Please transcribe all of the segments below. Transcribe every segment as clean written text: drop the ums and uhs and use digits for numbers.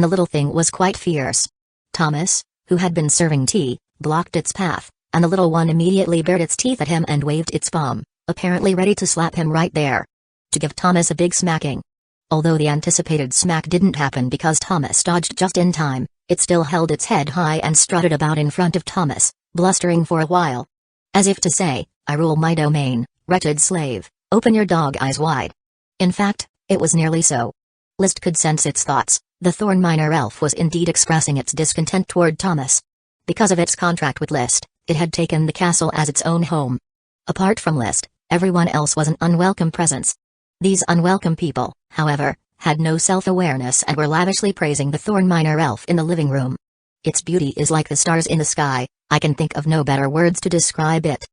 and the little thing was quite fierce. Thomas, who had been serving tea, blocked its path, and the little one immediately bared its teeth at him and waved its palm, apparently ready to slap him right there. To give Thomas a big smacking. Although the anticipated smack didn't happen because Thomas dodged just in time, it still held its head high and strutted about in front of Thomas, blustering for a while. As if to say, I rule my domain, wretched slave, open your dog eyes wide. In fact, it was nearly so. List could sense its thoughts. The Thorn Minor Elf was indeed expressing its discontent toward Thomas. Because of its contract with List, it had taken the castle as its own home. Apart from List, everyone else was an unwelcome presence. These unwelcome people, however, had no self-awareness and were lavishly praising the Thorn Minor Elf in the living room. Its beauty is like the stars in the sky, I can think of no better words to describe it.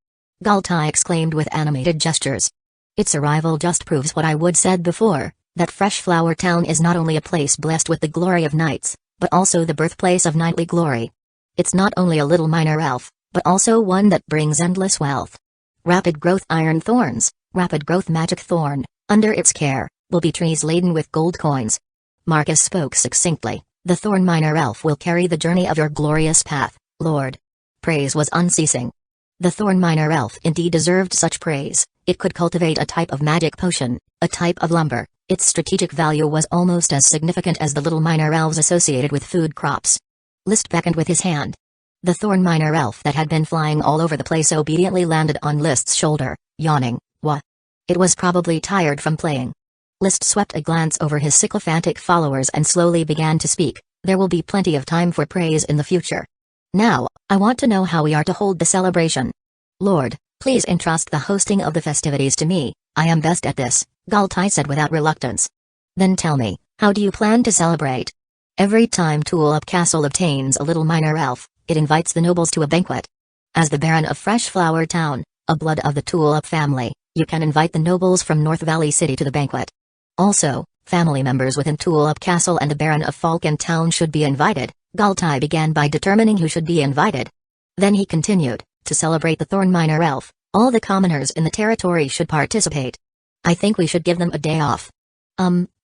Galtai exclaimed with animated gestures. Its arrival just proves what I would said before, that Fresh Flower Town is not only a place blessed with the glory of knights, but also the birthplace of knightly glory. It's not only a little minor elf, but also one that brings endless wealth. Rapid growth iron thorns, rapid growth magic thorn, under its care, will be trees laden with gold coins. Marcus spoke succinctly, the Thorn Minor Elf will carry the journey of your glorious path, Lord. Praise was unceasing. The Thorn Minor Elf indeed deserved such praise. It could cultivate a type of magic potion, a type of lumber. Its strategic value was almost as significant as the little minor elves associated with food crops. List beckoned with his hand. The Thorn Minor Elf that had been flying all over the place obediently landed on List's shoulder, yawning. Wah. It was probably tired from playing. List swept a glance over his sycophantic followers and slowly began to speak. There will be plenty of time for praise in the future. Now, I want to know how we are to hold the celebration. Lord, please entrust the hosting of the festivities to me, I am best at this, Galtai said without reluctance. Then tell me, how do you plan to celebrate? Every time Tulip Castle obtains a little minor elf, it invites the nobles to a banquet. As the Baron of Fresh Flower Town, a blood of the Tulip family, you can invite the nobles from North Valley City to the banquet. Also, family members within Tulip Castle and the Baron of Falcon Town should be invited. Galtai began by determining who should be invited. Then he continued, to celebrate the Thorn Minor Elf, all the commoners in the territory should participate. I think we should give them a day off.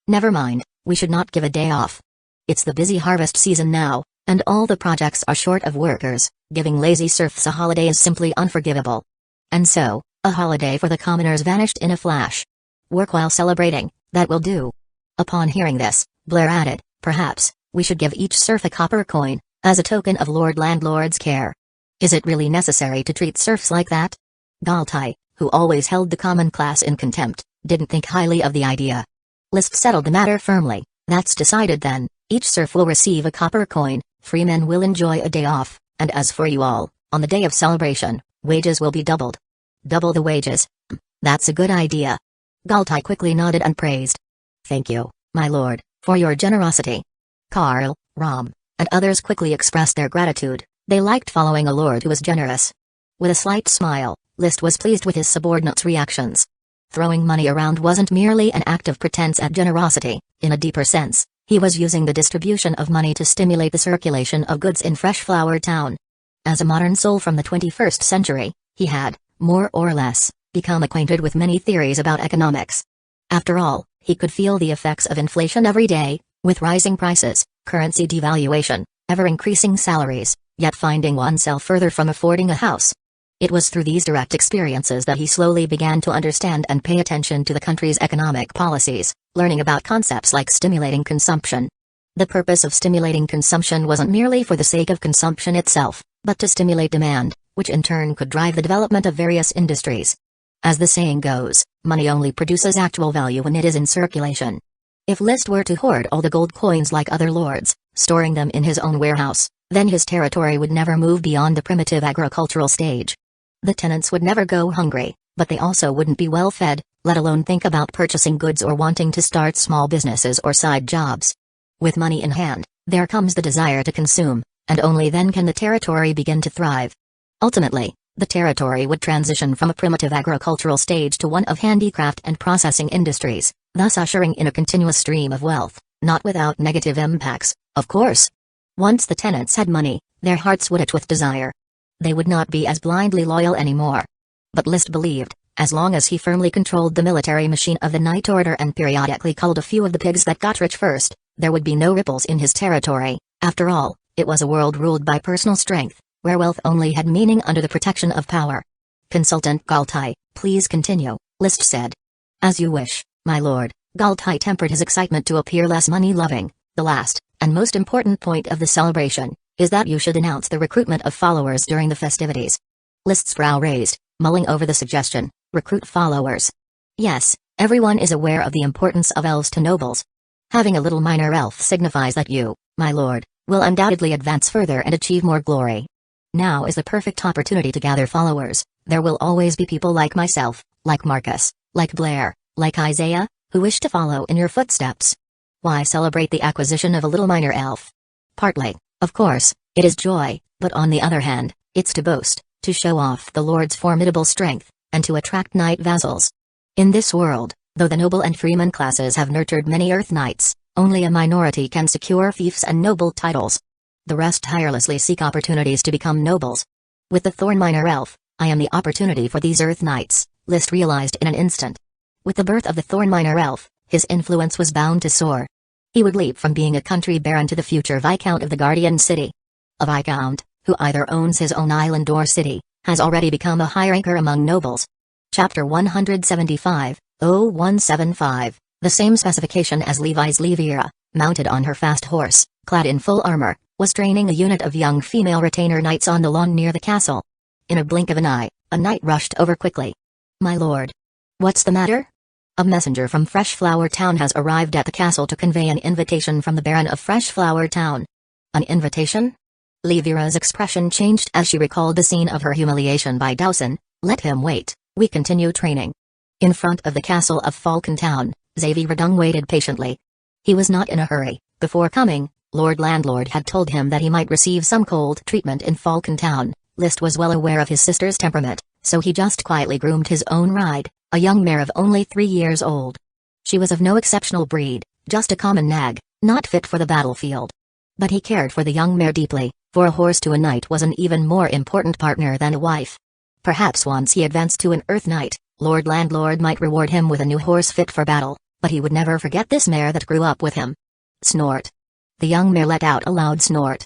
Never mind, we should not give a day off. It's the busy harvest season now, and all the projects are short of workers. Giving lazy serfs a holiday is simply unforgivable. And so, a holiday for the commoners vanished in a flash. Work while celebrating, that will do. Upon hearing this, Blair added, perhaps, we should give each serf a copper coin, as a token of Lord Landlord's care. Is it really necessary to treat serfs like that? Galtai, who always held the common class in contempt, didn't think highly of the idea. List settled the matter firmly. That's decided then, each serf will receive a copper coin, freemen will enjoy a day off, and as for you all, on the day of celebration, wages will be doubled. Double the wages? That's a good idea. Galtai quickly nodded and praised. Thank you, my lord, for your generosity. Karl, Ram, and others quickly expressed their gratitude. They liked following a lord who was generous. With a slight smile, List was pleased with his subordinates' reactions. Throwing money around wasn't merely an act of pretense at generosity. In a deeper sense, he was using the distribution of money to stimulate the circulation of goods in Fresh Flower Town. As a modern soul from the 21st century, he had, more or less, become acquainted with many theories about economics. After all, he could feel the effects of inflation every day, with rising prices, currency devaluation, ever-increasing salaries, yet finding oneself further from affording a house. It was through these direct experiences that he slowly began to understand and pay attention to the country's economic policies, learning about concepts like stimulating consumption. The purpose of stimulating consumption wasn't merely for the sake of consumption itself, but to stimulate demand, which in turn could drive the development of various industries. As the saying goes, money only produces actual value when it is in circulation. If List were to hoard all the gold coins like other lords, storing them in his own warehouse, then his territory would never move beyond the primitive agricultural stage. The tenants would never go hungry, but they also wouldn't be well fed, let alone think about purchasing goods or wanting to start small businesses or side jobs. With money in hand, there comes the desire to consume, and only then can the territory begin to thrive. Ultimately, the territory would transition from a primitive agricultural stage to one of handicraft and processing industries, thus ushering in a continuous stream of wealth, not without negative impacts, of course. Once the tenants had money, their hearts would itch with desire. They would not be as blindly loyal anymore. But List believed, as long as he firmly controlled the military machine of the Night Order and periodically culled a few of the pigs that got rich first, There would be no ripples in his territory. After all, it was a world ruled by personal strength, where wealth only had meaning under the protection of power. Consultant Galtai, please continue, List said. As you wish, my lord. Galtai tempered his excitement to appear less money-loving. The last, and most important point of the celebration, is that you should announce the recruitment of followers during the festivities. List's brow raised, mulling over the suggestion. Recruit followers. Yes, everyone is aware of the importance of elves to nobles. Having a little minor elf signifies that you, my lord, will undoubtedly advance further and achieve more glory. Now is the perfect opportunity to gather followers. There will always be people like myself, like Marcus, like Blair, like Isaiah, who wish to follow in your footsteps. Why celebrate the acquisition of a little minor elf? Partly, of course, it is joy, but on the other hand, it's to boast, to show off the Lord's formidable strength, and to attract knight vassals. In this world, though the noble and freeman classes have nurtured many earth knights, only a minority can secure fiefs and noble titles. The rest tirelessly seek opportunities to become nobles. With the Thorn Minor Elf, I am the opportunity for these earth knights, List realized in an instant. With the birth of the Thorn Minor Elf, his influence was bound to soar. He would leap from being a country baron to the future Viscount of the Guardian City. A Viscount, who either owns his own island or city, has already become a high ranker among nobles. Chapter 175, 0175, the same specification as Levi's Levira, mounted on her fast horse, clad in full armor, was training a unit of young female retainer knights on the lawn near the castle. In a blink of an eye, a knight rushed over quickly. My lord. What's the matter? A messenger from Freshflower Town has arrived at the castle to convey an invitation from the Baron of Freshflower Town. An invitation? Levira's expression changed as she recalled the scene of her humiliation by Dowson. Let him wait, we continue training. In front of the castle of Falcon Town, Xavier Redung waited patiently. He was not in a hurry. Before coming, Lord Landlord had told him that he might receive some cold treatment in Falcon Town. List was well aware of his sister's temperament, so he just quietly groomed his own ride, a young mare of only 3 years old. She was of no exceptional breed, just a common nag, not fit for the battlefield. But he cared for the young mare deeply, for a horse to a knight was an even more important partner than a wife. Perhaps once he advanced to an Earth Knight, Lord Landlord might reward him with a new horse fit for battle, but he would never forget this mare that grew up with him. Snort. The young mare let out a loud snort.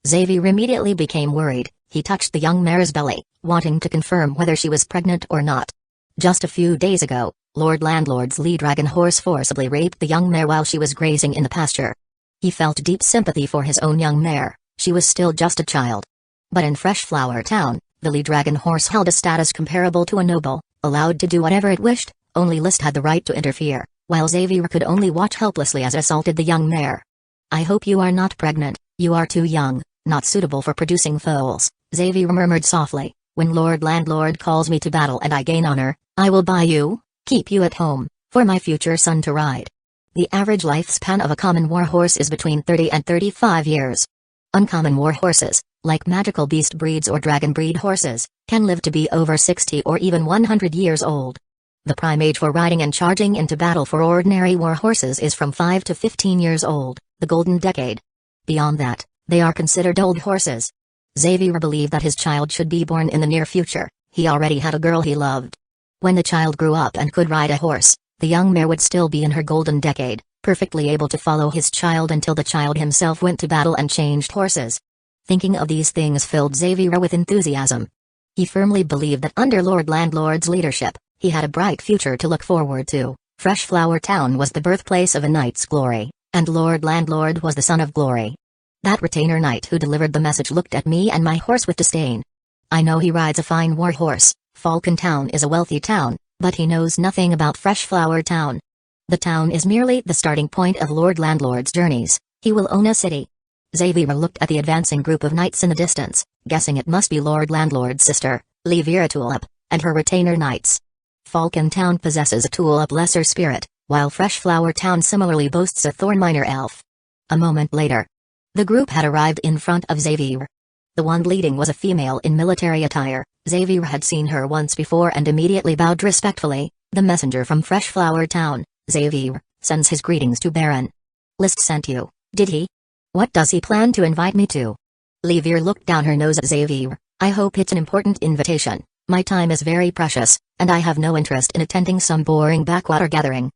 Xavier immediately became worried. He touched the young mare's belly, wanting to confirm whether she was pregnant or not. Just a few days ago, Lord Landlord's Lee-Dragon horse forcibly raped the young mare while she was grazing in the pasture. He felt deep sympathy for his own young mare. She was still just a child. But in Freshflower Town, the Lee-Dragon horse held a status comparable to a noble, allowed to do whatever it wished. Only List had the right to interfere, while Xavier could only watch helplessly as it assaulted the young mare. I hope you are not pregnant, you are too young, not suitable for producing foals, Xavier murmured softly. When Lord Landlord calls me to battle and I gain honor, I will buy you, keep you at home, for my future son to ride. The average lifespan of a common war horse is between 30 and 35 years. Uncommon war horses, like magical beast breeds or dragon breed horses, can live to be over 60 or even 100 years old. The prime age for riding and charging into battle for ordinary war horses is from 5 to 15 years old, the golden decade. Beyond that, they are considered old horses. Xavier believed that his child should be born in the near future. He already had a girl he loved. When the child grew up and could ride a horse, the young mare would still be in her golden decade, perfectly able to follow his child until the child himself went to battle and changed horses. Thinking of these things filled Xavier with enthusiasm. He firmly believed that under Lord Landlord's leadership, he had a bright future to look forward to. Freshflower Town was the birthplace of a knight's glory, and Lord Landlord was the son of glory. That retainer knight who delivered the message looked at me and my horse with disdain. I know he rides a fine war horse. Falcon Town is a wealthy town, but he knows nothing about Freshflower Town. The town is merely the starting point of Lord Landlord's journeys. He will own a city. Xavier looked at the advancing group of knights in the distance, guessing it must be Lord Landlord's sister, Levira Tulip, and her retainer knights. Falcon Town possesses a Tulip lesser spirit, while Freshflower Town similarly boasts a Thorn Minor elf. A moment later, the group had arrived in front of Xavier. The one leading was a female in military attire. Xavier had seen her once before and immediately bowed respectfully. The messenger from Freshflower Town, Xavier, sends his greetings to Baron. List sent you, did he? What does he plan to invite me to? Levira looked down her nose at Xavier. I hope it's an important invitation. My time is very precious, and I have no interest in attending some boring backwater gathering.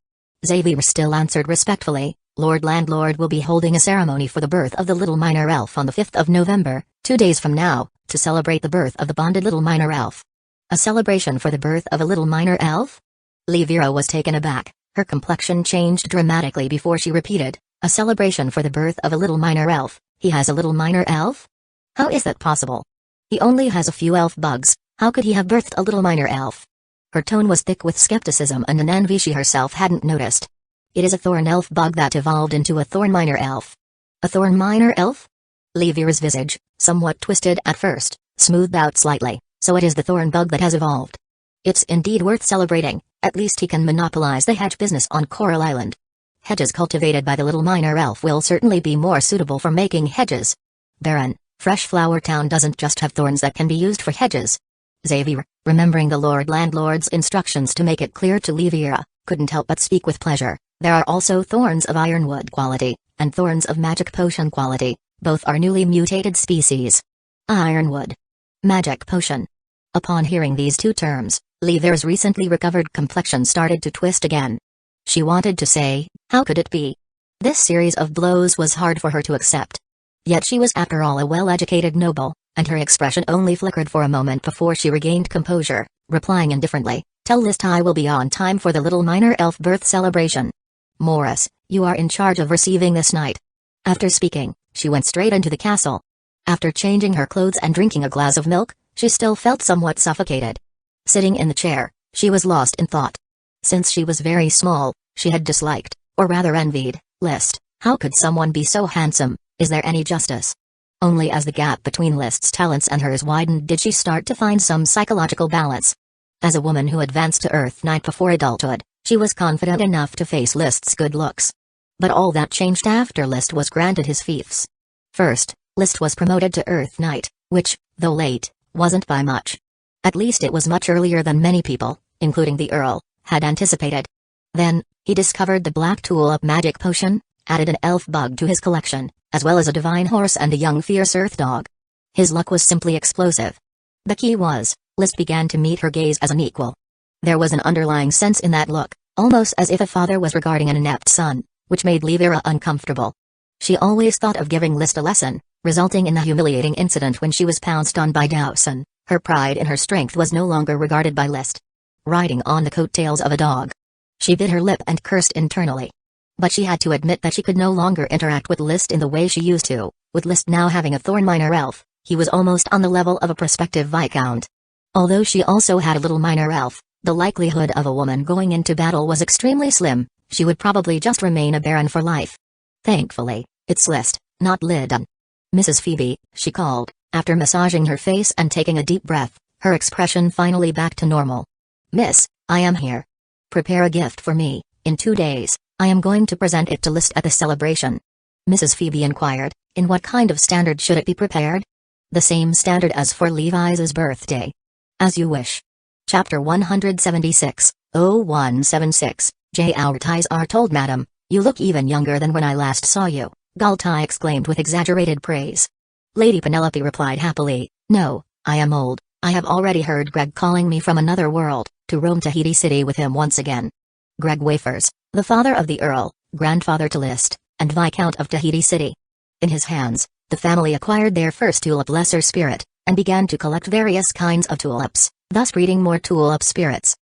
Xavier still answered respectfully, Lord Landlord will be holding a ceremony for the birth of the little minor elf on the 5th of November, 2 days from now, to celebrate the birth of the bonded little minor elf. A celebration for the birth of a little minor elf? Livira was taken aback. Her complexion changed dramatically before she repeated, a celebration for the birth of a little minor elf. He has a little minor elf? How is that possible? He only has a few elf bugs, how could he have birthed a little minor elf? Her tone was thick with skepticism and an envy she herself hadn't noticed. It is a thorn elf bug that evolved into a thorn minor elf. A thorn minor elf? Livira's visage, somewhat twisted at first, smoothed out slightly, so it is the thorn bug that has evolved. It's indeed worth celebrating, at least he can monopolize the hedge business on Coral Island. Hedges cultivated by the little minor elf will certainly be more suitable for making hedges. Baron, Fresh Flower Town doesn't just have thorns that can be used for hedges. Xavier, remembering the Lord Landlord's instructions to make it clear to Livira, couldn't help but speak with pleasure. There are also thorns of ironwood quality, and thorns of magic potion quality, both are newly mutated species. Ironwood. Magic potion. Upon hearing these two terms, Livira's recently recovered complexion started to twist again. She wanted to say, how could it be? This series of blows was hard for her to accept. Yet she was after all a well-educated noble, and her expression only flickered for a moment before she regained composure, replying indifferently, tell List I will be on time for the little minor elf birth celebration. Morris, you are in charge of receiving this night. After speaking, she went straight into the castle. After changing her clothes and drinking a glass of milk, she still felt somewhat suffocated. Sitting in the chair, she was lost in thought. Since she was very small, she had disliked, or rather envied, List. How could someone be so handsome? Is there any justice? Only as the gap between List's talents and hers widened did she start to find some psychological balance. As a woman who advanced to Earth Knight before adulthood, she was confident enough to face List's good looks. But all that changed after List was granted his fiefs. First, List was promoted to Earth Knight, which, though late, wasn't by much. At least it was much earlier than many people, including the Earl, had anticipated. Then, he discovered the black tulip magic potion, added an elf bug to his collection, as well as a divine horse and a young fierce earth dog. His luck was simply explosive. The key was, List began to meet her gaze as an equal. There was an underlying sense in that look, almost as if a father was regarding an inept son, which made Livira uncomfortable. She always thought of giving List a lesson, resulting in the humiliating incident when she was pounced on by Dawson. Her pride in her strength was no longer regarded by List. Riding on the coattails of a dog. She bit her lip and cursed internally. But she had to admit that she could no longer interact with List in the way she used to. With List now having a thorn minor elf, he was almost on the level of a prospective viscount. Although she also had a little minor elf, the likelihood of a woman going into battle was extremely slim. She would probably just remain a baron for life. Thankfully, it's List, not Lydon. Mrs. Phoebe, she called, after massaging her face and taking a deep breath, her expression finally back to normal. Miss, I am here. Prepare a gift for me. In 2 days, I am going to present it to List at the celebration. Mrs. Phoebe inquired, in what kind of standard should it be prepared? The same standard as for Levi's birthday. As you wish. Chapter 176, 0176, Our ties are told, madam, you look even younger than when I last saw you, Galtai exclaimed with exaggerated praise. Lady Penelope replied happily, no, I am old, I have already heard Greg calling me from another world, to roam Tahiti City with him once again. Greg Wafers, the father of the Earl, grandfather to List, and Viscount of Tahiti City. In his hands, the family acquired their first tulip lesser spirit, and began to collect various kinds of tulips, thus breeding more tulip spirits.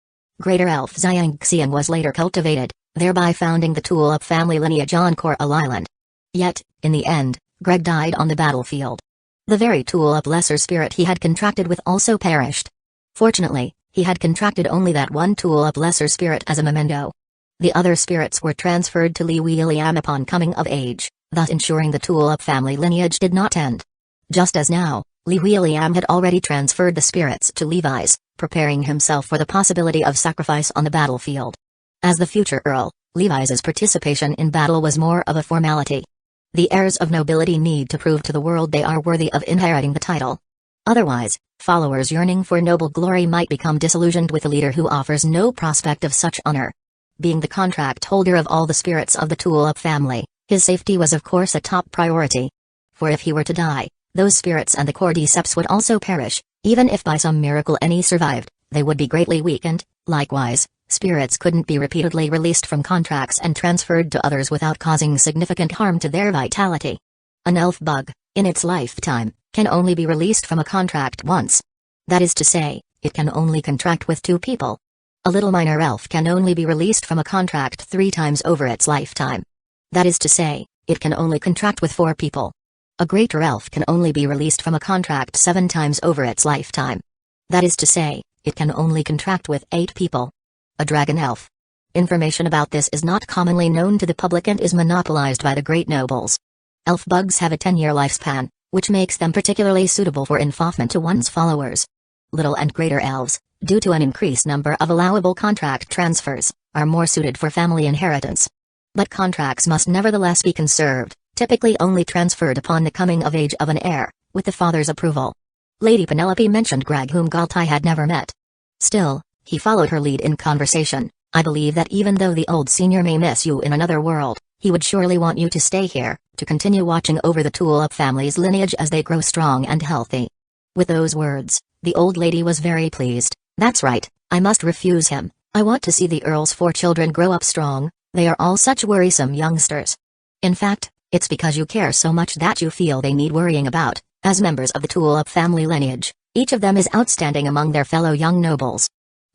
Greater Elf Xiangxiang was later cultivated, thereby founding the tulip family lineage on Coral Island. Yet, in the end, Greg died on the battlefield. The very tulip lesser spirit he had contracted with also perished. Fortunately, he had contracted only that one tulip lesser spirit as a memento. The other spirits were transferred to Li William upon coming of age, thus ensuring the tulip family lineage did not end. Just as now, Li William had already transferred the spirits to Levi's, preparing himself for the possibility of sacrifice on the battlefield. As the future Earl, Levi's participation in battle was more of a formality. The heirs of nobility need to prove to the world they are worthy of inheriting the title. Otherwise, followers yearning for noble glory might become disillusioned with a leader who offers no prospect of such honor. Being the contract holder of all the spirits of the tulip family, his safety was of course a top priority. For if he were to die, those spirits and the cordyceps would also perish. Even if by some miracle any survived, they would be greatly weakened. Likewise, spirits couldn't be repeatedly released from contracts and transferred to others without causing significant harm to their vitality. An elf bug, in its lifetime, can only be released from a contract once. That is to say, it can only contract with 2 people. A little minor elf can only be released from a contract 3 times over its lifetime. That is to say, it can only contract with 4 people. A greater elf can only be released from a contract 7 times over its lifetime. That is to say, it can only contract with 8 people. A dragon elf. Information about this is not commonly known to the public and is monopolized by the great nobles. Elf bugs have a 10-year lifespan, which makes them particularly suitable for involvement to one's followers. Little and greater elves, due to an increased number of allowable contract transfers, are more suited for family inheritance. But contracts must nevertheless be conserved, typically only transferred upon the coming of age of an heir, with the father's approval. Lady Penelope mentioned Greg, whom Galtai had never met. Still, he followed her lead in conversation. I believe that even though the old senior may miss you in another world, he would surely want you to stay here, to continue watching over the Tulip family's lineage as they grow strong and healthy. With those words, the old lady was very pleased. That's right, I must refuse him. I want to see the Earl's 4 children grow up strong. They are all such worrisome youngsters. In fact, it's because you care so much that you feel they need worrying about. As members of the Tulip family lineage, each of them is outstanding among their fellow young nobles.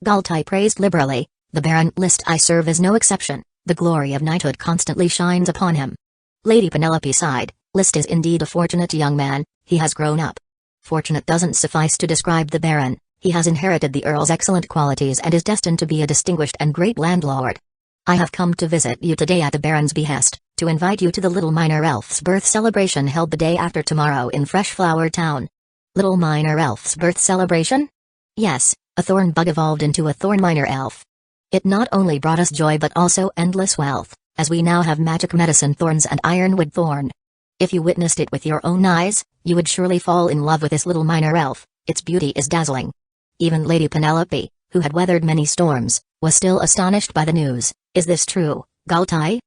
Galtai praised liberally. The Baron List I serve is no exception. The glory of knighthood constantly shines upon him. Lady Penelope sighed. List is indeed a fortunate young man. He has grown up. Fortunate doesn't suffice to describe the Baron. He has inherited the Earl's excellent qualities and is destined to be a distinguished and great landlord. I have come to visit you today at the Baron's behest, to invite you to the little minor elf's birth celebration held the day after tomorrow in Freshflower Town. Little minor elf's birth celebration? Yes, a thorn bug evolved into a thorn minor elf. It not only brought us joy but also endless wealth, as we now have magic medicine thorns and ironwood thorn. If you witnessed it with your own eyes, you would surely fall in love with this little minor elf. Its beauty is dazzling. Even Lady Penelope, who had weathered many storms, was still astonished by the news. Is this true, Galtai?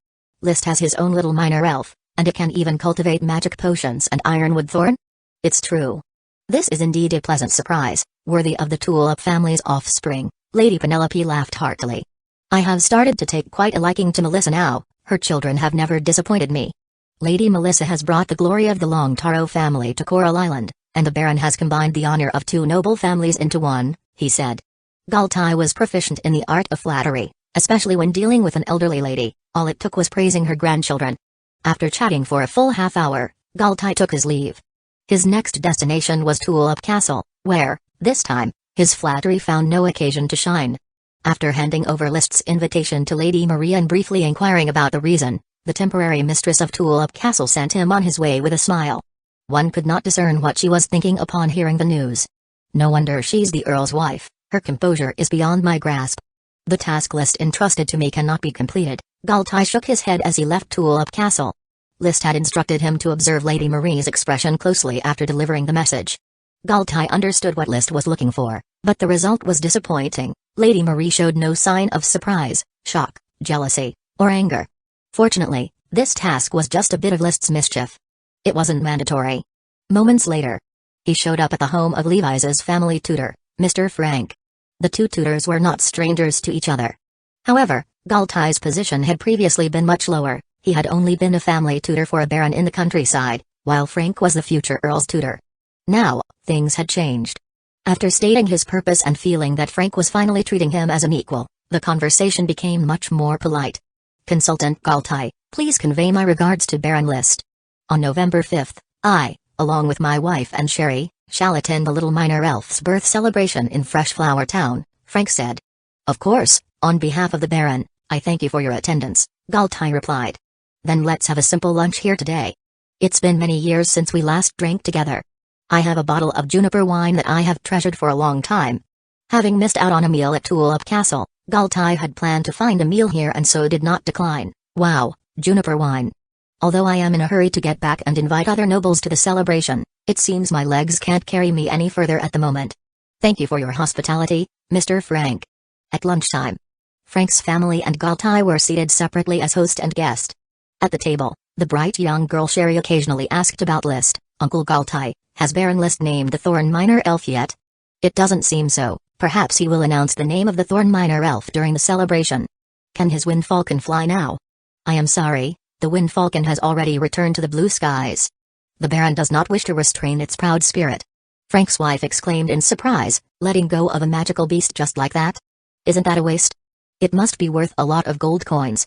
List has his own little minor elf, and it can even cultivate magic potions and ironwood thorn? It's true. This is indeed a pleasant surprise, worthy of the Tulip family's offspring. Lady Penelope laughed heartily. I have started to take quite a liking to Melissa now. Her children have never disappointed me. Lady Melissa has brought the glory of the Long Taro family to Coral Island, and the Baron has combined the honor of 2 noble families into one, he said. Galtai was proficient in the art of flattery, especially when dealing with an elderly lady. All it took was praising her grandchildren. After chatting for a full half-hour, Galtai took his leave. His next destination was Tulip Castle, where, this time, his flattery found no occasion to shine. After handing over List's invitation to Lady Maria and briefly inquiring about the reason, the temporary mistress of Tulip Castle sent him on his way with a smile. One could not discern what she was thinking upon hearing the news. No wonder she's the Earl's wife. Her composure is beyond my grasp. The task list entrusted to me cannot be completed. Galtai shook his head as he left Tulip Castle. List had instructed him to observe Lady Marie's expression closely after delivering the message. Galtai understood what List was looking for, but the result was disappointing. Lady Marie showed no sign of surprise, shock, jealousy, or anger. Fortunately, this task was just a bit of List's mischief. It wasn't mandatory. Moments later, he showed up at the home of Levi's family tutor, Mr. Frank. The 2 tutors were not strangers to each other. However, Galtai's position had previously been much lower. He had only been a family tutor for a baron in the countryside, while Frank was the future Earl's tutor. Now, things had changed. After stating his purpose and feeling that Frank was finally treating him as an equal, the conversation became much more polite. Consultant Galtai, please convey my regards to Baron List. On November 5th, I, along with my wife and Sherry, shall attend the little minor elf's birth celebration in Freshflower Town, Frank said. Of course, on behalf of the Baron, I thank you for your attendance, Galtai replied. Then let's have a simple lunch here today. It's been many years since we last drank together. I have a bottle of juniper wine that I have treasured for a long time. Having missed out on a meal at Tulip Castle, Galtai had planned to find a meal here and so did not decline. Wow, juniper wine. Although I am in a hurry to get back and invite other nobles to the celebration, it seems my legs can't carry me any further at the moment. Thank you for your hospitality, Mr. Frank. At lunchtime, Frank's family and Galtai were seated separately as host and guest. At the table, the bright young girl Sherry occasionally asked about List. Uncle Galtai, has Baron List named the Thorn Minor Elf yet? It doesn't seem so, Perhaps he will announce the name of the Thorn Miner elf during the celebration. Can his Wind Falcon fly now? I am sorry, the Wind Falcon has already returned to the blue skies. The Baron does not wish to restrain its proud spirit. Frank's wife exclaimed in surprise, letting go of a magical beast just like that? Isn't that a waste? It must be worth a lot of gold coins.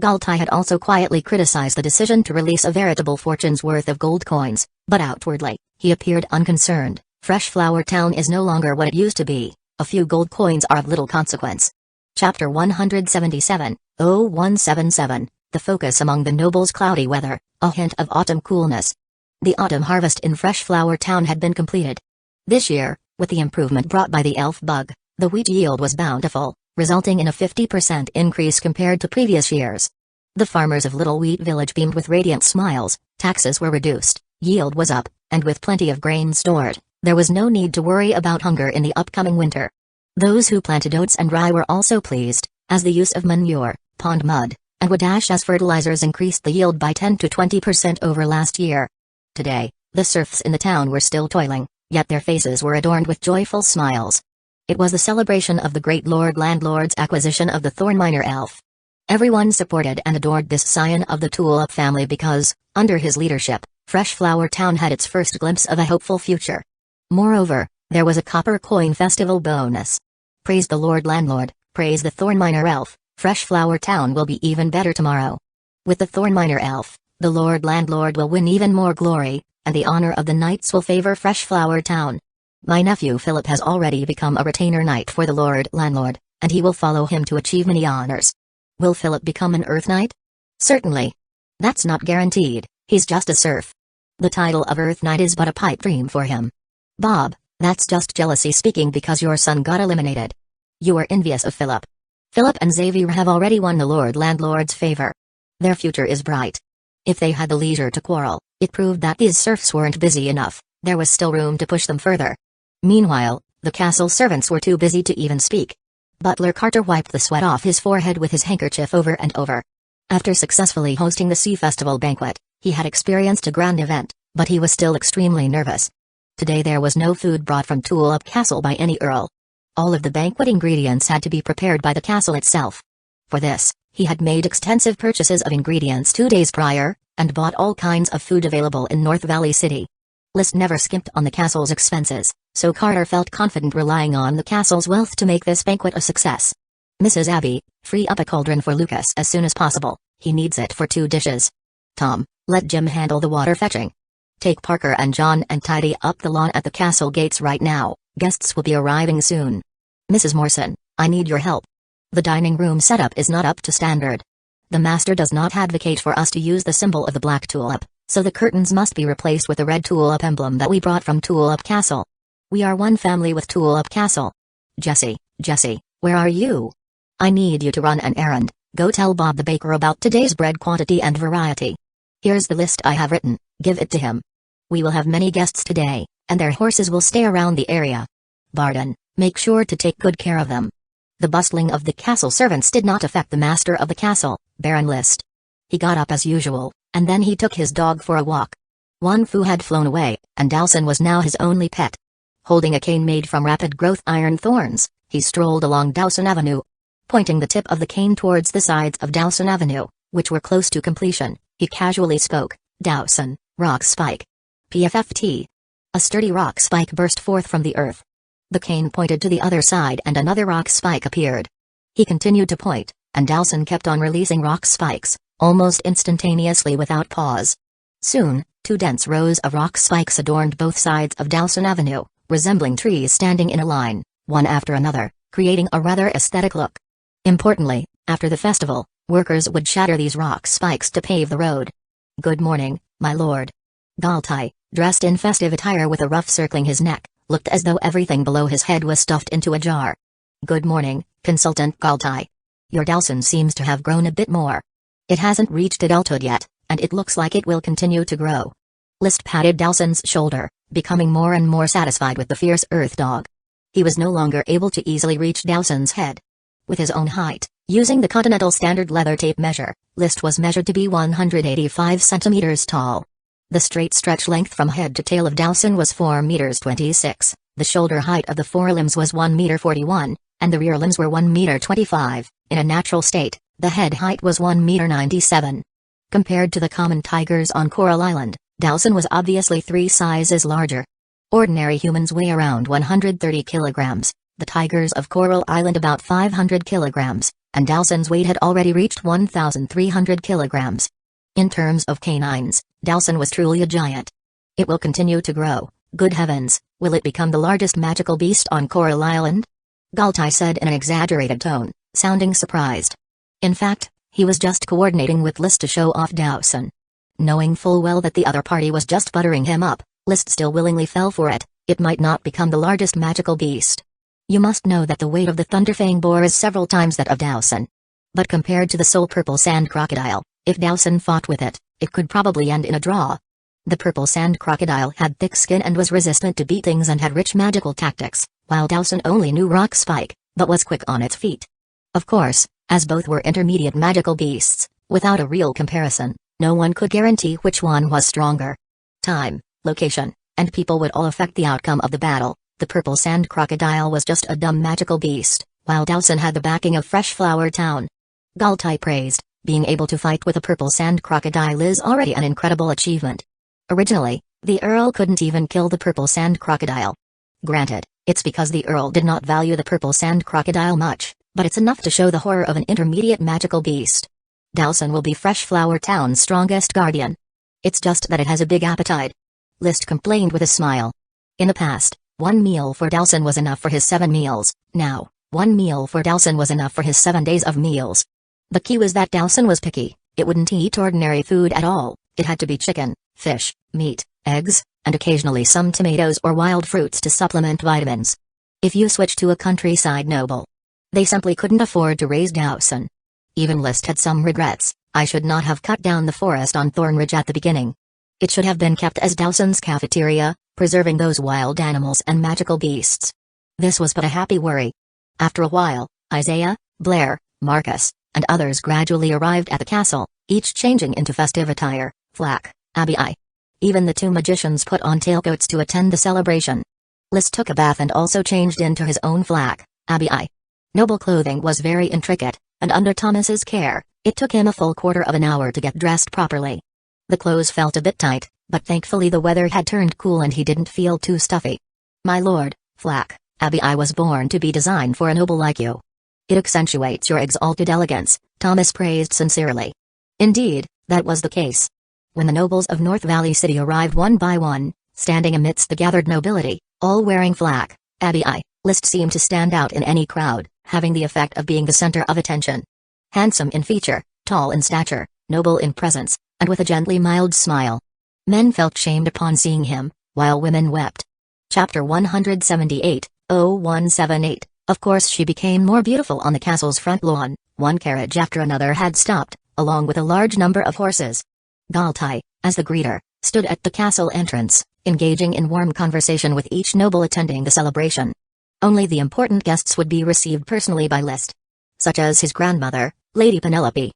Galtai had also quietly criticized the decision to release a veritable fortune's worth of gold coins, but outwardly, he appeared unconcerned. Fresh Flower Town is no longer what it used to be. A few gold coins are of little consequence. Chapter 177, 0177, The Focus Among the Nobles. Cloudy weather, a hint of autumn coolness. The autumn harvest in Fresh Flower Town had been completed. This year, with the improvement brought by the elf bug, the wheat yield was bountiful, resulting in a 50% increase compared to previous years. The farmers of Little Wheat Village beamed with radiant smiles. Taxes were reduced, yield was up, and with plenty of grain stored, there was no need to worry about hunger in the upcoming winter. Those who planted oats and rye were also pleased, as the use of manure, pond mud, and wood ash as fertilizers increased the yield by 10 to 20% over last year. Today, the serfs in the town were still toiling, yet their faces were adorned with joyful smiles. It was the celebration of the great Lord Landlord's acquisition of the Thorn Miner elf. Everyone supported and adored this scion of the Tulip family because, under his leadership, Fresh Flower Town had its first glimpse of a hopeful future. Moreover, there was a copper coin festival bonus. Praise the Lord Landlord, praise the Thorn Miner elf, Fresh Flower Town will be even better tomorrow. With the Thorn Miner elf, the Lord Landlord will win even more glory, and the honor of the knights will favor Fresh Flower Town. My nephew Philip has already become a retainer knight for the Lord Landlord, and he will follow him to achieve many honors. Will Philip become an Earth Knight? Certainly. That's not guaranteed, he's just a serf. The title of Earth Knight is but a pipe dream for him. Bob, that's just jealousy speaking because your son got eliminated. You are envious of Philip. Philip and Xavier have already won the Lord Landlord's favor. Their future is bright. If they had the leisure to quarrel, it proved that these serfs weren't busy enough, there was still room to push them further. Meanwhile, the castle servants were too busy to even speak. Butler Carter wiped the sweat off his forehead with his handkerchief over and over. After successfully hosting the Sea Festival banquet, he had experienced a grand event, but he was still extremely nervous. Today there was no food brought from Tulip Castle by any earl. All of the banquet ingredients had to be prepared by the castle itself. For this, he had made extensive purchases of ingredients 2 days prior, and bought all kinds of food available in North Valley City. List never skimped on the castle's expenses, so Carter felt confident relying on the castle's wealth to make this banquet a success. Mrs. Abby, free up a cauldron for Lucas as soon as possible, he needs it for 2 dishes. Tom, let Jim handle the water fetching. Take Parker and John and tidy up the lawn at the castle gates right now, guests will be arriving soon. Mrs. Morrison, I need your help. The dining room setup is not up to standard. The master does not advocate for us to use the symbol of the black tulip, so the curtains must be replaced with the red tulip emblem that we brought from Tulip Castle. We are one family with Tulip Castle. Jesse, where are you? I need you to run an errand. Go tell Bob the baker about today's bread quantity and variety. Here's the list I have written, give it to him. We will have many guests today, and their horses will stay around the area. Barden, make sure to take good care of them. The bustling of the castle servants did not affect the master of the castle, Baron List. He got up as usual, and then he took his dog for a walk. Wan Fu had flown away, and Dowson was now his only pet. Holding a cane made from rapid growth iron thorns, he strolled along Dowson Avenue. Pointing the tip of the cane towards the sides of Dowson Avenue, which were close to completion, he casually spoke, Dowson, rock spike. PFFT. A sturdy rock spike burst forth from the earth. The cane pointed to the other side and another rock spike appeared. He continued to point, and Dowson kept on releasing rock spikes, almost instantaneously without pause. Soon, 2 dense rows of rock spikes adorned both sides of Dowson Avenue, resembling trees standing in a line, one after another, creating a rather aesthetic look. Importantly, after the festival, workers would shatter these rock spikes to pave the road. Good morning, my lord. Galtai, dressed in festive attire with a ruff circling his neck, looked as though everything below his head was stuffed into a jar. Good morning, Consultant Galtai. Your Dowson seems to have grown a bit more. It hasn't reached adulthood yet, and it looks like it will continue to grow. List patted Dowson's shoulder, becoming more and more satisfied with the fierce earth dog. He was no longer able to easily reach Dowson's head. With his own height, using the Continental Standard leather tape measure, List was measured to be 185 centimeters tall. The straight stretch length from head to tail of Dowson was 4 meters 26, The shoulder height of the forelimbs was 1 meter 41, and the rear limbs were 1 meter 25. In a natural state, the head height was 1 meter 97. Compared to the common tigers on Coral Island, Dowson was obviously 3 sizes larger. Ordinary humans weigh around 130 kilograms, the tigers of Coral Island about 500 kilograms, and Dowson's weight had already reached 1,300 kilograms. In terms of canines, Dowson was truly a giant. It will continue to grow. Good heavens, will it become the largest magical beast on Coral Island? Galtai said in an exaggerated tone, sounding surprised. In fact, he was just coordinating with List to show off Dowson. Knowing full well that the other party was just buttering him up, List still willingly fell for it. It might not become the largest magical beast. You must know that the weight of the Thunderfang boar is several times that of Dowson. But compared to the soul purple sand crocodile, if Dowson fought with it, it could probably end in a draw. The purple sand crocodile had thick skin and was resistant to beatings and had rich magical tactics, while Dowson only knew rock spike, but was quick on its feet. Of course, as both were intermediate magical beasts, without a real comparison, no one could guarantee which one was stronger. Time, location, and people would all affect the outcome of the battle. The purple sand crocodile was just a dumb magical beast, while Dowson had the backing of Fresh Flower Town. Galtai praised, being able to fight with a purple sand crocodile is already an incredible achievement. Originally, the Earl couldn't even kill the purple sand crocodile. Granted, it's because the Earl did not value the purple sand crocodile much, but it's enough to show the horror of an intermediate magical beast. Dowson will be Fresh Flower Town's strongest guardian. It's just that it has a big appetite. List complained with a smile. In the past, 1 meal for Dowson was enough for his 7 meals, now, 1 meal for Dowson was enough for his 7 days of meals. The key was that Dowson was picky. It wouldn't eat ordinary food at all. It had to be chicken, fish, meat, eggs, and occasionally some tomatoes or wild fruits to supplement vitamins. If you switch to a countryside noble, they simply couldn't afford to raise Dowson. Even List had some regrets. I should not have cut down the forest on Thornridge at the beginning. It should have been kept as Dowson's cafeteria, preserving those wild animals and magical beasts. This was but a happy worry. After a while, Isaiah, Blair, Marcus, and others gradually arrived at the castle, each changing into festive attire. Flack, Abii. Even the 2 magicians put on tailcoats to attend the celebration. List took a bath and also changed into his own flack, Abii. Noble clothing was very intricate, and under Thomas's care, it took him a full quarter of an hour to get dressed properly. The clothes felt a bit tight, but thankfully the weather had turned cool and he didn't feel too stuffy. My lord, Flack, Abii was born to be designed for a noble like you. It accentuates your exalted elegance, Thomas praised sincerely. Indeed, that was the case. When the nobles of North Valley City arrived one by one, standing amidst the gathered nobility, all wearing Flack, Abii, List seemed to stand out in any crowd, having the effect of being the center of attention. Handsome in feature, tall in stature, noble in presence, and with a gently mild smile. Men felt shamed upon seeing him, while women wept. Chapter 178, 0178. Of course she became more beautiful on the castle's front lawn. One carriage after another had stopped, along with a large number of horses. Galtai, as the greeter, stood at the castle entrance, engaging in warm conversation with each noble attending the celebration. Only the important guests would be received personally by List, such as his grandmother, Lady Penelope.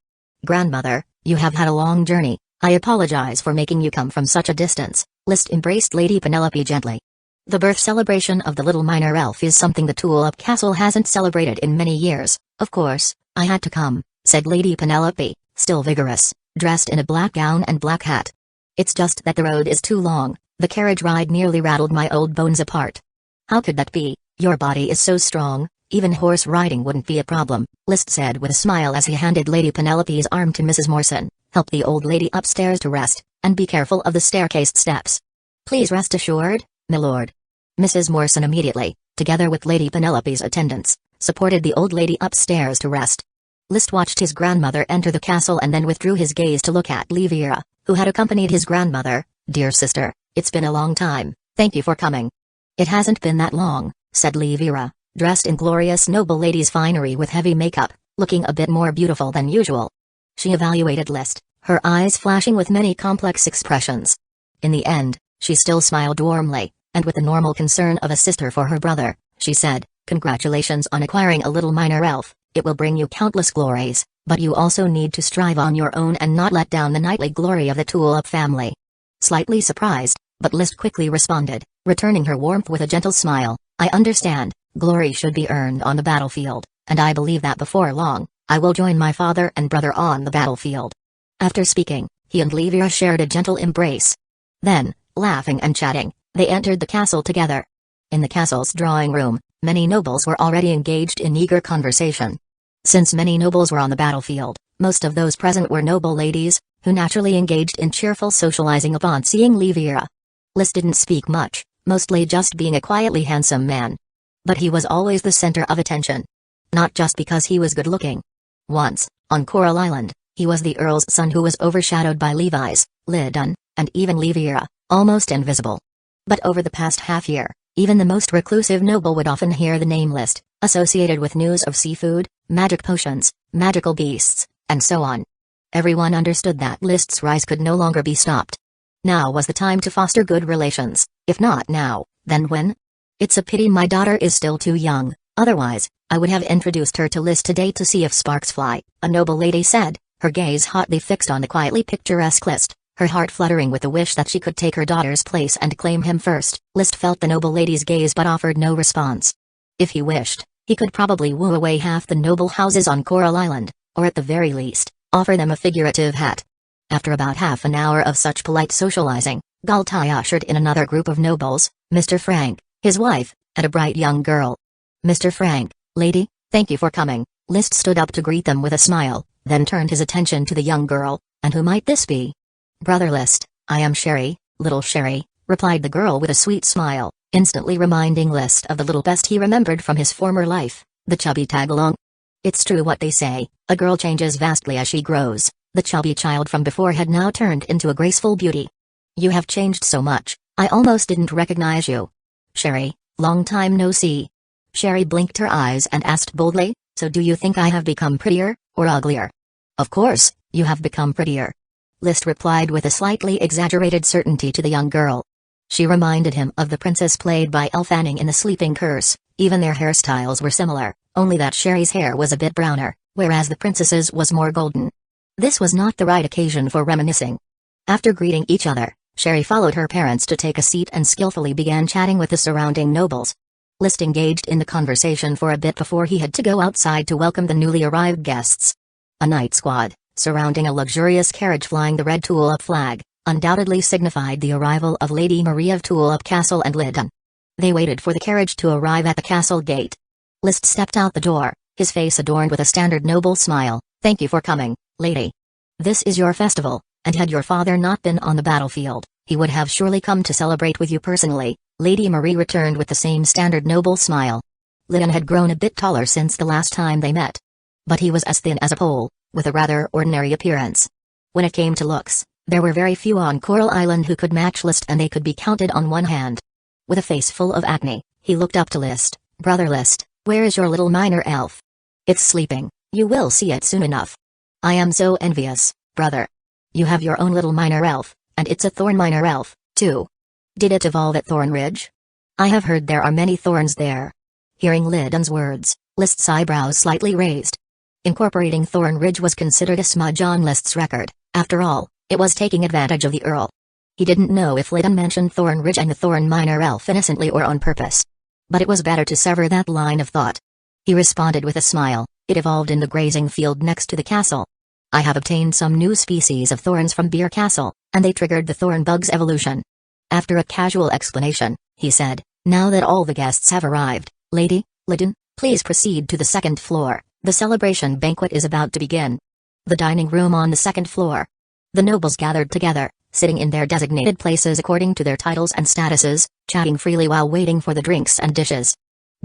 Grandmother, you have had a long journey. I apologize for making you come from such a distance. List embraced Lady Penelope gently. The birth celebration of the little minor elf is something the Tulip Castle hasn't celebrated in many years. Of course, I had to come, said Lady Penelope, still vigorous, dressed in a black gown and black hat. It's just that the road is too long. The carriage ride nearly rattled my old bones apart. How could that be? Your body is so strong, even horse riding wouldn't be a problem, List said with a smile as he handed Lady Penelope's arm to Mrs. Morrison. Help the old lady upstairs to rest, and be careful of the staircase steps. Please rest assured, my lord. Mrs. Morrison immediately, together with Lady Penelope's attendants, supported the old lady upstairs to rest. List watched his grandmother enter the castle and then withdrew his gaze to look at Livira, who had accompanied his grandmother. Dear sister, it's been a long time, thank you for coming. It hasn't been that long, said Livira, dressed in glorious noble lady's finery with heavy makeup, looking a bit more beautiful than usual. She evaluated List, her eyes flashing with many complex expressions. In the end, she still smiled warmly, and with the normal concern of a sister for her brother, she said, Congratulations on acquiring a little minor elf, it will bring you countless glories, but you also need to strive on your own and not let down the knightly glory of the Tulip family. Slightly surprised, But List quickly responded, returning her warmth with a gentle smile. I understand, glory should be earned on the battlefield, and I believe that before long, I will join my father and brother on the battlefield. After speaking, he and Livia shared a gentle embrace. Then, laughing and chatting, they entered the castle together. In the castle's drawing room, many nobles were already engaged in eager conversation. Since many nobles were on the battlefield, most of those present were noble ladies, who naturally engaged in cheerful socializing upon seeing Livia. List didn't speak much, mostly just being a quietly handsome man. But he was always the center of attention. Not just because he was good-looking. Once, on Coral Island, he was the Earl's son who was overshadowed by Levi's, Lydon, and even Livia, almost invisible. But over the past half-year, even the most reclusive noble would often hear the name List, associated with news of seafood, magic potions, magical beasts, and so on. Everyone understood that List's rise could no longer be stopped. Now was the time to foster good relations, if not now, then when? It's a pity my daughter is still too young, otherwise, I would have introduced her to List today to see if sparks fly, a noble lady said, her gaze hotly fixed on the quietly picturesque List, her heart fluttering with the wish that she could take her daughter's place and claim him first. List felt the noble lady's gaze but offered no response. If he wished, he could probably woo away half the noble houses on Coral Island, or at the very least, offer them a figurative hat. After about half an hour of such polite socializing, Galtai ushered in another group of nobles, Mr. Frank, his wife, and a bright young girl. Mr. Frank, lady, thank you for coming. List stood up to greet them with a smile, then turned his attention to the young girl. And who might this be? Brother List, I am Sherry, little Sherry, replied the girl with a sweet smile, instantly reminding List of the little best he remembered from his former life, the chubby tagalong. It's true what they say, a girl changes vastly as she grows. The chubby child from before had now turned into a graceful beauty. You have changed so much, I almost didn't recognize you. Sherry, long time no see. Sherry blinked her eyes and asked boldly, so do you think I have become prettier, or uglier? Of course, you have become prettier. List replied with a slightly exaggerated certainty to the young girl. She reminded him of the princess played by Elle Fanning in The Sleeping Curse, even their hairstyles were similar, only that Sherry's hair was a bit browner, whereas the princess's was more golden. This was not the right occasion for reminiscing. After greeting each other, Sherry followed her parents to take a seat and skillfully began chatting with the surrounding nobles. List engaged in the conversation for a bit before he had to go outside to welcome the newly arrived guests. A night squad, surrounding a luxurious carriage flying the red tulip flag, undoubtedly signified the arrival of Lady Marie of Tulip Castle and Lydon. They waited for the carriage to arrive at the castle gate. List stepped out the door, his face adorned with a standard noble smile. Thank you for coming, lady. This is your festival, and had your father not been on the battlefield, he would have surely come to celebrate with you personally. Lady Marie returned with the same standard noble smile. Lydon had grown a bit taller since the last time they met. But he was as thin as a pole, with a rather ordinary appearance. When it came to looks, there were very few on Coral Island who could match List, and they could be counted on one hand. With a face full of acne, he looked up to List. Brother List, where is your little minor elf? It's sleeping, you will see it soon enough. I am so envious, brother. You have your own little minor elf, and it's a thorn minor elf, too. Did it evolve at Thorn Ridge? I have heard there are many thorns there. Hearing Lydon's words, List's eyebrows slightly raised. Incorporating Thorn Ridge was considered a smudge on List's record. After all, it was taking advantage of the Earl. He didn't know if Lydon mentioned Thorn Ridge and the Thorn Minor Elf innocently or on purpose. But it was better to sever that line of thought. He responded with a smile. It evolved in the grazing field next to the castle. I have obtained some new species of thorns from Beer Castle, and they triggered the thorn bug's evolution. After a casual explanation, he said, now that all the guests have arrived, Lady Lydon, please proceed to the second floor. The celebration banquet is about to begin. The dining room on the second floor. The nobles gathered together, sitting in their designated places according to their titles and statuses, chatting freely while waiting for the drinks and dishes.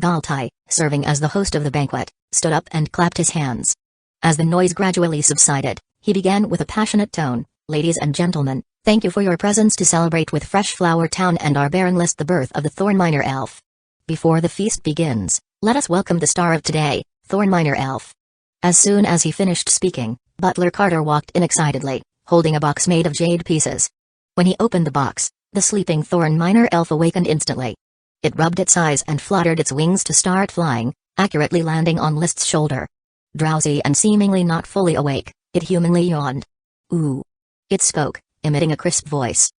Galtai, serving as the host of the banquet, stood up and clapped his hands. As the noise gradually subsided, he began with a passionate tone, ladies and gentlemen, thank you for your presence to celebrate with Fresh Flower Town and our Baron List the birth of the Thorn Minor Elf. Before the feast begins, let us welcome the star of today, Thorn Minor Elf. As soon as he finished speaking, Butler Carter walked in excitedly, holding a box made of jade pieces. When he opened the box, the sleeping Thorn Minor Elf awakened instantly. It rubbed its eyes and fluttered its wings to start flying, accurately landing on List's shoulder. Drowsy and seemingly not fully awake, it humanly yawned. Ooh. It spoke, emitting a crisp voice.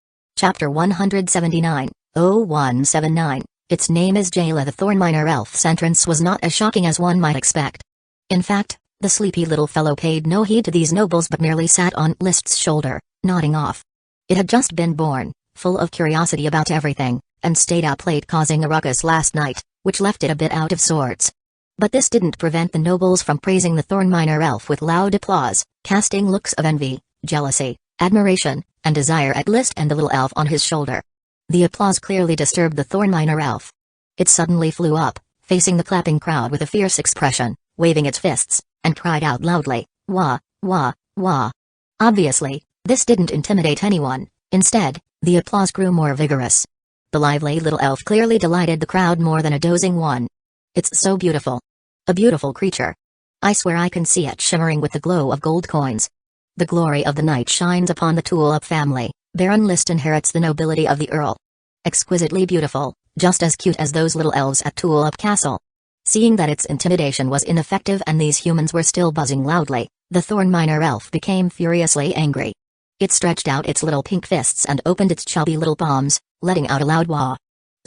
Chapter 179, 0179. Its name is Jayla. The Thornminer Elf's entrance was not as shocking as one might expect. In fact, the sleepy little fellow paid no heed to these nobles but merely sat on List's shoulder, nodding off. It had just been born, full of curiosity about everything, and stayed up late causing a ruckus last night, which left it a bit out of sorts. But this didn't prevent the nobles from praising the Thornminer Elf with loud applause, casting looks of envy, jealousy, admiration, and desire at List and the little elf on his shoulder. The applause clearly disturbed the Thornminer Elf. It suddenly flew up, facing the clapping crowd with a fierce expression, waving its fists, and cried out loudly, "Wah, wah, wah." Obviously, this didn't intimidate anyone. Instead, the applause grew more vigorous. The lively little elf clearly delighted the crowd more than a dozing one. "It's so beautiful. A beautiful creature. I swear I can see it shimmering with the glow of gold coins. The glory of the night shines upon the Tulip family. Baron List inherits the nobility of the Earl. Exquisitely beautiful, just as cute as those little elves at Tulip Castle." Seeing that its intimidation was ineffective and these humans were still buzzing loudly, the Thornminer Elf became furiously angry. It stretched out its little pink fists and opened its chubby little palms, letting out a loud wah.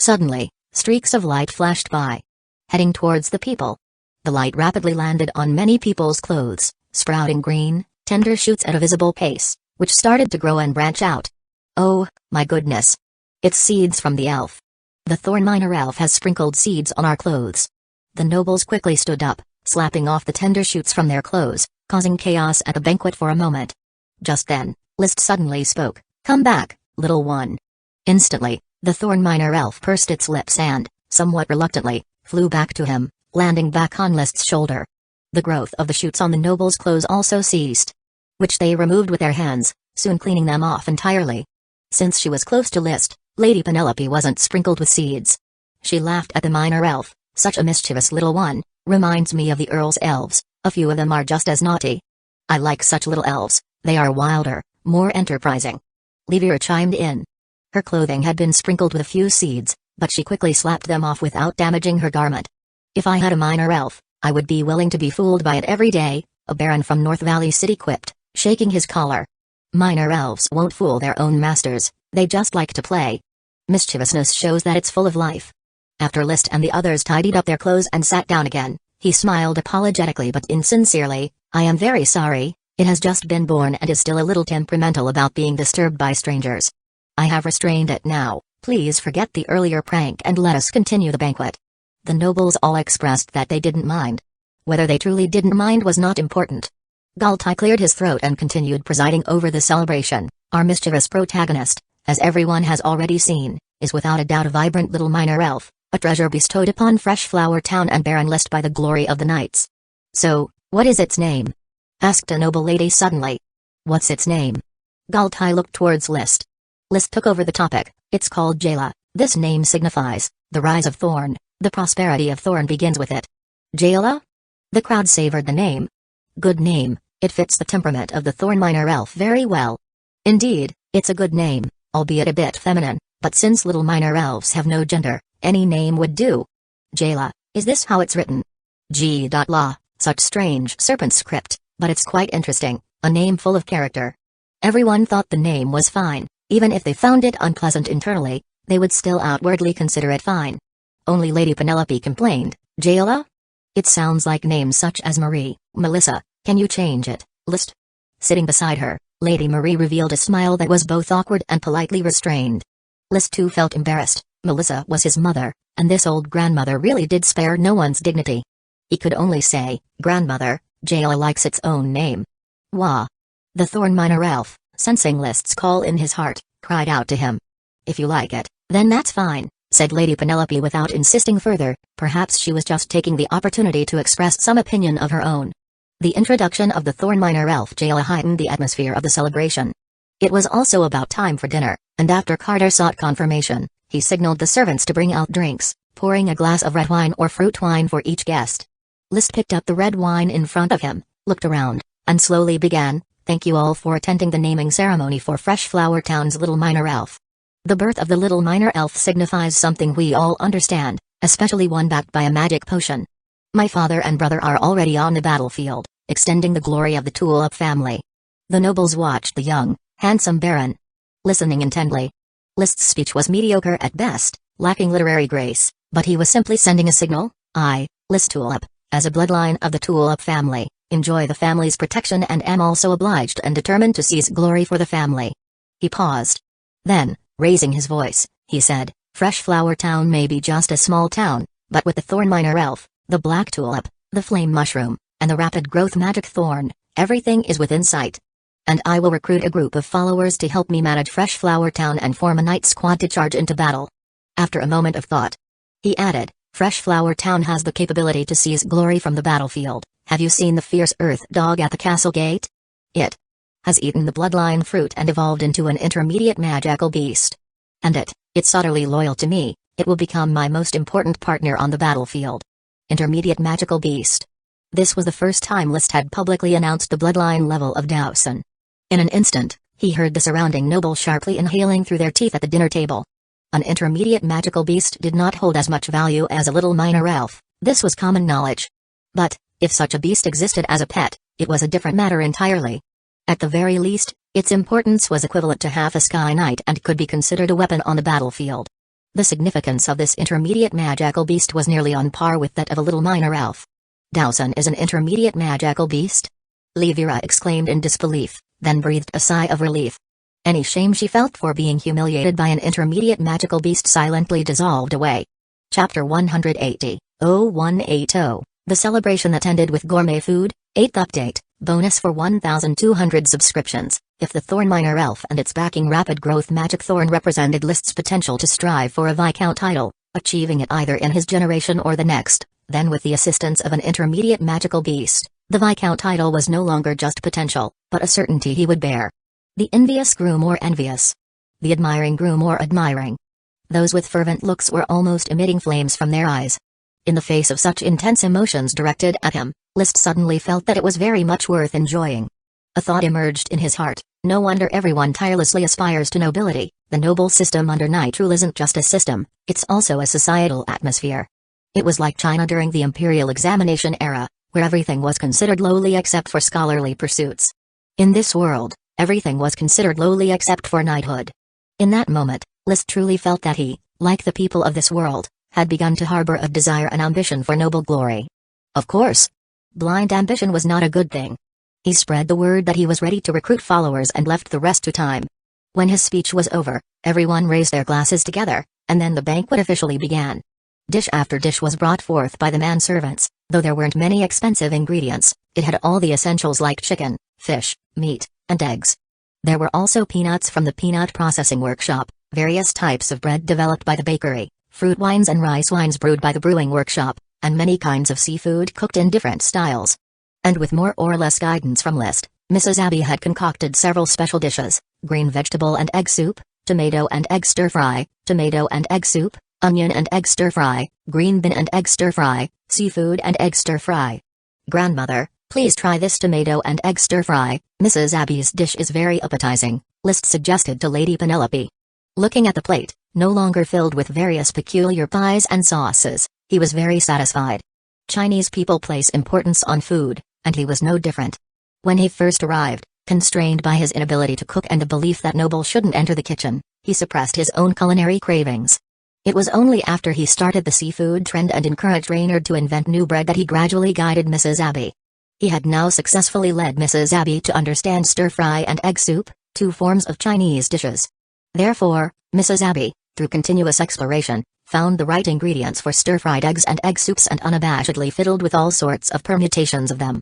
Suddenly, streaks of light flashed by, heading towards the people. The light rapidly landed on many people's clothes, sprouting green, tender shoots at a visible pace, which started to grow and branch out. Oh, my goodness! It's seeds from the elf. The Thornminer Elf has sprinkled seeds on our clothes. The nobles quickly stood up, slapping off the tender shoots from their clothes, causing chaos at the banquet for a moment. Just then, List suddenly spoke, "Come back, little one." Instantly, the Thornminer Elf pursed its lips and, somewhat reluctantly, flew back to him, landing back on List's shoulder. The growth of the shoots on the nobles' clothes also ceased, which they removed with their hands, soon cleaning them off entirely. Since she was close to List, Lady Penelope wasn't sprinkled with seeds. She laughed at the minor elf. "Such a mischievous little one, reminds me of the Earl's elves, a few of them are just as naughty. I like such little elves, they are wilder, more enterprising." Livia chimed in. Her clothing had been sprinkled with a few seeds, but she quickly slapped them off without damaging her garment. "If I had a minor elf, I would be willing to be fooled by it every day," a baron from North Valley City quipped, shaking his collar. "Minor elves won't fool their own masters, they just like to play. Mischievousness shows that it's full of life." After List and the others tidied up their clothes and sat down again, he smiled apologetically but insincerely, "I am very sorry, it has just been born and is still a little temperamental about being disturbed by strangers. I have restrained it now, please forget the earlier prank and let us continue the banquet." The nobles all expressed that they didn't mind. Whether they truly didn't mind was not important. Galtai cleared his throat and continued presiding over the celebration. "Our mischievous protagonist, as everyone has already seen, is without a doubt a vibrant little minor elf, a treasure bestowed upon Fresh Flower Town and Baron List by the glory of the knights." "So, what is its name?" asked a noble lady suddenly. "What's its name?" Galtai looked towards List. List took over the topic. "It's called Jayla. This name signifies, the rise of Thorn, the prosperity of Thorn begins with it." "Jayla?" The crowd savored the name. "Good name, it fits the temperament of the Thornminer Elf very well." "Indeed, it's a good name, albeit a bit feminine, but since little minor elves have no gender, any name would do." "Jayla, is this how it's written?" G.La, such strange serpent script, but it's quite interesting, a name full of character. Everyone thought the name was fine, even if they found it unpleasant internally, they would still outwardly consider it fine. Only Lady Penelope complained, "Jayla? It sounds like names such as Marie, Melissa, can you change it, List?" Sitting beside her, Lady Marie revealed a smile that was both awkward and politely restrained. List too felt embarrassed. Melissa was his mother, and this old grandmother really did spare no one's dignity. He could only say, "Grandmother, Jayla likes its own name." "Wah!" The Thornminer Elf, sensing List's call in his heart, cried out to him. "If you like it, then that's fine," said Lady Penelope without insisting further. Perhaps she was just taking the opportunity to express some opinion of her own. The introduction of the Thornminer Elf Jayla heightened the atmosphere of the celebration. It was also about time for dinner, and after Carter sought confirmation, he signaled the servants to bring out drinks, pouring a glass of red wine or fruit wine for each guest. List picked up the red wine in front of him, looked around, and slowly began, "Thank you all for attending the naming ceremony for Fresh Flower Town's little minor elf. The birth of the little minor elf signifies something we all understand, especially one backed by a magic potion. My father and brother are already on the battlefield, extending the glory of the Tulip family." The nobles watched the young, handsome baron, listening intently. List's speech was mediocre at best, lacking literary grace, but he was simply sending a signal. I, List Tulip, as a bloodline of the Tulip family, enjoy the family's protection and am also obliged and determined to seize glory for the family. He paused. Then, raising his voice, he said, Fresh Flower Town may be just a small town, but with the Thorn Minor Elf, the Black Tulip, the Flame Mushroom, and the Rapid Growth Magic Thorn, everything is within sight. And I will recruit a group of followers to help me manage Fresh Flower Town and form a night squad to charge into battle. After a moment of thought, he added, Fresh Flower Town has the capability to seize glory from the battlefield. Have you seen the fierce earth dog at the castle gate? It has eaten the bloodline fruit and evolved into an intermediate magical beast. And it's utterly loyal to me. It will become my most important partner on the battlefield. Intermediate magical beast. This was the first time List had publicly announced the bloodline level of Dowson. In an instant, he heard the surrounding nobles sharply inhaling through their teeth at the dinner table. An intermediate magical beast did not hold as much value as a little minor elf, this was common knowledge. But, if such a beast existed as a pet, it was a different matter entirely. At the very least, its importance was equivalent to half a Sky Knight and could be considered a weapon on the battlefield. The significance of this intermediate magical beast was nearly on par with that of a little minor elf. Dowson is an intermediate magical beast? Levira exclaimed in disbelief, then breathed a sigh of relief. Any shame she felt for being humiliated by an intermediate magical beast silently dissolved away. Chapter 180, 0180, The celebration that ended with gourmet food. 8th update, bonus for 1,200 subscriptions. If the Thorn Minor Elf and its backing Rapid Growth Magic Thorn represented List's potential to strive for a Viscount title, achieving it either in his generation or the next, then with the assistance of an intermediate magical beast, the Viscount title was no longer just potential, but a certainty he would bear. The envious grew more envious. The admiring grew more admiring. Those with fervent looks were almost emitting flames from their eyes. In the face of such intense emotions directed at him, List suddenly felt that it was very much worth enjoying. A thought emerged in his heart, no wonder everyone tirelessly aspires to nobility. The noble system under Night Rule isn't just a system, it's also a societal atmosphere. It was like China during the imperial examination era, where everything was considered lowly except for scholarly pursuits. In this world, everything was considered lowly except for knighthood. In that moment, List truly felt that he, like the people of this world, had begun to harbor a desire and ambition for noble glory. Of course, blind ambition was not a good thing. He spread the word that he was ready to recruit followers and left the rest to time. When his speech was over, everyone raised their glasses together, and then the banquet officially began. Dish after dish was brought forth by the manservants. Though there weren't many expensive ingredients, it had all the essentials like chicken, fish, meat, and eggs. There were also peanuts from the peanut processing workshop, various types of bread developed by the bakery, fruit wines and rice wines brewed by the brewing workshop, and many kinds of seafood cooked in different styles. And with more or less guidance from List, Mrs. Abby had concocted several special dishes: green vegetable and egg soup, tomato and egg stir-fry, tomato and egg soup, onion and egg stir-fry, green bean and egg stir-fry, seafood and egg stir-fry. Grandmother, please try this tomato and egg stir-fry. Mrs. Abby's dish is very appetizing, List suggested to Lady Penelope. Looking at the plate, no longer filled with various peculiar pies and sauces, he was very satisfied. Chinese people place importance on food, and he was no different. When he first arrived, constrained by his inability to cook and the belief that nobles shouldn't enter the kitchen, he suppressed his own culinary cravings. It was only after he started the seafood trend and encouraged Reynard to invent new bread that he gradually guided Mrs. Abby. He had now successfully led Mrs. Abby to understand stir-fry and egg soup, two forms of Chinese dishes. Therefore, Mrs. Abby, through continuous exploration, found the right ingredients for stir-fried eggs and egg soups and unabashedly fiddled with all sorts of permutations of them.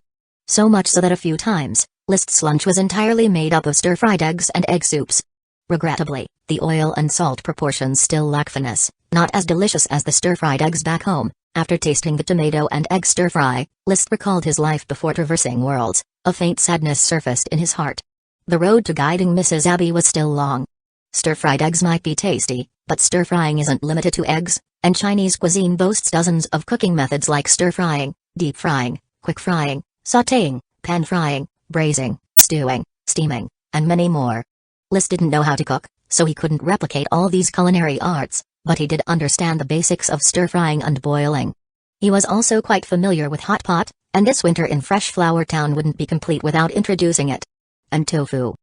So much so that a few times, List's lunch was entirely made up of stir-fried eggs and egg soups. Regrettably, the oil and salt proportions still lack finesse, not as delicious as the stir-fried eggs back home. After tasting the tomato and egg stir-fry, List recalled his life before traversing worlds. A faint sadness surfaced in his heart. The road to guiding Mrs. Abby was still long. Stir-fried eggs might be tasty, but stir-frying isn't limited to eggs, and Chinese cuisine boasts dozens of cooking methods like stir-frying, deep frying, quick frying, sautéing, pan frying, braising, stewing, steaming, and many more. List didn't know how to cook, so he couldn't replicate all these culinary arts, but he did understand the basics of stir-frying and boiling. He was also quite familiar with hot pot, and this winter in Fresh Flower Town wouldn't be complete without introducing it. And tofu.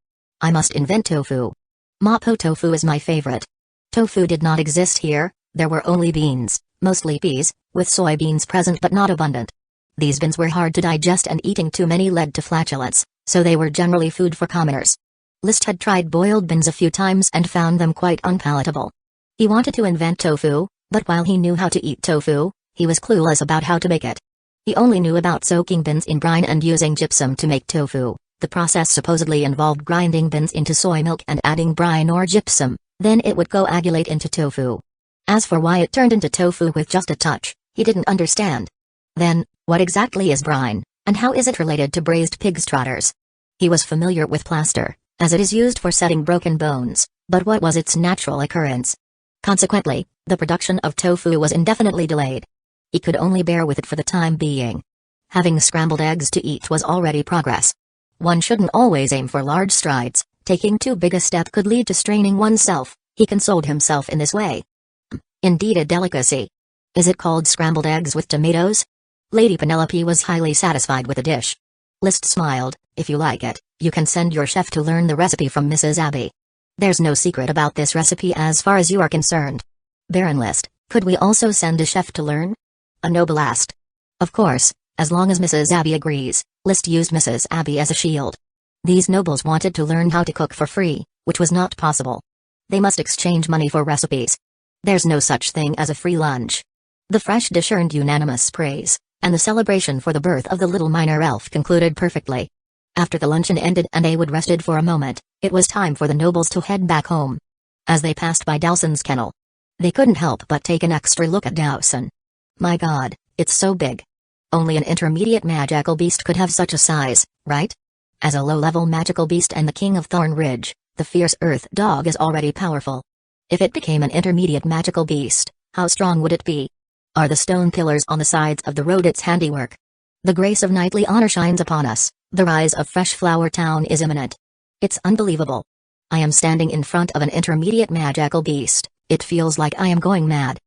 I must invent tofu. Mapo tofu is my favorite. Tofu did not exist here, there were only beans, mostly peas, with soybeans present but not abundant. These beans were hard to digest and eating too many led to flatulence, so they were generally food for commoners. List had tried boiled beans a few times and found them quite unpalatable. He wanted to invent tofu, but while he knew how to eat tofu, he was clueless about how to make it. He only knew about soaking beans in brine and using gypsum to make tofu. The process supposedly involved grinding beans into soy milk and adding brine or gypsum, then it would coagulate into tofu. As for why it turned into tofu with just a touch, he didn't understand. Then, what exactly is brine, and how is it related to braised pig's trotters? He was familiar with plaster, as it is used for setting broken bones, but what was its natural occurrence? Consequently, the production of tofu was indefinitely delayed. He could only bear with it for the time being. Having scrambled eggs to eat was already progress. One shouldn't always aim for large strides, taking too big a step could lead to straining oneself, he consoled himself in this way. Indeed a delicacy. Is it called scrambled eggs with tomatoes? Lady Penelope was highly satisfied with the dish. List smiled, if you like it, you can send your chef to learn the recipe from Mrs. Abby. There's no secret about this recipe as far as you are concerned. Baron List, could we also send a chef to learn? A noble asked. Of course, as long as Mrs. Abby agrees. List used Mrs. Abby as a shield. These nobles wanted to learn how to cook for free, which was not possible. They must exchange money for recipes. There's no such thing as a free lunch. The fresh dish earned unanimous praise, and the celebration for the birth of the little minor elf concluded perfectly. After the luncheon ended and Awood rested for a moment, it was time for the nobles to head back home. As they passed by Dowson's kennel, they couldn't help but take an extra look at Dowson. My God, it's so big. Only an intermediate magical beast could have such a size, right? As a low-level magical beast and the king of Thorn Ridge, the fierce earth dog is already powerful. If it became an intermediate magical beast, how strong would it be? Are the stone pillars on the sides of the road its handiwork? The grace of knightly honor shines upon us, the rise of Fresh Flower Town is imminent. It's unbelievable. I am standing in front of an intermediate magical beast, it feels like I am going mad.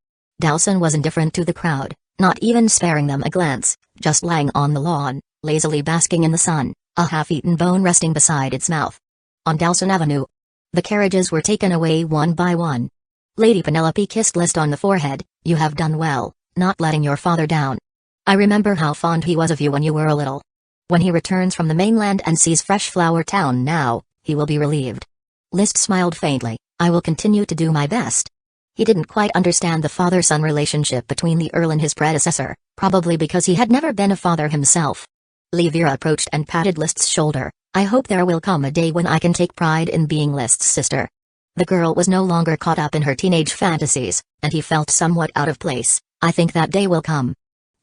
Dowson was indifferent to the crowd, not even sparing them a glance, just lying on the lawn, lazily basking in the sun, a half-eaten bone resting beside its mouth. On Dowson Avenue, the carriages were taken away one by one. Lady Penelope kissed List on the forehead. You have done well, not letting your father down. I remember how fond he was of you when you were a little. When he returns from the mainland and sees Fresh Flower Town now, he will be relieved. List smiled faintly. I will continue to do my best. He didn't quite understand the father-son relationship between the Earl and his predecessor, probably because he had never been a father himself. Levira approached and patted List's shoulder. I hope there will come a day when I can take pride in being List's sister. The girl was no longer caught up in her teenage fantasies, and he felt somewhat out of place. I think that day will come.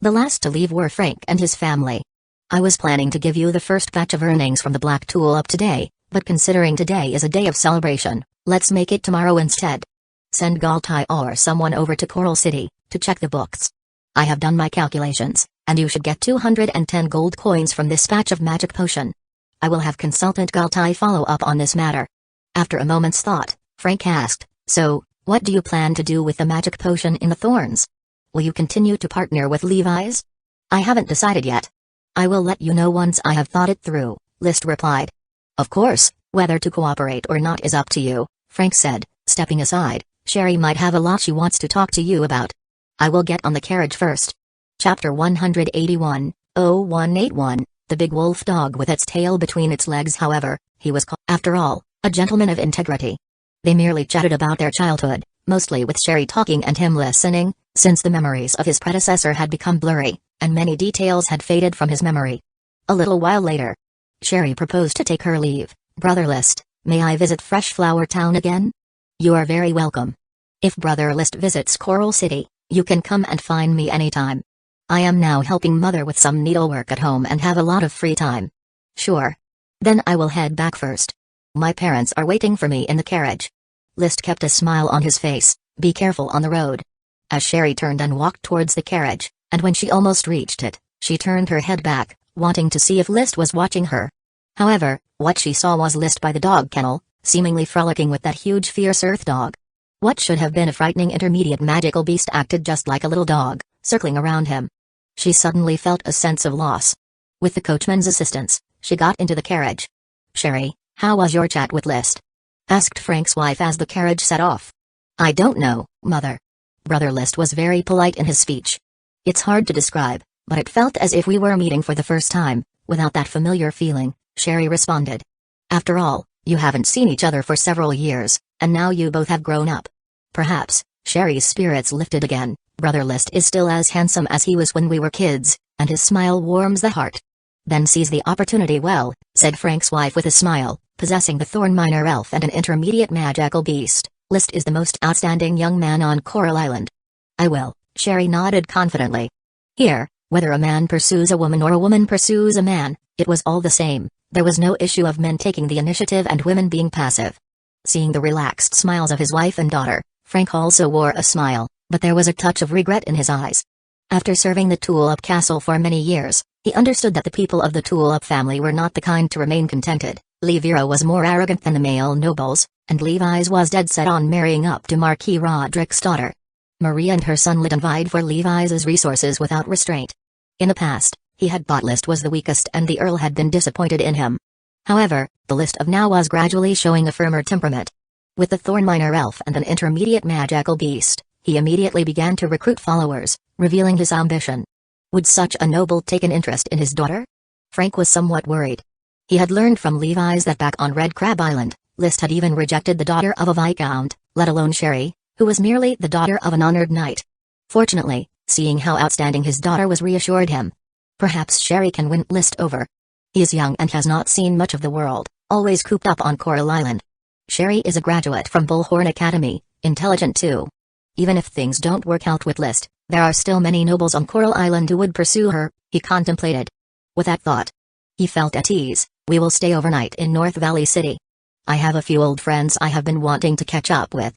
The last to leave were Frank and his family. I was planning to give you the first batch of earnings from the Black Tulip today, but considering today is a day of celebration, let's make it tomorrow instead. Send Galtai or someone over to Coral City, to check the books. I have done my calculations, and you should get 210 gold coins from this batch of magic potion. I will have Consultant Galtai follow up on this matter. After a moment's thought, Frank asked, so, what do you plan to do with the magic potion in the thorns? Will you continue to partner with Levi's? I haven't decided yet. I will let you know once I have thought it through, List replied. Of course, whether to cooperate or not is up to you, Frank said, stepping aside. Sherry might have a lot she wants to talk to you about. I will get on the carriage first. Chapter 181, 0181, The Big Wolf Dog with its tail between its legs. However, he was, after all, a gentleman of integrity. They merely chatted about their childhood, mostly with Sherry talking and him listening, since the memories of his predecessor had become blurry, and many details had faded from his memory. A little while later, Sherry proposed to take her leave. Brother List, may I visit Fresh Flower Town again? You are very welcome. If Brother List visits Coral City, you can come and find me anytime. I am now helping Mother with some needlework at home and have a lot of free time. Sure. Then I will head back first. My parents are waiting for me in the carriage. List kept a smile on his face. Be careful on the road. As Sherry turned and walked towards the carriage, and when she almost reached it, she turned her head back, wanting to see if List was watching her. However, what she saw was List by the dog kennel, seemingly frolicking with that huge fierce earth dog. What should have been a frightening intermediate magical beast acted just like a little dog, circling around him. She suddenly felt a sense of loss. With the coachman's assistance, she got into the carriage. Sherry, how was your chat with List? Asked Frank's wife as the carriage set off. I don't know, Mother. Brother List was very polite in his speech. It's hard to describe, but it felt as if we were meeting for the first time, without that familiar feeling, Sherry responded. After all, you haven't seen each other for several years, and now you both have grown up. Perhaps, Sherry's spirits lifted again. Brother List is still as handsome as he was when we were kids, and his smile warms the heart. Then seize the opportunity well, said Frank's wife with a smile, possessing the Thorn Minor Elf and an intermediate magical beast. List is the most outstanding young man on Coral Island. I will, Sherry nodded confidently. Here, whether a man pursues a woman or a woman pursues a man, it was all the same. There was no issue of men taking the initiative and women being passive. Seeing the relaxed smiles of his wife and daughter, Frank also wore a smile, but there was a touch of regret in his eyes. After serving the Tulip Castle for many years, he understood that the people of the Tulip family were not the kind to remain contented. Levira was more arrogant than the male nobles, and Levi's was dead set on marrying up to Marquis Roderick's daughter. Maria and her son Lyddon vied for Levi's resources without restraint. In the past, he had thought List was the weakest and the Earl had been disappointed in him. However, the List of now was gradually showing a firmer temperament. With the Thorn Minor Elf and an intermediate magical beast, he immediately began to recruit followers, revealing his ambition. Would such a noble take an interest in his daughter? Frank was somewhat worried. He had learned from Levi's that back on Red Crab Island, List had even rejected the daughter of a viscount, let alone Sherry, who was merely the daughter of an honored knight. Fortunately, seeing how outstanding his daughter was reassured him. Perhaps Sherry can win List over. He is young and has not seen much of the world, always cooped up on Coral Island. Sherry is a graduate from Bullhorn Academy, intelligent too. Even if things don't work out with List, there are still many nobles on Coral Island who would pursue her, he contemplated. With that thought, he felt at ease. We will stay overnight in North Valley City. I have a few old friends I have been wanting to catch up with.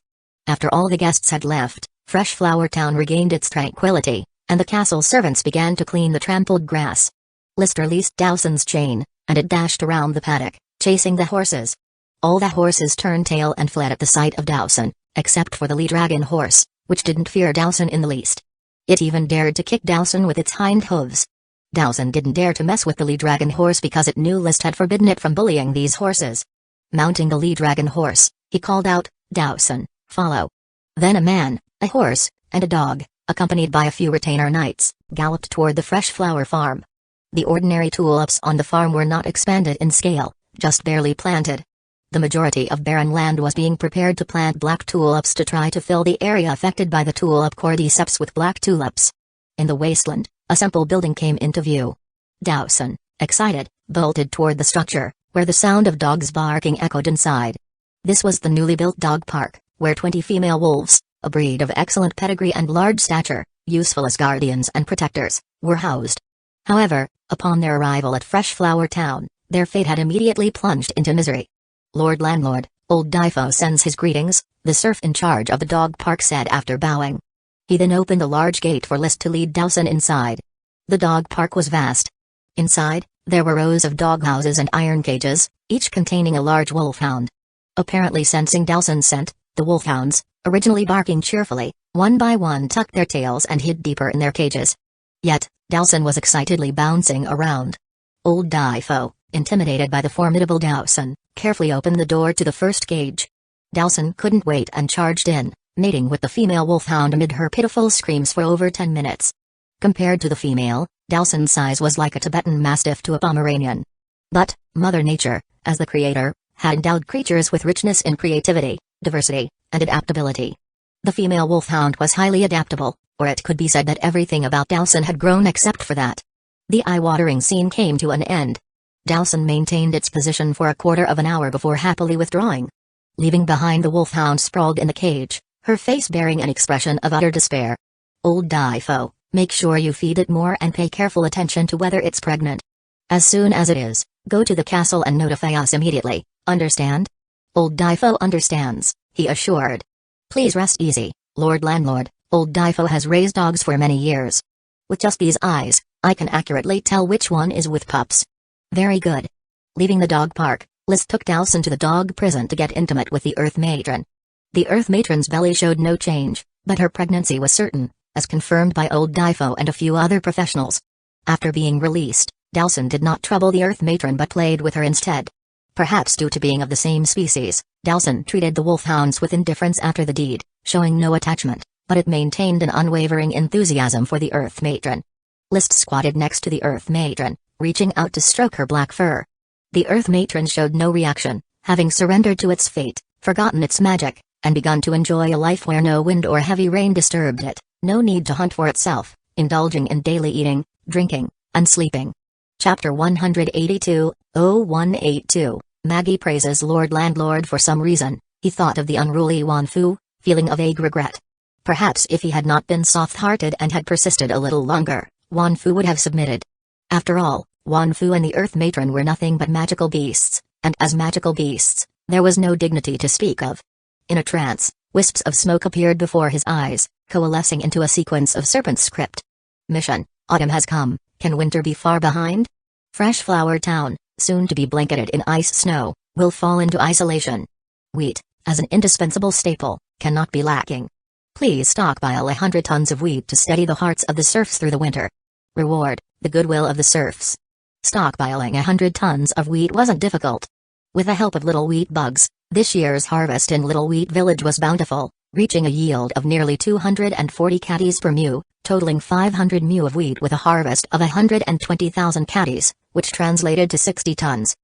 After all the guests had left, Fresh Flower Town regained its tranquility, and the castle servants began to clean the trampled grass. List released Dowson's chain, and it dashed around the paddock, chasing the horses. All the horses turned tail and fled at the sight of Dowson, except for the lead dragon horse, which didn't fear Dowson in the least. It even dared to kick Dowson with its hind hooves. Dowson didn't dare to mess with the lead dragon horse because it knew List had forbidden it from bullying these horses. Mounting the lead dragon horse, he called out, "Dowson, follow." Then a man, a horse, and a dog, accompanied by a few retainer knights, galloped toward the Fresh Flower Farm. The ordinary tulips on the farm were not expanded in scale, just barely planted. The majority of barren land was being prepared to plant black tulips to try to fill the area affected by the tulip cordyceps with black tulips. In the wasteland, a simple building came into view. Dowson, excited, bolted toward the structure, where the sound of dogs barking echoed inside. This was the newly built dog park, where 20 female wolves, a breed of excellent pedigree and large stature, useful as guardians and protectors, were housed. However, upon their arrival at Fresh Flower Town, their fate had immediately plunged into misery. "Lord Landlord, old Difo sends his greetings," the serf in charge of the dog park said after bowing. He then opened a large gate for List to lead Dowson inside. The dog park was vast. Inside, there were rows of dog houses and iron cages, each containing a large wolfhound. Apparently sensing Dowson's scent, the wolfhounds, originally barking cheerfully, one by one tucked their tails and hid deeper in their cages. Yet, Dowson was excitedly bouncing around. Old Difo, intimidated by the formidable Dowson, carefully opened the door to the first cage. Dowson couldn't wait and charged in, mating with the female wolfhound amid her pitiful screams for over 10 minutes. Compared to the female, Dowson's size was like a Tibetan Mastiff to a Pomeranian. But, Mother Nature, as the creator, had endowed creatures with richness in creativity, diversity, and adaptability. The female wolfhound was highly adaptable, or it could be said that everything about Dowson had grown except for that. The eye-watering scene came to an end. Dowson maintained its position for a quarter of an hour before happily withdrawing. Leaving behind the wolfhound sprawled in the cage, her face bearing an expression of utter despair. "Old Difo, make sure you feed it more and pay careful attention to whether it's pregnant. As soon as it is, go to the castle and notify us immediately, understand?" "Old Difo understands," he assured. "Please rest easy, Lord Landlord, old Difo has raised dogs for many years. With just these eyes, I can accurately tell which one is with pups." "Very good." Leaving the dog park, List took Dowson to the dog prison to get intimate with the Earth Matron. The Earth Matron's belly showed no change, but her pregnancy was certain, as confirmed by old Difo and a few other professionals. After being released, Dowson did not trouble the Earth Matron but played with her instead. Perhaps due to being of the same species, Dowson treated the wolfhounds with indifference after the deed, showing no attachment, but it maintained an unwavering enthusiasm for the Earth Matron. List squatted next to the Earth Matron, reaching out to stroke her black fur. The Earth Matron showed no reaction, having surrendered to its fate, forgotten its magic, and begun to enjoy a life where no wind or heavy rain disturbed it, no need to hunt for itself, indulging in daily eating, drinking, and sleeping. Chapter 182, 0182, Maggie praises Lord Landlord for some reason. He thought of the unruly Wanfu, feeling a vague regret. Perhaps if he had not been soft-hearted and had persisted a little longer, Wanfu would have submitted. After all, Wanfu and the Earth Matron were nothing but magical beasts, and as magical beasts, there was no dignity to speak of. In a trance, wisps of smoke appeared before his eyes, coalescing into a sequence of serpent script. Mission: Autumn has come, can winter be far behind? Fresh Flower Town, soon to be blanketed in ice snow, will fall into isolation. Wheat, as an indispensable staple, cannot be lacking. Please stockpile 100 tons of wheat to steady the hearts of the serfs through the winter. Reward: the goodwill of the serfs. Stockpiling 100 tons of wheat wasn't difficult. With the help of little wheat bugs, this year's harvest in Little Wheat Village was bountiful, reaching a yield of nearly 240 caddies per mu, totaling 500 mu of wheat with a harvest of 120,000 caddies, which translated to 60 tons.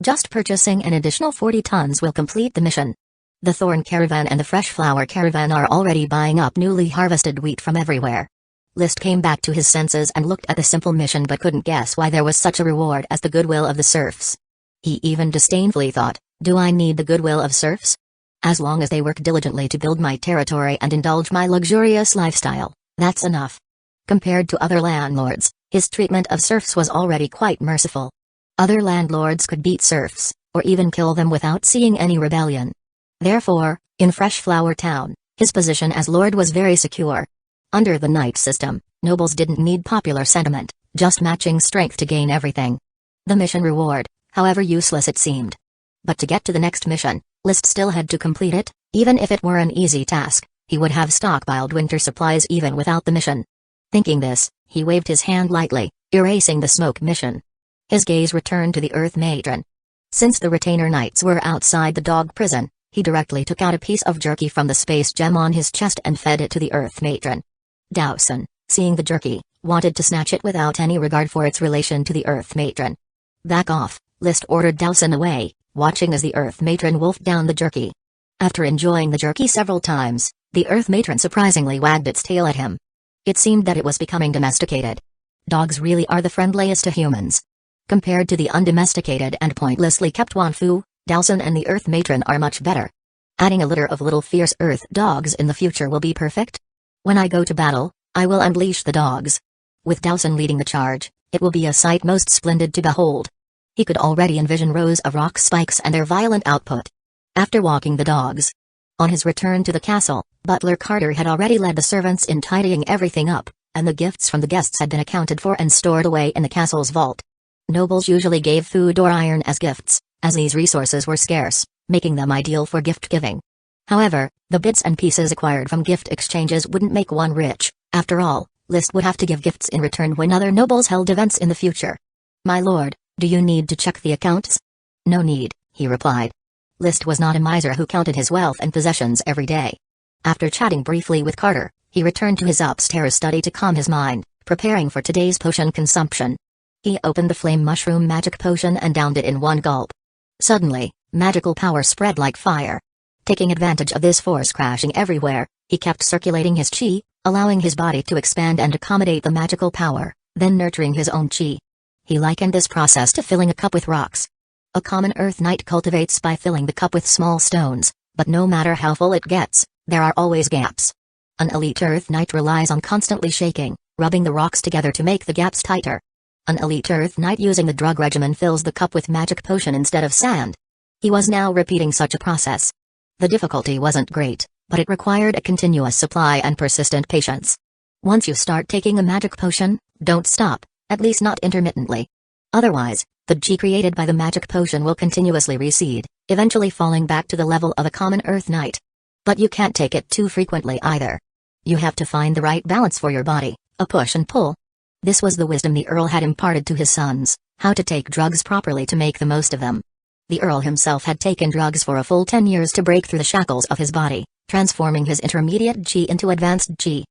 Just purchasing an additional 40 tons will complete the mission. The Thorn Caravan and the Fresh Flower Caravan are already buying up newly harvested wheat from everywhere. List came back to his senses and looked at the simple mission but couldn't guess why there was such a reward as the goodwill of the serfs. He even disdainfully thought, do I need the goodwill of serfs? As long as they work diligently to build my territory and indulge my luxurious lifestyle, that's enough. Compared to other landlords, his treatment of serfs was already quite merciful. Other landlords could beat serfs, or even kill them without seeing any rebellion. Therefore, in Fresh Flower Town, his position as lord was very secure. Under the knight system, nobles didn't need popular sentiment, just matching strength to gain everything. The mission reward, however useless it seemed. But to get to the next mission, List still had to complete it. Even if it were an easy task, he would have stockpiled winter supplies even without the mission. Thinking this, he waved his hand lightly, erasing the smoke mission. His gaze returned to the Earth Matron. Since the retainer knights were outside the dog prison, he directly took out a piece of jerky from the space gem on his chest and fed it to the Earth Matron. Dowson, seeing the jerky, wanted to snatch it without any regard for its relation to the Earth Matron. Back off, List ordered Dowson away, watching as the Earth Matron wolfed down the jerky. After enjoying the jerky several times, the Earth Matron surprisingly wagged its tail at him. It seemed that it was becoming domesticated. Dogs really are the friendliest to humans. Compared to the undomesticated and pointlessly kept Wanfu, Dowson and the Earth Matron are much better. Adding a litter of little fierce Earth dogs in the future will be perfect. When I go to battle, I will unleash the dogs. With Dowson leading the charge, it will be a sight most splendid to behold. He could already envision rows of rock spikes and their violent output. After walking the dogs. On his return to the castle, Butler Carter had already led the servants in tidying everything up, and the gifts from the guests had been accounted for and stored away in the castle's vault. Nobles usually gave food or iron as gifts, as these resources were scarce, making them ideal for gift-giving. However, the bits and pieces acquired from gift exchanges wouldn't make one rich. After all, List would have to give gifts in return when other nobles held events in the future. My lord, do you need to check the accounts? No need, he replied. List was not a miser who counted his wealth and possessions every day. After chatting briefly with Carter, he returned to his upstairs study to calm his mind, preparing for today's potion consumption. He opened the flame mushroom magic potion and downed it in one gulp. Suddenly, magical power spread like fire. Taking advantage of this force crashing everywhere, he kept circulating his chi, allowing his body to expand and accommodate the magical power, then nurturing his own chi. He likened this process to filling a cup with rocks. A common Earth Knight cultivates by filling the cup with small stones, but no matter how full it gets, there are always gaps. An elite Earth Knight relies on constantly shaking, rubbing the rocks together to make the gaps tighter. An elite Earth Knight using the drug regimen fills the cup with magic potion instead of sand. He was now repeating such a process. The difficulty wasn't great, but it required a continuous supply and persistent patience. Once you start taking a magic potion, don't stop, at least not intermittently. Otherwise, the chi created by the magic potion will continuously recede, eventually falling back to the level of a common Earth Knight. But you can't take it too frequently either. You have to find the right balance for your body, a push and pull. This was the wisdom the Earl had imparted to his sons, how to take drugs properly to make the most of them. The Earl himself had taken drugs for a full 10 years to break through the shackles of his body, transforming his intermediate Qi into advanced Qi.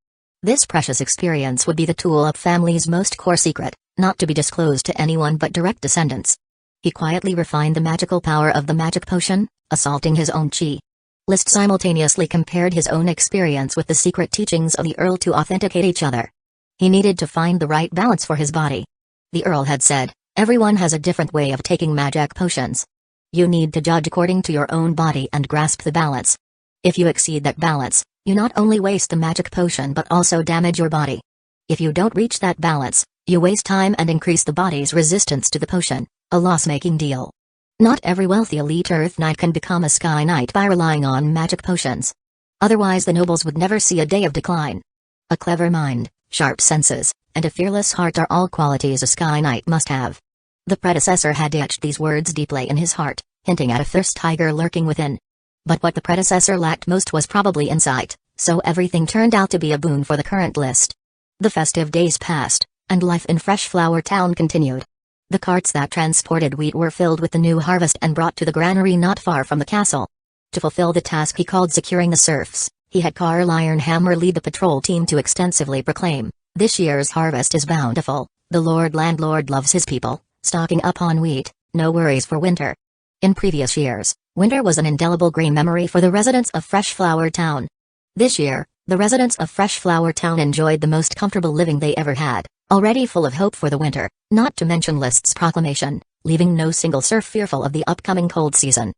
This precious experience would be the tool of family's most core secret, not to be disclosed to anyone but direct descendants. He quietly refined the magical power of the magic potion, assaulting his own Qi. List simultaneously compared his own experience with the secret teachings of the Earl to authenticate each other. He needed to find the right balance for his body. The Earl had said, everyone has a different way of taking magic potions. You need to judge according to your own body and grasp the balance. If you exceed that balance, you not only waste the magic potion but also damage your body. If you don't reach that balance, you waste time and increase the body's resistance to the potion, a loss-making deal. Not every wealthy elite Earth Knight can become a Sky Knight by relying on magic potions. Otherwise the nobles would never see a day of decline. A clever mind, sharp senses, and a fearless heart are all qualities a Sky Knight must have. The predecessor had etched these words deeply in his heart, hinting at a fierce tiger lurking within. But what the predecessor lacked most was probably insight, so everything turned out to be a boon for the current list. The festive days passed, and life in Fresh Flower Town continued. The carts that transported wheat were filled with the new harvest and brought to the granary not far from the castle. To fulfill the task he called securing the serfs, he had Carl Ironhammer lead the patrol team to extensively proclaim, "This year's harvest is bountiful, the Lord Landlord loves his people, stocking up on wheat, no worries for winter." In previous years, winter was an indelible grey memory for the residents of Fresh Flower Town. This year, the residents of Fresh Flower Town enjoyed the most comfortable living they ever had, already full of hope for the winter, not to mention List's proclamation, leaving no single serf fearful of the upcoming cold season.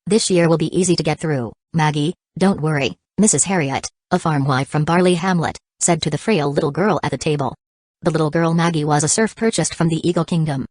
"This year will be easy to get through, Maggie, don't worry," Mrs. Harriet, a farm wife from Barley Hamlet, said to the frail little girl at the table. The little girl Maggie was a serf purchased from the Eagle Kingdom.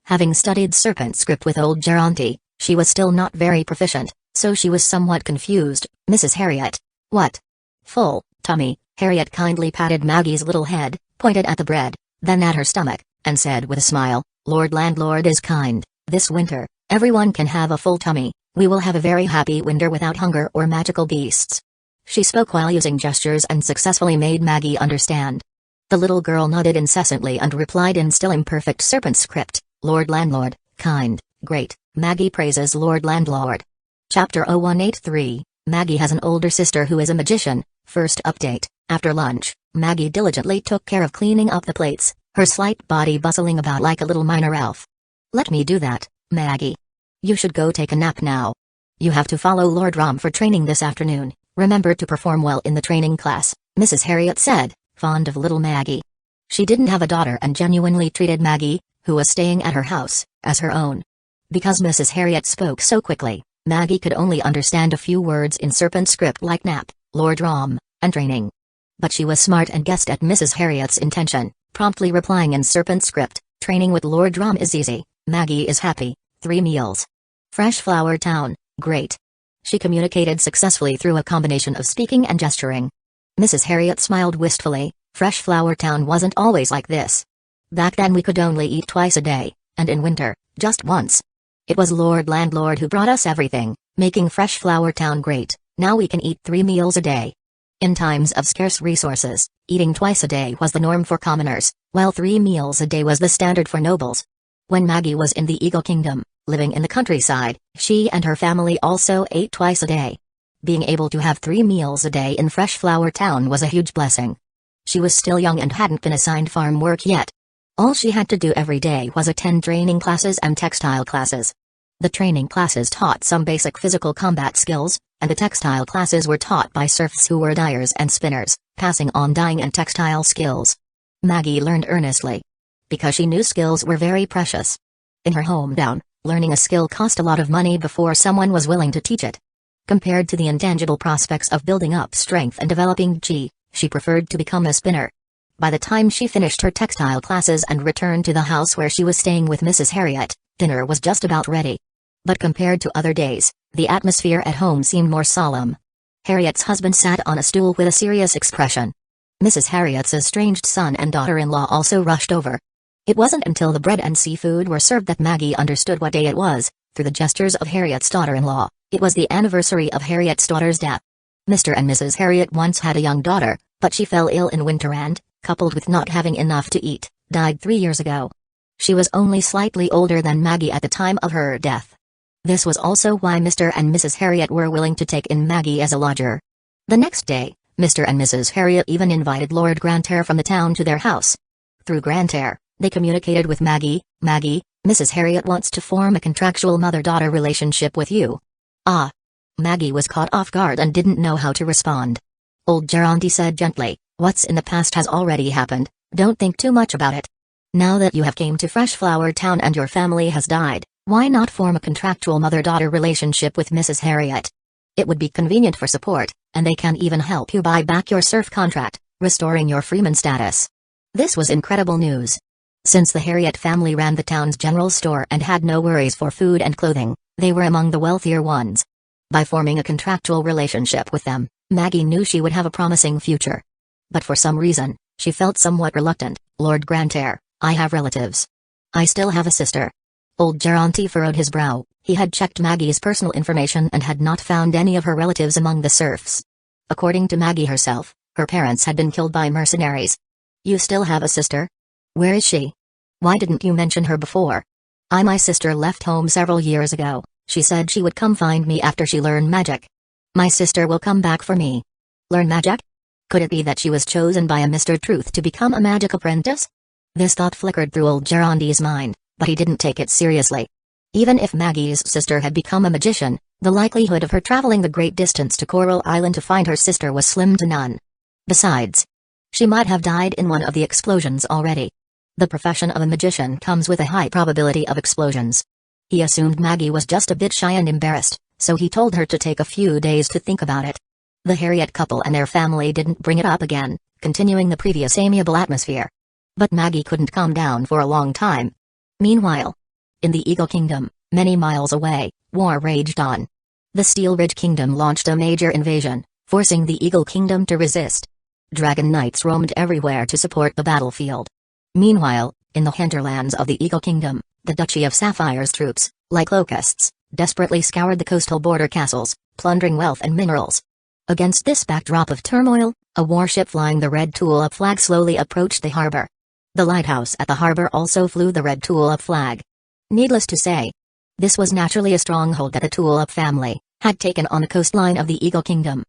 Having studied serpent script with old Geronti, she was still not very proficient, so she was somewhat confused. "Mrs. Harriet, what?" "Full tummy." Harriet kindly patted Maggie's little head, pointed at the bread, then at her stomach, and said with a smile, "Lord Landlord is kind. This winter, everyone can have a full tummy. We will have a very happy winter without hunger or magical beasts." She spoke while using gestures and successfully made Maggie understand. The little girl nodded incessantly and replied in still imperfect serpent script, "Lord Landlord, kind, great." Maggie praises Lord Landlord. Chapter 0183, Maggie has an older sister who is a magician. First update, after lunch, Maggie diligently took care of cleaning up the plates, her slight body bustling about like a little minor elf. "Let me do that, Maggie. You should go take a nap now. You have to follow Lord Rom for training this afternoon. Remember to perform well in the training class," Mrs. Harriet said, fond of little Maggie. She didn't have a daughter and genuinely treated Maggie, who was staying at her house, as her own. Because Mrs. Harriet spoke so quickly, Maggie could only understand a few words in serpent script like nap, Lord Rom, and training. But she was smart and guessed at Mrs. Harriet's intention, promptly replying in serpent script, "Training with Lord Rom is easy, Maggie is happy, 3 meals. Fresh Flower Town, great." She communicated successfully through a combination of speaking and gesturing. Mrs. Harriet smiled wistfully. Fresh Flower Town wasn't always like this. Back then we could only eat twice a day, and in winter, just once. It was Lord Landlord who brought us everything, making Fresh Flower Town great. Now we can eat 3 meals a day. In times of scarce resources, eating twice a day was the norm for commoners, while 3 meals a day was the standard for nobles. When Maggie was in the Eagle Kingdom, living in the countryside, she and her family also ate twice a day. Being able to have 3 meals a day in Fresh Flower Town was a huge blessing. She was still young and hadn't been assigned farm work yet. All she had to do every day was attend training classes and textile classes. The training classes taught some basic physical combat skills, and the textile classes were taught by serfs who were dyers and spinners, passing on dyeing and textile skills. Maggie learned earnestly, because she knew skills were very precious. In her hometown, learning a skill cost a lot of money before someone was willing to teach it. Compared to the intangible prospects of building up strength and developing Qi, she preferred to become a spinner. By the time she finished her textile classes and returned to the house where she was staying with Mrs. Harriet, dinner was just about ready. But compared to other days, the atmosphere at home seemed more solemn. Harriet's husband sat on a stool with a serious expression. Mrs. Harriet's estranged son and daughter-in-law also rushed over. It wasn't until the bread and seafood were served that Maggie understood what day it was, through the gestures of Harriet's daughter-in-law. It was the anniversary of Harriet's daughter's death. Mr. and Mrs. Harriet once had a young daughter, but she fell ill in winter and, coupled with not having enough to eat, died 3 years ago. She was only slightly older than Maggie at the time of her death. This was also why Mr. and Mrs. Harriet were willing to take in Maggie as a lodger. The next day, Mr. and Mrs. Harriet even invited Lord Grantaire from the town to their house. Through Grantaire, they communicated with Maggie. "Maggie, Mrs. Harriet wants to form a contractual mother-daughter relationship with you." Ah. Maggie was caught off guard and didn't know how to respond. Old Geronti said gently, "What's in the past has already happened, don't think too much about it. Now that you have came to Freshflower Town and your family has died, why not form a contractual mother-daughter relationship with Mrs. Harriet? It would be convenient for support, and they can even help you buy back your serf contract, restoring your freeman status." This was incredible news. Since the Harriet family ran the town's general store and had no worries for food and clothing, they were among the wealthier ones. By forming a contractual relationship with them, Maggie knew she would have a promising future. But for some reason, she felt somewhat reluctant. "Lord Grantaire, I have relatives. I still have a sister." Old Geronti furrowed his brow. He had checked Maggie's personal information and had not found any of her relatives among the serfs. According to Maggie herself, her parents had been killed by mercenaries. "You still have a sister? Where is she? Why didn't you mention her before?" My sister left home several years ago. She said she would come find me after she learned magic." "My sister will come back for me. Learn magic? Could it be that she was chosen by a Mr. Truth to become a magic apprentice?" This thought flickered through old Geronti's mind, but he didn't take it seriously. Even if Maggie's sister had become a magician, the likelihood of her traveling the great distance to Coral Island to find her sister was slim to none. Besides, she might have died in one of the explosions already. The profession of a magician comes with a high probability of explosions. He assumed Maggie was just a bit shy and embarrassed, so he told her to take a few days to think about it. The Harriet couple and their family didn't bring it up again, continuing the previous amiable atmosphere. But Maggie couldn't calm down for a long time. Meanwhile, in the Eagle Kingdom, many miles away, war raged on. The Steel Ridge Kingdom launched a major invasion, forcing the Eagle Kingdom to resist. Dragon Knights roamed everywhere to support the battlefield. Meanwhile, in the hinterlands of the Eagle Kingdom, the Duchy of Sapphire's troops, like locusts, desperately scoured the coastal border castles, plundering wealth and minerals. Against this backdrop of turmoil, a warship flying the red tulip flag slowly approached the harbor. The lighthouse at the harbor also flew the red tulip flag. Needless to say, this was naturally a stronghold that the Tulip family had taken on the coastline of the Eagle Kingdom.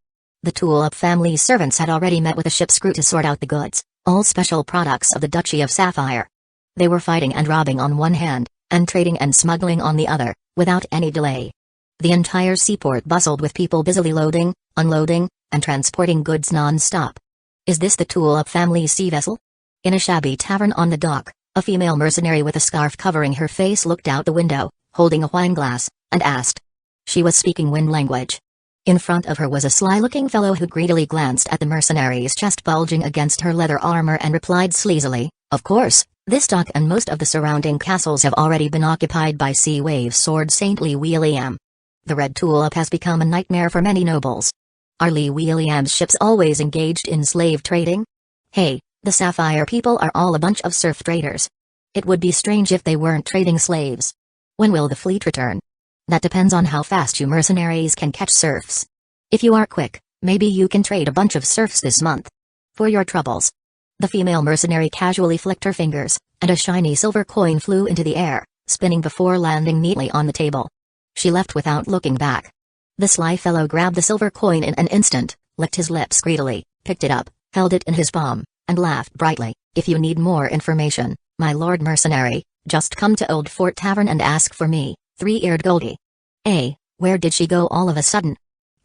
The Tulip family's servants had already met with a ship's crew to sort out the goods, all special products of the Duchy of Sapphire. They were fighting and robbing on one hand, and trading and smuggling on the other, without any delay. The entire seaport bustled with people busily loading, unloading, and transporting goods non-stop. Is this the Tulip family's sea vessel? In a shabby tavern on the dock, a female mercenary with a scarf covering her face looked out the window, holding a wineglass, and asked. She was speaking wind language. In front of her was a sly-looking fellow who greedily glanced at the mercenary's chest bulging against her leather armor and replied sleazily, "Of course, this dock and most of the surrounding castles have already been occupied by Sea Wave's sword Saint Lee William. The Red Tulip has become a nightmare for many nobles. Are Lee William's ships always engaged in slave trading? Hey, the Sapphire people are all a bunch of serf traders. It would be strange if they weren't trading slaves. When will the fleet return? That depends on how fast you mercenaries can catch serfs. If you are quick, maybe you can trade a bunch of serfs this month. For your troubles." The female mercenary casually flicked her fingers, and a shiny silver coin flew into the air, spinning before landing neatly on the table. She left without looking back. The sly fellow grabbed the silver coin in an instant, licked his lips greedily, picked it up, held it in his palm, and laughed brightly. "If you need more information, my lord mercenary, just come to Old Fort Tavern and ask for me, Three-Eared Goldie." Where did she go all of a sudden?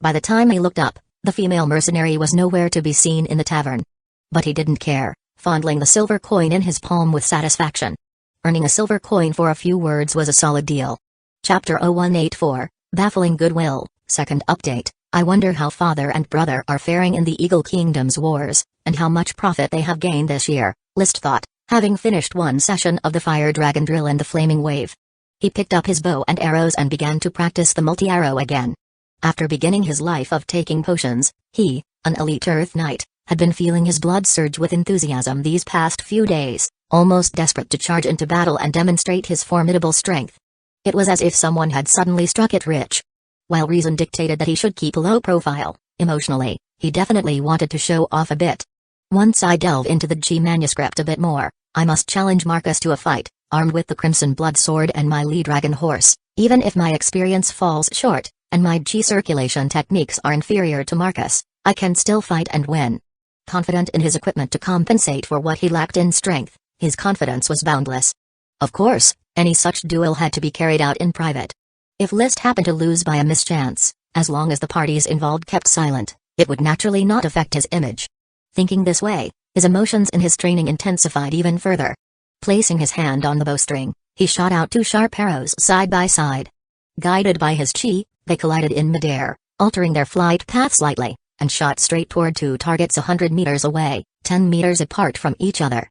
By the time he looked up, the female mercenary was nowhere to be seen in the tavern. But he didn't care, fondling the silver coin in his palm with satisfaction. Earning a silver coin for a few words was a solid deal. Chapter 0184, Baffling Goodwill, Second Update. I wonder how father and brother are faring in the Eagle Kingdom's wars, and how much profit they have gained this year, List thought, having finished one session of the Fire Dragon Drill and the Flaming Wave. He picked up his bow and arrows and began to practice the multi-arrow again. After beginning his life of taking potions, he, an elite Earth Knight, had been feeling his blood surge with enthusiasm these past few days, almost desperate to charge into battle and demonstrate his formidable strength. It was as if someone had suddenly struck it rich. While reason dictated that he should keep a low profile, emotionally, he definitely wanted to show off a bit. Once I delve into the G manuscript a bit more, I must challenge Marcus to a fight, armed with the Crimson Blood Sword and my lead dragon horse, even if my experience falls short, and my chi circulation techniques are inferior to Marcus, I can still fight and win. Confident in his equipment to compensate for what he lacked in strength, his confidence was boundless. Of course, any such duel had to be carried out in private. If List happened to lose by a mischance, as long as the parties involved kept silent, it would naturally not affect his image. Thinking this way, his emotions in his training intensified even further. Placing his hand on the bowstring, he shot out 2 sharp arrows side by side. Guided by his chi, they collided in midair, altering their flight path slightly, and shot straight toward 2 targets 100 meters away, 10 meters apart from each other.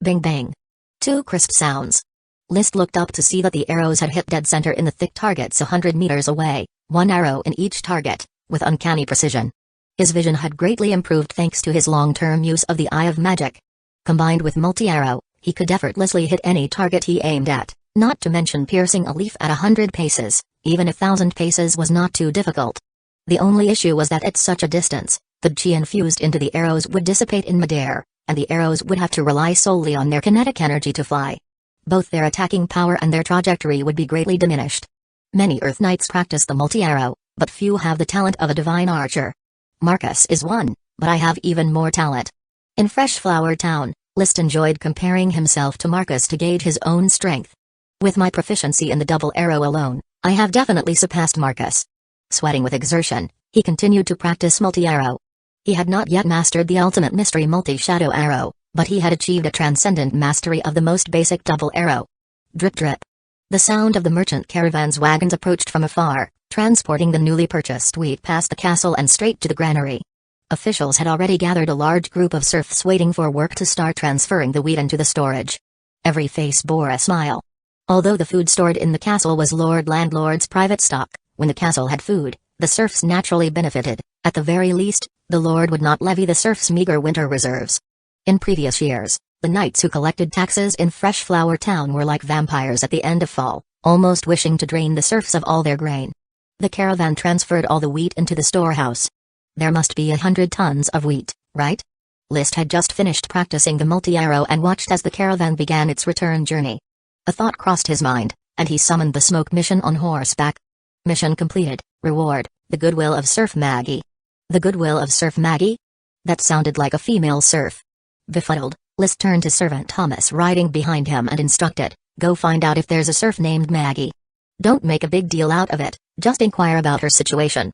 Bing bang. 2 crisp sounds. List looked up to see that the arrows had hit dead center in the thick targets 100 meters away, 1 arrow in each target, with uncanny precision. His vision had greatly improved thanks to his long-term use of the Eye of Magic. Combined with multi-arrow, he could effortlessly hit any target he aimed at, not to mention piercing a leaf at 100 paces, even 1,000 paces was not too difficult. The only issue was that at such a distance, the chi infused into the arrows would dissipate in midair, and the arrows would have to rely solely on their kinetic energy to fly. Both their attacking power and their trajectory would be greatly diminished. Many Earth Knights practice the multi-arrow, but few have the talent of a divine archer. Marcus is one, but I have even more talent. In Fresh Flower Town, List enjoyed comparing himself to Marcus to gauge his own strength. With my proficiency in the double arrow alone, I have definitely surpassed Marcus. Sweating with exertion, he continued to practice multi-arrow. He had not yet mastered the ultimate mystery multi-shadow arrow, but he had achieved a transcendent mastery of the most basic double arrow. Drip drip. The sound of the merchant caravan's wagons approached from afar, transporting the newly purchased wheat past the castle and straight to the granary. Officials had already gathered a large group of serfs waiting for work to start transferring the wheat into the storage. Every face bore a smile. Although the food stored in the castle was Lord Landlord's private stock, when the castle had food, the serfs naturally benefited. At the very least, the lord would not levy the serfs' meager winter reserves. In previous years, the knights who collected taxes in Fresh Flower Town were like vampires at the end of fall, almost wishing to drain the serfs of all their grain. The caravan transferred all the wheat into the storehouse. There must be 100 tons of wheat, right? List had just finished practicing the multi-arrow and watched as the caravan began its return journey. A thought crossed his mind, and he summoned the smoke mission on horseback. Mission completed. Reward, the goodwill of Serf Maggie. The goodwill of Serf Maggie? That sounded like a female serf. Befuddled, List turned to servant Thomas riding behind him and instructed, "Go find out if there's a serf named Maggie. Don't make a big deal out of it, just inquire about her situation."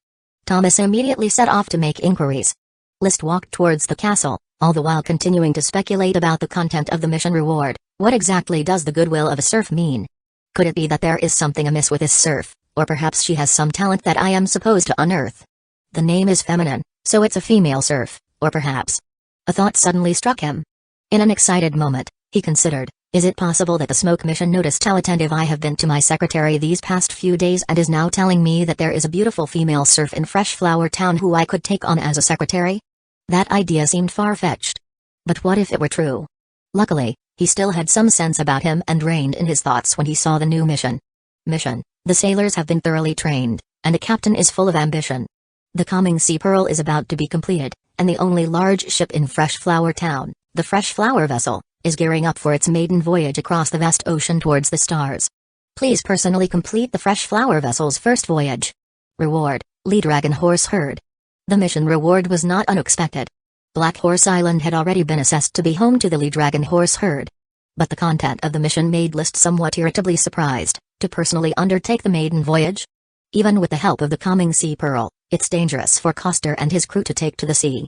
Thomas immediately set off to make inquiries. List walked towards the castle, all the while continuing to speculate about the content of the mission reward. What exactly does the goodwill of a serf mean? Could it be that there is something amiss with this serf, or perhaps she has some talent that I am supposed to unearth? The name is feminine, so it's a female serf, or perhaps... A thought suddenly struck him. In an excited moment, he considered, is it possible that the smoke mission noticed how attentive I have been to my secretary these past few days and is now telling me that there is a beautiful female serf in Fresh Flower Town who I could take on as a secretary? That idea seemed far-fetched. But what if it were true? Luckily, he still had some sense about him and reined in his thoughts when he saw the new mission. The sailors have been thoroughly trained, and the captain is full of ambition. The coming Sea Pearl is about to be completed, and the only large ship in Fresh Flower Town, the Fresh Flower vessel, is gearing up for its maiden voyage across the vast ocean towards the stars. Please personally complete the Fresh Flower vessel's first voyage. Reward, Lee Dragon Horse Herd. The mission reward was not unexpected. Black Horse Island had already been assessed to be home to the Lee Dragon Horse Herd. But the content of the mission made List somewhat irritably surprised, to personally undertake the maiden voyage? Even with the help of the coming Sea Pearl, it's dangerous for Coster and his crew to take to the sea.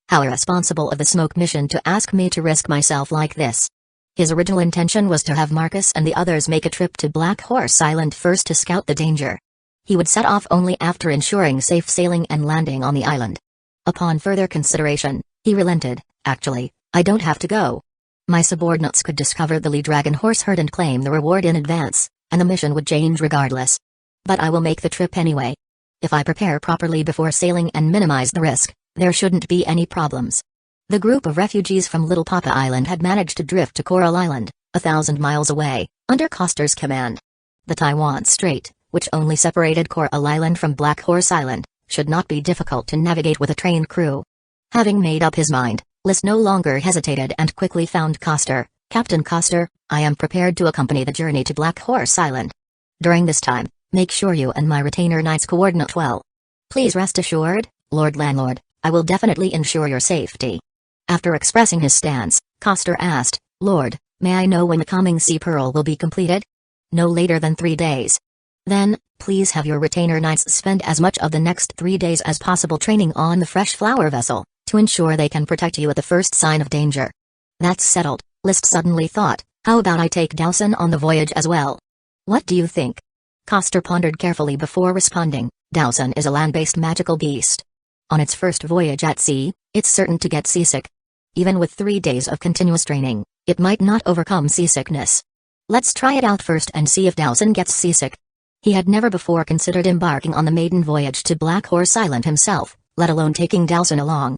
How irresponsible of the smoke mission to ask me to risk myself like this. His original intention was to have Marcus and the others make a trip to Black Horse Island first to scout the danger. He would set off only after ensuring safe sailing and landing on the island. Upon further consideration, he relented. Actually, I don't have to go. My subordinates could discover the Lee Dragon Horse Herd and claim the reward in advance, and the mission would change regardless. But I will make the trip anyway. If I prepare properly before sailing and minimize the risk, there shouldn't be any problems. The group of refugees from Little Papa Island had managed to drift to Coral Island, 1,000 miles away, under Coster's command. The Taiwan Strait, which only separated Coral Island from Black Horse Island, should not be difficult to navigate with a trained crew. Having made up his mind, List no longer hesitated and quickly found Coster, Captain Coster, I am prepared to accompany the journey to Black Horse Island. During this time, make sure you and my retainer knights coordinate well. Please rest assured, Lord Landlord, I will definitely ensure your safety. After expressing his stance, Coster asked, Lord, may I know when the coming Sea Pearl will be completed? No later than 3 days. Then, please have your retainer knights spend as much of the next 3 days as possible training on the fresh flower vessel, to ensure they can protect you at the first sign of danger. That's settled, List suddenly thought, how about I take Dowson on the voyage as well? What do you think? Coster pondered carefully before responding. Dowson is a land-based magical beast. On its first voyage at sea, it's certain to get seasick. Even with 3 days of continuous training, it might not overcome seasickness. Let's try it out first and see if Dowson gets seasick. He had never before considered embarking on the maiden voyage to Black Horse Island himself, let alone taking Dowson along.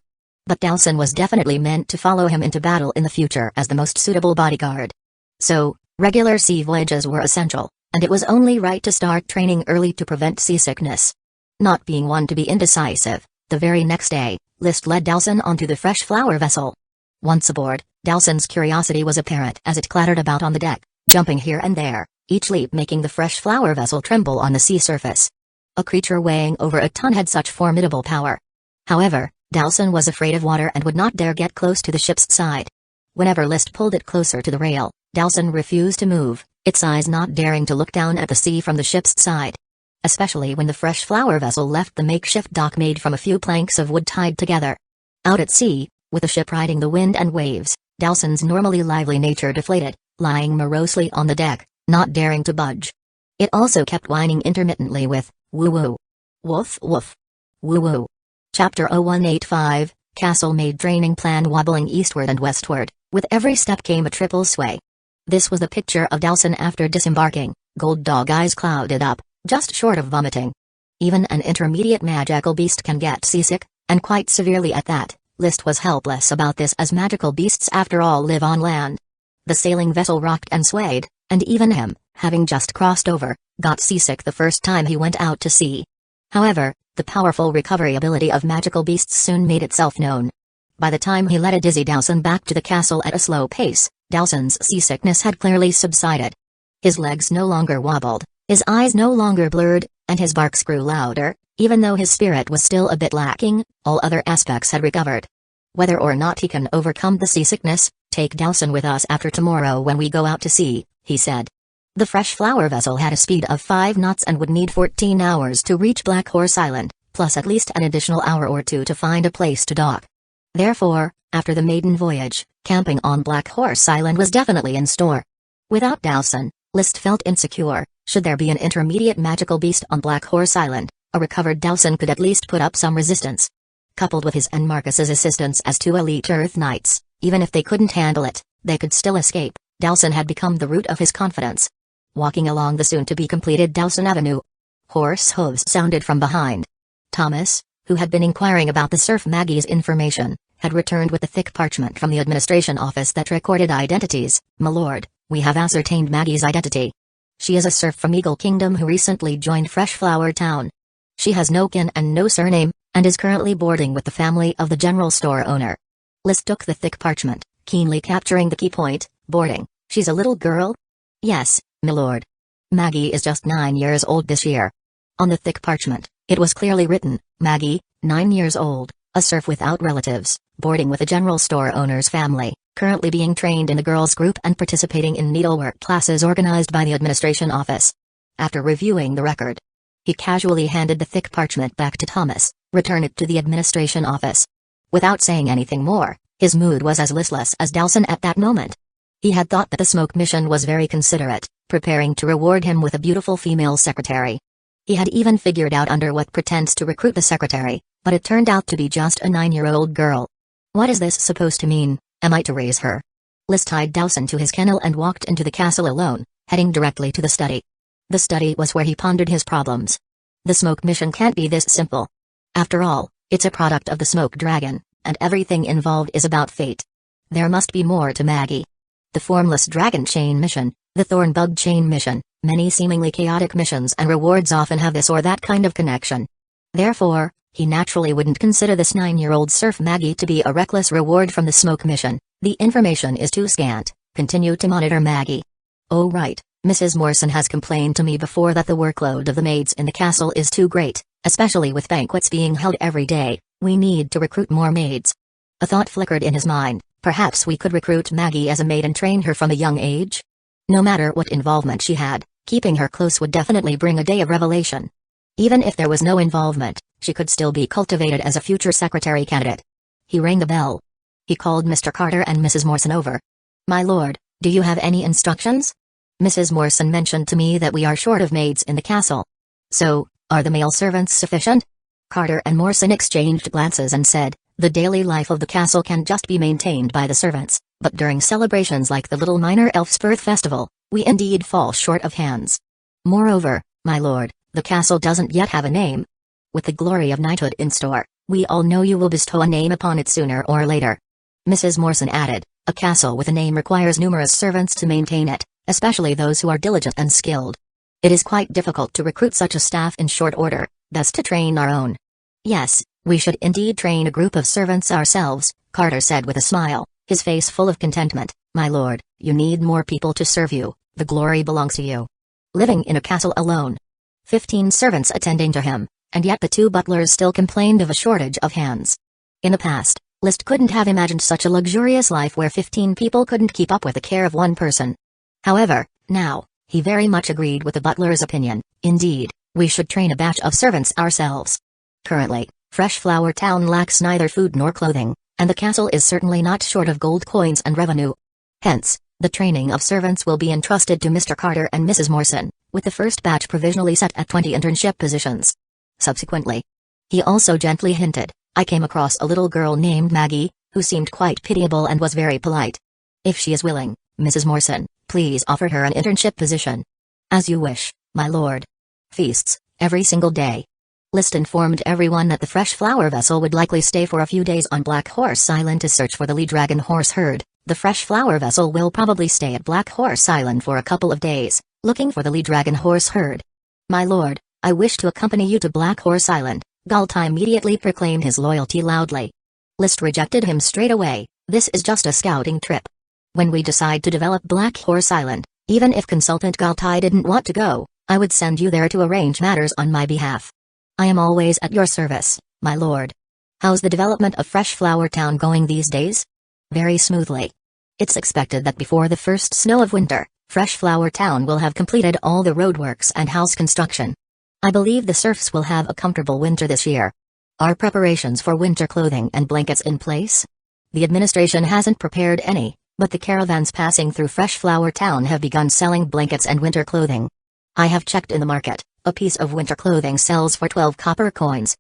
But Dowson was definitely meant to follow him into battle in the future as the most suitable bodyguard. So, regular sea voyages were essential, and it was only right to start training early to prevent seasickness. Not being one to be indecisive, the very next day, List led Dowson onto the fresh flower vessel. Once aboard, Dowson's curiosity was apparent as it clattered about on the deck, jumping here and there, each leap making the fresh flower vessel tremble on the sea surface. A creature weighing over a ton had such formidable power. However, Dowson was afraid of water and would not dare get close to the ship's side. Whenever List pulled it closer to the rail, Dowson refused to move, its eyes not daring to look down at the sea from the ship's side. Especially when the fresh flower vessel left the makeshift dock made from a few planks of wood tied together. Out at sea, with the ship riding the wind and waves, Dowson's normally lively nature deflated, lying morosely on the deck, not daring to budge. It also kept whining intermittently with, woo-woo. Woof woof. Woo-woo. Chapter 0185, Castle made training plan wobbling eastward and westward, with every step came a triple sway. This was the picture of Dowson after disembarking, gold dog eyes clouded up, just short of vomiting. Even an intermediate magical beast can get seasick, and quite severely at that. List was helpless about this as magical beasts after all live on land. The sailing vessel rocked and swayed, and even him, having just crossed over, got seasick the first time he went out to sea. However, the powerful recovery ability of magical beasts soon made itself known. By the time he led a dizzy Dowson back to the castle at a slow pace, Dowson's seasickness had clearly subsided. His legs no longer wobbled, his eyes no longer blurred, and his barks grew louder. Even though his spirit was still a bit lacking, all other aspects had recovered. Whether or not he can overcome the seasickness, take Dowson with us after tomorrow when we go out to sea, he said. The fresh flower vessel had a speed of 5 knots and would need 14 hours to reach Black Horse Island, plus at least an additional hour or 2 to find a place to dock. Therefore, after the maiden voyage, camping on Black Horse Island was definitely in store. Without Dowson, List felt insecure. Should there be an intermediate magical beast on Black Horse Island, a recovered Dowson could at least put up some resistance. Coupled with his and Marcus's assistance as 2 elite Earth Knights, even if they couldn't handle it, they could still escape. Dowson had become the root of his confidence. Walking along the soon-to-be-completed Dowson Avenue, horse hooves sounded from behind. Thomas, who had been inquiring about the Surf Maggie's information, had returned with the thick parchment from the administration office that recorded identities. My lord, we have ascertained Maggie's identity. She is a serf from Eagle Kingdom who recently joined Freshflower Town. She has no kin and no surname, and is currently boarding with the family of the general store owner. List took the thick parchment, keenly capturing the key point, boarding. She's a little girl? Yes, my lord. Maggie is just 9 years old this year. On the thick parchment, it was clearly written, Maggie, 9 years old, a serf without relatives, boarding with a general store owner's family, currently being trained in the girls' group and participating in needlework classes organized by the administration office. After reviewing the record, he casually handed the thick parchment back to Thomas, returned it to the administration office. Without saying anything more, his mood was as listless as Dowson at that moment. He had thought that the smoke mission was very considerate, preparing to reward him with a beautiful female secretary. He had even figured out under what pretense to recruit the secretary, but it turned out to be just a 9-year-old girl. What is this supposed to mean? Am I to raise her? List tied Dowson to his kennel and walked into the castle alone, heading directly to the study. The study was where he pondered his problems. The smoke mission can't be this simple. After all, it's a product of the smoke dragon, and everything involved is about fate. There must be more to Maggie. The formless dragon chain mission, the thornbug chain mission, many seemingly chaotic missions and rewards often have this or that kind of connection. Therefore, he naturally wouldn't consider this 9-year-old serf Maggie to be a reckless reward from the smoke mission. The information is too scant, Continue to monitor Maggie. Oh right, Mrs. Morrison has complained to me before that the workload of the maids in the castle is too great, especially with banquets being held every day. We need to recruit more maids. A thought flickered in his mind. Perhaps we could recruit Maggie as a maid and train her from a young age? No matter what involvement she had, keeping her close would definitely bring a day of revelation. Even if there was no involvement, she could still be cultivated as a future secretary candidate. He rang the bell. He called Mr. Carter and Mrs. Morrison over. My lord, do you have any instructions? Mrs. Morrison mentioned to me that we are short of maids in the castle. So, are the male servants sufficient? Carter and Morrison exchanged glances and said, the daily life of the castle can just be maintained by the servants, but during celebrations like the Little Minor Elf's Birth Festival, we indeed fall short of hands. Moreover, my lord, the castle doesn't yet have a name. With the glory of knighthood in store, we all know you will bestow a name upon it sooner or later. Mrs. Morrison added, a castle with a name requires numerous servants to maintain it, especially those who are diligent and skilled. It is quite difficult to recruit such a staff in short order, thus to train our own. Yes, we should indeed train a group of servants ourselves, Carter said with a smile, his face full of contentment. My lord, you need more people to serve you, the glory belongs to you. Living in a castle alone. 15 servants attending to him, and yet the 2 butlers still complained of a shortage of hands. In the past, List couldn't have imagined such a luxurious life where 15 people couldn't keep up with the care of one person. However, now, he very much agreed with the butler's opinion. Indeed, we should train a batch of servants ourselves. Currently, Fresh Flower Town lacks neither food nor clothing, and the castle is certainly not short of gold coins and revenue. Hence, the training of servants will be entrusted to Mr. Carter and Mrs. Morrison, with the first batch provisionally set at 20 internship positions. Subsequently, he also gently hinted, I came across a little girl named Maggie, who seemed quite pitiable and was very polite. If she is willing, Mrs. Morrison, please offer her an internship position. As you wish, my lord. Feasts, every single day. List informed everyone that the Fresh Flower vessel would likely stay for a few days on Black Horse Island to search for the Lee Dragon horse herd. The Fresh Flower vessel will probably stay at Black Horse Island for a couple of days, looking for the Lee Dragon horse herd. My lord, I wish to accompany you to Black Horse Island. Galtai immediately proclaimed his loyalty loudly. List rejected him straight away. This is just a scouting trip. When we decide to develop Black Horse Island, even if Consultant Galtai didn't want to go, I would send you there to arrange matters on my behalf. I am always at your service, my lord. How's the development of Fresh Flower Town going these days? Very smoothly. It's expected that before the first snow of winter, Fresh Flower Town will have completed all the roadworks and house construction. I believe the serfs will have a comfortable winter this year. Are preparations for winter clothing and blankets in place? The administration hasn't prepared any, but the caravans passing through Fresh Flower Town have begun selling blankets and winter clothing. I have checked in the market, a piece of winter clothing sells for 12 copper coins.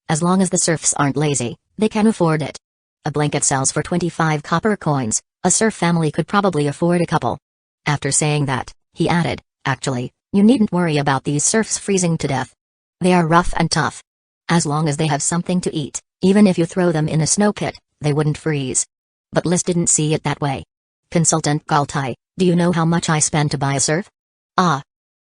As long as the serfs aren't lazy, they can afford it. A blanket sells for 25 copper coins, a serf family could probably afford a couple. After saying that, he added, actually, you needn't worry about these serfs freezing to death. They are rough and tough. As long as they have something to eat, even if you throw them in a snow pit, they wouldn't freeze. But Liz didn't see it that way. Consultant Galtai, do you know how much I spent to buy a serf?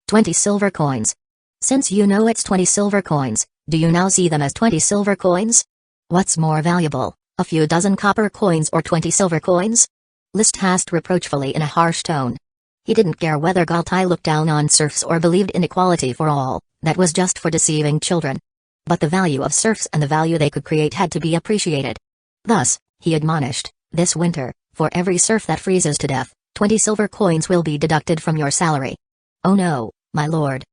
20 silver coins. Since you know it's 20 silver coins, do you now see them as 20 silver coins? What's more valuable, a few dozen copper coins or 20 silver coins? List asked reproachfully in a harsh tone. He didn't care whether Galtai looked down on serfs or believed in equality for all, that was just for deceiving children. But the value of serfs and the value they could create had to be appreciated. Thus, he admonished, this winter, for every serf that freezes to death, 20 silver coins will be deducted from your salary. Oh no, my lord.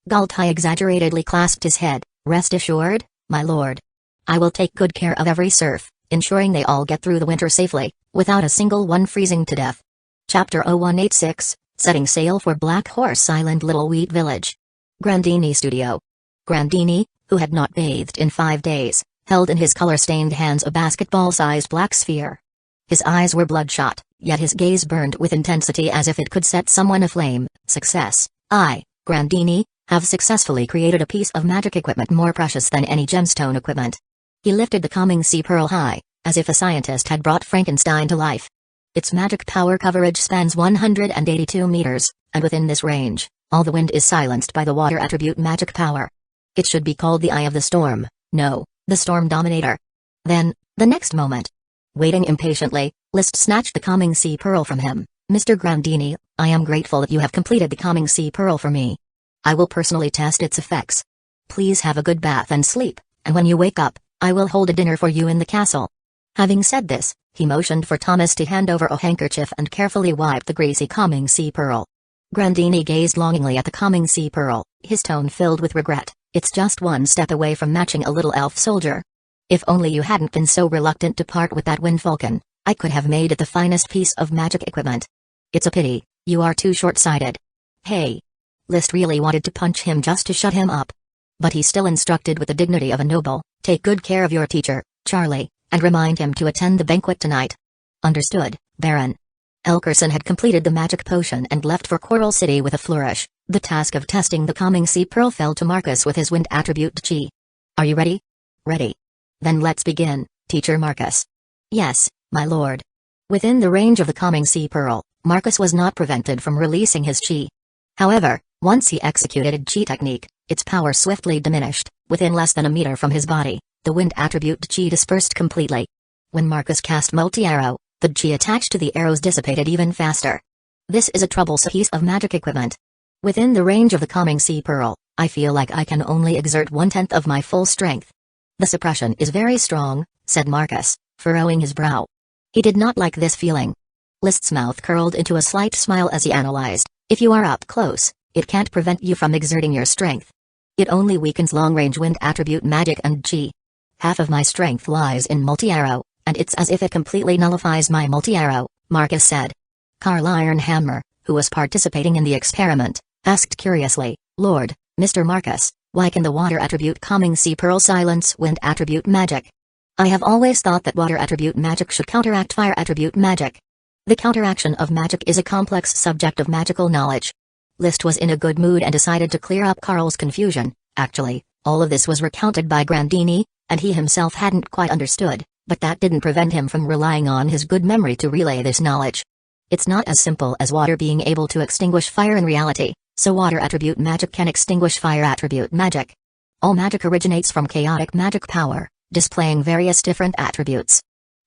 Galtai exaggeratedly clasped his head, rest assured, my lord. I will take good care of every serf, ensuring they all get through the winter safely, without a single one freezing to death. Chapter 0186, Setting Sail for Black Horse Island Little Wheat Village. Grandini Studio. Grandini, who had not bathed in 5 days, held in his color-stained hands a basketball-sized black sphere. His eyes were bloodshot, yet his gaze burned with intensity as if it could set someone aflame. Success. I, Grandini, have successfully created a piece of magic equipment more precious than any gemstone equipment. He lifted the calming sea pearl high, as if a scientist had brought Frankenstein to life. Its magic power coverage spans 182 meters, and within this range, all the wind is silenced by the water attribute magic power. It should be called the Eye of the Storm, no, the Storm Dominator. Then, the next moment. Waiting impatiently, List snatched the calming sea pearl from him, Mr. Grandini, I am grateful that you have completed the calming sea pearl for me. I will personally test its effects. Please have a good bath and sleep, and when you wake up, I will hold a dinner for you in the castle. Having said this, he motioned for Thomas to hand over a handkerchief and carefully wipe the greasy calming sea pearl. Grandini gazed longingly at the calming sea pearl, his tone filled with regret. It's just one step away from matching a little elf soldier. If only you hadn't been so reluctant to part with that wind falcon, I could have made it the finest piece of magic equipment. It's a pity, you are too short-sighted. Hey! Liszt really wanted to punch him just to shut him up. But he still instructed with the dignity of a noble, take good care of your teacher, Charlie, and remind him to attend the banquet tonight. Understood, Baron. Elkerson had completed the magic potion and left for Coral City with a flourish. The task of testing the calming sea pearl fell to Marcus with his wind attribute Chi. Are you ready? Ready. Then let's begin, Teacher Marcus. Yes, my lord. Within the range of the calming sea pearl, Marcus was not prevented from releasing his Chi. However, once he executed a Chi technique, its power swiftly diminished. Within less than a meter from his body, the wind attribute Chi dispersed completely. When Marcus cast multi-arrow, the Chi attached to the arrows dissipated even faster. This is a troublesome piece of magic equipment. Within the range of the calming sea pearl, I feel like I can only exert 1/10 of my full strength. The suppression is very strong, said Marcus, furrowing his brow. He did not like this feeling. Liszt's mouth curled into a slight smile as he analyzed, if you are up close, it can't prevent you from exerting your strength. It only weakens long-range wind attribute magic and Chi. Half of my strength lies in multi-arrow, and it's as if it completely nullifies my multi-arrow, Marcus said. Karl Ironhammer, who was participating in the experiment, asked curiously, Lord, Mr. Marcus, why can the water attribute calming sea pearl silence wind attribute magic? I have always thought that water attribute magic should counteract fire attribute magic. The counteraction of magic is a complex subject of magical knowledge. Liszt was in a good mood and decided to clear up Karl's confusion. Actually, all of this was recounted by Grandini, and he himself hadn't quite understood, but that didn't prevent him from relying on his good memory to relay this knowledge. It's not as simple as water being able to extinguish fire in reality, so water attribute magic can extinguish fire attribute magic. All magic originates from chaotic magic power, displaying various different attributes.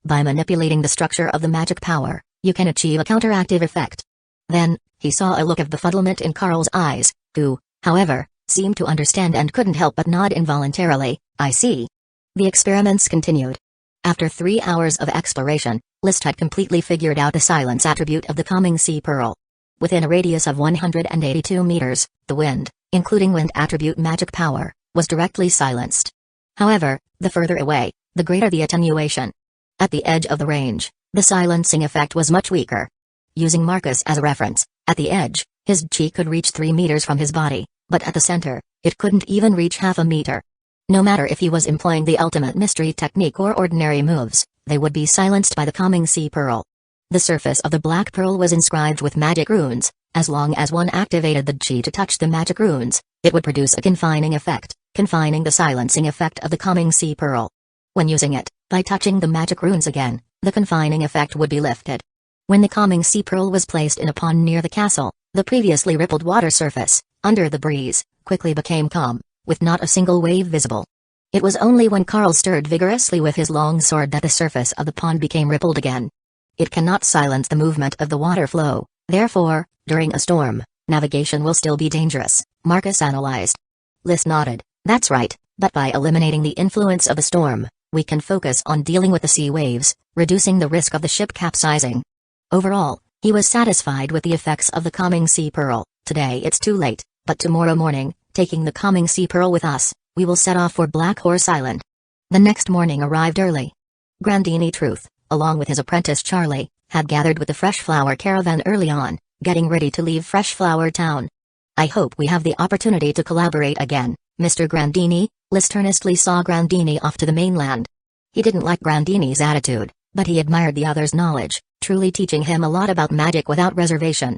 By manipulating the structure of the magic power, you can achieve a counteractive effect. Then, he saw a look of befuddlement in Karl's eyes, who, however, seemed to understand and couldn't help but nod involuntarily. I see. The experiments continued. After 3 hours of exploration, Liszt had completely figured out the silence attribute of the calming sea pearl. Within a radius of 182 meters, the wind, including wind attribute magic power, was directly silenced. However, the further away, the greater the attenuation. At the edge of the range, the silencing effect was much weaker. Using Marcus as a reference, at the edge, his Chi could reach 3 meters from his body, but at the center, it couldn't even reach half a meter. No matter if he was employing the ultimate mystery technique or ordinary moves, they would be silenced by the calming sea pearl. The surface of the black pearl was inscribed with magic runes. As long as one activated the Chi to touch the magic runes, it would produce a confining effect, confining the silencing effect of the calming sea pearl. When using it, by touching the magic runes again, the confining effect would be lifted. When the calming sea pearl was placed in a pond near the castle, the previously rippled water surface, under the breeze, quickly became calm, with not a single wave visible. It was only when Karl stirred vigorously with his long sword that the surface of the pond became rippled again. It cannot silence the movement of the water flow, therefore, during a storm, navigation will still be dangerous, Marcus analyzed. Liszt nodded, that's right, but by eliminating the influence of the storm, we can focus on dealing with the sea waves, reducing the risk of the ship capsizing. Overall, he was satisfied with the effects of the calming sea pearl. Today it's too late, but tomorrow morning, taking the calming sea pearl with us, we will set off for Black Horse Island. The next morning arrived early. Grandini Truth, along with his apprentice Charlie, had gathered with the Fresh Flower caravan early on, getting ready to leave Fresh Flower Town. I hope we have the opportunity to collaborate again, Mr. Grandini. Liszt earnestly saw Grandini off to the mainland. He didn't like Grandini's attitude, but he admired the other's knowledge, truly teaching him a lot about magic without reservation.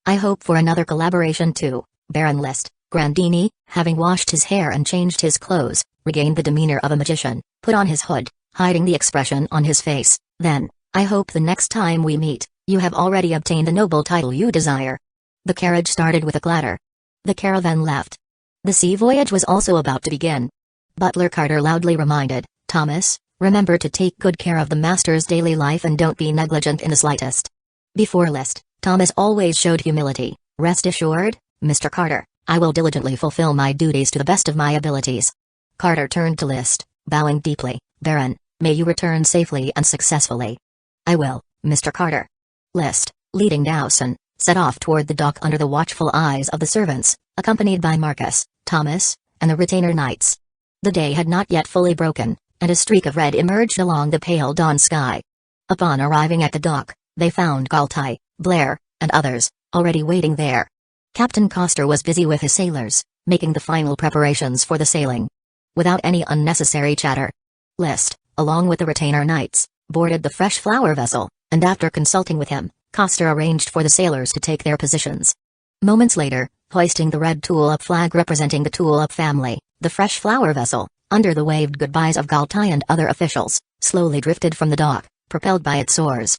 I hope for another collaboration too, Baron Liszt. Grandini, having washed his hair and changed his clothes, regained the demeanor of a magician, put on his hood, hiding the expression on his face. Then, I hope the next time we meet, you have already obtained the noble title you desire. The carriage started with a clatter. The caravan left. The sea voyage was also about to begin. Butler Carter loudly reminded, Thomas, remember to take good care of the master's daily life and don't be negligent in the slightest. Before Liszt, Thomas always showed humility. "Rest assured, Mr. Carter, I will diligently fulfill my duties to the best of my abilities." Carter turned to List, bowing deeply. "Baron, may you return safely and successfully." "I will, Mr. Carter." List, leading Dawson, set off toward the dock under the watchful eyes of the servants, accompanied by Marcus, Thomas, and the retainer knights. The day had not yet fully broken, and a streak of red emerged along the pale dawn sky. Upon arriving at the dock, they found Galtai, Blair, and others, already waiting there. Captain Coster was busy with his sailors, making the final preparations for the sailing. Without any unnecessary chatter, List, along with the retainer knights, boarded the fresh flower vessel, and after consulting with him, Coster arranged for the sailors to take their positions. Moments later, hoisting the red tulip flag representing the tulip family, the fresh flower vessel, under the waved goodbyes of Galtai and other officials, slowly drifted from the dock, propelled by its oars.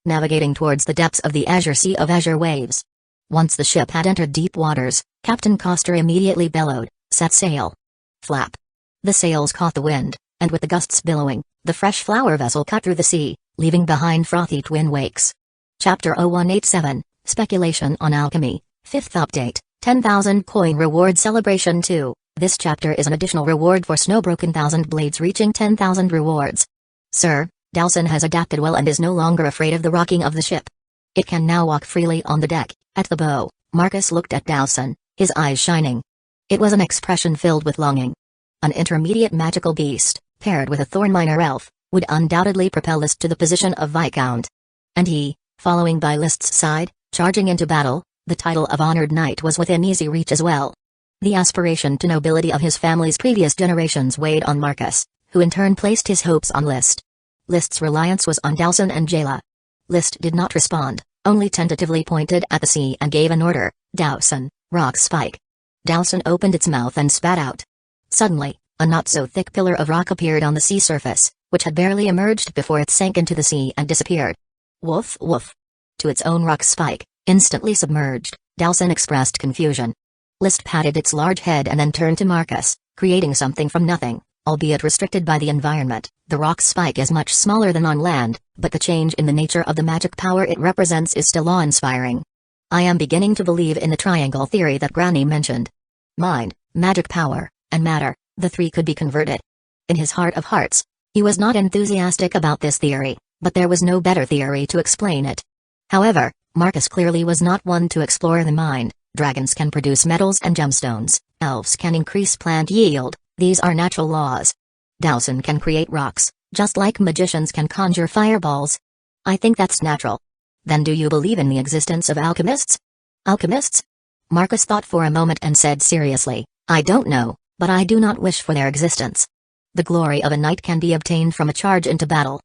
Navigating towards the depths of the azure sea of azure waves. Once the ship had entered deep waters, Captain Coster immediately bellowed, "Set sail." Flap. The sails caught the wind, and with the gusts billowing, the fresh flower vessel cut through the sea, leaving behind frothy twin wakes. Chapter 0187, Speculation on Alchemy, 5th Update, 10,000 Coin Reward Celebration 2. This chapter is an additional reward for Snowbroken 1,000 blades reaching 10,000 rewards. Sir, Dawson has adapted well and is no longer afraid of the rocking of the ship. It can now walk freely on the deck. At the bow, Marcus looked at Dawson, his eyes shining. It was an expression filled with longing. An intermediate magical beast, paired with a Thornminer elf, would undoubtedly propel List to the position of Viscount. And he, following by List's side, charging into battle, the title of Honored Knight was within easy reach as well. The aspiration to nobility of his family's previous generations weighed on Marcus, who in turn placed his hopes on List. List's reliance was on Dawson and Jayla. List did not respond, only tentatively pointed at the sea and gave an order, "Dawson, rock spike." Dawson opened its mouth and spat out. Suddenly, a not-so-thick pillar of rock appeared on the sea surface, which had barely emerged before it sank into the sea and disappeared. "Woof woof." To its own rock spike, instantly submerged, Dawson expressed confusion. List patted its large head and then turned to Marcus, creating something from nothing, albeit restricted by the environment. The rock spike is much smaller than on land, but the change in the nature of the magic power it represents is still awe-inspiring. I am beginning to believe in the triangle theory that Granny mentioned. Mind, magic power, and matter, the three could be converted. In his heart of hearts, he was not enthusiastic about this theory, but there was no better theory to explain it. However, Marcus clearly was not one to explore the mind. Dragons can produce metals and gemstones, elves can increase plant yield, these are natural laws. Dawson can create rocks, just like magicians can conjure fireballs. I think that's natural. Then do you believe in the existence of alchemists? Alchemists? Marcus thought for a moment and said seriously, "I don't know, but I do not wish for their existence. The glory of a knight can be obtained from a charge into battle.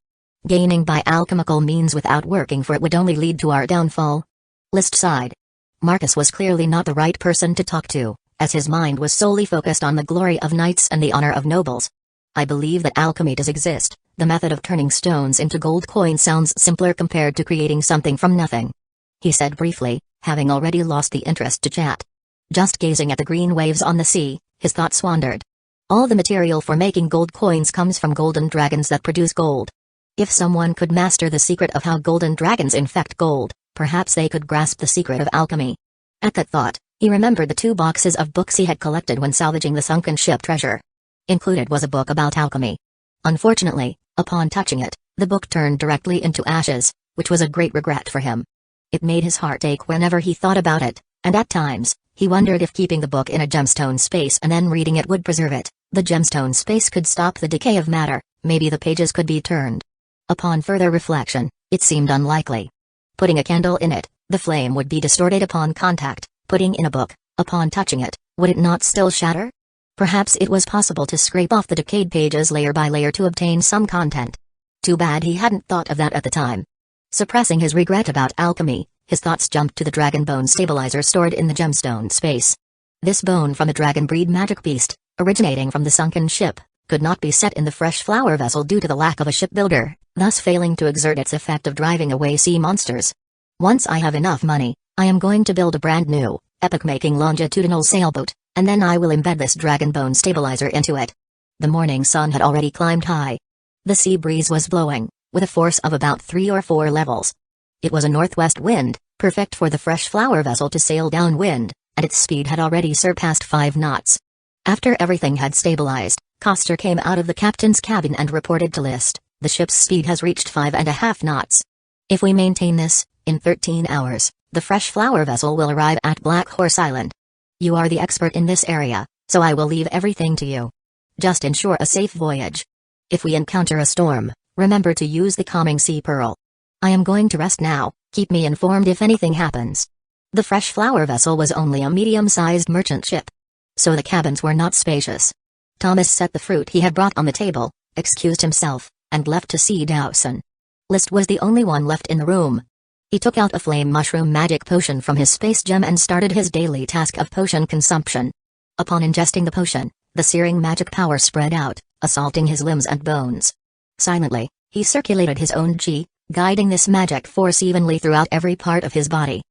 Gaining by alchemical means without working for it would only lead to our downfall." List sighed. Marcus was clearly not the right person to talk to, as his mind was solely focused on the glory of knights and the honor of nobles. "I believe that alchemy does exist. The method of turning stones into gold coins sounds simpler compared to creating something from nothing," he said briefly, having already lost the interest to chat. Just gazing at the green waves on the sea, his thoughts wandered. All the material for making gold coins comes from golden dragons that produce gold. If someone could master the secret of how golden dragons infect gold, perhaps they could grasp the secret of alchemy. At that thought, he remembered the 2 boxes of books he had collected when salvaging the sunken ship treasure. Included was a book about alchemy. Unfortunately, upon touching it, the book turned directly into ashes, which was a great regret for him. It made his heart ache whenever he thought about it, and at times, he wondered if keeping the book in a gemstone space and then reading it would preserve it. The gemstone space could stop the decay of matter, maybe the pages could be turned. Upon further reflection, it seemed unlikely. Putting a candle in it, the flame would be distorted upon contact. Putting in a book, upon touching it, would it not still shatter? Perhaps it was possible to scrape off the decayed pages layer by layer to obtain some content. Too bad he hadn't thought of that at the time. Suppressing his regret about alchemy, his thoughts jumped to the dragon bone stabilizer stored in the gemstone space. This bone from a dragon breed magic beast, originating from the sunken ship, could not be set in the fresh flower vessel due to the lack of a shipbuilder, thus failing to exert its effect of driving away sea monsters. Once I have enough money, I am going to build a brand new, epic-making longitudinal sailboat, and then I will embed this dragon bone stabilizer into it. The morning sun had already climbed high. The sea breeze was blowing, with a force of about 3 or 4 levels. It was a northwest wind, perfect for the fresh flower vessel to sail downwind, and its speed had already surpassed 5 knots. After everything had stabilized, Coster came out of the captain's cabin and reported to List, "The ship's speed has reached 5.5 knots. If we maintain this, in 13 hours, the fresh flower vessel will arrive at Black Horse Island. You are the expert in this area, so I will leave everything to you. Just ensure a safe voyage. If we encounter a storm, remember to use the calming sea pearl. I am going to rest now, keep me informed if anything happens." The fresh flower vessel was only a medium-sized merchant ship, so the cabins were not spacious. Thomas set the fruit he had brought on the table, excused himself, and left to see Dawson. List was the only one left in the room. He took out a flame mushroom magic potion from his space gem and started his daily task of potion consumption. Upon ingesting the potion, the searing magic power spread out, assaulting his limbs and bones. Silently, he circulated his own chi, guiding this magic force evenly throughout every part of his body.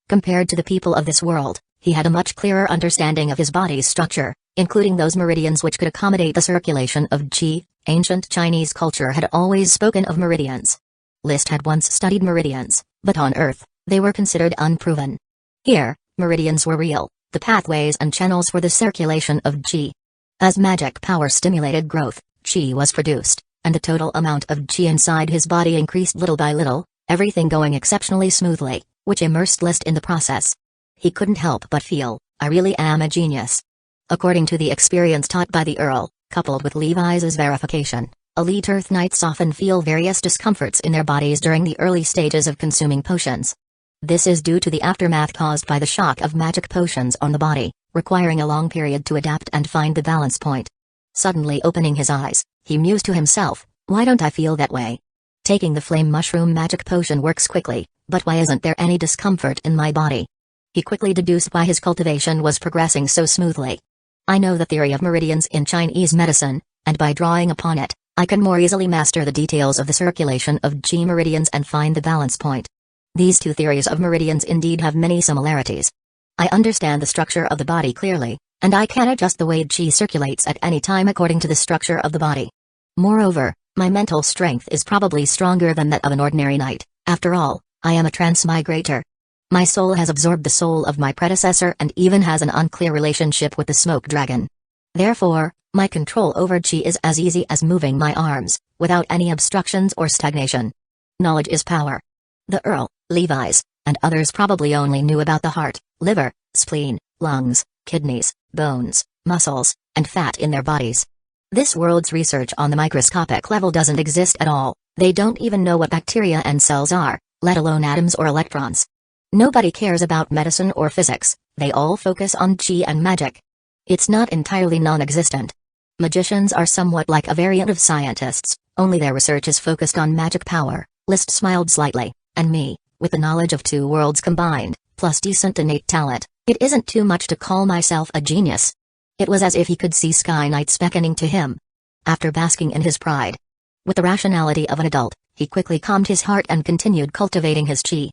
Compared to the people of this world, he had a much clearer understanding of his body's structure, including those meridians which could accommodate the circulation of chi. Ancient Chinese culture had always spoken of meridians. List had once studied meridians, but on Earth, they were considered unproven. Here, meridians were real, the pathways and channels for the circulation of chi. As magic power stimulated growth, chi was produced, and the total amount of chi inside his body increased little by little, everything going exceptionally smoothly, which immersed List in the process. He couldn't help but feel, "I really am a genius." According to the experience taught by the Earl, coupled with Levi's verification, elite Earth Knights often feel various discomforts in their bodies during the early stages of consuming potions. This is due to the aftermath caused by the shock of magic potions on the body, requiring a long period to adapt and find the balance point. Suddenly opening his eyes, he mused to himself, "Why don't I feel that way? Taking the flame mushroom magic potion works quickly, but why isn't there any discomfort in my body?" He quickly deduced why his cultivation was progressing so smoothly. "I know the theory of meridians in Chinese medicine, and by drawing upon it, I can more easily master the details of the circulation of chi meridians and find the balance point. These two theories of meridians indeed have many similarities. I understand the structure of the body clearly, and I can adjust the way chi circulates at any time according to the structure of the body. Moreover, my mental strength is probably stronger than that of an ordinary knight. After all, I am a transmigrator. My soul has absorbed the soul of my predecessor and even has an unclear relationship with the smoke dragon. Therefore, my control over chi is as easy as moving my arms, without any obstructions or stagnation. Knowledge is power." The Earl, Levi's, and others probably only knew about the heart, liver, spleen, lungs, kidneys, bones, muscles, and fat in their bodies. This world's research on the microscopic level doesn't exist at all. They don't even know what bacteria and cells are, let alone atoms or electrons. Nobody cares about medicine or physics, they all focus on chi and magic. It's not entirely non-existent. Magicians are somewhat like a variant of scientists, only their research is focused on magic power. List smiled slightly, "And me, with the knowledge of two worlds combined, plus decent innate talent, it isn't too much to call myself a genius." It was as if he could see Sky Knights beckoning to him. After basking in his pride, with the rationality of an adult, he quickly calmed his heart and continued cultivating his chi.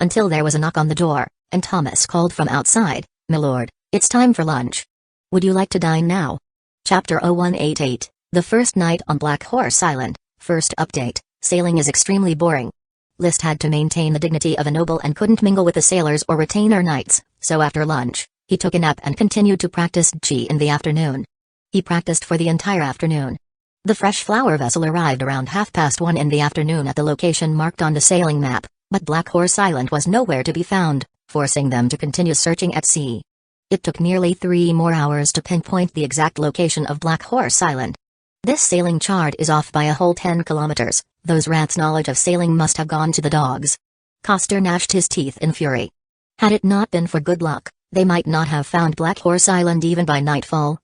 Until there was a knock on the door, and Thomas called from outside, "Milord, it's time for lunch. Would you like to dine now?" Chapter 0188, The First Night on Black Horse Island. First update, sailing is extremely boring. List had to maintain the dignity of a noble and couldn't mingle with the sailors or retainer knights, so after lunch, he took a nap and continued to practice chi in the afternoon. He practiced for the entire afternoon. The fresh flower vessel arrived around 1:30 in the afternoon at the location marked on the sailing map, but Black Horse Island was nowhere to be found, forcing them to continue searching at sea. It took nearly 3 more hours to pinpoint the exact location of Black Horse Island. This sailing chart is off by a whole 10 kilometers, those rats' knowledge of sailing must have gone to the dogs. Coster gnashed his teeth in fury. Had it not been for good luck, they might not have found Black Horse Island even by nightfall.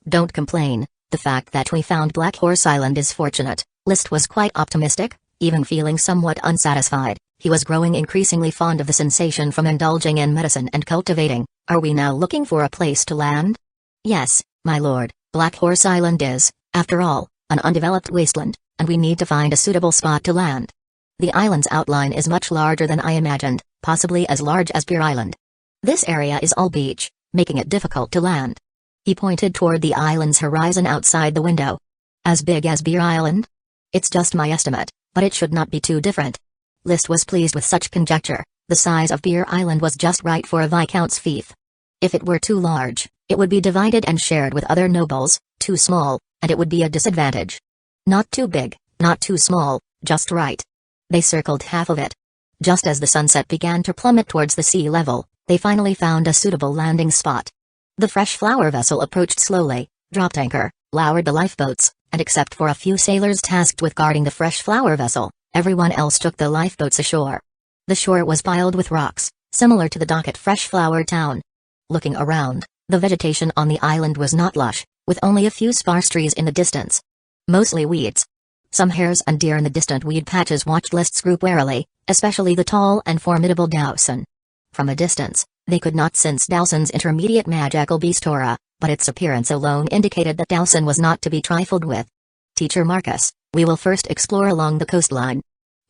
"Don't complain, the fact that we found Black Horse Island is fortunate." List was quite optimistic, even feeling somewhat unsatisfied. He was growing increasingly fond of the sensation from indulging in medicine and cultivating. "Are we now looking for a place to land?" "Yes, my lord, Black Horse Island is, after all, an undeveloped wasteland, and we need to find a suitable spot to land. The island's outline is much larger than I imagined, possibly as large as Beer Island. This area is all beach, making it difficult to land." He pointed toward the island's horizon outside the window. "As big as Beer Island?" "It's just my estimate, but it should not be too different." List was pleased with such conjecture. The size of Beer Island was just right for a viscount's fief. If it were too large, it would be divided and shared with other nobles; too small, and it would be a disadvantage. Not too big, not too small, just right. They circled half of it. Just as the sunset began to plummet towards the sea level, they finally found a suitable landing spot. The fresh flower vessel approached slowly, dropped anchor, lowered the lifeboats, and except for a few sailors tasked with guarding the fresh flower vessel, everyone else took the lifeboats ashore. The shore was piled with rocks, similar to the dock at Fresh Flower Town. Looking around, the vegetation on the island was not lush, with only a few sparse trees in the distance. Mostly weeds. Some hares and deer in the distant weed patches watched List's group warily, especially the tall and formidable Dowson. From a distance, they could not sense Dowson's intermediate magical beast aura, but its appearance alone indicated that Dowson was not to be trifled with. "Teacher Marcus, we will first explore along the coastline.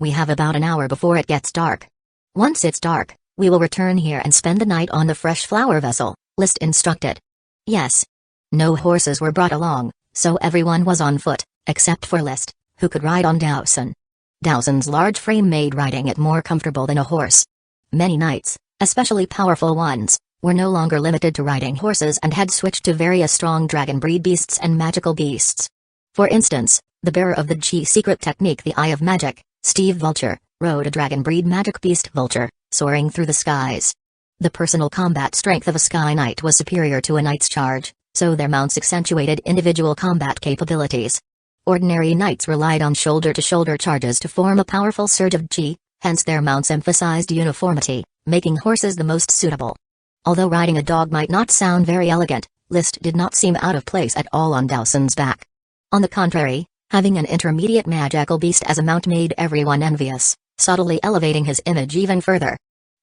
We have about an hour before it gets dark. Once it's dark, we will return here and spend the night on the fresh flower vessel," List instructed. Yes. No horses were brought along, so everyone was on foot, except for List, who could ride on Dowson. Dowson's large frame made riding it more comfortable than a horse. Many knights, especially powerful ones, were no longer limited to riding horses and had switched to various strong dragon breed beasts and magical beasts. For instance, the bearer of the Chi secret technique, the Eye of Magic, Steve Vulture, rode a dragon breed magic beast Vulture, soaring through the skies. The personal combat strength of a Sky Knight was superior to a knight's charge, so their mounts accentuated individual combat capabilities. Ordinary knights relied on shoulder-to-shoulder charges to form a powerful surge of Chi, hence their mounts emphasized uniformity, making horses the most suitable. Although riding a dog might not sound very elegant, List did not seem out of place at all on Dowson's back. On the contrary, having an intermediate magical beast as a mount made everyone envious, subtly elevating his image even further.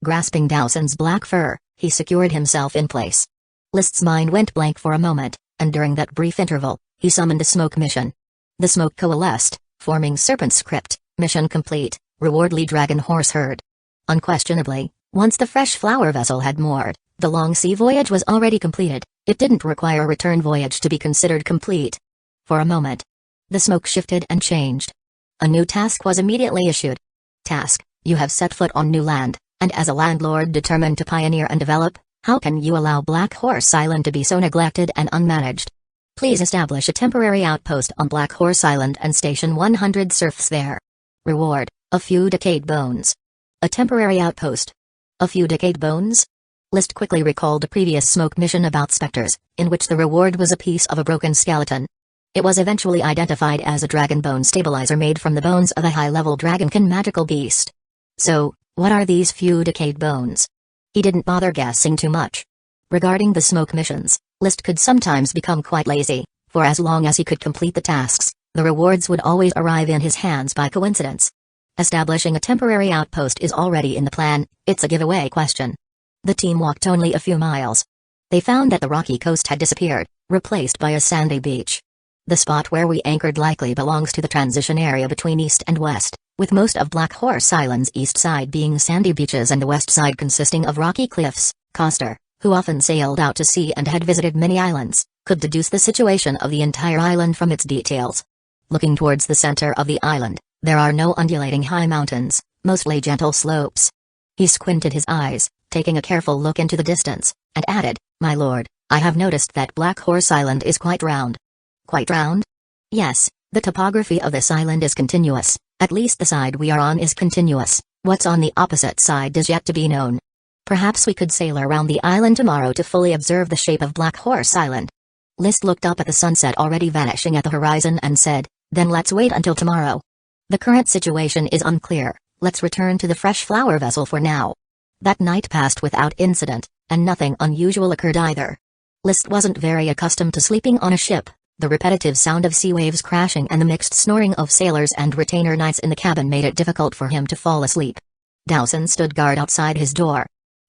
Grasping Dowson's black fur, he secured himself in place. List's mind went blank for a moment, and during that brief interval, he summoned the smoke mission. The smoke coalesced, forming Serpent's Crypt, mission complete, rewardly dragon horse herd. Unquestionably, once the fresh flower vessel had moored, the long sea voyage was already completed. It didn't require a return voyage to be considered complete. For a moment, the smoke shifted and changed. A new task was immediately issued. Task: you have set foot on new land, and as a landlord determined to pioneer and develop, how can you allow Black Horse Island to be so neglected and unmanaged? Please establish a temporary outpost on Black Horse Island and station 100 serfs there. Reward: a few decayed bones. A temporary outpost. A few decayed bones? List quickly recalled a previous smoke mission about specters, in which the reward was a piece of a broken skeleton. It was eventually identified as a dragon bone stabilizer made from the bones of a high-level dragonkin magical beast. So, what are these few decayed bones? He didn't bother guessing too much. Regarding the smoke missions, List could sometimes become quite lazy, for as long as he could complete the tasks, the rewards would always arrive in his hands by coincidence. Establishing a temporary outpost is already in the plan, it's a giveaway question. The team walked only a few miles. They found that the rocky coast had disappeared, replaced by a sandy beach. The spot where we anchored likely belongs to the transition area between east and west, with most of Black Horse Island's east side being sandy beaches and the west side consisting of rocky cliffs. Coster, who often sailed out to sea and had visited many islands, could deduce the situation of the entire island from its details. Looking towards the center of the island, there are no undulating high mountains, mostly gentle slopes. He squinted his eyes, taking a careful look into the distance, and added, "My lord, I have noticed that Black Horse Island is quite round." Quite round? Yes, the topography of this island is continuous, at least the side we are on is continuous. What's on the opposite side is yet to be known. Perhaps we could sail around the island tomorrow to fully observe the shape of Black Horse Island. List looked up at the sunset already vanishing at the horizon and said, "Then let's wait until tomorrow. The current situation is unclear, let's return to the fresh flower vessel for now." That night passed without incident, and nothing unusual occurred either. List wasn't very accustomed to sleeping on a ship. The repetitive sound of sea waves crashing and the mixed snoring of sailors and retainer knights in the cabin made it difficult for him to fall asleep. Dowson stood guard outside his door.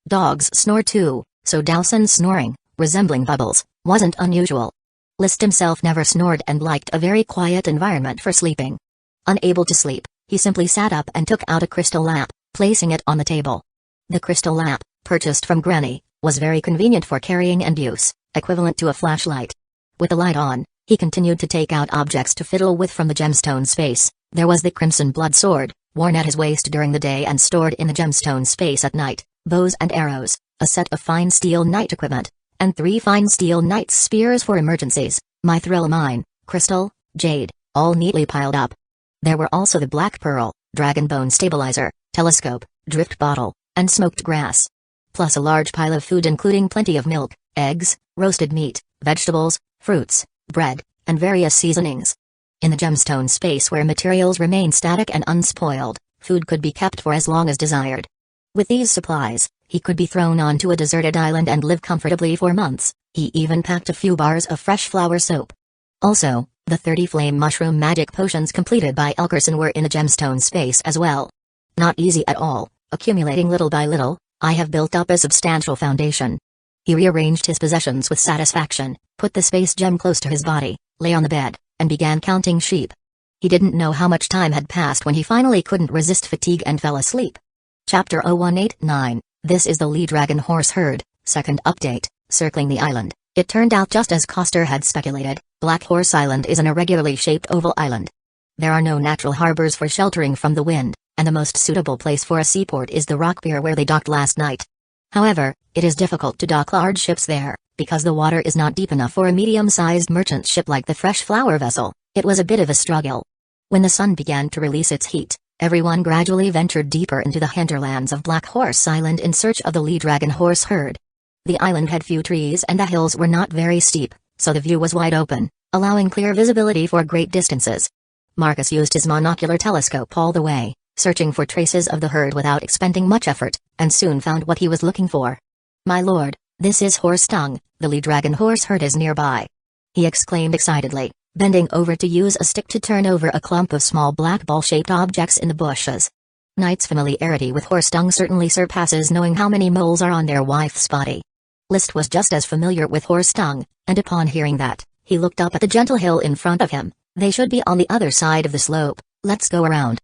Dogs snore too, so Dowson's snoring, resembling bubbles, wasn't unusual. List himself never snored and liked a very quiet environment for sleeping. Unable to sleep, he simply sat up and took out a crystal lamp, placing it on the table. The crystal lamp, purchased from Granny, was very convenient for carrying and use, equivalent to a flashlight. With the light on, he continued to take out objects to fiddle with from the gemstone space. There was the crimson blood sword, worn at his waist during the day and stored in the gemstone space at night, bows and arrows, a set of fine steel knight equipment, and 3 fine steel knight spears for emergencies, mithril mine, crystal, jade, all neatly piled up. There were also the black pearl, dragon bone stabilizer, telescope, drift bottle, and smoked grass. Plus a large pile of food including plenty of milk, eggs, roasted meat, vegetables, fruits, bread, and various seasonings. In the gemstone space where materials remain static and unspoiled, food could be kept for as long as desired. With these supplies, he could be thrown onto a deserted island and live comfortably for months. He even packed a few bars of fresh flower soap. Also, the 30 flame mushroom magic potions completed by Elkerson were in the gemstone space as well. Not easy at all, accumulating little by little, I have built up a substantial foundation. He rearranged his possessions with satisfaction, put the space gem close to his body, lay on the bed, and began counting sheep. He didn't know how much time had passed when he finally couldn't resist fatigue and fell asleep. Chapter 0189, This is the Lee Dragon Horse Herd, second update, circling the island. It turned out just as Coster had speculated, Black Horse Island is an irregularly shaped oval island. There are no natural harbors for sheltering from the wind, and the most suitable place for a seaport is the rock pier where they docked last night. However, it is difficult to dock large ships there, because the water is not deep enough for a medium-sized merchant ship like the fresh flower vessel. It was a bit of a struggle. When the sun began to release its heat, everyone gradually ventured deeper into the hinterlands of Black Horse Island in search of the Lee Dragon Horse Herd. The island had few trees and the hills were not very steep, so the view was wide open, allowing clear visibility for great distances. Marcus used his monocular telescope all the way, searching for traces of the herd without expending much effort, and soon found what he was looking for. "My lord, this is Horse Tongue, the Lee Dragon Horse Herd is nearby," he exclaimed excitedly, bending over to use a stick to turn over a clump of small black ball-shaped objects in the bushes. Knight's familiarity with Horse Tongue certainly surpasses knowing how many moles are on their wife's body. List was just as familiar with Horse Tongue, and upon hearing that, he looked up at the gentle hill in front of him. They should be on the other side of the slope. Let's go around.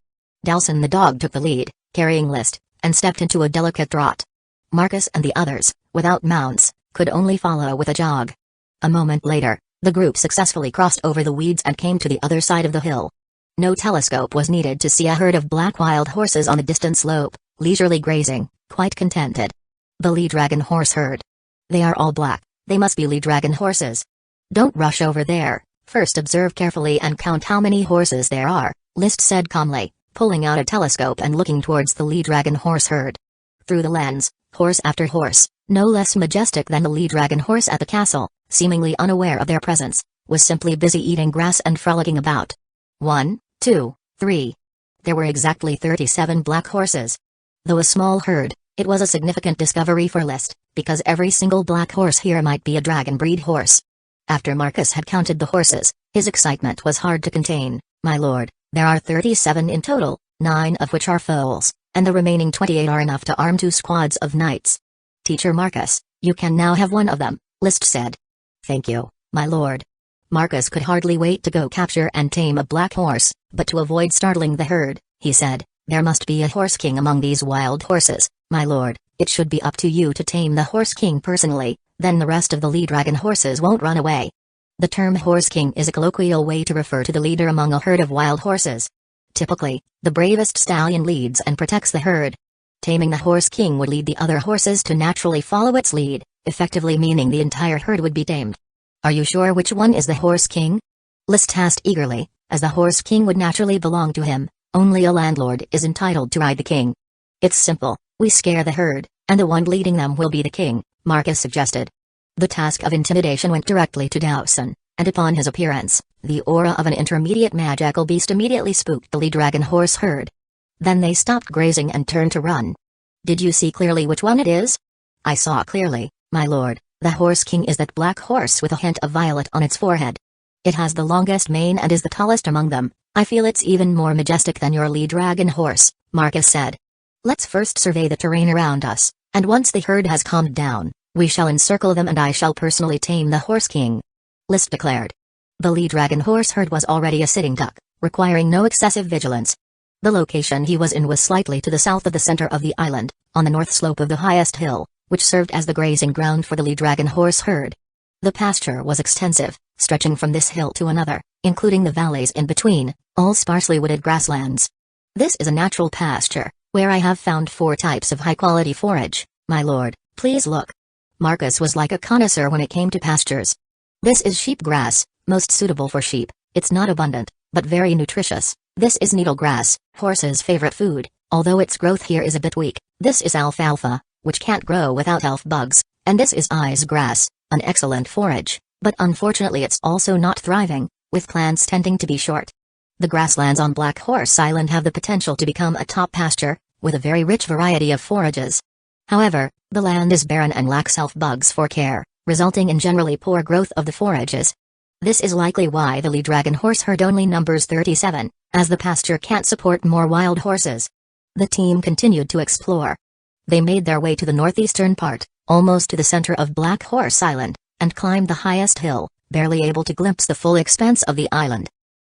Delson the dog took the lead, carrying List, and stepped into a delicate trot. Marcus and the others, without mounts, could only follow with a jog. A moment later, the group successfully crossed over the weeds and came to the other side of the hill. No telescope was needed to see a herd of black wild horses on the distant slope, leisurely grazing, quite contented. The Lee Dragon Horse Herd. They are all black, they must be Lee Dragon horses. Don't rush over there, first observe carefully and count how many horses there are, List said calmly, pulling out a telescope and looking towards the Lee Dragon Horse Herd. Through the lens, horse after horse, no less majestic than the Lee Dragon horse at the castle, seemingly unaware of their presence, was simply busy eating grass and frolicking about. 1, 2, 3. There were exactly 37 black horses. Though a small herd, it was a significant discovery for List, because every single black horse here might be a dragon breed horse. After Marcus had counted the horses, his excitement was hard to contain. "My lord, there are 37 in total, 9 of which are foals, and the remaining 28 are enough to arm 2 squads of knights. Teacher Marcus, you can now have one of them," List said. "Thank you, my lord." Marcus could hardly wait to go capture and tame a black horse, but to avoid startling the herd, he said, "There must be a horse king among these wild horses, my lord. It should be up to you to tame the horse king personally, then the rest of the Lee Dragon horses won't run away." The term horse king is a colloquial way to refer to the leader among a herd of wild horses. Typically, the bravest stallion leads and protects the herd. Taming the horse king would lead the other horses to naturally follow its lead, effectively meaning the entire herd would be tamed. "Are you sure which one is the horse king?" List asked eagerly, as the horse king would naturally belong to him. Only a landlord is entitled to ride the king. "It's simple, we scare the herd, and the one leading them will be the king," Marcus suggested. The task of intimidation went directly to Dawson, and upon his appearance, the aura of an intermediate magical beast immediately spooked the Lee Dragon horse herd. Then they stopped grazing and turned to run. "Did you see clearly which one it is?" "I saw clearly, my lord. The horse king is that black horse with a hint of violet on its forehead. It has the longest mane and is the tallest among them. I feel it's even more majestic than your Lee Dragon horse," Marcus said. "Let's first survey the terrain around us, and once the herd has calmed down, we shall encircle them and I shall personally tame the horse king," List declared. The Lee Dragon horse herd was already a sitting duck, requiring no excessive vigilance. The location he was in was slightly to the south of the center of the island, on the north slope of the highest hill, which served as the grazing ground for the Lee Dragon horse herd. The pasture was extensive, stretching from this hill to another, including the valleys in between, all sparsely wooded grasslands. This is a natural pasture, where I have found 4 types of high-quality forage, my lord, please look. Marcus was like a connoisseur when it came to pastures. This is sheep grass, most suitable for sheep. It's not abundant, but very nutritious. This is needle grass, horse's favorite food, although its growth here is a bit weak. This is alfalfa, which can't grow without elf bugs, and this is ice grass, an excellent forage, but unfortunately it's also not thriving, with plants tending to be short. The grasslands on Black Horse Island have the potential to become a top pasture, with a very rich variety of forages. However, the land is barren and lacks elf bugs for care, resulting in generally poor growth of the forages. This is likely why the Lee Dragon horse herd only numbers 37, as the pasture can't support more wild horses. The team continued to explore. They made their way to the northeastern part, almost to the center of Black Horse Island, and climbed the highest hill, barely able to glimpse the full expanse of the island.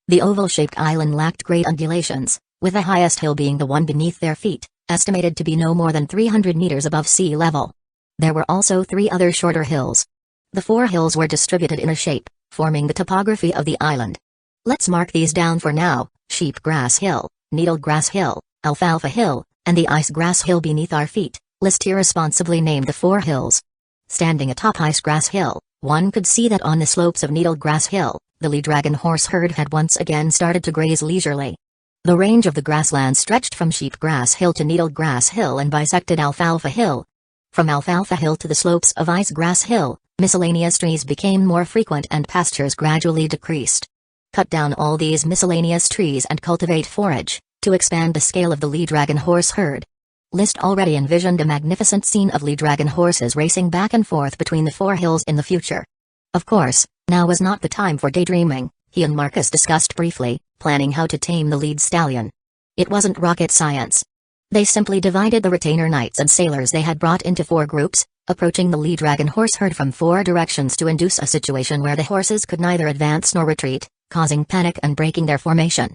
The oval-shaped island lacked great undulations, with the highest hill being the one beneath their feet, estimated to be no more than 300 meters above sea level. There were also 3 other shorter hills. The 4 hills were distributed in a shape, forming the topography of the island. Let's mark these down for now: Sheep Grass Hill, Needle Grass Hill, Alfalfa Hill, and the Ice Grass Hill beneath our feet. List irresponsibly named the 4 hills. Standing atop Ice Grass Hill, one could see that on the slopes of Needle Grass Hill, the Lee Dragon horse herd had once again started to graze leisurely. The range of the grasslands stretched from Sheep Grass Hill to Needle Grass Hill and bisected Alfalfa Hill. From Alfalfa Hill to the slopes of Ice Grass Hill, miscellaneous trees became more frequent and pastures gradually decreased. Cut down all these miscellaneous trees and cultivate forage, to expand the scale of the Lee Dragon horse herd. List already envisioned a magnificent scene of Lee Dragon horses racing back and forth between the 4 hills in the future. Of course, now was not the time for daydreaming. He and Marcus discussed briefly, planning how to tame the lead stallion. It wasn't rocket science. They simply divided the retainer knights and sailors they had brought into 4 groups, approaching the Lee Dragon horse herd from 4 directions to induce a situation where the horses could neither advance nor retreat, causing panic and breaking their formation.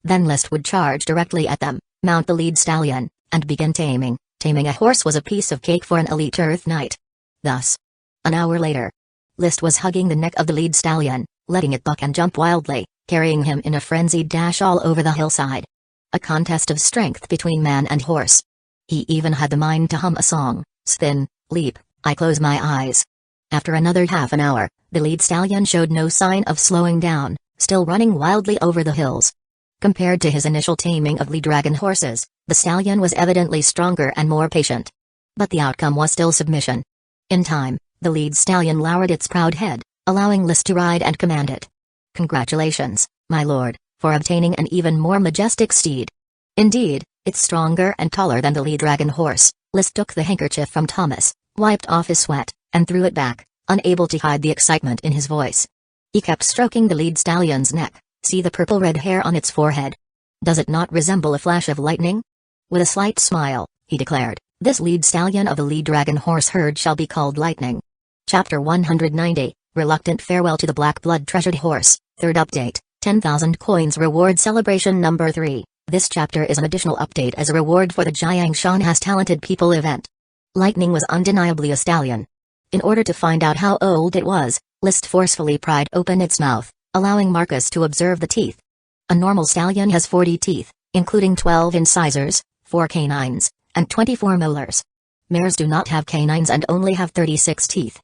Then List would charge directly at them, mount the lead stallion, and begin taming. Taming a horse was a piece of cake for an elite Earth Knight. Thus, an hour later, List was hugging the neck of the lead stallion, letting it buck and jump wildly, carrying him in a frenzied dash all over the hillside. A contest of strength between man and horse. He even had the mind to hum a song: "Spin, leap, I close my eyes." After another half an hour, the lead stallion showed no sign of slowing down, still running wildly over the hills. Compared to his initial taming of Lee Dragon horses, the stallion was evidently stronger and more patient. But the outcome was still submission. In time, the lead stallion lowered its proud head, allowing List to ride and command it. "Congratulations, my lord, for obtaining an even more majestic steed. Indeed, it's stronger and taller than the Lee Dragon horse." List took the handkerchief from Thomas, wiped off his sweat, and threw it back, unable to hide the excitement in his voice. He kept stroking the lead stallion's neck. "See the purple-red hair on its forehead? Does it not resemble a flash of lightning?" With a slight smile, he declared, "This lead stallion of the Lee Dragon horse herd shall be called Lightning." Chapter 190, Reluctant Farewell to the Black Blood Treasured Horse, 3rd Update, 10,000 Coins Reward Celebration Number 3. This chapter is an additional update as a reward for the Jiangshan Has Talented People event. Lightning was undeniably a stallion. In order to find out how old it was, List forcefully pried open its mouth, allowing Marcus to observe the teeth. A normal stallion has 40 teeth, including 12 incisors, 4 canines, and 24 molars. Mares do not have canines and only have 36 teeth.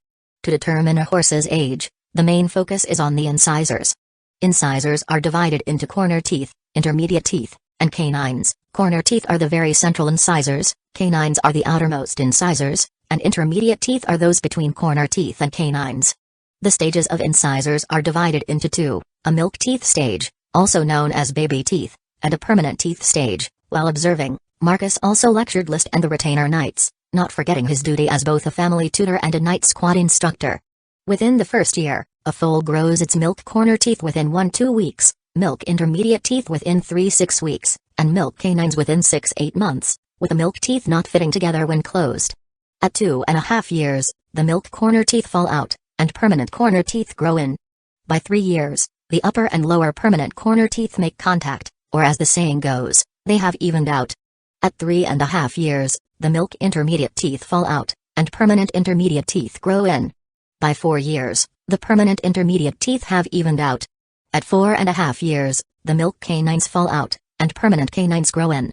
To determine a horse's age, the main focus is on the incisors. Incisors are divided into corner teeth, intermediate teeth, and canines. Corner teeth are the very central incisors, canines are the outermost incisors, and intermediate teeth are those between corner teeth and canines. The stages of incisors are divided into 2, a milk teeth stage, also known as baby teeth, and a permanent teeth stage. While observing, Marcus also lectured List and the retainer knights, not forgetting his duty as both a family tutor and a night squad instructor. Within the first year, a foal grows its milk corner teeth within 1-2 weeks, milk intermediate teeth within 3-6 weeks, and milk canines within 6-8 months, with the milk teeth not fitting together when closed. At 2.5 years, the milk corner teeth fall out, and permanent corner teeth grow in. By 3 years, the upper and lower permanent corner teeth make contact, or as the saying goes, they have evened out. At 3.5 years, the milk intermediate teeth fall out, and permanent intermediate teeth grow in. By 4 years, the permanent intermediate teeth have evened out. At 4.5 years, the milk canines fall out, and permanent canines grow in.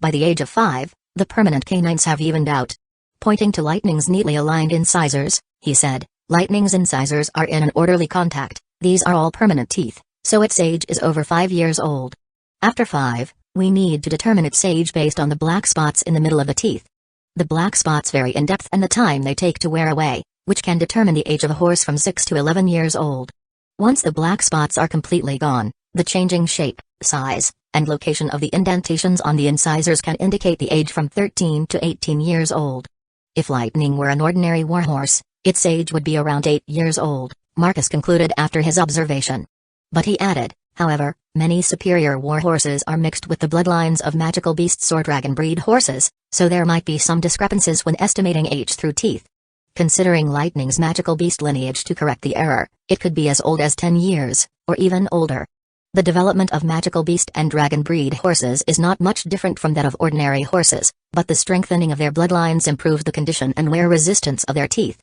By the age of 5, the permanent canines have evened out. Pointing to Lightning's neatly aligned incisors, he said, Lightning's incisors are in an orderly contact, these are all permanent teeth, so its age is over 5 years old. After 5, we need to determine its age based on the black spots in the middle of the teeth. The black spots vary in depth and the time they take to wear away, which can determine the age of a horse from 6 to 11 years old. Once the black spots are completely gone, the changing shape, size, and location of the indentations on the incisors can indicate the age from 13 to 18 years old. If Lightning were an ordinary warhorse, its age would be around 8 years old, Marcus concluded after his observation. But he added, however, many superior warhorses are mixed with the bloodlines of magical beasts or dragon breed horses, so there might be some discrepancies when estimating age through teeth. Considering Lightning's magical beast lineage to correct the error, it could be as old as 10 years, or even older. The development of magical beast and dragon breed horses is not much different from that of ordinary horses, but the strengthening of their bloodlines improves the condition and wear resistance of their teeth.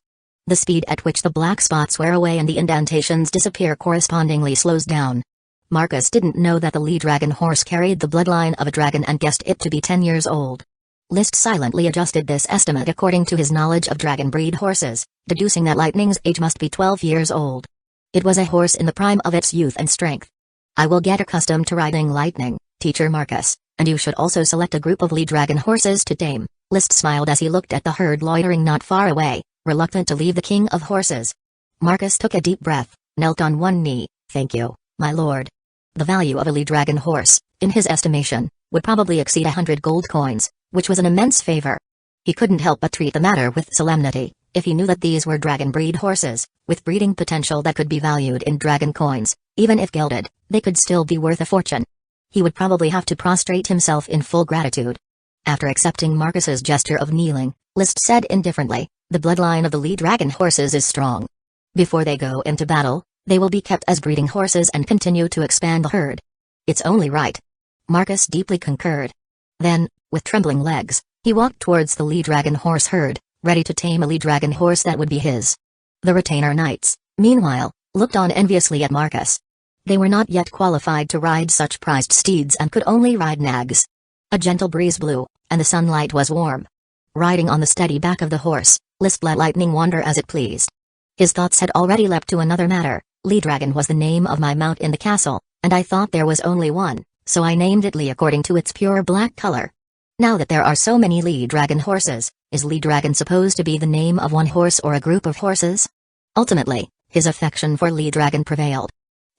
The speed at which the black spots wear away and the indentations disappear correspondingly slows down. Marcus didn't know that the lead dragon horse carried the bloodline of a dragon and guessed it to be 10 years old. List silently adjusted this estimate according to his knowledge of dragon breed horses, deducing that Lightning's age must be 12 years old. It was a horse in the prime of its youth and strength. I will get accustomed to riding Lightning, Teacher Marcus, and you should also select a group of lead dragon horses to tame. List smiled as he looked at the herd loitering not far away, reluctant to leave the king of horses. Marcus took a deep breath, knelt on one knee. Thank you, my lord. The value of a lead dragon horse, in his estimation, would probably exceed 100 gold coins, which was an immense favor. He couldn't help but treat the matter with solemnity, if he knew that these were dragon breed horses, with breeding potential that could be valued in dragon coins. Even if gelded, they could still be worth a fortune. He would probably have to prostrate himself in full gratitude. After accepting Marcus's gesture of kneeling, List said indifferently, the bloodline of the lead dragon horses is strong. Before they go into battle, they will be kept as breeding horses and continue to expand the herd. It's only right. Marcus deeply concurred. Then, with trembling legs, he walked towards the lead dragon horse herd, ready to tame a lead dragon horse that would be his. The retainer knights, meanwhile, looked on enviously at Marcus. They were not yet qualified to ride such prized steeds and could only ride nags. A gentle breeze blew, and the sunlight was warm. Riding on the steady back of the horse, List let Lightning wander as it pleased. His thoughts had already leapt to another matter. Lee Dragon was the name of my mount in the castle, and I thought there was only one, so I named it Lee according to its pure black color. Now that there are so many Lee Dragon horses, is Lee Dragon supposed to be the name of one horse or a group of horses? Ultimately, his affection for Lee Dragon prevailed.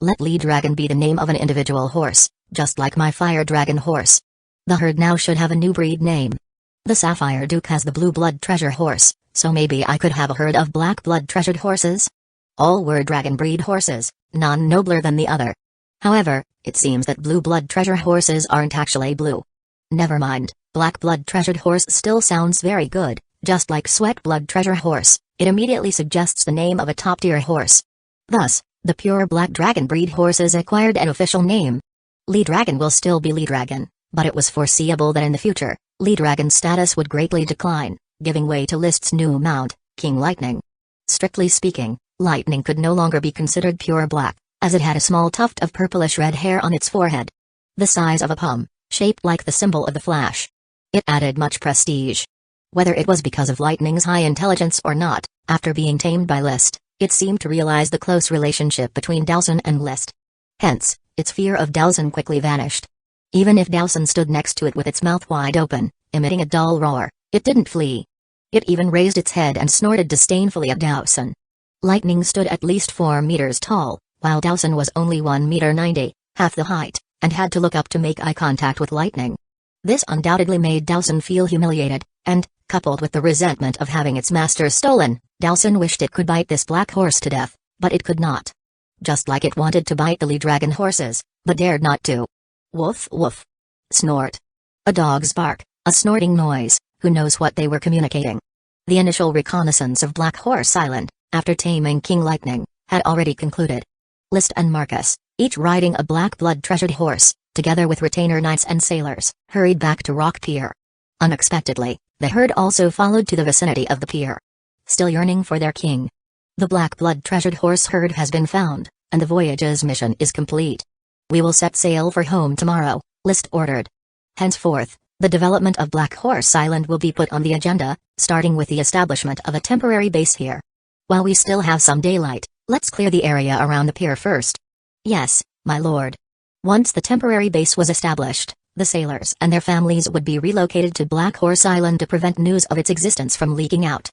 Let Lee Dragon be the name of an individual horse, just like my Fire Dragon horse. The herd now should have a new breed name. The Sapphire Duke has the Blue Blood Treasure horse, so maybe I could have a herd of Black Blood Treasured horses? All were dragon breed horses, none nobler than the other. However, it seems that Blue Blood Treasure horses aren't actually blue. Never mind, Black Blood Treasured horse still sounds very good, just like Sweat Blood Treasure horse, it immediately suggests the name of a top-tier horse. Thus, the pure Black Dragon breed horses acquired an official name. Lee Dragon will still be Lee Dragon, but it was foreseeable that in the future, Lee Dragon's status would greatly decline, giving way to List's new mount, King Lightning. Strictly speaking, Lightning could no longer be considered pure black, as it had a small tuft of purplish red hair on its forehead. The size of a palm, shaped like the symbol of the Flash. It added much prestige. Whether it was because of Lightning's high intelligence or not, after being tamed by List, it seemed to realize the close relationship between Dowson and List. Hence, its fear of Dowson quickly vanished. Even if Dowson stood next to it with its mouth wide open, emitting a dull roar, it didn't flee. It even raised its head and snorted disdainfully at Dowson. Lightning stood at least 4 meters tall, while Dowson was only 1 meter 90, half the height, and had to look up to make eye contact with Lightning. This undoubtedly made Dowson feel humiliated, and, coupled with the resentment of having its master stolen, Dowson wished it could bite this black horse to death, but it could not. Just like it wanted to bite the Lee Dragon horses, but dared not to. Woof woof. Snort. A dog's bark, a snorting noise, who knows what they were communicating. The initial reconnaissance of Black Horse Island, after taming King Lightning, had already concluded. List and Marcus, each riding a black blood treasured horse, together with retainer knights and sailors, hurried back to Rock Pier. Unexpectedly, the herd also followed to the vicinity of the pier. Still yearning for their king. The black blood treasured horse herd has been found, and the voyage's mission is complete. We will set sail for home tomorrow, List ordered. Henceforth, the development of Black Horse Island will be put on the agenda, starting with the establishment of a temporary base here. While we still have some daylight, let's clear the area around the pier first. Yes, my lord. Once the temporary base was established, the sailors and their families would be relocated to Black Horse Island to prevent news of its existence from leaking out.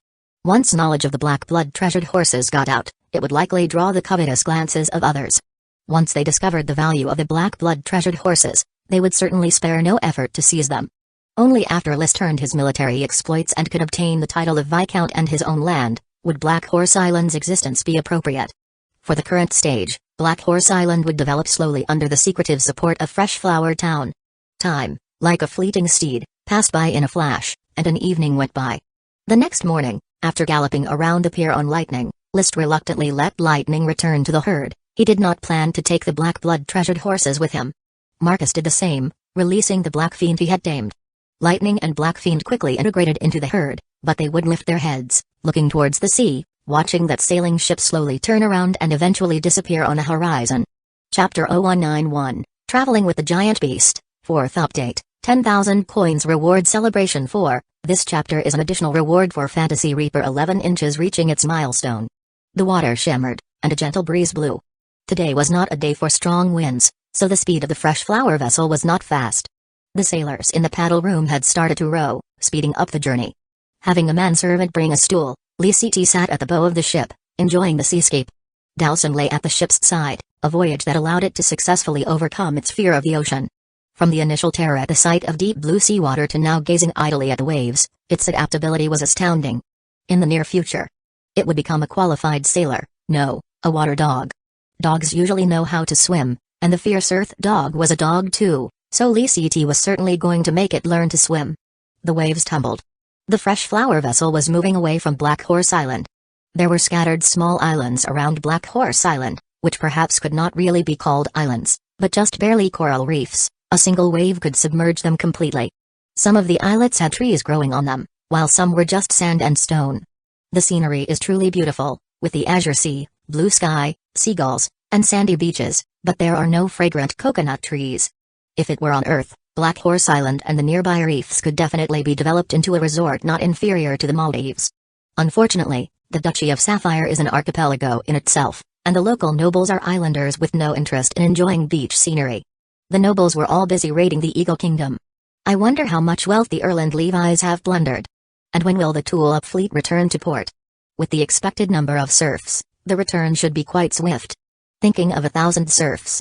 Once knowledge of the black blood treasured horses got out, it would likely draw the covetous glances of others. Once they discovered the value of the black blood treasured horses, they would certainly spare no effort to seize them. Only after List earned his military exploits and could obtain the title of Viscount and his own land, would Black Horse Island's existence be appropriate. For the current stage, Black Horse Island would develop slowly under the secretive support of Fresh Flower Town. Time, like a fleeting steed, passed by in a flash, and an evening went by. The next morning, after galloping around the pier on Lightning, List reluctantly let Lightning return to the herd. He did not plan to take the black blood treasured horses with him. Marcus did the same, releasing the Black Fiend he had tamed. Lightning and Black Fiend quickly integrated into the herd, but they would lift their heads, looking towards the sea, watching that sailing ship slowly turn around and eventually disappear on the horizon. Chapter 0191, Traveling with the Giant Beast, 4th Update, 10,000 Coins Reward Celebration 4, this chapter is an additional reward for Fantasy Reaper 11 inches reaching its milestone. The water shimmered, and a gentle breeze blew. Today was not a day for strong winds, so the speed of the fresh flower vessel was not fast. The sailors in the paddle room had started to row, speeding up the journey. Having a manservant bring a stool, Liciti sat at the bow of the ship, enjoying the seascape. Dowson lay at the ship's side, a voyage that allowed it to successfully overcome its fear of the ocean. From the initial terror at the sight of deep blue seawater to now gazing idly at the waves, its adaptability was astounding. In the near future, it would become a qualified sailor, no, a water dog. Dogs usually know how to swim, and the fierce earth dog was a dog too, so Liciti was certainly going to make it learn to swim. The waves tumbled. The fresh flower vessel was moving away from Black Horse Island. There were scattered small islands around Black Horse Island, which perhaps could not really be called islands, but just barely coral reefs. A single wave could submerge them completely. Some of the islets had trees growing on them, while some were just sand and stone. The scenery is truly beautiful, with the azure sea, blue sky, seagulls, and sandy beaches, but there are no fragrant coconut trees. If it were on Earth, Black Horse Island and the nearby reefs could definitely be developed into a resort not inferior to the Maldives. Unfortunately, the Duchy of Sapphire is an archipelago in itself, and the local nobles are islanders with no interest in enjoying beach scenery. The nobles were all busy raiding the Eagle Kingdom. I wonder how much wealth the Erland Levis have plundered. And when will the Tulip fleet return to port? With the expected number of serfs, the return should be quite swift. Thinking of 1,000 serfs.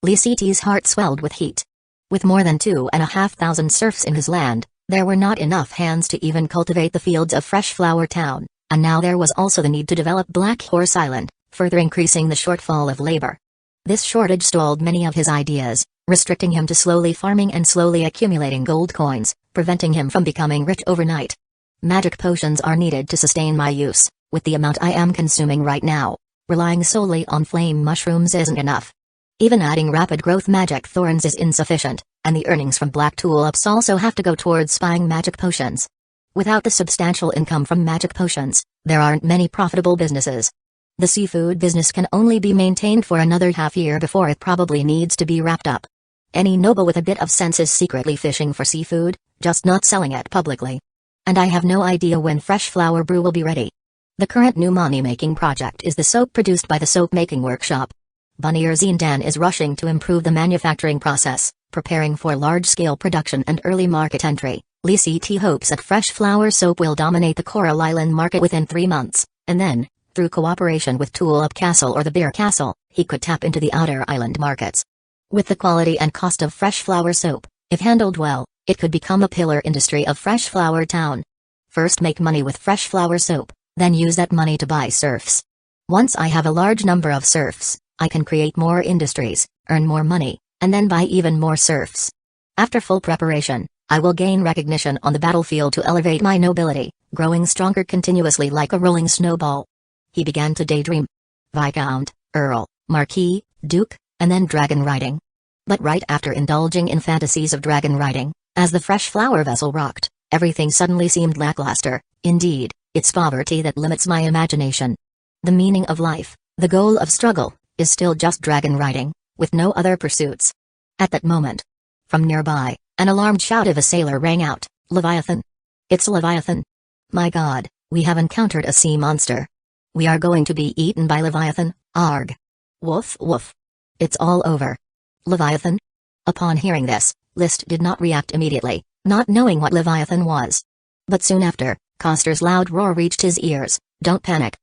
Liciti's heart swelled with heat. With more than 2,500 serfs in his land, there were not enough hands to even cultivate the fields of Fresh Flower Town, and now there was also the need to develop Black Horse Island, further increasing the shortfall of labor. This shortage stalled many of his ideas, restricting him to slowly farming and slowly accumulating gold coins, preventing him from becoming rich overnight. Magic potions are needed to sustain my use, with the amount I am consuming right now. Relying solely on flame mushrooms isn't enough. Even adding rapid growth magic thorns is insufficient, and the earnings from black tulips also have to go towards buying magic potions. Without the substantial income from magic potions, there aren't many profitable businesses. The seafood business can only be maintained for another half year before it probably needs to be wrapped up. Any noble with a bit of sense is secretly fishing for seafood, just not selling it publicly. And I have no idea when Fresh Flower Brew will be ready. The current new money-making project is the soap produced by the soap-making workshop. Bunnier Zindan is rushing to improve the manufacturing process, preparing for large-scale production and early market entry. Liciti hopes that Fresh Flower soap will dominate the Coral Island market within 3 months, and then, through cooperation with Tulip Castle or the Beer Castle, he could tap into the outer island markets. With the quality and cost of fresh flower soap, if handled well, it could become a pillar industry of Fresh Flower Town. First make money with fresh flower soap, then use that money to buy serfs. Once I have a large number of serfs, I can create more industries, earn more money, and then buy even more serfs. After full preparation, I will gain recognition on the battlefield to elevate my nobility, growing stronger continuously like a rolling snowball. He began to daydream. Viscount, Earl, Marquis, Duke, and then dragon riding. But right after indulging in fantasies of dragon riding, as the fresh flower vessel rocked, everything suddenly seemed lackluster. Indeed, it's poverty that limits my imagination. The meaning of life, the goal of struggle, is still just dragon riding, with no other pursuits. At that moment, From nearby, an alarmed shout of a sailor rang out, "Leviathan! It's Leviathan! My god, we have encountered a sea monster. We are going to be eaten by Leviathan, arg! Woof woof! It's all over. Leviathan?" Upon hearing this, List did not react immediately, not knowing what Leviathan was. But soon after, Coster's loud roar reached his ears, "Don't panic,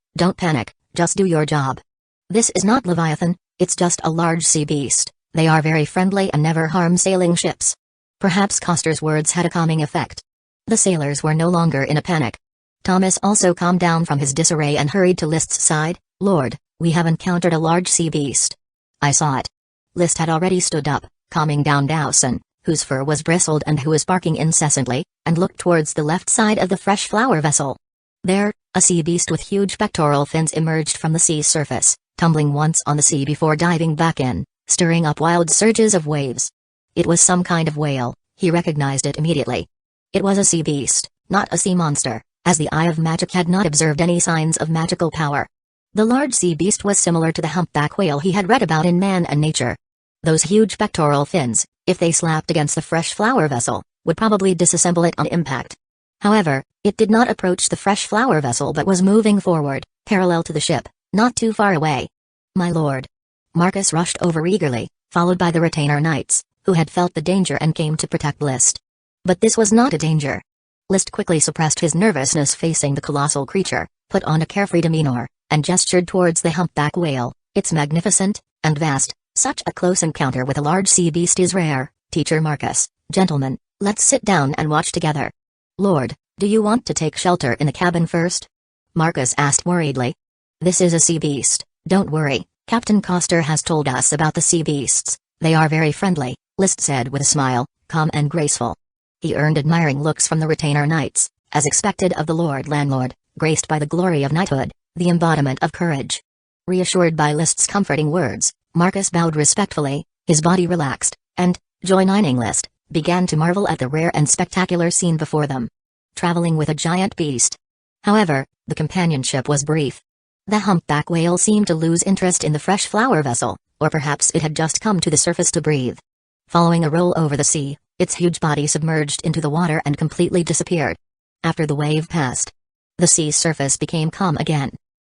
just do your job. This is not Leviathan, it's just a large sea beast. They are very friendly and never harm sailing ships." Perhaps Coster's words had a calming effect. The sailors were no longer in a panic. Thomas also calmed down from his disarray and hurried to List's side. "Lord, we have encountered a large sea beast. I saw it." List had already stood up, calming down Dowson, whose fur was bristled and who was barking incessantly, and looked towards the left side of the fresh flower vessel. There, a sea beast with huge pectoral fins emerged from the sea surface, tumbling once on the sea before diving back in, stirring up wild surges of waves. It was some kind of whale. He recognized it immediately. It was a sea beast, not a sea monster, as the Eye of Magic had not observed any signs of magical power. The large sea beast was similar to the humpback whale he had read about in Man and Nature. Those huge pectoral fins, if they slapped against the fresh flower vessel, would probably disassemble it on impact. However, it did not approach the fresh flower vessel but was moving forward, parallel to the ship, not too far away. "My lord!" Marcus rushed over eagerly, followed by the retainer knights, who had felt the danger and came to protect List. But this was not a danger. List quickly suppressed his nervousness facing the colossal creature, put on a carefree demeanor, and gestured towards the humpback whale. "It's magnificent, and vast. Such a close encounter with a large sea beast is rare, Teacher Marcus. Gentlemen, let's sit down and watch together." "Lord, do you want to take shelter in the cabin first?" Marcus asked worriedly. "This is a sea beast, don't worry. Captain Coster has told us about the sea beasts. They are very friendly," List said with a smile, calm and graceful. He earned admiring looks from the retainer knights, as expected of the Lord Landlord, graced by the glory of knighthood, the embodiment of courage. Reassured by List's comforting words, Marcus bowed respectfully, his body relaxed, and, joining List, began to marvel at the rare and spectacular scene before them. Traveling with a giant beast. However, the companionship was brief. The humpback whale seemed to lose interest in the fresh flower vessel, or perhaps it had just come to the surface to breathe. Following a roll over the sea, its huge body submerged into the water and completely disappeared. After the wave passed, the sea surface became calm again.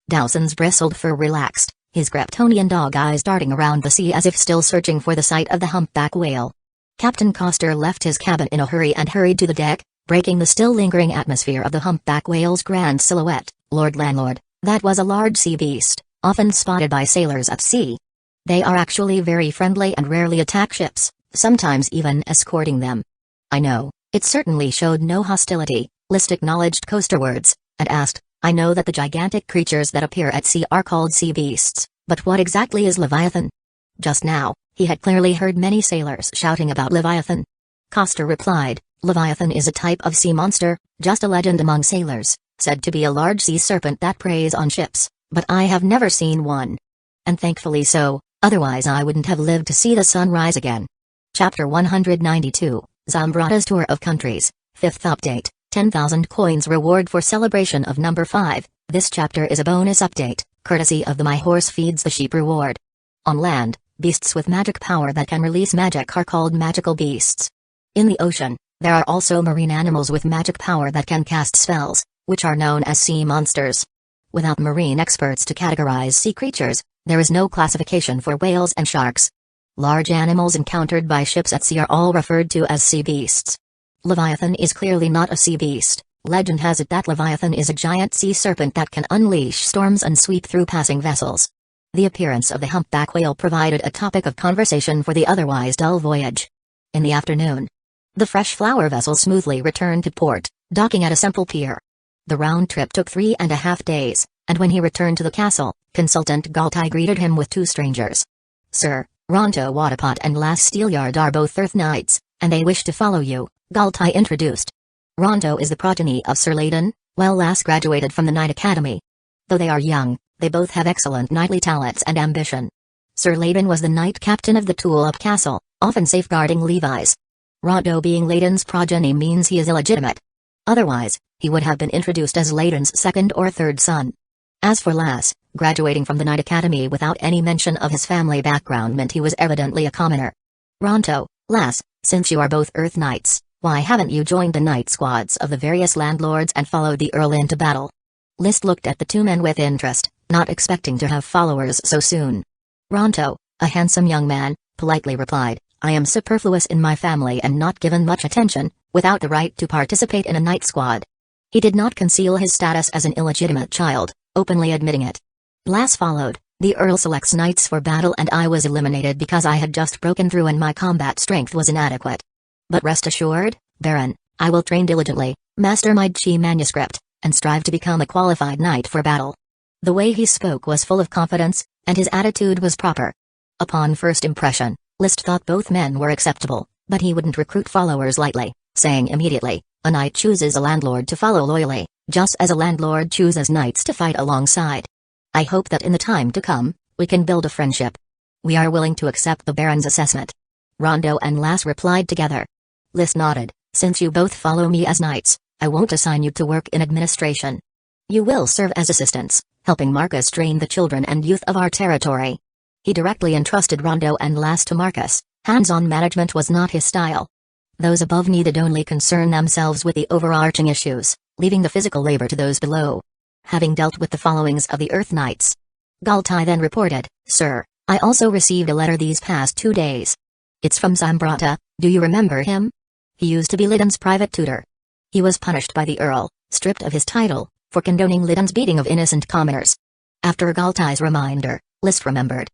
Dowson's bristled fur relaxed, his Kryptonian dog eyes darting around the sea as if still searching for the sight of the humpback whale. Captain Coster left his cabin in a hurry and hurried to the deck, breaking the still lingering atmosphere of the humpback whale's grand silhouette. "Lord Landlord, that was a large sea beast, often spotted by sailors at sea. They are actually very friendly and rarely attack ships, sometimes even escorting them." "I know, it certainly showed no hostility," List acknowledged Coster's words, and asked, "I know that the gigantic creatures that appear at sea are called sea beasts, but what exactly is Leviathan?" Just now, he had clearly heard many sailors shouting about Leviathan. Coster replied, "Leviathan is a type of sea monster, just a legend among sailors, said to be a large sea serpent that preys on ships, but I have never seen one. And thankfully so, otherwise I wouldn't have lived to see the sun rise again." Chapter 192, Zambrata's Tour of Countries, 5th Update, 10,000 coins reward for celebration of number 5. This chapter is a bonus update, courtesy of the My Horse Feeds the Sheep reward. On land, beasts with magic power that can release magic are called magical beasts. In the ocean, there are also marine animals with magic power that can cast spells, which are known as sea monsters. Without marine experts to categorize sea creatures, there is no classification for whales and sharks. Large animals encountered by ships at sea are all referred to as sea beasts. Leviathan is clearly not a sea beast. Legend has it that Leviathan is a giant sea serpent that can unleash storms and sweep through passing vessels. The appearance of the humpback whale provided a topic of conversation for the otherwise dull voyage. In the afternoon, the fresh flower vessel smoothly returned to port, docking at a simple pier. The round trip took 3.5 days, and when he returned to the castle, Consultant Galtai greeted him with 2 strangers. "Sir, Ronto Wadapot and Lass Steelyard are both Earth Knights, and they wish to follow you," Galtai introduced. Ronto is the progeny of Sir Layden, while Lass graduated from the Knight Academy. Though they are young, they both have excellent knightly talents and ambition. Sir Layden was the knight captain of the Tulip Castle, often safeguarding Levi's. Ronto being Layden's progeny means he is illegitimate. Otherwise, he would have been introduced as Layden's second or third son. As for Lass, graduating from the Knight Academy without any mention of his family background meant he was evidently a commoner. Ronto, Lass, since you are both Earth Knights, why haven't you joined the night squads of the various landlords and followed the Earl into battle? List looked at the two men with interest, not expecting to have followers so soon. Ronto, a handsome young man, politely replied, I am superfluous in my family and not given much attention, without the right to participate in a night squad. He did not conceal his status as an illegitimate child, openly admitting it. Lass followed. The Earl selects knights for battle and I was eliminated because I had just broken through and my combat strength was inadequate. But rest assured, Baron, I will train diligently, master my chi manuscript, and strive to become a qualified knight for battle. The way he spoke was full of confidence, and his attitude was proper. Upon first impression, List thought both men were acceptable, but he wouldn't recruit followers lightly, saying immediately, a knight chooses a landlord to follow loyally, just as a landlord chooses knights to fight alongside. I hope that in the time to come, we can build a friendship. We are willing to accept the Baron's assessment. Rondo and Lass replied together. List nodded, since you both follow me as knights, I won't assign you to work in administration. You will serve as assistants, helping Marcus train the children and youth of our territory. He directly entrusted Rondo and Lass to Marcus. Hands-on management was not his style. Those above needed only concern themselves with the overarching issues, leaving the physical labor to those below. Having dealt with the followings of the Earth Knights, Galtai then reported, Sir, I also received a letter these past 2 days. It's from Zambrata, do you remember him? He used to be Liden's private tutor. He was punished by the Earl, stripped of his title, for condoning Liden's beating of innocent commoners. After Galtai's reminder, List remembered.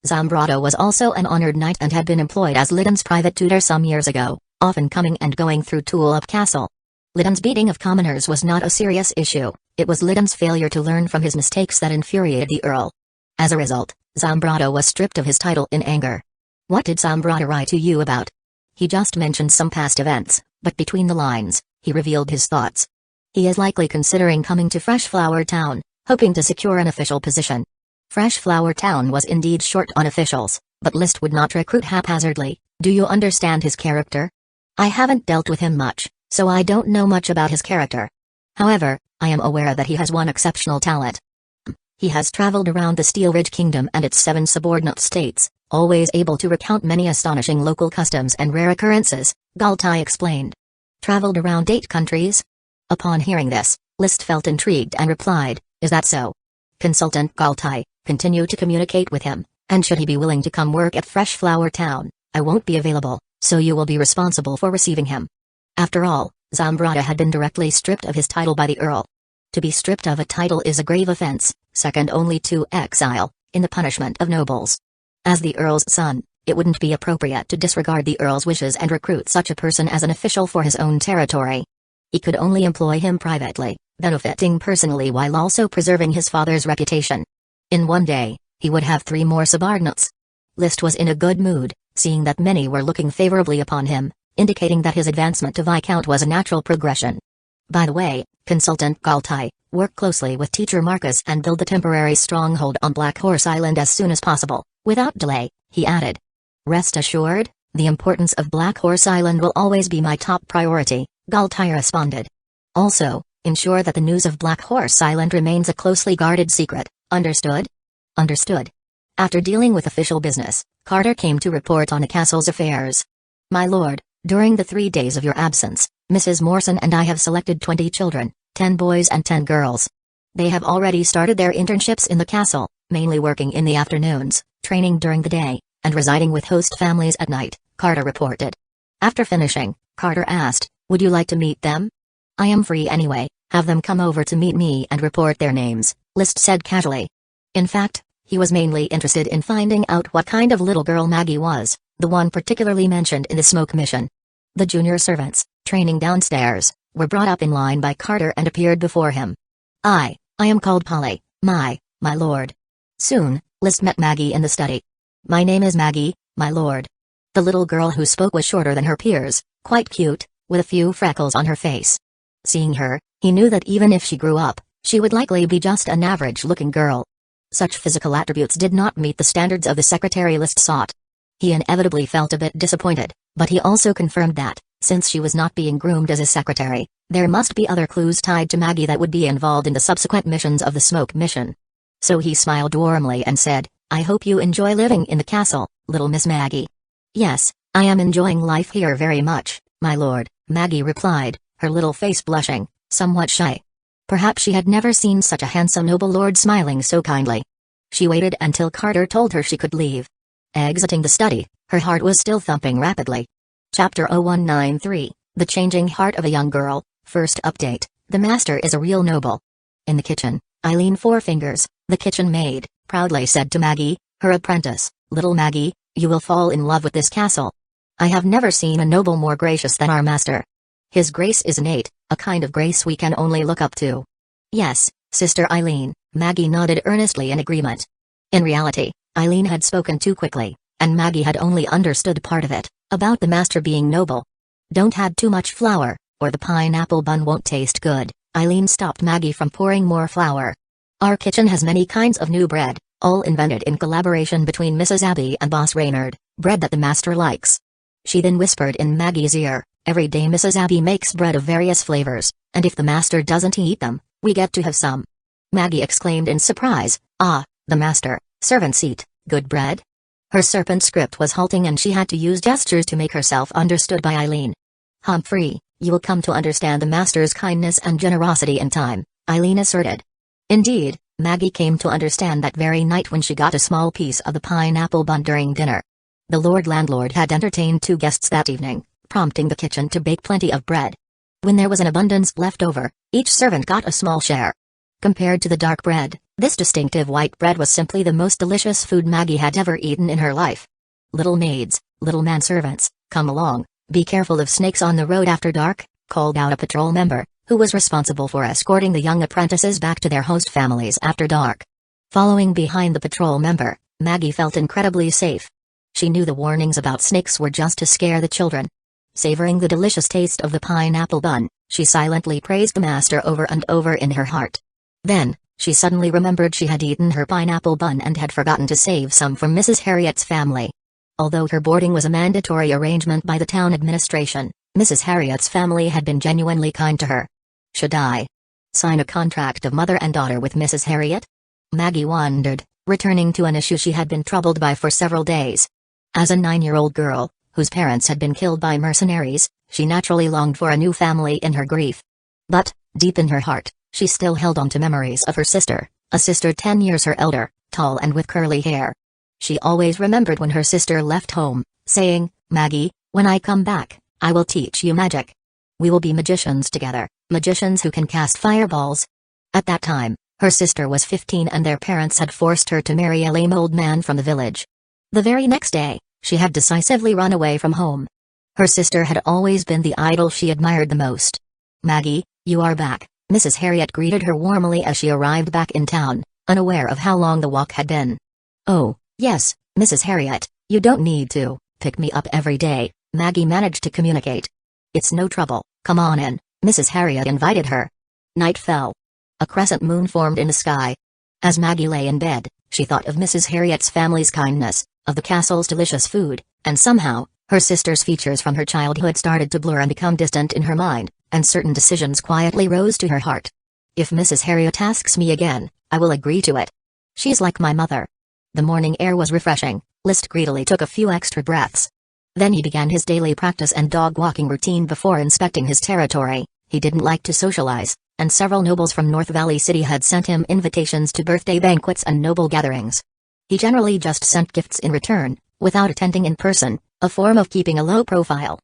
Zambrata was also an honored knight and had been employed as Liden's private tutor some years ago, often coming and going through Tulip Castle. Liden's beating of commoners was not a serious issue, it was Liden's failure to learn from his mistakes that infuriated the Earl. As a result, Zambrata was stripped of his title in anger. What did Zambrata write to you about? He just mentioned some past events, but between the lines, he revealed his thoughts. He is likely considering coming to Freshflower Town, hoping to secure an official position. Freshflower Town was indeed short on officials, but List would not recruit haphazardly. Do you understand his character? I haven't dealt with him much, so I don't know much about his character. However, I am aware that he has one exceptional talent. He has traveled around the Steel Ridge Kingdom and its 7 subordinate states, always able to recount many astonishing local customs and rare occurrences, Galtai explained. Traveled around 8 countries? Upon hearing this, List felt intrigued and replied, Is that so? Consultant Galtai, continue to communicate with him, and should he be willing to come work at Freshflower Town, I won't be available, so you will be responsible for receiving him. After all, Zambrata had been directly stripped of his title by the Earl. To be stripped of a title is a grave offense, second only to exile, in the punishment of nobles. As the Earl's son, it wouldn't be appropriate to disregard the Earl's wishes and recruit such a person as an official for his own territory. He could only employ him privately, benefiting personally while also preserving his father's reputation. In one day, he would have 3 more subordinates. List was in a good mood, seeing that many were looking favorably upon him, indicating that his advancement to Viscount was a natural progression. By the way, Consultant Galtai, work closely with Teacher Marcus and build the temporary stronghold on Black Horse Island as soon as possible, without delay, he added. Rest assured, the importance of Black Horse Island will always be my top priority, Galtai responded. Also, ensure that the news of Black Horse Island remains a closely guarded secret, understood? Understood. After dealing with official business, Carter came to report on the castle's affairs. My lord, during the 3 days of your absence, Mrs. Morrison and I have selected 20 children, 10 boys and 10 girls. They have already started their internships in the castle, mainly working in the afternoons, training during the day, and residing with host families at night, Carter reported. After finishing, Carter asked, would you like to meet them? I am free anyway, have them come over to meet me and report their names, List said casually. In fact, he was mainly interested in finding out what kind of little girl Maggie was, the one particularly mentioned in the smoke mission. The junior servants, training downstairs, were brought up in line by Carter and appeared before him. I am called Polly, my lord. Soon, List met Maggie in the study. My name is Maggie, my lord. The little girl who spoke was shorter than her peers, quite cute, with a few freckles on her face. Seeing her, he knew that even if she grew up, she would likely be just an average-looking girl. Such physical attributes did not meet the standards of the secretary List sought. He inevitably felt a bit disappointed, but he also confirmed that, since she was not being groomed as a secretary, there must be other clues tied to Maggie that would be involved in the subsequent missions of the smoke mission. So he smiled warmly and said, I hope you enjoy living in the castle, little Miss Maggie. Yes, I am enjoying life here very much, my lord, Maggie replied, her little face blushing, somewhat shy. Perhaps she had never seen such a handsome noble lord smiling so kindly. She waited until Carter told her she could leave. Exiting the study, her heart was still thumping rapidly. Chapter 0193, The Changing Heart of a Young Girl. First update, the master is a real noble. In the kitchen, Eileen Fourfingers, the kitchen maid, proudly said to Maggie, her apprentice, "Little Maggie, you will fall in love with this castle. I have never seen a noble more gracious than our master. His grace is innate, a kind of grace we can only look up to." "Yes, Sister Eileen," Maggie nodded earnestly in agreement. In reality, Eileen had spoken too quickly, and Maggie had only understood part of it, about the master being noble. "Don't add too much flour, or the pineapple bun won't taste good," Eileen stopped Maggie from pouring more flour. "Our kitchen has many kinds of new bread, all invented in collaboration between Mrs. Abby and Boss Reynard, bread that the master likes." She then whispered in Maggie's ear, "Every day Mrs. Abby makes bread of various flavors, and if the master doesn't eat them, we get to have some." Maggie exclaimed in surprise, "Ah, the master, servants eat good bread?" Her serpent script was halting and she had to use gestures to make herself understood by Eileen. "Humphrey, you will come to understand the master's kindness and generosity in time," Eileen asserted. Indeed, Maggie came to understand that very night when she got a small piece of the pineapple bun during dinner. The Lord Landlord had entertained 2 guests that evening, prompting the kitchen to bake plenty of bread. When there was an abundance left over, each servant got a small share. Compared to the dark bread, this distinctive white bread was simply the most delicious food Maggie had ever eaten in her life. "Little maids, little manservants, come along, be careful of snakes on the road after dark," called out a patrol member, who was responsible for escorting the young apprentices back to their host families after dark. Following behind the patrol member, Maggie felt incredibly safe. She knew the warnings about snakes were just to scare the children. Savoring the delicious taste of the pineapple bun, she silently praised the master over and over in her heart. Then, she suddenly remembered she had eaten her pineapple bun and had forgotten to save some for Mrs. Harriet's family. Although her boarding was a mandatory arrangement by the town administration, Mrs. Harriet's family had been genuinely kind to her. Should I sign a contract of mother and daughter with Mrs. Harriet? Maggie wondered, returning to an issue she had been troubled by for several days. As a 9-year-old girl, whose parents had been killed by mercenaries, she naturally longed for a new family in her grief. But, deep in her heart, she still held on to memories of her sister, a sister 10 years her elder, tall and with curly hair. She always remembered when her sister left home, saying, "Maggie, when I come back, I will teach you magic. We will be magicians together, magicians who can cast fireballs." At that time, her sister was 15 and their parents had forced her to marry a lame old man from the village. The very next day, she had decisively run away from home. Her sister had always been the idol she admired the most. "Maggie, you are back," Mrs. Harriet greeted her warmly as she arrived back in town, unaware of how long the walk had been. "Oh, yes, Mrs. Harriet, you don't need to pick me up every day," Maggie managed to communicate. "It's no trouble, come on in," Mrs. Harriet invited her. Night fell. A crescent moon formed in the sky. As Maggie lay in bed, she thought of Mrs. Harriet's family's kindness, of the castle's delicious food, and somehow, her sister's features from her childhood started to blur and become distant in her mind, and certain decisions quietly rose to her heart. "If Mrs. Harriet asks me again, I will agree to it. She's like my mother." The morning air was refreshing. List greedily took a few extra breaths. Then he began his daily practice and dog-walking routine before inspecting his territory. He didn't like to socialize, and several nobles from North Valley City had sent him invitations to birthday banquets and noble gatherings. He generally just sent gifts in return, without attending in person, a form of keeping a low profile.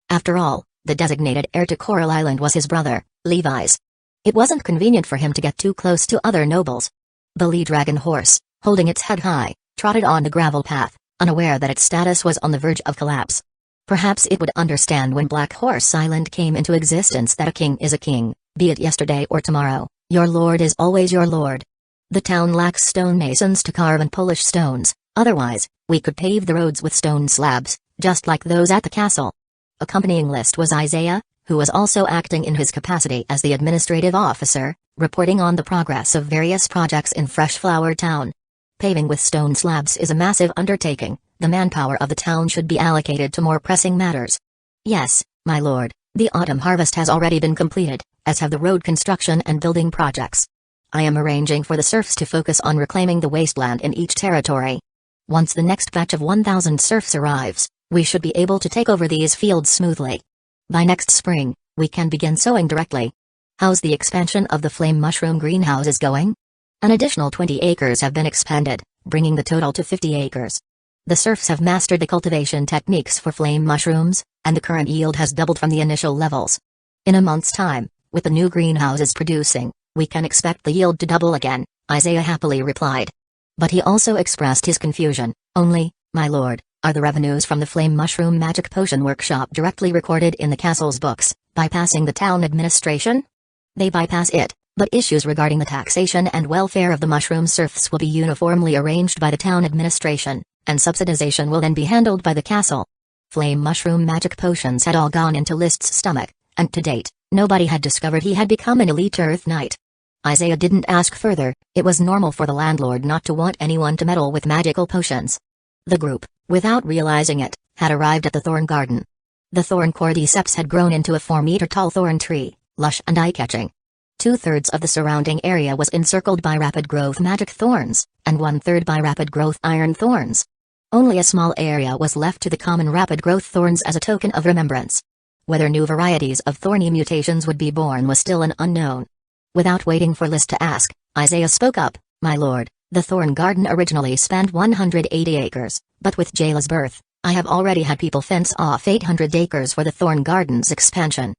After all, the designated heir to Coral Island was his brother, Levi's. It wasn't convenient for him to get too close to other nobles. The Lee Dragon horse, holding its head high, trotted on the gravel path, unaware that its status was on the verge of collapse. Perhaps it would understand when Black Horse Island came into existence that a king is a king, be it yesterday or tomorrow, your lord is always your lord. The town lacks stonemasons to carve and polish stones, otherwise, we could pave the roads with stone slabs, just like those at the castle. Accompanying List was Isaiah, who was also acting in his capacity as the administrative officer, reporting on the progress of various projects in Freshflower Town. Paving with stone slabs is a massive undertaking. The manpower of the town should be allocated to more pressing matters. "Yes, my lord, the autumn harvest has already been completed, as have the road construction and building projects. I am arranging for the serfs to focus on reclaiming the wasteland in each territory. Once the next batch of 1,000 serfs arrives, We should be able to take over these fields smoothly. By next spring, we can begin sowing directly. How's the expansion of the flame mushroom greenhouses going? An additional 20 acres have been expanded, bringing the total to 50 acres. The serfs have mastered the cultivation techniques for flame mushrooms, and the current yield has doubled from the initial levels. In a month's time, with the new greenhouses producing, we can expect the yield to double again, Isaiah happily replied. But he also expressed his confusion. Only, my lord, are the revenues from the flame mushroom magic potion workshop directly recorded in the castle's books, bypassing the town administration? They bypass it, but issues regarding the taxation and welfare of the mushroom serfs will be uniformly arranged by the town administration, and subsidization will then be handled by the castle. Flame mushroom magic potions had all gone into List's stomach, and to date, nobody had discovered he had become an elite Earth Knight. Isaiah didn't ask further. It was normal for the landlord not to want anyone to meddle with magical potions. The group, without realizing it, had arrived at the thorn garden. The thorn cordyceps had grown into a 4-meter-tall thorn tree, lush and eye-catching. 2/3 of the surrounding area was encircled by rapid growth magic thorns, and 1/3 by rapid growth iron thorns. Only a small area was left to the common rapid growth thorns as a token of remembrance. Whether new varieties of thorny mutations would be born was still an unknown. Without waiting for List to ask, Isaiah spoke up. My lord, the thorn garden originally spanned 180 acres, but with Jayla's birth, I have already had people fence off 800 acres for the thorn garden's expansion.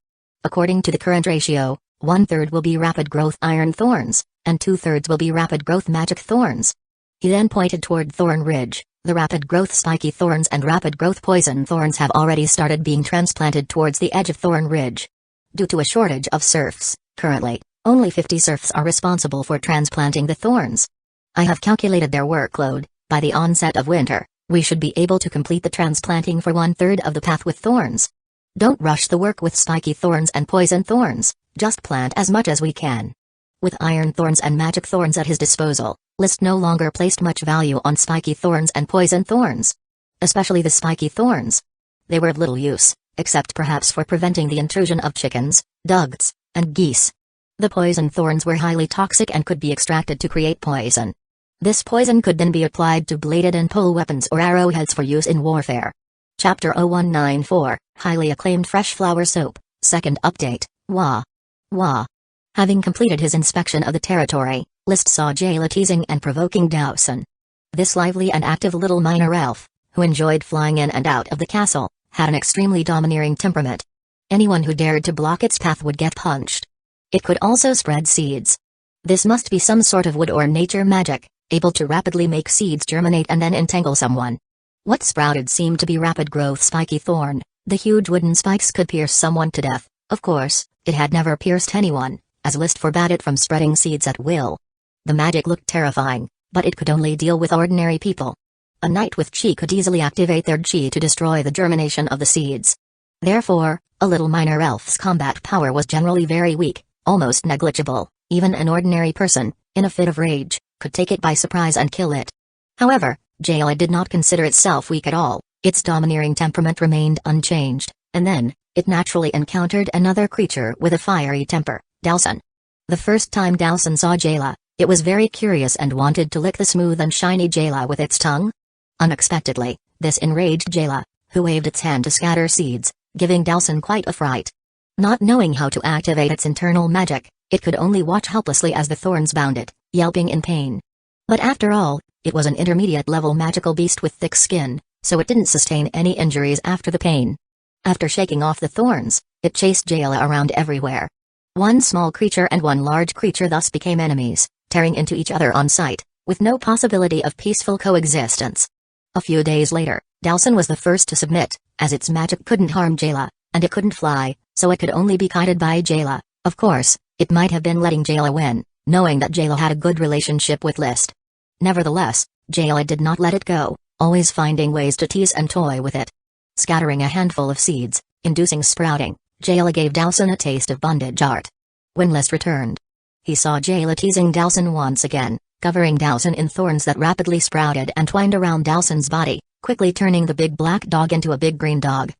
According to the current ratio, 1/3 will be rapid growth iron thorns, and 2/3 will be rapid growth magic thorns. He then pointed toward Thorn Ridge. The rapid growth spiky thorns and rapid growth poison thorns have already started being transplanted towards the edge of Thorn Ridge. Due to a shortage of serfs, currently, only 50 serfs are responsible for transplanting the thorns. I have calculated their workload. By the onset of winter, we should be able to complete the transplanting for 1/3 of the path with thorns. Don't rush the work with spiky thorns and poison thorns, just plant as much as we can. With iron thorns and magic thorns at his disposal, List no longer placed much value on spiky thorns and poison thorns. Especially the spiky thorns. They were of little use, except perhaps for preventing the intrusion of chickens, ducks, and geese. The poison thorns were highly toxic and could be extracted to create poison. This poison could then be applied to bladed and pole weapons or arrowheads for use in warfare. Chapter 0194, Highly Acclaimed Fresh Flower Soap, Second Update, Wah. Wah. Having completed his inspection of the territory, List saw Jayla teasing and provoking Dowson. This lively and active little minor elf, who enjoyed flying in and out of the castle, had an extremely domineering temperament. Anyone who dared to block its path would get punched. It could also spread seeds. This must be some sort of wood or nature magic, able to rapidly make seeds germinate and then entangle someone. What sprouted seemed to be rapid growth spiky thorn. The huge wooden spikes could pierce someone to death. Of course, it had never pierced anyone, as List forbade it from spreading seeds at will. The magic looked terrifying, but it could only deal with ordinary people. A knight with chi could easily activate their chi to destroy the germination of the seeds. Therefore, a little minor elf's combat power was generally very weak, almost negligible. Even an ordinary person, in a fit of rage, could take it by surprise and kill it. However, Jayla did not consider itself weak at all. Its domineering temperament remained unchanged, and then, it naturally encountered another creature with a fiery temper, Dowson. The first time Dowson saw Jayla, it was very curious and wanted to lick the smooth and shiny Jayla with its tongue. Unexpectedly, this enraged Jayla, who waved its hand to scatter seeds, giving Dowson quite a fright. Not knowing how to activate its internal magic, it could only watch helplessly as the thorns bound it, yelping in pain. But after all, it was an intermediate-level magical beast with thick skin, so it didn't sustain any injuries after the pain. After shaking off the thorns, it chased Jayla around everywhere. One small creature and one large creature thus became enemies, tearing into each other on sight, with no possibility of peaceful coexistence. A few days later, Dowson was the first to submit, as its magic couldn't harm Jayla, and it couldn't fly, so it could only be guided by Jayla. Of course, it might have been letting Jayla win, knowing that Jayla had a good relationship with List. Nevertheless, Jayla did not let it go, always finding ways to tease and toy with it. Scattering a handful of seeds, inducing sprouting, Jayla gave Dowson a taste of bondage art. When List returned, he saw Jayla teasing Dowson once again, covering Dowson in thorns that rapidly sprouted and twined around Dowson's body, quickly turning the big black dog into a big green dog.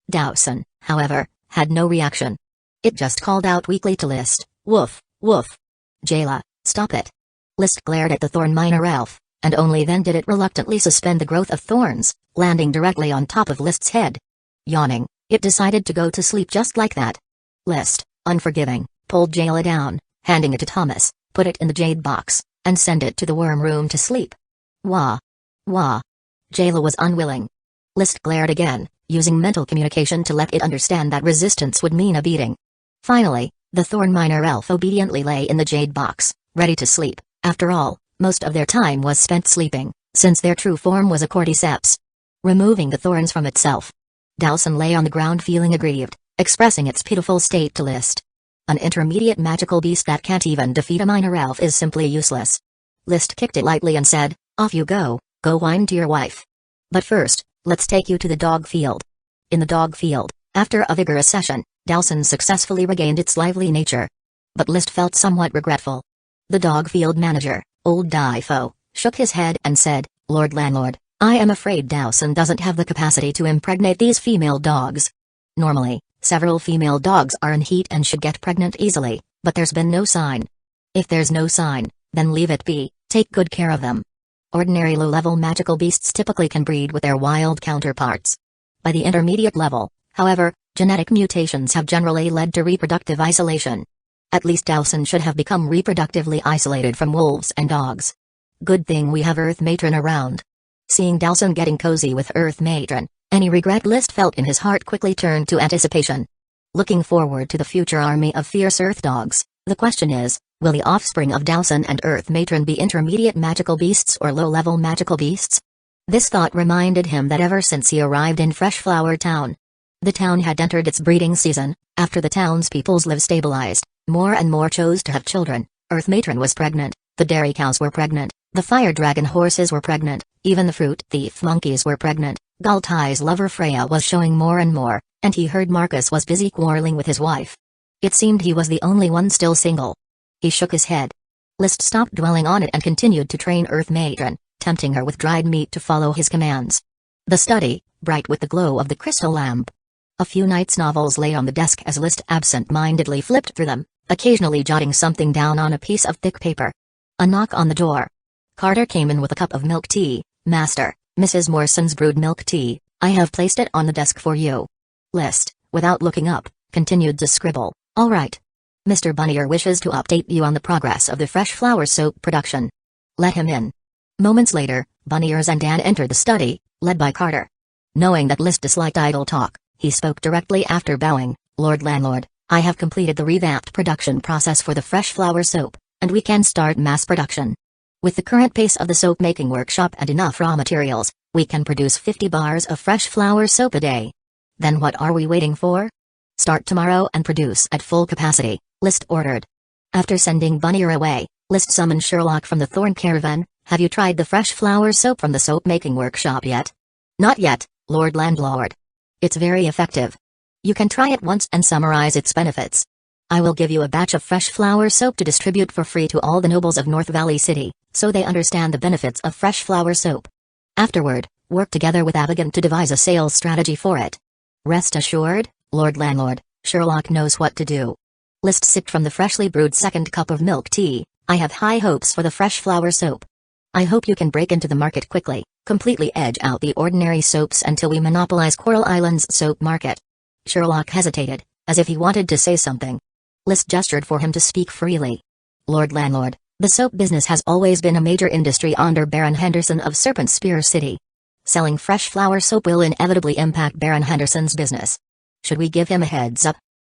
Dowson, however, had no reaction. It just called out weakly to List, "Woof, woof. Jayla, stop it." List glared at the thorn minor elf, and only then did it reluctantly suspend the growth of thorns, landing directly on top of List's head. Yawning, it decided to go to sleep just like that. List, unforgiving, pulled Jayla down, handing it to Thomas, put it in the jade box, and send it to the worm room to sleep. Wah. Wah. Jayla was unwilling. List glared again, using mental communication to let it understand that resistance would mean a beating. Finally, the thorn minor elf obediently lay in the jade box, ready to sleep. After all, most of their time was spent sleeping, since their true form was a cordyceps. Removing the thorns from itself, Dowson lay on the ground feeling aggrieved, expressing its pitiful state to List. An intermediate magical beast that can't even defeat a minor elf is simply useless. List kicked it lightly and said, "Off you go whine to your wife. But first, let's take you to the dog field." In the dog field, after a vigorous session, Dowson successfully regained its lively nature. But List felt somewhat regretful. The dog field manager, old Difo, shook his head and said, "Lord Landlord, I am afraid Dowson doesn't have the capacity to impregnate these female dogs. Normally, several female dogs are in heat and should get pregnant easily, but there's been no sign. If there's no sign, then leave it be, take good care of them. Ordinary low-level magical beasts typically can breed with their wild counterparts. By the intermediate level, however, genetic mutations have generally led to reproductive isolation. At least Dowson should have become reproductively isolated from wolves and dogs. Good thing we have Earth Matron around." Seeing Dowson getting cozy with Earth Matron, any regret List felt in his heart quickly turned to anticipation. Looking forward to the future army of fierce Earth dogs, the question is, will the offspring of Dowson and Earth Matron be intermediate magical beasts or low-level magical beasts? This thought reminded him that ever since he arrived in Freshflower Town, the town had entered its breeding season. After the townspeople's lives stabilized, more and more chose to have children. Earth Matron was pregnant, the dairy cows were pregnant, the fire dragon horses were pregnant, even the fruit thief monkeys were pregnant. Galtai's lover Freya was showing more and more, and he heard Marcus was busy quarreling with his wife. It seemed he was the only one still single. He shook his head. List stopped dwelling on it and continued to train Earth Matron, tempting her with dried meat to follow his commands. The study, bright with the glow of the crystal lamp. A few Knight's novels lay on the desk as List absent-mindedly flipped through them, occasionally jotting something down on a piece of thick paper. A knock on the door. Carter came in with a cup of milk tea. "Master, Mrs. Morson's brewed milk tea, I have placed it on the desk for you." List, without looking up, continued to scribble. "All right. Mr. Bunnier wishes to update you on the progress of the fresh flower soap production." "Let him in." Moments later, Bunniers and Dan entered the study, led by Carter. Knowing that List disliked idle talk, he spoke directly after bowing. "Lord Landlord, I have completed the revamped production process for the fresh flower soap, and we can start mass production. With the current pace of the soap-making workshop and enough raw materials, we can produce 50 bars of fresh flower soap a day. Then what are we waiting for? Start tomorrow and produce at full capacity," List ordered. After sending Bunnier away, List summoned Sherlock from the Thorn Caravan. "Have you tried the fresh flower soap from the soap-making workshop yet?" "Not yet, Lord Landlord. It's very effective. You can try it once and summarize its benefits. I will give you a batch of fresh flower soap to distribute for free to all the nobles of North Valley City, so they understand the benefits of fresh flower soap. Afterward, work together with Abigail to devise a sales strategy for it. Rest assured, Lord Landlord, Sherlock knows what to do." List sipped from the freshly brewed second cup of milk tea. "I have high hopes for the fresh flower soap. I hope you can break into the market quickly, completely edge out the ordinary soaps until we monopolize Coral Island's soap market." Sherlock hesitated, as if he wanted to say something. List gestured for him to speak freely. "Lord Landlord, the soap business has always been a major industry under Baron Henderson of Serpent Spear City. Selling fresh flower soap will inevitably impact Baron Henderson's business. Should we give him a heads up?"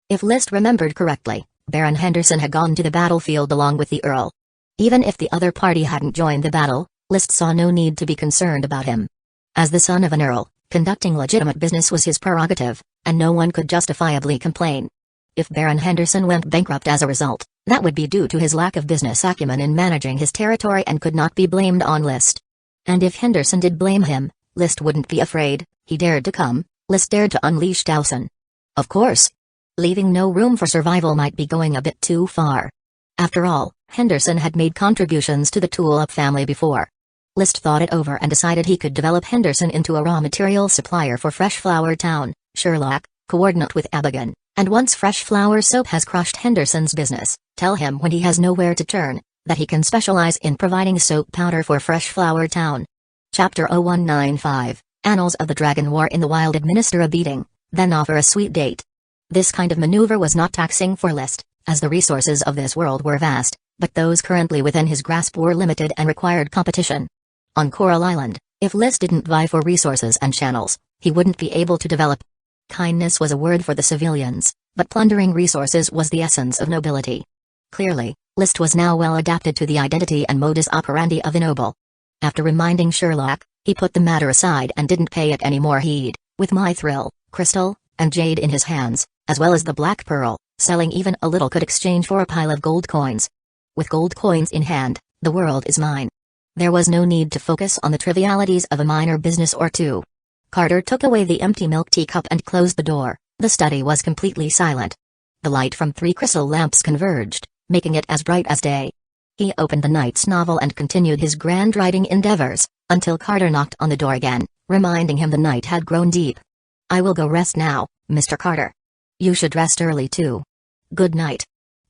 If List remembered correctly, Baron Henderson had gone to the battlefield along with the Earl. Even if the other party hadn't joined the battle, List saw no need to be concerned about him. As the son of an Earl, conducting legitimate business was his prerogative, and no one could justifiably complain. If Baron Henderson went bankrupt as a result, that would be due to his lack of business acumen in managing his territory and could not be blamed on List. And if Henderson did blame him, List wouldn't be afraid. He dared to come. List dared to unleash Dowson. Of course. Leaving no room for survival might be going a bit too far. After all, Henderson had made contributions to the Tulip family before. List thought it over and decided he could develop Henderson into a raw material supplier for Fresh Flower Town. Sherlock, coordinate with Abigail, and once Fresh Flower Soap has crushed Henderson's business, tell him when he has nowhere to turn, that he can specialize in providing soap powder for Fresh Flower Town. Chapter 0195, Annals of the Dragon War in the Wild. Administer a beating, then offer a sweet date. This kind of maneuver was not taxing for List, as the resources of this world were vast, but those currently within his grasp were limited and required competition. On Coral Island, if List didn't vie for resources and channels, he wouldn't be able to develop. Kindness was a word for the civilians, but plundering resources was the essence of nobility. Clearly, List was now well adapted to the identity and modus operandi of a noble. After reminding Sherlock, he put the matter aside and didn't pay it any more heed, with mithril, crystal, and jade in his hands, as well as the black pearl, selling even a little could exchange for a pile of gold coins. With gold coins in hand, the world is mine. There was no need to focus on the trivialities of a minor business or two. Carter took away the empty milk teacup and closed the door. The study was completely silent. The light from 3 crystal lamps converged, making it as bright as day. He opened the knight's novel and continued his grand writing endeavors, until Carter knocked on the door again, reminding him the night had grown deep. "I will go rest now, Mr. Carter." "You should rest early too." "Good night."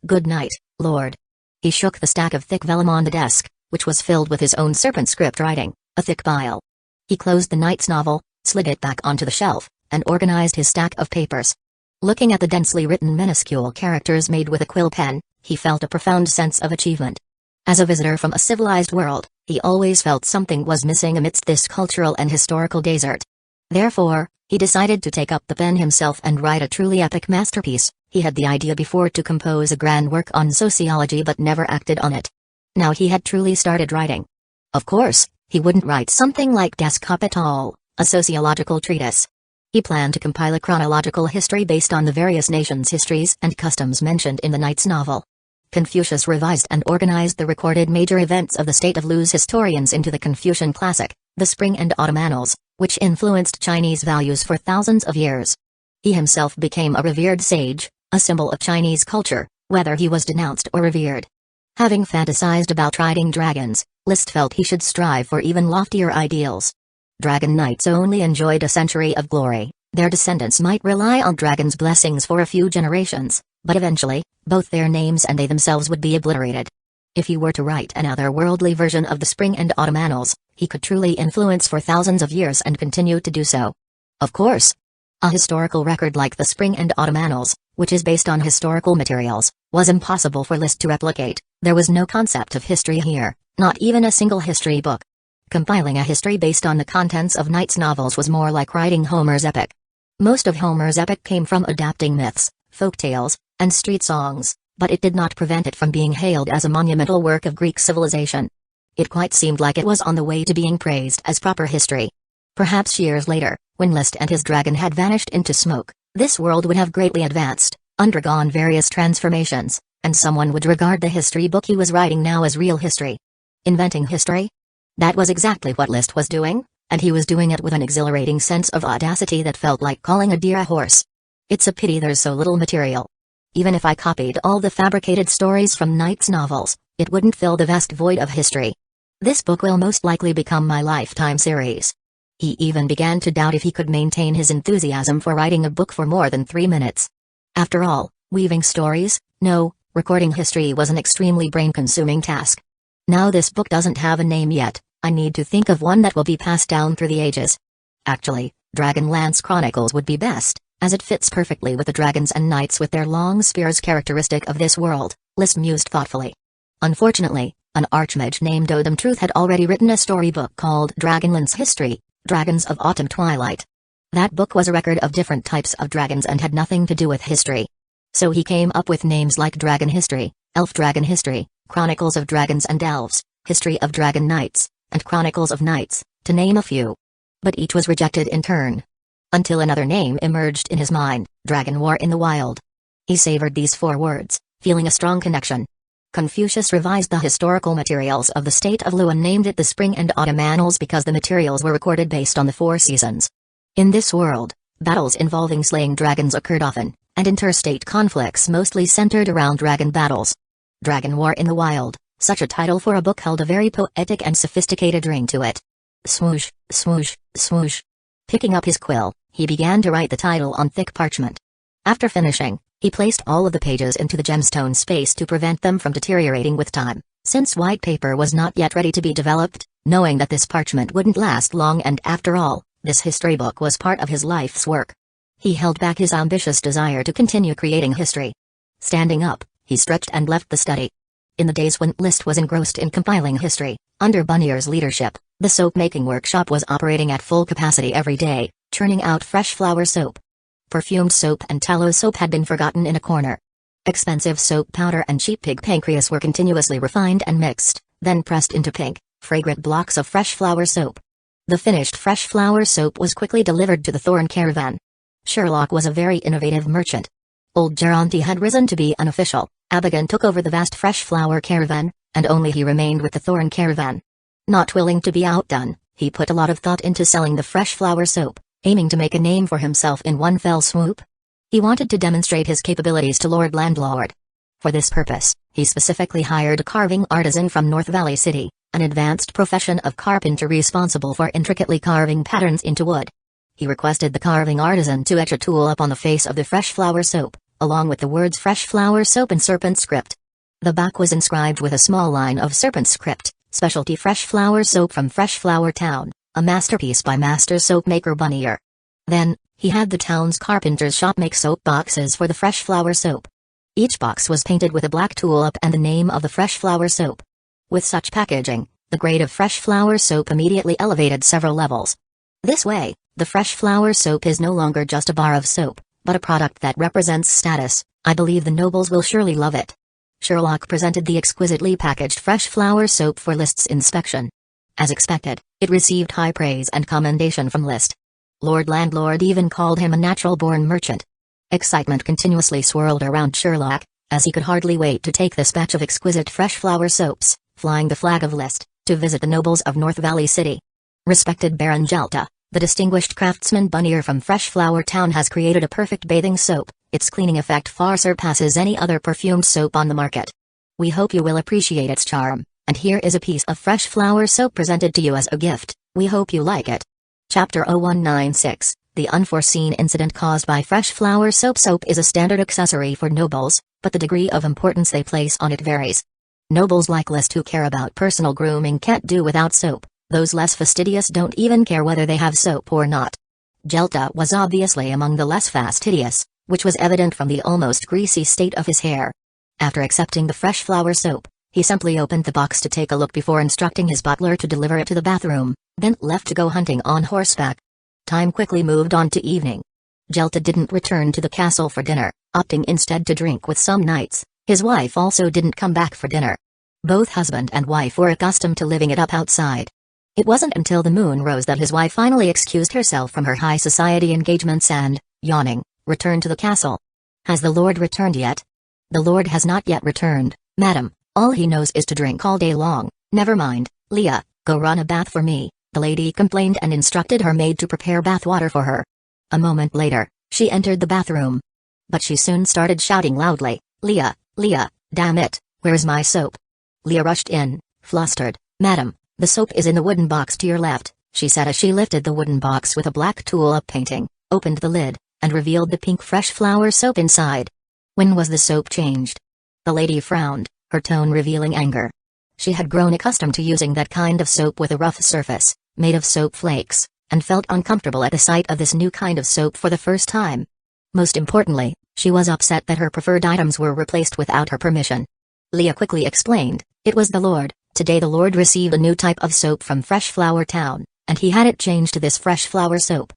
"Good night, Lord." He shook the stack of thick vellum on the desk, which was filled with his own serpent script writing, a thick pile. He closed the knight's novel, slid it back onto the shelf, and organized his stack of papers. Looking at the densely written minuscule characters made with a quill pen, he felt a profound sense of achievement. As a visitor from a civilized world, he always felt something was missing amidst this cultural and historical desert. Therefore, he decided to take up the pen himself and write a truly epic masterpiece. He had the idea before to compose a grand work on sociology but never acted on it. Now he had truly started writing. Of course, he wouldn't write something like Das Kapital, a sociological treatise. He planned to compile a chronological history based on the various nations' histories and customs mentioned in the knight's novel. Confucius revised and organized the recorded major events of the state of Lu's historians into the Confucian classic, the Spring and Autumn Annals, which influenced Chinese values for thousands of years. He himself became a revered sage, a symbol of Chinese culture, whether he was denounced or revered. Having fantasized about riding dragons, List felt he should strive for even loftier ideals. Dragon knights only enjoyed a century of glory. Their descendants might rely on dragons' blessings for a few generations, but eventually, both their names and they themselves would be obliterated. If he were to write an otherworldly version of the Spring and Autumn Annals, he could truly influence for thousands of years and continue to do so. Of course, a historical record like the Spring and Autumn Annals, which is based on historical materials, was impossible for List to replicate. There was no concept of history here, not even a single history book. Compiling a history based on the contents of Knight's novels was more like writing Homer's epic. Most of Homer's epic came from adapting myths, folk tales, and street songs, but it did not prevent it from being hailed as a monumental work of Greek civilization. It quite seemed like it was on the way to being praised as proper history. Perhaps years later, when List and his dragon had vanished into smoke, this world would have greatly advanced, undergone various transformations, and someone would regard the history book he was writing now as real history. Inventing history? That was exactly what List was doing, and he was doing it with an exhilarating sense of audacity that felt like calling a deer a horse. It's a pity there's so little material. Even if I copied all the fabricated stories from Knight's novels, it wouldn't fill the vast void of history. This book will most likely become my lifetime series. He even began to doubt if he could maintain his enthusiasm for writing a book for more than 3 minutes. After all, weaving stories, no, recording history was an extremely brain-consuming task. Now this book doesn't have a name yet, I need to think of one that will be passed down through the ages. Actually, Dragonlance Chronicles would be best, as it fits perfectly with the dragons and knights with their long spears characteristic of this world, List mused thoughtfully. Unfortunately, an archmage named Odom Truth had already written a storybook called Dragonlance History, Dragons of Autumn Twilight. That book was a record of different types of dragons and had nothing to do with history. So he came up with names like Dragon History, Elf Dragon History, Chronicles of Dragons and Elves, History of Dragon Knights, and Chronicles of Knights, to name a few. But each was rejected in turn. Until another name emerged in his mind, Dragon War in the Wild. He savored these 4 words, feeling a strong connection. Confucius revised the historical materials of the state of Lu and named it the Spring and Autumn Annals because the materials were recorded based on the 4 seasons. In this world, battles involving slaying dragons occurred often, and interstate conflicts mostly centered around dragon battles. Dragon War in the Wild, such a title for a book held a very poetic and sophisticated ring to it. Swoosh, swoosh, swoosh. Picking up his quill, he began to write the title on thick parchment. After finishing, he placed all of the pages into the gemstone space to prevent them from deteriorating with time, Since white paper was not yet ready to be developed, knowing that this parchment wouldn't last long, and after all, this history book was part of his life's work, he held back his ambitious desire to continue creating history. Standing up, he stretched and left the study. In the days when List was engrossed in compiling history, under Bunnier's leadership, the soap-making workshop was operating at full capacity every day, churning out fresh flower soap. Perfumed soap and tallow soap had been forgotten in a corner. Expensive soap powder and cheap pig pancreas were continuously refined and mixed, then pressed into pink, fragrant blocks of fresh flower soap. The finished fresh flower soap was quickly delivered to the Thorn caravan. Sherlock was a very innovative merchant. Old Geronte had risen to be an official, Abigail took over the vast fresh flower caravan, and only he remained with the Thorn caravan. Not willing to be outdone, he put a lot of thought into selling the fresh flower soap, aiming to make a name for himself in one fell swoop. He wanted to demonstrate his capabilities to Lord Landlord. For this purpose, he specifically hired a carving artisan from North Valley City, an advanced profession of carpentry responsible for intricately carving patterns into wood. He requested the carving artisan to etch a tool up on the face of the fresh flower soap, along with the words fresh flower soap in serpent script. The back was inscribed with a small line of serpent script, specialty fresh flower soap from Fresh Flower Town, a masterpiece by master soap maker Bunnier. Then, he had the town's carpenter's shop make soap boxes for the fresh flower soap. Each box was painted with a black tulip and the name of the fresh flower soap. With such packaging, the grade of fresh flower soap immediately elevated several levels. This way, the fresh flower soap is no longer just a bar of soap, but a product that represents status. I believe the nobles will surely love it. Sherlock presented the exquisitely packaged fresh flower soap for List's inspection. As expected, it received high praise and commendation from List. Lord Landlord even called him a natural-born merchant. Excitement continuously swirled around Sherlock, as he could hardly wait to take this batch of exquisite fresh flower soaps, flying the flag of List, to visit the nobles of North Valley City. Respected Baron Gelta, the distinguished craftsman Bunnier from Fresh Flower Town has created a perfect bathing soap. Its cleaning effect far surpasses any other perfumed soap on the market. We hope you will appreciate its charm, and here is a piece of fresh flower soap presented to you as a gift. We hope you like it. Chapter 0196, The Unforeseen Incident Caused by Fresh Flower Soap. Soap is a standard accessory for nobles, but the degree of importance they place on it varies. Nobles like List who care about personal grooming can't do without soap. Those less fastidious don't even care whether they have soap or not. Gelta was obviously among the less fastidious, which was evident from the almost greasy state of his hair. After accepting the fresh flower soap, he simply opened the box to take a look before instructing his butler to deliver it to the bathroom, then left to go hunting on horseback. Time quickly moved on to evening. Gelta didn't return to the castle for dinner, opting instead to drink with some knights. His wife also didn't come back for dinner. Both husband and wife were accustomed to living it up outside. It wasn't until the moon rose that his wife finally excused herself from her high society engagements and, yawning, returned to the castle. Has the Lord returned yet? The Lord has not yet returned, madam. All he knows is to drink all day long. Never mind, Leah, go run a bath for me, the lady complained and instructed her maid to prepare bath water for her. A moment later, she entered the bathroom. But she soon started shouting loudly, Leah, Leah, damn it, where's my soap? Leah rushed in, flustered. Madam, the soap is in the wooden box to your left, she said as she lifted the wooden box with a black tulip painting, opened the lid, and revealed the pink fresh flower soap inside. When was the soap changed? The lady frowned, her tone revealing anger. She had grown accustomed to using that kind of soap with a rough surface, made of soap flakes, and felt uncomfortable at the sight of this new kind of soap for the first time. Most importantly, she was upset that her preferred items were replaced without her permission. Leah quickly explained, it was the Lord. Today the Lord received a new type of soap from Fresh Flower Town, and he had it changed to this fresh flower soap.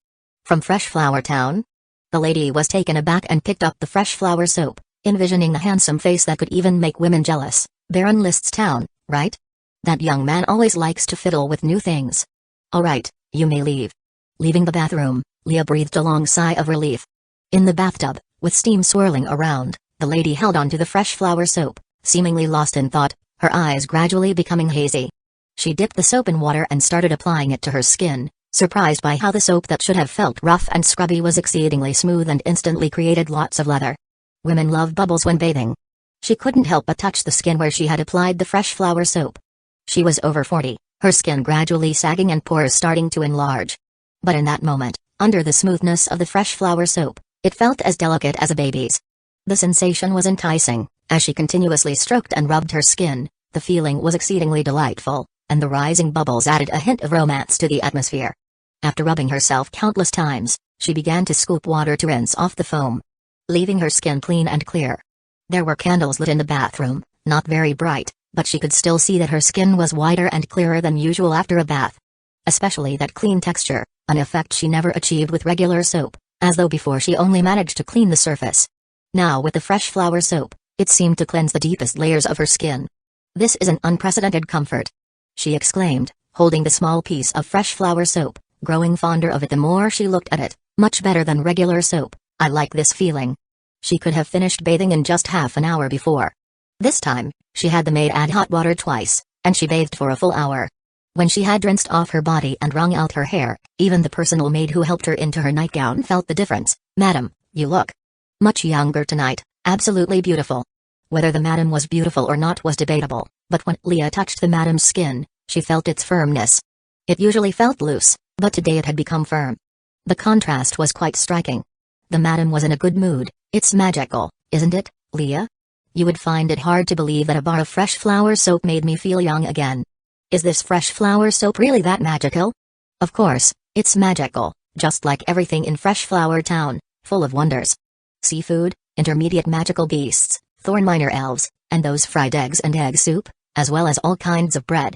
From Fresh Flower Town? The lady was taken aback and picked up the fresh flower soap, envisioning the handsome face that could even make women jealous. Baron List's town, right? That young man always likes to fiddle with new things. All right, you may leave. Leaving the bathroom, Leah breathed a long sigh of relief. In the bathtub, with steam swirling around, the lady held on to the fresh flower soap, seemingly lost in thought, her eyes gradually becoming hazy. She dipped the soap in water and started applying it to her skin, surprised by how the soap that should have felt rough and scrubby was exceedingly smooth and instantly created lots of lather. Women love bubbles when bathing. She couldn't help but touch the skin where she had applied the fresh flower soap. She was over 40, her skin gradually sagging and pores starting to enlarge. But in that moment, under the smoothness of the fresh flower soap, it felt as delicate as a baby's. The sensation was enticing. As she continuously stroked and rubbed her skin, The feeling was exceedingly delightful, and the rising bubbles added a hint of romance to the atmosphere. After rubbing herself countless times, she began to scoop water to rinse off the foam, leaving her skin clean and clear. There were candles lit in the bathroom, not very bright, but she could still see that her skin was whiter and clearer than usual after a bath. Especially that clean texture, an effect she never achieved with regular soap, as though before she only managed to clean the surface. Now with the fresh flower soap, it seemed to cleanse the deepest layers of her skin. "This is an unprecedented comfort," she exclaimed, holding the small piece of fresh flower soap, growing fonder of it the more she looked at it. "Much better than regular soap, I like this feeling." She could have finished bathing in just half an hour before. This time, she had the maid add hot water twice, and she bathed for a full hour. When she had rinsed off her body and wrung out her hair, even the personal maid who helped her into her nightgown felt the difference. "Madam, you look much younger tonight, absolutely beautiful." Whether the madam was beautiful or not was debatable, but when Leah touched the madam's skin, she felt its firmness. It usually felt loose, but today it had become firm. The contrast was quite striking. The madam was in a good mood. "It's magical, isn't it, Leah? You would find it hard to believe that a bar of fresh flower soap made me feel young again. Is this fresh flower soap really that magical?" "Of course, it's magical, just like everything in Fresh Flower Town, full of wonders. Seafood, intermediate magical beasts, thorn-miner elves, and those fried eggs and egg soup, as well as all kinds of bread.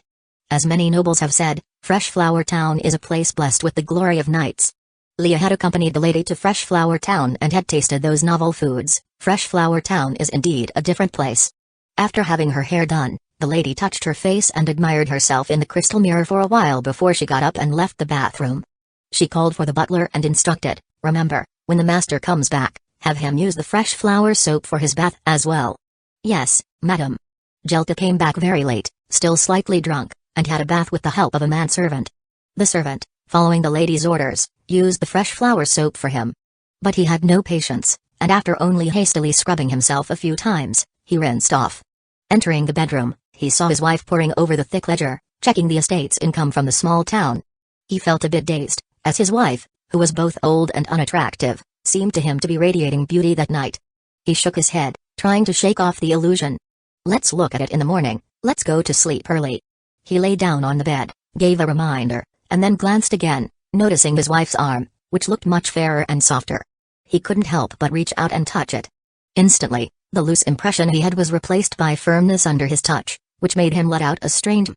As many nobles have said, Fresh Flower Town is a place blessed with the glory of knights." Leah had accompanied the lady to Fresh Flower Town and had tasted those novel foods. Fresh Flower Town is indeed a different place. After having her hair done, the lady touched her face and admired herself in the crystal mirror for a while before she got up and left the bathroom. She called for the butler and instructed, "Remember, when the master comes back, have him use the fresh flower soap for his bath as well." "Yes, madam." Jelta came back very late, still slightly drunk, and had a bath with the help of a manservant. The servant, following the lady's orders, used the fresh flower soap for him. But he had no patience, and after only hastily scrubbing himself a few times, he rinsed off. Entering the bedroom, he saw his wife poring over the thick ledger, checking the estate's income from the small town. He felt a bit dazed, as his wife, who was both old and unattractive, seemed to him to be radiating beauty that night. He shook his head, trying to shake off the illusion. "Let's look at it in the morning, let's go to sleep early." He lay down on the bed, gave a reminder, and then glanced again, noticing his wife's arm, which looked much fairer and softer. He couldn't help but reach out and touch it. Instantly, the loose impression he had was replaced by firmness under his touch, which made him let out a strange.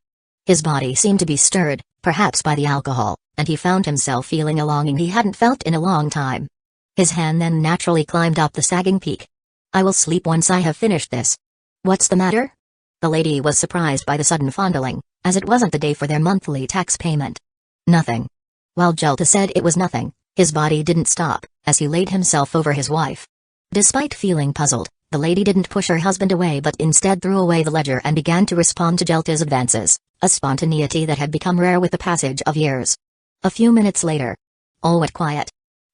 His body seemed to be stirred, perhaps by the alcohol, and he found himself feeling a longing he hadn't felt in a long time. His hand then naturally climbed up the sagging peak. "I will sleep once I have finished this." "What's the matter?" The lady was surprised by the sudden fondling, as it wasn't the day for their monthly tax payment. "Nothing." While Jelta said it was nothing, his body didn't stop, as he laid himself over his wife. Despite feeling puzzled, the lady didn't push her husband away but instead threw away the ledger and began to respond to Jelta's advances, a spontaneity that had become rare with the passage of years. A few minutes later, all went quiet.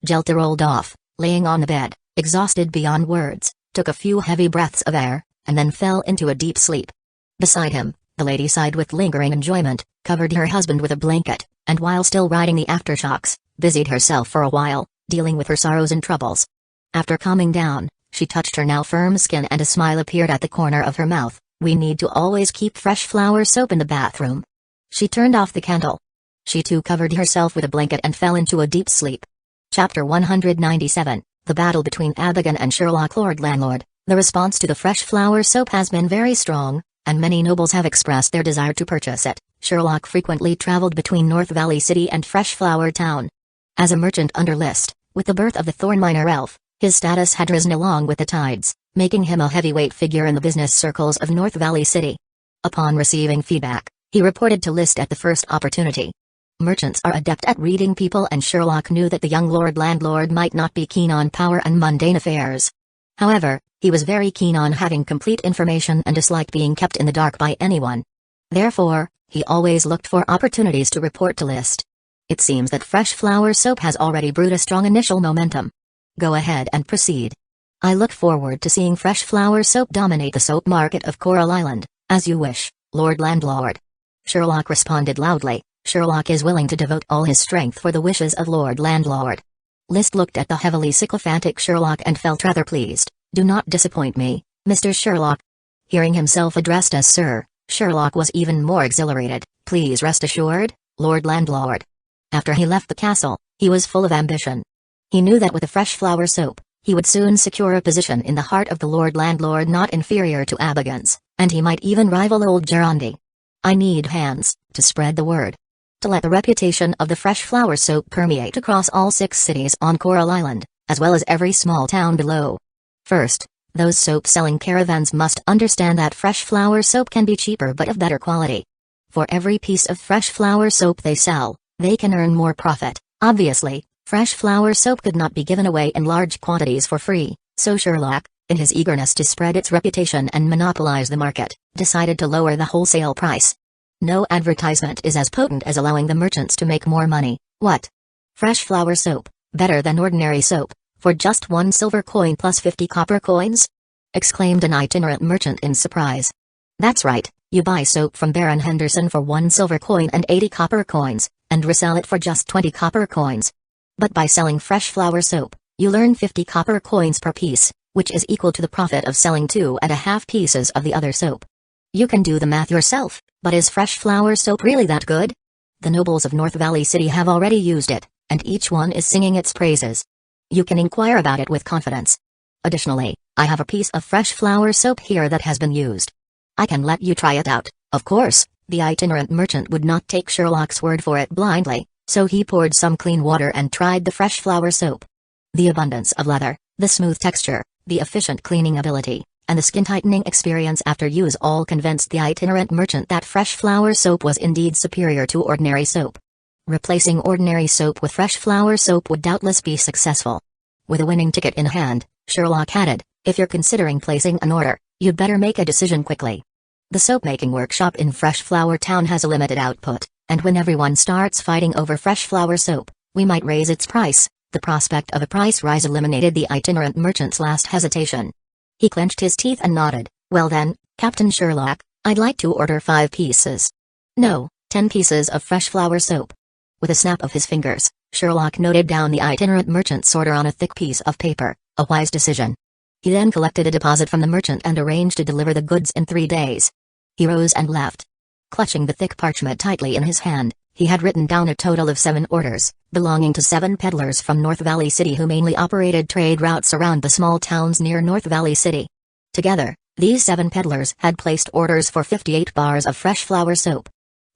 Jelta rolled off, laying on the bed, exhausted beyond words, took a few heavy breaths of air, and then fell into a deep sleep. Beside him, the lady sighed with lingering enjoyment, covered her husband with a blanket, and while still riding the aftershocks, busied herself for a while, dealing with her sorrows and troubles. After calming down, she touched her now firm skin and a smile appeared at the corner of her mouth. "We need to always keep fresh flower soap in the bathroom." She turned off the candle. She too covered herself with a blanket and fell into a deep sleep. Chapter 197, The Battle Between Abigail and Sherlock. Lord Landlord, the response to the fresh flower soap has been very strong, and many nobles have expressed their desire to purchase it. Sherlock frequently traveled between North Valley City and Fresh Flower Town. As a merchant under list, with the birth of the thorn-miner elf, his status had risen along with the tides, making him a heavyweight figure in the business circles of North Valley City. Upon receiving feedback, he reported to list at the first opportunity. Merchants are adept at reading people, and Sherlock knew that the young Lord Landlord might not be keen on power and mundane affairs. However, he was very keen on having complete information and disliked being kept in the dark by anyone. Therefore, he always looked for opportunities to report to list. It seems that fresh flower soap has already brewed a strong initial momentum. Go ahead and proceed. I look forward to seeing fresh flower soap dominate the soap market of Coral Island, as you wish, Lord Landlord. Sherlock responded loudly. Sherlock is willing to devote all his strength for the wishes of Lord Landlord. List looked at the heavily sycophantic Sherlock and felt rather pleased. "Do not disappoint me, Mr. Sherlock." Hearing himself addressed as Sir, Sherlock was even more exhilarated. "Please rest assured, Lord Landlord." After he left the castle, he was full of ambition. He knew that with a fresh flower soap, he would soon secure a position in the heart of the Lord Landlord not inferior to Abigans, and he might even rival old Gerandi. "I need hands, to spread the word. To let the reputation of the fresh flower soap permeate across all 6 cities on Coral Island, as well as every small town below. First, those soap-selling caravans must understand that fresh flower soap can be cheaper but of better quality. For every piece of fresh flower soap they sell, they can earn more profit. Obviously, fresh flower soap could not be given away in large quantities for free, so Sherlock, in his eagerness to spread its reputation and monopolize the market, decided to lower the wholesale price. No advertisement is as potent as allowing the merchants to make more money. "What? Fresh flower soap, better than ordinary soap, for just 1 silver coin plus 50 copper coins?" exclaimed an itinerant merchant in surprise. "That's right, you buy soap from Baron Henderson for 1 silver coin and 80 copper coins, and resell it for just 20 copper coins. But by selling fresh flower soap, you earn 50 copper coins per piece, which is equal to the profit of selling 2.5 pieces of the other soap. You can do the math yourself, but is fresh flower soap really that good? The nobles of North Valley City have already used it, and each one is singing its praises. You can inquire about it with confidence. Additionally, I have a piece of fresh flower soap here that has been used. I can let you try it out." Of course, the itinerant merchant would not take Sherlock's word for it blindly, so he poured some clean water and tried the fresh flower soap. The abundance of leather, the smooth texture, the efficient cleaning ability, and the skin-tightening experience after use all convinced the itinerant merchant that fresh flower soap was indeed superior to ordinary soap. Replacing ordinary soap with fresh flower soap would doubtless be successful. With a winning ticket in hand, Sherlock added, "If you're considering placing an order, you'd better make a decision quickly. The soap-making workshop in Fresh Flower Town has a limited output, and when everyone starts fighting over fresh flower soap, we might raise its price." The prospect of a price rise eliminated the itinerant merchant's last hesitation. He clenched his teeth and nodded. "Well then, Captain Sherlock, I'd like to order 5 pieces. No, 10 pieces of fresh flower soap." With a snap of his fingers, Sherlock noted down the itinerant merchant's order on a thick piece of paper, a wise decision. He then collected a deposit from the merchant and arranged to deliver the goods in 3 days. He rose and left. Clutching the thick parchment tightly in his hand, he had written down a total of 7 orders, belonging to 7 peddlers from North Valley City who mainly operated trade routes around the small towns near North Valley City. Together, these 7 peddlers had placed orders for 58 bars of fresh flower soap.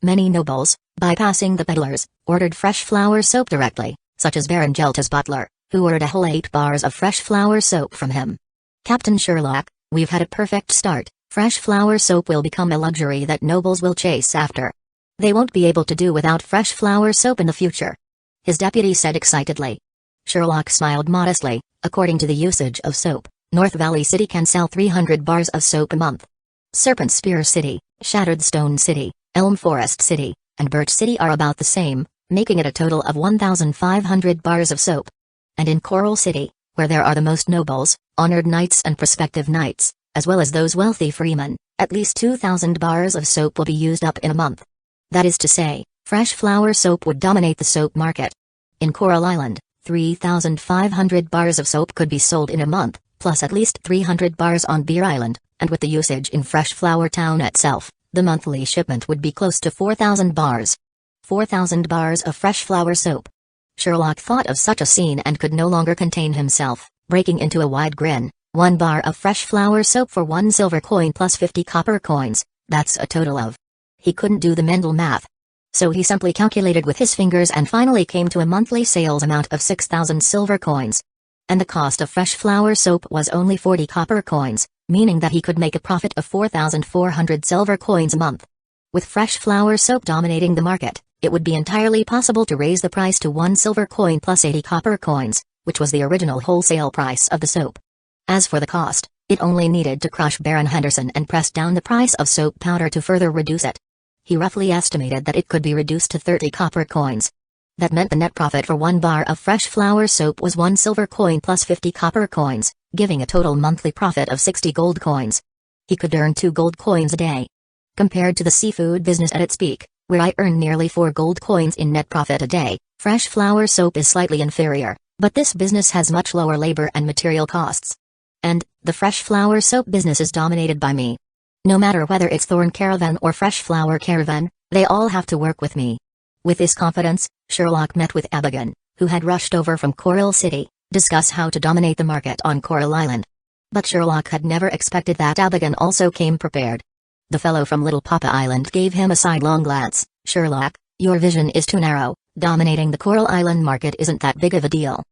Many nobles, bypassing the peddlers, ordered fresh flower soap directly, such as Baron Gelta's butler, who ordered a whole 8 bars of fresh flower soap from him. "Captain Sherlock, we've had a perfect start. Fresh flower soap will become a luxury that nobles will chase after. They won't be able to do without fresh flower soap in the future," his deputy said excitedly. Sherlock smiled modestly. According to the usage of soap, North Valley City can sell 300 bars of soap a month. Serpent Spear City, Shattered Stone City, Elm Forest City, and Birch City are about the same, making it a total of 1,500 bars of soap. And in Coral City, where there are the most nobles, honored knights and prospective knights, as well as those wealthy freemen, at least 2,000 bars of soap will be used up in a month. That is to say, fresh flower soap would dominate the soap market. In Coral Island, 3,500 bars of soap could be sold in a month, plus at least 300 bars on Beer Island, and with the usage in Fresh Flower Town itself, the monthly shipment would be close to 4,000 bars. 4,000 bars of fresh flower soap. Sherlock thought of such a scene and could no longer contain himself, breaking into a wide grin. 1 bar of fresh flower soap for 1 silver coin plus 50 copper coins, that's a total of. He couldn't do the mental math. So he simply calculated with his fingers and finally came to a monthly sales amount of 6,000 silver coins. And the cost of fresh flower soap was only 40 copper coins, meaning that he could make a profit of 4,400 silver coins a month. With fresh flower soap dominating the market, it would be entirely possible to raise the price to 1 silver coin plus 80 copper coins, which was the original wholesale price of the soap. As for the cost, it only needed to crush Baron Henderson and press down the price of soap powder to further reduce it. He roughly estimated that it could be reduced to 30 copper coins. That meant the net profit for 1 bar of fresh flower soap was 1 silver coin plus 50 copper coins, giving a total monthly profit of 60 gold coins. He could earn 2 gold coins a day. Compared to the seafood business at its peak, where I earn nearly 4 gold coins in net profit a day, fresh flower soap is slightly inferior, but this business has much lower labor and material costs. And, the fresh flower soap business is dominated by me. No matter whether it's Thorn Caravan or Fresh Flower Caravan, they all have to work with me. With this confidence, Sherlock met with Abigail, who had rushed over from Coral City, discuss how to dominate the market on Coral Island. But Sherlock had never expected that Abigail also came prepared. The fellow from Little Papa Island gave him a sidelong glance. Sherlock, your vision is too narrow. Dominating the Coral Island market isn't that big of a deal.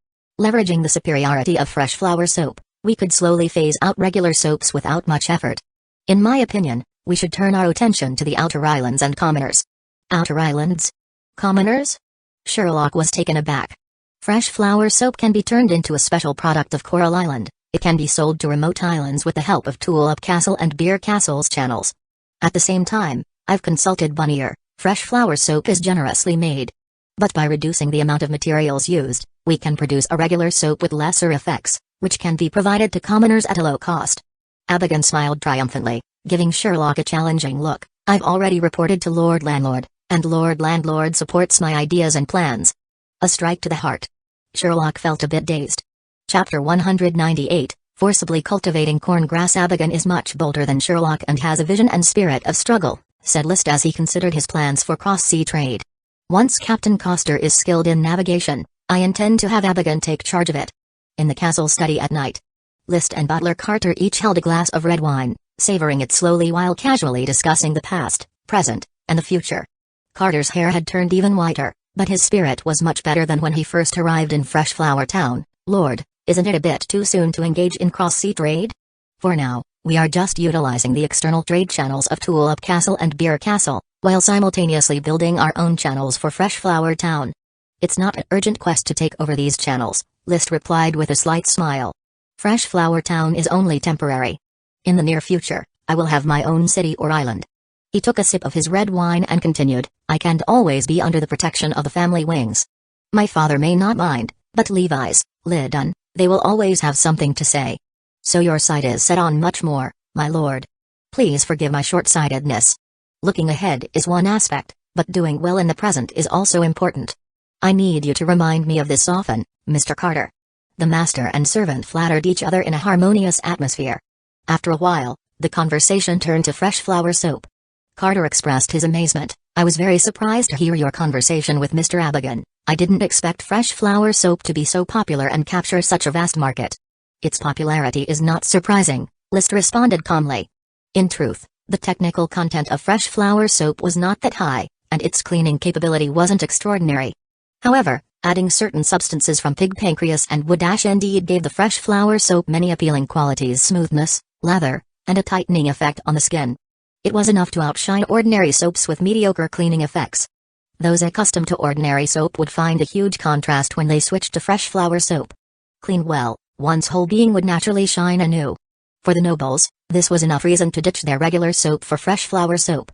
Leveraging the superiority of fresh flower soap, we could slowly phase out regular soaps without much effort. In my opinion, we should turn our attention to the outer islands and commoners. Outer islands? Commoners? Sherlock was taken aback. Fresh flower soap can be turned into a special product of Coral Island. It can be sold to remote islands with the help of Tulip Castle and Beer Castle's channels. At the same time, I've consulted Bonnier. Fresh flower soap is generously made. But by reducing the amount of materials used, we can produce a regular soap with lesser effects, which can be provided to commoners at a low cost. Abigail smiled triumphantly, giving Sherlock a challenging look. I've already reported to Lord Landlord, and Lord Landlord supports my ideas and plans. A strike to the heart. Sherlock felt a bit dazed. Chapter 198, Forcibly Cultivating Corn Grass. Abigail is much bolder than Sherlock and has a vision and spirit of struggle, said List as he considered his plans for cross-sea trade. Once Captain Coster is skilled in navigation, I intend to have Abigail take charge of it. In the castle study at night, List and Butler Carter each held a glass of red wine, savoring it slowly while casually discussing the past, present, and the future. Carter's hair had turned even whiter, but his spirit was much better than when he first arrived in Fresh Flower Town. Lord, isn't it a bit too soon to engage in cross-sea trade? For now, we are just utilizing the external trade channels of Tulip Castle and Beer Castle, while simultaneously building our own channels for Fresh Flower Town. It's not an urgent quest to take over these channels, List replied with a slight smile. Fresh Flower Town is only temporary. In the near future, I will have my own city or island. He took a sip of his red wine and continued, I can't always be under the protection of the family wings. My father may not mind, but Levi's, Lydon, they will always have something to say. So your sight is set on much more, my lord. Please forgive my short-sightedness. Looking ahead is one aspect, but doing well in the present is also important. I need you to remind me of this often, Mr. Carter. The master and servant flattered each other in a harmonious atmosphere. After a while, the conversation turned to fresh flower soap. Carter expressed his amazement. I was very surprised to hear your conversation with Mr. Abigail. I didn't expect fresh flower soap to be so popular and capture such a vast market. Its popularity is not surprising, List responded calmly. In truth, the technical content of fresh flower soap was not that high, and its cleaning capability wasn't extraordinary. However, adding certain substances from pig pancreas and wood ash indeed gave the fresh flower soap many appealing qualities: smoothness, lather, and a tightening effect on the skin. It was enough to outshine ordinary soaps with mediocre cleaning effects. Those accustomed to ordinary soap would find a huge contrast when they switched to fresh flower soap. Cleaned well, one's whole being would naturally shine anew. For the nobles, this was enough reason to ditch their regular soap for fresh flower soap.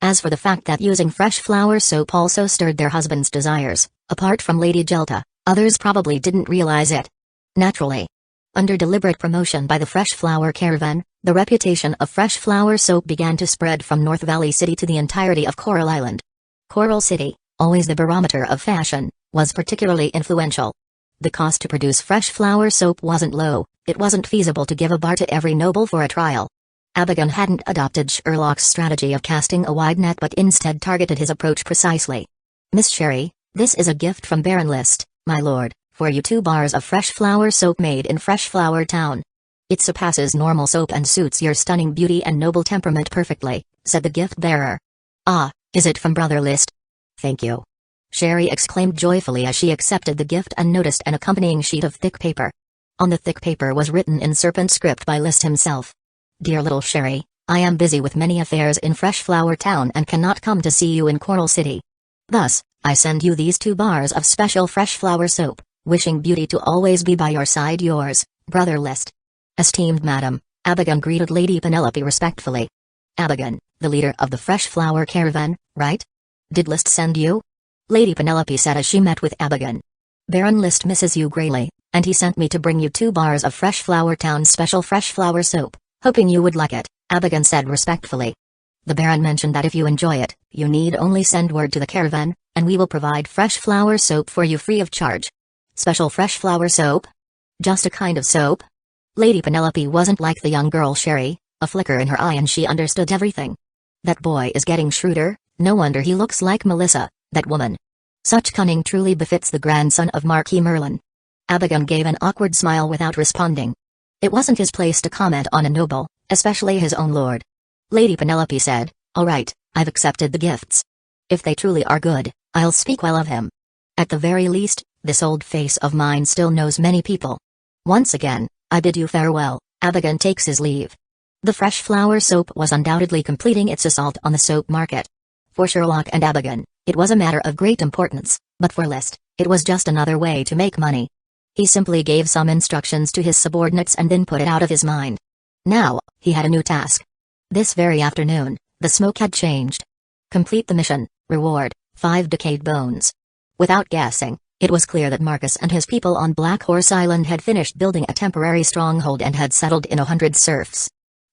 As for the fact that using fresh flower soap also stirred their husbands' desires, apart from Lady Jelta, others probably didn't realize it. Naturally. Under deliberate promotion by the Fresh Flower Caravan, the reputation of fresh flower soap began to spread from North Valley City to the entirety of Coral Island. Coral City, always the barometer of fashion, was particularly influential. The cost to produce fresh flower soap wasn't low. It wasn't feasible to give a bar to every noble for a trial. Abigail hadn't adopted Sherlock's strategy of casting a wide net but instead targeted his approach precisely. Miss Sherry, this is a gift from Baron List, my lord, for you 2 bars of fresh flower soap made in Fresh Flower Town. It surpasses normal soap and suits your stunning beauty and noble temperament perfectly, said the gift bearer. Ah, is it from Brother List? Thank you. Sherry exclaimed joyfully as she accepted the gift and noticed an accompanying sheet of thick paper. On the thick paper was written in serpent script by List himself. Dear little Sherry, I am busy with many affairs in Fresh Flower Town and cannot come to see you in Coral City. Thus, I send you these 2 bars of special fresh flower soap, wishing beauty to always be by your side. Yours, Brother List. Esteemed Madam, Abigail greeted Lady Penelope respectfully. Abigail, the leader of the Fresh Flower Caravan, right? Did List send you? Lady Penelope said as she met with Abigail. Baron List misses you greatly, and he sent me to bring you 2 bars of Fresh Flower Town special fresh flower soap, hoping you would like it, Abigail said respectfully. The Baron mentioned that if you enjoy it, you need only send word to the caravan, and we will provide fresh flower soap for you free of charge. Special fresh flower soap? Just a kind of soap? Lady Penelope wasn't like the young girl Sherry, A flicker in her eye and she understood everything. That boy is getting shrewder, no wonder he looks like Melissa, that woman. Such cunning truly befits the grandson of Marquis Merlin. Abigail gave an awkward smile without responding. It wasn't his place to comment on a noble, especially his own lord. Lady Penelope said, "All right, I've accepted the gifts. If they truly are good, I'll speak well of him. At the very least, this old face of mine still knows many people. Once again, I bid you farewell." Abigail takes his leave. The fresh flower soap was undoubtedly completing its assault on the soap market. For Sherlock and Abigail, it was a matter of great importance, but for List, it was just another way to make money. He simply gave some instructions to his subordinates and then put it out of his mind. Now, he had a new task. This very afternoon, the smoke had changed. Complete the mission, reward, 5 decayed bones. Without guessing, it was clear that Marcus and his people on Black Horse Island had finished building a temporary stronghold and had settled in 100 serfs.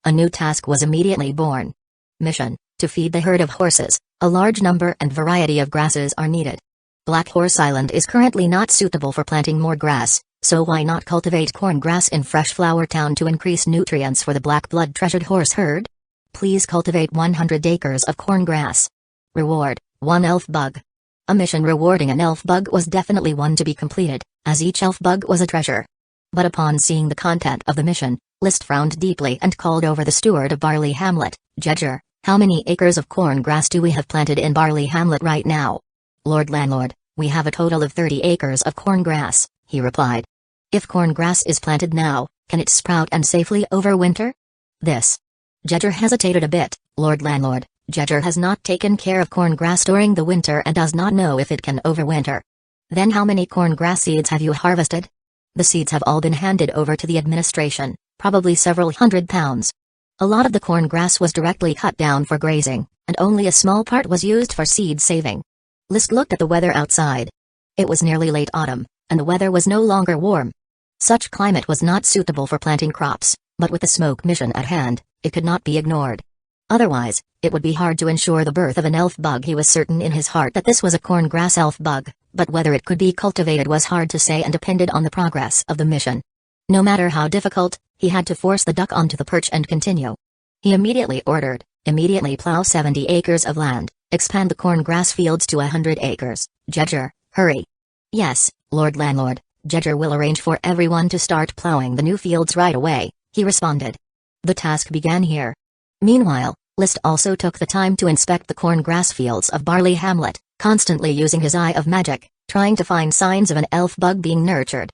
A new task was immediately born. Mission, to feed the herd of horses. A large number and variety of grasses are needed. Black Horse Island is currently not suitable for planting more grass, so why not cultivate corn grass in Fresh Flower Town to increase nutrients for the black blood treasured horse herd? Please cultivate 100 acres of corn grass. Reward, 1 elf bug. A mission rewarding an elf bug was definitely one to be completed, as each elf bug was a treasure. But upon seeing the content of the mission, List frowned deeply and called over the steward of Barley Hamlet, "Jedger, how many acres of corn grass do we have planted in Barley Hamlet right now?" "Lord Landlord, we have a total of 30 acres of corn grass," he replied. "If corn grass is planted now, can it sprout and safely overwinter?" This. Jedger hesitated a bit. "Lord Landlord, Jedger has not taken care of corn grass during the winter and does not know if it can overwinter." "Then how many corn grass seeds have you harvested?" "The seeds have all been handed over to the administration, probably several hundred pounds. A lot of the corn grass was directly cut down for grazing, and only a small part was used for seed saving." List looked at the weather outside. It was nearly late autumn, and the weather was no longer warm. Such climate was not suitable for planting crops, but with the smoke mission at hand, it could not be ignored. Otherwise, it would be hard to ensure the birth of an elf bug. He was certain in his heart that this was a corn grass elf bug, but whether it could be cultivated was hard to say and depended on the progress of the mission. No matter how difficult, he had to force the duck onto the perch and continue. He immediately ordered, "Immediately plow 70 acres of land, expand the corn grass fields to 100 acres, Jedger, hurry." "Yes, Lord Landlord, Jedger will arrange for everyone to start plowing the new fields right away," he responded. The task began here. Meanwhile, List also took the time to inspect the corn grass fields of Barley Hamlet, constantly using his eye of magic, trying to find signs of an elf bug being nurtured.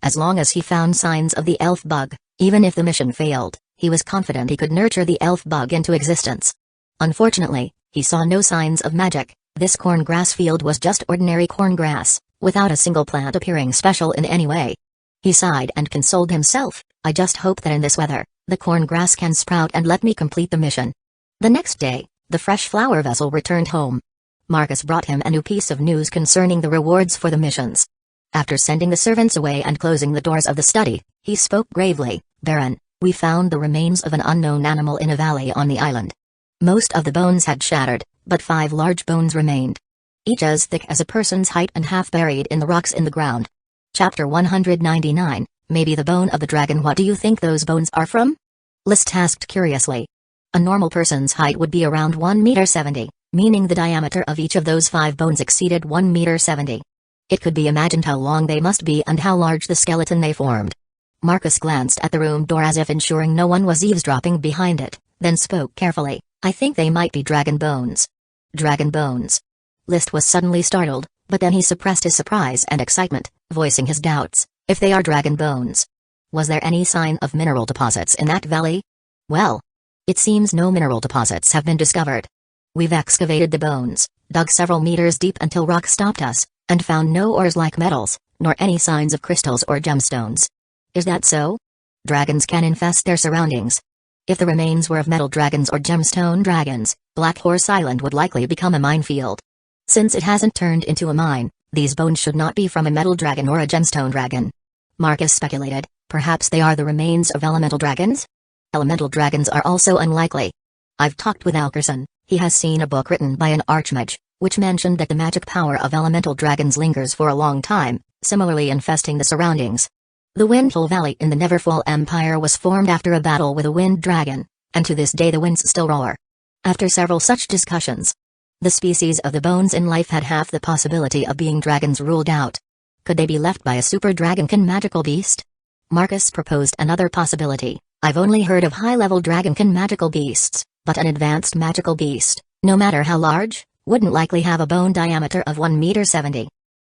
As long as he found signs of the elf bug, even if the mission failed, he was confident he could nurture the elf bug into existence. Unfortunately, he saw no signs of magic. This corn grass field was just ordinary corn grass, without a single plant appearing special in any way. He sighed and consoled himself, "I just hope that in this weather, the corn grass can sprout and let me complete the mission." The next day, the fresh flower vessel returned home. Marcus brought him a new piece of news concerning the rewards for the missions. After sending the servants away and closing the doors of the study, he spoke gravely, "Baron, we found the remains of an unknown animal in a valley on the island. Most of the bones had shattered, but 5 large bones remained. Each as thick as a person's height and half buried in the rocks in the ground." Chapter 199, Maybe the bone of the dragon. "What do you think those bones are from?" List asked curiously. "A normal person's height would be around 1.70 meters, meaning the diameter of each of those 5 bones exceeded 1.70 meters. It could be imagined how long they must be and how large the skeleton they formed." Marcus glanced at the room door as if ensuring no one was eavesdropping behind it, then spoke carefully, "I think they might be dragon bones." "Dragon bones?" List was suddenly startled, but then he suppressed his surprise and excitement, voicing his doubts. "If they are dragon bones, was there any sign of mineral deposits in that valley?" "Well, it seems no mineral deposits have been discovered. We've excavated the bones, dug several meters deep until rock stopped us, and found no ores like metals, nor any signs of crystals or gemstones." "Is that so?" "Dragons can infest their surroundings. If the remains were of metal dragons or gemstone dragons, Black Horse Island would likely become a minefield. Since it hasn't turned into a mine, these bones should not be from a metal dragon or a gemstone dragon." Marcus speculated, "Perhaps they are the remains of elemental dragons?" "Elemental dragons are also unlikely. I've talked with Alkerson. He has seen a book written by an archmage, which mentioned that the magic power of elemental dragons lingers for a long time, similarly infesting the surroundings. The Windfall Valley in the Neverfall Empire was formed after a battle with a wind dragon, and to this day the winds still roar. After several such discussions, the species of the bones in life had half the possibility of being dragons ruled out. Could they be left by a super dragonkin magical beast? Marcus proposed another possibility. I've only heard of high-level dragonkin magical beasts, but an advanced magical beast, no matter how large, wouldn't likely have a bone diameter of 1.70 meters.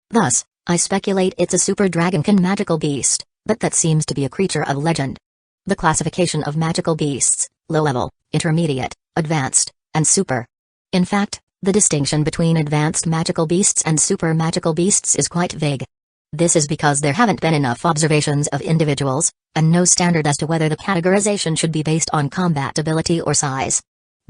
Thus, I speculate it's a super dragonkin magical beast, but that seems to be a creature of legend. The classification of magical beasts: low-level, intermediate, advanced, and super. In fact, the distinction between advanced magical beasts and super magical beasts is quite vague. This is because there haven't been enough observations of individuals, and no standard as to whether the categorization should be based on combat ability or size.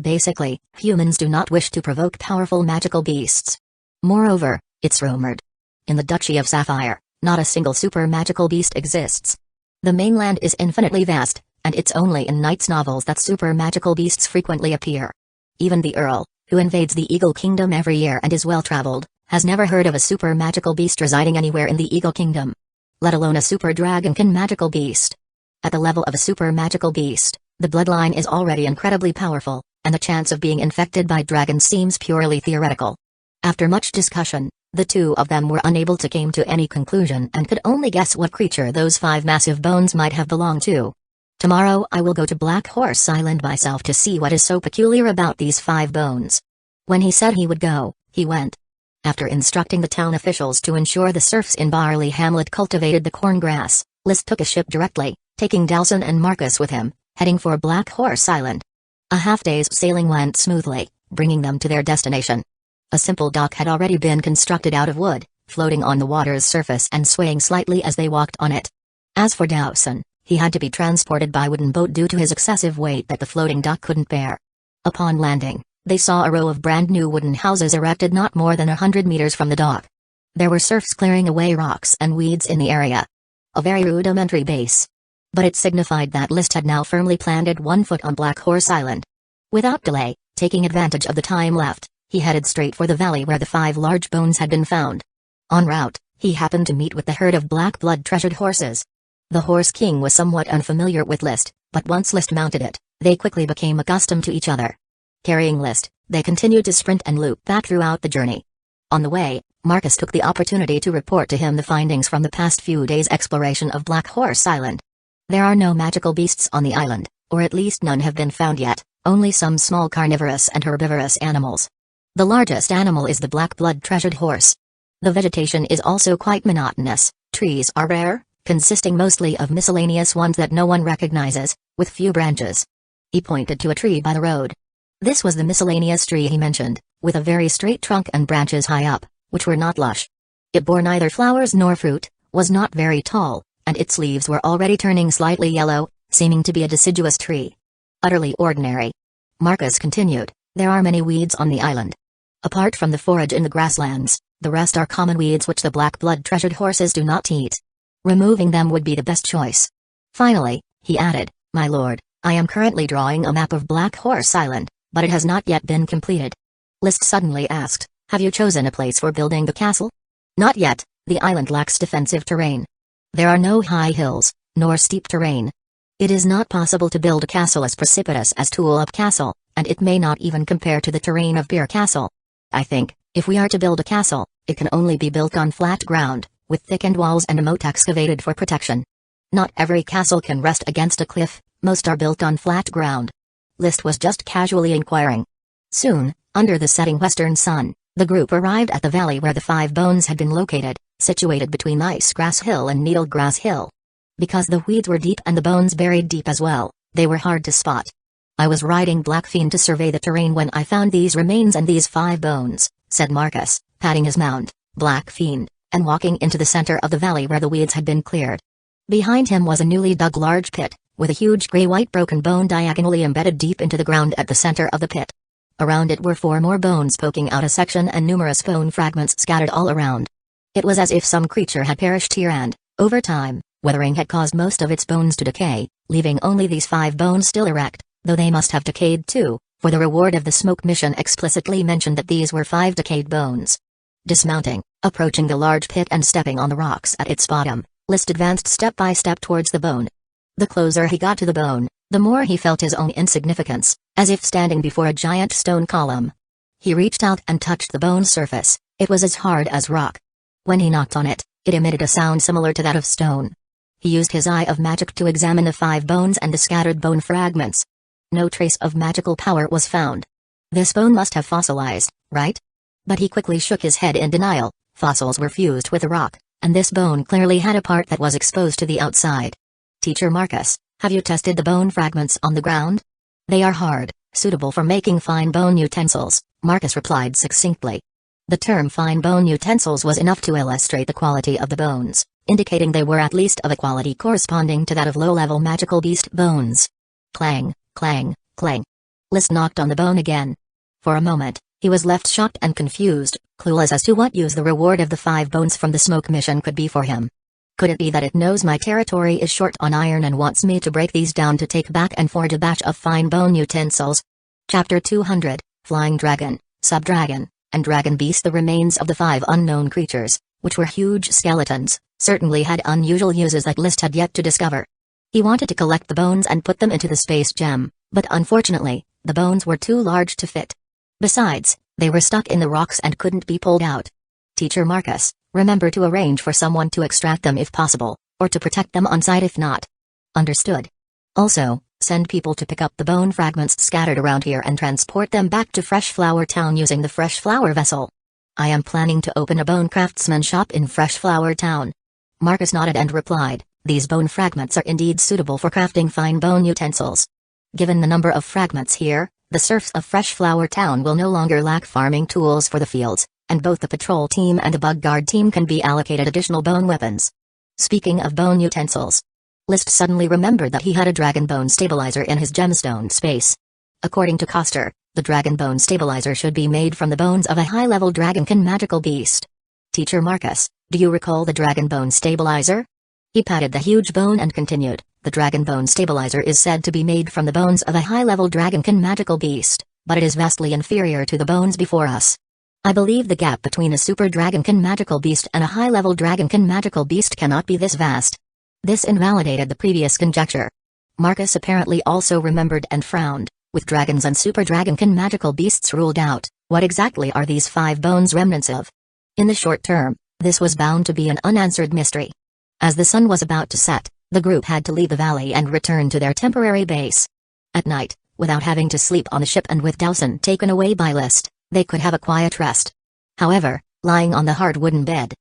Basically, humans do not wish to provoke powerful magical beasts. Moreover, it's rumored in the Duchy of Sapphire, not a single super magical beast exists. The mainland is infinitely vast, and it's only in knights' novels that super magical beasts frequently appear. Even the Earl, who invades the Eagle Kingdom every year and is well-traveled, has never heard of a super magical beast residing anywhere in the Eagle Kingdom, let alone a super dragonkin magical beast. At the level of a super magical beast, the bloodline is already incredibly powerful, and the chance of being infected by dragons seems purely theoretical. After much discussion, the two of them were unable to come to any conclusion and could only guess what creature those 5 massive bones might have belonged to. Tomorrow I will go to Black Horse Island myself to see what is so peculiar about these 5 bones. When he said he would go, he went. After instructing the town officials to ensure the serfs in Barley Hamlet cultivated the corn grass, List took a ship directly, taking Dalson and Marcus with him, heading for Black Horse Island. A half-day's sailing went smoothly, bringing them to their destination. A simple dock had already been constructed out of wood, floating on the water's surface and swaying slightly as they walked on it. As for Dawson, he had to be transported by wooden boat due to his excessive weight that the floating dock couldn't bear. Upon landing, they saw a row of brand-new wooden houses erected not more than 100 meters from the dock. There were serfs clearing away rocks and weeds in the area. A very rudimentary base. But it signified that List had now firmly planted one foot on Black Horse Island. Without delay, taking advantage of the time left, he headed straight for the valley where the 5 large bones had been found. En route, he happened to meet with the herd of black blood treasured horses. The Horse King was somewhat unfamiliar with List, but once List mounted it, they quickly became accustomed to each other. Carrying List, they continued to sprint and loop back throughout the journey. On the way, Marcus took the opportunity to report to him the findings from the past few days' exploration of Black Horse Island. There are no magical beasts on the island, or at least none have been found yet, only some small carnivorous and herbivorous animals. The largest animal is the black blood treasured horse. The vegetation is also quite monotonous, trees are rare, consisting mostly of miscellaneous ones that no one recognizes, with few branches. He pointed to a tree by the road. This was the miscellaneous tree he mentioned, with a very straight trunk and branches high up, which were not lush. It bore neither flowers nor fruit, was not very tall, and its leaves were already turning slightly yellow, seeming to be a deciduous tree. Utterly ordinary. Marcus continued, there are many weeds on the island. Apart from the forage in the grasslands, the rest are common weeds which the black blood treasured horses do not eat. Removing them would be the best choice. Finally, he added, my lord, I am currently drawing a map of Black Horse Island, but it has not yet been completed. List suddenly asked, have you chosen a place for building the castle? Not yet, the island lacks defensive terrain. There are no high hills, nor steep terrain. It is not possible to build a castle as precipitous as Tulip Castle, and it may not even compare to the terrain of Beer Castle. I think, if we are to build a castle, it can only be built on flat ground, with thickened walls and a moat excavated for protection. Not every castle can rest against a cliff, most are built on flat ground. List was just casually inquiring. Soon, under the setting western sun, the group arrived at the valley where the 5 bones had been located, situated between Ice Grass Hill and Needle Grass Hill. Because the weeds were deep and the bones buried deep as well, they were hard to spot. I was riding Blackfiend to survey the terrain when I found these remains and these 5 bones, said Marcus, patting his mount, Blackfiend, and walking into the center of the valley where the weeds had been cleared. Behind him was a newly dug large pit, with a huge gray-white broken bone diagonally embedded deep into the ground at the center of the pit. Around it were 4 more bones poking out a section and numerous bone fragments scattered all around. It was as if some creature had perished here and, over time, weathering had caused most of its bones to decay, leaving only these 5 bones still erect, though they must have decayed too, for the reward of the smoke mission explicitly mentioned that these were 5 decayed bones. Dismounting, approaching the large pit and stepping on the rocks at its bottom, List advanced step by step towards the bone. The closer he got to the bone, the more he felt his own insignificance, as if standing before a giant stone column. He reached out and touched the bone's surface. It was as hard as rock. When he knocked on it, it emitted a sound similar to that of stone. He used his eye of magic to examine the 5 bones and the scattered bone fragments. No trace of magical power was found. This bone must have fossilized, right? But he quickly shook his head in denial. Fossils were fused with the rock, and this bone clearly had a part that was exposed to the outside. Teacher Marcus, have you tested the bone fragments on the ground? They are hard, suitable for making fine bone utensils, Marcus replied succinctly. The term fine bone utensils was enough to illustrate the quality of the bones, indicating they were at least of a quality corresponding to that of low-level magical beast bones. Clang, clang, clang. List knocked on the bone again. For a moment, he was left shocked and confused, clueless as to what use the reward of the 5 bones from the smoke mission could be for him. Could it be that it knows my territory is short on iron and wants me to break these down to take back and forge a batch of fine bone utensils? Chapter 200, Flying Dragon, Sub-Dragon, and Dragon Beast. The remains of the 5 unknown creatures, which were huge skeletons, certainly had unusual uses that List had yet to discover. He wanted to collect the bones and put them into the space gem, but unfortunately, the bones were too large to fit. Besides, they were stuck in the rocks and couldn't be pulled out. Teacher Marcus, remember to arrange for someone to extract them if possible, or to protect them on site if not. Understood. Also, send people to pick up the bone fragments scattered around here and transport them back to Fresh Flower Town using the Fresh Flower vessel. I am planning to open a bone craftsman shop in Fresh Flower Town. Marcus nodded and replied, these bone fragments are indeed suitable for crafting fine bone utensils. Given the number of fragments here, the serfs of Fresh Flower Town will no longer lack farming tools for the fields, and both the patrol team and the bug guard team can be allocated additional bone weapons. Speaking of bone utensils, List suddenly remembered that he had a dragon bone stabilizer in his gemstone space. According to Coster, the dragon bone stabilizer should be made from the bones of a high-level dragonkin magical beast. Teacher Marcus, do you recall the dragon bone stabilizer? He patted the huge bone and continued, the dragon bone stabilizer is said to be made from the bones of a high-level dragonkin magical beast, but it is vastly inferior to the bones before us. I believe the gap between a super dragonkin magical beast and a high-level dragonkin magical beast cannot be this vast. This invalidated the previous conjecture. Marcus apparently also remembered and frowned. With dragons and super dragonkin magical beasts ruled out, what exactly are these 5 bones remnants of? In the short term, this was bound to be an unanswered mystery. As the sun was about to set, the group had to leave the valley and return to their temporary base. At night, without having to sleep on the ship and with Dowson taken away by List, they could have a quiet rest. However, lying on the hard wooden bed,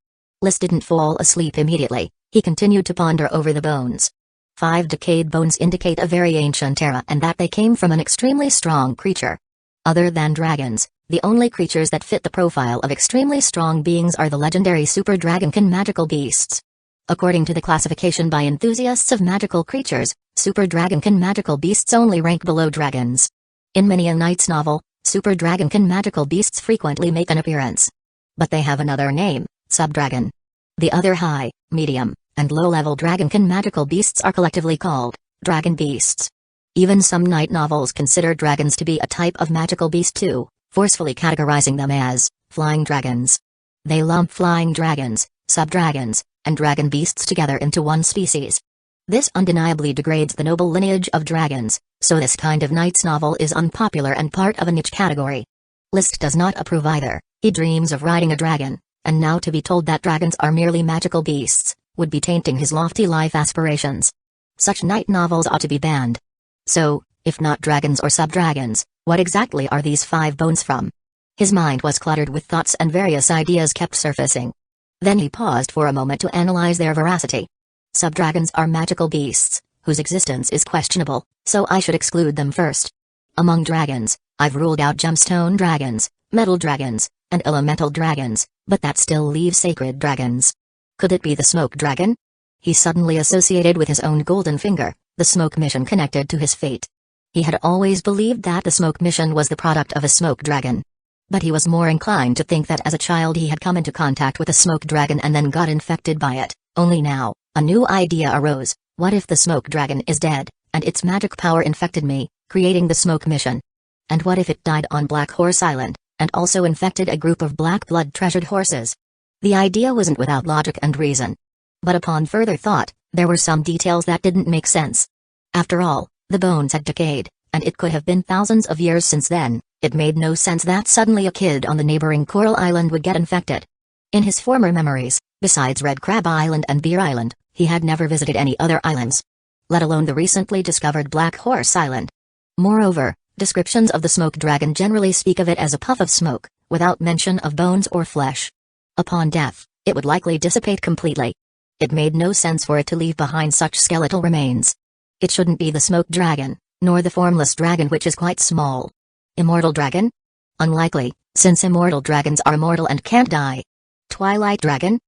List didn't fall asleep immediately. He continued to ponder over the bones. 5 decayed bones indicate a very ancient era and that they came from an extremely strong creature. Other than dragons, the only creatures that fit the profile of extremely strong beings are the legendary super dragonkin magical beasts. According to the classification by enthusiasts of magical creatures, super dragonkin magical beasts only rank below dragons. In many a knight's novel, super dragonkin magical beasts frequently make an appearance. But they have another name, sub-dragon. The other high, medium, and low-level dragonkin magical beasts are collectively called dragon beasts. Even some knight novels consider dragons to be a type of magical beast too, forcefully categorizing them as flying dragons. They lump flying dragons, sub-dragons, and dragon beasts together into one species. This undeniably degrades the noble lineage of dragons, so this kind of knight's novel is unpopular and part of a niche category. List does not approve either. He dreams of riding a dragon, and now to be told that dragons are merely magical beasts would be tainting his lofty life aspirations. Such knight novels ought to be banned. So, if not dragons or sub-dragons, what exactly are these 5 bones from? His mind was cluttered with thoughts and various ideas kept surfacing. Then he paused for a moment to analyze their veracity. Sub-dragons are magical beasts, whose existence is questionable, so I should exclude them first. Among dragons, I've ruled out gemstone dragons, metal dragons, and elemental dragons, but that still leaves sacred dragons. Could it be the smoke dragon? He suddenly associated with his own golden finger, the smoke mission connected to his fate. He had always believed that the smoke mission was the product of a smoke dragon. But he was more inclined to think that as a child he had come into contact with a smoke dragon and then got infected by it. Only now, a new idea arose. What if the smoke dragon is dead, and its magic power infected me, creating the smoke mission? And what if it died on Black Horse Island, and also infected a group of black blood treasured horses? The idea wasn't without logic and reason. But upon further thought, There were some details that didn't make sense. After all, the bones had decayed, and it could have been thousands of years since then. It made no sense that suddenly a kid on the neighboring Coral Island would get infected. In his former memories, besides Red Crab Island and Beer Island, he had never visited any other islands, let alone the recently discovered Black Horse Island. Moreover, descriptions of the smoke dragon generally speak of it as a puff of smoke, without mention of bones or flesh. Upon death, it would likely dissipate completely. It made no sense for it to leave behind such skeletal remains. It shouldn't be the smoke dragon, nor the formless dragon, which is quite small. Immortal dragon? Unlikely, since immortal dragons are immortal and can't die. Twilight dragon?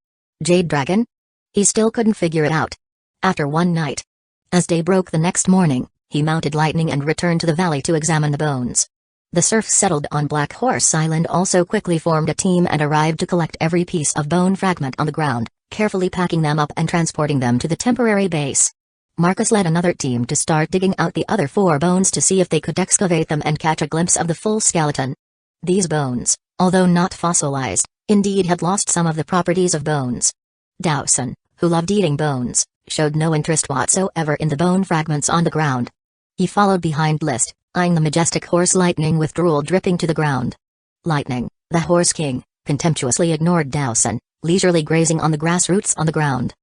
Jade dragon? He still couldn't figure it out. After one night, as day broke the next morning, he mounted Lightning and returned to the valley to examine the bones. The serfs settled on Black Horse Island also quickly formed a team and arrived to collect every piece of bone fragment on the ground, carefully packing them up and transporting them to the temporary base. Marcus led another team to start digging out the other 4 bones to see if they could excavate them and catch a glimpse of the full skeleton. These bones, although not fossilized, indeed had lost some of the properties of bones. Dowson, who loved eating bones, showed no interest whatsoever in the bone fragments on the ground. He followed behind List, eyeing the majestic horse Lightning with drool dripping to the ground. Lightning, the horse king, contemptuously ignored Dowson, leisurely grazing on the grass roots on the ground.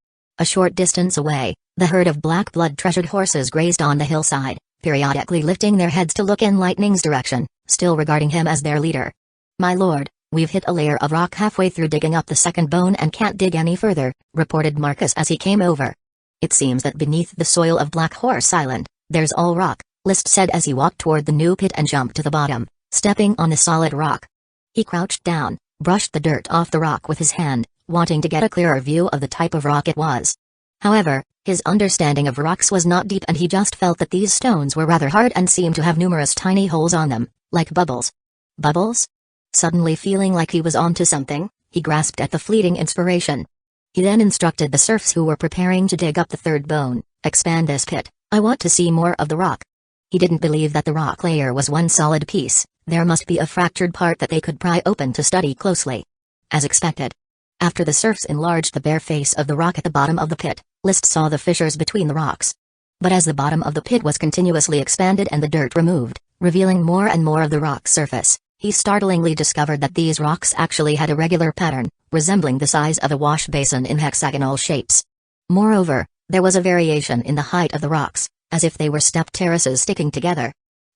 A short distance away, the herd of black blood-treasured horses grazed on the hillside, periodically lifting their heads to look in Lightning's direction, still regarding him as their leader. "My lord, we've hit a layer of rock halfway through digging up the second bone and can't dig any further," reported Marcus as he came over. "It seems that beneath the soil of Black Horse Island, there's all rock," List said as he walked toward the new pit and jumped to the bottom, stepping on the solid rock. He crouched down, brushed the dirt off the rock with his hand, wanting to get a clearer view of the type of rock it was. However, his understanding of rocks was not deep and he just felt that these stones were rather hard and seemed to have numerous tiny holes on them, like bubbles. Bubbles? Suddenly feeling like he was onto something, he grasped at the fleeting inspiration. He then instructed the serfs who were preparing to dig up the third bone, "Expand this pit, I want to see more of the rock." He didn't believe that the rock layer was one solid piece, there must be a fractured part that they could pry open to study closely. As expected, after the serfs enlarged the bare face of the rock at the bottom of the pit, List saw the fissures between the rocks. But as the bottom of the pit was continuously expanded and the dirt removed, revealing more and more of the rock's surface, he startlingly discovered that these rocks actually had a regular pattern, resembling the size of a wash basin in hexagonal shapes. Moreover, there was a variation in the height of the rocks, as if they were step terraces sticking together.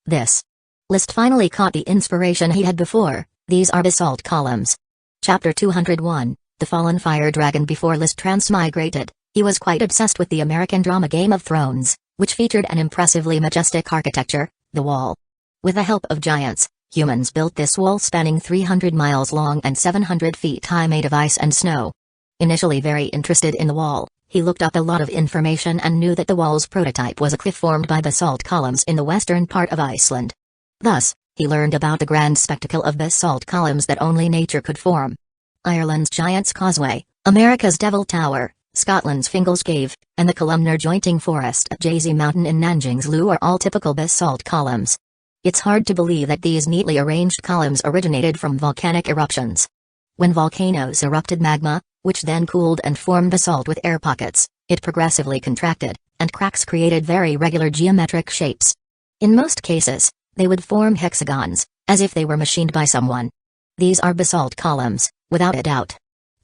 List finally caught the inspiration he had before. These are basalt columns. Chapter 201, The Fallen Fire Dragon. Before List transmigrated, he was quite obsessed with the American drama Game of Thrones, which featured an impressively majestic architecture, the Wall. With the help of giants, humans built this wall spanning 300 miles long and 700 feet high, made of ice and snow. Initially very interested in the wall, he looked up a lot of information and knew that the wall's prototype was a cliff formed by basalt columns in the western part of Iceland. Thus, he learned about the grand spectacle of basalt columns that only nature could form. Ireland's Giant's Causeway, America's Devil Tower, Scotland's Fingal's Cave, and the columnar jointing forest at Jasey Mountain in Nanjing's Lu are all typical basalt columns. It's hard to believe that these neatly arranged columns originated from volcanic eruptions. When volcanoes erupted magma, which then cooled and formed basalt with air pockets, it progressively contracted, and cracks created very regular geometric shapes. In most cases, they would form hexagons, as if they were machined by someone. These are basalt columns, without a doubt.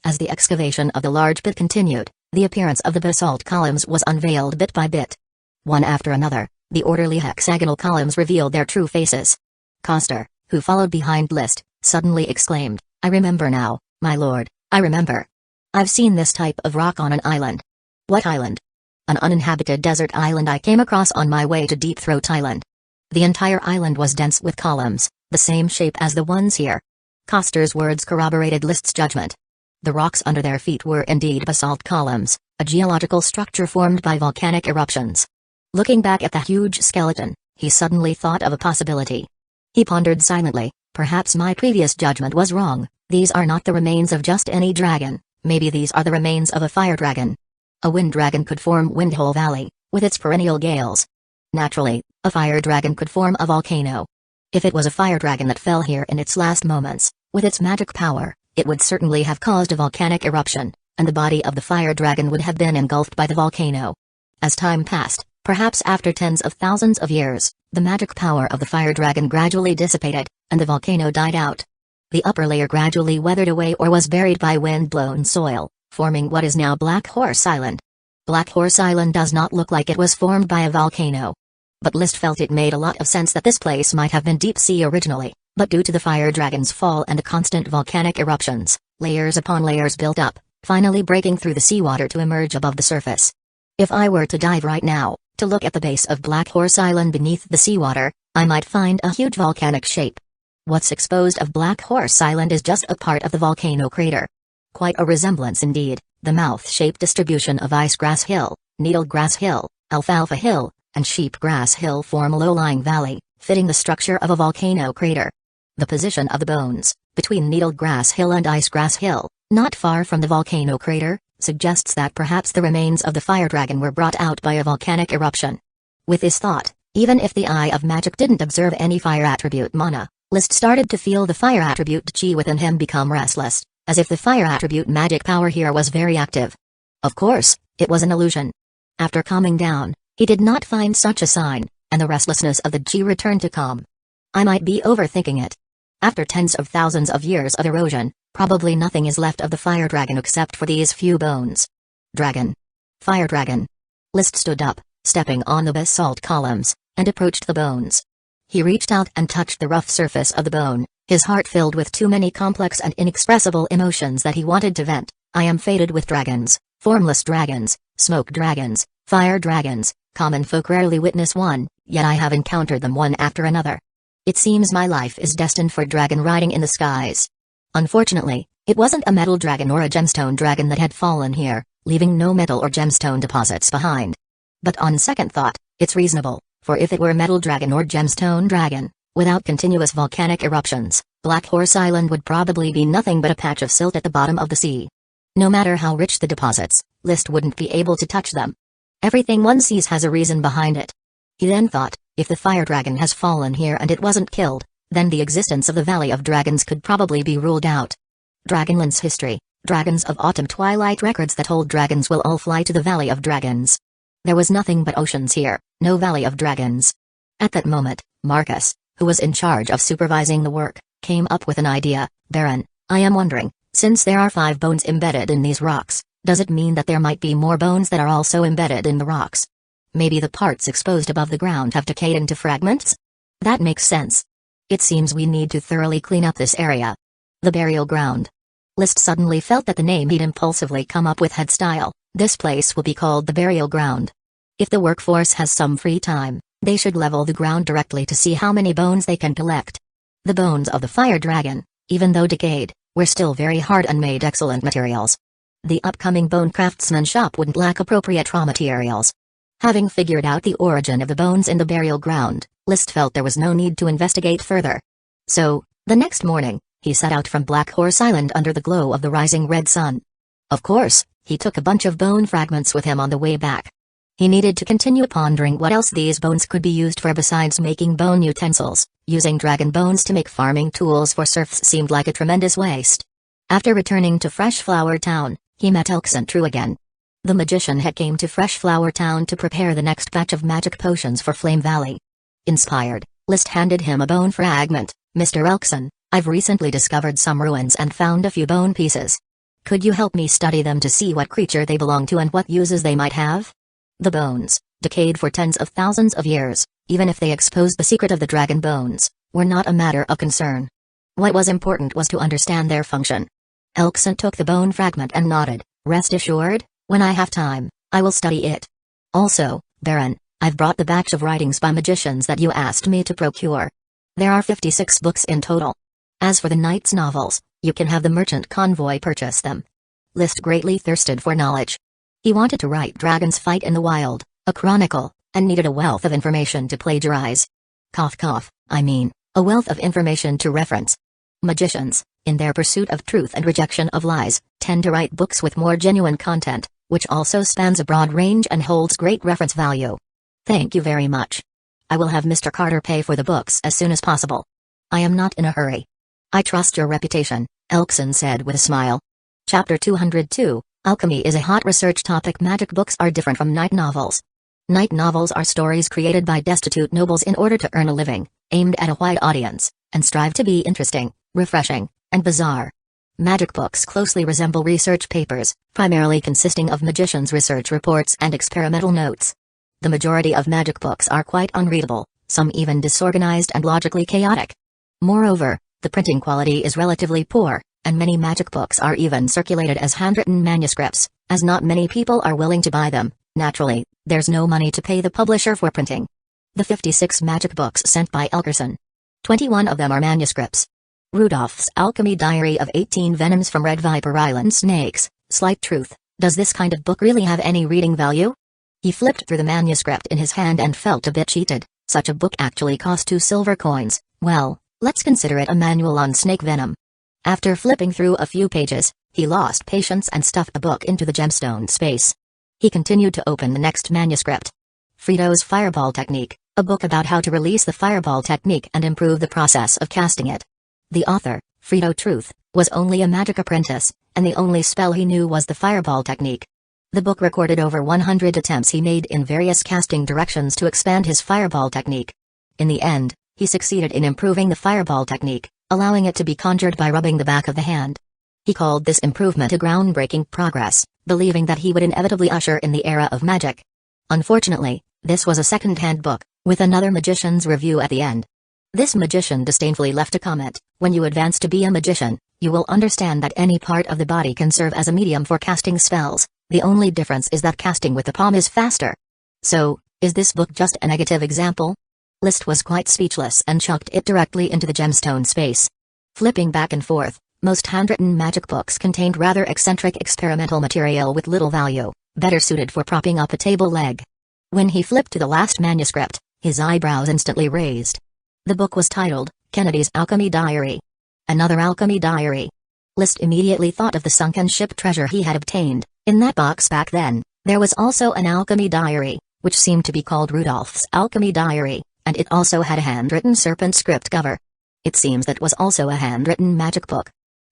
As the excavation of the large pit continued, the appearance of the basalt columns was unveiled bit by bit. One after another, the orderly hexagonal columns revealed their true faces. Coster, who followed behind List, suddenly exclaimed, "I remember now, my lord, I remember. I've seen this type of rock on an island." "What island?" "An uninhabited desert island I came across on my way to Deep Throat Island. The entire island was dense with columns, the same shape as the ones here." Coster's words corroborated List's judgment. The rocks under their feet were indeed basalt columns, a geological structure formed by volcanic eruptions. Looking back at the huge skeleton, he suddenly thought of a possibility. He pondered silently, "Perhaps my previous judgment was wrong. These are not the remains of just any dragon. Maybe these are the remains of a fire dragon. A wind dragon could form Windhole Valley, with its perennial gales. Naturally, a fire dragon could form a volcano. If it was a fire dragon that fell here in its last moments, with its magic power, it would certainly have caused a volcanic eruption, and the body of the fire dragon would have been engulfed by the volcano. As time passed, perhaps after tens of thousands of years, the magic power of the fire dragon gradually dissipated, and the volcano died out. The upper layer gradually weathered away or was buried by wind-blown soil, forming what is now Black Horse Island. Black Horse Island does not look like it was formed by a volcano. But List felt it made a lot of sense that this place might have been deep sea originally, but due to the fire dragon's fall and the constant volcanic eruptions, layers upon layers built up, finally breaking through the seawater to emerge above the surface. If I were to dive right now, to look at the base of Black Horse Island beneath the seawater, I might find a huge volcanic shape. What's exposed of Black Horse Island is just a part of the volcano crater. Quite a resemblance indeed. The mouth-shaped distribution of Icegrass Hill, Needlegrass Hill, Alfalfa Hill, and Sheepgrass Hill form a low-lying valley, fitting the structure of a volcano crater. The position of the bones, between Needlegrass Hill and Icegrass Hill, not far from the volcano crater, suggests that perhaps the remains of the fire dragon were brought out by a volcanic eruption. With this thought, even if the Eye of Magic didn't observe any fire attribute mana, List started to feel the fire attribute chi within him become restless, as if the fire attribute magic power here was very active. Of course, it was an illusion. After calming down, he did not find such a sign, and the restlessness of the chi returned to calm. I might be overthinking it. After tens of thousands of years of erosion, probably nothing is left of the fire dragon except for these few bones. Dragon. Fire dragon. List stood up, stepping on the basalt columns, and approached the bones. He reached out and touched the rough surface of the bone, his heart filled with too many complex and inexpressible emotions that he wanted to vent. I am fated with dragons, formless dragons, smoke dragons, fire dragons. Common folk rarely witness one, yet I have encountered them one after another. It seems my life is destined for dragon riding in the skies. Unfortunately, it wasn't a metal dragon or a gemstone dragon that had fallen here, leaving no metal or gemstone deposits behind. But on second thought, it's reasonable, for if it were metal dragon or gemstone dragon, without continuous volcanic eruptions, Black Horse Island would probably be nothing but a patch of silt at the bottom of the sea. No matter how rich the deposits, List wouldn't be able to touch them. Everything one sees has a reason behind it. He then thought, if the fire dragon has fallen here and it wasn't killed, then the existence of the Valley of Dragons could probably be ruled out. Dragonland's history, Dragons of Autumn Twilight records that old dragons will all fly to the Valley of Dragons. There was nothing but oceans here, no Valley of Dragons. At that moment, Marcus, who was in charge of supervising the work, came up with an idea. Baron, I am wondering, since there are 5 bones embedded in these rocks, does it mean that there might be more bones that are also embedded in the rocks? Maybe the parts exposed above the ground have decayed into fragments? That makes sense. It seems we need to thoroughly clean up this area. The burial ground. List suddenly felt that the name he'd impulsively come up with had style. This place will be called the burial ground. If the workforce has some free time, they should level the ground directly to see how many bones they can collect. The bones of the fire dragon, even though decayed, were still very hard and made excellent materials. The upcoming bone craftsman shop wouldn't lack appropriate raw materials. Having figured out the origin of the bones in the burial ground, List felt there was no need to investigate further. So, the next morning, he set out from Black Horse Island under the glow of the rising red sun. Of course, he took a bunch of bone fragments with him on the way back. He needed to continue pondering what else these bones could be used for besides making bone utensils. Using dragon bones to make farming tools for serfs seemed like a tremendous waste. After returning to Fresh Flower Town, he met Elksentru again. The magician had came to Fresh Flower Town to prepare the next batch of magic potions for Flame Valley. Inspired, List handed him a bone fragment. Mr. Elkson, I've recently discovered some ruins and found a few bone pieces. Could you help me study them to see what creature they belong to and what uses they might have? The bones, decayed for tens of thousands of years, even if they exposed the secret of the dragon bones, were not a matter of concern. What was important was to understand their function. Elkson took the bone fragment and nodded. Rest assured, when I have time, I will study it. Also, Baron, I've brought the batch of writings by magicians that you asked me to procure. There are 56 books in total. As for the knight's novels, you can have the merchant convoy purchase them. List greatly thirsted for knowledge. He wanted to write Dragons Fight in the Wild, a chronicle, and needed a wealth of information to plagiarize. Cough cough, I mean, a wealth of information to reference. Magicians, in their pursuit of truth and rejection of lies, tend to write books with more genuine content, which also spans a broad range and holds great reference value. Thank you very much. I will have Mr. Carter pay for the books as soon as possible. I am not in a hurry. I trust your reputation, Elkson said with a smile. Chapter 202, Alchemy is a hot research topic. Magic books are different from night novels. Night novels are stories created by destitute nobles in order to earn a living, aimed at a wide audience, and strive to be interesting, refreshing, and bizarre. Magic books closely resemble research papers, primarily consisting of magicians' research reports and experimental notes. The majority of magic books are quite unreadable, some even disorganized and logically chaotic. Moreover, the printing quality is relatively poor, and many magic books are even circulated as handwritten manuscripts, as not many people are willing to buy them. Naturally, there's no money to pay the publisher for printing. The 56 magic books sent by Elkerson. 21 of them are manuscripts. Rudolph's Alchemy Diary of 18 Venoms from Red Viper Island Snakes. Slight truth, does this kind of book really have any reading value? He flipped through the manuscript in his hand and felt a bit cheated. Such a book actually cost 2 silver coins. Well, let's consider it a manual on snake venom. After flipping through a few pages, he lost patience and stuffed the book into the gemstone space. He continued to open the next manuscript. Frito's Fireball Technique, a book about how to release the fireball technique and improve the process of casting it. The author, Frito Truth, was only a magic apprentice, and the only spell he knew was the fireball technique. The book recorded over 100 attempts he made in various casting directions to expand his fireball technique. In the end, he succeeded in improving the fireball technique, allowing it to be conjured by rubbing the back of the hand. He called this improvement a groundbreaking progress, believing that he would inevitably usher in the era of magic. Unfortunately, this was a second-hand book, with another magician's review at the end. This magician disdainfully left a comment, "When you advance to be a magician, you will understand that any part of the body can serve as a medium for casting spells. The only difference is that casting with the palm is faster." So, is this book just a negative example? List was quite speechless and chucked it directly into the gemstone space. Flipping back and forth, most handwritten magic books contained rather eccentric experimental material with little value, better suited for propping up a table leg. When he flipped to the last manuscript, his eyebrows instantly raised. The book was titled, Kennedy's Alchemy Diary. Another alchemy diary. List immediately thought of the sunken ship treasure he had obtained. In that box back then, there was also an alchemy diary, which seemed to be called Rudolph's Alchemy Diary, and it also had a handwritten serpent script cover. It seems that was also a handwritten magic book.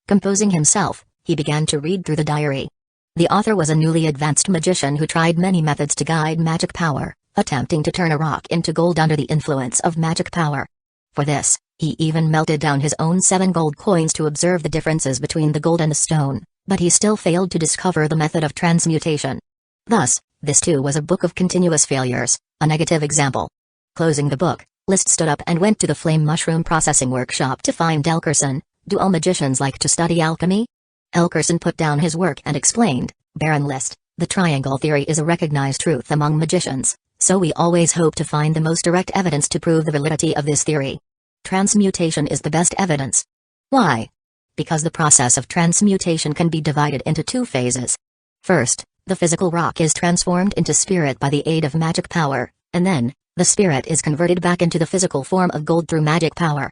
Composing himself, he began to read through the diary. The author was a newly advanced magician who tried many methods to guide magic power, attempting to turn a rock into gold under the influence of magic power. For this, he even melted down his own 7 gold coins to observe the differences between the gold and the stone, but he still failed to discover the method of transmutation. Thus, this too was a book of continuous failures, a negative example. Closing the book, List stood up and went to the flame mushroom processing workshop to find Elkerson. Do all magicians like to study alchemy? Elkerson put down his work and explained, Baron List, the triangle theory is a recognized truth among magicians, so we always hope to find the most direct evidence to prove the validity of this theory. Transmutation is the best evidence. Why? Because the process of transmutation can be divided into 2 phases. First, the physical rock is transformed into spirit by the aid of magic power, and then, the spirit is converted back into the physical form of gold through magic power.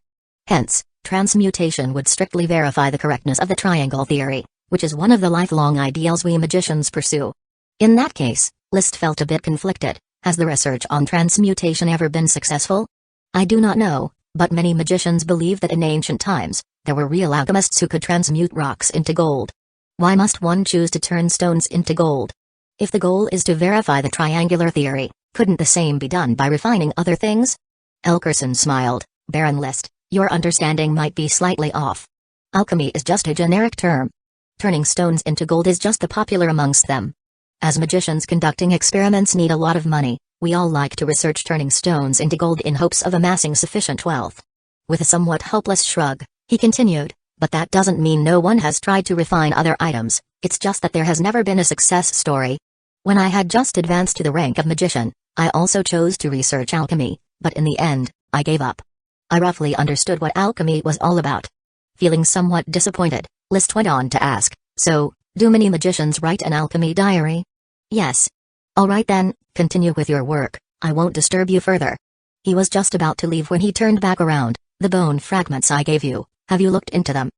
Hence, transmutation would strictly verify the correctness of the triangle theory, which is one of the lifelong ideals we magicians pursue. In that case, List felt a bit conflicted. Has the research on transmutation ever been successful? I do not know, but many magicians believe that in ancient times, there were real alchemists who could transmute rocks into gold. Why must one choose to turn stones into gold? If the goal is to verify the triangular theory, couldn't the same be done by refining other things? Elkerson smiled, Baron List, your understanding might be slightly off. Alchemy is just a generic term. Turning stones into gold is just the popular amongst them. As magicians conducting experiments need a lot of money, we all like to research turning stones into gold in hopes of amassing sufficient wealth. With a somewhat hopeless shrug, he continued, but that doesn't mean no one has tried to refine other items, it's just that there has never been a success story. When I had just advanced to the rank of magician, I also chose to research alchemy, but in the end, I gave up. I roughly understood what alchemy was all about. Feeling somewhat disappointed, List went on to ask, so, do many magicians write an alchemy diary? Yes. Alright then, continue with your work, I won't disturb you further. He was just about to leave when he turned back around. The bone fragments I gave you, have you looked into them?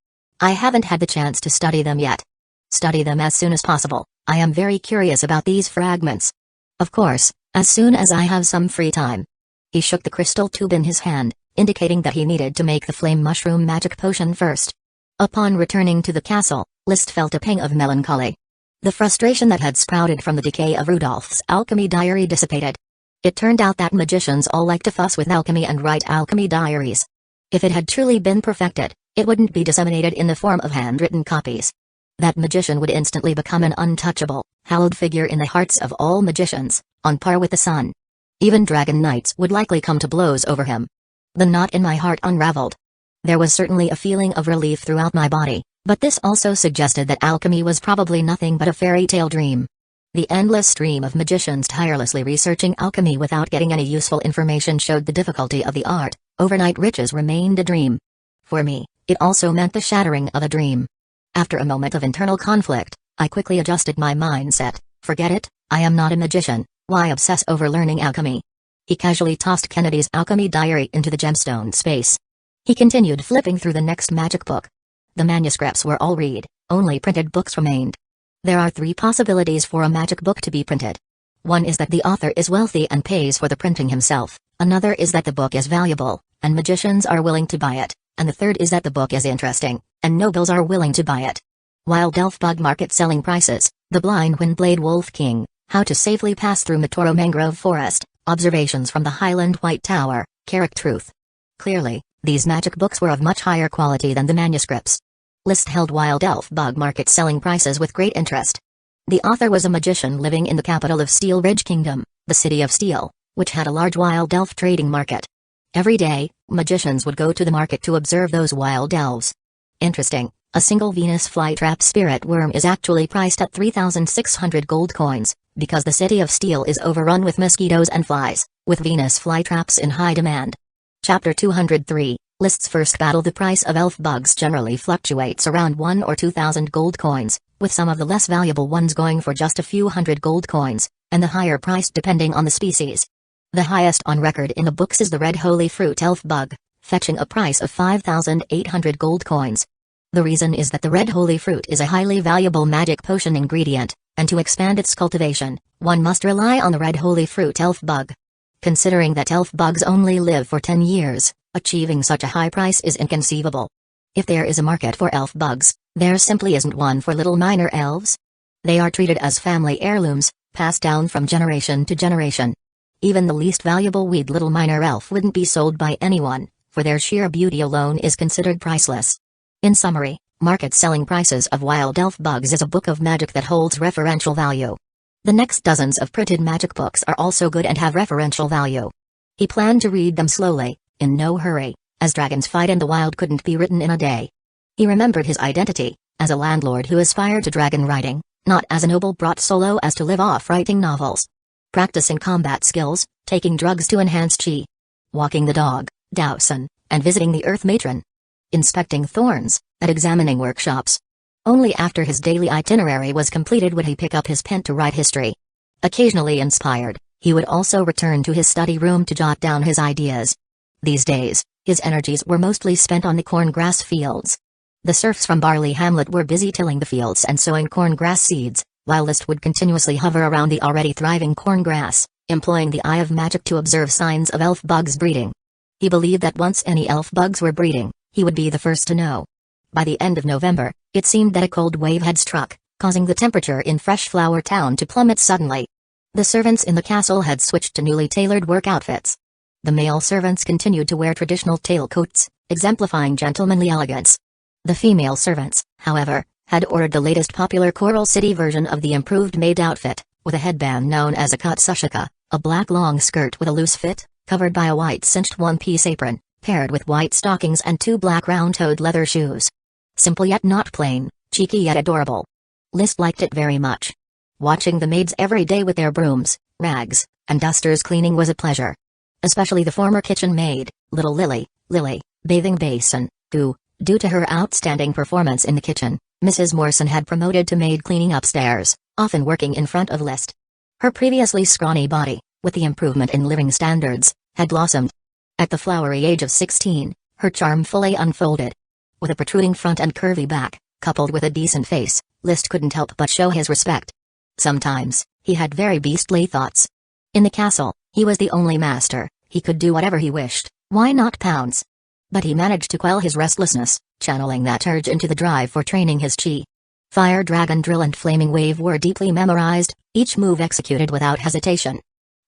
I haven't had the chance to study them yet. Study them as soon as possible, I am very curious about these fragments. Of course, as soon as I have some free time. He shook the crystal tube in his hand, indicating that he needed to make the flame mushroom magic potion first. Upon returning to the castle, List felt a pang of melancholy. The frustration that had sprouted from the decay of Rudolph's alchemy diary dissipated. It turned out that magicians all like to fuss with alchemy and write alchemy diaries. If it had truly been perfected, it wouldn't be disseminated in the form of handwritten copies. That magician would instantly become an untouchable, hallowed figure in the hearts of all magicians, on par with the sun. Even dragon knights would likely come to blows over him. The knot in my heart unraveled. There was certainly a feeling of relief throughout my body, but this also suggested that alchemy was probably nothing but a fairy tale dream. The endless stream of magicians tirelessly researching alchemy without getting any useful information showed the difficulty of the art. Overnight riches remained a dream. For me, it also meant the shattering of a dream. After a moment of internal conflict, I quickly adjusted my mindset. Forget it, I am not a magician, why obsess over learning alchemy? He casually tossed Kennedy's alchemy diary into the gemstone space. He continued flipping through the next magic book. The manuscripts were all read, only printed books remained. There are 3 possibilities for a magic book to be printed. One is that the author is wealthy and pays for the printing himself, another is that the book is valuable, and magicians are willing to buy it, and the third is that the book is interesting, and nobles are willing to buy it. Wild Elf Bug Market Selling Prices, The Blind Windblade Wolf King, How to Safely Pass Through Matoro Mangrove Forest, Observations from the Highland White Tower, Carrick Truth. Clearly, these magic books were of much higher quality than the manuscripts. List held Wild Elf Bug Market Selling Prices with great interest. The author was a magician living in the capital of Steel Ridge Kingdom, the City of Steel, which had a large wild elf trading market. Every day, magicians would go to the market to observe those wild elves. Interesting, a single Venus flytrap spirit worm is actually priced at 3,600 gold coins, because the City of Steel is overrun with mosquitoes and flies, with Venus flytraps in high demand. Chapter 203, lists first battle. The price of elf bugs generally fluctuates around 1 or 2,000 gold coins, with some of the less valuable ones going for just a few hundred gold coins, and the higher priced depending on the species. The highest on record in the books is the red holy fruit elf bug, fetching a price of 5,800 gold coins. The reason is that the red holy fruit is a highly valuable magic potion ingredient, and to expand its cultivation, one must rely on the red holy fruit elf bug. Considering that elf bugs only live for 10 years, achieving such a high price is inconceivable. If there is a market for elf bugs, there simply isn't one for little minor elves. They are treated as family heirlooms, passed down from generation to generation. Even the least valuable weed little minor elf wouldn't be sold by anyone, for their sheer beauty alone is considered priceless. In summary, Market Selling Prices of Wild Elf Bugs is a book of magic that holds referential value. The next dozens of printed magic books are also good and have referential value. He planned to read them slowly, in no hurry, as dragons fight in the wild couldn't be written in a day. He remembered his identity, as a landlord who aspired to dragon writing, not as a noble brought solo as to live off writing novels. Practicing combat skills, taking drugs to enhance chi. Walking the dog, Dowson, and visiting the Earth Matron. Inspecting thorns, and examining workshops. Only after his daily itinerary was completed would he pick up his pen to write history. Occasionally inspired, he would also return to his study room to jot down his ideas. These days, his energies were mostly spent on the corn-grass fields. The serfs from Barley Hamlet were busy tilling the fields and sowing corn-grass seeds, while List would continuously hover around the already thriving corn-grass, employing the eye of magic to observe signs of elf bugs breeding. He believed that once any elf bugs were breeding, he would be the first to know. By the end of November, it seemed that a cold wave had struck, causing the temperature in Fresh Flower Town to plummet suddenly. The servants in the castle had switched to newly tailored work outfits. The male servants continued to wear traditional tailcoats, exemplifying gentlemanly elegance. The female servants, however, had ordered the latest popular Coral City version of the improved maid outfit, with a headband known as a Kusagakure, a black long skirt with a loose fit, covered by a white cinched one-piece apron, paired with white stockings and 2 black round-toed leather shoes. Simple yet not plain, cheeky yet adorable. List liked it very much. Watching the maids every day with their brooms, rags, and dusters cleaning was a pleasure. Especially the former kitchen maid, little Lily, bathing basin, who, due to her outstanding performance in the kitchen, Mrs. Morrison had promoted to maid cleaning upstairs, often working in front of List. Her previously scrawny body, with the improvement in living standards, had blossomed. At the flowery age of 16, her charm fully unfolded. With a protruding front and curvy back, coupled with a decent face, List couldn't help but show his respect. Sometimes, he had very beastly thoughts. In the castle, he was the only master, he could do whatever he wished, why not pounce? But he managed to quell his restlessness, channeling that urge into the drive for training his chi. Fire Dragon Drill and Flaming Wave were deeply memorized, each move executed without hesitation.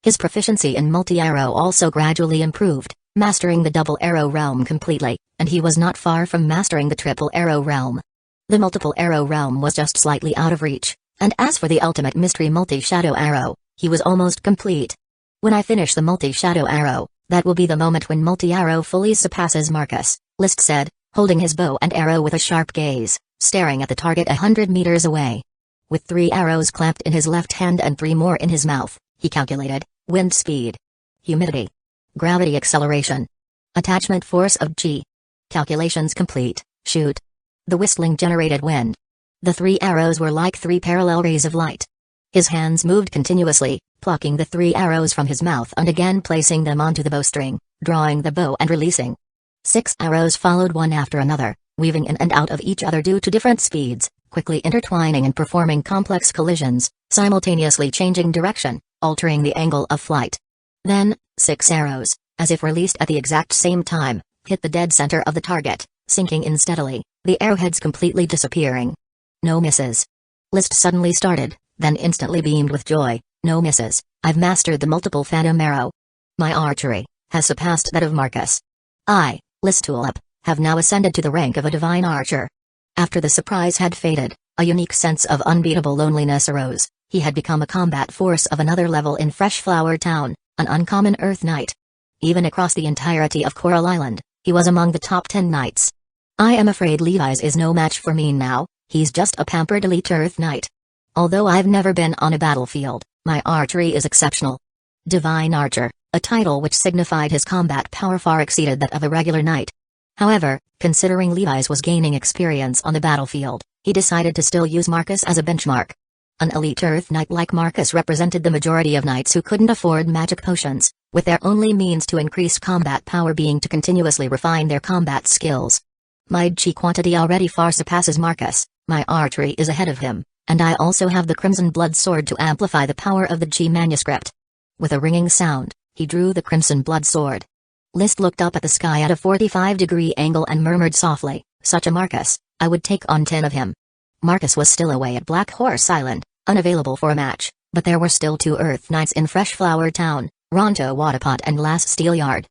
His proficiency in multi-arrow also gradually improved, mastering the double arrow realm completely, and he was not far from mastering the triple arrow realm. The multiple arrow realm was just slightly out of reach, and as for the ultimate mystery multi-shadow arrow, he was almost complete. When I finish the multi-shadow arrow, that will be the moment when multi-arrow fully surpasses Marcus, List said, holding his bow and arrow with a sharp gaze, staring at the target 100 meters away. With 3 arrows clamped in his left hand and 3 more in his mouth, he calculated: wind speed, humidity, gravity acceleration, attachment force of G. Calculations complete, shoot. The whistling generated wind. The 3 arrows were like 3 parallel rays of light. His hands moved continuously, plucking the 3 arrows from his mouth and again placing them onto the bowstring, drawing the bow and releasing. 6 arrows followed one after another, weaving in and out of each other due to different speeds, quickly intertwining and performing complex collisions, simultaneously changing direction, altering the angle of flight. Then, 6 arrows, as if released at the exact same time, hit the dead center of the target, sinking in steadily, the arrowheads completely disappearing. No misses. List suddenly started, then instantly beamed with joy. No misses. I've mastered the multiple phantom arrow. My archery has surpassed that of Marcus. I, List Tulip, have now ascended to the rank of a divine archer. After the surprise had faded, a unique sense of unbeatable loneliness arose. He had become a combat force of another level in Fresh Flower Town, an uncommon Earth Knight. Even across the entirety of Coral Island, he was among the top 10 knights. I am afraid Levi's is no match for me now. He's just a pampered elite Earth Knight. Although I've never been on a battlefield, my archery is exceptional. Divine Archer, a title which signified his combat power far exceeded that of a regular knight. However, considering Levi's was gaining experience on the battlefield, he decided to still use Marcus as a benchmark. An elite Earth Knight like Marcus represented the majority of knights who couldn't afford magic potions, with their only means to increase combat power being to continuously refine their combat skills. My chi quantity already far surpasses Marcus, my archery is ahead of him, and I also have the Crimson Blood Sword to amplify the power of the chi manuscript. With a ringing sound, he drew the Crimson Blood Sword. List looked up at the sky at a 45-degree angle and murmured softly, such a Marcus, I would take on 10 of him. Marcus was still away at Black Horse Island, unavailable for a match, but there were still 2 Earth Knights in Fresh Flower Town, Ronto Wadapot and Lass Steelyard.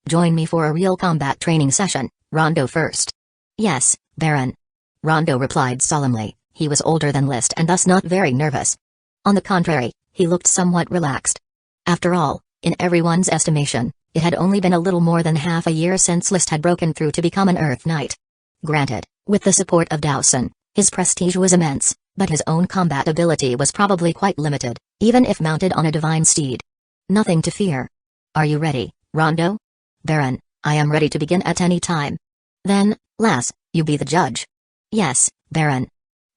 Join me for a real combat training session, Rondo first. Yes, Baron. Rondo replied solemnly. He was older than List and thus not very nervous. On the contrary, he looked somewhat relaxed. After all, in everyone's estimation, it had only been a little more than half a year since List had broken through to become an Earth Knight. Granted, with the support of Dowson, his prestige was immense, but his own combat ability was probably quite limited, even if mounted on a divine steed. Nothing to fear. Are you ready, Rondo? Baron, I am ready to begin at any time. Then, Lass, you be the judge. Yes, Baron.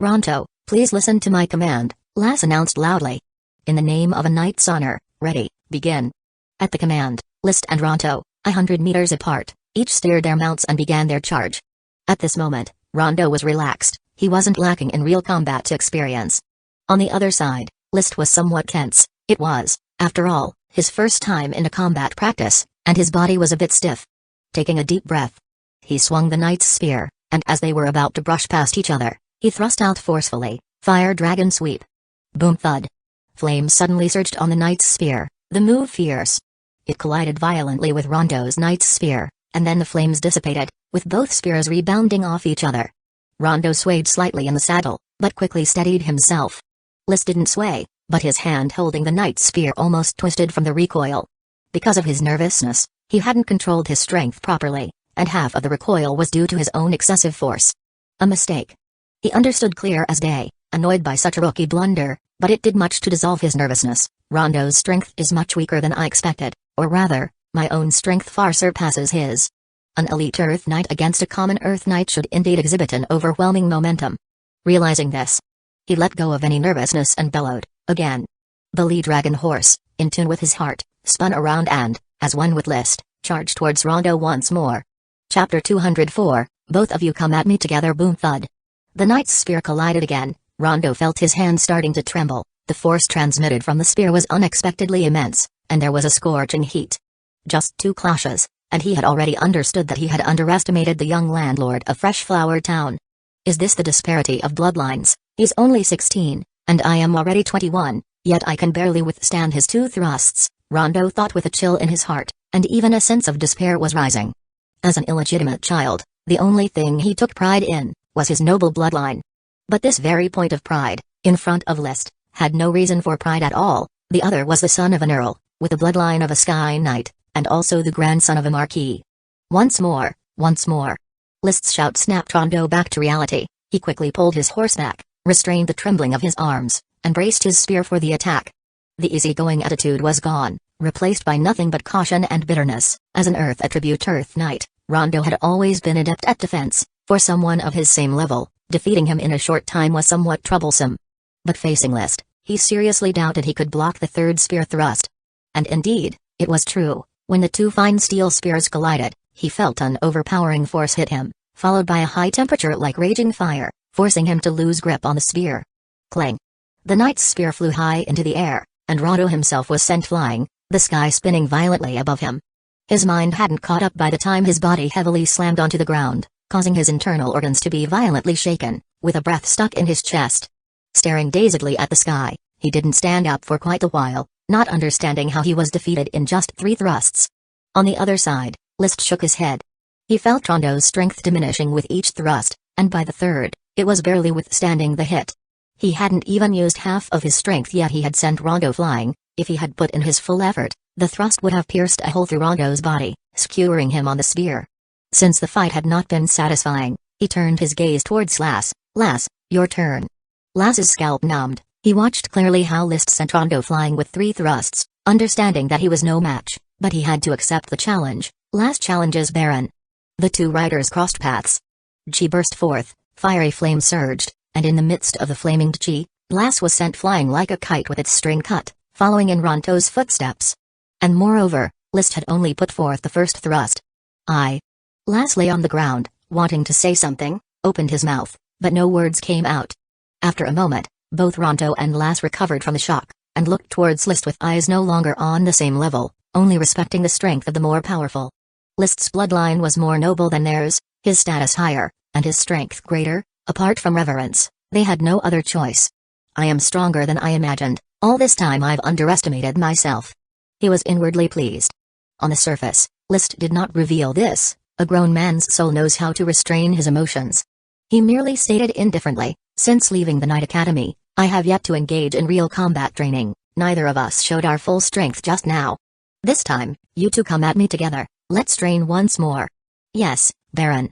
Ronto, please listen to my command, Lass announced loudly. In the name of a knight's honor, ready, begin. At the command, List and Ronto, 100 meters apart, each steered their mounts and began their charge. At this moment, Rondo was relaxed, he wasn't lacking in real combat experience. On the other side, List was somewhat tense. It was, after all, his first time in a combat practice, and his body was a bit stiff. Taking a deep breath, he swung the knight's spear, and as they were about to brush past each other, he thrust out forcefully, Fire Dragon Sweep. Boom thud. Flames suddenly surged on the knight's spear, the move fierce. It collided violently with Rondo's knight's spear, and then the flames dissipated, with both spears rebounding off each other. Rondo swayed slightly in the saddle, but quickly steadied himself. List didn't sway, but his hand holding the knight's spear almost twisted from the recoil. Because of his nervousness, he hadn't controlled his strength properly, and half of the recoil was due to his own excessive force. A mistake. He understood clear as day, annoyed by such a rookie blunder, but it did much to dissolve his nervousness. Rondo's strength is much weaker than I expected, or rather, my own strength far surpasses his. An elite Earth Knight against a common Earth Knight should indeed exhibit an overwhelming momentum. Realizing this, he let go of any nervousness and bellowed, again. The lead dragon horse, in tune with his heart, spun around and, as one with List, charged towards Rondo once more. Chapter 204, Both of you come at me together. Boom thud. The knight's spear collided again. Rondo felt his hand starting to tremble. The force transmitted from the spear was unexpectedly immense, and there was a scorching heat. Just 2 clashes, and he had already understood that he had underestimated the young landlord of Fresh Flower Town. Is this the disparity of bloodlines, He's only 16, and I am already 21, yet I can barely withstand his 2 thrusts, Rondo thought with a chill in his heart, and even a sense of despair was rising. As an illegitimate child, the only thing he took pride in was his noble bloodline. But this very point of pride, in front of List, had no reason for pride at all. The other was the son of an earl, with the bloodline of a Sky Knight, and also the grandson of a marquis. Once more. List's shout snapped Rondo back to reality. He quickly pulled his horse back, restrained the trembling of his arms, and braced his spear for the attack. The easygoing attitude was gone, replaced by nothing but caution and bitterness. As an Earth attribute Earth Knight, Rondo had always been adept at defense. For someone of his same level, defeating him in a short time was somewhat troublesome. But facing List, he seriously doubted he could block the 3rd spear thrust. And indeed, it was true. When the 2 fine steel spears collided, he felt an overpowering force hit him, followed by a high temperature like raging fire, forcing him to lose grip on the spear. Clang! The knight's spear flew high into the air, and Rondo himself was sent flying, the sky spinning violently above him. His mind hadn't caught up by the time his body heavily slammed onto the ground, causing his internal organs to be violently shaken, with a breath stuck in his chest. Staring dazedly at the sky, he didn't stand up for quite a while, not understanding how he was defeated in just 3 thrusts. On the other side, List shook his head. He felt Rondo's strength diminishing with each thrust, and by the 3rd, it was barely withstanding the hit. He hadn't even used half of his strength yet he had sent Rondo flying. If he had put in his full effort, the thrust would have pierced a hole through Rondo's body, skewering him on the spear. Since the fight had not been satisfying, he turned his gaze towards Lass. Lass, your turn. Lass's scalp numbed. He watched clearly how List sent Rondo flying with 3 thrusts, understanding that he was no match, but he had to accept the challenge. Lass challenges Baron. The 2 riders crossed paths. Chi burst forth, fiery flame surged, and in the midst of the flaming Chi, Lass was sent flying like a kite with its string cut, following in Rondo's footsteps. And moreover, List had only put forth the 1st thrust. Lass lay on the ground, wanting to say something, opened his mouth, but no words came out. After a moment, both Rondo and Lass recovered from the shock, and looked towards List with eyes no longer on the same level, only respecting the strength of the more powerful. List's bloodline was more noble than theirs, his status higher, and his strength greater. Apart from reverence, they had no other choice. I am stronger than I imagined. All this time I've underestimated myself. He was inwardly pleased. On the surface, List did not reveal this. A grown man's soul knows how to restrain his emotions. He merely stated indifferently, since leaving the Knight Academy, I have yet to engage in real combat training. Neither of us showed our full strength just now. This time, you 2 come at me together. Let's train once more. Yes, Baron.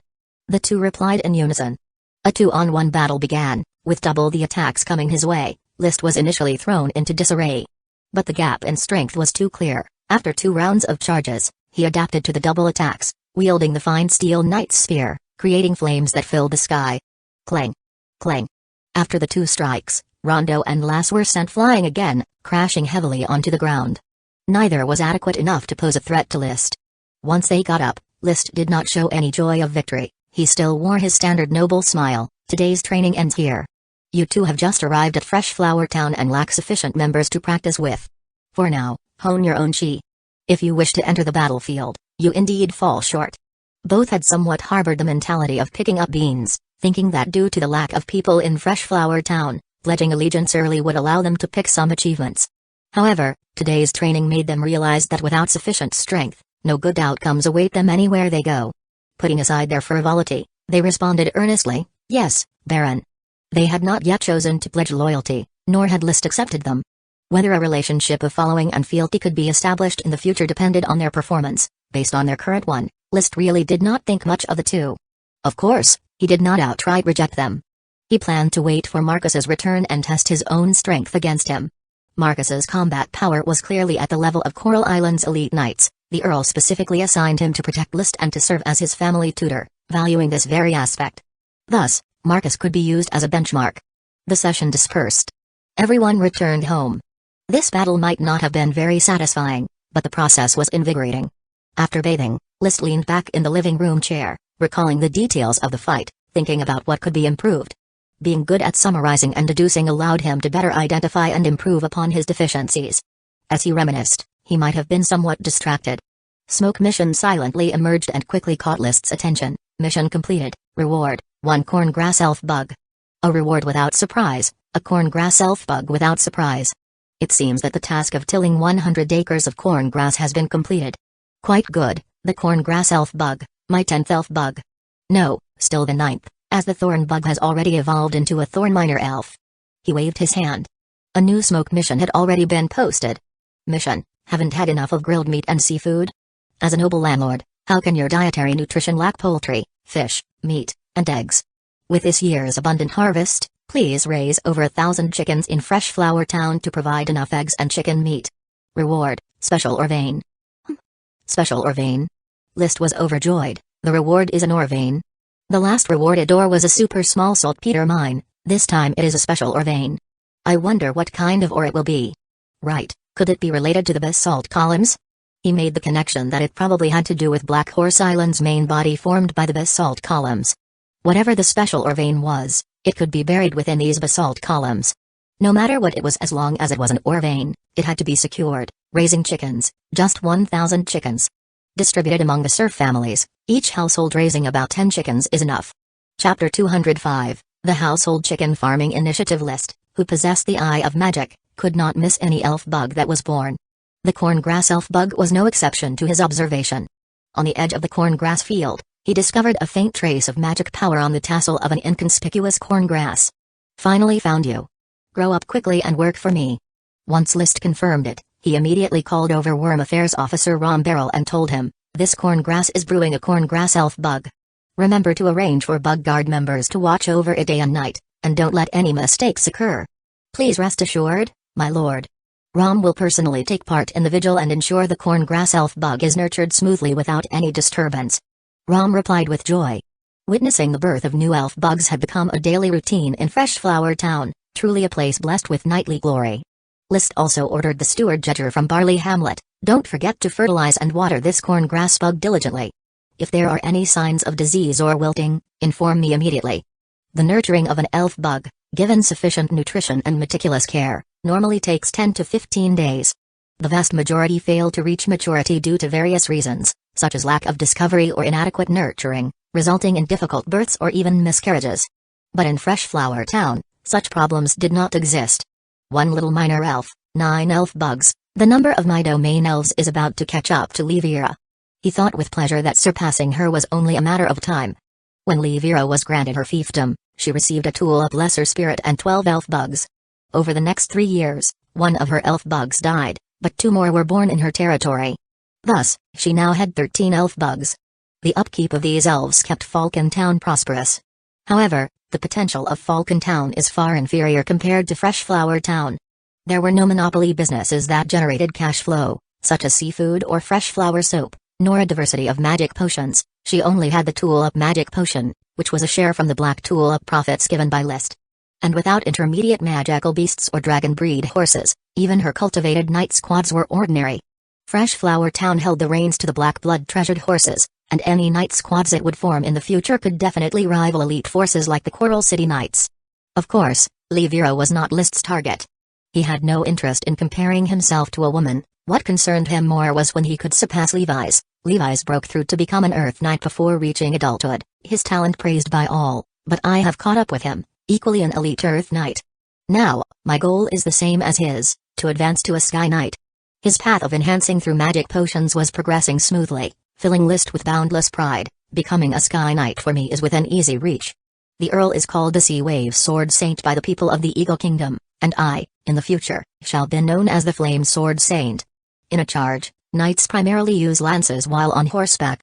The 2 replied in unison. A 2-on-1 battle began, with double the attacks coming his way. List was initially thrown into disarray. But the gap in strength was too clear. After 2 rounds of charges, he adapted to the double attacks, wielding the fine steel knight's spear, creating flames that filled the sky. Clang! Clang! After the 2 strikes, Rondo and Lass were sent flying again, crashing heavily onto the ground. Neither was adequate enough to pose a threat to List. Once they got up, List did not show any joy of victory. He still wore his standard noble smile. Today's training ends here. You 2 have just arrived at Fresh Flower Town and lack sufficient members to practice with. For now, hone your own chi. If you wish to enter the battlefield, you indeed fall short. Both had somewhat harbored the mentality of picking up beans, thinking that due to the lack of people in Fresh Flower Town, pledging allegiance early would allow them to pick some achievements. However, today's training made them realize that without sufficient strength, no good outcomes await them anywhere they go. Putting aside their frivolity, they responded earnestly, yes, Baron. They had not yet chosen to pledge loyalty, nor had List accepted them. Whether a relationship of following and fealty could be established in the future depended on their performance. Based on their current one, List really did not think much of the 2. Of course, he did not outright reject them. He planned to wait for Marcus's return and test his own strength against him. Marcus's combat power was clearly at the level of Coral Island's elite knights. The Earl specifically assigned him to protect List and to serve as his family tutor, valuing this very aspect. Thus, Marcus could be used as a benchmark. The session dispersed. Everyone returned home. This battle might not have been very satisfying, but the process was invigorating. After bathing, List leaned back in the living room chair, recalling the details of the fight, thinking about what could be improved. Being good at summarizing and deducing allowed him to better identify and improve upon his deficiencies. As he reminisced, he might have been somewhat distracted. Smoke mission silently emerged and quickly caught List's attention. Mission completed. Reward, 1 corn grass elf bug. A reward without surprise, a corn-grass elf bug without surprise. It seems that the task of tilling 100 acres of corn-grass has been completed. Quite good, the corn-grass elf bug, my 10th elf bug. No, still the 9th, as the thorn bug has already evolved into a thorn miner elf. He waved his hand. A new smoke mission had already been posted. Mission: haven't had enough of grilled meat and seafood? As a noble landlord, how can your dietary nutrition lack poultry, fish, meat, and eggs? With this year's abundant harvest, please raise over 1,000 chickens in Fresh Flower Town to provide enough eggs and chicken meat. Reward: special or vein? Special or vein? List was overjoyed. The reward is an ore vein. The last rewarded ore was a super small saltpeter mine. This time it is a special ore vein. I wonder what kind of ore it will be. Right, could it be related to the basalt columns? He made the connection that it probably had to do with Black Horse Island's main body formed by the basalt columns. Whatever the special ore vein was, it could be buried within these basalt columns. No matter what it was, as long as it was an ore vein, it had to be secured. Raising chickens, just 1,000 chickens. Distributed among the serf families, each household raising about 10 chickens is enough. Chapter 205, The Household Chicken Farming Initiative List. Who possessed the eye of magic, could not miss any elf bug that was born. The corn-grass elf bug was no exception to his observation. On the edge of the corn-grass field, he discovered a faint trace of magic power on the tassel of an inconspicuous corn-grass. Finally found you. Grow up quickly and work for me. Once List confirmed it, he immediately called over Worm Affairs Officer Rom Beryl and told him, this corn-grass is brewing a corn-grass elf bug. Remember to arrange for bug guard members to watch over it day and night, and don't let any mistakes occur. Please rest assured, my lord. Rom will personally take part in the vigil and ensure the corn-grass elf bug is nurtured smoothly without any disturbance. Rom replied with joy. Witnessing the birth of new elf bugs had become a daily routine in Fresh Flower Town, truly a place blessed with nightly glory. List also ordered the steward Jedger from Barley Hamlet, don't forget to fertilize and water this corn-grass bug diligently. If there are any signs of disease or wilting, inform me immediately. The nurturing of an elf bug, given sufficient nutrition and meticulous care, normally takes 10 to 15 days. The vast majority fail to reach maturity due to various reasons, such as lack of discovery or inadequate nurturing, resulting in difficult births or even miscarriages. But in Fresh Flower Town, such problems did not exist. One little minor elf, 9 elf bugs, the number of my domain elves is about to catch up to Levira. He thought with pleasure that surpassing her was only a matter of time. When Levira was granted her fiefdom, she received a tulip lesser spirit and 12 elf bugs. Over the next 3 years, one of her elf bugs died, but 2 more were born in her territory. Thus, she now had 13 elf bugs. The upkeep of these elves kept Falcon Town prosperous. However, the potential of Falcon Town is far inferior compared to Fresh Flower Town. There were no monopoly businesses that generated cash flow, such as seafood or fresh flower soap, nor a diversity of magic potions. She only had the tulip magic potion, which was a share from the black tulip profits given by List. And without intermediate magical beasts or dragon breed horses, even her cultivated night squads were ordinary. Fresh Flower Town held the reins to the black blood treasured horses, and any night squads it would form in the future could definitely rival elite forces like the Coral City Knights. Of course, Levira was not List's target. He had no interest in comparing himself to a woman. What concerned him more was when he could surpass Levi's. Levi's broke through to become an Earth Knight before reaching adulthood, his talent praised by all, but I have caught up with him, equally an elite Earth Knight. Now, my goal is the same as his, to advance to a Sky Knight. His path of enhancing through magic potions was progressing smoothly, filling List with boundless pride. Becoming a Sky Knight for me is within easy reach. The Earl is called the Sea Wave Sword Saint by the people of the Eagle Kingdom, and I, in the future, shall be known as the Flame Sword Saint. In a charge, knights primarily use lances while on horseback.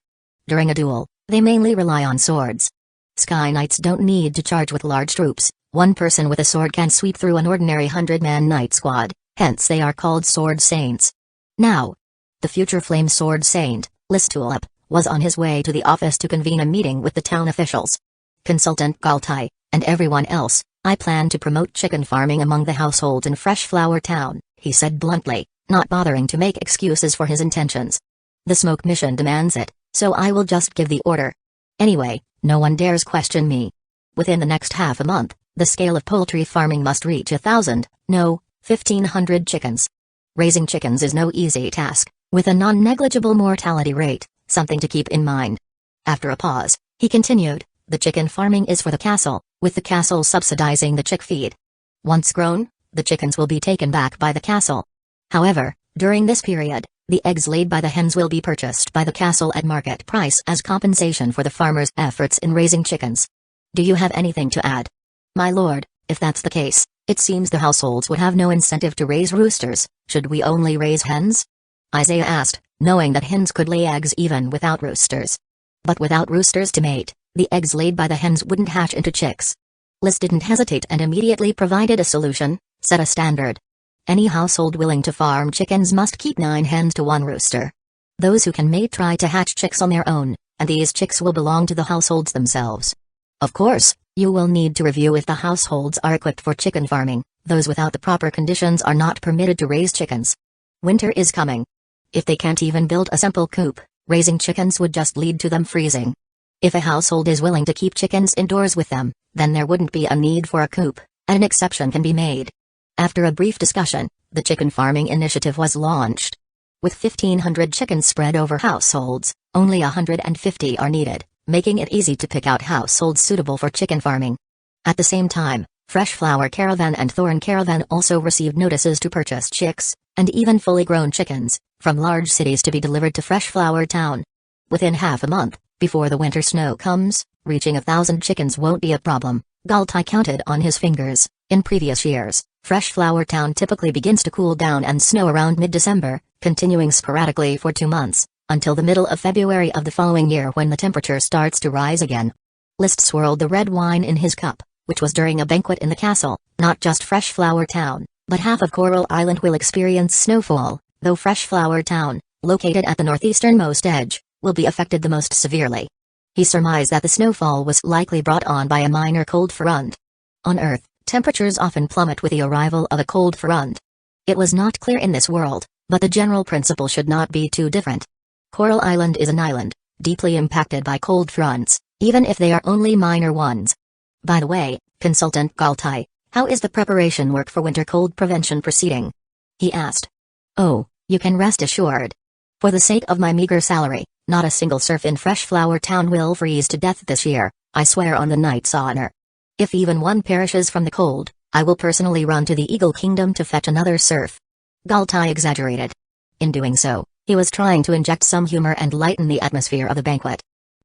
During a duel, they mainly rely on swords. Sky Knights don't need to charge with large troops. One person with a sword can sweep through an ordinary 100-man knight squad, hence they are called Sword Saints. Now, the future Flame Sword Saint, List Tulip, was on his way to the office to convene a meeting with the town officials. Consultant Galtai, and everyone else, I plan to promote chicken farming among the households in Fresh Flower Town, he said bluntly, not bothering to make excuses for his intentions. The smoke mission demands it, so I will just give the order. Anyway, no one dares question me. Within the next half a month, the scale of poultry farming must reach 1,000, no, 1,500 chickens. Raising chickens is no easy task, with a non-negligible mortality rate, something to keep in mind. After a pause, he continued, the chicken farming is for the castle, with the castle subsidizing the chick feed. Once grown, the chickens will be taken back by the castle. However, during this period, the eggs laid by the hens will be purchased by the castle at market price as compensation for the farmer's efforts in raising chickens. Do you have anything to add? My lord, if that's the case, it seems the households would have no incentive to raise roosters. Should we only raise hens? Isaiah asked, knowing that hens could lay eggs even without roosters. But without roosters to mate, the eggs laid by the hens wouldn't hatch into chicks. Liz didn't hesitate and immediately provided a solution: set a standard. Any household willing to farm chickens must keep 9 hens to 1 rooster. Those who can mate try to hatch chicks on their own, and these chicks will belong to the households themselves. Of course, you will need to review if the households are equipped for chicken farming. Those without the proper conditions are not permitted to raise chickens. Winter is coming. If they can't even build a simple coop, raising chickens would just lead to them freezing. If a household is willing to keep chickens indoors with them, then there wouldn't be a need for a coop, and an exception can be made. After a brief discussion, the chicken farming initiative was launched. With 1,500 chickens spread over households, only 150 are needed, making it easy to pick out households suitable for chicken farming. At the same time, Fresh Flower Caravan and Thorn Caravan also received notices to purchase chicks, and even fully grown chickens, from large cities to be delivered to Fresh Flower Town. Within half a month, before the winter snow comes, reaching 1,000 chickens won't be a problem. Galtai counted on his fingers. In previous years, Fresh Flower Town typically begins to cool down and snow around mid-December, continuing sporadically for 2 months, until the middle of February of the following year when the temperature starts to rise again. List swirled the red wine in his cup, which was during a banquet in the castle. Not just Fresh Flower Town, but half of Coral Island will experience snowfall, though Fresh Flower Town, located at the northeasternmost edge, will be affected the most severely. He surmised that the snowfall was likely brought on by a minor cold front. On Earth, temperatures often plummet with the arrival of a cold front. It was not clear in this world, but the general principle should not be too different. Coral Island is an island, deeply impacted by cold fronts, even if they are only minor ones. By the way, Consultant Galtai, how is the preparation work for winter cold prevention proceeding? He asked. Oh, you can rest assured. For the sake of my meager salary, not a single serf in Fresh Flower Town will freeze to death this year, I swear on the knight's honor. If even one perishes from the cold, I will personally run to the Eagle Kingdom to fetch another serf. Galtai exaggerated. In doing so, he was trying to inject some humor and lighten the atmosphere of the banquet.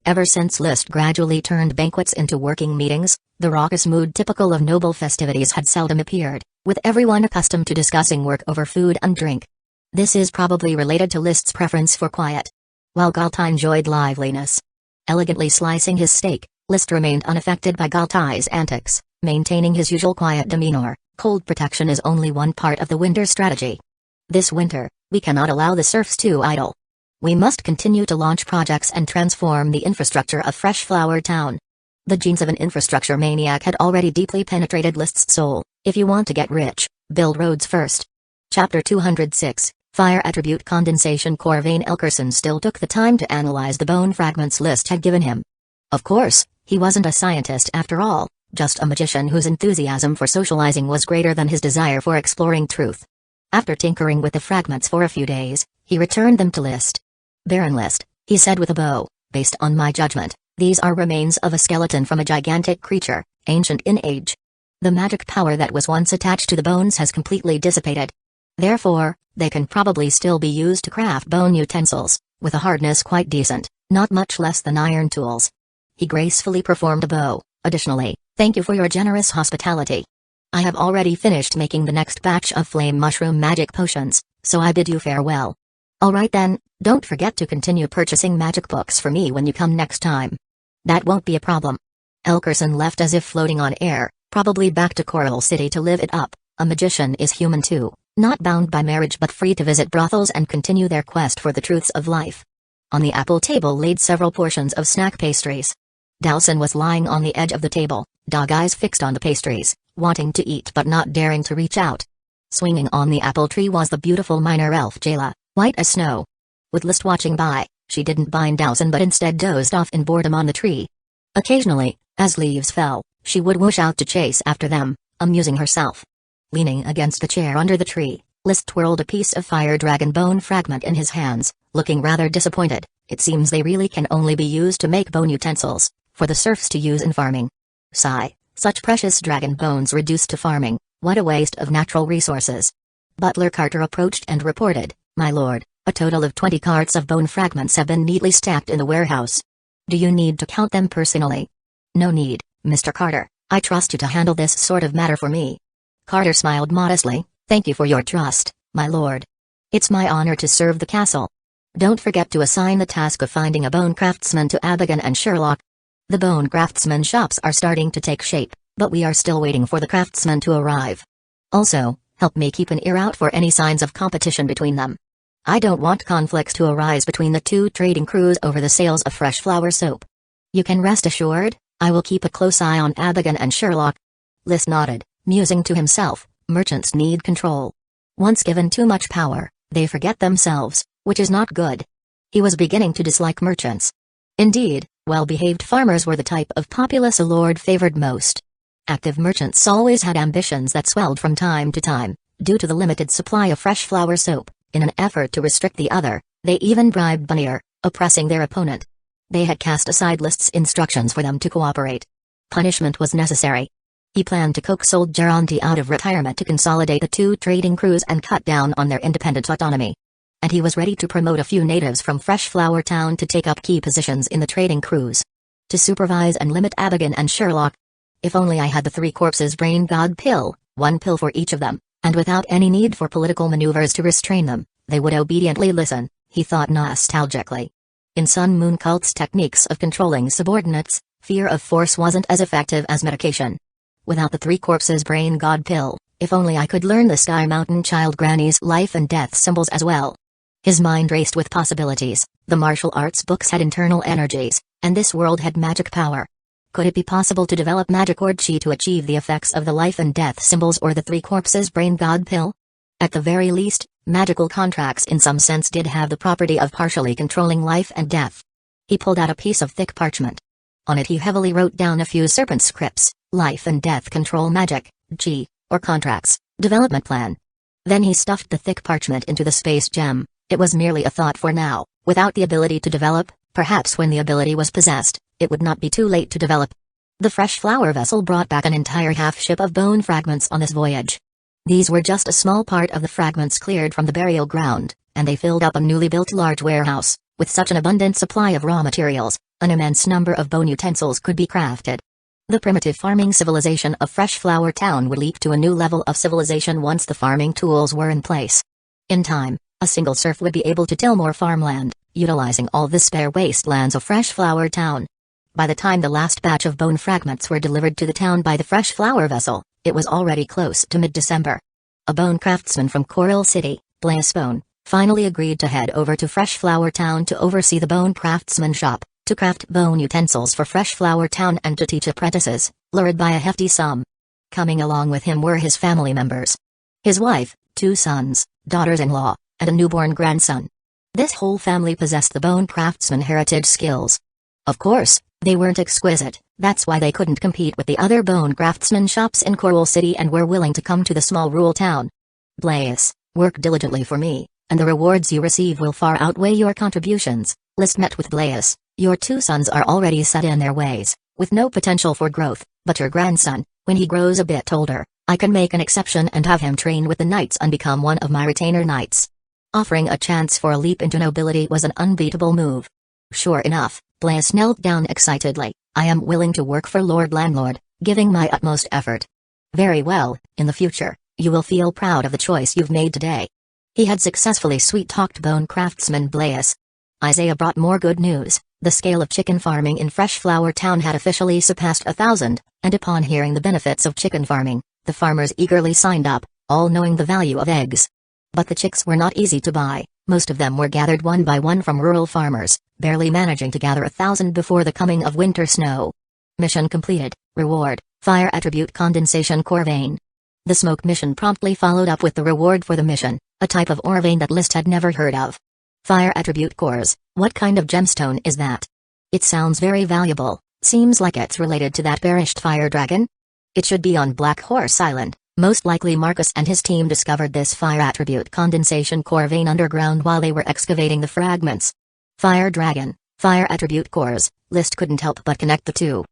Ever since Liszt gradually turned banquets into working meetings, the raucous mood typical of noble festivities had seldom appeared, with everyone accustomed to discussing work over food and drink. This is probably related to Liszt's preference for quiet. While Galtai enjoyed liveliness, elegantly slicing his steak, Liszt remained unaffected by Galtai's antics, maintaining his usual quiet demeanor. Cold protection is only one part of the winter strategy. This winter, we cannot allow the serfs to idle. We must continue to launch projects and transform the infrastructure of Fresh Flower Town. The genes of an infrastructure maniac had already deeply penetrated Liszt's soul. If you want to get rich, build roads first. Chapter 206, Fire Attribute Condensation Core. Vane Elkerson still took the time to analyze the bone fragments Liszt had given him. Of course, he wasn't a scientist after all, just a magician whose enthusiasm for socializing was greater than his desire for exploring truth. After tinkering with the fragments for a few days, he returned them to Liszt. Baron Liszt, he said with a bow, based on my judgment, these are remains of a skeleton from a gigantic creature, ancient in age. The magic power that was once attached to the bones has completely dissipated. Therefore, they can probably still be used to craft bone utensils, with a hardness quite decent, not much less than iron tools. He gracefully performed a bow. Additionally, thank you for your generous hospitality. I have already finished making the next batch of flame mushroom magic potions, so I bid you farewell. Alright then, don't forget to continue purchasing magic books for me when you come next time. That won't be a problem. Elkerson left as if floating on air, probably back to Coral City to live it up. A magician is human too, not bound by marriage but free to visit brothels and continue their quest for the truths of life. On the apple table laid several portions of snack pastries. Dowson was lying on the edge of the table, dog eyes fixed on the pastries, wanting to eat but not daring to reach out. Swinging on the apple tree was the beautiful minor elf Jayla, white as snow. With Liszt watching by, she didn't bind Dowson but instead dozed off in boredom on the tree. Occasionally, as leaves fell, she would whoosh out to chase after them, amusing herself. Leaning against the chair under the tree, Liszt twirled a piece of fire dragon bone fragment in his hands, looking rather disappointed. It seems they really can only be used to make bone utensils, for the serfs to use in farming. Sigh, Such precious dragon bones reduced to farming, what a waste of natural resources. Butler Carter approached and reported, "My lord, a total of 20 carts of bone fragments have been neatly stacked in the warehouse. Do you need to count them personally?" "No need, Mr. Carter, I trust you to handle this sort of matter for me." Carter smiled modestly, "Thank you for your trust, my lord. It's my honor to serve the castle. Don't forget to assign the task of finding a bone craftsman to Abigail and Sherlock. The bone craftsman shops are starting to take shape, but we are still waiting for the craftsman to arrive. Also, help me keep an ear out for any signs of competition between them. I don't want conflicts to arise between the two trading crews over the sales of fresh flower soap. You can rest assured, I will keep a close eye on Abigail and Sherlock." Lys nodded, musing to himself, merchants need control. Once given too much power, they forget themselves, which is not good. He was beginning to dislike merchants. Indeed, well-behaved farmers were the type of populace a lord favored most. Active merchants always had ambitions that swelled from time to time, due to the limited supply of fresh flower soap. In an effort to restrict the other, they even bribed Bunnier, oppressing their opponent. They had cast aside Lyst's instructions for them to cooperate. Punishment was necessary. He planned to coax old Geronti out of retirement to consolidate the two trading crews and cut down on their independent autonomy. And he was ready to promote a few natives from Fresh Flower Town to take up key positions in the trading crews. To supervise and limit Abigail and Sherlock. If only I had the three corpses brain god pill, one pill for each of them, and without any need for political maneuvers to restrain them, they would obediently listen, he thought nostalgically. In Sun Moon Cult's techniques of controlling subordinates, fear of force wasn't as effective as medication. Without the three corpses brain god pill, if only I could learn the Sky Mountain Child Granny's life and death symbols as well. His mind raced with possibilities. The martial arts books had internal energies, and this world had magic power. Could it be possible to develop magic or chi to achieve the effects of the life and death symbols or the three corpses brain god pill? At the very least, magical contracts in some sense did have the property of partially controlling life and death. He pulled out a piece of thick parchment. On it he heavily wrote down a few serpent scripts: life and death control magic, chi, or contracts, development plan. Then he stuffed the thick parchment into the space gem. It was merely a thought for now, without the ability to develop. Perhaps when the ability was possessed, it would not be too late to develop. The fresh flower vessel brought back an entire half-ship of bone fragments on this voyage. These were just a small part of the fragments cleared from the burial ground, and they filled up a newly built large warehouse. With such an abundant supply of raw materials, an immense number of bone utensils could be crafted. The primitive farming civilization of Fresh Flower Town would leap to a new level of civilization once the farming tools were in place. In time, a single serf would be able to till more farmland, utilizing all the spare wastelands of Fresh Flower Town. By the time the last batch of bone fragments were delivered to the town by the Fresh Flower vessel, it was already close to mid-December. A bone craftsman from Coral City, Blaise Bone, finally agreed to head over to Fresh Flower Town to oversee the bone craftsman shop, to craft bone utensils for Fresh Flower Town and to teach apprentices, lured by a hefty sum. Coming along with him were his family members. His wife, 2 sons, daughters-in-law, and a newborn grandson. This whole family possessed the bone craftsman heritage skills. Of course, they weren't exquisite, that's why they couldn't compete with the other bone craftsman shops in Coral City and were willing to come to the small rural town. Blaise, work diligently for me, and the rewards you receive will far outweigh your contributions. Lys met with Blaise. Your 2 sons are already set in their ways, with no potential for growth, but your grandson, when he grows a bit older, I can make an exception and have him train with the knights and become one of my retainer knights. Offering a chance for a leap into nobility was an unbeatable move. Sure enough, Blaise knelt down excitedly. I am willing to work for Lord Landlord, giving my utmost effort. Very well, in the future, you will feel proud of the choice you've made today. He had successfully sweet-talked bone craftsman Blaise. Isaiah brought more good news. The scale of chicken farming in Fresh Flower Town had officially surpassed 1,000, and upon hearing the benefits of chicken farming, the farmers eagerly signed up, all knowing the value of eggs. But the chicks were not easy to buy. Most of them were gathered one by one from rural farmers, barely managing to gather 1,000 before the coming of winter snow. Mission completed. Reward, Fire Attribute Condensation Core Vein. The smoke mission promptly followed up with the reward for the mission, a type of ore vein that Lys had never heard of. Fire Attribute Cores, what kind of gemstone is that? It sounds very valuable, seems like it's related to that perished fire dragon. It should be on Black Horse Island. Most likely Marcus and his team discovered this fire attribute condensation core vein underground while they were excavating the fragments. Fire dragon, fire attribute cores, Lys couldn't help but connect the two.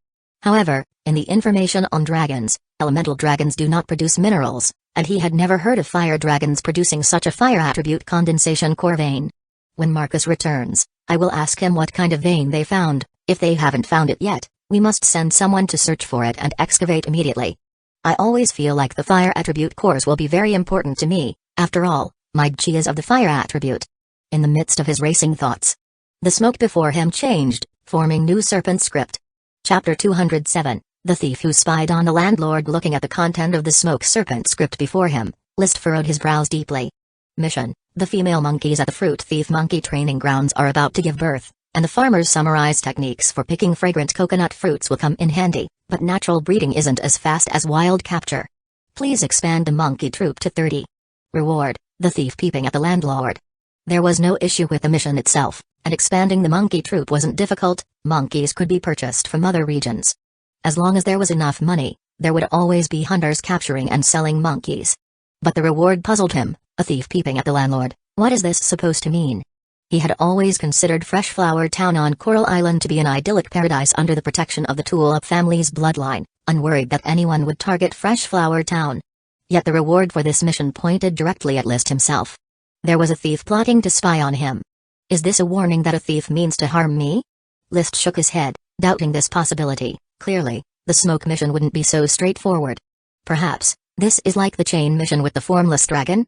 However, in the information on dragons, elemental dragons do not produce minerals, and he had never heard of fire dragons producing such a fire attribute condensation core vein. When Marcus returns, I will ask him what kind of vein they found. If they haven't found it yet, we must send someone to search for it and excavate immediately. I always feel like the fire attribute cores will be very important to me. After all, Mage is of the fire attribute. In the midst of his racing thoughts, the smoke before him changed, forming new serpent script. Chapter 207, The Thief Who Spied on the Landlord. Looking at the content of the smoke serpent script before him, List furrowed his brows deeply. Mission: the female monkeys at the Fruit Thief Monkey Training Grounds are about to give birth, and the farmer's summarized techniques for picking fragrant coconut fruits will come in handy, but natural breeding isn't as fast as wild capture. Please expand the monkey troop to 30. Reward: the thief peeping at the landlord. There was no issue with the mission itself, and expanding the monkey troop wasn't difficult. Monkeys could be purchased from other regions. As long as there was enough money, there would always be hunters capturing and selling monkeys. But the reward puzzled him. A thief peeping at the landlord. What is this supposed to mean? He had always considered Fresh Flower Town on Coral Island to be an idyllic paradise under the protection of the Tulip family's bloodline, unworried that anyone would target Fresh Flower Town. Yet the reward for this mission pointed directly at List himself. There was a thief plotting to spy on him. Is this a warning that a thief means to harm me? List shook his head, doubting this possibility. Clearly, the smoke mission wouldn't be so straightforward. Perhaps, this is like the chain mission with the formless dragon?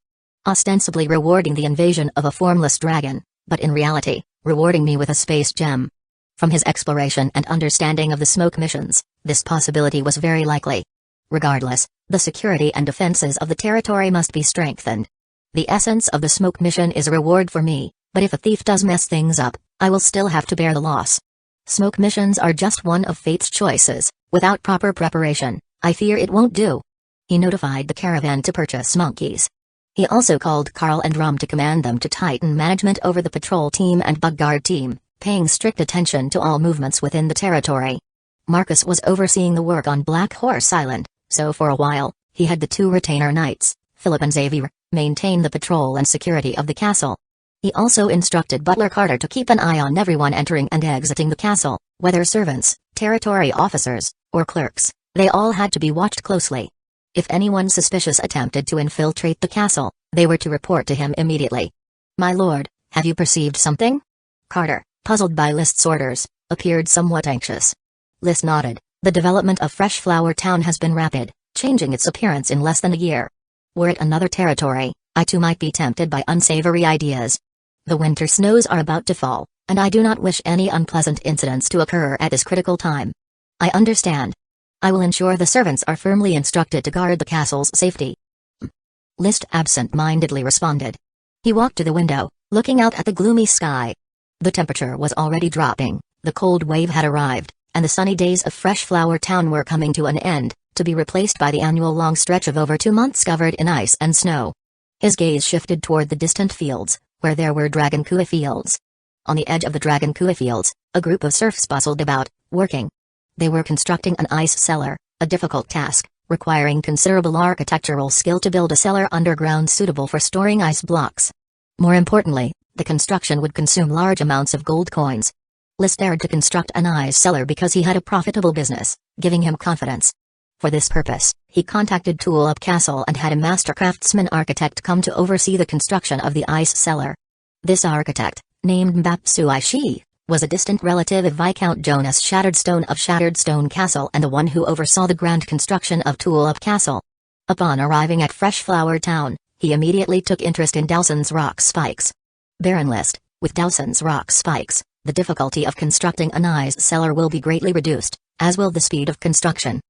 Ostensibly rewarding the invasion of a formless dragon, but in reality, rewarding me with a space gem. From his exploration and understanding of the smoke missions, this possibility was very likely. Regardless, the security and defenses of the territory must be strengthened. The essence of the smoke mission is a reward for me, but if a thief does mess things up, I will still have to bear the loss. Smoke missions are just one of fate's choices. Without proper preparation, I fear it won't do. He notified the caravan to purchase monkeys. He also called Carl and Rum to command them to tighten management over the patrol team and bug guard team, paying strict attention to all movements within the territory. Marcus was overseeing the work on Black Horse Island, so for a while, he had the two retainer knights, Philip and Xavier, maintain the patrol and security of the castle. He also instructed Butler Carter to keep an eye on everyone entering and exiting the castle, whether servants, territory officers, or clerks. They all had to be watched closely. If anyone suspicious attempted to infiltrate the castle, they were to report to him immediately. My lord, have you perceived something? Carter, puzzled by List's orders, appeared somewhat anxious. List nodded. The development of Fresh Flower Town has been rapid, changing its appearance in less than a year. Were it another territory, I too might be tempted by unsavory ideas. The winter snows are about to fall, and I do not wish any unpleasant incidents to occur at this critical time. I understand. I will ensure the servants are firmly instructed to guard the castle's safety. List absent-mindedly responded. He walked to the window, looking out at the gloomy sky. The temperature was already dropping, the cold wave had arrived, and the sunny days of Fresh Flower Town were coming to an end, to be replaced by the annual long stretch of over 2 months covered in ice and snow. His gaze shifted toward the distant fields, where there were dragon kui fields. On the edge of the dragon kui fields, a group of serfs bustled about, working. They were constructing an ice cellar, a difficult task, requiring considerable architectural skill to build a cellar underground suitable for storing ice blocks. More importantly, the construction would consume large amounts of gold coins. List dared to construct an ice cellar because he had a profitable business, giving him confidence. For this purpose, he contacted Tulip Castle and had a master craftsman architect come to oversee the construction of the ice cellar. This architect, named Mbapsu Aishi, was a distant relative of Viscount Jonas Shatteredstone of Shatteredstone Castle and the one who oversaw the grand construction of Tulip Castle. Upon arriving at Fresh Flower Town, he immediately took interest in Dowson's rock spikes. Baron List, with Dowson's rock spikes, the difficulty of constructing an ice cellar will be greatly reduced, as will the speed of construction.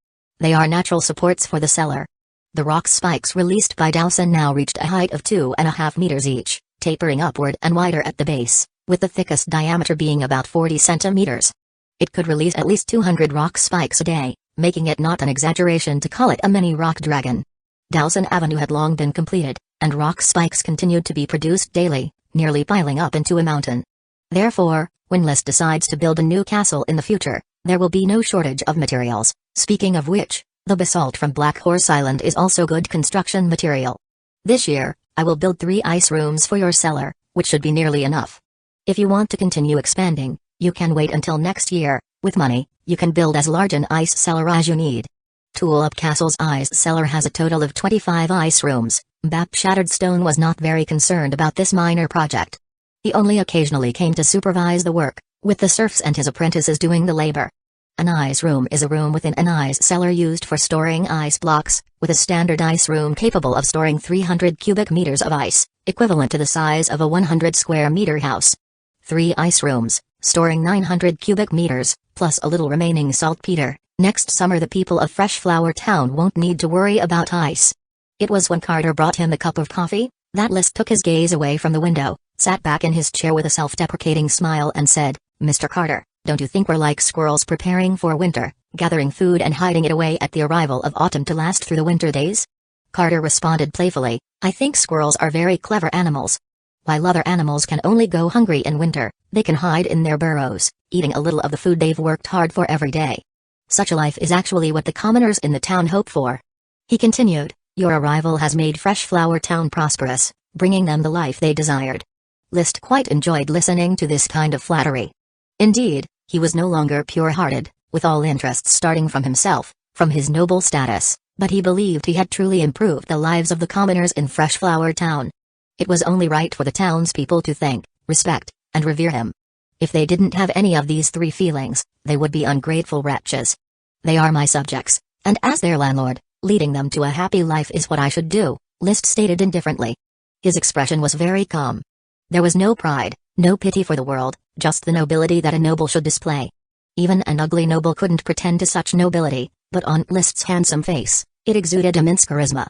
They are natural supports for the cellar. The rock spikes released by Dowson now reached a height of 2.5 meters each, tapering upward and wider at the base, with the thickest diameter being about 40 centimeters. It could release at least 200 rock spikes a day, making it not an exaggeration to call it a mini rock dragon. Dowson Avenue had long been completed, and rock spikes continued to be produced daily, nearly piling up into a mountain. Therefore, when List decides to build a new castle in the future, there will be no shortage of materials. Speaking of which, the basalt from Black Horse Island is also good construction material. This year, I will build 3 ice rooms for your cellar, which should be nearly enough. If you want to continue expanding, You can wait until next year. With money, you can build as large an ice cellar as you need. Tulip Castle's ice cellar has a total of 25 ice rooms. Bap Shattered Stone was not very concerned about this minor project. He only occasionally came to supervise the work, with the serfs and his apprentices doing the labor. An ice room is a room within an ice cellar used for storing ice blocks, with a standard ice room capable of storing 300 cubic meters of ice, equivalent to the size of a 100 square meter house. 3 ice rooms, storing 900 cubic meters, plus a little remaining saltpeter. Next summer the people of Freshflower Town won't need to worry about ice. It was when Carter brought him a cup of coffee, that List took his gaze away from the window, sat back in his chair with a self-deprecating smile and said, "Mr. Carter, don't you think we're like squirrels preparing for winter, gathering food and hiding it away at the arrival of autumn to last through the winter days?" Carter responded playfully, "I think squirrels are very clever animals. While other animals can only go hungry in winter, they can hide in their burrows, eating a little of the food they've worked hard for every day. Such a life is actually what the commoners in the town hope for." He continued, "Your arrival has made Freshflower Town prosperous, bringing them the life they desired." List quite enjoyed listening to this kind of flattery. Indeed, he was no longer pure-hearted, with all interests starting from himself, from his noble status, but he believed he had truly improved the lives of the commoners in Freshflower Town. It was only right for the townspeople to thank, respect, and revere him. If they didn't have any of these 3 feelings, they would be ungrateful wretches. "They are my subjects, and as their landlord, leading them to a happy life is what I should do," List stated indifferently. His expression was very calm. There was no pride, no pity for the world, just the nobility that a noble should display. Even an ugly noble couldn't pretend to such nobility, but on List's handsome face, it exuded immense charisma.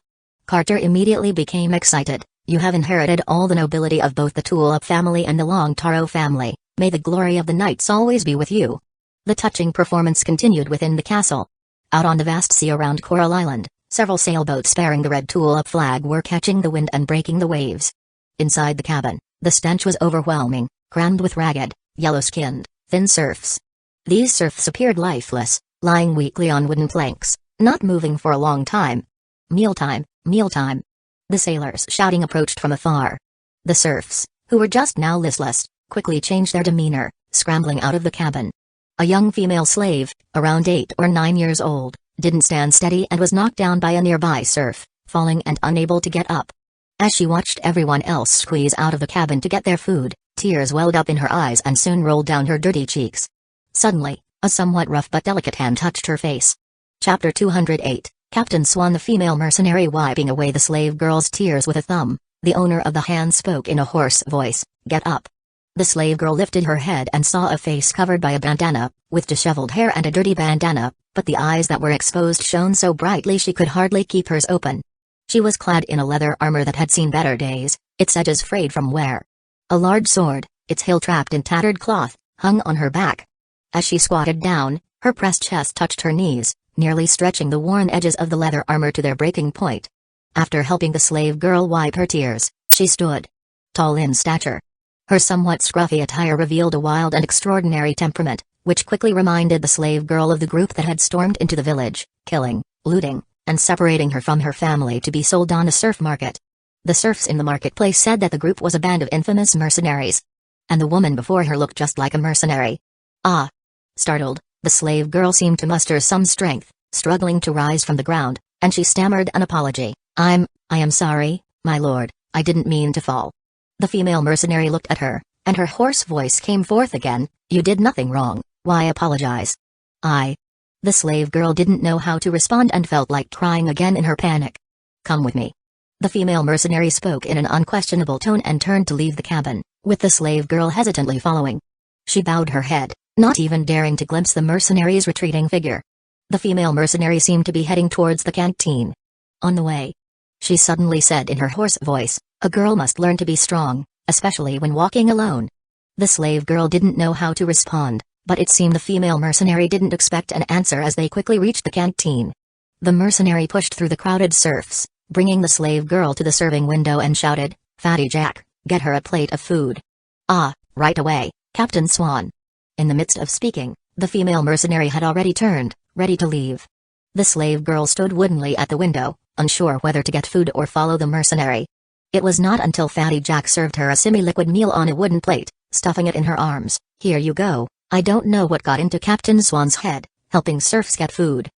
Carter immediately became excited. "You have inherited all the nobility of both the Tulip family and the Long Taro family. May the glory of the knights always be with you." The touching performance continued within the castle. Out on the vast sea around Coral Island, several sailboats bearing the red tulip flag were catching the wind and breaking the waves. Inside the cabin, the stench was overwhelming, crammed with ragged, yellow-skinned, thin serfs. These serfs appeared lifeless, lying weakly on wooden planks, not moving for a long time. "Mealtime, mealtime!" The sailors shouting approached from afar. The serfs, who were just now listless, quickly changed their demeanor, scrambling out of the cabin. A young female slave, around 8 or 9 years old, didn't stand steady and was knocked down by a nearby serf, falling and unable to get up. As she watched everyone else squeeze out of the cabin to get their food, tears welled up in her eyes and soon rolled down her dirty cheeks. Suddenly, a somewhat rough but delicate hand touched her face. Chapter 208, Captain Swan. The female mercenary wiping away the slave girl's tears with a thumb, the owner of the hand spoke in a hoarse voice, "Get up." The slave girl lifted her head and saw a face covered by a bandana, with disheveled hair and a dirty bandana, but the eyes that were exposed shone so brightly she could hardly keep hers open. She was clad in a leather armor that had seen better days, its edges frayed from wear. A large sword, its hilt trapped in tattered cloth, hung on her back. As she squatted down, her pressed chest touched her knees, nearly stretching the worn edges of the leather armor to their breaking point. After helping the slave girl wipe her tears, she stood tall in stature. Her somewhat scruffy attire revealed a wild and extraordinary temperament, which quickly reminded the slave girl of the group that had stormed into the village, killing, looting, and separating her from her family to be sold on a serf market. The serfs in the marketplace said that the group was a band of infamous mercenaries. And the woman before her looked just like a mercenary. "Ah!" Startled, the slave girl seemed to muster some strength, struggling to rise from the ground, and she stammered an apology. I am sorry, my lord, I didn't mean to fall." The female mercenary looked at her, and her hoarse voice came forth again, "You did nothing wrong, why apologize?" The slave girl didn't know how to respond and felt like crying again in her panic. "Come with me." The female mercenary spoke in an unquestionable tone and turned to leave the cabin, with the slave girl hesitantly following. She bowed her head, not even daring to glimpse the mercenary's retreating figure. The female mercenary seemed to be heading towards the canteen. On the way, she suddenly said in her hoarse voice, "A girl must learn to be strong, especially when walking alone." The slave girl didn't know how to respond, but it seemed the female mercenary didn't expect an answer as they quickly reached the canteen. The mercenary pushed through the crowded serfs, bringing the slave girl to the serving window and shouted, "Fatty Jack, get her a plate of food." "Ah, right away, Captain Swan." In the midst of speaking, the female mercenary had already turned, ready to leave. The slave girl stood woodenly at the window, unsure whether to get food or follow the mercenary. It was not until Fatty Jack served her a semi-liquid meal on a wooden plate, stuffing it in her arms. "Here you go, I don't know what got into Captain Swan's head, helping serfs get food.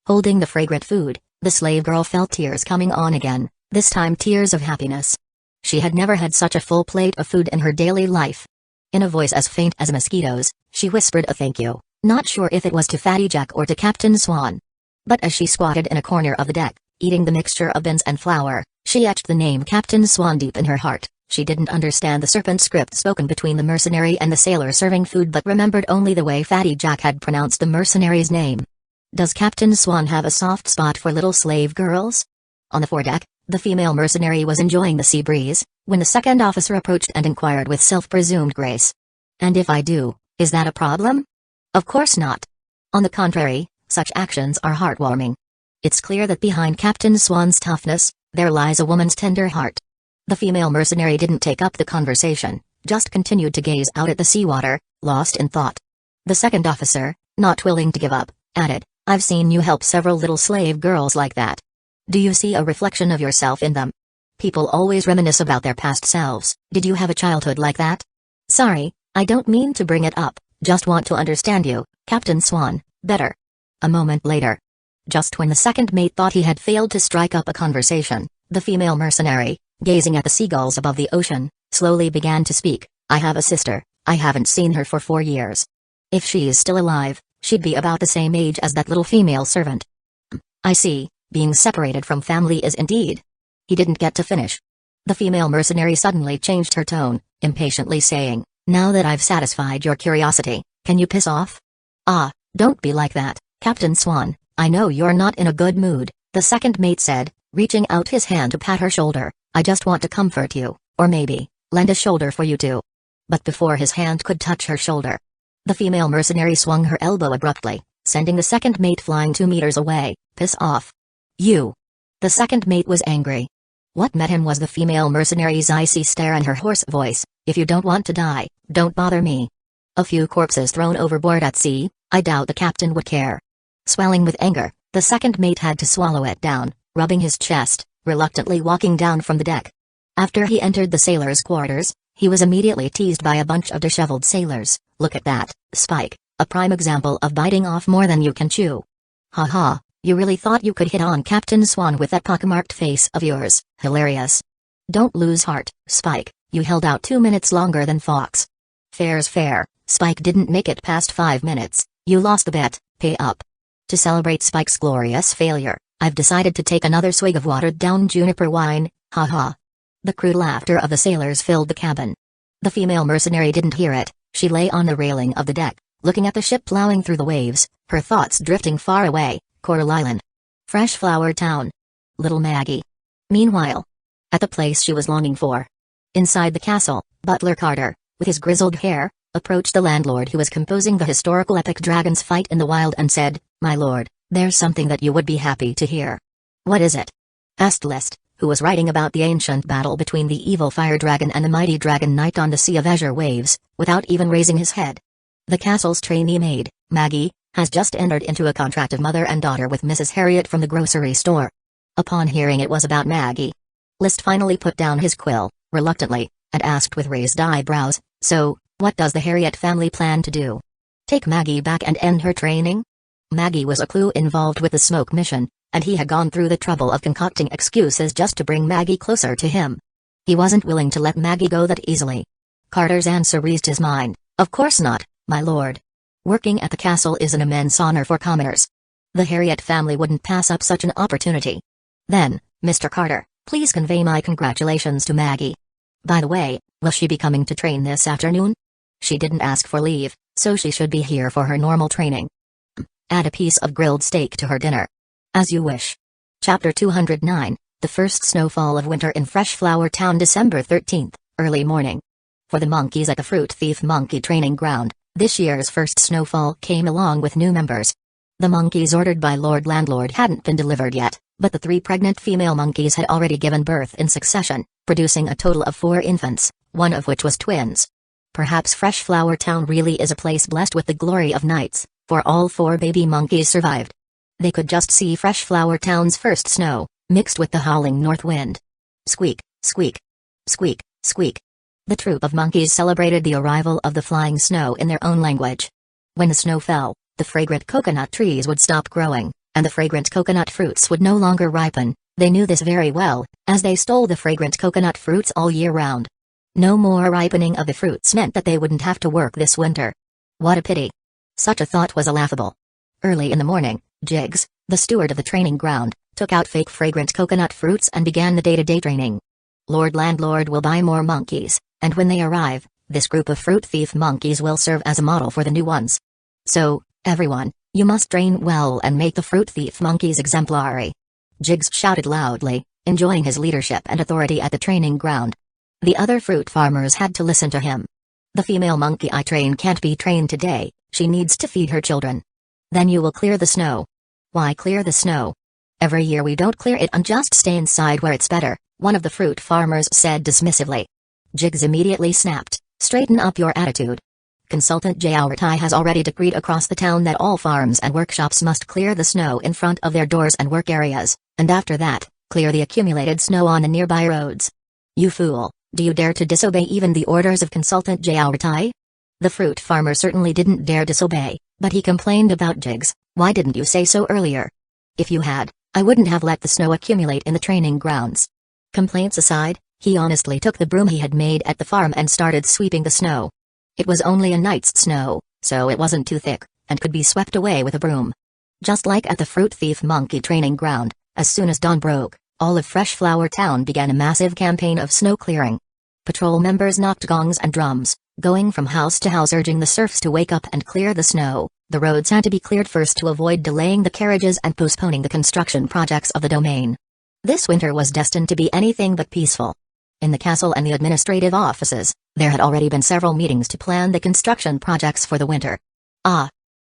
Holding the fragrant food, the slave girl felt tears coming on again, this time tears of happiness. She had never had such a full plate of food in her daily life. In a voice as faint as a mosquito's, she whispered a thank you, not sure if it was to Fatty Jack or to Captain Swan. But as she squatted in a corner of the deck, eating the mixture of beans and flour, she etched the name Captain Swan deep in her heart. She didn't understand the serpent script spoken between the mercenary and the sailor serving food but remembered only the way Fatty Jack had pronounced the mercenary's name. Does Captain Swan have a soft spot for little slave girls? On the foredeck, the female mercenary was enjoying the sea breeze, when the second officer approached and inquired with self-presumed grace. And if I do, is that a problem? Of course not. On the contrary, such actions are heartwarming. It's clear that behind Captain Swan's toughness, there lies a woman's tender heart. The female mercenary didn't take up the conversation, just continued to gaze out at the seawater, lost in thought. The second officer, not willing to give up, added, I've seen you help several little slave girls like that. Do you see a reflection of yourself in them? People always reminisce about their past selves. Did you have a childhood like that? Sorry, I don't mean to bring it up, just want to understand you, Captain Swan, better. A moment later. Just when the second mate thought he had failed to strike up a conversation, the female mercenary, gazing at the seagulls above the ocean, slowly began to speak. I have a sister, I haven't seen her for 4 years. If she is still alive, she'd be about the same age as that little female servant. I see, being separated from family is indeed. He didn't get to finish. The female mercenary suddenly changed her tone, impatiently saying, now that I've satisfied your curiosity, can you piss off? Ah, don't be like that, Captain Swan, I know you're not in a good mood, the second mate said, reaching out his hand to pat her shoulder. I just want to comfort you, or maybe, lend a shoulder for you too. But before his hand could touch her shoulder, the female mercenary swung her elbow abruptly, sending the second mate flying 2 meters away. Piss off. You. The second mate was angry. What met him was the female mercenary's icy stare and her hoarse voice, if you don't want to die, don't bother me. A few corpses thrown overboard at sea, I doubt the captain would care. Swelling with anger, the second mate had to swallow it down, rubbing his chest, reluctantly walking down from the deck. After he entered the sailors' quarters, he was immediately teased by a bunch of disheveled sailors. Look at that, Spike, a prime example of biting off more than you can chew. Ha ha, you really thought you could hit on Captain Swan with that pockmarked face of yours, hilarious. Don't lose heart, Spike, you held out 2 minutes longer than Fox. Fair's fair, Spike didn't make it past 5 minutes, you lost the bet, pay up. To celebrate Spike's glorious failure, I've decided to take another swig of watered-down juniper wine, ha ha. The crude laughter of the sailors filled the cabin. The female mercenary didn't hear it, she lay on the railing of the deck, looking at the ship plowing through the waves, her thoughts drifting far away, Coral Island. Fresh Flower Town. Little Maggie. Meanwhile, at the place she was longing for. Inside the castle, Butler Carter, with his grizzled hair, approached the landlord who was composing the historical epic Dragon's Fight in the Wild and said, My lord, there's something that you would be happy to hear. What is it? Asked List, who was writing about the ancient battle between the evil fire dragon and the mighty dragon knight on the Sea of Azure waves, without even raising his head. The castle's trainee maid, Maggie, has just entered into a contract of mother and daughter with Mrs. Harriet from the grocery store. Upon hearing it was about Maggie, List finally put down his quill, reluctantly, and asked with raised eyebrows, so, what does the Harriet family plan to do? Take Maggie back and end her training? Maggie was a clue involved with the smoke mission, and he had gone through the trouble of concocting excuses just to bring Maggie closer to him. He wasn't willing to let Maggie go that easily. Carter's answer raised his mind, of course not, my lord. Working at the castle is an immense honor for commoners. The Harriet family wouldn't pass up such an opportunity. Then, Mr. Carter, please convey my congratulations to Maggie. By the way, will she be coming to train this afternoon? She didn't ask for leave, so she should be here for her normal training. Add a piece of grilled steak to her dinner. As you wish. Chapter 209, The First Snowfall of Winter in Fresh Flower Town, December 13th, early morning. For the monkeys at the Fruit Thief Monkey Training Ground, this year's first snowfall came along with new members. The monkeys ordered by Lord Landlord hadn't been delivered yet, but the 3 pregnant female monkeys had already given birth in succession, producing a total of 4 infants, one of which was twins. Perhaps Fresh Flower Town really is a place blessed with the glory of nights, for all 4 baby monkeys survived. They could just see Fresh Flower Town's first snow, mixed with the howling north wind. Squeak, squeak. Squeak, squeak. The troop of monkeys celebrated the arrival of the flying snow in their own language. When the snow fell, the fragrant coconut trees would stop growing, and the fragrant coconut fruits would no longer ripen. They knew this very well, as they stole the fragrant coconut fruits all year round. No more ripening of the fruits meant that they wouldn't have to work this winter. What a pity. Such a thought was laughable. Early in the morning, Jiggs, the steward of the training ground, took out fake fragrant coconut fruits and began the day-to-day training. Lord Landlord will buy more monkeys, and when they arrive, this group of fruit thief monkeys will serve as a model for the new ones. So, everyone, you must train well and make the fruit thief monkeys exemplary. Jiggs shouted loudly, enjoying his leadership and authority at the training ground. The other fruit farmers had to listen to him. The female monkey I train can't be trained today, she needs to feed her children. Then you will clear the snow. Why clear the snow? Every year we don't clear it and just stay inside where it's better, one of the fruit farmers said dismissively. Jiggs immediately snapped, straighten up your attitude. Consultant Jaoratai has already decreed across the town that all farms and workshops must clear the snow in front of their doors and work areas, and after that, clear the accumulated snow on the nearby roads. You fool, do you dare to disobey even the orders of Consultant Jaoratai? The fruit farmer certainly didn't dare disobey, but he complained about Jiggs. Why didn't you say so earlier? If you had, I wouldn't have let the snow accumulate in the training grounds. Complaints aside, he honestly took the broom he had made at the farm and started sweeping the snow. It was only a night's snow, so it wasn't too thick, and could be swept away with a broom. Just like at the fruit thief monkey training ground, as soon as dawn broke, all of Fresh Flower Town began a massive campaign of snow clearing. Patrol members knocked gongs and drums, going from house to house urging the serfs to wake up and clear the snow. The roads had to be cleared first to avoid delaying the carriages and postponing the construction projects of the domain. This winter was destined to be anything but peaceful. In the castle and the administrative offices, there had already been several meetings to plan the construction projects for the winter.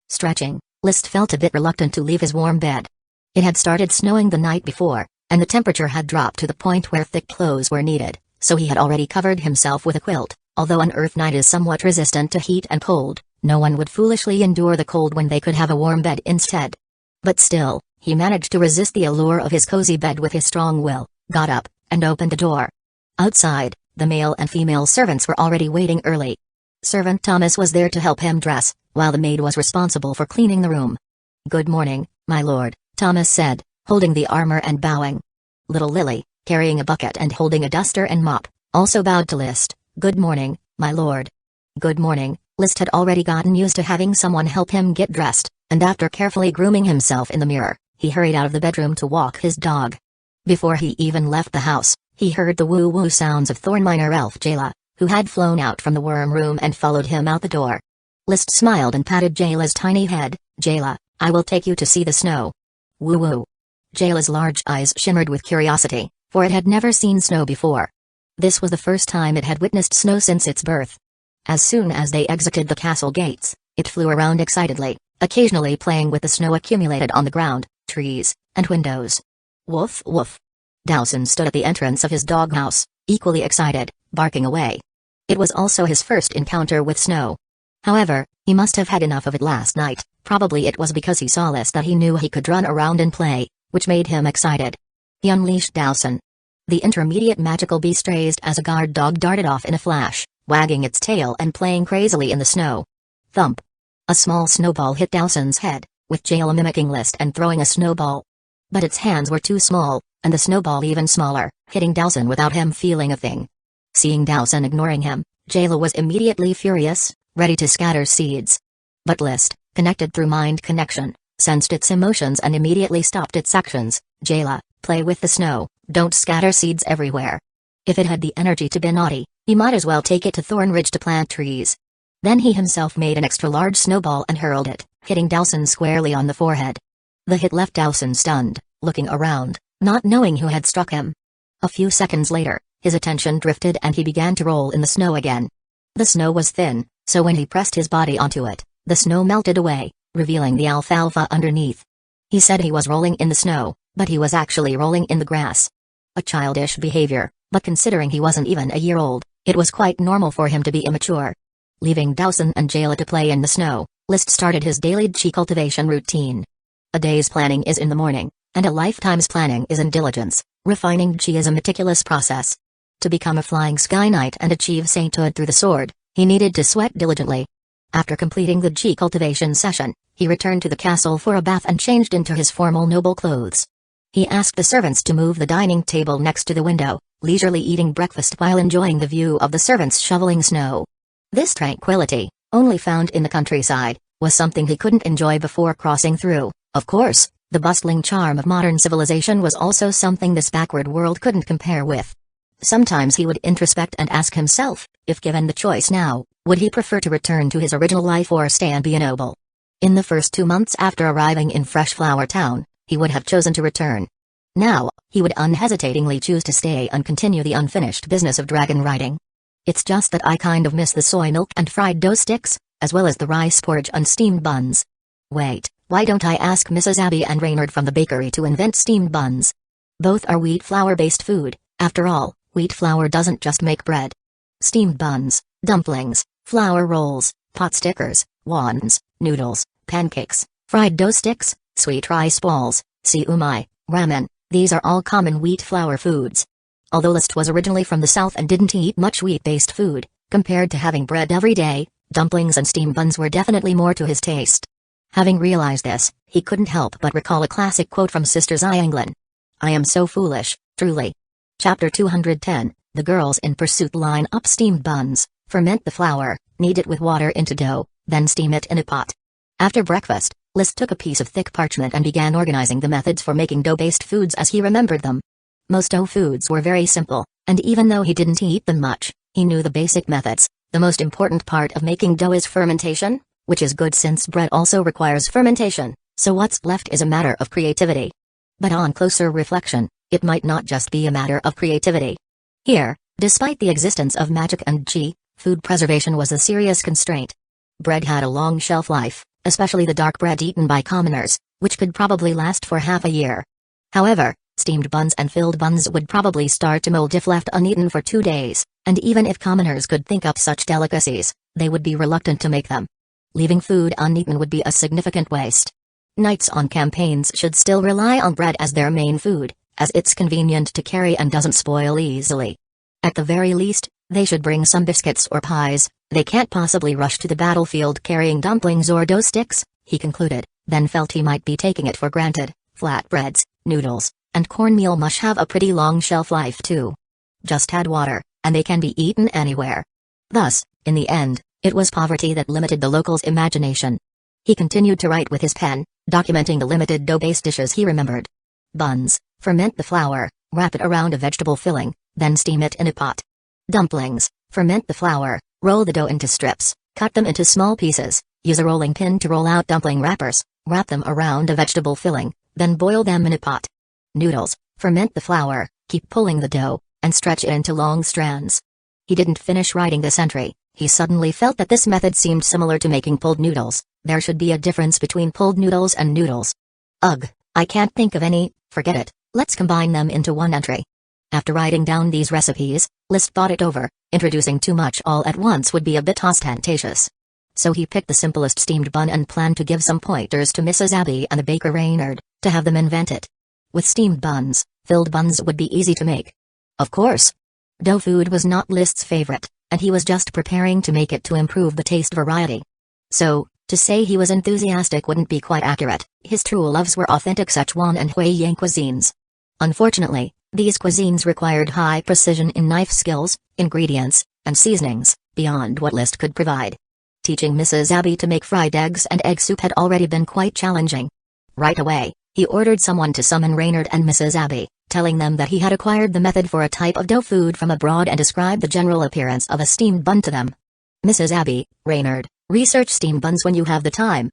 Stretching, List felt a bit reluctant to leave his warm bed. It had started snowing the night before, and the temperature had dropped to the point where thick clothes were needed, so he had already covered himself with a quilt. Although an earth knight is somewhat resistant to heat and cold, no one would foolishly endure the cold when they could have a warm bed instead. But still, he managed to resist the allure of his cozy bed with his strong will, got up, and opened the door. Outside, the male and female servants were already waiting early. Servant Thomas was there to help him dress, while the maid was responsible for cleaning the room. "Good morning, my lord," Thomas said, holding the armor and bowing. Little Lily, carrying a bucket and holding a duster and mop, also bowed to List. "Good morning, my lord." "Good morning." List had already gotten used to having someone help him get dressed, and after carefully grooming himself in the mirror, he hurried out of the bedroom to walk his dog. Before he even left the house, he heard the woo-woo sounds of Thornminer elf Jayla, who had flown out from the worm room and followed him out the door. List smiled and patted Jayla's tiny head. "Jayla, I will take you to see the snow." "Woo-woo." Jayla's large eyes shimmered with curiosity, for it had never seen snow before. This was the first time it had witnessed snow since its birth. As soon as they exited the castle gates, it flew around excitedly, occasionally playing with the snow accumulated on the ground, trees, and windows. "Woof woof." Dowson stood at the entrance of his doghouse, equally excited, barking away. It was also his first encounter with snow. However, he must have had enough of it last night. Probably it was because he saw List that he knew he could run around and play, which made him excited. He unleashed Dowson. The intermediate magical beast raised as a guard dog darted off in a flash, wagging its tail and playing crazily in the snow. Thump! A small snowball hit Dowson's head, with Jayla mimicking List and throwing a snowball. But its hands were too small, and the snowball even smaller, hitting Dowson without him feeling a thing. Seeing Dowson ignoring him, Jayla was immediately furious, ready to scatter seeds. But List, connected through mind connection, sensed its emotions and immediately stopped its actions. "Jayla, play with the snow, don't scatter seeds everywhere." If it had the energy to be naughty, he might as well take it to Thornridge to plant trees. Then he himself made an extra-large snowball and hurled it, hitting Dowson squarely on the forehead. The hit left Dowson stunned, looking around, not knowing who had struck him. A few seconds later, his attention drifted and he began to roll in the snow again. The snow was thin, so when he pressed his body onto it, the snow melted away, revealing the alfalfa underneath. He said he was rolling in the snow, but he was actually rolling in the grass. A childish behavior, but considering he wasn't even a year old, it was quite normal for him to be immature. Leaving Dowson and Jayla to play in the snow, List started his daily chi cultivation routine. A day's planning is in the morning, and a lifetime's planning is in diligence. Refining chi is a meticulous process. To become a flying sky knight and achieve sainthood through the sword, he needed to sweat diligently. After completing the G cultivation session, he returned to the castle for a bath and changed into his formal noble clothes. He asked the servants to move the dining table next to the window, leisurely eating breakfast while enjoying the view of the servants shoveling snow. This tranquility, only found in the countryside, was something he couldn't enjoy before crossing through. Of course, the bustling charm of modern civilization was also something this backward world couldn't compare with. Sometimes he would introspect and ask himself, if given the choice now, would he prefer to return to his original life or stay and be a noble? In the first 2 months after arriving in Fresh Flower Town, he would have chosen to return. Now, he would unhesitatingly choose to stay and continue the unfinished business of dragon riding. It's just that I kind of miss the soy milk and fried dough sticks, as well as the rice porridge and steamed buns. Wait, why don't I ask Mrs. Abby and Reynard from the bakery to invent steamed buns? Both are wheat flour-based food, after all, wheat flour doesn't just make bread. Steamed buns, dumplings, flour rolls, pot stickers, wontons, noodles, pancakes, fried dough sticks, sweet rice balls, siumai, ramen, these are all common wheat flour foods. Although List was originally from the south and didn't eat much wheat-based food, compared to having bread every day, dumplings and steamed buns were definitely more to his taste. Having realized this, he couldn't help but recall a classic quote from Sisters Ienglin. I am so foolish, truly. Chapter 210, The girls in pursuit line up steamed buns, ferment the flour, knead it with water into dough, then steam it in a pot. After breakfast, List took a piece of thick parchment and began organizing the methods for making dough-based foods as he remembered them. Most dough foods were very simple, and even though he didn't eat them much, he knew the basic methods. The most important part of making dough is fermentation, which is good since bread also requires fermentation, so what's left is a matter of creativity. But on closer reflection, it might not just be a matter of creativity. Here, despite the existence of magic and G, food preservation was a serious constraint. Bread had a long shelf life, especially the dark bread eaten by commoners, which could probably last for half a year. However, steamed buns and filled buns would probably start to mold if left uneaten for 2 days, and even if commoners could think up such delicacies, they would be reluctant to make them. Leaving food uneaten would be a significant waste. Knights on campaigns should still rely on bread as their main food, as it's convenient to carry and doesn't spoil easily. At the very least, they should bring some biscuits or pies. They can't possibly rush to the battlefield carrying dumplings or dough sticks, he concluded, then felt he might be taking it for granted. Flatbreads, noodles, and cornmeal mush have a pretty long shelf life too. Just add water, and they can be eaten anywhere. Thus, in the end, it was poverty that limited the local's imagination. He continued to write with his pen, documenting the limited dough-based dishes he remembered. Buns, ferment the flour, wrap it around a vegetable filling, then steam it in a pot. Dumplings, ferment the flour, roll the dough into strips, cut them into small pieces, use a rolling pin to roll out dumpling wrappers, wrap them around a vegetable filling, then boil them in a pot. Noodles, ferment the flour, keep pulling the dough, and stretch it into long strands. He didn't finish writing this entry. He suddenly felt that this method seemed similar to making pulled noodles. There should be a difference between pulled noodles and noodles. Ugh, I can't think of any, forget it, let's combine them into one entry. After writing down these recipes, List thought it over. Introducing too much all at once would be a bit ostentatious. So he picked the simplest steamed bun and planned to give some pointers to Mrs. Abby and the baker Reynard, to have them invent it. With steamed buns, filled buns would be easy to make. Of course. Dough food was not List's favorite, and he was just preparing to make it to improve the taste variety. So, to say he was enthusiastic wouldn't be quite accurate. His true loves were authentic Sichuan and Huiyang cuisines. Unfortunately, these cuisines required high precision in knife skills, ingredients, and seasonings, beyond what List could provide. Teaching Mrs. Abby to make fried eggs and egg soup had already been quite challenging. Right away, he ordered someone to summon Reynard and Mrs. Abby, telling them that he had acquired the method for a type of dough food from abroad and described the general appearance of a steamed bun to them. Mrs. Abby, Reynard, research steamed buns when you have the time.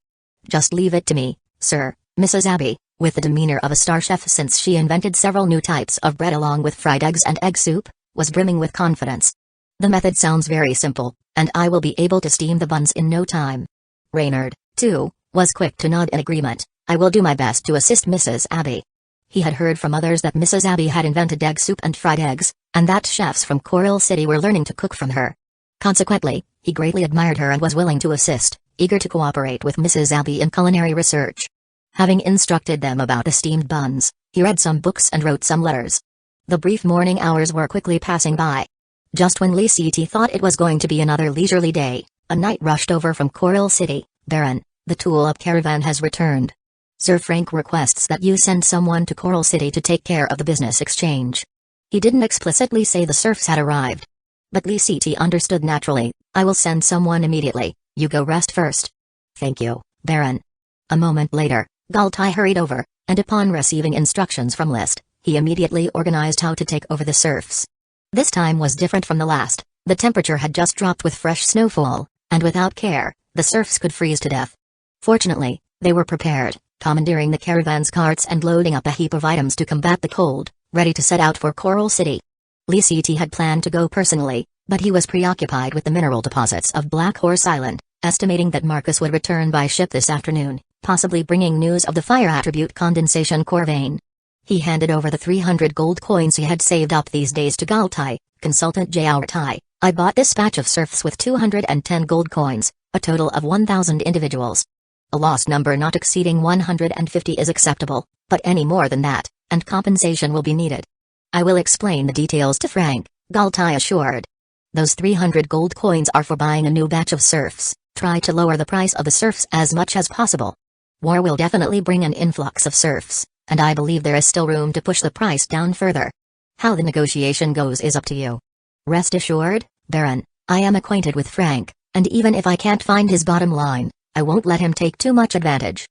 Just leave it to me, sir. Mrs. Abby, with the demeanor of a star chef since she invented several new types of bread along with fried eggs and egg soup, was brimming with confidence. The method sounds very simple, and I will be able to steam the buns in no time. Reynard, too, was quick to nod in agreement. I will do my best to assist Mrs. Abby. He had heard from others that Mrs. Abby had invented egg soup and fried eggs, and that chefs from Coral City were learning to cook from her. Consequently, he greatly admired her and was willing to assist, eager to cooperate with Mrs. Abby in culinary research. Having instructed them about the steamed buns, he read some books and wrote some letters. The brief morning hours were quickly passing by. Just when Lee City thought it was going to be another leisurely day, A knight rushed over from Coral City. Baron, the tulip caravan has returned. Sir Frank requests that you send someone to Coral City to take care of the business exchange. He didn't explicitly say the serfs had arrived. But Lee City understood naturally. I will send someone immediately, you go rest first. Thank you, Baron. A moment later, Galtai hurried over, and upon receiving instructions from List, he immediately organized how to take over the serfs. This time was different from the last. The temperature had just dropped with fresh snowfall, and without care, the serfs could freeze to death. Fortunately, they were prepared, commandeering the caravan's carts and loading up a heap of items to combat the cold, ready to set out for Coral City. Lee City had planned to go personally, but he was preoccupied with the mineral deposits of Black Horse Island, estimating that Marcus would return by ship this afternoon, possibly bringing news of the fire attribute condensation core vein. He handed over the 300 gold coins he had saved up these days to Galtai. Consultant Jiao, I bought this batch of serfs with 210 gold coins, a total of 1,000 individuals. A lost number not exceeding 150 is acceptable, but any more than that, and compensation will be needed. I will explain the details to Frank, Galtai assured. Those 300 gold coins are for buying a new batch of serfs. Try to lower the price of the serfs as much as possible. War will definitely bring an influx of serfs, and I believe there is still room to push the price down further. How the negotiation goes is up to you. Rest assured, Baron, I am acquainted with Frank, and even if I can't find his bottom line, I won't let him take too much advantage.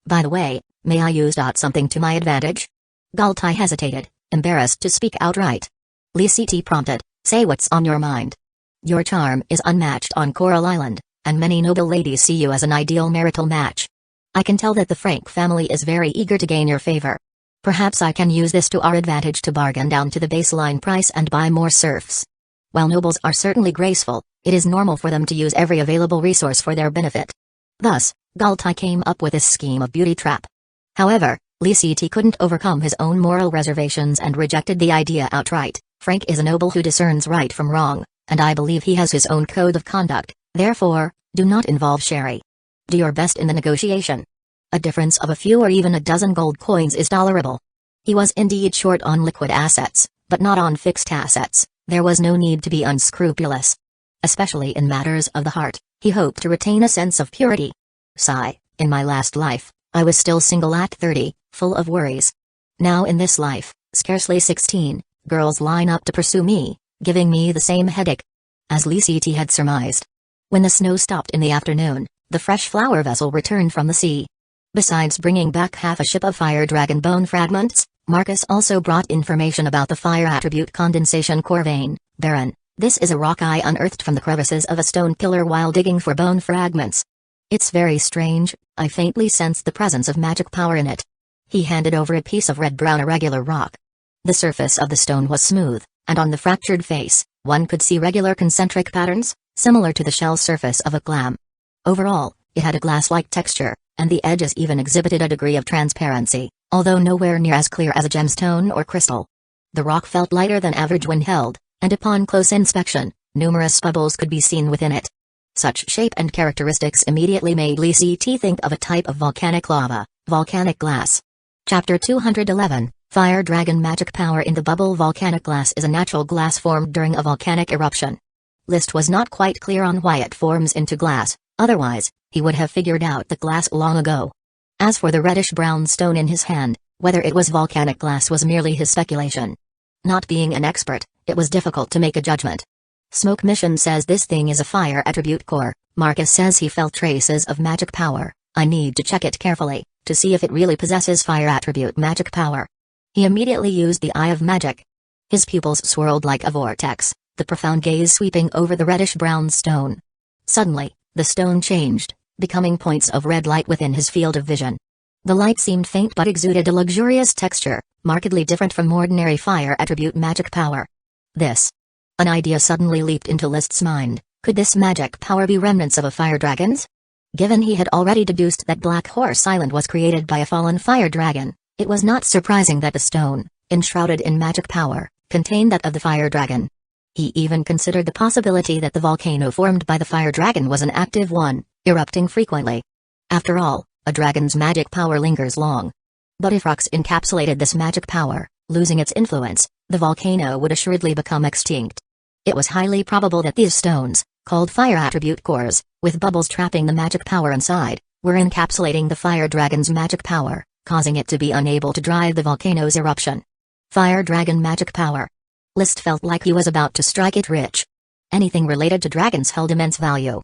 By the way, may I use something to my advantage? Galtai hesitated, embarrassed to speak outright. Lee City prompted, say what's on your mind. Your charm is unmatched on Coral Island, and many noble ladies see you as an ideal marital match. I can tell that the Frank family is very eager to gain your favor. Perhaps I can use this to our advantage to bargain down to the baseline price and buy more serfs. While nobles are certainly graceful, it is normal for them to use every available resource for their benefit. Thus, Galtai came up with this scheme of beauty trap. However, Lee City couldn't overcome his own moral reservations and rejected the idea outright. Frank is a noble who discerns right from wrong, and I believe he has his own code of conduct, therefore, do not involve Sherry. Do your best in the negotiation. A difference of a few or even a dozen gold coins is tolerable. He was indeed short on liquid assets, but not on fixed assets. There was no need to be unscrupulous. Especially in matters of the heart, he hoped to retain a sense of purity. Sigh, in my last life, I was still single at 30, full of worries. Now in this life, scarcely 16, girls line up to pursue me, giving me the same headache. As Lee City had surmised. When the snow stopped in the afternoon, the fresh flower vessel returned from the sea. Besides bringing back half a ship of fire dragon bone fragments, Marcus also brought information about the fire attribute condensation core vein. Baron, this is a rock I unearthed from the crevices of a stone pillar while digging for bone fragments. It's very strange, I faintly sensed the presence of magic power in it. He handed over a piece of red-brown irregular rock. The surface of the stone was smooth, and on the fractured face, one could see regular concentric patterns, similar to the shell surface of a clam. Overall, it had a glass-like texture, and the edges even exhibited a degree of transparency, although nowhere near as clear as a gemstone or crystal. The rock felt lighter than average when held, and upon close inspection, numerous bubbles could be seen within it. Such shape and characteristics immediately made Lee City think of a type of volcanic lava, volcanic glass. Chapter 211, Fire Dragon Magic Power in the Bubble. Volcanic glass is a natural glass formed during a volcanic eruption. List was not quite clear on why it forms into glass, otherwise, he would have figured out the glass long ago. As for the reddish-brown stone in his hand, whether it was volcanic glass was merely his speculation. Not being an expert, it was difficult to make a judgment. Smoke Mission says this thing is a fire attribute core. Marcus says he felt traces of magic power. I need to check it carefully, to see if it really possesses fire attribute magic power. He immediately used the Eye of Magic. His pupils swirled like a vortex, the profound gaze sweeping over the reddish-brown stone. Suddenly, the stone changed, becoming points of red light within his field of vision. The light seemed faint but exuded a luxurious texture, markedly different from ordinary fire attribute magic power. An idea suddenly leaped into List's mind. Could this magic power be remnants of a fire dragon's? Given he had already deduced that Black Horse Island was created by a fallen fire dragon, it was not surprising that the stone, enshrouded in magic power, contained that of the fire dragon. He even considered the possibility that the volcano formed by the fire dragon was an active one, erupting frequently. After all, a dragon's magic power lingers long. But if rocks encapsulated this magic power, losing its influence, the volcano would assuredly become extinct. It was highly probable that these stones, called fire attribute cores, with bubbles trapping the magic power inside, were encapsulating the fire dragon's magic power, causing it to be unable to drive the volcano's eruption. Fire dragon magic power. List felt like he was about to strike it rich. Anything related to dragons held immense value.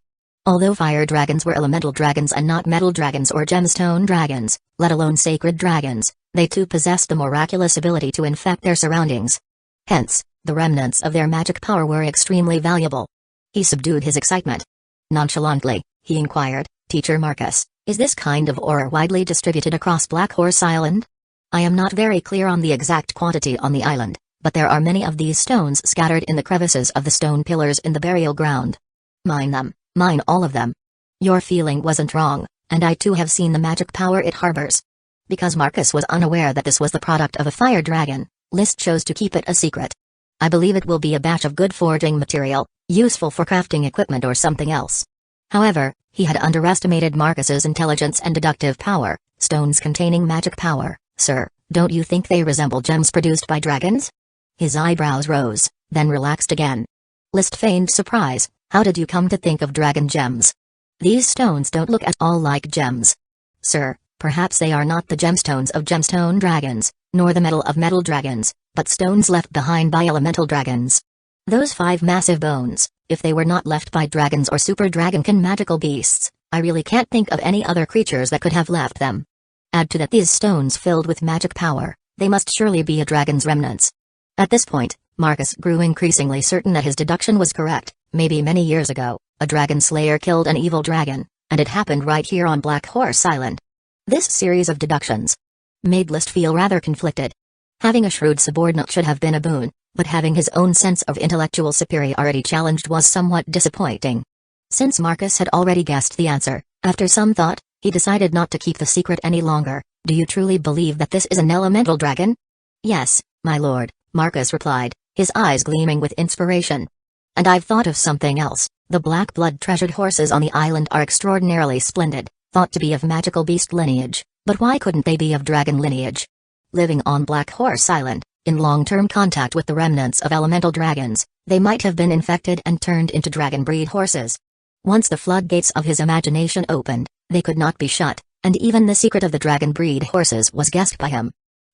Although fire dragons were elemental dragons and not metal dragons or gemstone dragons, let alone sacred dragons, they too possessed the miraculous ability to infect their surroundings. Hence, the remnants of their magic power were extremely valuable. He subdued his excitement. Nonchalantly, he inquired, "Teacher Marcus, is this kind of ore widely distributed across Black Horse Island?" "I am not very clear on the exact quantity on the island, but there are many of these stones scattered in the crevices of the stone pillars in the burial ground." "Mine them, mine all of them." "Your feeling wasn't wrong, and I too have seen the magic power it harbors." Because Marcus was unaware that this was the product of a fire dragon, List chose to keep it a secret. "I believe it will be a batch of good forging material, useful for crafting equipment or something else." However, he had underestimated Marcus's intelligence and deductive power. "Stones containing magic power, sir, don't you think they resemble gems produced by dragons?" His eyebrows rose, then relaxed again. List feigned surprise. "How did you come to think of dragon gems?" "These stones don't look at all like gems." "Sir, perhaps they are not the gemstones of gemstone dragons, nor the metal of metal dragons, but stones left behind by elemental dragons. Those 5 massive bones, if they were not left by dragons or super dragonkin magical beasts, I really can't think of any other creatures that could have left them. Add to that these stones filled with magic power, they must surely be a dragon's remnants." At this point, Marcus grew increasingly certain that his deduction was correct. Maybe many years ago, a dragon slayer killed an evil dragon, and it happened right here on Black Horse Island. This series of deductions made List feel rather conflicted. Having a shrewd subordinate should have been a boon, but having his own sense of intellectual superiority challenged was somewhat disappointing. Since Marcus had already guessed the answer, after some thought, he decided not to keep the secret any longer. "Do you truly believe that this is an elemental dragon?" "Yes, my lord," Marcus replied, his eyes gleaming with inspiration. "And I've thought of something else. The black blood treasured horses on the island are extraordinarily splendid, thought to be of magical beast lineage, but why couldn't they be of dragon lineage? Living on Black Horse Island, in long-term contact with the remnants of elemental dragons, they might have been infected and turned into dragon breed horses." Once the floodgates of his imagination opened, they could not be shut, and even the secret of the dragon breed horses was guessed by him.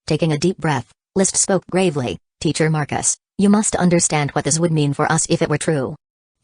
Taking a deep breath, List spoke gravely, "Teacher Marcus, you must understand what this would mean for us if it were true."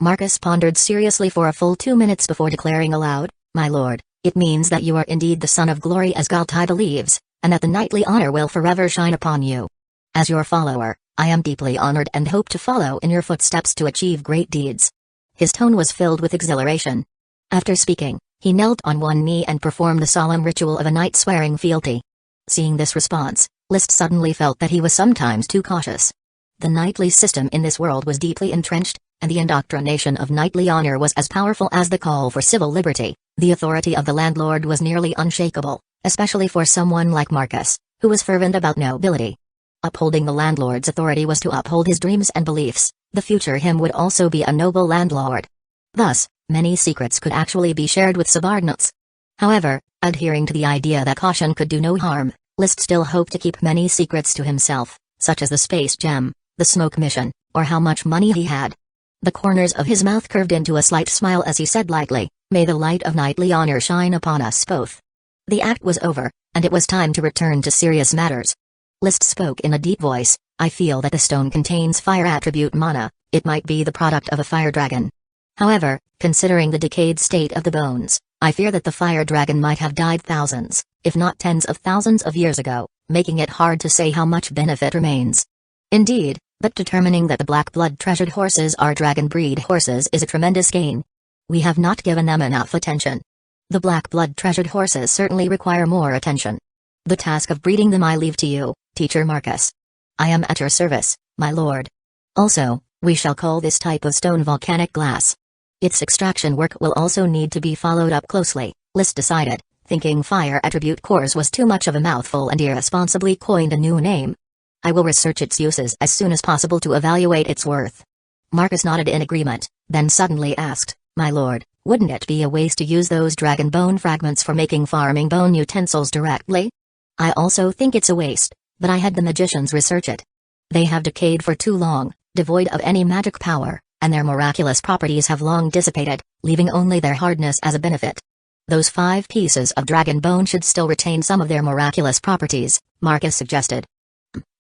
Marcus pondered seriously for a full 2 minutes before declaring aloud, "My lord, it means that you are indeed the son of glory as Galtai believes, and that the knightly honor will forever shine upon you. As your follower, I am deeply honored and hope to follow in your footsteps to achieve great deeds." His tone was filled with exhilaration. After speaking, he knelt on one knee and performed the solemn ritual of a knight swearing fealty. Seeing this response, List suddenly felt that he was sometimes too cautious. The knightly system in this world was deeply entrenched, and the indoctrination of knightly honor was as powerful as the call for civil liberty. The authority of the landlord was nearly unshakable, especially for someone like Marcus, who was fervent about nobility. Upholding the landlord's authority was to uphold his dreams and beliefs. The future him would also be a noble landlord. Thus, many secrets could actually be shared with subordinates. However, adhering to the idea that caution could do no harm, List still hoped to keep many secrets to himself, such as the space gem, the smoke mission, or how much money he had. The corners of his mouth curved into a slight smile as he said lightly, "May the light of knightly honor shine upon us both." The act was over, and it was time to return to serious matters. List spoke in a deep voice, "I feel that the stone contains fire attribute mana. It might be the product of a fire dragon. However, considering the decayed state of the bones, I fear that the fire dragon might have died thousands, if not tens of thousands of years ago, making it hard to say how much benefit remains. Indeed, but determining that the black blood treasured horses are dragon breed horses is a tremendous gain. We have not given them enough attention. The black blood treasured horses certainly require more attention. The task of breeding them I leave to you, Teacher Marcus. I am at your service, my lord. Also, we shall call this type of stone volcanic glass. Its extraction work will also need to be followed up closely," List decided, thinking fire attribute cores was too much of a mouthful and irresponsibly coined a new name. "I will research its uses as soon as possible to evaluate its worth." Marcus nodded in agreement, then suddenly asked, "My lord, wouldn't it be a waste to use those dragon bone fragments for making farming bone utensils directly?" "I also think it's a waste, but I had the magicians research it. They have decayed for too long, devoid of any magic power, and their miraculous properties have long dissipated, leaving only their hardness as a benefit. Those 5 pieces of dragon bone should still retain some of their miraculous properties, Marcus suggested.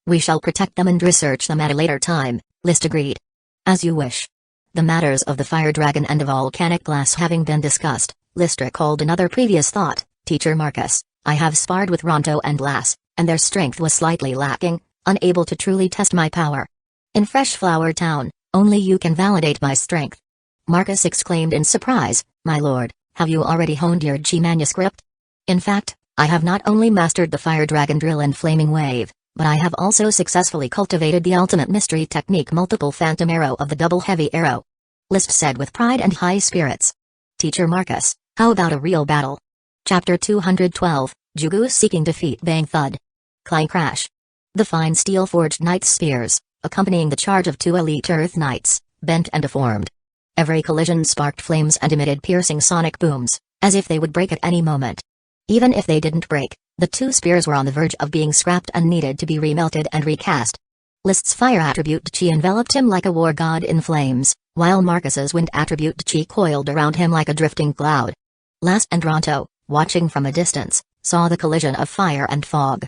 We shall protect them and research them at a later time, List agreed. As you wish. The matters of the fire dragon and the volcanic glass having been discussed, List recalled another previous thought. Teacher Marcus, I have sparred with Ronto and Lass, and their strength was slightly lacking, unable to truly test my power. In Fresh Flower Town, only you can validate my strength. Marcus exclaimed in surprise, My lord, have you already honed your Chi manuscript? In fact, I have not only mastered the fire dragon drill and flaming wave, but I have also successfully cultivated the ultimate mystery technique multiple phantom arrow of the double heavy arrow. List said with pride and high spirits. Teacher Marcus, how about a real battle? Chapter 212, Jugu seeking defeat Bang Thud. Clang crash. The fine steel-forged knight's spears, accompanying the charge of 2 elite Earth Knights, bent and deformed. Every collision sparked flames and emitted piercing sonic booms, as if they would break at any moment. Even if they didn't break, the 2 spears were on the verge of being scrapped and needed to be remelted and recast. List's fire attribute Chi enveloped him like a war god in flames, while Marcus's wind attribute Chi coiled around him like a drifting cloud. Lass and Ronto, watching from a distance, saw the collision of fire and fog.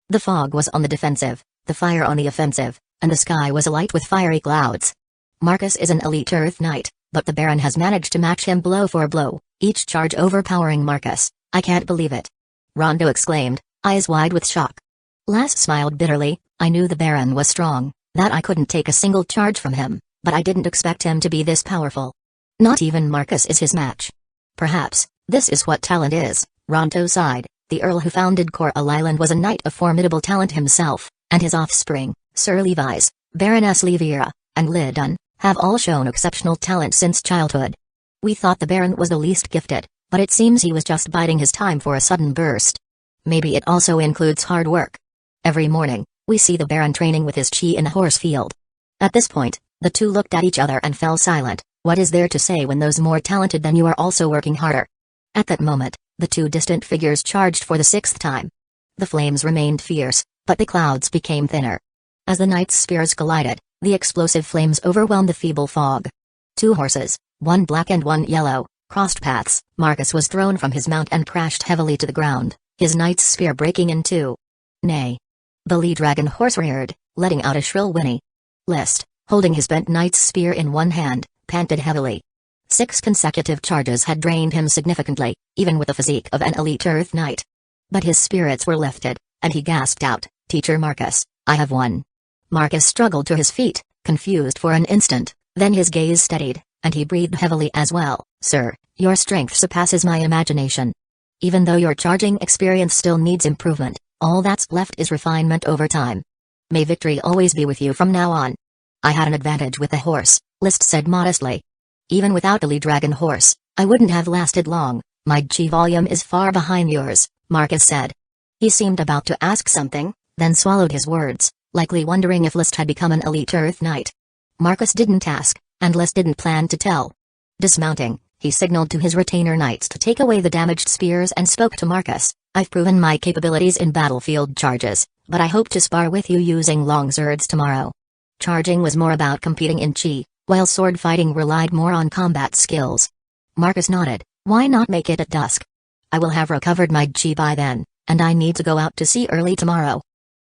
The fog was on the defensive, the fire on the offensive, and the sky was alight with fiery clouds. Marcus is an elite Earth Knight, but the Baron has managed to match him blow for blow, each charge overpowering Marcus. I can't believe it. Rondo exclaimed, eyes wide with shock. Lass smiled bitterly, I knew the Baron was strong, that I couldn't take a single charge from him, but I didn't expect him to be this powerful. Not even Marcus is his match. Perhaps, this is what talent is, Ronto sighed. The Earl who founded Coral Island was a knight of formidable talent himself, and his offspring, Sir Levi's, Baroness Levira, and Lidun, have all shown exceptional talent since childhood. We thought the Baron was the least gifted, but it seems he was just biding his time for a sudden burst. Maybe it also includes hard work. Every morning, we see the Baron training with his Chi in the horse field. At this point, the 2 looked at each other and fell silent. What is there to say when those more talented than you are also working harder? At that moment, the 2 distant figures charged for the 6th time. The flames remained fierce, but the clouds became thinner. As the knight's spears collided, the explosive flames overwhelmed the feeble fog. 2 horses, one black and one yellow, crossed paths. Marcus was thrown from his mount and crashed heavily to the ground, his knight's spear breaking in 2. Nay. The lead dragon horse reared, letting out a shrill whinny. List, holding his bent knight's spear in one hand, panted heavily. 6 consecutive charges had drained him significantly, even with the physique of an elite Earth Knight. But his spirits were lifted, and he gasped out, Teacher Marcus, I have won. Marcus struggled to his feet, confused for an instant, then his gaze steadied, and he breathed heavily as well. Sir, your strength surpasses my imagination. Even though your charging experience still needs improvement, all that's left is refinement over time. May victory always be with you from now on. I had an advantage with the horse, List said modestly. Even without the lead dragon horse, I wouldn't have lasted long. My Chi volume is far behind yours, Marcus said. He seemed about to ask something, then swallowed his words, likely wondering if List had become an elite Earth Knight. Marcus didn't ask, and List didn't plan to tell. Dismounting, he signaled to his retainer knights to take away the damaged spears and spoke to Marcus. I've proven my capabilities in battlefield charges, but I hope to spar with you using long swords tomorrow. Charging was more about competing in Chi, while sword fighting relied more on combat skills. Marcus nodded, why not make it at dusk? I will have recovered my Chi by then, and I need to go out to sea early tomorrow.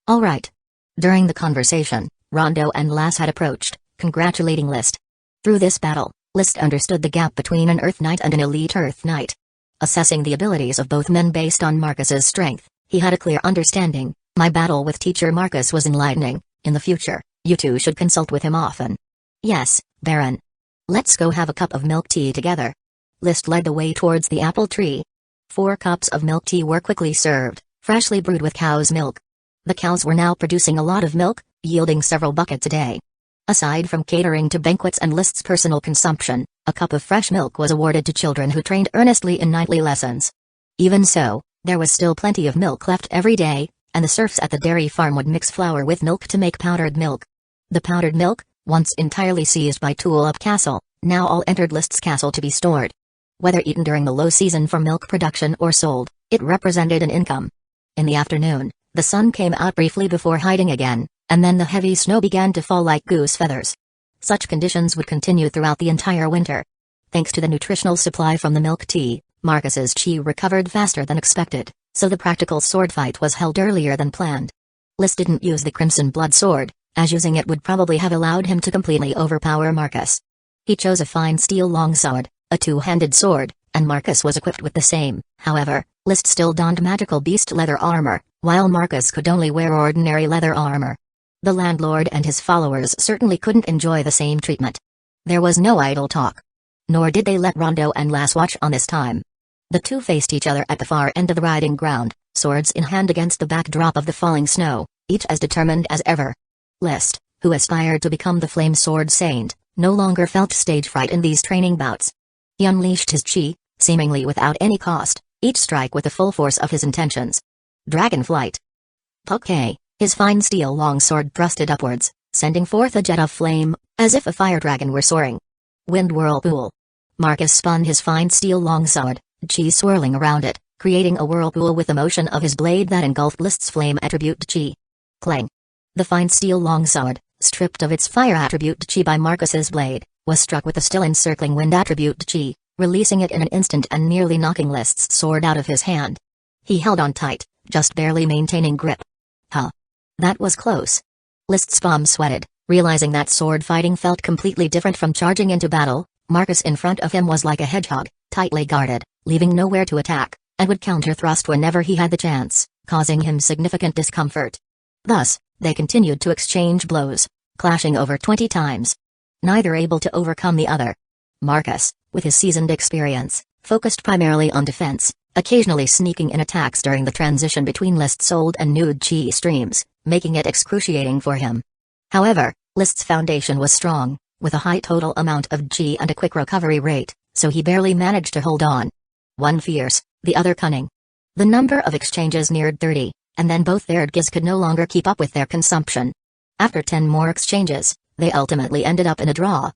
All right. During the conversation, Rondo and Lass had approached, congratulating List. Through this battle, List understood the gap between an Earth Knight and an elite Earth Knight. Assessing the abilities of both men based on Marcus's strength, he had a clear understanding. My battle with Teacher Marcus was enlightening. In the future, you 2 should consult with him often. Yes, Baron. Let's go have a cup of milk tea together. List led the way towards the apple tree. 4 cups of milk tea were quickly served, freshly brewed with cow's milk. The cows were now producing a lot of milk, yielding several buckets a day. Aside from catering to banquets and List's personal consumption, a cup of fresh milk was awarded to children who trained earnestly in nightly lessons. Even so, there was still plenty of milk left every day, and the serfs at the dairy farm would mix flour with milk to make powdered milk. The powdered milk, once entirely seized by Tulip Castle, now all entered List's castle to be stored. Whether eaten during the low season for milk production or sold, it represented an income. In the afternoon, the sun came out briefly before hiding again, and then the heavy snow began to fall like goose feathers. Such conditions would continue throughout the entire winter. Thanks to the nutritional supply from the milk tea, Marcus's chi recovered faster than expected, so the practical sword fight was held earlier than planned. List didn't use the Crimson Blood Sword, as using it would probably have allowed him to completely overpower Marcus. He chose a fine steel longsword, a two-handed sword, and Marcus was equipped with the same. However, List still donned magical beast leather armor, while Marcus could only wear ordinary leather armor. The landlord and his followers certainly couldn't enjoy the same treatment. There was no idle talk. Nor did they let Rondo and Lass watch on this time. The two faced each other at the far end of the riding ground, swords in hand against the backdrop of the falling snow, each as determined as ever. List, who aspired to become the Flame Sword Saint, no longer felt stage fright in these training bouts. He unleashed his chi, seemingly without any cost, each strike with the full force of his intentions. Dragon Flight. Poke, his fine steel longsword thrusted upwards, sending forth a jet of flame, as if a fire dragon were soaring. Wind Whirlpool. Marcus spun his fine steel longsword, chi swirling around it, creating a whirlpool with the motion of his blade that engulfed List's flame attribute chi. Clang. The fine steel longsword, stripped of its fire attribute chi by Marcus's blade, was struck with the still encircling wind attribute chi, releasing it in an instant and nearly knocking List's sword out of his hand. He held on tight, just barely maintaining grip. Huh. That was close. List's palm sweated, realizing that sword fighting felt completely different from charging into battle. Marcus in front of him was like a hedgehog, tightly guarded, leaving nowhere to attack, and would counter-thrust whenever he had the chance, causing him significant discomfort. Thus, they continued to exchange blows, clashing over 20 times. Neither able to overcome the other. Marcus, with his seasoned experience, focused primarily on defense, occasionally sneaking in attacks during the transition between List's old and new chi streams, making it excruciating for him. However, List's foundation was strong, with a high total amount of chi and a quick recovery rate, so he barely managed to hold on. One fierce, the other cunning. The number of exchanges neared 30, and then both their gis could no longer keep up with their consumption. After 10 more exchanges, they ultimately ended up in a draw.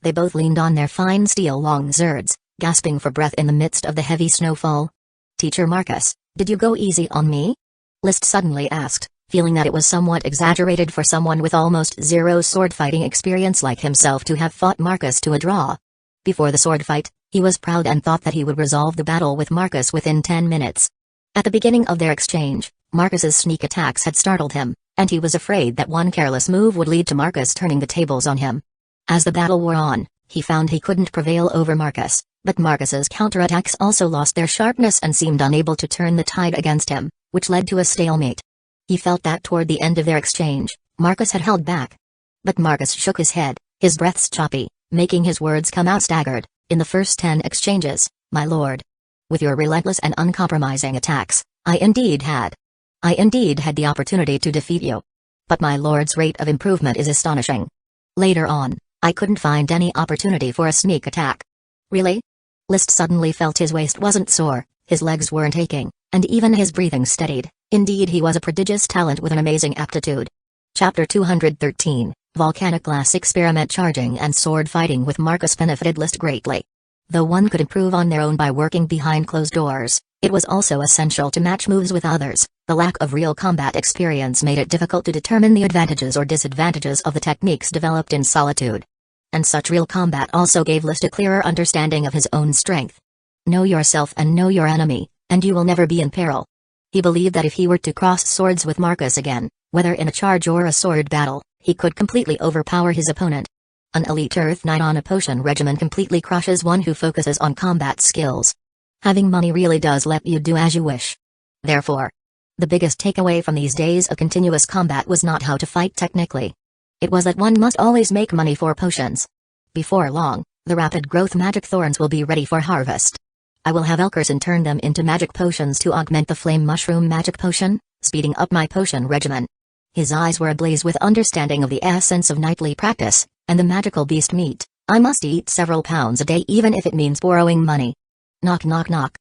They both leaned on their fine steel longswords, gasping for breath in the midst of the heavy snowfall. "Teacher Marcus, did you go easy on me?" List suddenly asked, feeling that it was somewhat exaggerated for someone with almost zero sword-fighting experience like himself to have fought Marcus to a draw. Before the sword fight, he was proud and thought that he would resolve the battle with Marcus within 10 minutes. At the beginning of their exchange, Marcus's sneak attacks had startled him, and he was afraid that one careless move would lead to Marcus turning the tables on him. As the battle wore on, he found he couldn't prevail over Marcus, but Marcus's counterattacks also lost their sharpness and seemed unable to turn the tide against him, which led to a stalemate. He felt that toward the end of their exchange, Marcus had held back. But Marcus shook his head, his breaths choppy, making his words come out staggered. "In the first 10 exchanges, my lord. With your relentless and uncompromising attacks, I indeed had the opportunity to defeat you. But my lord's rate of improvement is astonishing. Later on, I couldn't find any opportunity for a sneak attack." "Really?" List suddenly felt his waist wasn't sore, his legs weren't aching, and even his breathing steadied. Indeed, he was a prodigious talent with an amazing aptitude. Chapter 213, Volcanic Glass Experiment. Charging and sword fighting with Marcus benefited List greatly. Though one could improve on their own by working behind closed doors, it was also essential to match moves with others. The lack of real combat experience made it difficult to determine the advantages or disadvantages of the techniques developed in solitude. And such real combat also gave List a clearer understanding of his own strength. Know yourself and know your enemy, and you will never be in peril. He believed that if he were to cross swords with Marcus again, whether in a charge or a sword battle, he could completely overpower his opponent. An elite Earth Knight on a potion regimen completely crushes one who focuses on combat skills. Having money really does let you do as you wish. Therefore, the biggest takeaway from these days of continuous combat was not how to fight technically. It was that one must always make money for potions. Before long, the rapid growth magic thorns will be ready for harvest. I will have Elkerson turn them into magic potions to augment the flame mushroom magic potion, speeding up my potion regimen. His eyes were ablaze with understanding of the essence of knightly practice, and the magical beast meat. I must eat several pounds a day even if it means borrowing money. Knock knock knock.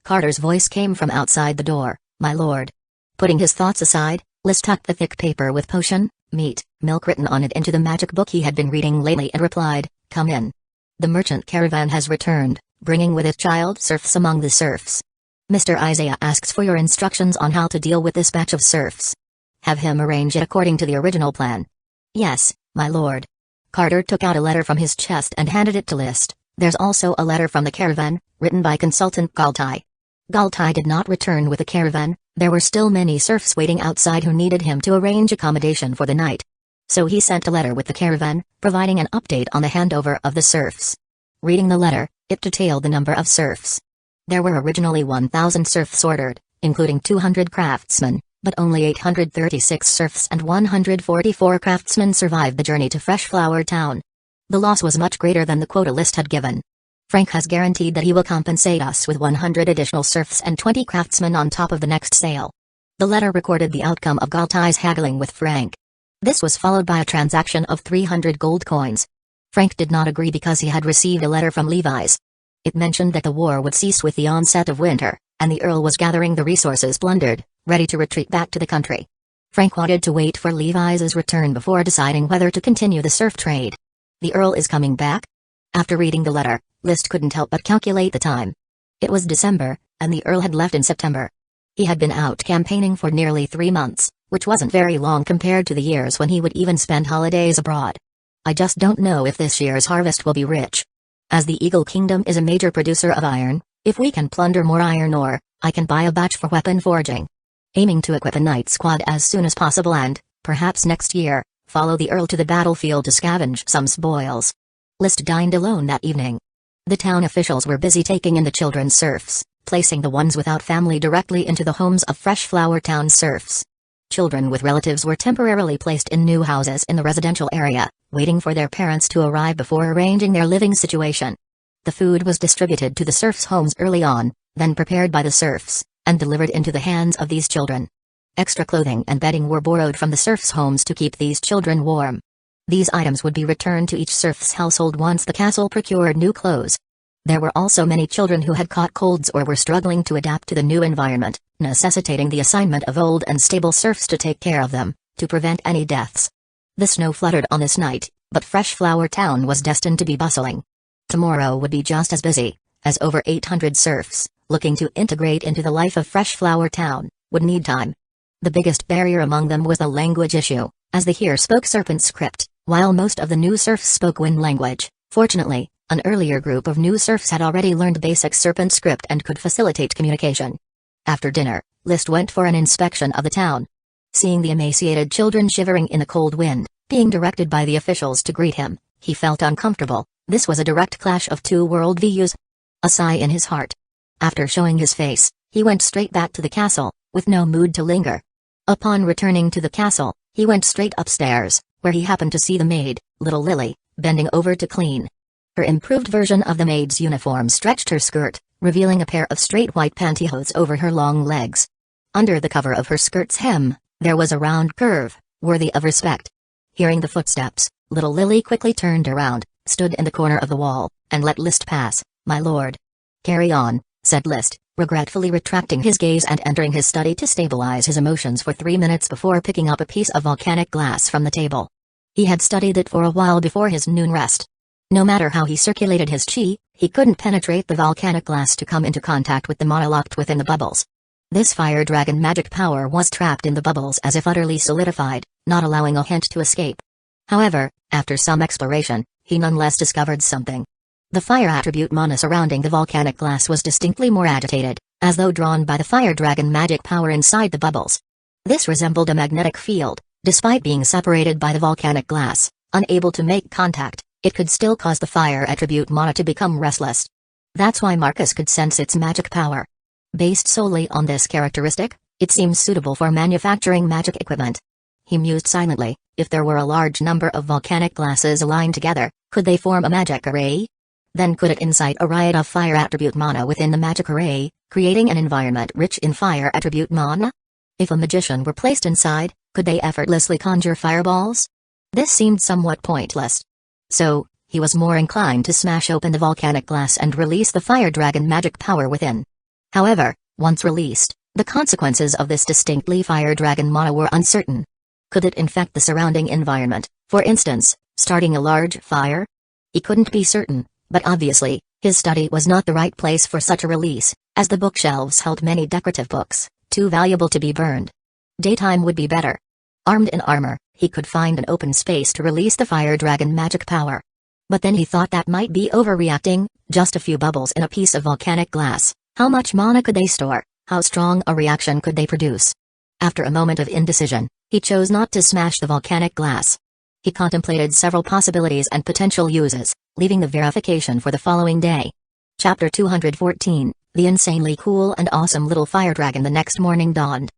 Carter's voice came from outside the door. "My lord." Putting his thoughts aside, List tucked the thick paper with potion, meat, milk written on it into the magic book he had been reading lately and replied, "Come in. The merchant caravan has returned, bringing with it child serfs among the serfs. Mr. Isaiah asks for your instructions on how to deal with this batch of serfs. Have him arrange it according to the original plan." "Yes, my lord." Carter took out a letter from his chest and handed it to List. There's also a letter from the caravan, written by consultant Galtai. Galtai did not return with the caravan. There were still many serfs waiting outside who needed him to arrange accommodation for the night. So he sent a letter with the caravan, providing an update on the handover of the serfs. Reading the letter, it detailed the number of serfs. There were originally 1,000 serfs ordered, including 200 craftsmen, but only 836 serfs and 144 craftsmen survived the journey to Freshflower Town. The loss was much greater than the quota List had given. Frank has guaranteed that he will compensate us with 100 additional serfs and 20 craftsmen on top of the next sale. The letter recorded the outcome of Galtai's haggling with Frank. This was followed by a transaction of 300 gold coins. Frank did not agree because he had received a letter from Levi's. It mentioned that the war would cease with the onset of winter, and the Earl was gathering the resources plundered, ready to retreat back to the country. Frank wanted to wait for Levi's return before deciding whether to continue the serf trade. The Earl is coming back? After reading the letter, List couldn't help but calculate the time. It was December, and the Earl had left in September. He had been out campaigning for nearly 3 months, which wasn't very long compared to the years when he would even spend holidays abroad. I just don't know if this year's harvest will be rich. As the Eagle Kingdom is a major producer of iron, if we can plunder more iron ore, I can buy a batch for weapon forging. Aiming to equip a night squad as soon as possible and, perhaps next year, follow the Earl to the battlefield to scavenge some spoils. List dined alone that evening. The town officials were busy taking in the children's serfs, placing the ones without family directly into the homes of Freshflower Town serfs. Children with relatives were temporarily placed in new houses in the residential area, waiting for their parents to arrive before arranging their living situation. The food was distributed to the serfs' homes early on, then prepared by the serfs, and delivered into the hands of these children. Extra clothing and bedding were borrowed from the serfs' homes to keep these children warm. These items would be returned to each serf's household once the castle procured new clothes. There were also many children who had caught colds or were struggling to adapt to the new environment, necessitating the assignment of old and stable serfs to take care of them, to prevent any deaths. The snow fluttered on this night, but Freshflower Town was destined to be bustling. Tomorrow would be just as busy, as over 800 serfs, looking to integrate into the life of Freshflower Town, would need time. The biggest barrier among them was the language issue, as the here spoke Serpent script, while most of the new serfs spoke Wind language. Fortunately, an earlier group of new serfs had already learned basic Serpent script and could facilitate communication. After dinner, List went for an inspection of the town. Seeing the emaciated children shivering in the cold wind, being directed by the officials to greet him, he felt uncomfortable. This was a direct clash of two worldviews. A sigh in his heart. After showing his face, he went straight back to the castle, with no mood to linger. Upon returning to the castle, he went straight upstairs, where he happened to see the maid, little Lily, bending over to clean. Her improved version of the maid's uniform stretched her skirt, revealing a pair of straight white pantyhose over her long legs. Under the cover of her skirt's hem, there was a round curve, worthy of respect. Hearing the footsteps, little Lily quickly turned around, stood in the corner of the wall, and let List pass. "My lord." "Carry on," said List, regretfully retracting his gaze and entering his study to stabilize his emotions for 3 minutes before picking up a piece of volcanic glass from the table. He had studied it for a while before his noon rest. No matter how he circulated his chi, he couldn't penetrate the volcanic glass to come into contact with the mana locked within the bubbles. This fire dragon magic power was trapped in the bubbles as if utterly solidified, not allowing a hint to escape. However, after some exploration, he nonetheless discovered something. The fire attribute mana surrounding the volcanic glass was distinctly more agitated, as though drawn by the fire dragon magic power inside the bubbles. This resembled a magnetic field. Despite being separated by the volcanic glass, unable to make contact, it could still cause the fire attribute mana to become restless. That's why Marcus could sense its magic power. Based solely on this characteristic, it seems suitable for manufacturing magic equipment. He mused silently. If there were a large number of volcanic glasses aligned together, could they form a magic array? Then could it incite a riot of fire attribute mana within the magic array, creating an environment rich in fire attribute mana? If a magician were placed inside, could they effortlessly conjure fireballs? This seemed somewhat pointless. So, he was more inclined to smash open the volcanic glass and release the fire dragon magic power within. However, once released, the consequences of this distinctly fire dragon mana were uncertain. Could it infect the surrounding environment, for instance, starting a large fire? He couldn't be certain, but obviously, his study was not the right place for such a release, as the bookshelves held many decorative books, too valuable to be burned. Daytime would be better. Armed in armor, he could find an open space to release the fire dragon magic power. But then he thought that might be overreacting. Just a few bubbles in a piece of volcanic glass. How much mana could they store? How strong a reaction could they produce? After a moment of indecision, he chose not to smash the volcanic glass. He contemplated several possibilities and potential uses, leaving the verification for the following day. Chapter 214, The Insanely Cool and Awesome Little Fire Dragon. The next morning dawned.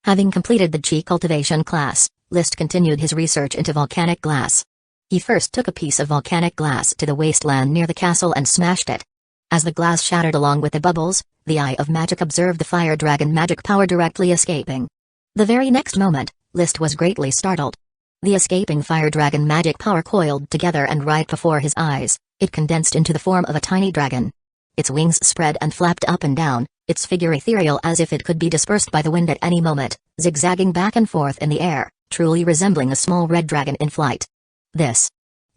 Having completed the chi cultivation class, List continued his research into volcanic glass. He first took a piece of volcanic glass to the wasteland near the castle and smashed it. As the glass shattered along with the bubbles, the Eye of Magic observed the fire dragon magic power directly escaping. The very next moment, List was greatly startled. The escaping fire dragon magic power coiled together, and right before his eyes, it condensed into the form of a tiny dragon. Its wings spread and flapped up and down, its figure ethereal as if it could be dispersed by the wind at any moment, zigzagging back and forth in the air, truly resembling a small red dragon in flight.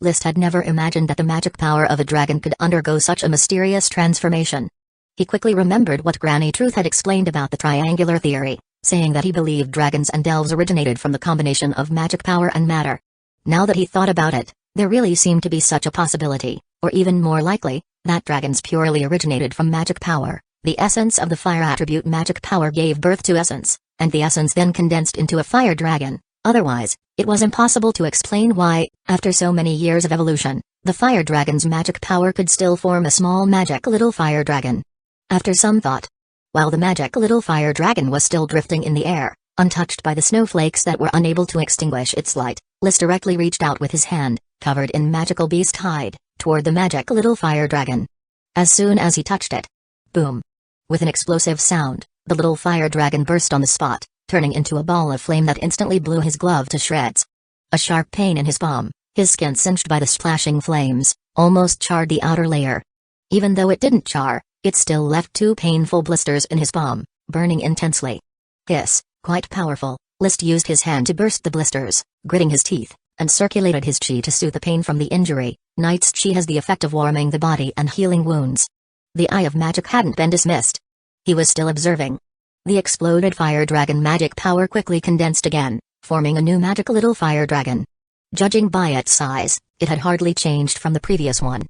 List had never imagined that the magic power of a dragon could undergo such a mysterious transformation. He quickly remembered what Granny Truth had explained about the triangular theory, saying that he believed dragons and elves originated from the combination of magic power and matter. Now that he thought about it, there really seemed to be such a possibility, or even more likely, that dragons purely originated from magic power. The essence of the fire attribute magic power gave birth to essence, and the essence then condensed into a fire dragon. Otherwise, it was impossible to explain why, after so many years of evolution, the fire dragon's magic power could still form a small magic little fire dragon. After some thought, while the magic little fire dragon was still drifting in the air, untouched by the snowflakes that were unable to extinguish its light, List directly reached out with his hand, covered in magical beast hide, toward the magic little fire dragon. As soon as he touched it, boom! With an explosive sound, the little fire dragon burst on the spot, turning into a ball of flame that instantly blew his glove to shreds. A sharp pain in his palm, his skin singed by the splashing flames, almost charred the outer layer. Even though it didn't char, it still left 2 painful blisters in his palm, burning intensely. Hiss, quite powerful, List used his hand to burst the blisters, gritting his teeth, and circulated his chi to soothe the pain from the injury. Knight's chi has the effect of warming the body and healing wounds. The Eye of Magic hadn't been dismissed. He was still observing. The exploded fire dragon magic power quickly condensed again, forming a new magic little fire dragon. Judging by its size, it had hardly changed from the previous one.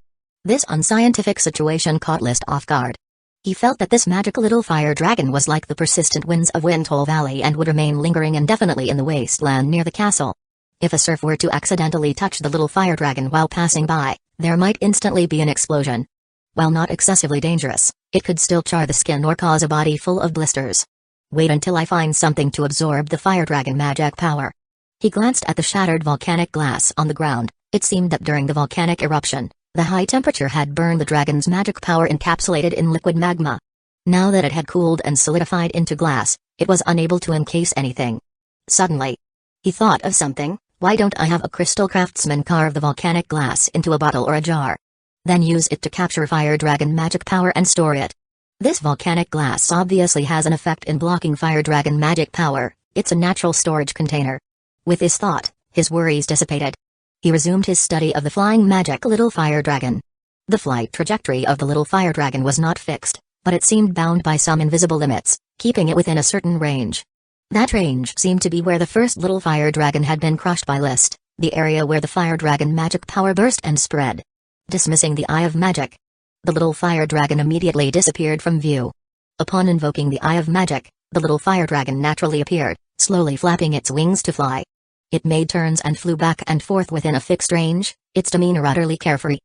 This unscientific situation caught List off guard. He felt that this magic little fire dragon was like the persistent winds of Windhole Valley and would remain lingering indefinitely in the wasteland near the castle. If a surf were to accidentally touch the little fire dragon while passing by, there might instantly be an explosion. While not excessively dangerous, it could still char the skin or cause a body full of blisters. Wait until I find something to absorb the fire dragon magic power. He glanced at the shattered volcanic glass on the ground. It seemed that during the volcanic eruption, the high temperature had burned the dragon's magic power encapsulated in liquid magma. Now that it had cooled and solidified into glass, it was unable to encase anything. Suddenly, he thought of something. Why don't I have a crystal craftsman carve the volcanic glass into a bottle or a jar? Then use it to capture fire dragon magic power and store it. This volcanic glass obviously has an effect in blocking fire dragon magic power. It's a natural storage container. With this thought, his worries dissipated. He resumed his study of the flying magic little fire dragon. The flight trajectory of the little fire dragon was not fixed, but it seemed bound by some invisible limits, keeping it within a certain range. That range seemed to be where the first little fire dragon had been crushed by List, the area where the fire dragon magic power burst and spread. Dismissing the Eye of Magic, the little fire dragon immediately disappeared from view. Upon invoking the Eye of Magic, the little fire dragon naturally appeared, slowly flapping its wings to fly. It made turns and flew back and forth within a fixed range, its demeanor utterly carefree.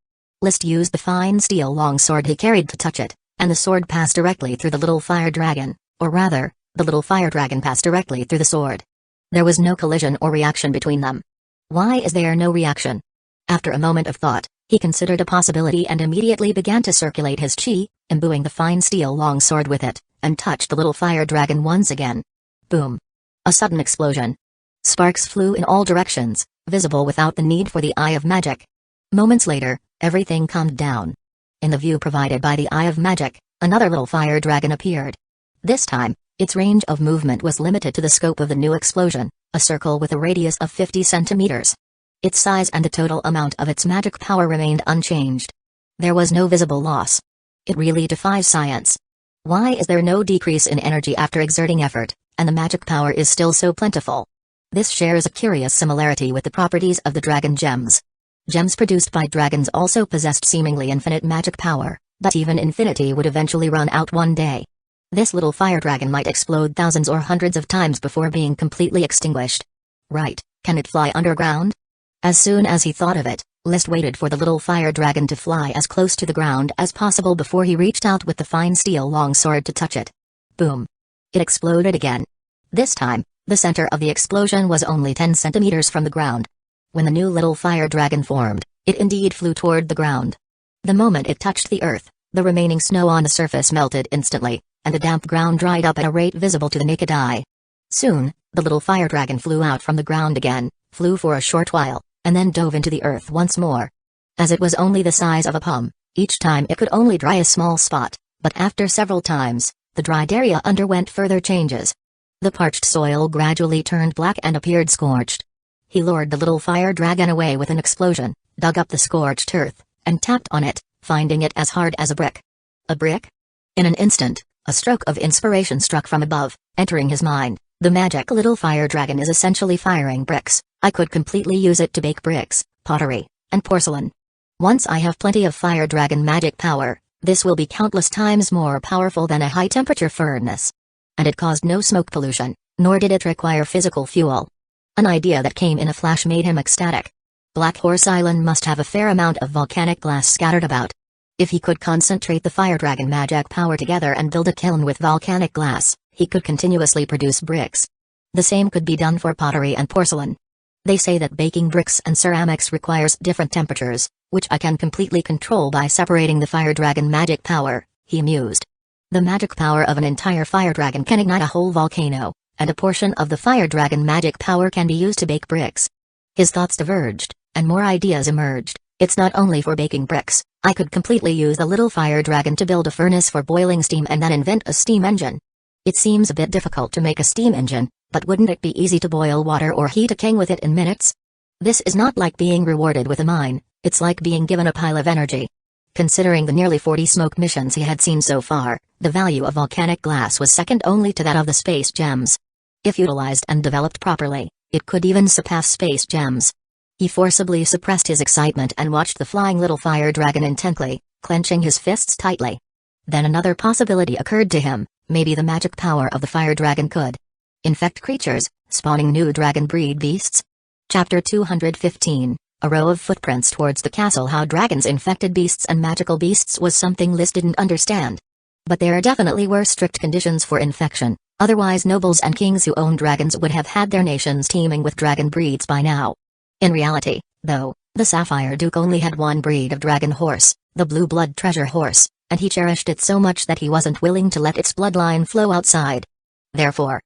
List used the fine steel longsword he carried to touch it, and the sword passed directly through the little fire dragon, or rather, the little fire dragon passed directly through the sword. There was no collision or reaction between them. Why is there no reaction? After a moment of thought, he considered a possibility and immediately began to circulate his chi, imbuing the fine steel longsword with it, and touched the little fire dragon once again. Boom! A sudden explosion. Sparks flew in all directions, visible without the need for the Eye of Magic. Moments later, everything calmed down. In the view provided by the Eye of Magic, another little fire dragon appeared. This time, its range of movement was limited to the scope of the new explosion, a circle with a radius of 50 centimeters. Its size and the total amount of its magic power remained unchanged. There was no visible loss. It really defies science. Why is there no decrease in energy after exerting effort, and the magic power is still so plentiful? This shares a curious similarity with the properties of the dragon gems. Gems produced by dragons also possessed seemingly infinite magic power, but even infinity would eventually run out one day. This little fire dragon might explode thousands or hundreds of times before being completely extinguished. Right, can it fly underground? As soon as he thought of it, List waited for the little fire dragon to fly as close to the ground as possible before he reached out with the fine steel longsword to touch it. Boom! It exploded again. This time, the center of the explosion was only 10 centimeters from the ground. When the new little fire dragon formed, it indeed flew toward the ground. The moment it touched the earth, the remaining snow on the surface melted instantly, and the damp ground dried up at a rate visible to the naked eye. Soon, the little fire dragon flew out from the ground again, flew for a short while, and then dove into the earth once more. As it was only the size of a palm, each time it could only dry a small spot, but after several times, the dried area underwent further changes. The parched soil gradually turned black and appeared scorched. He lured the little fire dragon away with an explosion, dug up the scorched earth, and tapped on it, finding it as hard as a brick. A brick? In an instant, a stroke of inspiration struck from above, entering his mind. The magic little fire dragon is essentially firing bricks. I could completely use it to bake bricks, pottery, and porcelain. Once I have plenty of fire dragon magic power, this will be countless times more powerful than a high-temperature furnace. And it caused no smoke pollution, nor did it require physical fuel. An idea that came in a flash made him ecstatic. Black Horse Island must have a fair amount of volcanic glass scattered about. If he could concentrate the fire dragon magic power together and build a kiln with volcanic glass, he could continuously produce bricks. The same could be done for pottery and porcelain. They say that baking bricks and ceramics requires different temperatures, which I can completely control by separating the fire dragon magic power, he mused. The magic power of an entire fire dragon can ignite a whole volcano, and a portion of the fire dragon magic power can be used to bake bricks. His thoughts diverged, and more ideas emerged. It's not only for baking bricks, I could completely use the little fire dragon to build a furnace for boiling steam and then invent a steam engine. It seems a bit difficult to make a steam engine, but wouldn't it be easy to boil water or heat a king with it in minutes? This is not like being rewarded with a mine, it's like being given a pile of energy. Considering the nearly 40 smoke missions he had seen so far, the value of volcanic glass was second only to that of the space gems. If utilized and developed properly, it could even surpass space gems. He forcibly suppressed his excitement and watched the flying little fire dragon intently, clenching his fists tightly. Then another possibility occurred to him. Maybe the magic power of the fire dragon could infect creatures, spawning new dragon breed beasts. Chapter 215, A row of footprints towards the castle. How dragons infected beasts and magical beasts was something Liz didn't understand. But there definitely were strict conditions for infection, otherwise nobles and kings who owned dragons would have had their nations teeming with dragon breeds by now. In reality, though, the Sapphire Duke only had one breed of dragon horse, the Blue Blood Treasure Horse, and he cherished it so much that he wasn't willing to let its bloodline flow outside. Therefore,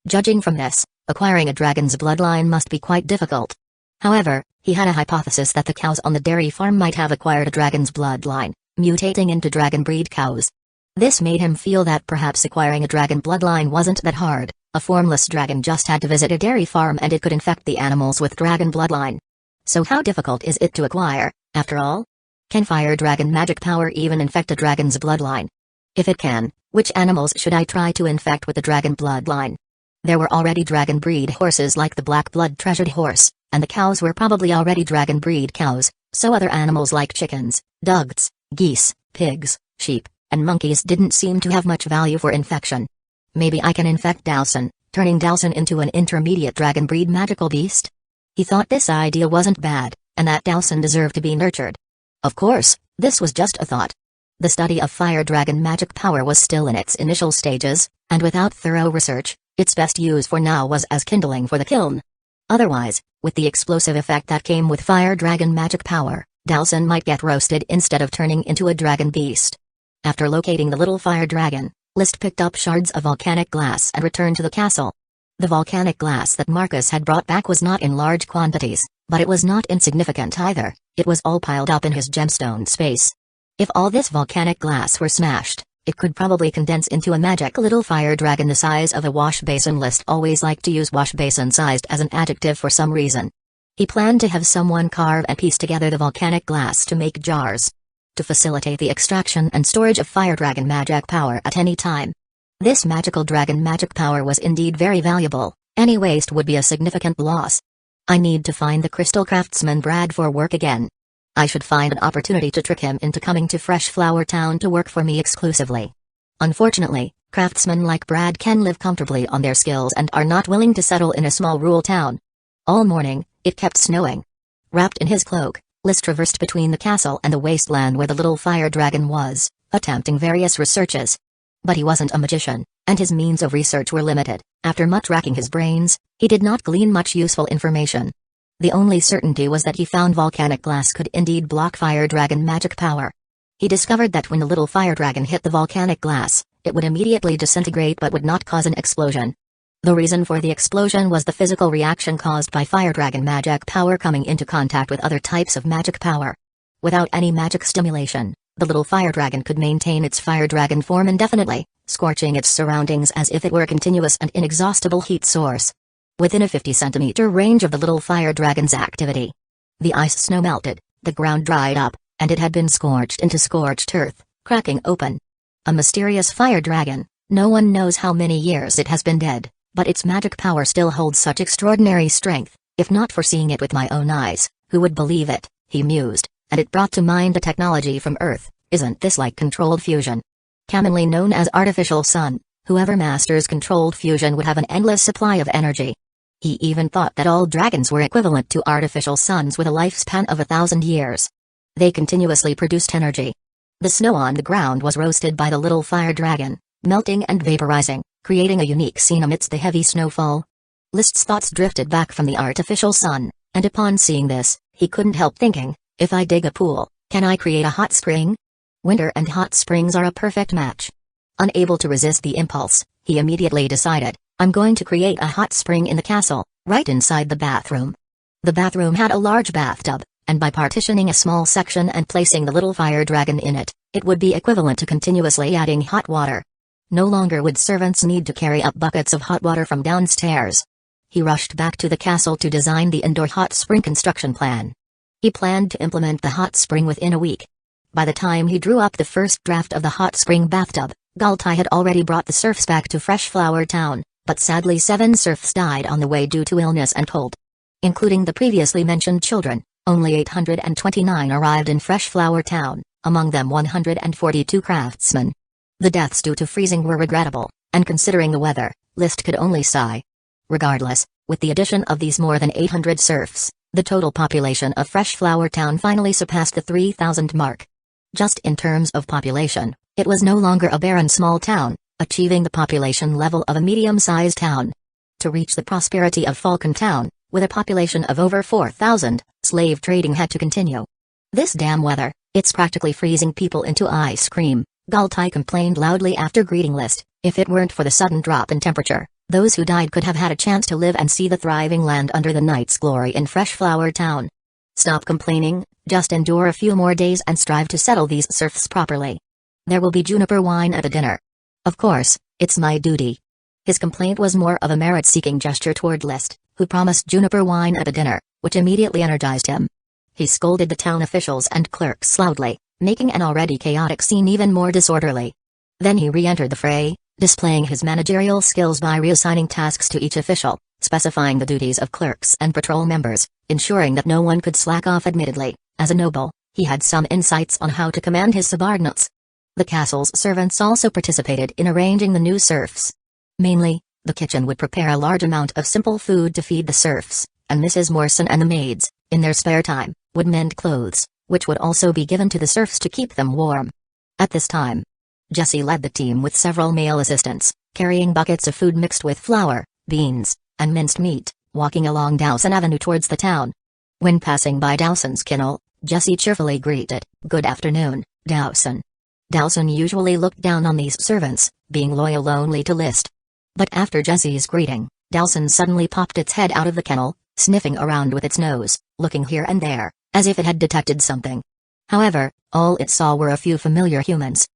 judging from this, acquiring a dragon's bloodline must be quite difficult. However, he had a hypothesis that the cows on the dairy farm might have acquired a dragon's bloodline, mutating into dragon breed cows. This made him feel that perhaps acquiring a dragon bloodline wasn't that hard. A formless dragon just had to visit a dairy farm and it could infect the animals with dragon bloodline. So how difficult is it to acquire, after all? Can fire dragon magic power even infect a dragon's bloodline? If it can, which animals should I try to infect with the dragon bloodline? There were already dragon breed horses like the Black Blood Treasured Horse, and the cows were probably already dragon breed cows, so other animals like chickens, ducks, geese, pigs, sheep, and monkeys didn't seem to have much value for infection. Maybe I can infect Dowson, turning Dowson into an intermediate dragon breed magical beast? He thought this idea wasn't bad, and that Dowson deserved to be nurtured. Of course, this was just a thought. The study of fire dragon magic power was still in its initial stages, and without thorough research, its best use for now was as kindling for the kiln. Otherwise, with the explosive effect that came with fire dragon magic power, Dowson might get roasted instead of turning into a dragon beast. After locating the little fire dragon, List picked up shards of volcanic glass and returned to the castle. The volcanic glass that Marcus had brought back was not in large quantities, but it was not insignificant either. It was all piled up in his gemstone space. If all this volcanic glass were smashed, it could probably condense into a magic little fire dragon the size of a wash basin. List always liked to use wash basin sized as an adjective for some reason. He planned to have someone carve and piece together the volcanic glass to make jars, to facilitate the extraction and storage of fire dragon magic power at any time. This magical dragon magic power was indeed very valuable, Any waste would be a significant loss. I need to find the crystal craftsman Brad for work again. I should find an opportunity to trick him into coming to Fresh Flower Town to work for me exclusively. Unfortunately, craftsmen like Brad can live comfortably on their skills and are not willing to settle in a small rural town. All morning, it kept snowing. Wrapped in his cloak, List traversed between the castle and the wasteland where the little fire dragon was, attempting various researches. But he wasn't a magician, and his means of research were limited. After much racking his brains, he did not glean much useful information. The only certainty was that he found volcanic glass could indeed block fire dragon magic power. He discovered that when the little fire dragon hit the volcanic glass, it would immediately disintegrate but would not cause an explosion. The reason for the explosion was the physical reaction caused by fire dragon magic power coming into contact with other types of magic power. Without any magic stimulation, the little fire dragon could maintain its fire dragon form indefinitely, scorching its surroundings as if it were a continuous and inexhaustible heat source. Within a 50-centimeter range of the little fire dragon's activity, the ice snow melted, the ground dried up, and it had been scorched into scorched earth, cracking open. A mysterious fire dragon, no one knows how many years it has been dead, but its magic power still holds such extraordinary strength. If not for seeing it with my own eyes, who would believe it, he mused, and it brought to mind the technology from Earth. Isn't this like controlled fusion? Commonly known as artificial sun, whoever masters controlled fusion would have an endless supply of energy. He even thought that all dragons were equivalent to artificial suns with a lifespan of 1,000 years. They continuously produced energy. The snow on the ground was roasted by the little fire dragon, melting and vaporizing, creating a unique scene amidst the heavy snowfall. List's thoughts drifted back from the artificial sun, and upon seeing this, he couldn't help thinking, if I dig a pool, can I create a hot spring? Winter and hot springs are a perfect match. Unable to resist the impulse, he immediately decided, I'm going to create a hot spring in the castle, right inside the bathroom. The bathroom had a large bathtub, and by partitioning a small section and placing the little fire dragon in it, it would be equivalent to continuously adding hot water. No longer would servants need to carry up buckets of hot water from downstairs. He rushed back to the castle to design the indoor hot spring construction plan. He planned to implement the hot spring within a week. By the time he drew up the first draft of the hot spring bathtub, Galtai had already brought the serfs back to Fresh Flower Town, but sadly 7 serfs died on the way due to illness and cold. Including the previously mentioned children, only 829 arrived in Fresh Flower Town, among them 142 craftsmen. The deaths due to freezing were regrettable, and considering the weather, List could only sigh. Regardless, with the addition of these more than 800 serfs, the total population of Fresh Flower Town finally surpassed the 3,000 mark. Just in terms of population, it was no longer a barren small town, achieving the population level of a medium-sized town. To reach the prosperity of Falcon Town, with a population of over 4,000, slave trading had to continue. This damn weather, it's practically freezing people into ice cream, Galtai complained loudly after greeting List. If it weren't for the sudden drop in temperature, those who died could have had a chance to live and see the thriving land under the night's glory in Fresh Flower Town. Stop complaining, just endure a few more days and strive to settle these serfs properly. There will be juniper wine at the dinner. Of course, it's my duty. His complaint was more of a merit-seeking gesture toward List, who promised juniper wine at the dinner, which immediately energized him. He scolded the town officials and clerks loudly, making an already chaotic scene even more disorderly. Then he re-entered the fray, displaying his managerial skills by reassigning tasks to each official, specifying the duties of clerks and patrol members, ensuring that no one could slack off. Admittedly, as a noble, he had some insights on how to command his subordinates. The castle's servants also participated in arranging the new serfs. Mainly, the kitchen would prepare a large amount of simple food to feed the serfs, and Mrs. Morrison and the maids, in their spare time, would mend clothes, which would also be given to the serfs to keep them warm. At this time, Jesse led the team with several male assistants, carrying buckets of food mixed with flour, beans, and minced meat, walking along Dawson Avenue towards the town. When passing by Dawson's kennel, Jesse cheerfully greeted, "Good afternoon, Dawson." Dawson usually looked down on these servants, being loyal only to List. But after Jesse's greeting, Dawson suddenly popped its head out of the kennel, sniffing around with its nose, looking here and there, as if it had detected something. However, all it saw were a few familiar humans.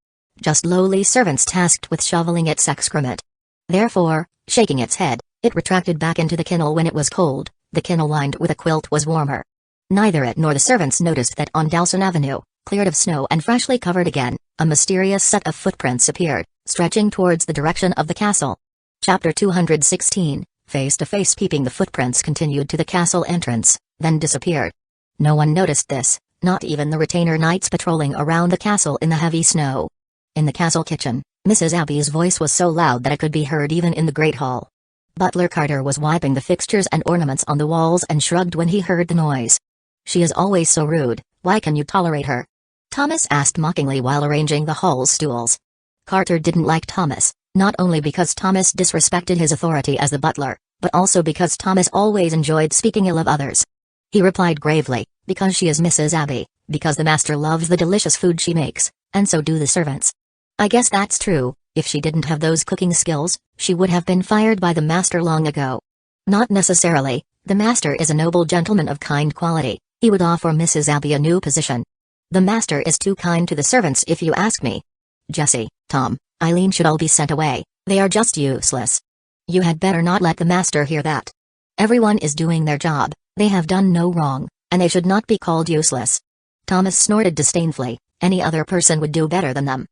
Just lowly servants tasked with shoveling its excrement. Therefore, shaking its head, it retracted back into the kennel when it was cold. The kennel lined with a quilt was warmer. Neither it nor the servants noticed that on Dawson Avenue, cleared of snow and freshly covered again, a mysterious set of footprints appeared, stretching towards the direction of the castle. Chapter 216, face-to-face peeping the footprints continued to the castle entrance, then disappeared. No one noticed this, not even the retainer knights patrolling around the castle in the heavy snow. In the castle kitchen, Mrs. Abby's voice was so loud that it could be heard even in the Great Hall. Butler Carter was wiping the fixtures and ornaments on the walls and shrugged when he heard the noise. "She is always so rude, why can you tolerate her?" Thomas asked mockingly while arranging the hall's stools. Carter didn't like Thomas, not only because Thomas disrespected his authority as the butler, but also because Thomas always enjoyed speaking ill of others. He replied gravely, "Because she is Mrs. Abby, because the master loves the delicious food she makes, and so do the servants." "I guess that's true. If she didn't have those cooking skills, she would have been fired by the master long ago." "Not necessarily. The master is a noble gentleman of kind quality. He would offer Mrs. Abby a new position." "The master is too kind to the servants if you ask me. Jesse, Tom, Eileen should all be sent away. They are just useless." "You had better not let the master hear that. Everyone is doing their job, they have done no wrong, and they should not be called useless." Thomas snorted disdainfully. Any other person would do better than them.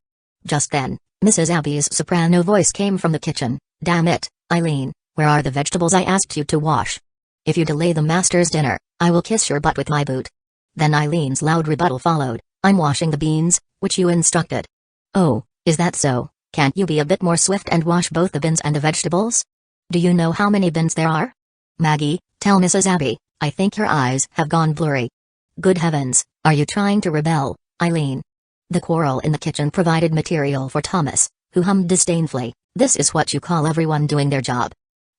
Just then, Mrs. Abby's soprano voice came from the kitchen. "Damn it, Eileen, where are the vegetables I asked you to wash? If you delay the master's dinner, I will kiss your butt with my boot." Then Eileen's loud rebuttal followed. "I'm washing the beans, which you instructed." "Oh, is that so? Can't you be a bit more swift and wash both the bins and the vegetables? Do you know how many bins there are? Maggie, tell Mrs. Abby, I think your eyes have gone blurry." "Good heavens, are you trying to rebel, Eileen?" The quarrel in the kitchen provided material for Thomas, who hummed disdainfully, "This is what you call everyone doing their job.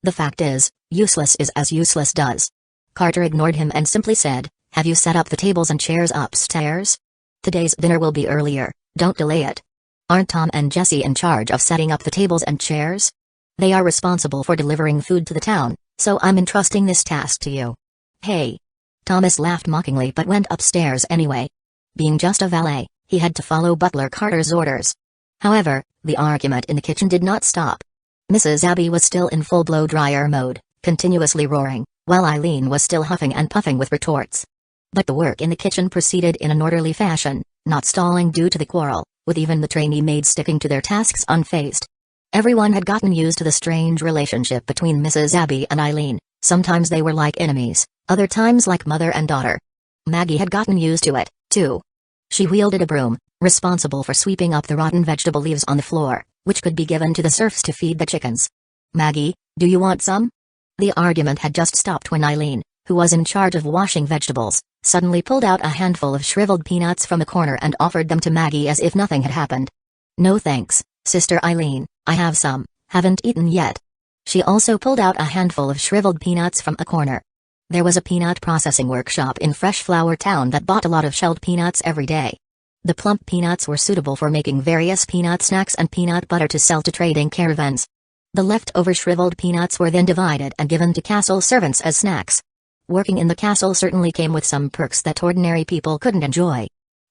The fact is, useless is as useless does." Carter ignored him and simply said, "Have you set up the tables and chairs upstairs? Today's dinner will be earlier, don't delay it." "Aren't Tom and Jesse in charge of setting up the tables and chairs? They are responsible for delivering food to the town, so I'm entrusting this task to you." "Hey!" Thomas laughed mockingly but went upstairs anyway. Being just a valet, he had to follow Butler Carter's orders. However, the argument in the kitchen did not stop. Mrs. Abby was still in full blow-dryer mode, continuously roaring, while Eileen was still huffing and puffing with retorts. But the work in the kitchen proceeded in an orderly fashion, not stalling due to the quarrel, with even the trainee maids sticking to their tasks unfazed. Everyone had gotten used to the strange relationship between Mrs. Abby and Eileen. Sometimes they were like enemies, other times like mother and daughter. Maggie had gotten used to it, too. She wielded a broom, responsible for sweeping up the rotten vegetable leaves on the floor, which could be given to the serfs to feed the chickens. "Maggie, do you want some?" The argument had just stopped when Eileen, who was in charge of washing vegetables, suddenly pulled out a handful of shriveled peanuts from a corner and offered them to Maggie as if nothing had happened. "No thanks, Sister Eileen, I have some, haven't eaten yet." She also pulled out a handful of shriveled peanuts from a corner. There was a peanut processing workshop in Fresh Flower Town that bought a lot of shelled peanuts every day. The plump peanuts were suitable for making various peanut snacks and peanut butter to sell to trading caravans. The leftover shriveled peanuts were then divided and given to castle servants as snacks. Working in the castle certainly came with some perks that ordinary people couldn't enjoy.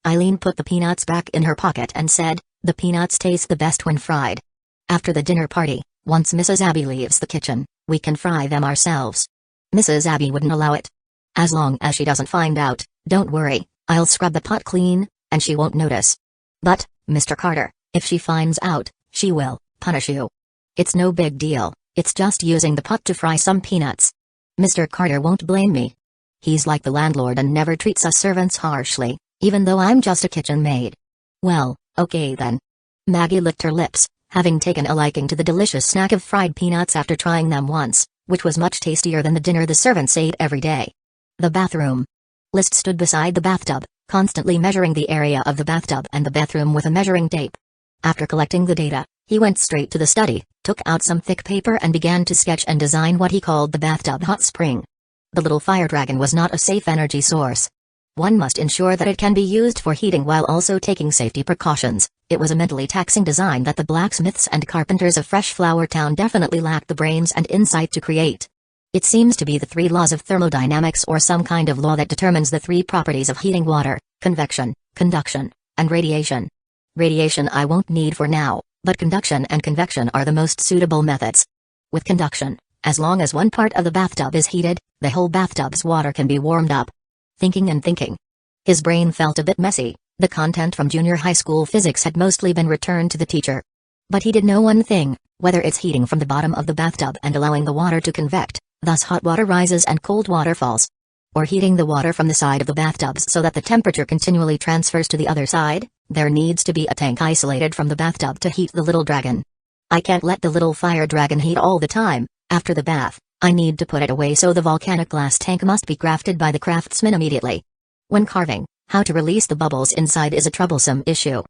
Eileen put the peanuts back in her pocket and said, "The peanuts taste the best when fried. After the dinner party, once Mrs. Abby leaves the kitchen, we can fry them ourselves." Mrs. Abby wouldn't allow it. "As long as she doesn't find out, don't worry, I'll scrub the pot clean, and she won't notice." "But, Mr. Carter, if she finds out, she will punish you." "It's no big deal, it's just using the pot to fry some peanuts. Mr. Carter won't blame me. He's like the landlord and never treats us servants harshly, even though I'm just a kitchen maid." "Well, okay then." Maggie licked her lips, having taken a liking to the delicious snack of fried peanuts after trying them once, which was much tastier than the dinner the servants ate every day. The bathroom. List stood beside the bathtub, constantly measuring the area of the bathtub and the bathroom with a measuring tape. After collecting the data, he went straight to the study, took out some thick paper and began to sketch and design what he called the bathtub hot spring. The little fire dragon was not a safe energy source. One must ensure that it can be used for heating while also taking safety precautions. It was a mentally taxing design that the blacksmiths and carpenters of Fresh Flower Town definitely lacked the brains and insight to create. It seems to be the three laws of thermodynamics or some kind of law that determines the three properties of heating water: convection, conduction, and radiation. Radiation I won't need for now, but conduction and convection are the most suitable methods. With conduction, as long as one part of the bathtub is heated, the whole bathtub's water can be warmed up. Thinking and thinking. His brain felt a bit messy. The content from junior high school physics had mostly been returned to the teacher. But he did know one thing: Whether it's heating from the bottom of the bathtub and allowing the water to convect, thus hot water rises and cold water falls. Or heating the water from the side of the bathtubs so that the temperature continually transfers to the other side, there needs to be a tank isolated from the bathtub to heat the little dragon. I can't let the little fire dragon heat all the time. After the bath, I need to put it away, so the volcanic glass tank must be crafted by the craftsman immediately. When carving, how to release the bubbles inside is a troublesome issue.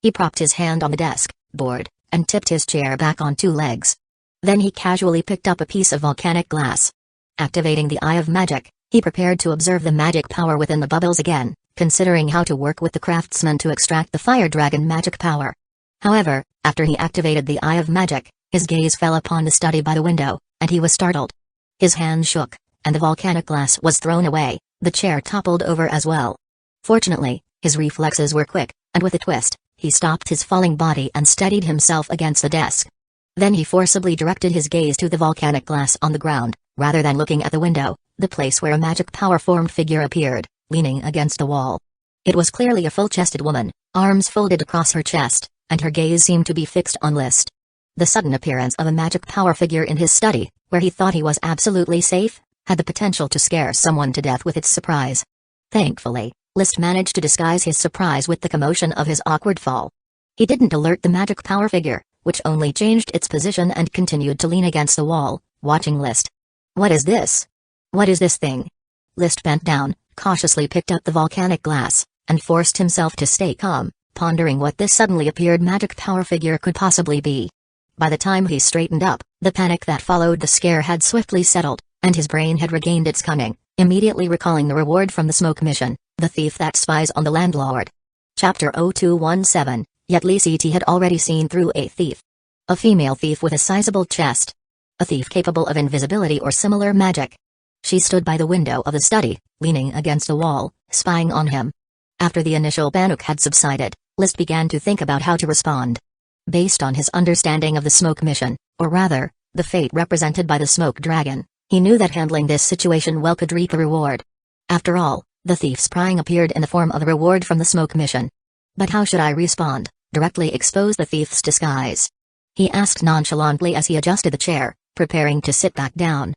He propped his hand on the desk board and tipped his chair back on two legs. Then he casually picked up a piece of volcanic glass. Activating the Eye of Magic, he prepared to observe the magic power within the bubbles again, considering how to work with the craftsman to extract the fire dragon magic power. However, after he activated the Eye of Magic, his gaze fell upon the study by the window, and he was startled. His hand shook, and the volcanic glass was thrown away. The chair toppled over as well. Fortunately, his reflexes were quick, and with a twist, he stopped his falling body and steadied himself against the desk. Then he forcibly directed his gaze to the volcanic glass on the ground, rather than looking at the window, the place where a magic power-formed figure appeared, leaning against the wall. It was clearly a full-chested woman, arms folded across her chest, and her gaze seemed to be fixed on List. The sudden appearance of a magic power figure in his study, where he thought he was absolutely safe, had the potential to scare someone to death with its surprise. Thankfully, List managed to disguise his surprise with the commotion of his awkward fall. He didn't alert the magic power figure, which only changed its position and continued to lean against the wall, watching List. "What is this? What is this thing?" List bent down, cautiously picked up the volcanic glass, and forced himself to stay calm, pondering what this suddenly appeared magic power figure could possibly be. By the time he straightened up, the panic that followed the scare had swiftly settled, and his brain had regained its cunning, immediately recalling the reward from the smoke mission, the thief that spies on the landlord. Chapter 0217, yet Lee Ct had already seen through a thief. A female thief with a sizable chest. A thief capable of invisibility or similar magic. She stood by the window of the study, leaning against the wall, spying on him. After the initial panic had subsided, List began to think about how to respond. Based on his understanding of the smoke mission, or rather, the fate represented by the smoke dragon, he knew that handling this situation well could reap a reward. After all, the thief's prying appeared in the form of a reward from the smoke mission. But how should I respond? Directly expose the thief's disguise? He asked nonchalantly as he adjusted the chair, preparing to sit back down.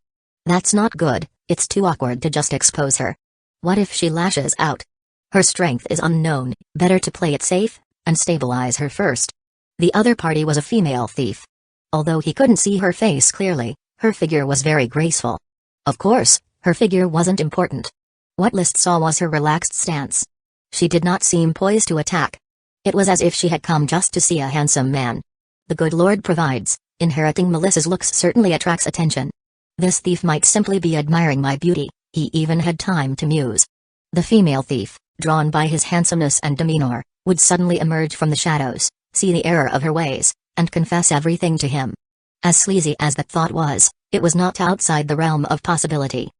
That's not good, it's too awkward to just expose her. What if she lashes out? Her strength is unknown, better to play it safe, and stabilize her first. The other party was a female thief. Although he couldn't see her face clearly, her figure was very graceful. Of course, her figure wasn't important. What List saw was her relaxed stance. She did not seem poised to attack. It was as if she had come just to see a handsome man. The good Lord provides. Inheriting Melissa's looks certainly attracts attention. This thief might simply be admiring my beauty, he even had time to muse. The female thief, drawn by his handsomeness and demeanor, would suddenly emerge from the shadows, see the error of her ways, and confess everything to him. As sleazy as that thought was, it was not outside the realm of possibility.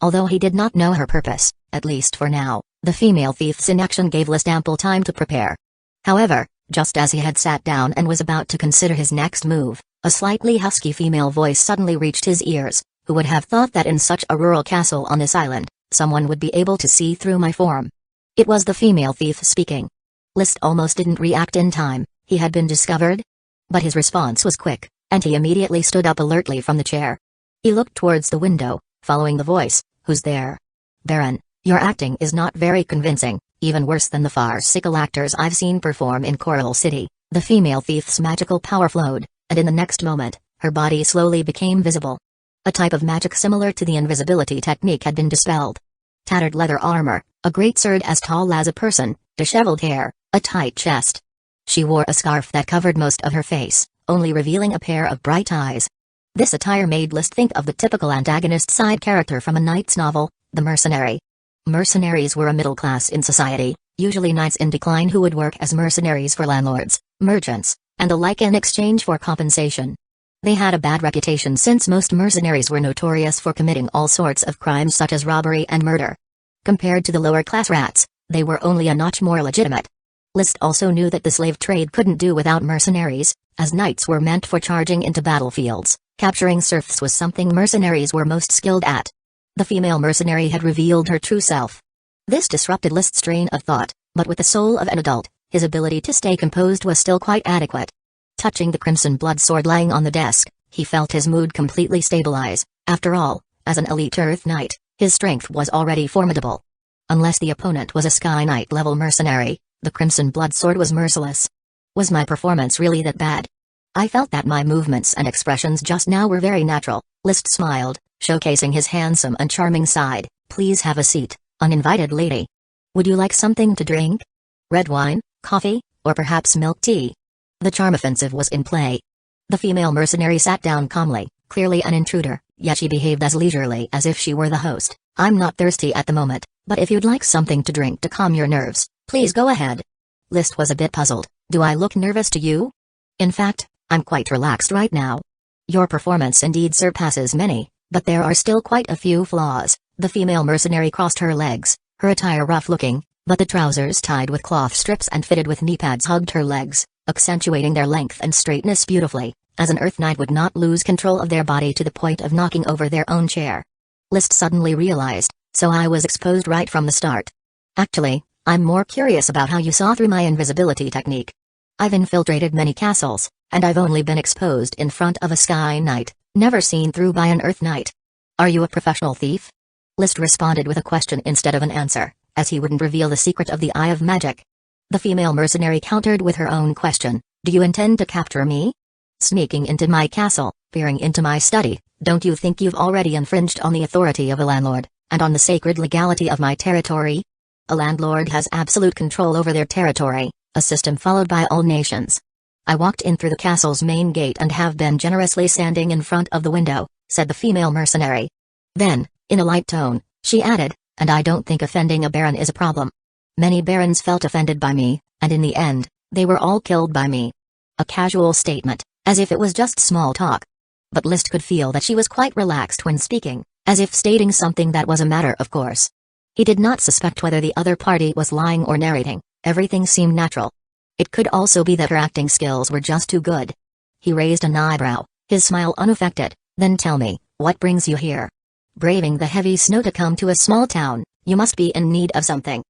Although he did not know her purpose, at least for now, the female thief's inaction gave List ample time to prepare. However, just as he had sat down and was about to consider his next move, a slightly husky female voice suddenly reached his ears. Who would have thought that in such a rural castle on this island, someone would be able to see through my form? It was the female thief speaking. List almost didn't react in time. He had been discovered? But his response was quick, and he immediately stood up alertly from the chair. He looked towards the window, following the voice. Who's there? Baron, your acting is not very convincing, even worse than the farcical actors I've seen perform in Coral City. The female thief's magical power flowed, and in the next moment, her body slowly became visible. A type of magic similar to the invisibility technique had been dispelled. Tattered leather armor, a great sword as tall as a person, disheveled hair, a tight chest. She wore a scarf that covered most of her face, only revealing a pair of bright eyes. This attire made List think of the typical antagonist side character from a knight's novel, the mercenary. Mercenaries were a middle class in society, usually knights in decline who would work as mercenaries for landlords, merchants, and the like in exchange for compensation. They had a bad reputation since most mercenaries were notorious for committing all sorts of crimes such as robbery and murder. Compared to the lower-class rats, they were only a notch more legitimate. List also knew that the slave trade couldn't do without mercenaries, as knights were meant for charging into battlefields. Capturing serfs was something mercenaries were most skilled at. The female mercenary had revealed her true self. This disrupted List's train of thought, but with the soul of an adult, his ability to stay composed was still quite adequate. Touching the crimson blood sword lying on the desk, he felt his mood completely stabilize. After all, as an elite Earth Knight, his strength was already formidable. Unless the opponent was a Sky Knight level mercenary, the crimson blood sword was merciless. Was my performance really that bad? I felt that my movements and expressions just now were very natural. List smiled, showcasing his handsome and charming side. Please have a seat, uninvited lady. Would you like something to drink? Red wine, coffee, or perhaps milk tea? The charm offensive was in play. The female mercenary sat down calmly, clearly an intruder, yet she behaved as leisurely as if she were the host. I'm not thirsty at the moment, but if you'd like something to drink to calm your nerves, please go ahead. List was a bit puzzled. Do I look nervous to you? In fact, I'm quite relaxed right now. Your performance indeed surpasses many, but there are still quite a few flaws. The female mercenary crossed her legs, her attire rough-looking, but the trousers tied with cloth strips and fitted with knee pads hugged her legs, accentuating their length and straightness beautifully, as an Earth Knight would not lose control of their body to the point of knocking over their own chair. List suddenly realized, so I was exposed right from the start. Actually, I'm more curious about how you saw through my invisibility technique. I've infiltrated many castles, and I've only been exposed in front of a Sky Knight, never seen through by an Earth Knight. Are you a professional thief? List responded with a question instead of an answer, as he wouldn't reveal the secret of the Eye of Magic. The female mercenary countered with her own question. Do you intend to capture me? Sneaking into my castle, peering into my study, don't you think you've already infringed on the authority of a landlord, and on the sacred legality of my territory? A landlord has absolute control over their territory, a system followed by all nations. I walked in through the castle's main gate and have been generously standing in front of the window, said the female mercenary. Then, in a light tone, she added, and I don't think offending a baron is a problem. Many barons felt offended by me, and in the end, they were all killed by me. A casual statement, as if it was just small talk. But List could feel that she was quite relaxed when speaking, as if stating something that was a matter of course. He did not suspect whether the other party was lying or narrating, everything seemed natural. It could also be that her acting skills were just too good. He raised an eyebrow, his smile unaffected. Then tell me, what brings you here? Braving the heavy snow to come to a small town, you must be in need of something.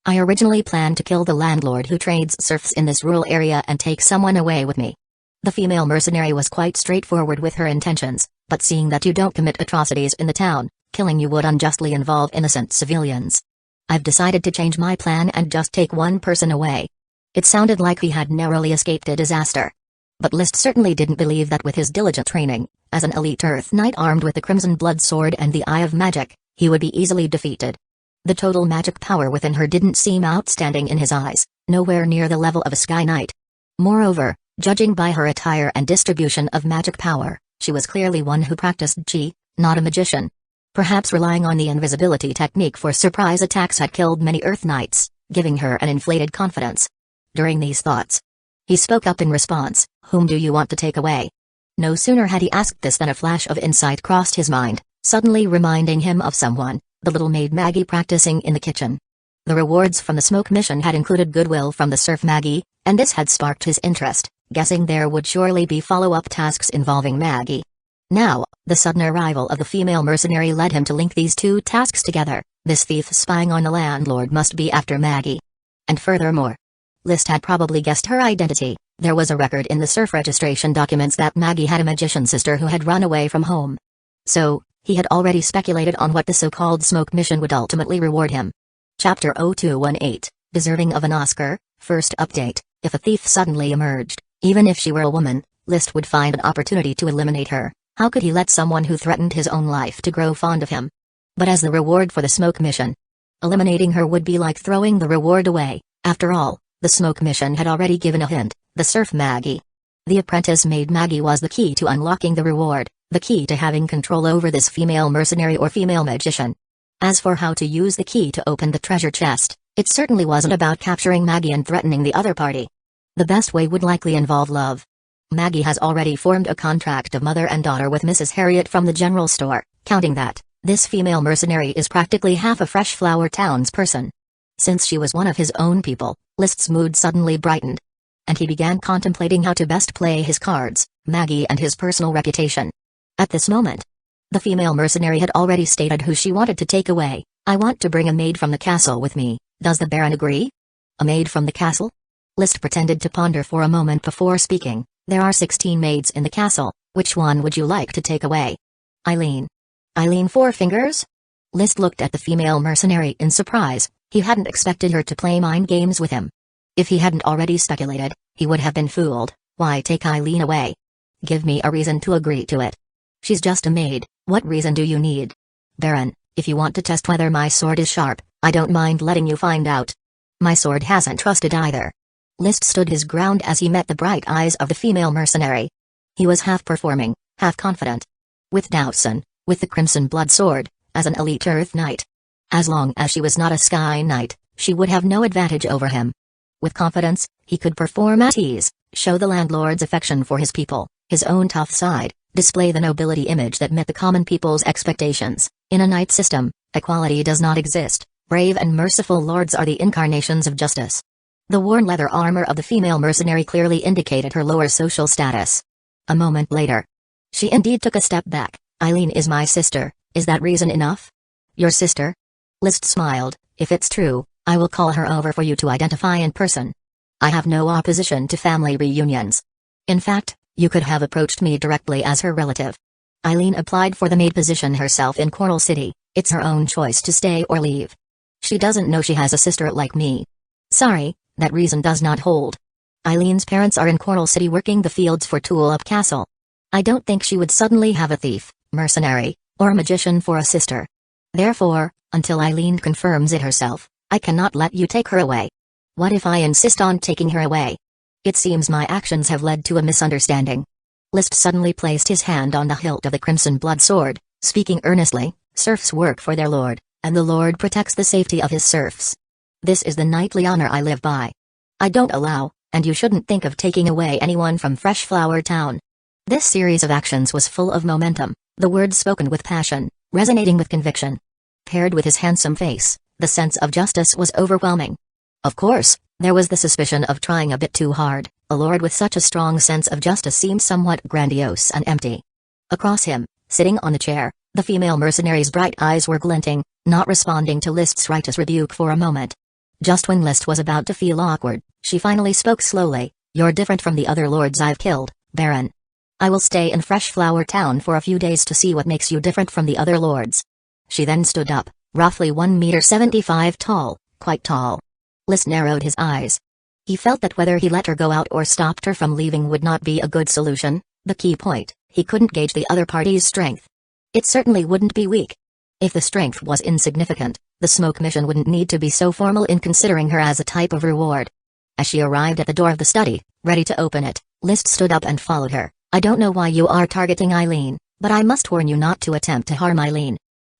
I originally planned to kill the landlord who trades serfs in this rural area and take someone away with me. The female mercenary was quite straightforward with her intentions, but seeing that you don't commit atrocities in the town, killing you would unjustly involve innocent civilians. I've decided to change my plan and just take one person away. It sounded like he had narrowly escaped a disaster. But List certainly didn't believe that with his diligent training, as an elite Earth Knight armed with the Crimson Blood Sword and the Eye of Magic, he would be easily defeated. The total magic power within her didn't seem outstanding in his eyes, nowhere near the level of a Sky Knight. Moreover, judging by her attire and distribution of magic power, she was clearly one who practiced Qi, not a magician. Perhaps relying on the invisibility technique for surprise attacks had killed many Earth Knights, giving her an inflated confidence. During these thoughts, he spoke up in response, "Whom do you want to take away?" No sooner had he asked this than a flash of insight crossed his mind, suddenly reminding him of someone, the little maid Maggie practicing in the kitchen. The rewards from the smoke mission had included goodwill from the serf Maggie, and this had sparked his interest, guessing there would surely be follow-up tasks involving Maggie. Now, the sudden arrival of the female mercenary led him to link these two tasks together. This thief spying on the landlord must be after Maggie. And furthermore, List had probably guessed her identity. There was a record in the serf registration documents that Maggie had a magician sister who had run away from home. So, he had already speculated on what the so-called smoke mission would ultimately reward him. Chapter 0218, Deserving of an Oscar. First update: if a thief suddenly emerged, even if she were a woman, List would find an opportunity to eliminate her. How could he let someone who threatened his own life to grow fond of him? But as the reward for the smoke mission, eliminating her would be like throwing the reward away. After all, the smoke mission had already given a hint: the serf Maggie. The apprentice maid Maggie was the key to unlocking the reward, the key to having control over this female mercenary or female magician. As for how to use the key to open the treasure chest, it certainly wasn't about capturing Maggie and threatening the other party. The best way would likely involve love. Maggie has already formed a contract of mother and daughter with Mrs. Harriet from the general store. Counting that, this female mercenary is practically half a Fresh Flower townsperson. Since she was one of his own people, List's mood suddenly brightened. And he began contemplating how to best play his cards, Maggie and his personal reputation. At this moment, the female mercenary had already stated who she wanted to take away. I want to bring a maid from the castle with me. Does the Baron agree? A maid from the castle? List pretended to ponder for a moment before speaking. There are 16 maids in the castle, which one would you like to take away? Eileen. Eileen Four Fingers? List looked at the female mercenary in surprise. He hadn't expected her to play mind games with him. If he hadn't already speculated, he would have been fooled. Why take Eileen away? Give me a reason to agree to it. She's just a maid, what reason do you need? Baron, if you want to test whether my sword is sharp, I don't mind letting you find out. My sword hasn't trusted either. List stood his ground as he met the bright eyes of the female mercenary. He was half performing, half confident. With Dowson, with the Crimson Blood Sword, as an elite Earth Knight. As long as she was not a Sky Knight, she would have no advantage over him. With confidence, he could perform at ease, show the landlord's affection for his people, his own tough side, display the nobility image that met the common people's expectations. In a knight system, equality does not exist. Brave and merciful lords are the incarnations of justice. The worn leather armor of the female mercenary clearly indicated her lower social status. A moment later, she indeed took a step back. Eileen is my sister, is that reason enough? Your sister? List smiled. If it's true, I will call her over for you to identify in person. I have no opposition to family reunions. In fact, you could have approached me directly as her relative. Eileen applied for the maid position herself in Coral City. It's her own choice to stay or leave. She doesn't know she has a sister like me. Sorry, that reason does not hold. Eileen's parents are in Coral City working the fields for Tulip Castle. I don't think she would suddenly have a thief, mercenary, or a magician for a sister. Therefore, until Eileen confirms it herself, I cannot let you take her away. What if I insist on taking her away? It seems my actions have led to a misunderstanding. List suddenly placed his hand on the hilt of the Crimson Blood Sword, speaking earnestly. Serfs work for their lord, and the lord protects the safety of his serfs. This is the knightly honor I live by. I don't allow, and you shouldn't think of taking away anyone from Fresh Flower Town. This series of actions was full of momentum, the words spoken with passion, resonating with conviction. Paired with his handsome face, the sense of justice was overwhelming. Of course, there was the suspicion of trying a bit too hard. A lord with such a strong sense of justice seemed somewhat grandiose and empty. Across him, sitting on the chair, the female mercenary's bright eyes were glinting, not responding to List's righteous rebuke for a moment. Just when List was about to feel awkward, she finally spoke slowly. You're different from the other lords I've killed, Baron. I will stay in Fresh Flower Town for a few days to see what makes you different from the other lords. She then stood up, roughly 1.75 meters tall, quite tall. List narrowed his eyes. He felt that whether he let her go out or stopped her from leaving would not be a good solution. The key point, he couldn't gauge the other party's strength. It certainly wouldn't be weak. If the strength was insignificant, the smoke mission wouldn't need to be so formal in considering her as a type of reward. As she arrived at the door of the study, ready to open it, List stood up and followed her. I don't know why you are targeting Eileen, but I must warn you not to attempt to harm Eileen.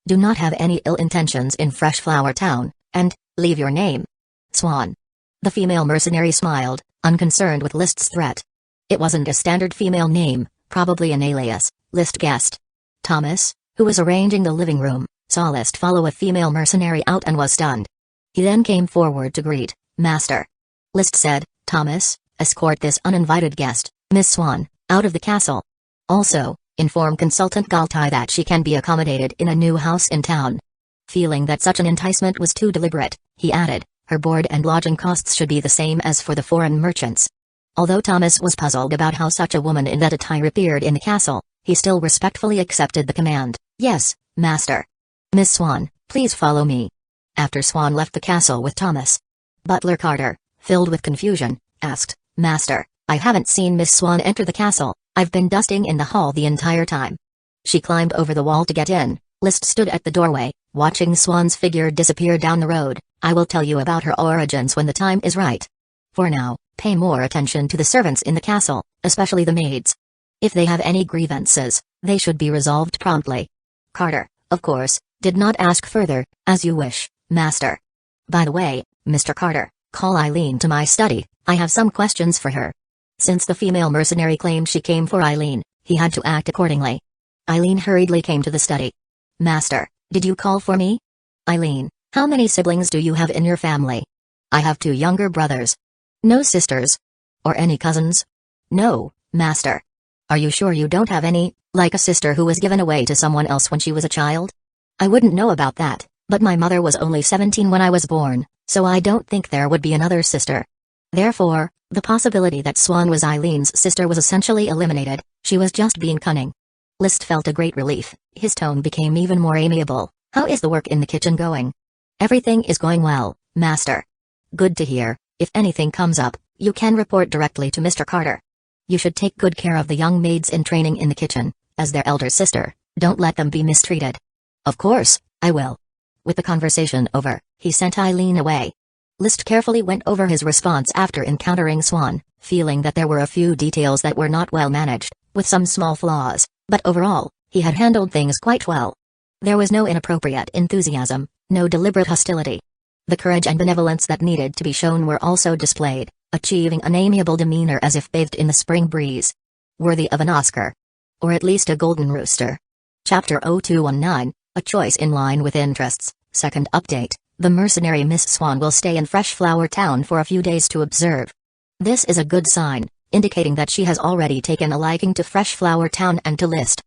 Do not have any ill intentions in Fresh Flower Town, and leave your name. Swan. The female mercenary smiled, unconcerned with List's threat. It wasn't a standard female name, probably an alias, List guessed. Thomas, who was arranging the living room, saw List follow a female mercenary out and was stunned. He then came forward to greet, Master. List said, Thomas, escort this uninvited guest, Miss Swan, out of the castle. Also, inform Consultant Galtai that she can be accommodated in a new house in town. Feeling that such an enticement was too deliberate, he added, her board and lodging costs should be the same as for the foreign merchants. Although Thomas was puzzled about how such a woman in that attire appeared in the castle, he still respectfully accepted the command. Yes, Master. Miss Swan, please follow me. After Swan left the castle with Thomas, Butler Carter, filled with confusion, asked, Master, I haven't seen Miss Swan enter the castle. I've been dusting in the hall the entire time. She climbed over the wall to get in. List stood at the doorway, watching Swan's figure disappear down the road. I will tell you about her origins when the time is right. For now, pay more attention to the servants in the castle, especially the maids. If they have any grievances, they should be resolved promptly. Carter, of course, did not ask further. As you wish, Master. By the way, Mr. Carter, call Eileen to my study. I have some questions for her. Since the female mercenary claimed she came for Eileen, he had to act accordingly. Eileen hurriedly came to the study. Master, did you call for me? Eileen, how many siblings do you have in your family? I have 2 younger brothers. No sisters? Or any cousins? No, Master. Are you sure you don't have any, like a sister who was given away to someone else when she was a child? I wouldn't know about that, but my mother was only 17 when I was born, so I don't think there would be another sister. Therefore, the possibility that Swan was Eileen's sister was essentially eliminated. She was just being cunning. List felt a great relief. His tone became even more amiable. "How is the work in the kitchen going?" "Everything is going well, Master." "Good to hear. If anything comes up, you can report directly to Mr. Carter. You should take good care of the young maids in training in the kitchen. As their elder sister, don't let them be mistreated." "Of course, I will." With the conversation over, he sent Eileen away. List carefully went over his response after encountering Swan, feeling that there were a few details that were not well managed, with some small flaws, but overall, he had handled things quite well. There was no inappropriate enthusiasm, no deliberate hostility. The courage and benevolence that needed to be shown were also displayed, achieving an amiable demeanor as if bathed in the spring breeze. Worthy of an Oscar. Or at least a Golden Rooster. Chapter 0219, A Choice in Line with Interests, Second Update. The mercenary Miss Swan will stay in Freshflower Town for a few days to observe. This is a good sign, indicating that she has already taken a liking to Freshflower Town and to List.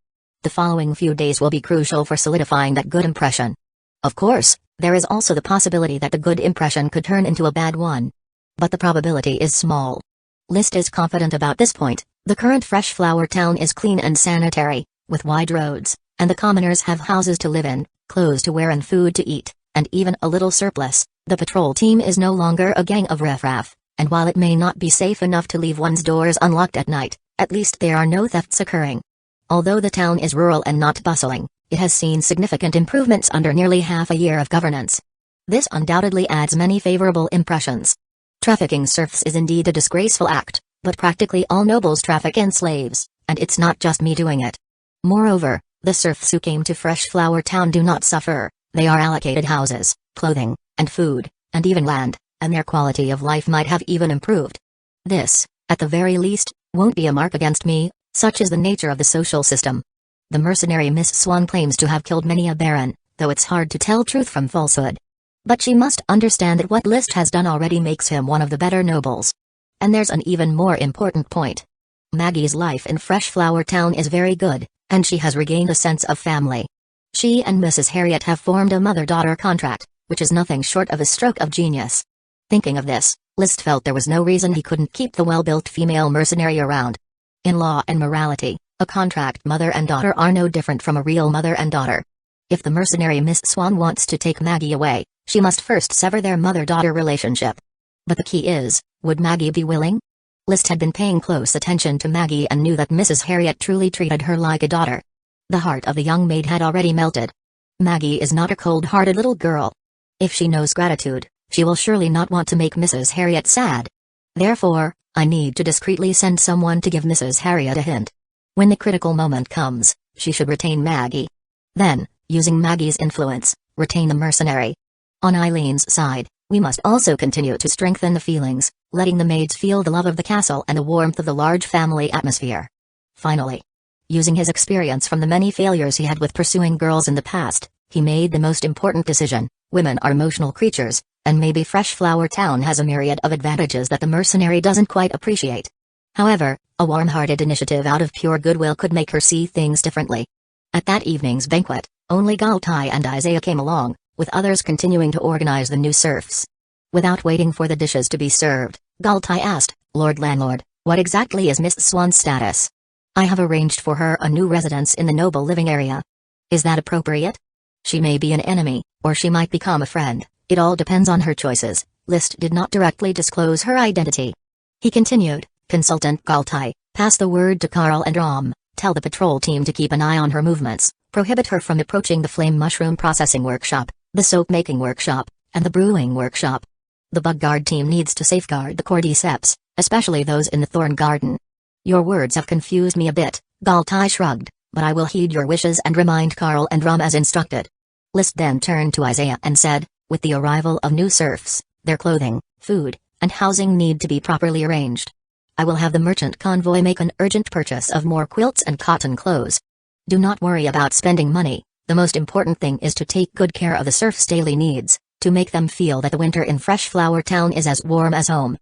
The following few days will be crucial for solidifying that good impression. Of course, there is also the possibility that the good impression could turn into a bad one. But the probability is small. List is confident about this point. The current Freshflower Town is clean and sanitary, with wide roads, and the commoners have houses to live in, clothes to wear and food to eat, and even a little surplus. The patrol team is no longer a gang of riffraff, and while it may not be safe enough to leave one's doors unlocked at night, at least there are no thefts occurring. Although the town is rural and not bustling, it has seen significant improvements under nearly half a year of governance. This undoubtedly adds many favorable impressions. Trafficking serfs is indeed a disgraceful act, but practically all nobles traffic in slaves, and it's not just me doing it. Moreover, the serfs who came to Freshflower Town do not suffer. They are allocated houses, clothing, and food, and even land, and their quality of life might have even improved. This, at the very least, won't be a mark against me, such is the nature of the social system. The mercenary Miss Swan claims to have killed many a baron, though it's hard to tell truth from falsehood. But she must understand that what List has done already makes him one of the better nobles. And there's an even more important point. Maggie's life in Freshflower Town is very good, and she has regained a sense of family. She and Mrs. Harriet have formed a mother-daughter contract, which is nothing short of a stroke of genius. Thinking of this, List felt there was no reason he couldn't keep the well-built female mercenary around. In law and morality, a contract mother and daughter are no different from a real mother and daughter. If the mercenary Miss Swan wants to take Maggie away, she must first sever their mother-daughter relationship. But the key is, would Maggie be willing? List had been paying close attention to Maggie and knew that Mrs. Harriet truly treated her like a daughter. The heart of the young maid had already melted. Maggie is not a cold-hearted little girl. If she knows gratitude, she will surely not want to make Mrs. Harriet sad. Therefore, I need to discreetly send someone to give Mrs. Harriet a hint. When the critical moment comes, she should retain Maggie. Then, using Maggie's influence, retain the mercenary. On Eileen's side, we must also continue to strengthen the feelings, letting the maids feel the love of the castle and the warmth of the large family atmosphere. Finally, using his experience from the many failures he had with pursuing girls in the past, he made the most important decision. Women are emotional creatures, and maybe Freshflower Town has a myriad of advantages that the mercenary doesn't quite appreciate. However, a warm-hearted initiative out of pure goodwill could make her see things differently. At that evening's banquet, only Galtai and Isaiah came along, with others continuing to organize the new serfs. Without waiting for the dishes to be served, Galtai asked, "Lord Landlord, what exactly is Miss Swan's status?" "I have arranged for her a new residence in the noble living area." "Is that appropriate?" "She may be an enemy, or she might become a friend. It all depends on her choices." List did not directly disclose her identity. He continued, "Consultant Galtai, pass the word to Carl and Rom, tell the patrol team to keep an eye on her movements, prohibit her from approaching the flame mushroom processing workshop, the soap-making workshop, and the brewing workshop. The bug guard team needs to safeguard the cordyceps, especially those in the thorn garden." "Your words have confused me a bit," Galtai shrugged, "but I will heed your wishes and remind Carl and Rom as instructed." List then turned to Isaiah and said, "With the arrival of new serfs, their clothing, food, and housing need to be properly arranged. I will have the merchant convoy make an urgent purchase of more quilts and cotton clothes. Do not worry about spending money, the most important thing is to take good care of the serfs' daily needs, to make them feel that the winter in Freshflower Town is as warm as home."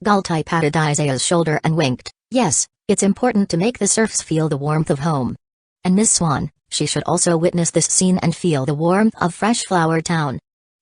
Galtai patted Isaiah's shoulder and winked, "Yes, it's important to make the serfs feel the warmth of home. And Miss Swan, she should also witness this scene and feel the warmth of Freshflower Town."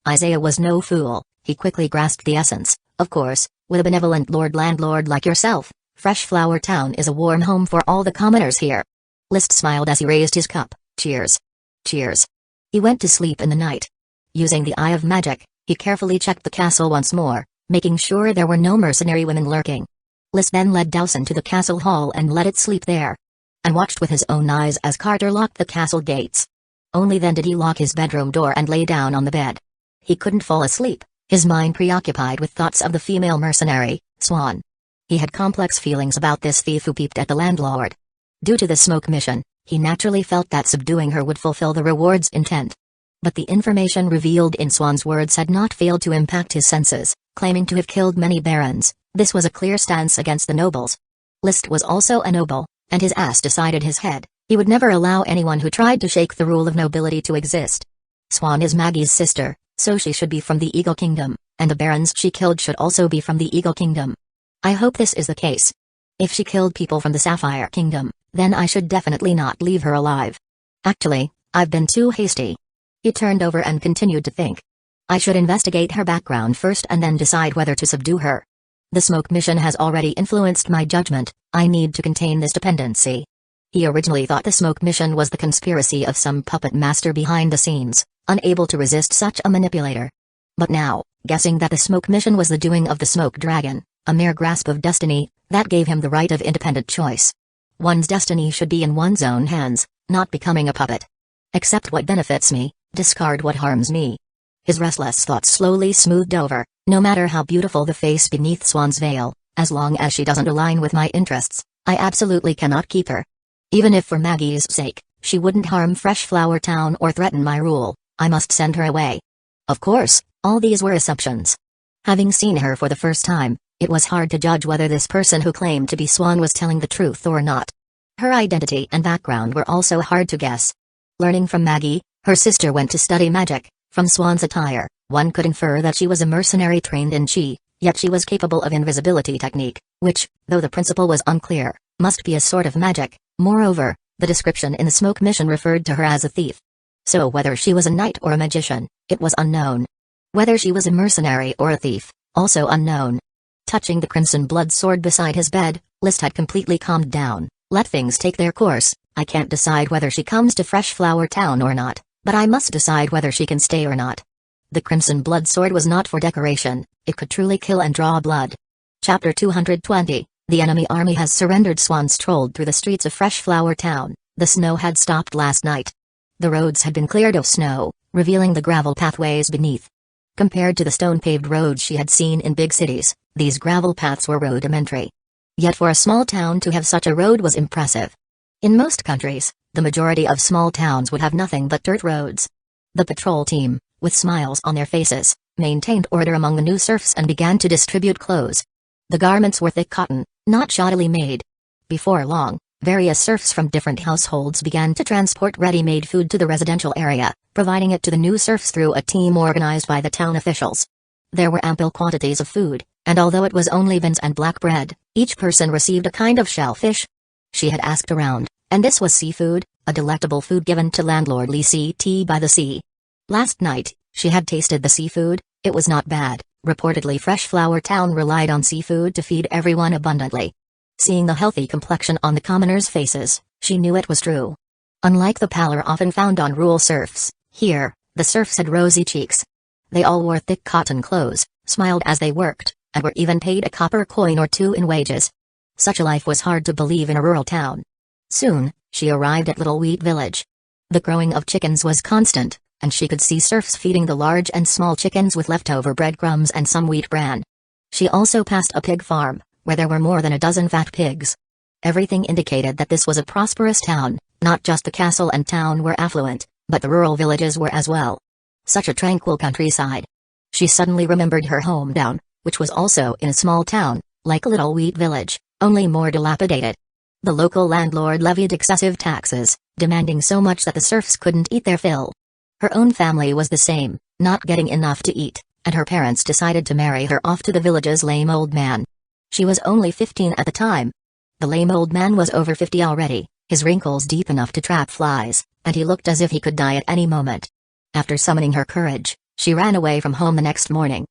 Isaiah was no fool, he quickly grasped the essence. Of course, With a benevolent landlord like yourself, Fresh Flower Town is a warm home for all the commoners here. List smiled as he raised his cup. Cheers. Cheers. He went to sleep in the night. Using the eye of magic, he carefully checked the castle once more, making sure there were no mercenary women lurking. List then led Dowson to the castle hall and let it sleep there. And watched with his own eyes as Carter locked the castle gates. Only then did he lock his bedroom door and lay down on the bed. He couldn't fall asleep, his mind preoccupied with thoughts of the female mercenary, Swan. He had complex feelings about this thief who peeped at the landlord. Due to the smoke mission, he naturally felt that subduing her would fulfill the reward's intent. But the information revealed in Swan's words had not failed to impact his senses, claiming to have killed many barons. This was a clear stance against the nobles. List was also a noble, and his ass decided his head. He would never allow anyone who tried to shake the rule of nobility to exist. Swan is Maggie's sister, so she should be from the Eagle Kingdom, and the barons she killed should also be from the Eagle Kingdom. I hope this is the case. If she killed people from the Sapphire Kingdom, then I should definitely not leave her alive. Actually, I've been too hasty. He turned over and continued to think. I should investigate her background first and then decide whether to subdue her. The smoke mission has already influenced my judgment. I need to contain this dependency. He originally thought the smoke mission was the conspiracy of some puppet master behind the scenes, unable to resist such a manipulator. But now, guessing that the smoke mission was the doing of the smoke dragon, a mere grasp of destiny, that gave him the right of independent choice. One's destiny should be in one's own hands, not becoming a puppet. Accept what benefits me, discard what harms me. His restless thoughts slowly smoothed over. No matter how beautiful the face beneath Swan's veil, as long as she doesn't align with my interests, I absolutely cannot keep her. Even if for Maggie's sake, she wouldn't harm Fresh Flower Town or threaten my rule, I must send her away. Of course, all these were assumptions. Having seen her for the first time, it was hard to judge whether this person who claimed to be Swan was telling the truth or not. Her identity and background were also hard to guess. Learning from Maggie, her sister went to study magic. From Swan's attire, one could infer that she was a mercenary trained in chi, yet she was capable of invisibility technique, which, though the principle was unclear, must be a sort of magic. Moreover, the description in the smoke mission referred to her as a thief. So whether she was a knight or a magician, it was unknown. Whether she was a mercenary or a thief, also unknown. Touching the crimson blood sword beside his bed, List had completely calmed down. Let things take their course. I can't decide whether she comes to Fresh Flower Town or not, but I must decide whether she can stay or not. The crimson blood sword was not for decoration, it could truly kill and draw blood. Chapter 220, The enemy army has surrendered. Swan strolled through the streets of Fresh Flower Town. The snow had stopped last night. The roads had been cleared of snow, revealing the gravel pathways beneath. Compared to the stone-paved roads she had seen in big cities, these gravel paths were rudimentary. Yet for a small town to have such a road was impressive. In most countries, the majority of small towns would have nothing but dirt roads. The patrol team, with smiles on their faces, maintained order among the new serfs and began to distribute clothes. The garments were thick cotton, not shoddily made. Before long, various serfs from different households began to transport ready-made food to the residential area, providing it to the new serfs through a team organized by the town officials. There were ample quantities of food, and although it was only beans and black bread, each person received a kind of shellfish. She had asked around, and this was seafood, a delectable food given to landlord Lee C.T. by the sea. Last night, she had tasted the seafood. It was not bad. Reportedly Fresh Flower Town relied on seafood to feed everyone abundantly. Seeing the healthy complexion on the commoners' faces, she knew it was true. Unlike the pallor often found on rural serfs, here, the serfs had rosy cheeks. They all wore thick cotton clothes, smiled as they worked, and were even paid a copper coin or two in wages. Such a life was hard to believe in a rural town. Soon, she arrived at Little Wheat Village. The crowing of chickens was constant, and she could see serfs feeding the large and small chickens with leftover breadcrumbs and some wheat bran. She also passed a pig farm, where there were more than a dozen fat pigs. Everything indicated that this was a prosperous town. Not just the castle and town were affluent, but the rural villages were as well. Such a tranquil countryside. She suddenly remembered her hometown, which was also in a small town, like Little Wheat Village, only more dilapidated. The local landlord levied excessive taxes, demanding so much that the serfs couldn't eat their fill. Her own family was the same, not getting enough to eat, and her parents decided to marry her off to the village's lame old man. She was only 15 at the time. The lame old man was over 50 already, his wrinkles deep enough to trap flies, and he looked as if he could die at any moment. After summoning her courage, she ran away from home the next morning.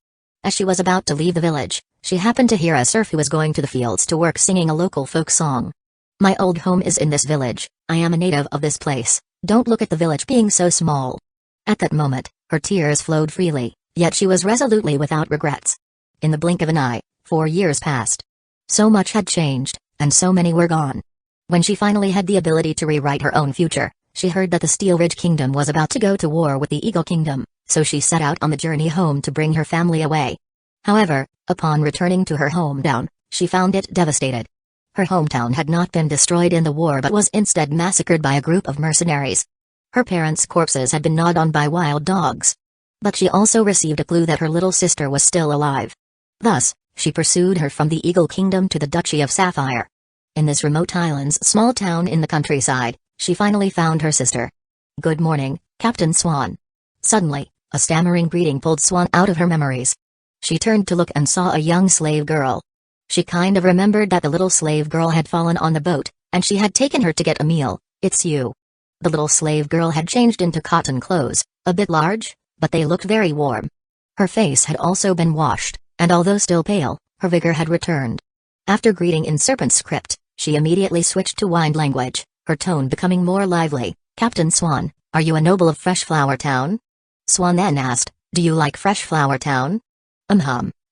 As she was about to leave the village, she happened to hear a serf who was going to the fields to work singing a local folk song. My old home is in this village, I am a native of this place, don't look at the village being so small. At that moment, her tears flowed freely, yet she was resolutely without regrets. In the blink of an eye, 4 years passed. So much had changed, and so many were gone. When she finally had the ability to rewrite her own future, she heard that the Steel Ridge Kingdom was about to go to war with the Eagle Kingdom, so she set out on the journey home to bring her family away. However, upon returning to her hometown, she found it devastated. Her hometown had not been destroyed in the war but was instead massacred by a group of mercenaries. Her parents' corpses had been gnawed on by wild dogs. But she also received a clue that her little sister was still alive. Thus, she pursued her from the Eagle Kingdom to the Duchy of Sapphire. In this remote island's small town in the countryside, she finally found her sister. "Good morning, Captain Swan." Suddenly, a stammering greeting pulled Swan out of her memories. She turned to look and saw a young slave girl. She kind of remembered that the little slave girl had fallen on the boat, and she had taken her to get a meal. "It's you." The little slave girl had changed into cotton clothes, a bit large, but they looked very warm. Her face had also been washed, and although still pale, her vigor had returned. After greeting in serpent script, she immediately switched to wind language, her tone becoming more lively. "Captain Swan, are you a noble of Freshflower Town?" Swan then asked, "Do you like Freshflower Town?"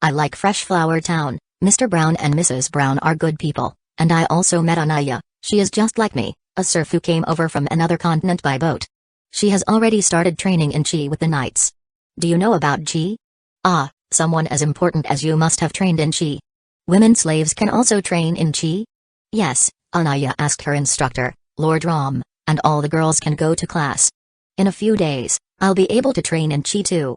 I like Freshflower Town. Mr. Brown and Mrs. Brown are good people, and I also met Anaya, she is just like me, a serf who came over from another continent by boat. She has already started training in Chi with the knights. Do you know about Chi? Ah, someone as important as you must have trained in Chi. Women slaves can also train in Chi? Yes, Anaya asked her instructor, Lord Rom, and all the girls can go to class. In a few days, I'll be able to train in Chi too.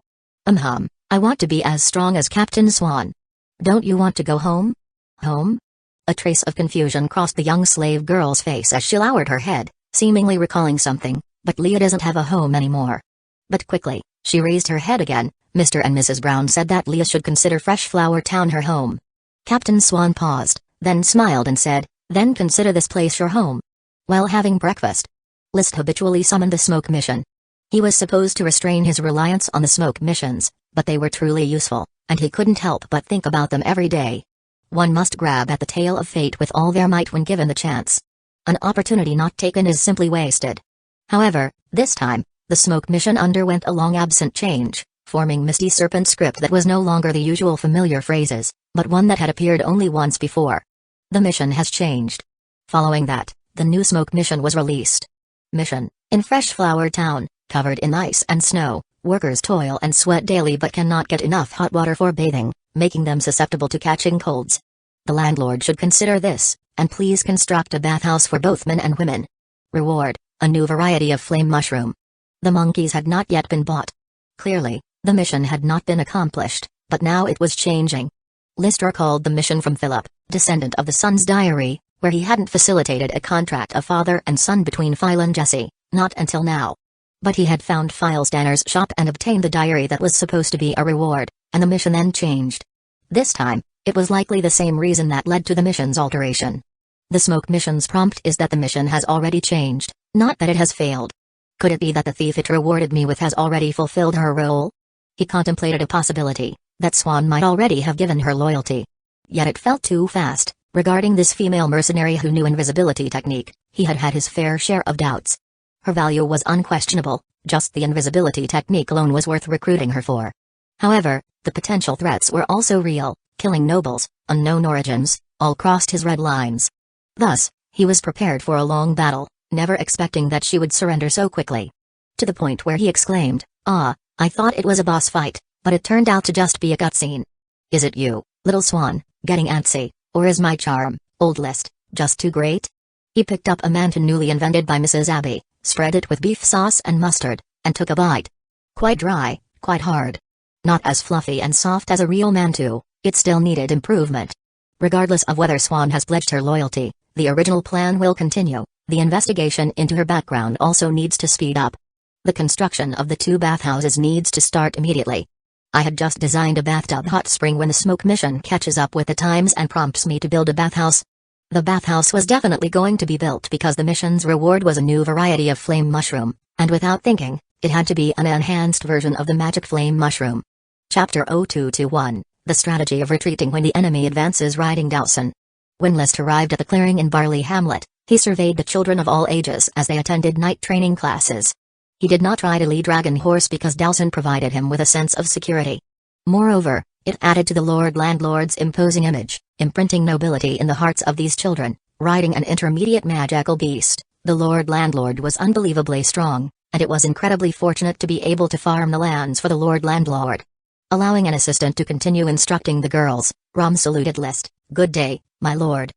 I want to be as strong as Captain Swan. Don't you want to go home? Home? A trace of confusion crossed the young slave girl's face as she lowered her head, seemingly recalling something, but Leah doesn't have a home anymore. But quickly, she raised her head again. Mr. and Mrs. Brown said that Leah should consider Freshflower Town her home. Captain Swan paused, then smiled and said, "Then consider this place your home." While having breakfast, List habitually summoned the smoke mission. He was supposed to restrain his reliance on the smoke missions, but they were truly useful, and he couldn't help but think about them every day. One must grab at the tail of fate with all their might when given the chance. An opportunity not taken is simply wasted. However, this time, the smoke mission underwent a long-absent change, forming misty serpent script that was no longer the usual familiar phrases, but one that had appeared only once before. The mission has changed. Following that, the new smoke mission was released. Mission: in Freshflower Town, covered in ice and snow, workers toil and sweat daily but cannot get enough hot water for bathing, making them susceptible to catching colds. The landlord should consider this, and please construct a bathhouse for both men and women. Reward: a new variety of flame mushroom. The monkeys had not yet been bought. Clearly, the mission had not been accomplished, but now it was changing. List recalled the mission from Philip, descendant of the Sun's diary, where he hadn't facilitated a contract of father and son between Phil and Jesse, not until now. But he had found Phil Stanner's shop and obtained the diary that was supposed to be a reward, and the mission then changed. This time, it was likely the same reason that led to the mission's alteration. The smoke mission's prompt is that the mission has already changed, not that it has failed. Could it be that the thief it rewarded me with has already fulfilled her role? He contemplated a possibility, that Swan might already have given her loyalty. Yet it felt too fast. Regarding this female mercenary who knew invisibility technique, he had had his fair share of doubts. Her value was unquestionable, just the invisibility technique alone was worth recruiting her for. However, the potential threats were also real, killing nobles, unknown origins, all crossed his red lines. Thus, he was prepared for a long battle, never expecting that she would surrender so quickly. To the point where he exclaimed, "Ah, I thought it was a boss fight, but it turned out to just be a cutscene. Is it you, little Swan, getting antsy? Or is my charm, old List, just too great?" He picked up a mantou newly invented by Mrs. Abby, spread it with beef sauce and mustard, and took a bite. Quite dry, quite hard. Not as fluffy and soft as a real mantou, it still needed improvement. Regardless of whether Swan has pledged her loyalty, the original plan will continue. The investigation into her background also needs to speed up. The construction of the 2 bathhouses needs to start immediately. I had just designed a bathtub hot spring when the smoke mission catches up with the times and prompts me to build a bathhouse. The bathhouse was definitely going to be built because the mission's reward was a new variety of flame mushroom, and without thinking, it had to be an enhanced version of the magic flame mushroom. Chapter 0221, the strategy of retreating when the enemy advances riding Dowson. When List arrived at the clearing in Barley Hamlet, he surveyed the children of all ages as they attended night training classes. He did not ride a lead dragon horse because Dowson provided him with a sense of security. Moreover, it added to the Lord Landlord's imposing image, imprinting nobility in the hearts of these children. Riding an intermediate magical beast, the Lord Landlord was unbelievably strong, and it was incredibly fortunate to be able to farm the lands for the Lord Landlord. Allowing an assistant to continue instructing the girls, Rom saluted List. "Good day, my lord."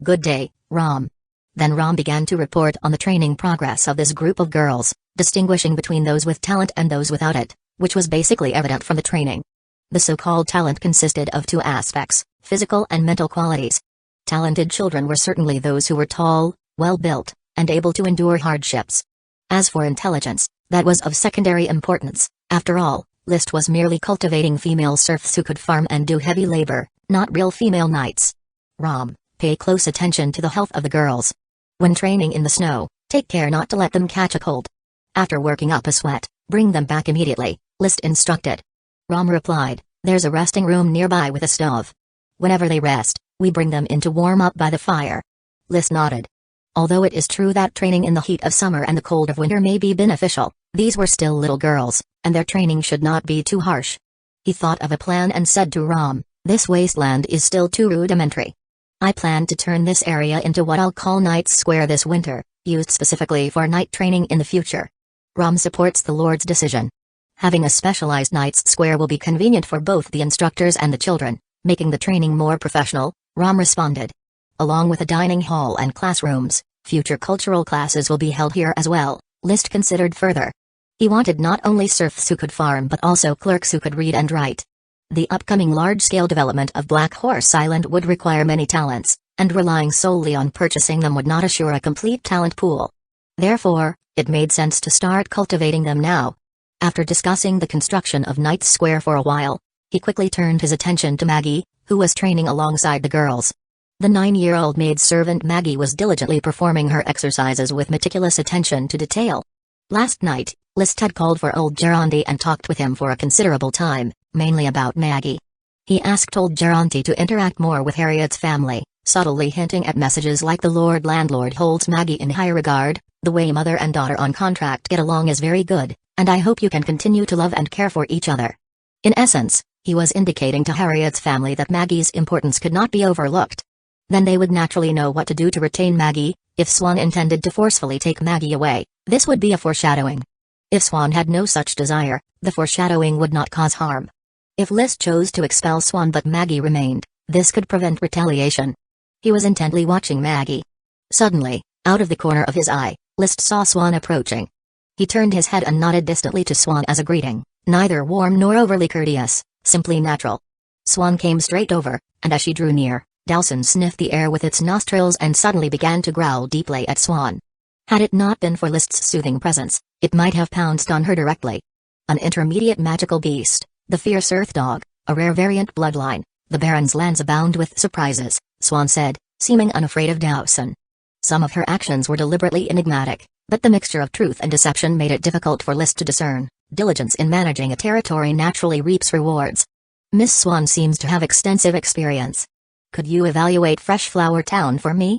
"Good day, Rom." Then Rom began to report on the training progress of this group of girls, distinguishing between those with talent and those without it, which was basically evident from the training. The so-called talent consisted of two aspects, physical and mental qualities. Talented children were certainly those who were tall, well-built, and able to endure hardships. As for intelligence, that was of secondary importance. After all, List was merely cultivating female serfs who could farm and do heavy labor, not real female knights. Rom, pay close attention to the health of the girls. When training in the snow, take care not to let them catch a cold. After working up a sweat, bring them back immediately, List instructed. Rom replied, "There's a resting room nearby with a stove. Whenever they rest, we bring them in to warm up by the fire." List nodded. Although it is true that training in the heat of summer and the cold of winter may be beneficial, these were still little girls, and their training should not be too harsh. He thought of a plan and said to Rom, "This wasteland is still too rudimentary. I plan to turn this area into what I'll call Knight's Square this winter, used specifically for night training in the future." Rom supports the Lord's decision. Having a specialized Knight's Square will be convenient for both the instructors and the children, making the training more professional, Rom responded. Along with a dining hall and classrooms, future cultural classes will be held here as well, List considered further. He wanted not only serfs who could farm but also clerks who could read and write. The upcoming large-scale development of Black Horse Island would require many talents, and relying solely on purchasing them would not assure a complete talent pool. Therefore, it made sense to start cultivating them now. After discussing the construction of Knight's Square for a while, he quickly turned his attention to Maggie, who was training alongside the girls. The 9-year-old maid-servant Maggie was diligently performing her exercises with meticulous attention to detail. Last night, List had called for old Geronti and talked with him for a considerable time, mainly about Maggie. He asked old Geronti to interact more with Harriet's family, subtly hinting at messages like the Lord Landlord holds Maggie in high regard, the way mother and daughter on contract get along is very good, and I hope you can continue to love and care for each other. In essence, he was indicating to Harriet's family that Maggie's importance could not be overlooked. Then they would naturally know what to do to retain Maggie. If Swan intended to forcefully take Maggie away, this would be a foreshadowing. If Swan had no such desire, the foreshadowing would not cause harm. If List chose to expel Swan but Maggie remained, this could prevent retaliation. He was intently watching Maggie. Suddenly, out of the corner of his eye, List saw Swan approaching. He turned his head and nodded distantly to Swan as a greeting, neither warm nor overly courteous, simply natural. Swan came straight over, and as she drew near, Dowson sniffed the air with its nostrils and suddenly began to growl deeply at Swan. Had it not been for List's soothing presence, it might have pounced on her directly. An intermediate magical beast, the fierce earth dog, a rare variant bloodline, the Baron's lands abound with surprises, Swan said, seeming unafraid of Dowson. Some of her actions were deliberately enigmatic, but the mixture of truth and deception made it difficult for List to discern. Diligence in managing a territory naturally reaps rewards. Miss Swan seems to have extensive experience. Could you evaluate Freshflower Town for me?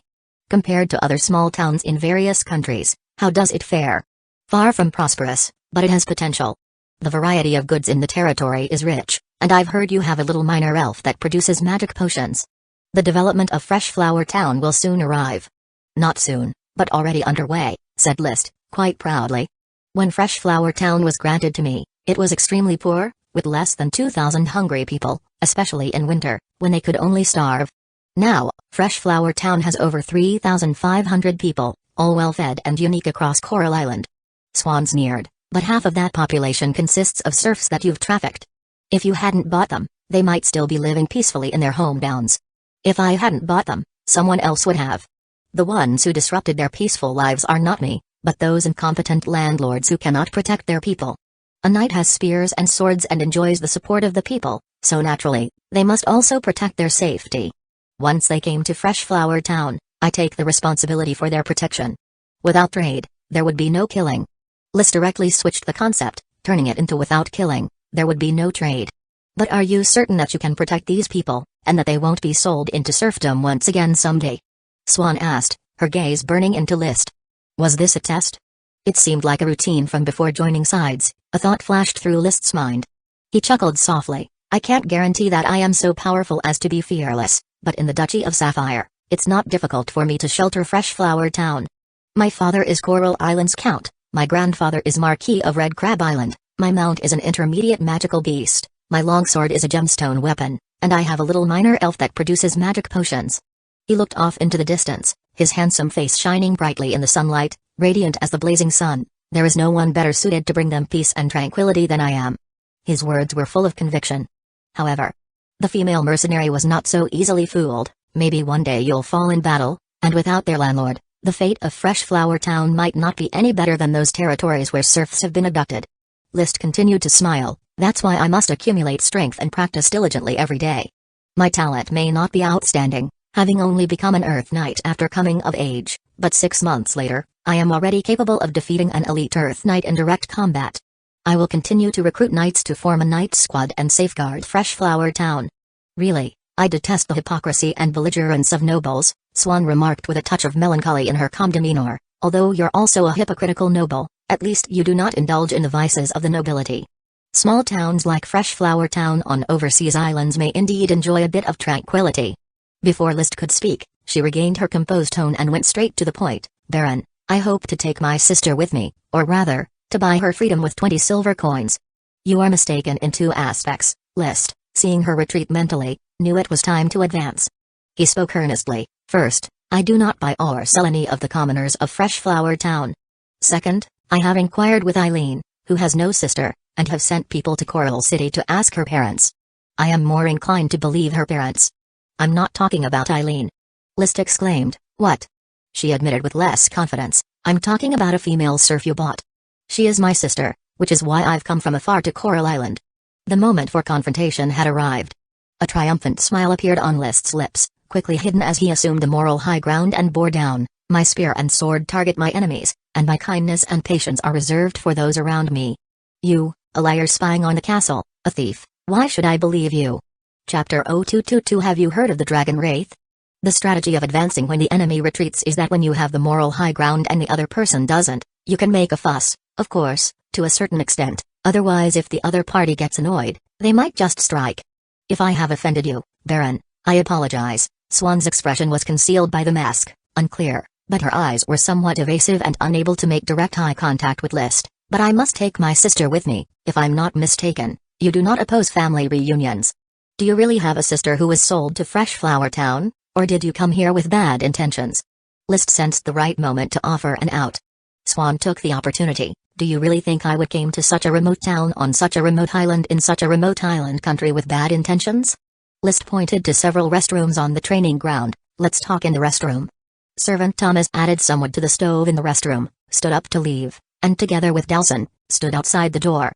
Compared to other small towns in various countries, how does it fare? Far from prosperous, but it has potential. The variety of goods in the territory is rich, and I've heard you have a little minor elf that produces magic potions. The development of Freshflower Town will soon arrive. Not soon, but already underway, said List, quite proudly. When Freshflower Town was granted to me, it was extremely poor, with less than 2,000 hungry people, especially in winter, when they could only starve. Now, Freshflower Town has over 3,500 people, all well-fed and unique across Coral Island. Swan sneered, but half of that population consists of serfs that you've trafficked. If you hadn't bought them, they might still be living peacefully in their hometowns. If I hadn't bought them, someone else would have. The ones who disrupted their peaceful lives are not me, but those incompetent landlords who cannot protect their people. A knight has spears and swords and enjoys the support of the people, so naturally, they must also protect their safety. Once they came to Freshflower Town, I take the responsibility for their protection. Without trade, there would be no killing. List directly switched the concept, turning it into without killing, there would be no trade. But are you certain that you can protect these people, and that they won't be sold into serfdom once again someday? Swan asked, her gaze burning into List. Was this a test? It seemed like a routine from before joining sides. A thought flashed through List's mind. He chuckled softly. I can't guarantee that I am so powerful as to be fearless, but in the Duchy of Sapphire, it's not difficult for me to shelter Fresh Flower Town. My father is Coral Island's Count, my grandfather is Marquis of Red Crab Island, my mount is an intermediate magical beast, my longsword is a gemstone weapon, and I have a little minor elf that produces magic potions. He looked off into the distance, his handsome face shining brightly in the sunlight, radiant as the blazing sun. There is no one better suited to bring them peace and tranquility than I am. His words were full of conviction. However, the female mercenary was not so easily fooled. Maybe one day you'll fall in battle, and without their landlord, the fate of Fresh Flower Town might not be any better than those territories where serfs have been abducted. List continued to smile. That's why I must accumulate strength and practice diligently every day. My talent may not be outstanding, having only become an Earth Knight after coming of age, but 6 months later, I am already capable of defeating an elite Earth Knight in direct combat. I will continue to recruit knights to form a knight squad and safeguard Fresh Flower Town. Really, I detest the hypocrisy and belligerence of nobles, Swan remarked with a touch of melancholy in her calm demeanor. Although you're also a hypocritical noble, at least you do not indulge in the vices of the nobility. Small towns like Fresh Flower Town on overseas islands may indeed enjoy a bit of tranquility. Before List could speak, she regained her composed tone and went straight to the point. Baron, I hope to take my sister with me, or rather, to buy her freedom with 20 silver coins. You are mistaken in 2 aspects. List, seeing her retreat mentally, knew it was time to advance. He spoke earnestly. First, I do not buy or sell any of the commoners of Fresh Flower Town. Second, I have inquired with Eileen, who has no sister, and have sent people to Coral City to ask her parents. I am more inclined to believe her parents. I'm not talking about Eileen. List exclaimed. What? She admitted with less confidence. I'm talking about a female serf you bought. She is my sister, which is why I've come from afar to Coral Island. The moment for confrontation had arrived. A triumphant smile appeared on List's lips, quickly hidden as he assumed the moral high ground and bore down. My spear and sword target my enemies, and my kindness and patience are reserved for those around me. You, a liar spying on the castle, a thief, why should I believe you? Chapter 0222 Have you heard of the Dragon Wraith? The strategy of advancing when the enemy retreats is that when you have the moral high ground and the other person doesn't, you can make a fuss, of course, to a certain extent, otherwise if the other party gets annoyed, they might just strike. If I have offended you, Baron, I apologize. Swan's expression was concealed by the mask, unclear, but her eyes were somewhat evasive and unable to make direct eye contact with List. But I must take my sister with me. If I'm not mistaken, you do not oppose family reunions. Do you really have a sister who was sold to Fresh Flower Town, or did you come here with bad intentions? List sensed the right moment to offer an out. Swan took the opportunity. Do you really think I would came to such a remote town on such a remote island in such a remote island country with bad intentions? List pointed to several restrooms on the training ground. Let's talk in the restroom. Servant Thomas added some wood to the stove in the restroom, stood up to leave, and together with Delson, stood outside the door.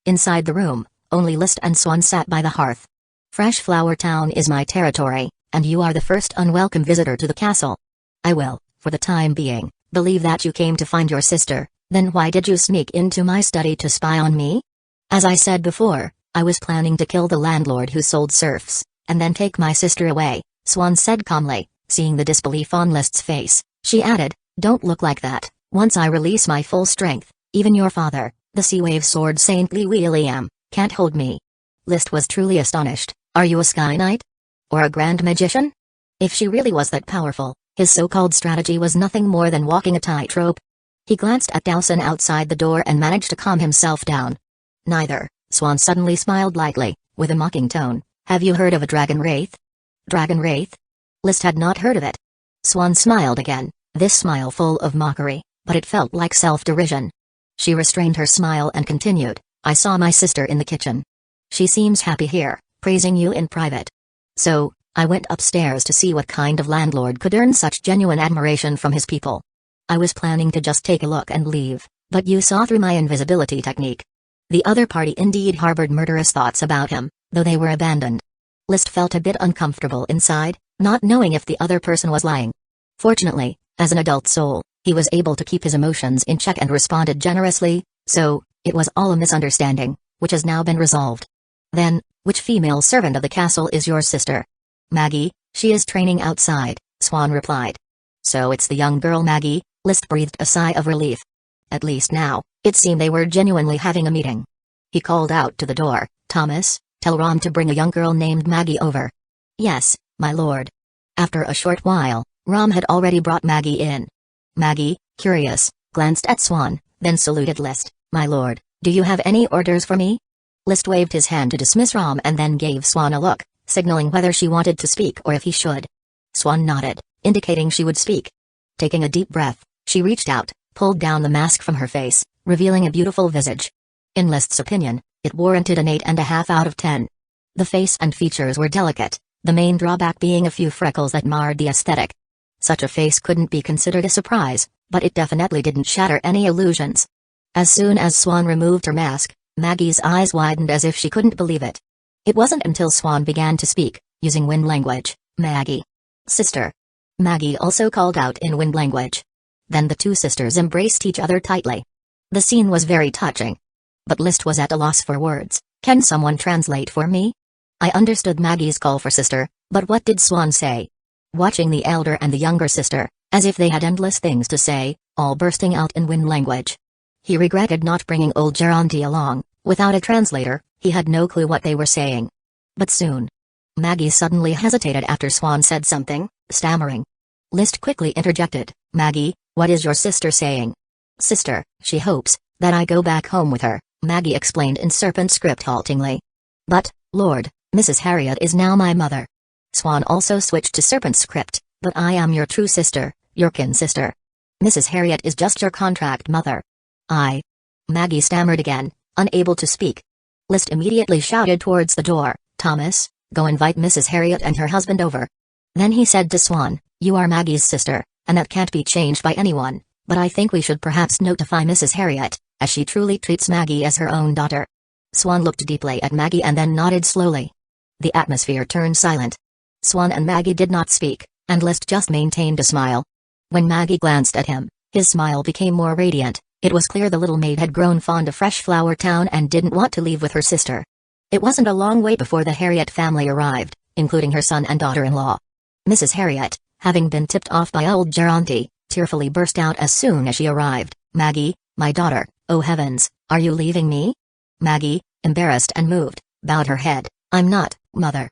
Inside the room, only List and Swan sat by the hearth. Fresh Flower Town is my territory, and you are the first unwelcome visitor to the castle. I will, for the time being, believe that you came to find your sister. Then why did you sneak into my study to spy on me? As I said before, I was planning to kill the landlord who sold serfs, and then take my sister away, Swan said calmly, seeing the disbelief on List's face. She added, don't look like that. Once I release my full strength, even your father, the Sea Wave Sword Saintly William, can't hold me. List was truly astonished. Are you a Sky Knight? Or a Grand Magician? If she really was that powerful, his so-called strategy was nothing more than walking a tightrope. He glanced at Dowson outside the door and managed to calm himself down. Neither. Swan suddenly smiled lightly, with a mocking tone. Have you heard of a Dragon Wraith? Dragon Wraith? List had not heard of it. Swan smiled again, this smile full of mockery, but it felt like self-derision. She restrained her smile and continued, I saw my sister in the kitchen. She seems happy here, praising you in private. So, I went upstairs to see what kind of landlord could earn such genuine admiration from his people. I was planning to just take a look and leave, but you saw through my invisibility technique. The other party indeed harbored murderous thoughts about him, though they were abandoned. List felt a bit uncomfortable inside, not knowing if the other person was lying. Fortunately, as an adult soul, he was able to keep his emotions in check and responded generously, so, it was all a misunderstanding, which has now been resolved. Then, which female servant of the castle is your sister? Maggie, she is training outside, Swan replied. So it's the young girl Maggie, List breathed a sigh of relief. At least now, it seemed they were genuinely having a meeting. He called out to the door, Thomas, tell Rom to bring a young girl named Maggie over. Yes, my lord. After a short while, Rom had already brought Maggie in. Maggie, curious, glanced at Swan, then saluted List. My lord, do you have any orders for me? List waved his hand to dismiss Rom and then gave Swan a look, signaling whether she wanted to speak or if he should. Swan nodded, indicating she would speak. Taking a deep breath, she reached out, pulled down the mask from her face, revealing a beautiful visage. In List's opinion, it warranted an 8.5 out of 10. The face and features were delicate, the main drawback being a few freckles that marred the aesthetic. Such a face couldn't be considered a surprise, but it definitely didn't shatter any illusions. As soon as Swan removed her mask, Maggie's eyes widened as if she couldn't believe it. It wasn't until Swan began to speak, using wind language, Maggie. Sister. Maggie also called out in wind language. Then the two sisters embraced each other tightly. The scene was very touching. But List was at a loss for words. Can someone translate for me? I understood Maggie's call for sister, but what did Swan say? Watching the elder and the younger sister, as if they had endless things to say, all bursting out in wind language. He regretted not bringing old Geronti along. Without a translator, he had no clue what they were saying. But soon. Maggie suddenly hesitated after Swan said something, stammering. List quickly interjected, Maggie, what is your sister saying? Sister, she hopes that I go back home with her, Maggie explained in serpent script haltingly. But, Lord, Mrs. Harriet is now my mother. Swan also switched to serpent script, but I am your true sister, your kin sister. Mrs. Harriet is just your contract mother. Maggie stammered again, unable to speak. List immediately shouted towards the door, Thomas, go invite Mrs. Harriet and her husband over. Then he said to Swan, you are Maggie's sister, and that can't be changed by anyone, but I think we should perhaps notify Mrs. Harriet, as she truly treats Maggie as her own daughter. Swan looked deeply at Maggie and then nodded slowly. The atmosphere turned silent. Swan and Maggie did not speak, and List just maintained a smile. When Maggie glanced at him, his smile became more radiant. It was clear the little maid had grown fond of Fresh Flower Town and didn't want to leave with her sister. It wasn't a long wait before the Harriet family arrived, including her son and daughter-in-law. Mrs. Harriet, having been tipped off by old Geronti, tearfully burst out as soon as she arrived, Maggie, my daughter, oh heavens, are you leaving me? Maggie, embarrassed and moved, bowed her head, I'm not, mother.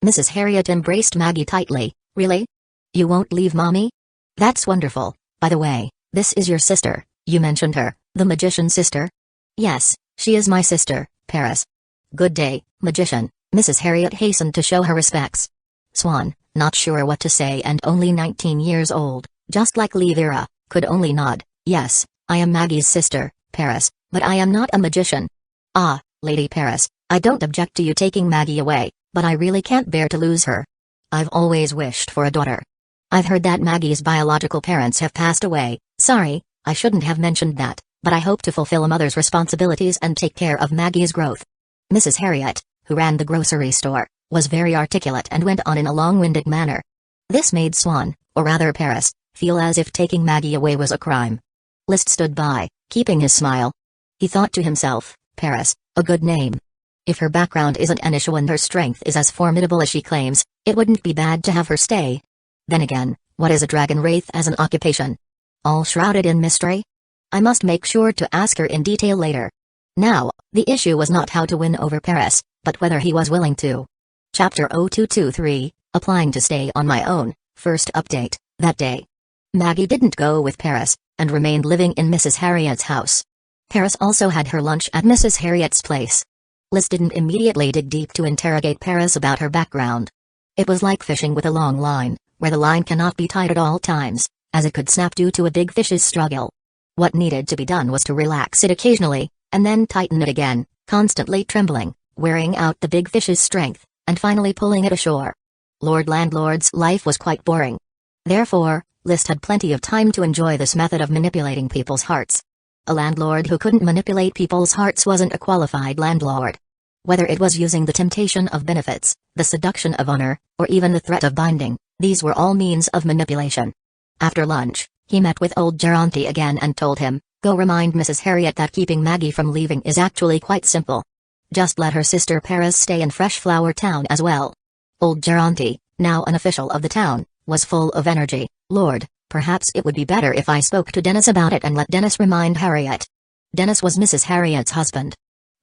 Mrs. Harriet embraced Maggie tightly, really? You won't leave mommy? That's wonderful. By the way, this is your sister. You mentioned her, the magician's sister? Yes, she is my sister, Paris. Good day, magician, Mrs. Harriet hastened to show her respects. Swan, not sure what to say and only 19 years old, just like Vera, could only nod, yes, I am Maggie's sister, Paris, but I am not a magician. Ah, Lady Paris, I don't object to you taking Maggie away, but I really can't bear to lose her. I've always wished for a daughter. I've heard that Maggie's biological parents have passed away, sorry. I shouldn't have mentioned that, but I hope to fulfill a mother's responsibilities and take care of Maggie's growth. Mrs. Harriet, who ran the grocery store, was very articulate and went on in a long-winded manner. This made Swan, or rather Paris, feel as if taking Maggie away was a crime. List stood by, keeping his smile. He thought to himself, Paris, a good name. If her background isn't an issue and her strength is as formidable as she claims, it wouldn't be bad to have her stay. Then again, what is a dragon wraith as an occupation? All shrouded in mystery? I must make sure to ask her in detail later. Now, the issue was not how to win over Paris, but whether he was willing to. Chapter 0223, Applying to Stay on My Own, first update, that day. Maggie didn't go with Paris, and remained living in Mrs. Harriet's house. Paris also had her lunch at Mrs. Harriet's place. Liz didn't immediately dig deep to interrogate Paris about her background. It was like fishing with a long line, where the line cannot be tied at all times, as it could snap due to a big fish's struggle. What needed to be done was to relax it occasionally, and then tighten it again, constantly trembling, wearing out the big fish's strength, and finally pulling it ashore. Lord Landlord's life was quite boring. Therefore, List had plenty of time to enjoy this method of manipulating people's hearts. A landlord who couldn't manipulate people's hearts wasn't a qualified landlord. Whether it was using the temptation of benefits, the seduction of honor, or even the threat of binding, these were all means of manipulation. After lunch, he met with old Geronti again and told him, go remind Mrs. Harriet that keeping Maggie from leaving is actually quite simple. just let her sister Paris stay in Fresh Flower Town as well. Old Geronte, now an official of the town, was full of energy. Lord, perhaps it would be better if I spoke to Dennis about it and let Dennis remind Harriet. Dennis was Mrs. Harriet's husband.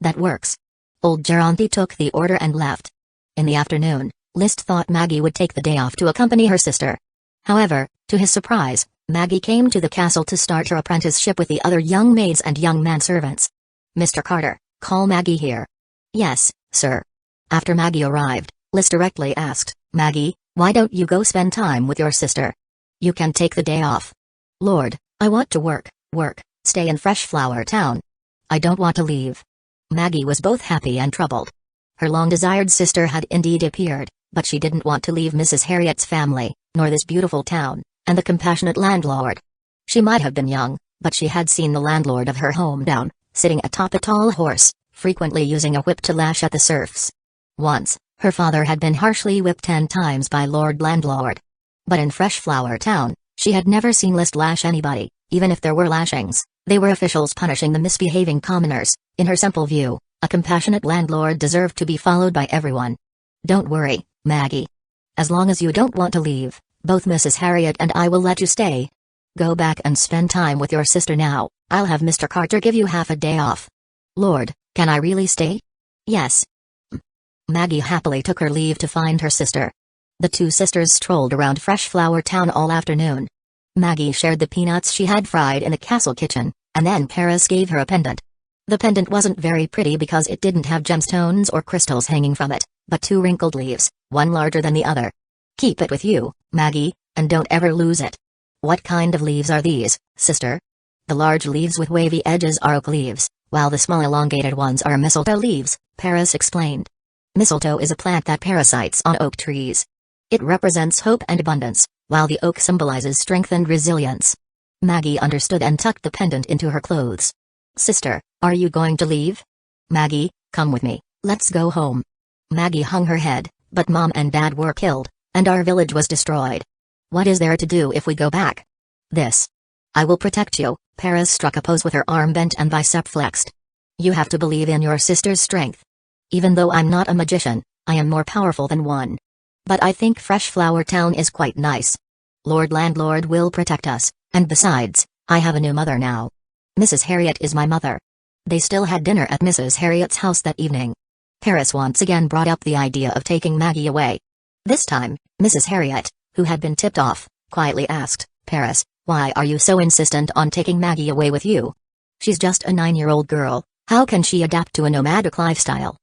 That works. Old Geronte took the order and left. In the afternoon, List thought Maggie would take the day off to accompany her sister. However, to his surprise, Maggie came to the castle to start her apprenticeship with the other young maids and young manservants. Mr. Carter, call Maggie here. Yes, sir. After Maggie arrived, List directly asked, Maggie, why don't you go spend time with your sister? You can take the day off. Lord, I want to work, stay in Fresh Flower Town. I don't want to leave. Maggie was both happy and troubled. Her long-desired sister had indeed appeared, but she didn't want to leave Mrs. Harriet's family, nor this beautiful town, and the compassionate landlord. She might have been young, but she had seen the landlord of her home down, sitting atop a tall horse, frequently using a whip to lash at the serfs. Once, her father had been harshly whipped 10 times by Lord Landlord. But in Fresh Flower Town, she had never seen List lash anybody, even if there were lashings. They were officials punishing the misbehaving commoners. In her simple view, a compassionate landlord deserved to be followed by everyone. Don't worry, Maggie. As long as you don't want to leave, both Mrs. Harriet and I will let you stay. Go back and spend time with your sister now. I'll have Mr. Carter give you half a day off. Lord, can I really stay? Yes. Maggie happily took her leave to find her sister. The two sisters strolled around Fresh Flower Town all afternoon. Maggie shared the peanuts she had fried in the castle kitchen, and then Paris gave her a pendant. The pendant wasn't very pretty because it didn't have gemstones or crystals hanging from it, but 2 wrinkled leaves, one larger than the other. Keep it with you, Maggie, and don't ever lose it. What kind of leaves are these, sister? The large leaves with wavy edges are oak leaves, while the small elongated ones are mistletoe leaves, Paris explained. Mistletoe is a plant that parasites on oak trees. It represents hope and abundance, while the oak symbolizes strength and resilience. Maggie understood and tucked the pendant into her clothes. Sister, are you going to leave? Maggie, come with me, let's go home. Maggie hung her head, but Mom and Dad were killed, and our village was destroyed. What is there to do if we go back? This. I will protect you, Paris struck a pose with her arm bent and bicep flexed. You have to believe in your sister's strength. Even though I'm not a magician, I am more powerful than one. But I think Fresh Flower Town is quite nice. Lord Landlord will protect us, and besides, I have a new mother now. Mrs. Harriet is my mother. They still had dinner at Mrs. Harriet's house that evening. Paris once again brought up the idea of taking Maggie away. This time, Mrs. Harriet, who had been tipped off, quietly asked, Paris, why are you so insistent on taking Maggie away with you? She's just a 9-year-old girl, how can she adapt to a nomadic lifestyle?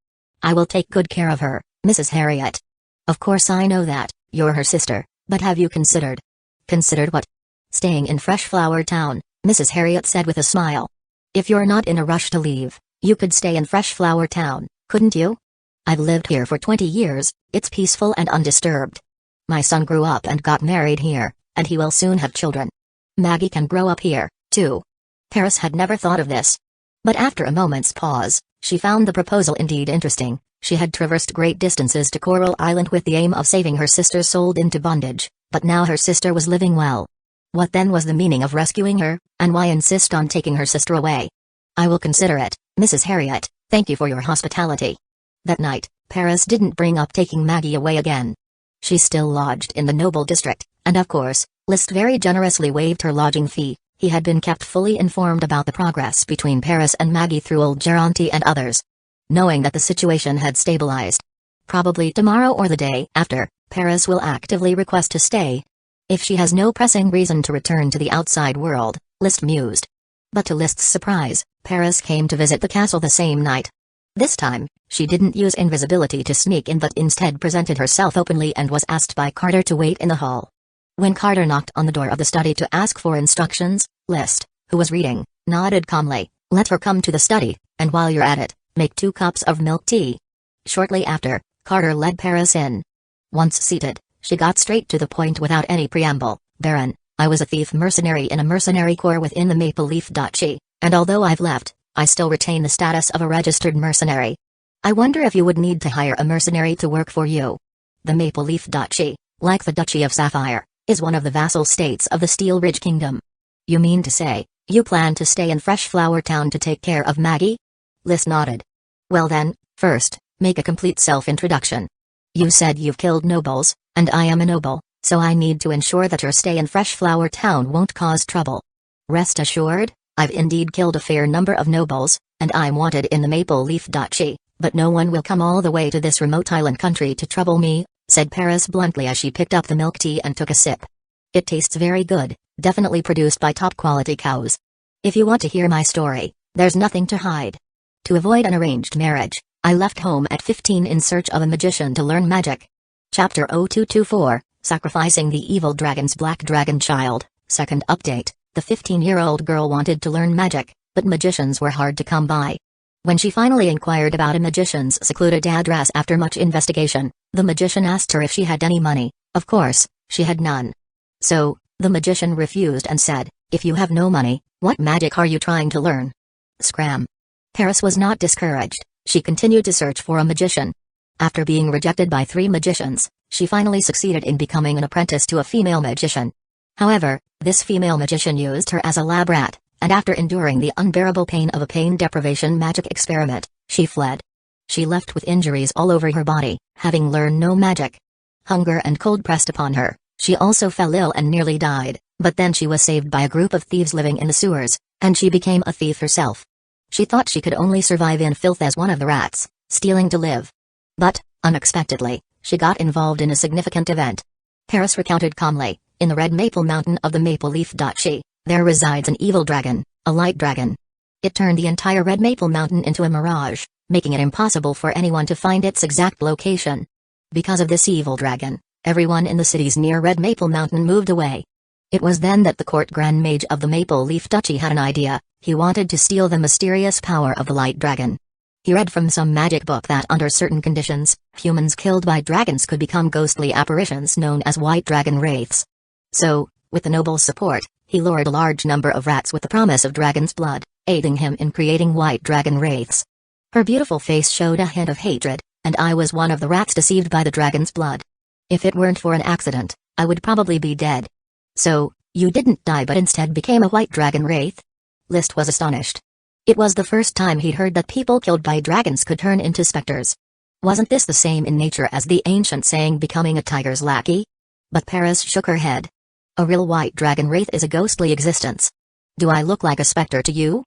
I will take good care of her, Mrs. Harriet. Of course I know that, you're her sister, but have you considered? Considered what? Staying in Fresh Flower Town, Mrs. Harriet said with a smile. If you're not in a rush to leave, you could stay in Fresh Flower Town, couldn't you? I've lived here for 20 years, it's peaceful and undisturbed. My son grew up and got married here, and he will soon have children. Maggie can grow up here, too. Paris had never thought of this. But after a moment's pause, she found the proposal indeed interesting. She had traversed great distances to Coral Island with the aim of saving her sister sold into bondage, but now her sister was living well. What then was the meaning of rescuing her, and why insist on taking her sister away? I will consider it, Mrs. Harriet, thank you for your hospitality. That night, Paris didn't bring up taking Maggie away again. She still lodged in the noble district, and of course, List very generously waived her lodging fee. He had been kept fully informed about the progress between Paris and Maggie through old Geronte and others. Knowing that the situation had stabilized. Probably tomorrow or the day after, Paris will actively request to stay. If she has no pressing reason to return to the outside world, List mused. But to List's surprise, Paris came to visit the castle the same night. This time, she didn't use invisibility to sneak in but instead presented herself openly and was asked by Carter to wait in the hall. When Carter knocked on the door of the study to ask for instructions, List, who was reading, nodded calmly. Let her come to the study, and while you're at it, make 2 cups of milk tea. Shortly after, Carter led Paris in. Once seated, she got straight to the point without any preamble. Baron, I was a thief mercenary in a mercenary corps within the Maple Leaf Duchy, and although I've left, I still retain the status of a registered mercenary. I wonder if you would need to hire a mercenary to work for you. The Maple Leaf Duchy, like the Duchy of Sapphire, is one of the vassal states of the Steel Ridge Kingdom. You mean to say, you plan to stay in Fresh Flower Town to take care of Maggie? List nodded. Well then, First, make a complete self-introduction. You said you've killed nobles, and I am a noble, so I need to ensure that your stay in Fresh Flower Town won't cause trouble. Rest assured, I've indeed killed a fair number of nobles, and I'm wanted in the Maple Leaf Duchy, but no one will come all the way to this remote island country to trouble me, said Paris bluntly as she picked up the milk tea and took a sip. It tastes very good, definitely produced by top-quality cows. If you want to hear my story, there's nothing to hide. To avoid an arranged marriage, I left home at 15 in search of a magician to learn magic. Chapter 0224, Sacrificing the Evil Dragon's Black Dragon Child, second update. The 15-year-old girl wanted to learn magic, but magicians were hard to come by. When she finally inquired about a magician's secluded address after much investigation, the magician asked her if she had any money. Of course, she had none. So, the magician refused and said, "If you have no money, what magic are you trying to learn?" Scram. Paris was not discouraged. She continued to search for a magician. After being rejected by 3 magicians, she finally succeeded in becoming an apprentice to a female magician. However, this female magician used her as a lab rat, and after enduring the unbearable pain of a pain deprivation magic experiment, she fled. She left with injuries all over her body, having learned no magic. Hunger and cold pressed upon her. She also fell ill and nearly died, but then she was saved by a group of thieves living in the sewers, and she became a thief herself. She thought she could only survive in filth as one of the rats, stealing to live. But, unexpectedly, she got involved in a significant event. Paris recounted calmly, "In the Red Maple Mountain of the Maple Leaf Duchy, there resides an evil dragon, a light dragon. It turned the entire Red Maple Mountain into a mirage, making it impossible for anyone to find its exact location. Because of this evil dragon, everyone in the cities near Red Maple Mountain moved away. It was then that the court Grand Mage of the Maple Leaf Duchy had an idea. He wanted to steal the mysterious power of the light dragon. He read from some magic book that under certain conditions, humans killed by dragons could become ghostly apparitions known as white dragon wraiths. So, with the noble's support, he lured a large number of rats with the promise of dragon's blood, aiding him in creating white dragon wraiths." Her beautiful face showed a hint of hatred, "And I was one of the rats deceived by the dragon's blood. If it weren't for an accident, I would probably be dead." "So, you didn't die but instead became a white dragon wraith?" List was astonished. It was the first time he'd heard that people killed by dragons could turn into specters. Wasn't this the same in nature as the ancient saying becoming a tiger's lackey? But Paris shook her head. "A real white dragon wraith is a ghostly existence. Do I look like a specter to you?"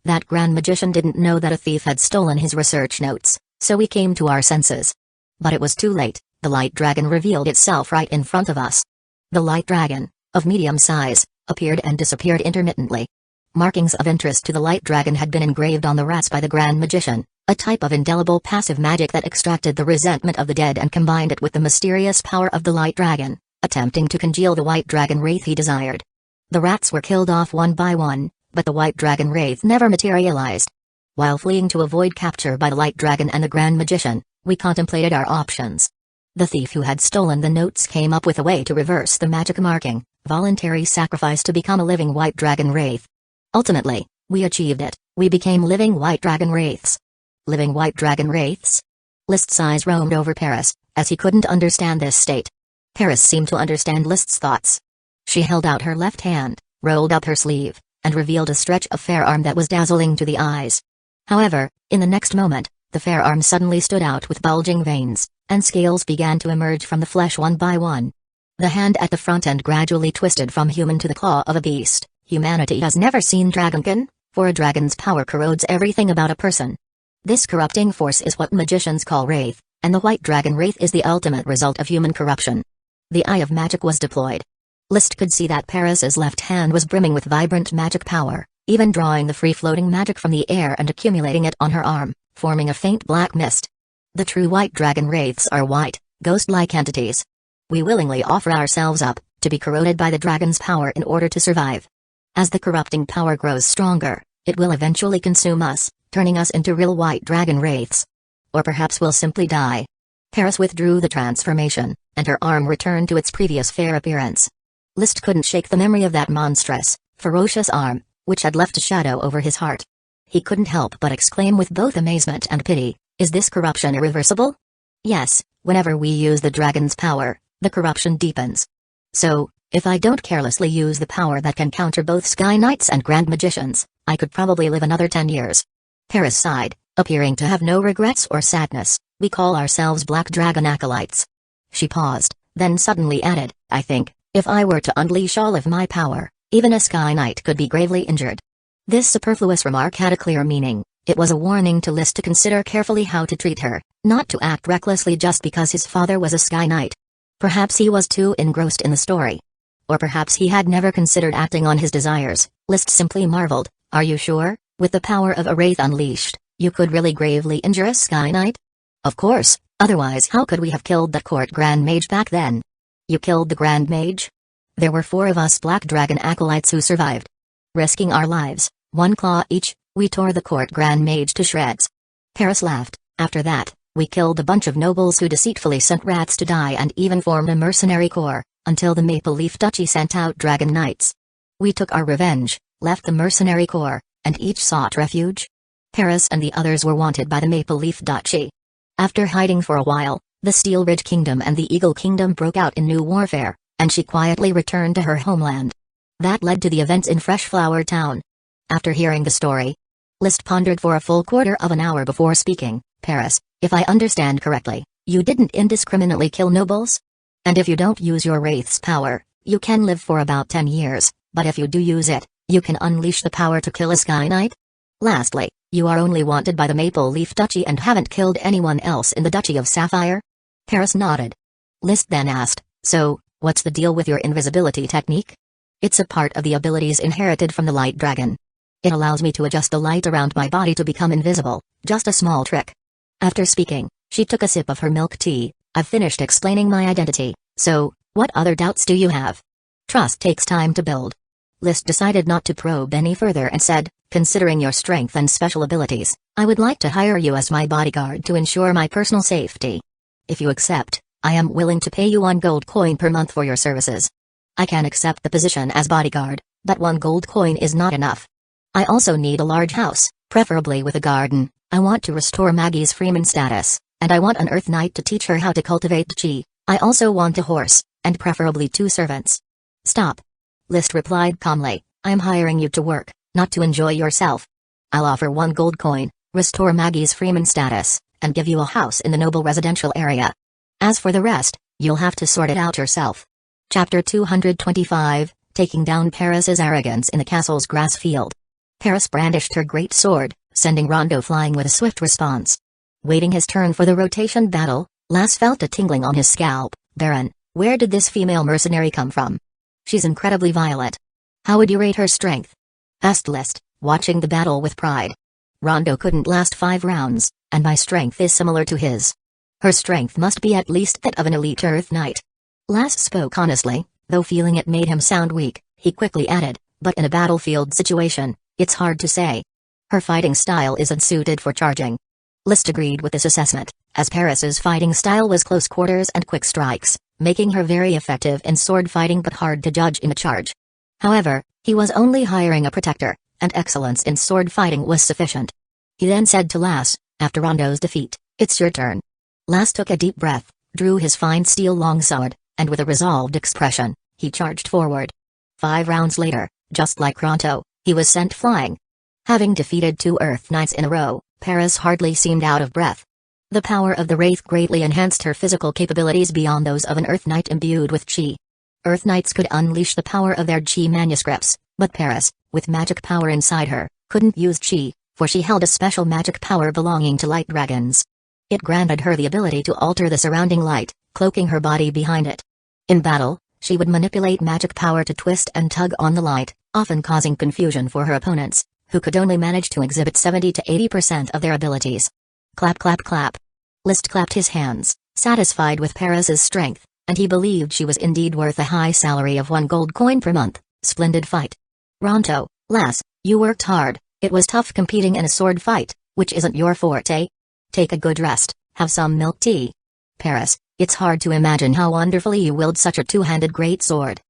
That grand magician didn't know that a thief had stolen his research notes, so we came to our senses. But it was too late. The light dragon revealed itself right in front of us. The light dragon, of medium size, appeared and disappeared intermittently. Markings of interest to the light dragon had been engraved on the rats by the Grand Magician, a type of indelible passive magic that extracted the resentment of the dead and combined it with the mysterious power of the light dragon, attempting to congeal the white dragon wraith he desired. The rats were killed off one by one, but the white dragon wraith never materialized. While fleeing to avoid capture by the light dragon and the Grand Magician, we contemplated our options. The thief who had stolen the notes came up with a way to reverse the magic marking, voluntary sacrifice to become a living white dragon wraith. Ultimately, we achieved it. We became living white dragon wraiths. Living white dragon wraiths? List's eyes roamed over Paris, as he couldn't understand this state. Paris seemed to understand List's thoughts. She held out her left hand, rolled up her sleeve, and revealed a stretch of fair arm that was dazzling to the eyes. However, in the next moment, the fair arm suddenly stood out with bulging veins, and scales began to emerge from the flesh one by one. The hand at the front end gradually twisted from human to the claw of a beast. Humanity has never seen dragonkin, for a dragon's power corrodes everything about a person. This corrupting force is what magicians call wraith, and the white dragon wraith is the ultimate result of human corruption. The eye of magic was deployed. List could see that Paris's left hand was brimming with vibrant magic power, even drawing the free-floating magic from the air and accumulating it on her arm, forming a faint black mist. The true white dragon wraiths are white, ghost-like entities. We willingly offer ourselves up, to be corroded by the dragon's power in order to survive. As the corrupting power grows stronger, it will eventually consume us, turning us into real white dragon wraiths. Or perhaps we'll simply die. Paris withdrew the transformation, and her arm returned to its previous fair appearance. List couldn't shake the memory of that monstrous, ferocious arm, which had left a shadow over his heart. He couldn't help but exclaim with both amazement and pity, "Is this corruption irreversible?" "Yes, whenever we use the dragon's power, the corruption deepens. So, if I don't carelessly use the power that can counter both Sky Knights and Grand Magicians, I could probably live another 10 years. Paris sighed, Appearing to have no regrets or sadness, we call ourselves Black Dragon Acolytes. She paused, then suddenly added, I think, if I were to unleash all of my power, even a Sky Knight could be gravely injured. This superfluous remark had a clear meaning. It was a warning to List to consider carefully how to treat her, not to act recklessly just because his father was a Sky Knight. Perhaps he was too engrossed in the story. Or perhaps he had never considered acting on his desires. List simply marveled, are you sure, with the power of a wraith unleashed, you could really gravely injure a Sky Knight? Of course, otherwise how could we have killed that court Grand Mage back then? You killed the Grand Mage? There were 4 of us Black Dragon Acolytes who survived. Risking our lives, 1 claw each, we tore the court Grand Mage to shreds. Paris laughed. After that, we killed a bunch of nobles who deceitfully sent rats to die and even formed a mercenary corps, until the Maple Leaf Duchy sent out Dragon Knights. We took our revenge, left the mercenary corps, and each sought refuge. Paris and the others were wanted by the Maple Leaf Duchy. After hiding for a while, the Steel Ridge Kingdom and the Eagle Kingdom broke out in new warfare, and she quietly returned to her homeland. That led to the events in Freshflower Town. After hearing the story, List pondered for a full quarter of an hour before speaking. Paris, if I understand correctly, you didn't indiscriminately kill nobles? And if you don't use your wraith's power, you can live for about 10 years, but if you do use it, you can unleash the power to kill a Sky Knight? Lastly, you are only wanted by the Maple Leaf Duchy and haven't killed anyone else in the Duchy of Sapphire? Paris nodded. List then asked, so, what's the deal with your invisibility technique? It's a part of the abilities inherited from the Light Dragon. It allows me to adjust the light around my body to become invisible, just a small trick. After speaking, she took a sip of her milk tea. I've finished explaining my identity, so, what other doubts do you have? Trust takes time to build. List decided not to probe any further and said, considering your strength and special abilities, I would like to hire you as my bodyguard to ensure my personal safety. If you accept, I am willing to pay you 1 gold coin per month for your services. I can accept the position as bodyguard, but 1 gold coin is not enough. I also need a large house, preferably with a garden. I want to restore Maggie's freeman status, and I want an Earth Knight to teach her how to cultivate chi. I also want a horse, and preferably 2 servants. Stop. List replied calmly, I am hiring you to work, not to enjoy yourself. I'll offer 1 gold coin, restore Maggie's freeman status, and give you a house in the noble residential area. As for the rest, you'll have to sort it out yourself. Chapter 225, Taking Down Paris's Arrogance in the Castle's Grass Field. Paris brandished her great sword, sending Rondo flying with a swift response. Waiting his turn for the rotation battle, Lass felt a tingling on his scalp. Baron, where did this female mercenary come from? She's incredibly violent. How would you rate her strength? Asked List, watching the battle with pride. Rondo couldn't last 5 rounds, and my strength is similar to his. Her strength must be at least that of an elite Earth Knight. Lass spoke honestly, though feeling it made him sound weak. He quickly added, but in a battlefield situation, it's hard to say. Her fighting style isn't suited for charging. List agreed with this assessment, as Paris's fighting style was close quarters and quick strikes, making her very effective in sword fighting but hard to judge in a charge. However, he was only hiring a protector, and excellence in sword fighting was sufficient. He then said to Lass, after Rondo's defeat, it's your turn. Lass took a deep breath, drew his fine steel longsword, and with a resolved expression, he charged forward. 5 rounds later, just like Rondo, he was sent flying. Having defeated 2 Earth Knights in a row, Paris hardly seemed out of breath. The power of the Wraith greatly enhanced her physical capabilities beyond those of an Earth Knight imbued with chi. Earth Knights could unleash the power of their chi manuscripts, but Paris, with magic power inside her, couldn't use chi, for she held a special magic power belonging to light dragons. It granted her the ability to alter the surrounding light, cloaking her body behind it. In battle, she would manipulate magic power to twist and tug on the light, often causing confusion for her opponents, who could only manage to exhibit 70 to 80% of their abilities. Clap clap clap. List clapped his hands, satisfied with Paris's strength, and he believed she was indeed worth a high salary of 1 gold coin per month. Splendid fight. Ronto, Lass, you worked hard. It was tough competing in a sword fight, which isn't your forte. Take a good rest, have some milk tea. Paris, it's hard to imagine how wonderfully you wield such a 2-handed great sword.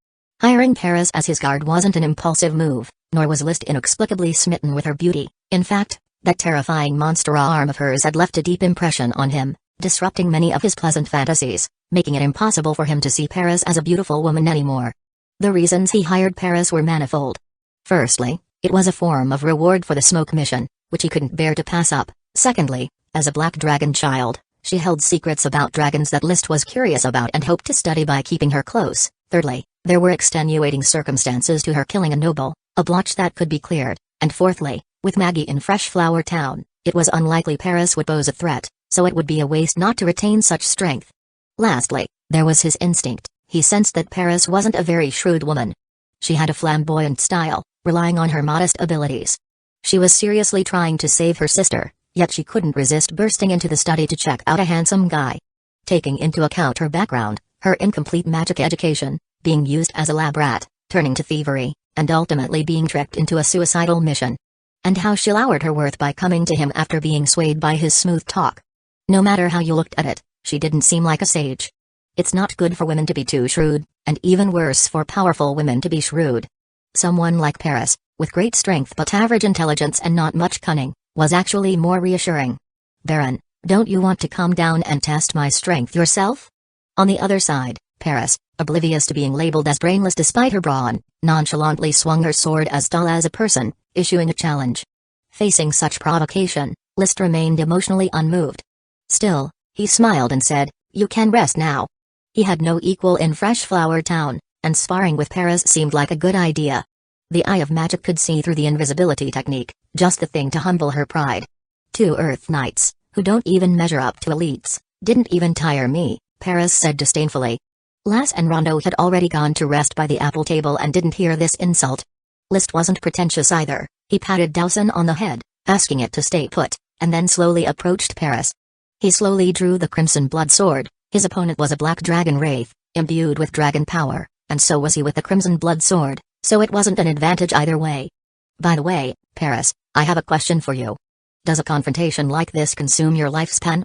Hiring Paris as his guard wasn't an impulsive move, nor was List inexplicably smitten with her beauty. In fact, that terrifying monster arm of hers had left a deep impression on him, disrupting many of his pleasant fantasies, making it impossible for him to see Paris as a beautiful woman anymore. The reasons he hired Paris were manifold. Firstly, it was a form of reward for the smoke mission, which he couldn't bear to pass up, Secondly, as a black dragon child, she held secrets about dragons that List was curious about and hoped to study by keeping her close. Thirdly, there were extenuating circumstances to her killing a noble, a blotch that could be cleared. And fourthly, with Maggie in Fresh Flower Town, it was unlikely Paris would pose a threat, so it would be a waste not to retain such strength. Lastly, there was his instinct. He sensed that Paris wasn't a very shrewd woman. She had a flamboyant style, relying on her modest abilities. She was seriously trying to save her sister, yet she couldn't resist bursting into the study to check out a handsome guy. Taking into account her background, her incomplete magic education, being used as a lab rat, turning to thievery, and ultimately being tricked into a suicidal mission. And how she lowered her worth by coming to him after being swayed by his smooth talk. No matter how you looked at it, she didn't seem like a sage. It's not good for women to be too shrewd, and even worse for powerful women to be shrewd. Someone like Paris, with great strength but average intelligence and not much cunning, was actually more reassuring. Baron, don't you want to come down and test my strength yourself? On the other side, Paris, oblivious to being labeled as brainless despite her brawn, nonchalantly swung her sword as tall as a person, issuing a challenge. Facing such provocation, List remained emotionally unmoved. Still, he smiled and said, "You can rest now." He had no equal in Fresh Flower Town, and sparring with Paris seemed like a good idea. The Eye of Magic could see through the invisibility technique, just the thing to humble her pride. Two Earth Knights, who don't even measure up to elites, didn't even tire me, Paris said disdainfully. Lass and Rondo had already gone to rest by the apple table and didn't hear this insult. List wasn't pretentious either. He patted Dowson on the head, asking it to stay put, and then slowly approached Paris. He slowly drew the crimson blood sword. His opponent was a black dragon wraith, imbued with dragon power, and so was he with the crimson blood sword, so it wasn't an advantage either way. By the way, Paris, I have a question for you. Does a confrontation like this consume your lifespan?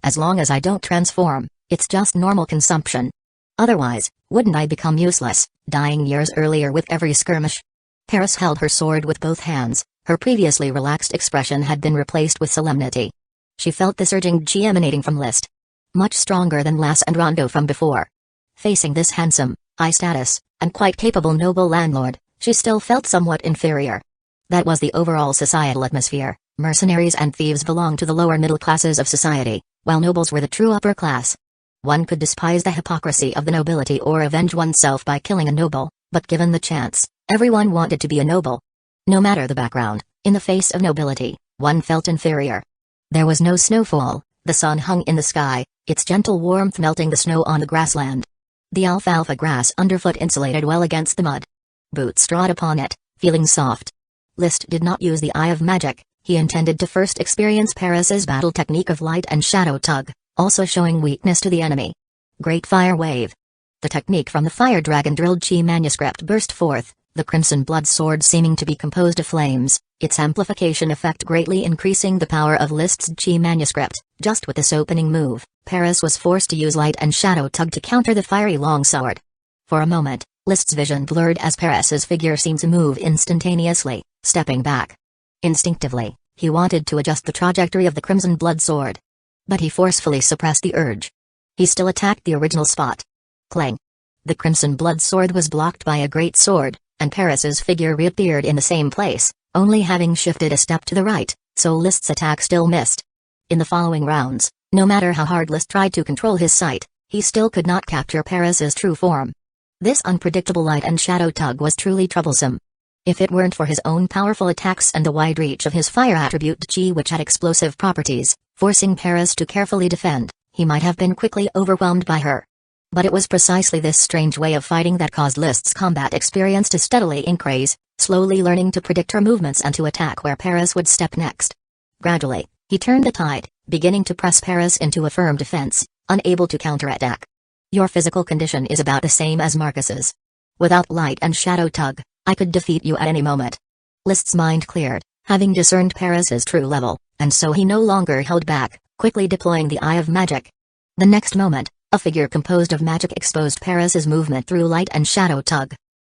As long as I don't transform, it's just normal consumption. Otherwise, wouldn't I become useless, dying years earlier with every skirmish? Paris held her sword with both hands. Her previously relaxed expression had been replaced with solemnity. She felt the surging chi emanating from List. Much stronger than Lass and Rondo from before. Facing this handsome, high status, and quite capable noble landlord, she still felt somewhat inferior. That was the overall societal atmosphere. Mercenaries and thieves belonged to the lower middle classes of society, while nobles were the true upper class. One could despise the hypocrisy of the nobility or avenge oneself by killing a noble, but given the chance, everyone wanted to be a noble. No matter the background, in the face of nobility, one felt inferior. There was no snowfall, the sun hung in the sky, its gentle warmth melting the snow on the grassland. The alfalfa grass underfoot insulated well against the mud. Boots trod upon it, feeling soft. List did not use the Eye of Magic. He intended to first experience Paris's battle technique of light and shadow tug, also showing weakness to the enemy. Great Fire Wave. The technique from the Fire Dragon drilled chi manuscript burst forth, the crimson blood sword seeming to be composed of flames, its amplification effect greatly increasing the power of List's chi manuscript. Just with this opening move, Paris was forced to use light and shadow tug to counter the fiery longsword. For a moment, List's vision blurred as Paris's figure seemed to move instantaneously, stepping back. Instinctively, he wanted to adjust the trajectory of the crimson blood sword. But he forcefully suppressed the urge. He still attacked the original spot. Clang! The crimson blood sword was blocked by a great sword, and Paris's figure reappeared in the same place, only having shifted a step to the right, so List's attack still missed. In the following rounds, no matter how hard List tried to control his sight, he still could not capture Paris's true form. This unpredictable light and shadow tug was truly troublesome. If it weren't for his own powerful attacks and the wide reach of his fire attribute chi, which had explosive properties, forcing Paris to carefully defend, he might have been quickly overwhelmed by her. But it was precisely this strange way of fighting that caused List's combat experience to steadily increase, slowly learning to predict her movements and to attack where Paris would step next. Gradually, he turned the tide, beginning to press Paris into a firm defense, unable to counterattack. Your physical condition is about the same as Marcus's. Without light and shadow tug, I could defeat you at any moment. List's mind cleared, having discerned Paris's true level, and so he no longer held back, quickly deploying the Eye of Magic. The next moment, a figure composed of magic exposed Paris's movement through light and shadow tug.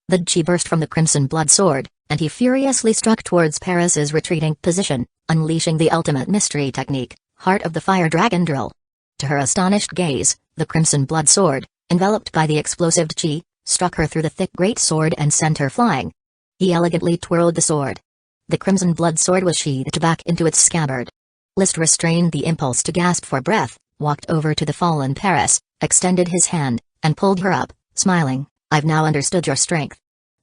The chi burst from the crimson blood sword, and he furiously struck towards Paris's retreating position, unleashing the ultimate mystery technique, Heart of the Fire Dragon Drill. To her astonished gaze, the crimson blood sword, enveloped by the explosive chi, struck her through the thick great sword and sent her flying. He elegantly twirled the sword. The crimson blood sword was sheathed back into its scabbard. List restrained the impulse to gasp for breath, walked over to the fallen Paris, extended his hand, and pulled her up, smiling. I've now understood your strength.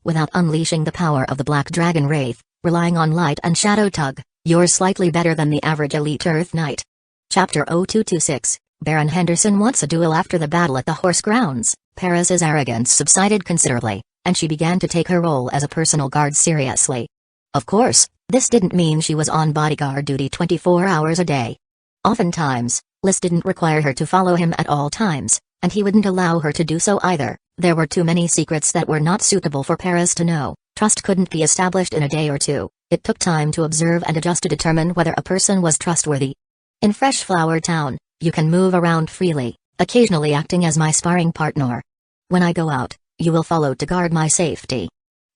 Without unleashing the power of the Black Dragon Wraith, relying on light and shadow tug, you're slightly better than the average elite Earth Knight. Chapter 0226, Baron Henderson wants a duel. After the battle at the horse grounds, Paris's arrogance subsided considerably, and she began to take her role as a personal guard seriously. Of course, this didn't mean she was on bodyguard duty 24 hours a day. Oftentimes, List didn't require her to follow him at all times, and he wouldn't allow her to do so either. There were too many secrets that were not suitable for Paris to know. Trust couldn't be established in a day or two. It took time to observe and adjust to determine whether a person was trustworthy. In Fresh Flower Town, you can move around freely, occasionally acting as my sparring partner. When I go out, you will follow to guard my safety.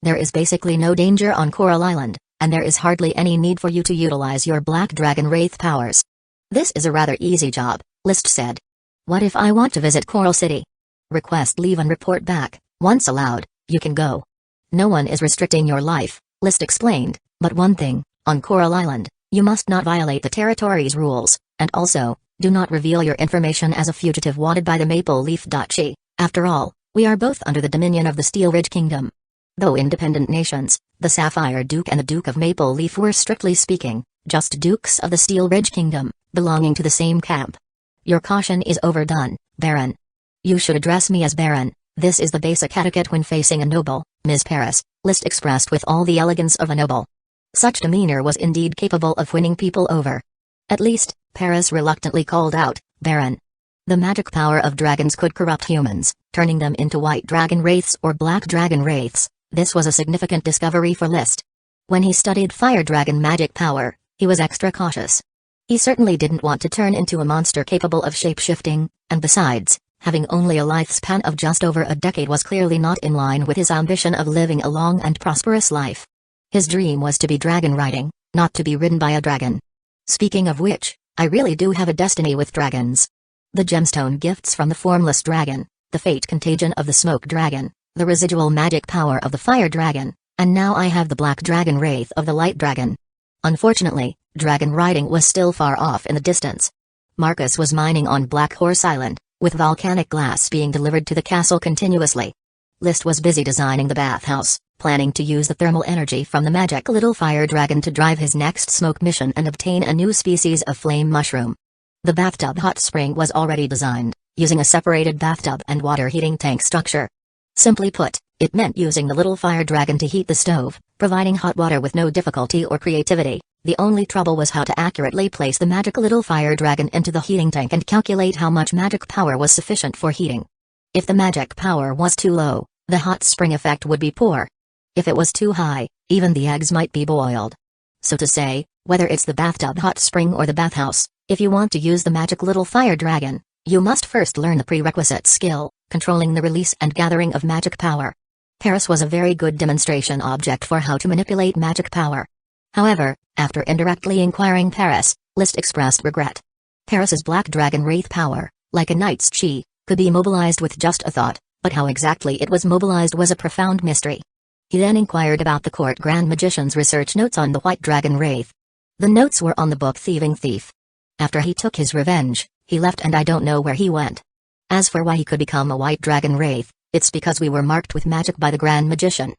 There is basically no danger on Coral Island, and there is hardly any need for you to utilize your Black Dragon Wraith powers. This is a rather easy job, List said. What if I want to visit Coral City? Request leave and report back. Once allowed, you can go. No one is restricting your life, List explained, but one thing, on Coral Island, you must not violate the territory's rules, and also, do not reveal your information as a fugitive wanted by the Maple Leaf Duchy. After all, we are both under the dominion of the Steel Ridge Kingdom. Though independent nations, the Sapphire Duke and the Duke of Maple Leaf were strictly speaking, just dukes of the Steel Ridge Kingdom, belonging to the same camp. Your caution is overdone, Baron. You should address me as Baron. This is the basic etiquette when facing a noble, Ms. Paris, List expressed with all the elegance of a noble. Such demeanor was indeed capable of winning people over. At least, Paris reluctantly called out, Baron. The magic power of dragons could corrupt humans, turning them into white dragon wraiths or black dragon wraiths. This was a significant discovery for List. When he studied fire dragon magic power, he was extra cautious. He certainly didn't want to turn into a monster capable of shape-shifting, and besides, having only a lifespan of just over a decade was clearly not in line with his ambition of living a long and prosperous life. His dream was to be dragon riding, not to be ridden by a dragon. Speaking of which, I really do have a destiny with dragons. The gemstone gifts from the formless dragon, the fate contagion of the smoke dragon, the residual magic power of the fire dragon, and now I have the black dragon wraith of the light dragon. Unfortunately, dragon riding was still far off in the distance. Marcus was mining on Black Horse Island, with volcanic glass being delivered to the castle continuously. List was busy designing the bathhouse, planning to use the thermal energy from the magic little fire dragon to drive his next smoke mission and obtain a new species of flame mushroom. The bathtub hot spring was already designed, using a separated bathtub and water heating tank structure. Simply put, it meant using the little fire dragon to heat the stove, providing hot water with no difficulty or creativity. The only trouble was how to accurately place the magic little fire dragon into the heating tank and calculate how much magic power was sufficient for heating. If the magic power was too low, the hot spring effect would be poor. If it was too high, even the eggs might be boiled. So to say, whether it's the bathtub hot spring or the bathhouse, if you want to use the magic little fire dragon, you must first learn the prerequisite skill, controlling the release and gathering of magic power. Paris was a very good demonstration object for how to manipulate magic power. However, after indirectly inquiring Paris, List expressed regret. Paris's black dragon wraith power, like a knight's chi, could be mobilized with just a thought, but how exactly it was mobilized was a profound mystery. He then inquired about the court grand magician's research notes on the white dragon wraith. The notes were on the book Thieving Thief. After he took his revenge, he left and I don't know where he went. As for why he could become a white dragon wraith, it's because we were marked with magic by the grand magician.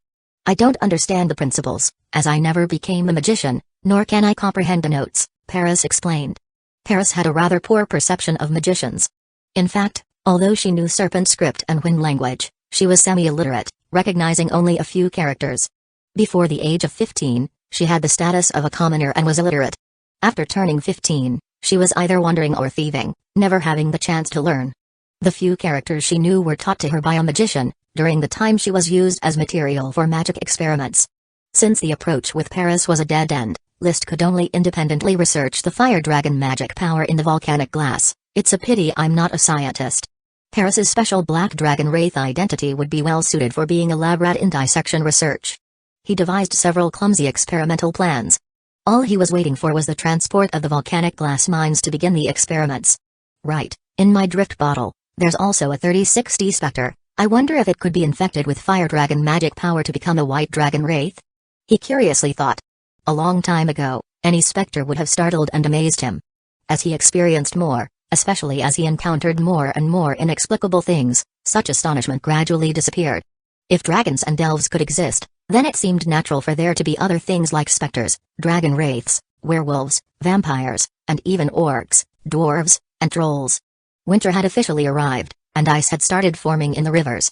I don't understand the principles, as I never became a magician, nor can I comprehend the notes, Paris explained. Paris had a rather poor perception of magicians. In fact, although she knew serpent script and wind language, she was semi-illiterate, recognizing only a few characters. Before the age of 15, she had the status of a commoner and was illiterate. After turning 15, she was either wandering or thieving, never having the chance to learn. The few characters she knew were taught to her by a magician, during the time she was used as material for magic experiments. Since the approach with Paris was a dead end, List could only independently research the fire dragon magic power in the volcanic glass. It's a pity I'm not a scientist. Paris's special black dragon wraith identity would be well suited for being a lab rat in dissection research. He devised several clumsy experimental plans. All he was waiting for was the transport of the volcanic glass mines to begin the experiments. Right, in my drift bottle, there's also a 3060 Spectre. I wonder if it could be infected with fire dragon magic power to become a white dragon wraith? He curiously thought. A long time ago, any Spectre would have startled and amazed him, As he experienced more, especially as he encountered more and more inexplicable things, such astonishment gradually disappeared. If dragons and elves could exist, then it seemed natural for there to be other things like specters, dragon wraiths, werewolves, vampires, and even orcs, dwarves, and trolls. Winter had officially arrived, and ice had started forming in the rivers.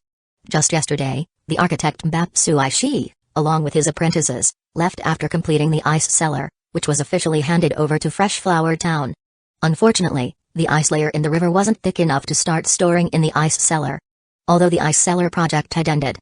Just yesterday, the architect Mapsuishi, along with his apprentices, left after completing the ice cellar, which was officially handed over to Fresh Flower Town. Unfortunately, the ice layer in the river wasn't thick enough to start storing in the ice cellar. Although the ice cellar project had ended,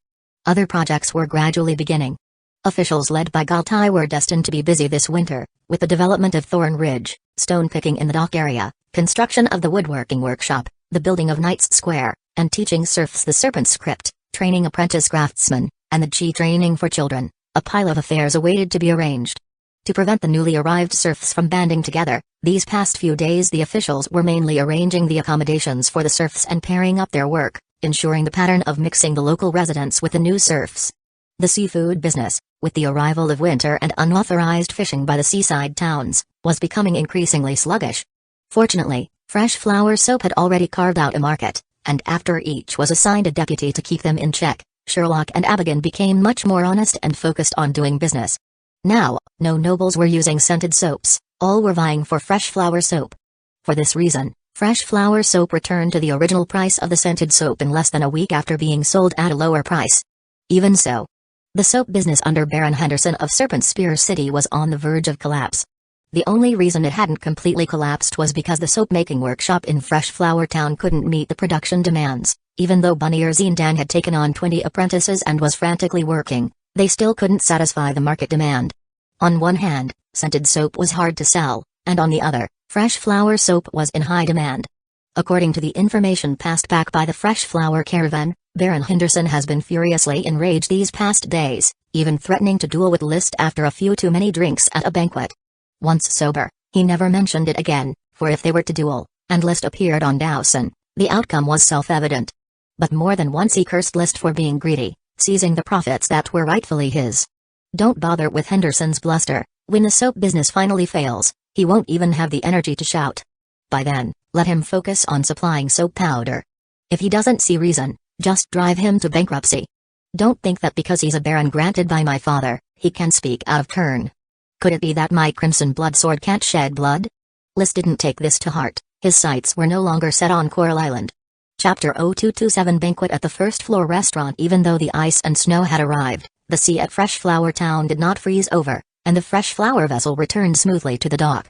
other projects were gradually beginning. Officials led by Galtai were destined to be busy this winter, with the development of Thorn Ridge, stone picking in the dock area, construction of the woodworking workshop, the building of Knight's Square, and teaching serfs the serpent script, training apprentice craftsmen, and the chi training for children. A pile of affairs awaited to be arranged. To prevent the newly arrived serfs from banding together, these past few days the officials were mainly arranging the accommodations for the serfs and pairing up their work, ensuring the pattern of mixing the local residents with the new serfs. The seafood business, with the arrival of winter and unauthorized fishing by the seaside towns, was becoming increasingly sluggish. Fortunately, Fresh Flower Soap had already carved out a market, and after each was assigned a deputy to keep them in check, Sherlock and Abigail became much more honest and focused on doing business. Now, no nobles were using scented soaps, all were vying for Fresh Flower Soap. For this reason, Fresh Flower Soap returned to the original price of the scented soap in less than a week after being sold at a lower price. Even so, the soap business under Baron Henderson of Serpent Spear City was on the verge of collapse. The only reason it hadn't completely collapsed was because the soap-making workshop in Fresh Flower Town couldn't meet the production demands. Even though Bunny Zindan had taken on 20 apprentices and was frantically working, they still couldn't satisfy the market demand. On one hand, scented soap was hard to sell, and on the other, fresh flower soap was in high demand. According to the information passed back by the Fresh Flower Caravan, Baron Henderson has been furiously enraged these past days, even threatening to duel with List after a few too many drinks at a banquet. Once sober, he never mentioned it again, for if they were to duel, and List appeared on Dowson, the outcome was self-evident. But more than once he cursed List for being greedy, seizing the profits that were rightfully his. Don't bother with Henderson's bluster. When the soap business finally fails, he won't even have the energy to shout. By then, let him focus on supplying soap powder. If he doesn't see reason, just drive him to bankruptcy. Don't think that because he's a baron granted by my father, he can speak out of turn. Could it be that my crimson blood sword can't shed blood? List didn't take this to heart. His sights were no longer set on Coral Island. Chapter 0227 Banquet at the first floor restaurant. Even though the ice and snow had arrived, the sea at Fresh Flower Town did not freeze over, and the fresh flower vessel returned smoothly to the dock.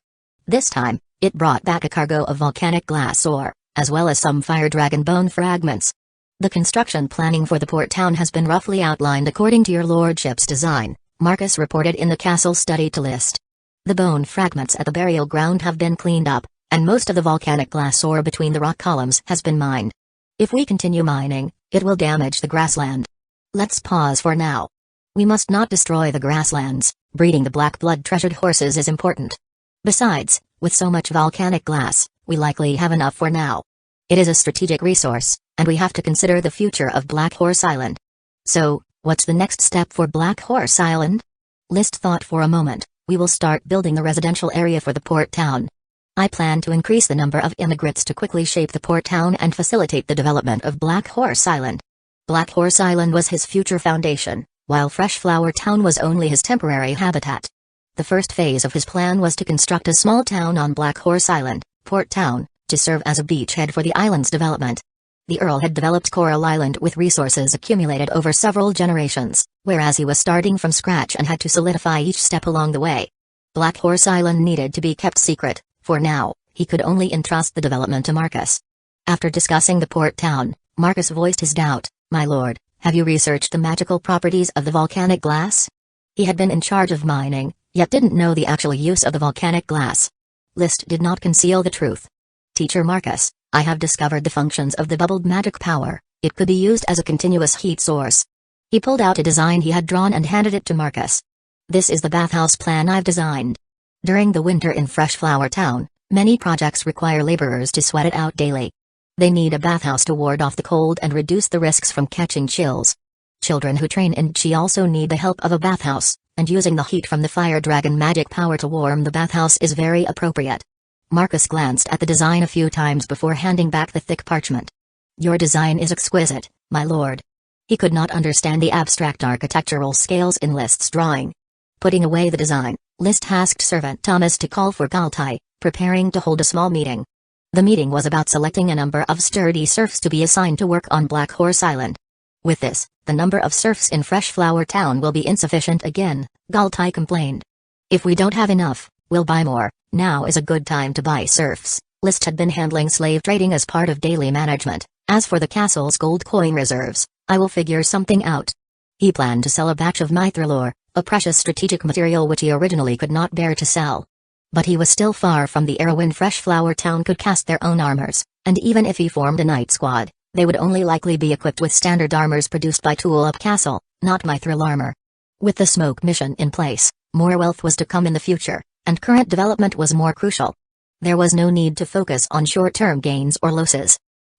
This time, it brought back a cargo of volcanic glass ore, as well as some fire dragon bone fragments. The construction planning for the port town has been roughly outlined according to your lordship's design, Marcus reported in the castle study to List. The bone fragments at the burial ground have been cleaned up, and most of the volcanic glass ore between the rock columns has been mined. If we continue mining, it will damage the grassland. Let's pause for now. We must not destroy the grasslands. Breeding the black blood treasured horses is important. Besides, with so much volcanic glass, we likely have enough for now. It is a strategic resource, and we have to consider the future of Black Horse Island. So, what's the next step for Black Horse Island? List thought for a moment. We will start building the residential area for the port town. I plan to increase the number of immigrants to quickly shape the port town and facilitate the development of Black Horse Island. Black Horse Island was his future foundation, while Fresh Flower Town was only his temporary habitat. The first phase of his plan was to construct a small town on Black Horse Island, Port Town, to serve as a beachhead for the island's development. The Earl had developed Coral Island with resources accumulated over several generations, whereas he was starting from scratch and had to solidify each step along the way. Black Horse Island needed to be kept secret. For now, he could only entrust the development to Marcus. After discussing the port town, Marcus voiced his doubt. My lord, have you researched the magical properties of the volcanic glass? He had been in charge of mining, yet didn't know the actual use of the volcanic glass. List did not conceal the truth. Teacher Marcus, I have discovered the functions of the bubbled magic power. It could be used as a continuous heat source. He pulled out a design he had drawn and handed it to Marcus. This is the bathhouse plan I've designed. During the winter in Fresh Flower Town, many projects require laborers to sweat it out daily. They need a bathhouse to ward off the cold and reduce the risks from catching chills. Children who train in Chi also need the help of a bathhouse, and using the heat from the fire dragon magic power to warm the bathhouse is very appropriate. Marcus glanced at the design a few times before handing back the thick parchment. Your design is exquisite, my lord. He could not understand the abstract architectural scales in List's drawing. Putting away the design, List tasked servant Thomas to call for Galtai, preparing to hold a small meeting. The meeting was about selecting a number of sturdy serfs to be assigned to work on Black Horse Island. With this, the number of serfs in Fresh Flower Town will be insufficient again, Galtai complained. If we don't have enough, we'll buy more. Now is a good time to buy serfs. List had been handling slave trading as part of daily management. As for the castle's gold coin reserves, I will figure something out. He planned to sell a batch of mithril, a precious strategic material which he originally could not bear to sell. But he was still far from the era when Fresh Flower Town could cast their own armors, and even if he formed a knight squad, they would only likely be equipped with standard armors produced by Tool Up Castle, not mithril armor. With the smoke mission in place, more wealth was to come in the future, and current development was more crucial. There was no need to focus on short-term gains or losses.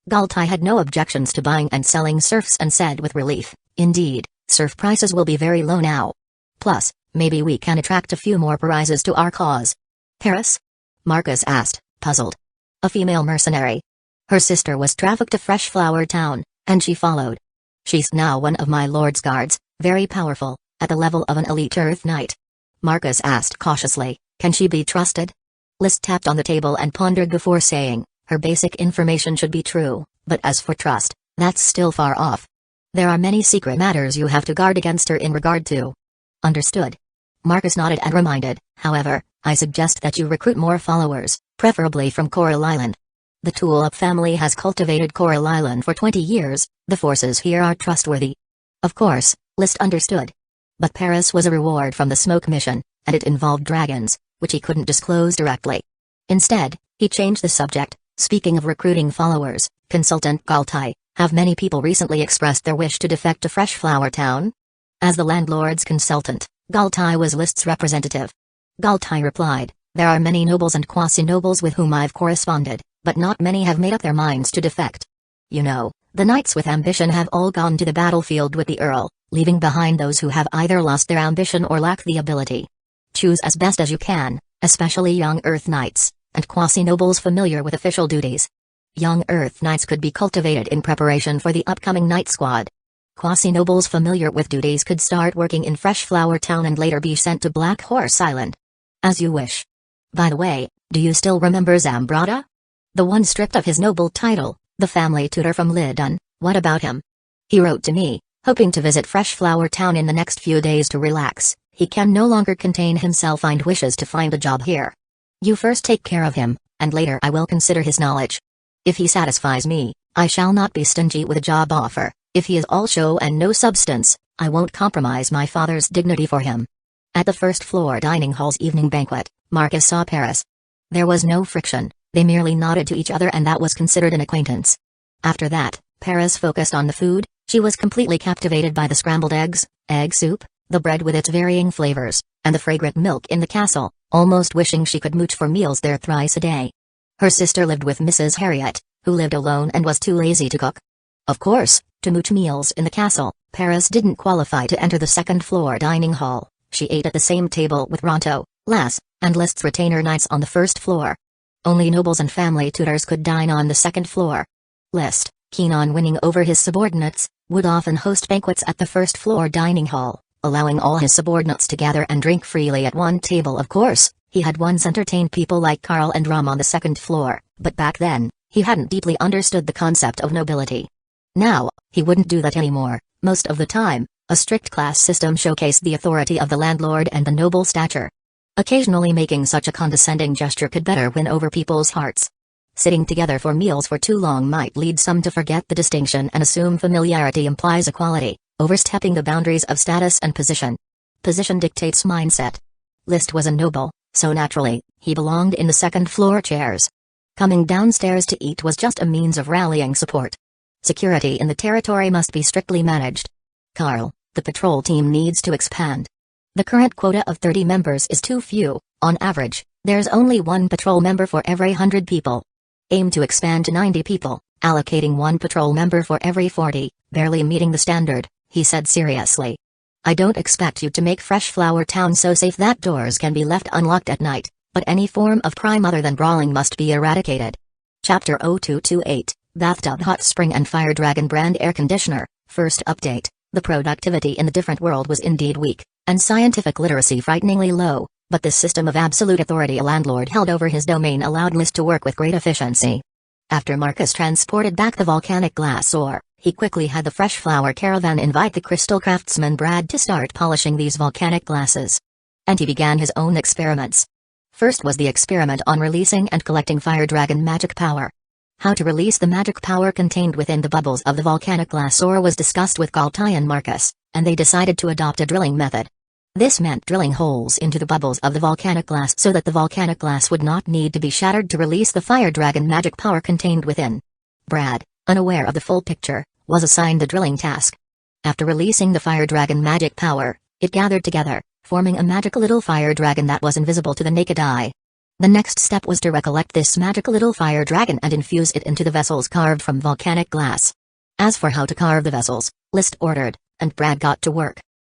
Galtai had no objections to buying and selling serfs and said with relief, indeed, serf prices will be very low now. Plus, maybe we can attract a few more prizes to our cause. Paris? Marcus asked, puzzled. A female mercenary. Her sister was trafficked to Fresh Flower Town, and she followed. She's now one of my lord's guards, very powerful, at the level of an elite Earth Knight. Marcus asked cautiously, can she be trusted? List tapped on the table and pondered before saying, her basic information should be true, but as for trust, that's still far off. There are many secret matters you have to guard against her in regard to. Understood. Marcus nodded and reminded, however, I suggest that you recruit more followers, preferably from Coral Island. The Tool Up family has cultivated Coral Island for 20 years, the forces here are trustworthy. Of course, List understood. But Paris was a reward from the smoke mission, and it involved dragons, which he couldn't disclose directly. Instead, he changed the subject, speaking of recruiting followers, Consultant Galtai, have many people recently expressed their wish to defect to Fresh Flower Town? As the landlord's consultant, Galtai was List's representative. Galtai replied, there are many nobles and quasi-nobles with whom I've corresponded, but not many have made up their minds to defect. You know, the knights with ambition have all gone to the battlefield with the Earl, leaving behind those who have either lost their ambition or lack the ability. Choose as best as you can, especially young Earth Knights, and quasi-nobles familiar with official duties. Young Earth Knights could be cultivated in preparation for the upcoming Knight Squad. Quasi-nobles familiar with duties could start working in Fresh Flower Town and later be sent to Black Horse Island. As you wish. By the way, do you still remember Zambrata? The one stripped of his noble title, the family tutor from Lidun, what about him? He wrote to me, hoping to visit Fresh Flower Town in the next few days to relax. He can no longer contain himself and wishes to find a job here. You first take care of him, and later I will consider his knowledge. If he satisfies me, I shall not be stingy with a job offer. If he is all show and no substance, I won't compromise my father's dignity for him. At the first floor dining hall's evening banquet, Marcus saw Paris. There was no friction, they merely nodded to each other and that was considered an acquaintance. After that, Paris focused on the food. She was completely captivated by the scrambled eggs, egg soup, the bread with its varying flavors, and the fragrant milk in the castle, almost wishing she could mooch for meals there thrice a day. Her sister lived with Mrs. Harriet, who lived alone and was too lazy to cook. Of course, to mooch meals in the castle, Paris didn't qualify to enter the second-floor dining hall. She ate at the same table with Ronto, Lass, and List's retainer knights on the first floor. Only nobles and family tutors could dine on the second floor. List, keen on winning over his subordinates, would often host banquets at the first-floor dining hall, allowing all his subordinates to gather and drink freely at one table. Of course, he had once entertained people like Carl and Ram on the second floor, but back then, he hadn't deeply understood the concept of nobility. Now, he wouldn't do that anymore. Most of the time, a strict class system showcased the authority of the landlord and the noble stature. Occasionally making such a condescending gesture could better win over people's hearts. Sitting together for meals for too long might lead some to forget the distinction and assume familiarity implies equality, overstepping the boundaries of status and position. Position dictates mindset. List was a noble, so naturally, he belonged in the second-floor chairs. Coming downstairs to eat was just a means of rallying support. Security in the territory must be strictly managed. Carl, the patrol team needs to expand. The current quota of 30 members is too few. On average, there's only one patrol member for every 100 people. Aim to expand to 90 people, allocating one patrol member for every 40, barely meeting the standard, he said seriously. I don't expect you to make Fresh Flower Town so safe that doors can be left unlocked at night, But any form of crime other than brawling must be eradicated. Chapter 0228, Bathtub Hot Spring and Fire Dragon Brand Air Conditioner. First update: the productivity in the different world was indeed weak, and scientific literacy frighteningly low, but this system of absolute authority a landlord held over his domain allowed List to work with great efficiency. After Marcus transported back the volcanic glass ore, he quickly had the Fresh Flower Caravan invite the crystal craftsman Brad to start polishing these volcanic glasses. And he began his own experiments. First was the experiment on releasing and collecting Fire Dragon magic power. How to release the magic power contained within the bubbles of the volcanic glass ore was discussed with Galtai and Marcus, and they decided to adopt a drilling method. This meant drilling holes into the bubbles of the volcanic glass so that the volcanic glass would not need to be shattered to release the Fire Dragon magic power contained within. Brad, unaware of the full picture, was assigned the drilling task. After releasing the Fire Dragon magic power, it gathered together, forming a magical little fire dragon that was invisible to the naked eye. The next step was to recollect this magical little fire dragon and infuse it into the vessels carved from volcanic glass. As for how to carve the vessels, List ordered, and Brad got to work.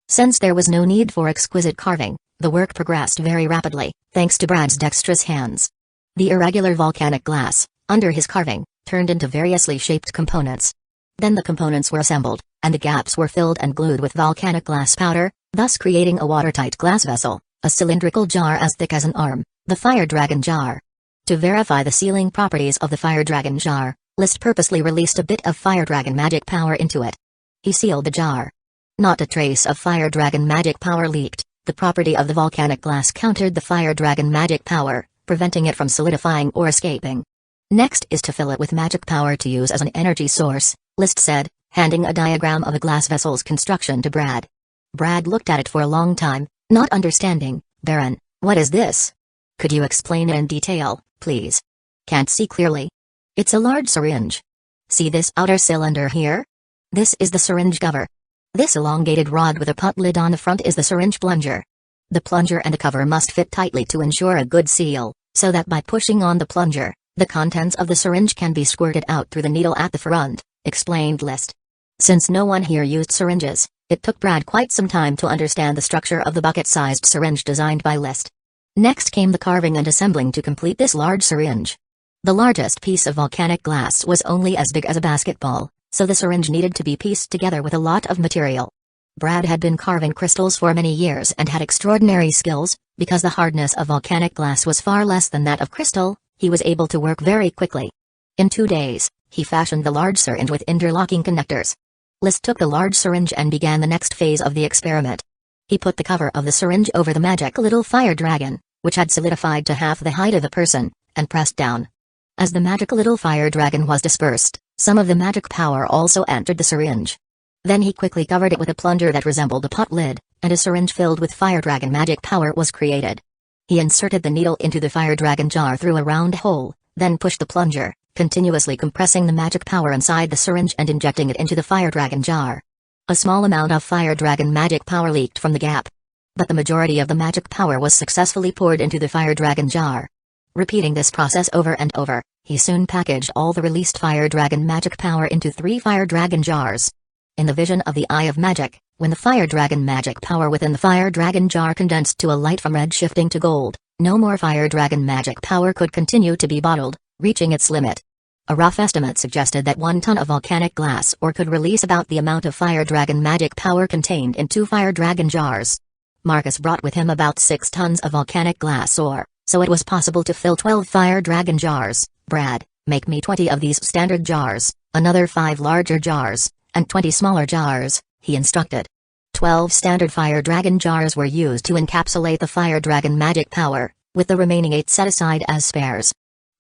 Since there was no need for exquisite carving, the work progressed very rapidly, thanks to Brad's dexterous hands. The irregular volcanic glass, under his carving, turned into variously shaped components. Then the components were assembled, and the gaps were filled and glued with volcanic glass powder, thus creating a watertight glass vessel, a cylindrical jar as thick as an arm, the Fire Dragon jar. To verify the sealing properties of the Fire Dragon jar, List purposely released a bit of Fire Dragon magic power into it. He sealed the jar. Not a trace of Fire Dragon magic power leaked. The property of the volcanic glass countered the Fire Dragon magic power, preventing it from solidifying or escaping. Next is to fill it with magic power to use as an energy source, List said, handing a diagram of a glass vessel's construction to Brad. Brad looked at it for a long time, not understanding. Baron, what is this? Could you explain it in detail, please? Can't see clearly. It's a large syringe. See this outer cylinder here? This is the syringe cover. This elongated rod with a pot lid on the front is the syringe plunger. The plunger and the cover must fit tightly to ensure a good seal, so that by pushing on the plunger, the contents of the syringe can be squirted out through the needle at the front, explained List. Since no one here used syringes, it took Brad quite some time to understand the structure of the bucket-sized syringe designed by List. Next came the carving and assembling to complete this large syringe. The largest piece of volcanic glass was only as big as a basketball, so the syringe needed to be pieced together with a lot of material. Brad had been carving crystals for many years and had extraordinary skills. Because the hardness of volcanic glass was far less than that of crystal, he was able to work very quickly. In 2 days, he fashioned the large syringe with interlocking connectors. List took the large syringe and began the next phase of the experiment. He put the cover of the syringe over the magic little fire dragon, which had solidified to half the height of the person, and pressed down. As the magic little fire dragon was dispersed, some of the magic power also entered the syringe. Then he quickly covered it with a plunger that resembled a pot lid, and a syringe filled with fire dragon magic power was created. He inserted the needle into the fire dragon jar through a round hole, then pushed the plunger, continuously compressing the magic power inside the syringe and injecting it into the fire dragon jar. A small amount of fire dragon magic power leaked from the gap. But the majority of the magic power was successfully poured into the fire dragon jar. Repeating this process over and over, he soon packaged all the released fire dragon magic power into 3 fire dragon jars. In the vision of the Eye of Magic, when the fire dragon magic power within the fire dragon jar condensed to a light from red shifting to gold, no more fire dragon magic power could continue to be bottled, reaching its limit. A rough estimate suggested that 1 ton of volcanic glass ore could release about the amount of fire dragon magic power contained in 2 fire dragon jars. Marcus brought with him about 6 tons of volcanic glass ore, so it was possible to fill 12 fire dragon jars. Brad, make me 20 of these standard jars, another 5 larger jars, and 20 smaller jars, he instructed. 12 standard fire dragon jars were used to encapsulate the fire dragon magic power, with the remaining 8 set aside as spares.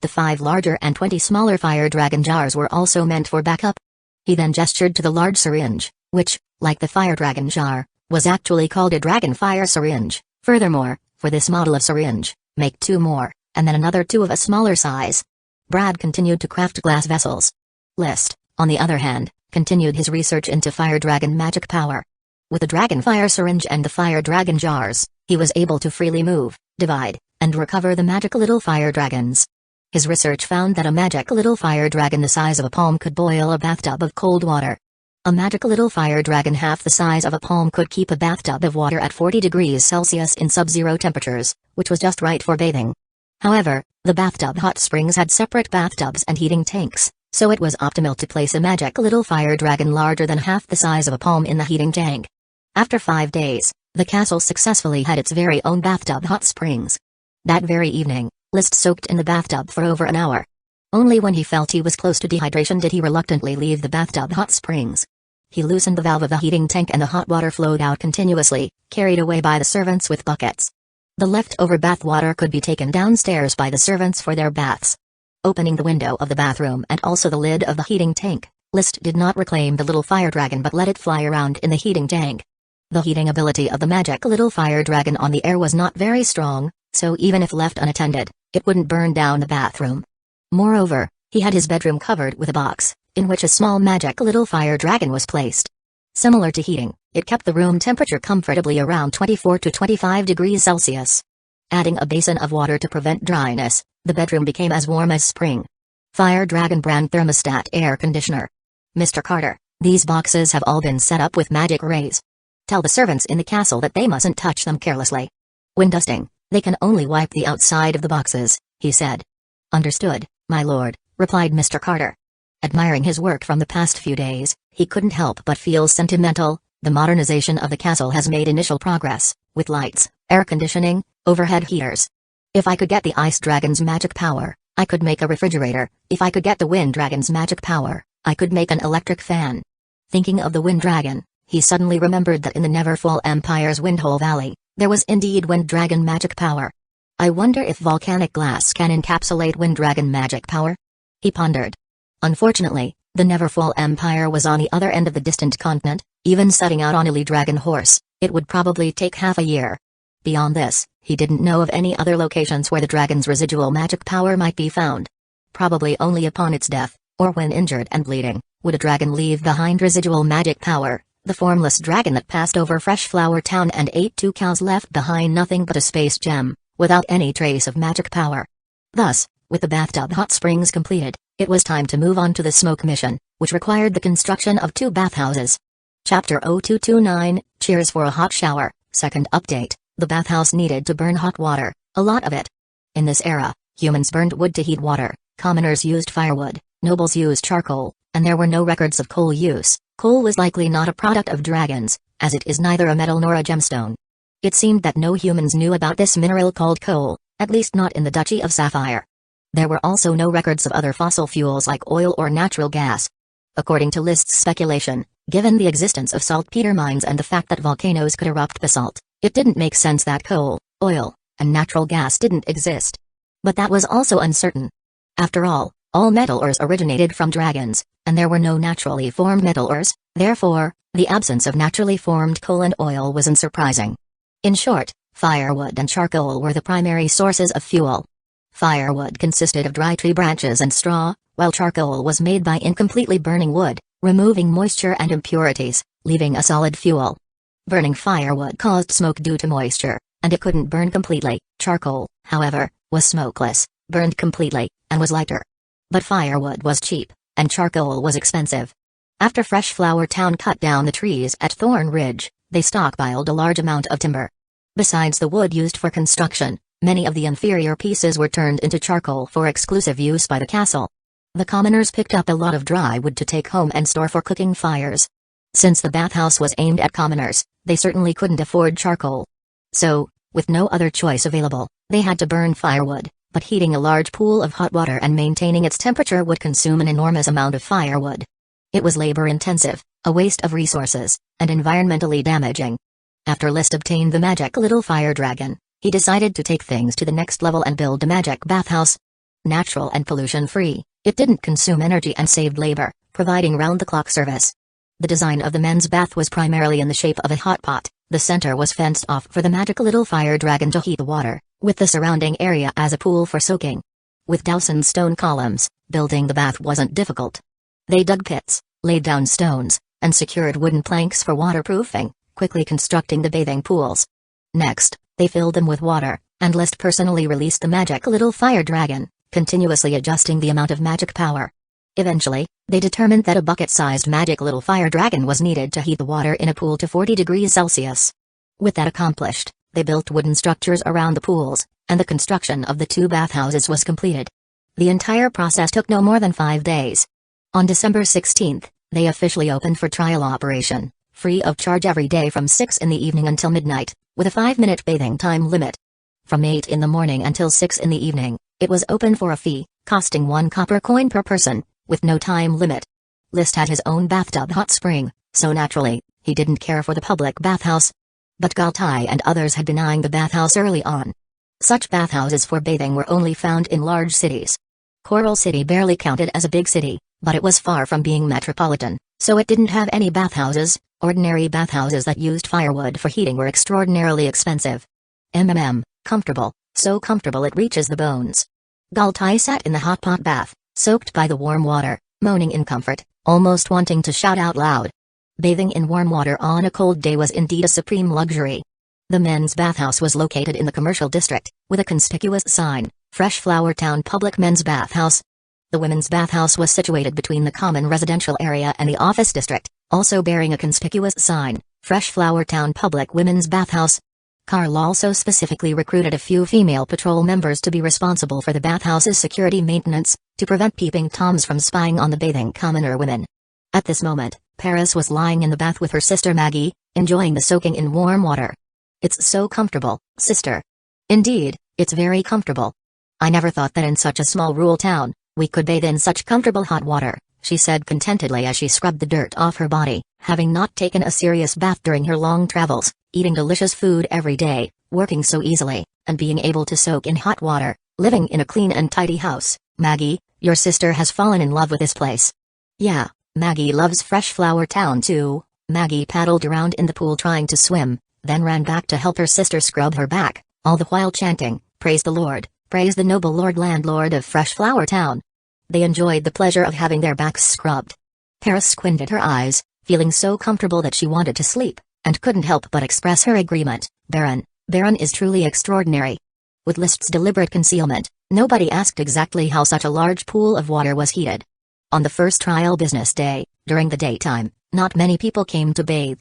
The 5 larger and 20 smaller fire dragon jars were also meant for backup. He then gestured to the large syringe, which, like the fire dragon jar, was actually called a dragon fire syringe. Furthermore, for this model of syringe, make 2 more, and then another 2 of a smaller size. Brad continued to craft glass vessels. List, on the other hand, continued his research into fire dragon magic power. With the dragon fire syringe and the fire dragon jars, he was able to freely move, divide, and recover the magic little fire dragons. His research found that a magic little fire dragon the size of a palm could boil a bathtub of cold water. A magic little fire dragon half the size of a palm could keep a bathtub of water at 40 degrees Celsius in sub-zero temperatures, which was just right for bathing. However, the bathtub hot springs had separate bathtubs and heating tanks, so it was optimal to place a magic little fire dragon larger than half the size of a palm in the heating tank. After 5 days, the castle successfully had its very own bathtub hot springs. That very evening, List soaked in the bathtub for over an hour. Only when he felt he was close to dehydration did he reluctantly leave the bathtub hot springs. He loosened the valve of the heating tank and the hot water flowed out continuously, carried away by the servants with buckets. The leftover bath water could be taken downstairs by the servants for their baths. Opening the window of the bathroom and also the lid of the heating tank, List did not reclaim the little fire dragon but let it fly around in the heating tank. The heating ability of the magic little fire dragon on the air was not very strong, so even if left unattended, it wouldn't burn down the bathroom. Moreover, he had his bedroom covered with a box, in which a small magic little fire dragon was placed. Similar to heating, it kept the room temperature comfortably around 24 to 25 degrees Celsius. Adding a basin of water to prevent dryness, the bedroom became as warm as spring. Fire Dragon brand thermostat air conditioner. Mr. Carter, these boxes have all been set up with magic rays. Tell the servants in the castle that they mustn't touch them carelessly. When dusting, they can only wipe the outside of the boxes, he said. Understood, my lord, replied Mr. Carter. Admiring his work from the past few days, he couldn't help but feel sentimental. The modernization of the castle has made initial progress, with lights, air conditioning, overhead heaters. If I could get the ice dragon's magic power, I could make a refrigerator. If I could get the wind dragon's magic power, I could make an electric fan. Thinking of the wind dragon, he suddenly remembered that in the Neverfall Empire's Windhole Valley, there was indeed wind dragon magic power. I wonder if volcanic glass can encapsulate wind dragon magic power? He pondered. Unfortunately, the Neverfall Empire was on the other end of the distant continent. Even setting out on a dragon horse, it would probably take half a year. Beyond this, he didn't know of any other locations where the dragon's residual magic power might be found. Probably only upon its death, or when injured and bleeding, would a dragon leave behind residual magic power. The formless dragon that passed over Fresh Flower Town and ate 2 cows left behind nothing but a space gem, without any trace of magic power. Thus, with the bathtub hot springs completed, it was time to move on to the smoke mission, which required the construction of 2 bathhouses. Chapter 0229, Cheers for a Hot Shower. Second update, the bathhouse needed to burn hot water, a lot of it. In this era, humans burned wood to heat water, commoners used firewood, nobles used charcoal, and there were no records of coal use. Coal was likely not a product of dragons, as it is neither a metal nor a gemstone. It seemed that no humans knew about this mineral called coal, at least not in the Duchy of Sapphire. There were also no records of other fossil fuels like oil or natural gas. According to List's speculation, given the existence of saltpeter mines and the fact that volcanoes could erupt basalt, it didn't make sense that coal, oil, and natural gas didn't exist. But that was also uncertain. After all metal ores originated from dragons, and there were no naturally formed metal ores, therefore, the absence of naturally formed coal and oil was unsurprising. In short, firewood and charcoal were the primary sources of fuel. Firewood consisted of dry tree branches and straw, while charcoal was made by incompletely burning wood, removing moisture and impurities, leaving a solid fuel. Burning firewood caused smoke due to moisture, and it couldn't burn completely. Charcoal, however, was smokeless, burned completely, and was lighter. But firewood was cheap, and charcoal was expensive. After Fresh Flower Town cut down the trees at Thorn Ridge, they stockpiled a large amount of timber. Besides the wood used for construction, many of the inferior pieces were turned into charcoal for exclusive use by the castle. The commoners picked up a lot of dry wood to take home and store for cooking fires. Since the bathhouse was aimed at commoners, they certainly couldn't afford charcoal. So, with no other choice available, they had to burn firewood, but heating a large pool of hot water and maintaining its temperature would consume an enormous amount of firewood. It was labor-intensive, a waste of resources, and environmentally damaging. After List obtained the magic little fire dragon, he decided to take things to the next level and build a magic bathhouse. Natural and pollution-free, it didn't consume energy and saved labor, providing round-the-clock service. The design of the men's bath was primarily in the shape of a hot pot. The center was fenced off for the magic little fire dragon to heat the water, with the surrounding area as a pool for soaking. With Dowson's stone columns, building the bath wasn't difficult. They dug pits, laid down stones, and secured wooden planks for waterproofing, quickly constructing the bathing pools. Next, they filled them with water, and List personally released the magic little fire dragon, continuously adjusting the amount of magic power. Eventually, they determined that a bucket-sized magic little fire dragon was needed to heat the water in a pool to 40 degrees Celsius. With that accomplished, They built wooden structures around the pools, and the construction of the 2 bathhouses was completed. The entire process took no more than 5 days. On December 16th, they officially opened for trial operation, free of charge every day from 6 in the evening until midnight, with a 5-minute bathing time limit. From 8 in the morning until 6 in the evening, it was open for a fee, costing 1 copper coin per person, with no time limit. List had his own bathtub hot spring, so naturally, he didn't care for the public bathhouse. But Galtai and others had denying the bathhouse early on. Such bathhouses for bathing were only found in large cities. Coral City barely counted as a big city, but it was far from being metropolitan, so it didn't have any bathhouses. Ordinary bathhouses that used firewood for heating were extraordinarily expensive. Comfortable, so comfortable it reaches the bones. Galtai sat in the hot pot bath, soaked by the warm water, moaning in comfort, almost wanting to shout out loud. Bathing in warm water on a cold day was indeed a supreme luxury. The men's bathhouse was located in the commercial district, with a conspicuous sign, Fresh Flower Town Public Men's Bathhouse. The women's bathhouse was situated between the common residential area and the office district, also bearing a conspicuous sign, Fresh Flower Town Public Women's Bathhouse. Carl also specifically recruited a few female patrol members to be responsible for the bathhouse's security maintenance, to prevent peeping toms from spying on the bathing commoner women. At this moment, Paris was lying in the bath with her sister Maggie, enjoying the soaking in warm water. "It's so comfortable, sister." "Indeed, it's very comfortable. I never thought that in such a small rural town, we could bathe in such comfortable hot water," she said contentedly as she scrubbed the dirt off her body, having not taken a serious bath during her long travels, eating delicious food every day, working so easily, and being able to soak in hot water, living in a clean and tidy house. "Maggie, your sister has fallen in love with this place." "Yeah, Maggie loves Fresh Flower Town too." Maggie paddled around in the pool trying to swim, then ran back to help her sister scrub her back, all the while chanting, "Praise the Lord, praise the noble Lord Landlord of Fresh Flower Town." They enjoyed the pleasure of having their backs scrubbed. Paris squinted her eyes, feeling so comfortable that she wanted to sleep, and couldn't help but express her agreement. Baron is truly extraordinary." With List's deliberate concealment, nobody asked exactly how such a large pool of water was heated. On the first trial business day, during the daytime, not many people came to bathe.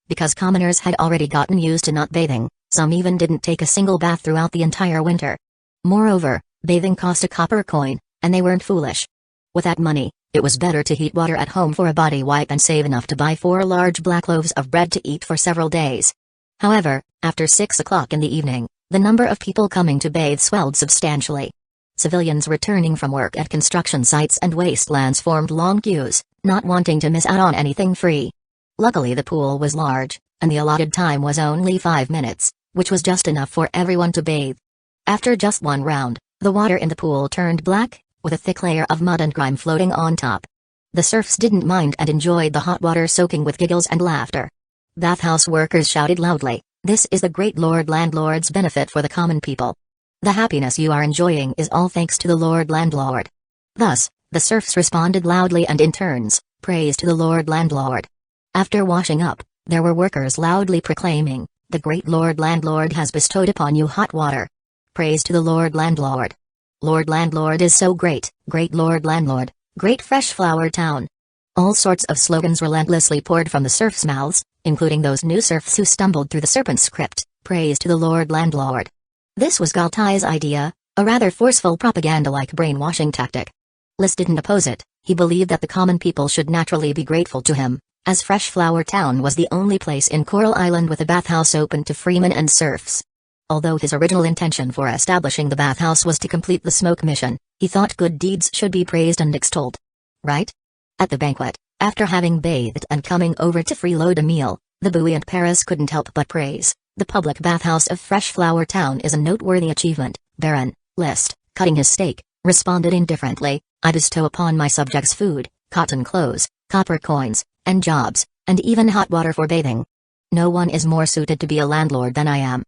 Because commoners had already gotten used to not bathing, some even didn't take a single bath throughout the entire winter. Moreover, bathing cost a copper coin, and they weren't foolish. With that money, it was better to heat water at home for a body wipe and save enough to buy 4 large black loaves of bread to eat for several days. However, after 6 o'clock in the evening, the number of people coming to bathe swelled substantially. Civilians returning from work at construction sites and wastelands formed long queues, not wanting to miss out on anything free. Luckily the pool was large, and the allotted time was only 5 minutes, which was just enough for everyone to bathe. After just one round, the water in the pool turned black, with a thick layer of mud and grime floating on top. The serfs didn't mind and enjoyed the hot water soaking with giggles and laughter. Bathhouse workers shouted loudly, "This is the great Lord Landlord's benefit for the common people. The happiness you are enjoying is all thanks to the Lord Landlord." Thus, the serfs responded loudly and in turns, "Praise to the Lord Landlord." After washing up, there were workers loudly proclaiming, "The great Lord Landlord has bestowed upon you hot water. Praise to the Lord Landlord. Lord Landlord is so great, great Lord Landlord, great Fresh Flower Town." All sorts of slogans relentlessly poured from the serfs' mouths, including those new serfs who stumbled through the serpent script, "Praise to the Lord Landlord." This was Galtai's idea, a rather forceful propaganda-like brainwashing tactic. List didn't oppose it. He believed that the common people should naturally be grateful to him, as Fresh Flower Town was the only place in Coral Island with a bathhouse open to freemen and serfs. Although his original intention for establishing the bathhouse was to complete the smoke mission, he thought good deeds should be praised and extolled. Right? At the banquet, after having bathed and coming over to freeload a meal, the buoyant Paris couldn't help but praise, "The public bathhouse of Fresh Flower Town is a noteworthy achievement." Baron List, cutting his steak, responded indifferently, "I bestow upon my subjects food, cotton clothes, copper coins, and jobs, and even hot water for bathing. No one is more suited to be a landlord than I am."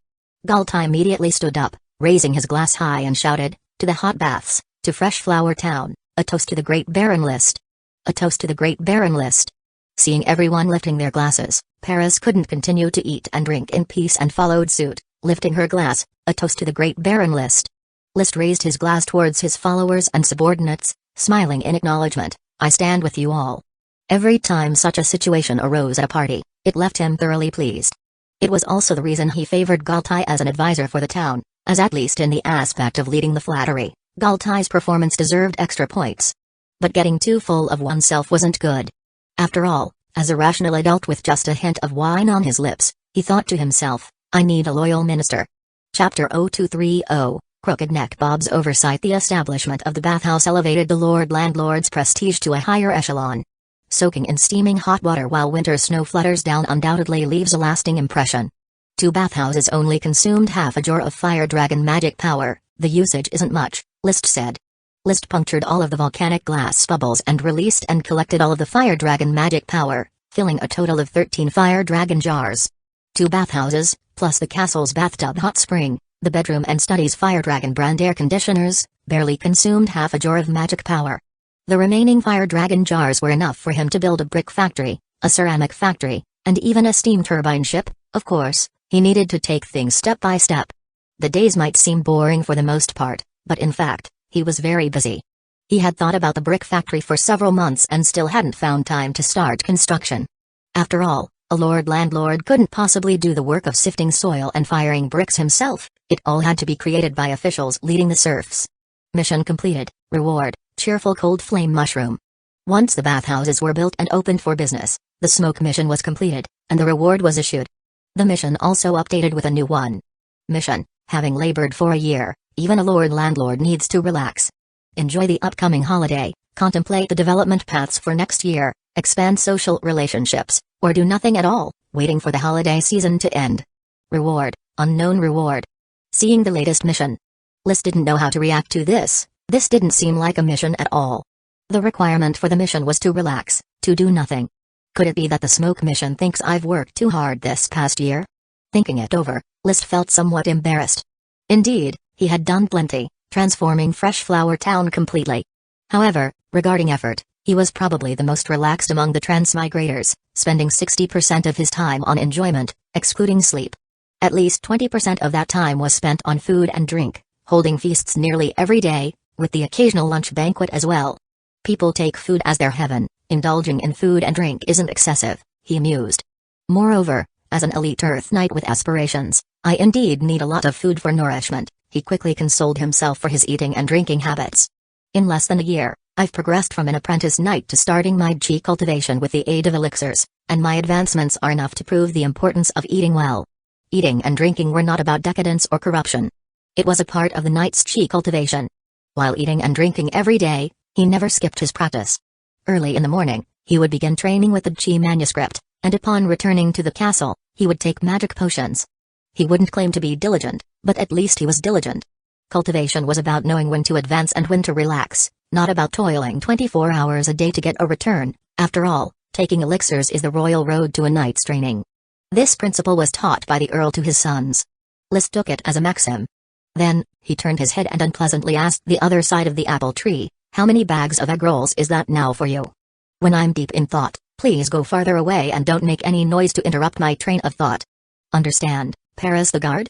Galtai immediately stood up, raising his glass high and shouted, "To the hot baths, to Fresh Flower Town, a toast to the great Baron List. A toast to the great Baron List." Seeing everyone lifting their glasses, Paris couldn't continue to eat and drink in peace and followed suit, lifting her glass, "A toast to the great Baron List." List raised his glass towards his followers and subordinates, smiling in acknowledgement, "I stand with you all." Every time such a situation arose at a party, it left him thoroughly pleased. It was also the reason he favored Galtai as an advisor for the town, as at least in the aspect of leading the flattery, Galtai's performance deserved extra points. But getting too full of oneself wasn't good. After all, as a rational adult with just a hint of wine on his lips, he thought to himself, I need a loyal minister. Chapter 0230, Crooked Neck Bob's oversight. The establishment of the bathhouse elevated the Lord Landlord's prestige to a higher echelon. Soaking in steaming hot water while winter snow flutters down undoubtedly leaves a lasting impression. 2 bathhouses only consumed half a jar of fire dragon magic power. The usage isn't much, List said. List punctured all of the volcanic glass bubbles and released and collected all of the fire dragon magic power, filling a total of 13 fire dragon jars. 2 bathhouses, plus the castle's bathtub hot spring, the bedroom and study's fire dragon brand air conditioners, barely consumed half a jar of magic power. The remaining fire dragon jars were enough for him to build a brick factory, a ceramic factory, and even a steam turbine ship. Of course, he needed to take things step by step. The days might seem boring for the most part, but in fact, he was very busy. He had thought about the brick factory for several months and still hadn't found time to start construction. After all, a Lord Landlord couldn't possibly do the work of sifting soil and firing bricks himself. It all had to be created by officials leading the serfs. Mission completed. Reward, cheerful cold flame mushroom. Once the bathhouses were built and opened for business, the smoke mission was completed, and the reward was issued. The mission also updated with a new one. Mission, having labored for a year, even a Lord Landlord needs to relax. Enjoy the upcoming holiday, contemplate the development paths for next year, expand social relationships, or do nothing at all, waiting for the holiday season to end. Reward, unknown reward. Seeing the latest mission. List didn't know how to react to this. This didn't seem like a mission at all. The requirement for the mission was to relax, to do nothing. Could it be that the smoke mission thinks I've worked too hard this past year? Thinking it over, List felt somewhat embarrassed. Indeed, he had done plenty, transforming Fresh Flower Town completely. However, regarding effort, he was probably the most relaxed among the transmigrators, spending 60% of his time on enjoyment, excluding sleep. At least 20% of that time was spent on food and drink, holding feasts nearly every day, with the occasional lunch banquet as well. People take food as their heaven, indulging in food and drink isn't excessive, he mused. Moreover, as an elite Earth Knight with aspirations, I indeed need a lot of food for nourishment, he quickly consoled himself for his eating and drinking habits. In less than a year, I've progressed from an apprentice knight to starting Mage cultivation with the aid of elixirs, and my advancements are enough to prove the importance of eating well. Eating and drinking were not about decadence or corruption. It was a part of the knight's chi cultivation. While eating and drinking every day, he never skipped his practice. Early in the morning, he would begin training with the chi manuscript, and upon returning to the castle, he would take magic potions. He wouldn't claim to be diligent, but at least he was diligent. Cultivation was about knowing when to advance and when to relax, not about toiling 24 hours a day to get a return. After all, taking elixirs is the royal road to a knight's training. This principle was taught by the Earl to his sons. List took it as a maxim. Then, he turned his head and unpleasantly asked the other side of the apple tree, how many bags of egg rolls is that now for you? When I'm deep in thought, please go farther away and don't make any noise to interrupt my train of thought. Understand, Paris the guard?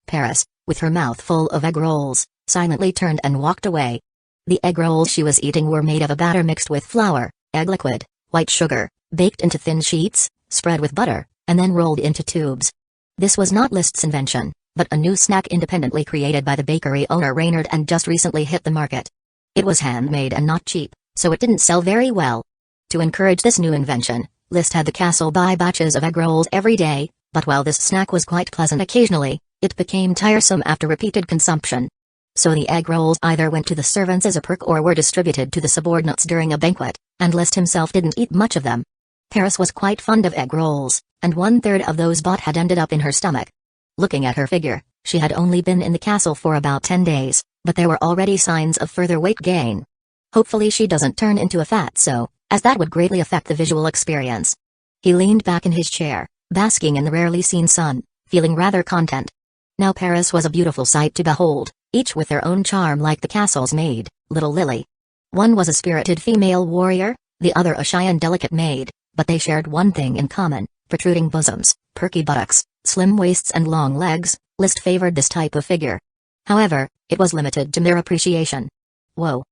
Paris, with her mouth full of egg rolls, silently turned and walked away. The egg rolls she was eating were made of a batter mixed with flour, egg liquid, white sugar, baked into thin sheets, spread with butter, and then rolled into tubes. This was not List's invention, but a new snack independently created by the bakery owner Reynard and just recently hit the market. It was handmade and not cheap, so it didn't sell very well. To encourage this new invention, List had the castle buy batches of egg rolls every day, but while this snack was quite pleasant occasionally, it became tiresome after repeated consumption. So the egg rolls either went to the servants as a perk or were distributed to the subordinates during a banquet, and List himself didn't eat much of them. Paris was quite fond of egg rolls, and 1/3 of those bought had ended up in her stomach. Looking at her figure, she had only been in the castle for about 10 days, but there were already signs of further weight gain. Hopefully she doesn't turn into a fatso, as that would greatly affect the visual experience. He leaned back in his chair, basking in the rarely seen sun, feeling rather content. Now Paris was a beautiful sight to behold, each with their own charm like the castle's maid, little Lily. One was a spirited female warrior, the other a shy and delicate maid, but they shared one thing in common, protruding bosoms, perky buttocks, slim waists and long legs. List favored this type of figure. However, it was limited to mere appreciation. Whoa.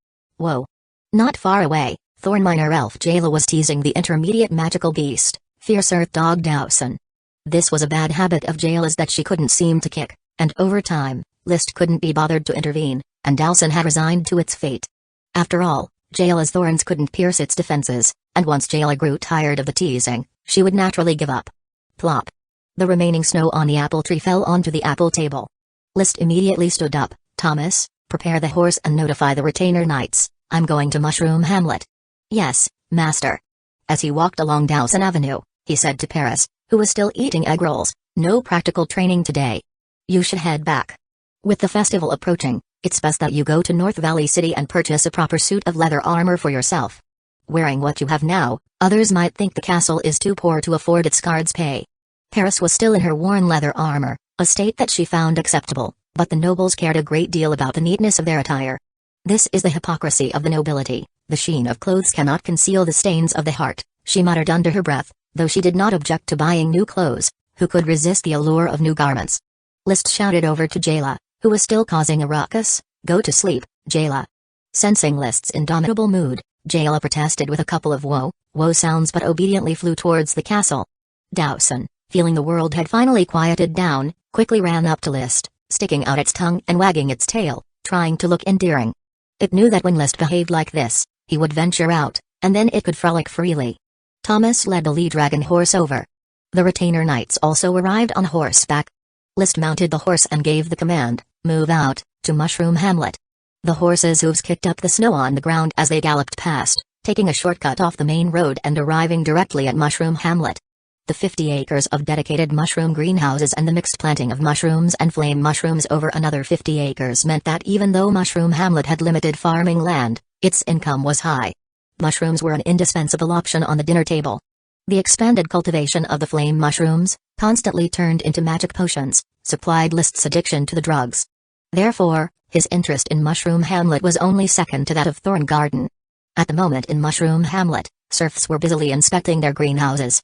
Not far away, Thorn Minor Elf Jayla was teasing the intermediate magical beast, Fierce Earth Dog Dowson. This was a bad habit of Jayla's that she couldn't seem to kick, and over time, List couldn't be bothered to intervene, and Dowson had resigned to its fate. After all, Jayla's thorns couldn't pierce its defenses, and once Jayla grew tired of the teasing, she would naturally give up. Plop. The remaining snow on the apple tree fell onto the apple table. List immediately stood up. Thomas, prepare the horse and notify the retainer knights. I'm going to Mushroom Hamlet. Yes, master. As he walked along Dowson Avenue, he said to Paris, who was still eating egg rolls, no practical training today. You should head back. With the festival approaching, it's best that you go to North Valley City and purchase a proper suit of leather armor for yourself. Wearing what you have now, others might think the castle is too poor to afford its guards' pay. Paris was still in her worn leather armor, a state that she found acceptable, but the nobles cared a great deal about the neatness of their attire. This is the hypocrisy of the nobility. The sheen of clothes cannot conceal the stains of the heart, she muttered under her breath, though she did not object to buying new clothes. Who could resist the allure of new garments? List shouted over to Jayla, who was still causing a ruckus. Go to sleep, Jayla. Sensing List's indomitable mood, Jayla protested with a couple of whoa sounds but obediently flew towards the castle. Dowson, feeling the world had finally quieted down, quickly ran up to List, sticking out its tongue and wagging its tail, trying to look endearing. It knew that when List behaved like this, he would venture out, and then it could frolic freely. Thomas led the lead dragon horse over. The retainer knights also arrived on horseback. List mounted the horse and gave the command, move out, to Mushroom Hamlet. The horses' hooves kicked up the snow on the ground as they galloped past, taking a shortcut off the main road and arriving directly at Mushroom Hamlet. The 50 acres of dedicated mushroom greenhouses and the mixed planting of mushrooms and flame mushrooms over another 50 acres meant that even though Mushroom Hamlet had limited farming land, its income was high. Mushrooms were an indispensable option on the dinner table. The expanded cultivation of the flame mushrooms, constantly turned into magic potions, supplied List's addiction to the drugs. Therefore, his interest in Mushroom Hamlet was only second to that of Thorn Garden. At the moment in Mushroom Hamlet, serfs were busily inspecting their greenhouses.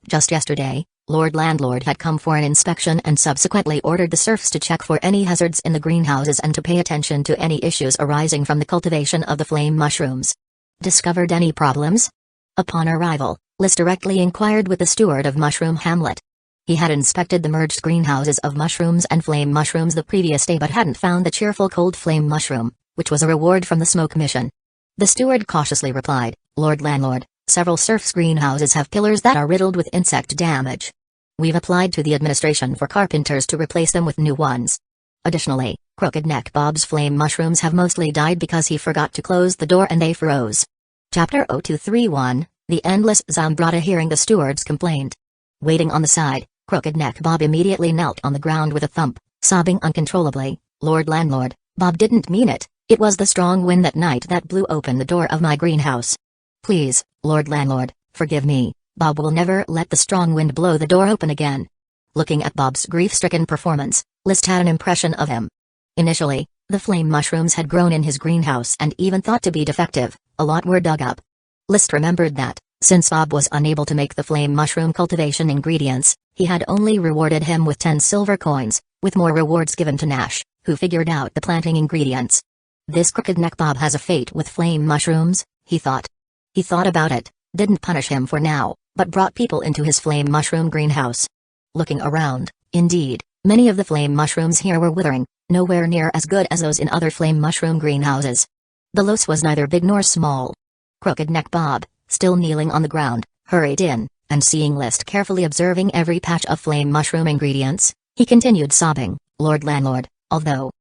Just yesterday, Lord Landlord had come for an inspection and subsequently ordered the serfs to check for any hazards in the greenhouses and to pay attention to any issues arising from the cultivation of the flame mushrooms. Discovered any problems? Upon arrival, List directly inquired with the steward of Mushroom Hamlet. He had inspected the merged greenhouses of mushrooms and flame mushrooms the previous day but hadn't found the cheerful cold flame mushroom, which was a reward from the smoke mission. The steward cautiously replied, Lord Landlord, several serfs' greenhouses have pillars that are riddled with insect damage. We've applied to the administration for carpenters to replace them with new ones. Additionally, Crooked Neck Bob's flame mushrooms have mostly died because he forgot to close the door and they froze. Chapter 0231, The Endless Zambrata. Hearing the steward's complaint. Waiting on the side, Crooked Neck Bob immediately knelt on the ground with a thump, sobbing uncontrollably. Lord Landlord, Bob didn't mean it. It was the strong wind that night that blew open the door of my greenhouse. Please, Lord Landlord, forgive me. Bob will never let the strong wind blow the door open again. Looking at Bob's grief-stricken performance, List had an impression of him. Initially, the flame mushrooms had grown in his greenhouse and even thought to be defective. A lot were dug up. List remembered that, since Bob was unable to make the flame mushroom cultivation ingredients, he had only rewarded him with 10 silver coins, with more rewards given to Nash, who figured out the planting ingredients. This Crooked Neck Bob has a fate with flame mushrooms, he thought. He thought about it, didn't punish him for now, but brought people into his flame mushroom greenhouse. Looking around, indeed, many of the flame mushrooms here were withering, nowhere near as good as those in other flame mushroom greenhouses. The loss was neither big nor small. Crooked Neck Bob, still kneeling on the ground, hurried in, and seeing List carefully observing every patch of flame mushroom ingredients, he continued sobbing, Lord Landlord, although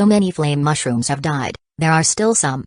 many flame mushrooms have died, there are still some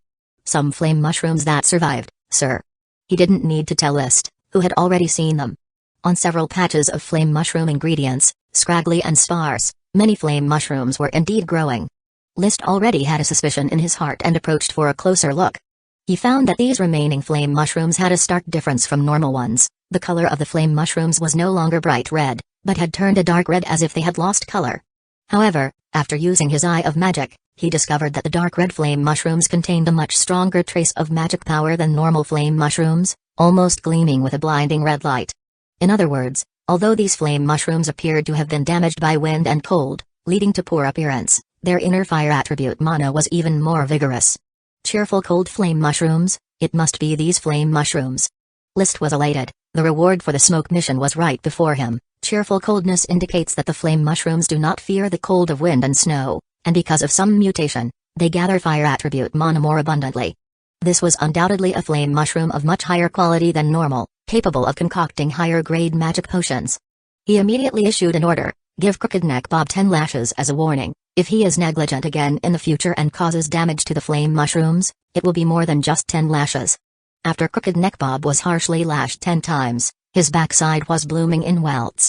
flame mushrooms that survived, sir. He didn't need to tell List, who had already seen them. On several patches of flame mushroom ingredients, scraggly and sparse, many flame mushrooms were indeed growing. List already had a suspicion in his heart and approached for a closer look. He found that these remaining flame mushrooms had a stark difference from normal ones. The color of the flame mushrooms was no longer bright red, but had turned a dark red as if they had lost color. However, after using his eye of magic, he discovered that the dark red flame mushrooms contained a much stronger trace of magic power than normal flame mushrooms, almost gleaming with a blinding red light. In other words, although these flame mushrooms appeared to have been damaged by wind and cold, leading to poor appearance, their inner fire attribute mana was even more vigorous. Cheerful cold flame mushrooms, it must be these flame mushrooms. List was elated, the reward for the smoke mission was right before him. cheerful coldness indicates that the flame mushrooms do not fear the cold of wind and snow, and because of some mutation, they gather fire attribute mana more abundantly. This was undoubtedly a flame mushroom of much higher quality than normal, capable of concocting higher-grade magic potions. He immediately issued an order: give Crooked Neck Bob 10 lashes as a warning. If he is negligent again in the future and causes damage to the flame mushrooms, it will be more than just 10 lashes. After Crooked Neck Bob was harshly lashed 10 times, his backside was blooming in welts.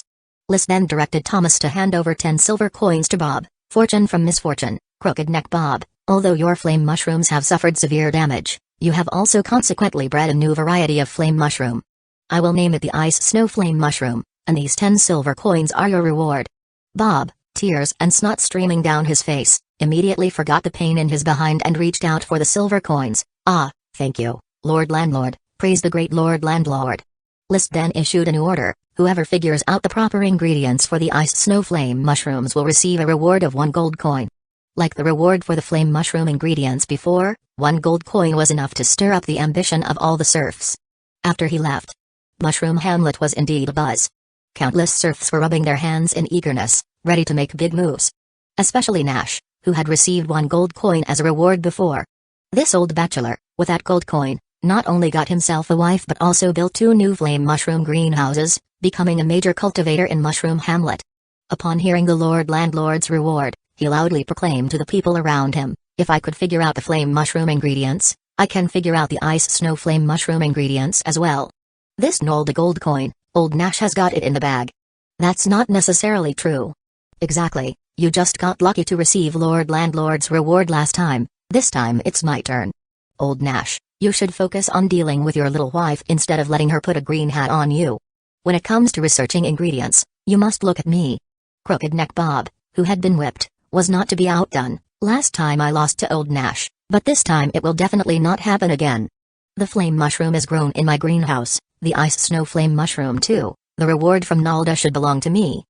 List then directed Thomas to hand over 10 silver coins to Bob. Fortune from misfortune, Crooked Neck Bob, although your flame mushrooms have suffered severe damage, you have also consequently bred a new variety of flame mushroom. I will name it the Ice Snow Flame Mushroom, and these 10 silver coins are your reward. Bob, tears and snot streaming down his face, immediately forgot the pain in his behind and reached out for the silver coins. Ah, thank you, Lord Landlord, praise the great Lord Landlord. List then issued a new order: whoever figures out the proper ingredients for the Ice Snow Flame mushrooms will receive a reward of 1 gold coin. Like the reward for the flame mushroom ingredients before, 1 gold coin was enough to stir up the ambition of all the serfs. After he left, Mushroom Hamlet was indeed abuzz. Countless serfs were rubbing their hands in eagerness, ready to make big moves. Especially Nash, who had received 1 gold coin as a reward before. This old bachelor, with that gold coin, not only got himself a wife but also built 2 new flame mushroom greenhouses, becoming a major cultivator in Mushroom Hamlet. Upon hearing the Lord Landlord's reward, he loudly proclaimed to the people around him, if I could figure out the flame mushroom ingredients, I can figure out the Ice Snow Flame mushroom ingredients as well. This knolled a gold coin, old Nash has got it in the bag. That's not necessarily true. Exactly, you just got lucky to receive Lord Landlord's reward last time, this time it's my turn. Old Nash, you should focus on dealing with your little wife instead of letting her put a green hat on you. When it comes to researching ingredients, you must look at me. Crooked Neck Bob, who had been whipped, was not to be outdone. Last time I lost to old Nash, but this time it will definitely not happen again. The flame mushroom is grown in my greenhouse, the Ice Snow Flame mushroom too. The reward from Nalda should belong to me.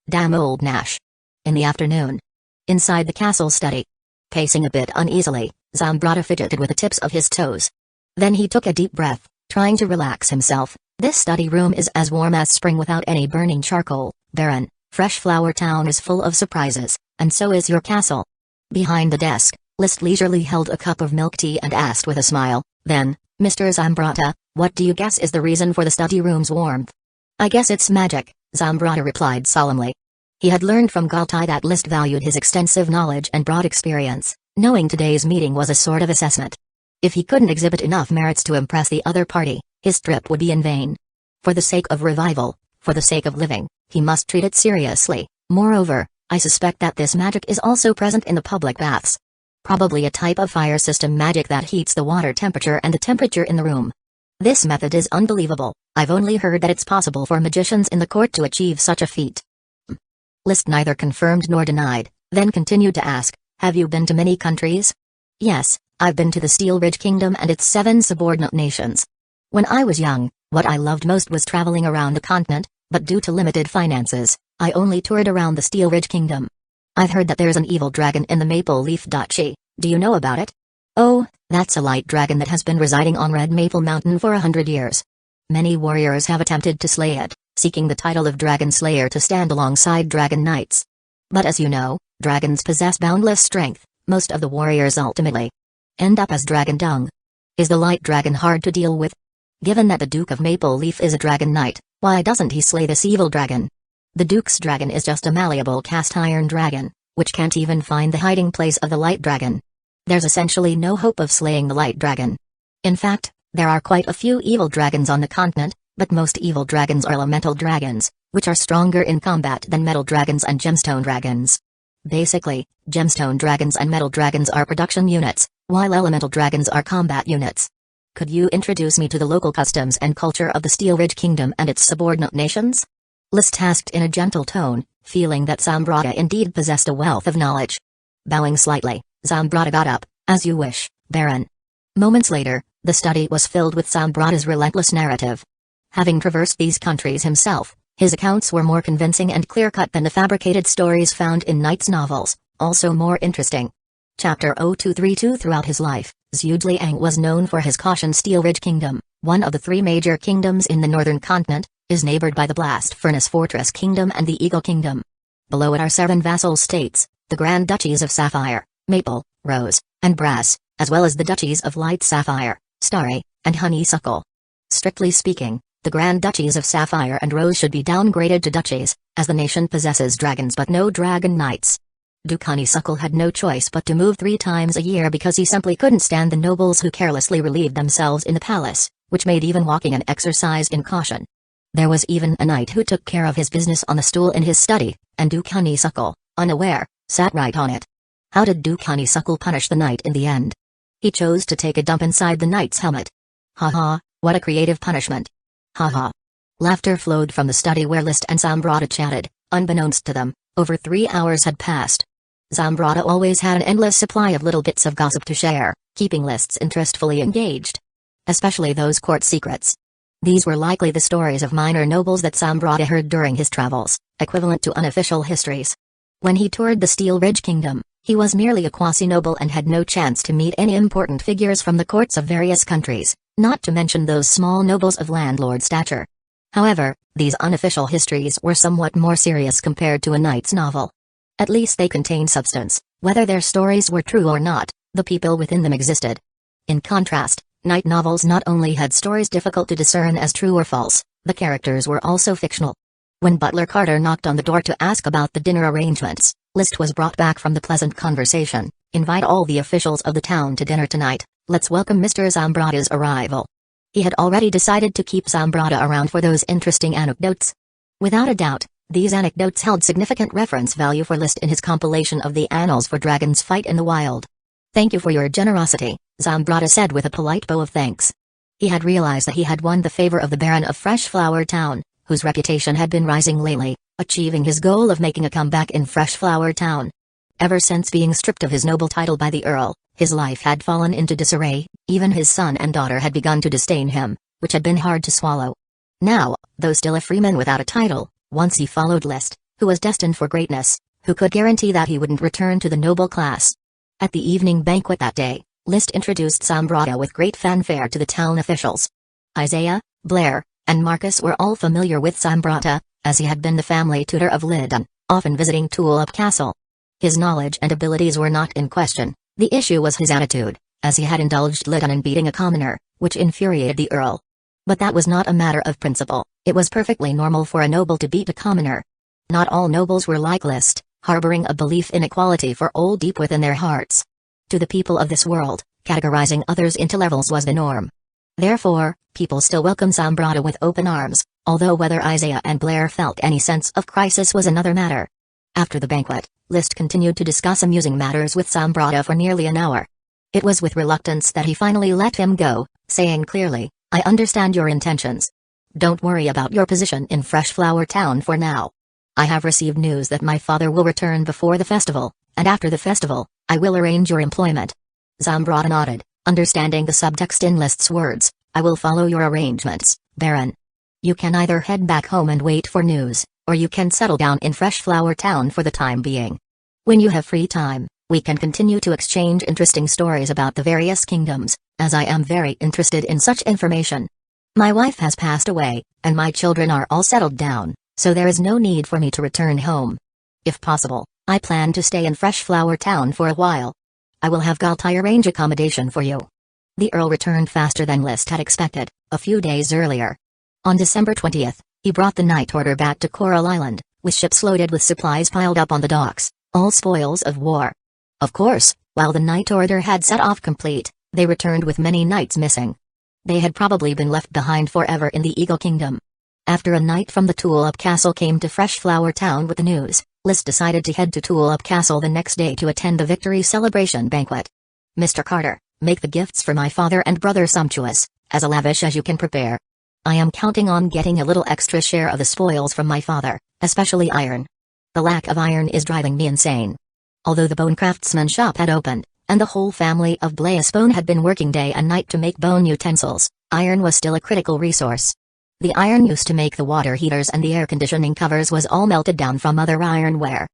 Damn old Nash. In the afternoon, inside the castle study, pacing a bit uneasily, Zambrata fidgeted with the tips of his toes. Then he took a deep breath, trying to relax himself. This study room is as warm as spring without any burning charcoal. Baron, Fresh Flower Town is full of surprises, and so is your castle. Behind the desk, List leisurely held a cup of milk tea and asked with a smile, then, Mr. Zambrata, what do you guess is the reason for the study room's warmth? I guess it's magic, Zambrata replied solemnly. He had learned from Galtai that List valued his extensive knowledge and broad experience, knowing today's meeting was a sort of assessment. If he couldn't exhibit enough merits to impress the other party, his trip would be in vain. For the sake of revival, for the sake of living, he must treat it seriously. Moreover, I suspect that this magic is also present in the public baths. Probably a type of fire system magic that heats the water temperature and the temperature in the room. This method is unbelievable. I've only heard that it's possible for magicians in the court to achieve such a feat. List neither confirmed nor denied, then continued to ask, have you been to many countries? Yes, I've been to the Steel Ridge Kingdom and its 7 subordinate nations. When I was young, what I loved most was traveling around the continent, but due to limited finances, I only toured around the Steel Ridge Kingdom. I've heard that there's an evil dragon in the Maple Leaf Duchy. Do you know about it? Oh, that's a light dragon that has been residing on Red Maple Mountain for 100 years. Many warriors have attempted to slay it, seeking the title of Dragon Slayer to stand alongside Dragon Knights. But as you know, dragons possess boundless strength. Most of the warriors ultimately end up as dragon dung. Is the light dragon hard to deal with? Given that the Duke of Maple Leaf is a dragon knight, why doesn't he slay this evil dragon? The Duke's dragon is just a malleable cast iron dragon, which can't even find the hiding place of the light dragon. There's essentially no hope of slaying the light dragon. In fact, there are quite a few evil dragons on the continent, but most evil dragons are elemental dragons, which are stronger in combat than metal dragons and gemstone dragons. Basically, gemstone dragons and metal dragons are production units, while elemental dragons are combat units. Could you introduce me to the local customs and culture of the Steel Ridge Kingdom and its subordinate nations? List asked in a gentle tone, feeling that Zambrata indeed possessed a wealth of knowledge. Bowing slightly, Zambrata got up, as you wish, Baron. Moments later, the study was filled with Zambrata's relentless narrative. Having traversed these countries himself, his accounts were more convincing and clear-cut than the fabricated stories found in Knight's novels, also more interesting. Chapter 0232 Throughout his life, Zhu Liang was known for his caution. Steel Ridge Kingdom, one of the 3 major kingdoms in the northern continent, is neighbored by the Blast Furnace Fortress Kingdom and the Eagle Kingdom. Below it are 7 vassal states, the Grand Duchies of Sapphire, Maple, Rose, and Brass, as well as the Duchies of Light Sapphire, Starry, and Honeysuckle. Strictly speaking, the Grand Duchies of Sapphire and Rose should be downgraded to duchies, as the nation possesses dragons but no dragon knights. Duke Honeysuckle had no choice but to move 3 times a year because he simply couldn't stand the nobles who carelessly relieved themselves in the palace, which made even walking an exercise in caution. There was even a knight who took care of his business on the stool in his study, and Duke Honeysuckle, unaware, sat right on it. How did Duke Honeysuckle punish the knight in the end? He chose to take a dump inside the knight's helmet. Ha ha, what a creative punishment. Ha ha. Laughter flowed from the study where List and Zambrata chatted. Unbeknownst to them, over 3 hours had passed. Zambrata always had an endless supply of little bits of gossip to share, keeping List's interest fully engaged. Especially those court secrets. These were likely the stories of minor nobles that Zambrata heard during his travels, equivalent to unofficial histories. When he toured the Steel Ridge Kingdom, he was merely a quasi-noble and had no chance to meet any important figures from the courts of various countries, not to mention those small nobles of landlord stature. However, these unofficial histories were somewhat more serious compared to a knight's novel. At least they contained substance, whether their stories were true or not, the people within them existed. In contrast, knight novels not only had stories difficult to discern as true or false, the characters were also fictional. When Butler Carter knocked on the door to ask about the dinner arrangements, List was brought back from the pleasant conversation. Invite all the officials of the town to dinner tonight, let's welcome Mr. Zambrata's arrival. He had already decided to keep Zambrata around for those interesting anecdotes. Without a doubt, these anecdotes held significant reference value for List in his compilation of the Annals for Dragons Fight in the Wild. Thank you for your generosity, Zambrata said with a polite bow of thanks. He had realized that he had won the favor of the Baron of Freshflower Town, whose reputation had been rising lately, achieving his goal of making a comeback in Freshflower Town. Ever since being stripped of his noble title by the Earl, his life had fallen into disarray. Even his son and daughter had begun to disdain him, which had been hard to swallow. Now, though still a freeman without a title, once he followed List, who was destined for greatness, who could guarantee that he wouldn't return to the noble class. At the evening banquet that day, List introduced Zambrata with great fanfare to the town officials. Isaiah, Blair, and Marcus were all familiar with Zambrata, as he had been the family tutor of Lydon, often visiting Tulip Castle. His knowledge and abilities were not in question, the issue was his attitude, as he had indulged Lydon in beating a commoner, which infuriated the Earl. But that was not a matter of principle, it was perfectly normal for a noble to beat a commoner. Not all nobles were like List, harboring a belief in equality for all deep within their hearts. To the people of this world, categorizing others into levels was the norm. Therefore, people still welcomed Zambrata with open arms, although whether Isaiah and Blair felt any sense of crisis was another matter. After the banquet, List continued to discuss amusing matters with Zambrata for nearly an hour. It was with reluctance that he finally let him go, saying clearly, I understand your intentions. Don't worry about your position in Freshflower Town for now. I have received news that my father will return before the festival, and after the festival, I will arrange your employment. Zambrata nodded, understanding the subtext in List's words. I will follow your arrangements, Baron. You can either head back home and wait for news, or you can settle down in Freshflower Town for the time being. When you have free time, we can continue to exchange interesting stories about the various kingdoms, as I am very interested in such information. My wife has passed away, and my children are all settled down, so there is no need for me to return home. If possible, I plan to stay in Freshflower Town for a while. I will have Galtai arrange accommodation for you. The Earl returned faster than List had expected, a few days earlier. On December 20th, he brought the night order back to Coral Island, with ships loaded with supplies piled up on the docks, all spoils of war. Of course, while the night order had set off complete, they returned with many knights missing. They had probably been left behind forever in the Eagle Kingdom. After a knight from the Tulip Castle came to Freshflower Town with the news, List decided to head to Tulip Castle the next day to attend the victory celebration banquet. Mr. Carter, make the gifts for my father and brother sumptuous, as lavish as you can prepare. I am counting on getting a little extra share of the spoils from my father, especially iron. The lack of iron is driving me insane. Although the bone craftsman shop had opened, and the whole family of Blaespone had been working day and night to make bone utensils, iron was still a critical resource. The iron used to make the water heaters and the air conditioning covers was all melted down from other ironware.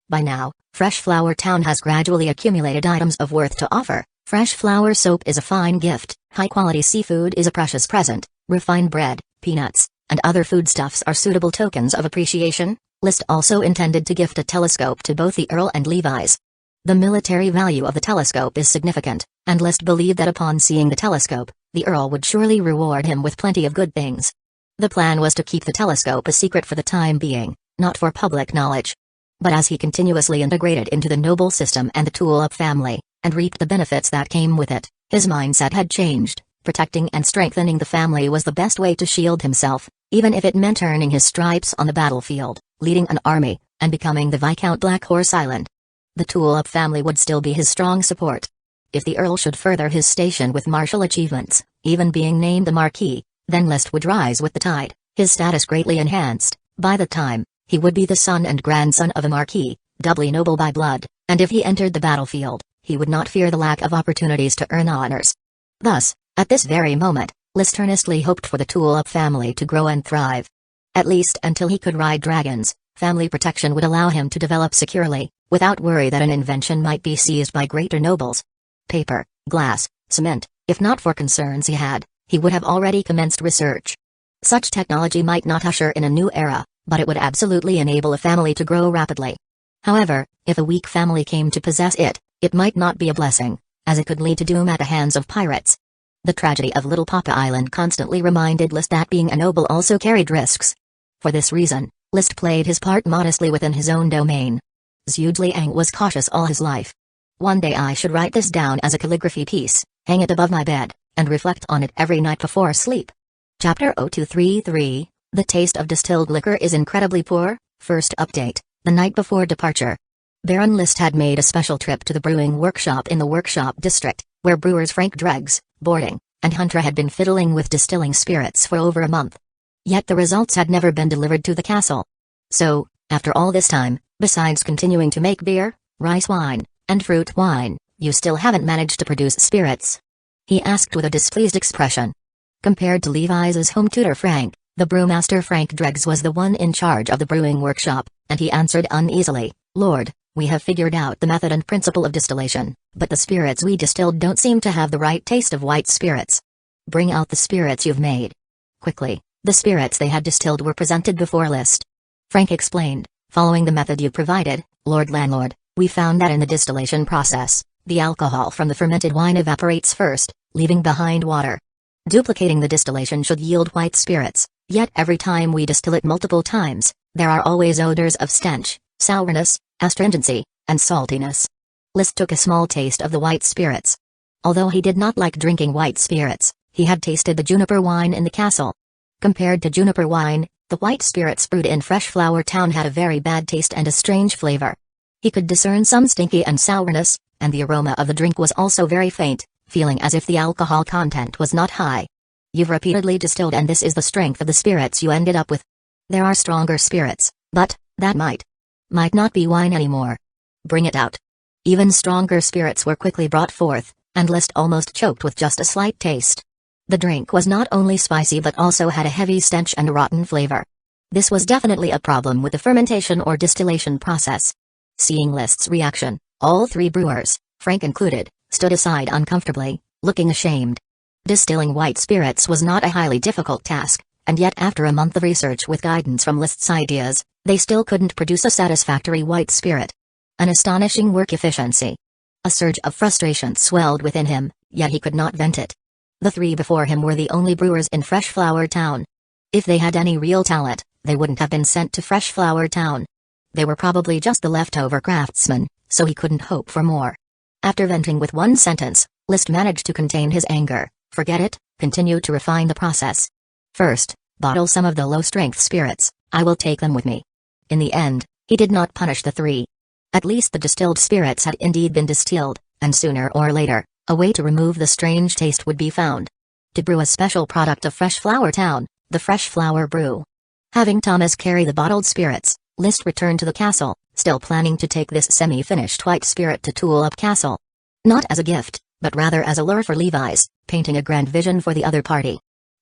By now, Freshflower Town has gradually accumulated items of worth to offer. Fresh flower soap is a fine gift, high-quality seafood is a precious present, refined bread, peanuts, and other foodstuffs are suitable tokens of appreciation, List also intended to gift a telescope to both the Earl and Levi's. The military value of the telescope is significant, and List believed that upon seeing the telescope, the Earl would surely reward him with plenty of good things. The plan was to keep the telescope a secret for the time being, not for public knowledge. But as he continuously integrated into the noble system and the Tulip family, and reaped the benefits that came with it, his mindset had changed. Protecting and strengthening the family was the best way to shield himself, even if it meant earning his stripes on the battlefield, leading an army, and becoming the Viscount Black Horse Island. The Tulip family would still be his strong support. If the Earl should further his station with martial achievements, even being named the Marquis, then List would rise with the tide, his status greatly enhanced. By the time, he would be the son and grandson of a Marquis, doubly noble by blood, and if he entered the battlefield, he would not fear the lack of opportunities to earn honors. Thus, at this very moment, List earnestly hoped for the Tulip family to grow and thrive. At least until he could ride dragons, family protection would allow him to develop securely, without worry that an invention might be seized by greater nobles. Paper, glass, cement, if not for concerns he would have already commenced research. Such technology might not usher in a new era, but it would absolutely enable a family to grow rapidly. However, if a weak family came to possess it, it might not be a blessing, as it could lead to doom at the hands of pirates. The tragedy of Little Papa Island constantly reminded List that being a noble also carried risks. For this reason, List played his part modestly within his own domain. Zhu Liang was cautious all his life. One day I should write this down as a calligraphy piece, hang it above my bed, and reflect on it every night before sleep. Chapter 0233, The taste of distilled liquor is incredibly poor. First update, the night before departure. Baron List had made a special trip to the brewing workshop in the workshop district, where brewers Frank Dreggs, Boarding, and Hunter had been fiddling with distilling spirits for over a month. Yet the results had never been delivered to the castle. So, after all this time, besides continuing to make beer, rice wine, and fruit wine, you still haven't managed to produce spirits? He asked with a displeased expression. Compared to Levi's home tutor Frank, the brewmaster Frank Dreggs was the one in charge of the brewing workshop, and he answered uneasily, "Lord, we have figured out the method and principle of distillation, but the spirits we distilled don't seem to have the right taste of white spirits. Bring out the spirits you've made." Quickly, the spirits they had distilled were presented before List. Frank explained, "Following the method you provided, Lord Landlord, we found that in the distillation process, the alcohol from the fermented wine evaporates first, leaving behind water. Duplicating the distillation should yield white spirits, yet every time we distill it multiple times, there are always odors of stench, sourness, astringency, and saltiness." List took a small taste of the white spirits. Although he did not like drinking white spirits, he had tasted the juniper wine in the castle. Compared to juniper wine, the white spirits brewed in Fresh Flower Town had a very bad taste and a strange flavor. He could discern some stinky and sourness, and the aroma of the drink was also very faint, feeling as if the alcohol content was not high. "You've repeatedly distilled and this is the strength of the spirits you ended up with. There are stronger spirits, but that might not be wine anymore. Bring it out." Even stronger spirits were quickly brought forth, and List almost choked with just a slight taste. The drink was not only spicy but also had a heavy stench and a rotten flavor. This was definitely a problem with the fermentation or distillation process. Seeing List's reaction, all three brewers, Frank included, stood aside uncomfortably, looking ashamed. Distilling white spirits was not a highly difficult task, and yet after a month of research with guidance from List's ideas, they still couldn't produce a satisfactory white spirit. An astonishing work efficiency. A surge of frustration swelled within him, yet he could not vent it. The three before him were the only brewers in Fresh Flower Town. If they had any real talent, they wouldn't have been sent to Fresh Flower Town. They were probably just the leftover craftsmen, so he couldn't hope for more. After venting with one sentence, List managed to contain his anger. "Forget it, continue to refine the process. First, bottle some of the low-strength spirits, I will take them with me." In the end, he did not punish the three. At least the distilled spirits had indeed been distilled, and sooner or later, a way to remove the strange taste would be found. To brew a special product of Fresh Flower Town, the Fresh Flower Brew. Having Thomas carry the bottled spirits, List returned to the castle, still planning to take this semi-finished white spirit to Tulip Castle. Not as a gift, but rather as a lure for Levi's, painting a grand vision for the other party.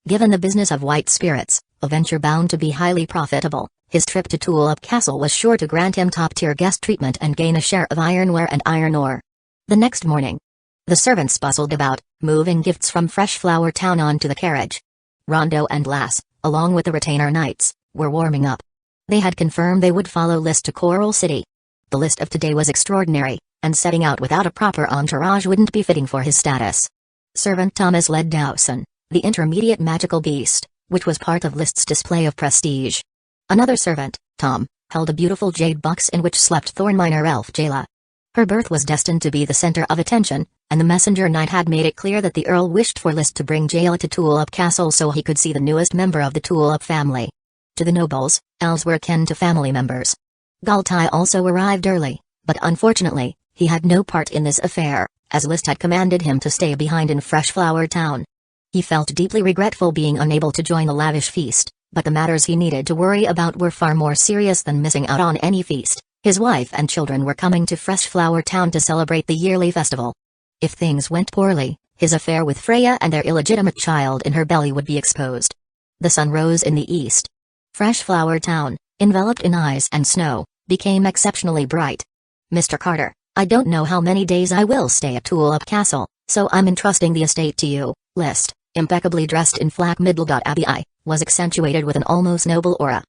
Given the business of white spirits, a venture bound to be highly profitable, his trip to Tulip Castle was sure to grant him top-tier guest treatment and gain a share of ironware and iron ore. The next morning, the servants bustled about, moving gifts from Fresh Flower Town onto the carriage. Rondo and Lass, along with the retainer knights, were warming up. They had confirmed they would follow List to Coral City. The List of today was extraordinary, and setting out without a proper entourage wouldn't be fitting for his status. Servant Thomas led Dowson, the intermediate magical beast, which was part of List's display of prestige. Another servant, Tom, held a beautiful jade box in which slept Thornminer elf Jayla. Her birth was destined to be the center of attention, and the messenger knight had made it clear that the Earl wished for List to bring Jayla to Tulip Castle so he could see the newest member of the Tulip family. To the nobles, elves were akin to family members. Galtai also arrived early, but unfortunately, he had no part in this affair, as List had commanded him to stay behind in Freshflower Town. He felt deeply regretful being unable to join the lavish feast, but the matters he needed to worry about were far more serious than missing out on any feast. His wife and children were coming to Freshflower Town to celebrate the yearly festival. If things went poorly, his affair with Freya and their illegitimate child in her belly would be exposed. The sun rose in the east. Freshflower Town, enveloped in ice and snow, became exceptionally bright. Mr. Carter, I don't know how many days I will stay at Tulip Castle, so I'm entrusting the estate to you. List, impeccably dressed in flak middle Abbey, was accentuated with an almost noble aura.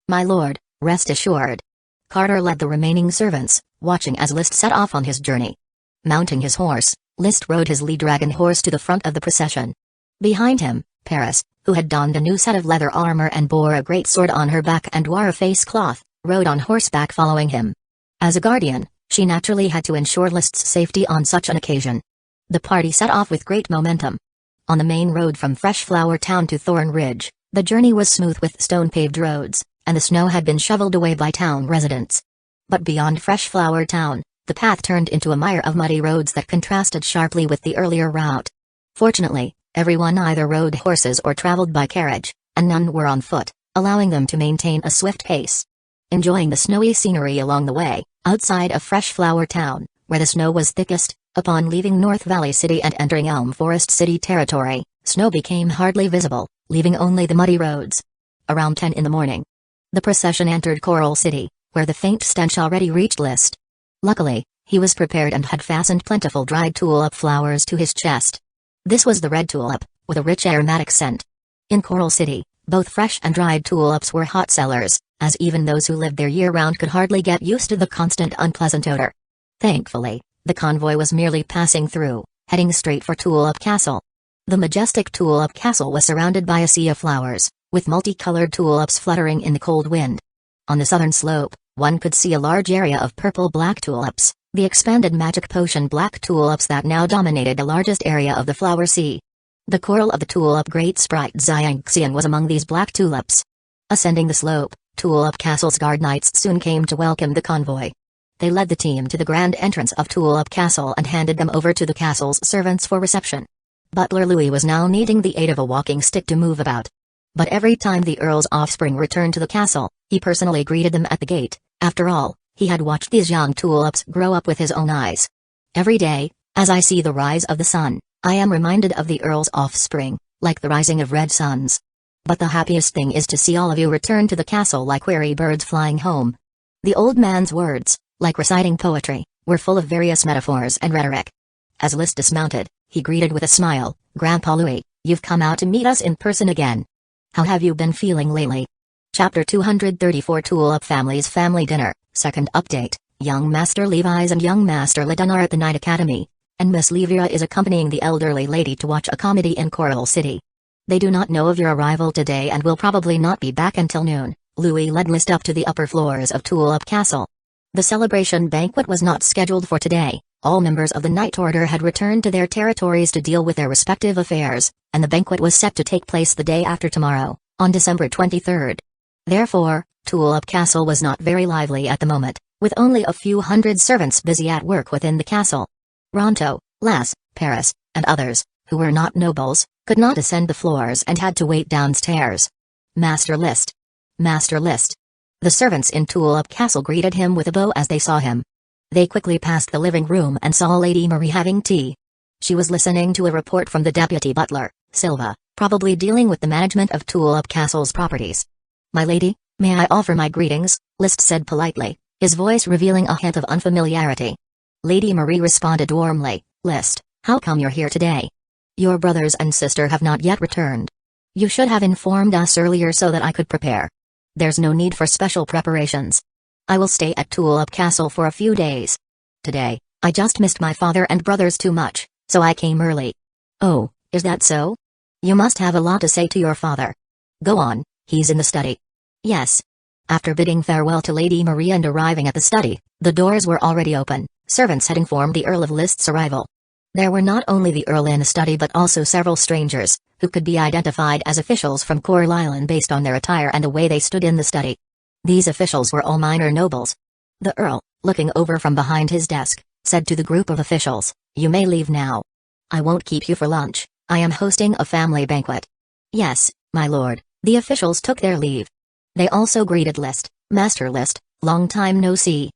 My lord, rest assured. Carter led the remaining servants, watching as List set off on his journey. Mounting his horse, List rode his lead-dragon horse to the front of the procession. Behind him, Paris, who had donned a new set of leather armor and bore a great sword on her back and wore a face cloth, rode on horseback following him. As a guardian, she naturally had to ensure List's safety on such an occasion. The party set off with great momentum. On the main road from Freshflower Town to Thorn Ridge, the journey was smooth with stone-paved roads, and the snow had been shoveled away by town residents. But beyond Freshflower Town, the path turned into a mire of muddy roads that contrasted sharply with the earlier route. Fortunately, everyone either rode horses or traveled by carriage, and none were on foot, allowing them to maintain a swift pace. Enjoying the snowy scenery along the way, outside of Freshflower Town, where the snow was thickest, upon leaving North Valley City and entering Elm Forest City territory, snow became hardly visible, leaving only the muddy roads. Around 10 in the morning, the procession entered Coral City, where the faint stench already reached List. Luckily, he was prepared and had fastened plentiful dried tulip flowers to his chest. This was the red tulip, with a rich aromatic scent. In Coral City, both fresh and dried tulips were hot sellers, as even those who lived there year-round could hardly get used to the constant unpleasant odor. Thankfully, the convoy was merely passing through, heading straight for Tulip Castle. The majestic Tulip Castle was surrounded by a sea of flowers, with multicolored tulips fluttering in the cold wind. On the southern slope, one could see a large area of purple-black tulips, the expanded magic potion black tulips that now dominated the largest area of the flower sea. The coral of the tulip great sprite Xiangxian was among these black tulips. Ascending the slope, Tulip Castle's guard knights soon came to welcome the convoy. They led the team to the grand entrance of Tulip Castle and handed them over to the castle's servants for reception. Butler Louis was now needing the aid of a walking stick to move about. But every time the Earl's offspring returned to the castle, he personally greeted them at the gate. After all, he had watched these young tulips grow up with his own eyes. Every day, as I see the rise of the sun, I am reminded of the Earl's offspring, like the rising of red suns. But the happiest thing is to see all of you return to the castle like weary birds flying home. The old man's words, like reciting poetry, were full of various metaphors and rhetoric. As List dismounted, he greeted with a smile, Grandpa Louis, you've come out to meet us in person again. How have you been feeling lately? Chapter 234 Tulip Family's Family Dinner, Second Update. Young Master Levi's and Young Master Ledon are at the Night Academy, and Miss Levira is accompanying the elderly lady to watch a comedy in Coral City. They do not know of your arrival today and will probably not be back until noon. Louis led List up to the upper floors of Tulip Castle. The celebration banquet was not scheduled for today. All members of the Night Order had returned to their territories to deal with their respective affairs, and the banquet was set to take place the day after tomorrow, on December 23rd. Therefore, Tulip Castle was not very lively at the moment, with only a few hundred servants busy at work within the castle. Ronto, Lass, Paris, and others, who were not nobles, could not ascend the floors and had to wait downstairs. Master List. Master List. The servants in Tulip Castle greeted him with a bow as they saw him. They quickly passed the living room and saw Lady Marie having tea. She was listening to a report from the deputy butler, Silva, probably dealing with the management of Tulip Castle's properties. My lady, may I offer my greetings? List said politely, his voice revealing a hint of unfamiliarity. Lady Marie responded warmly, List, how come you're here today? Your brothers and sister have not yet returned. You should have informed us earlier so that I could prepare. There's no need for special preparations. I will stay at Tulip Castle for a few days. Today, I just missed my father and brothers too much, so I came early. Oh, is that so? You must have a lot to say to your father. Go on, he's in the study. Yes. After bidding farewell to Lady Maria and arriving at the study, the doors were already open. Servants had informed the Earl of List's arrival. There were not only the Earl in the study but also several strangers, who could be identified as officials from Coral Island based on their attire and the way they stood in the study. These officials were all minor nobles. The Earl, looking over from behind his desk, said to the group of officials, "You may leave now. I won't keep you for lunch, I am hosting a family banquet." "Yes, my lord." The officials took their leave. They also greeted List. "Master List, long time no see."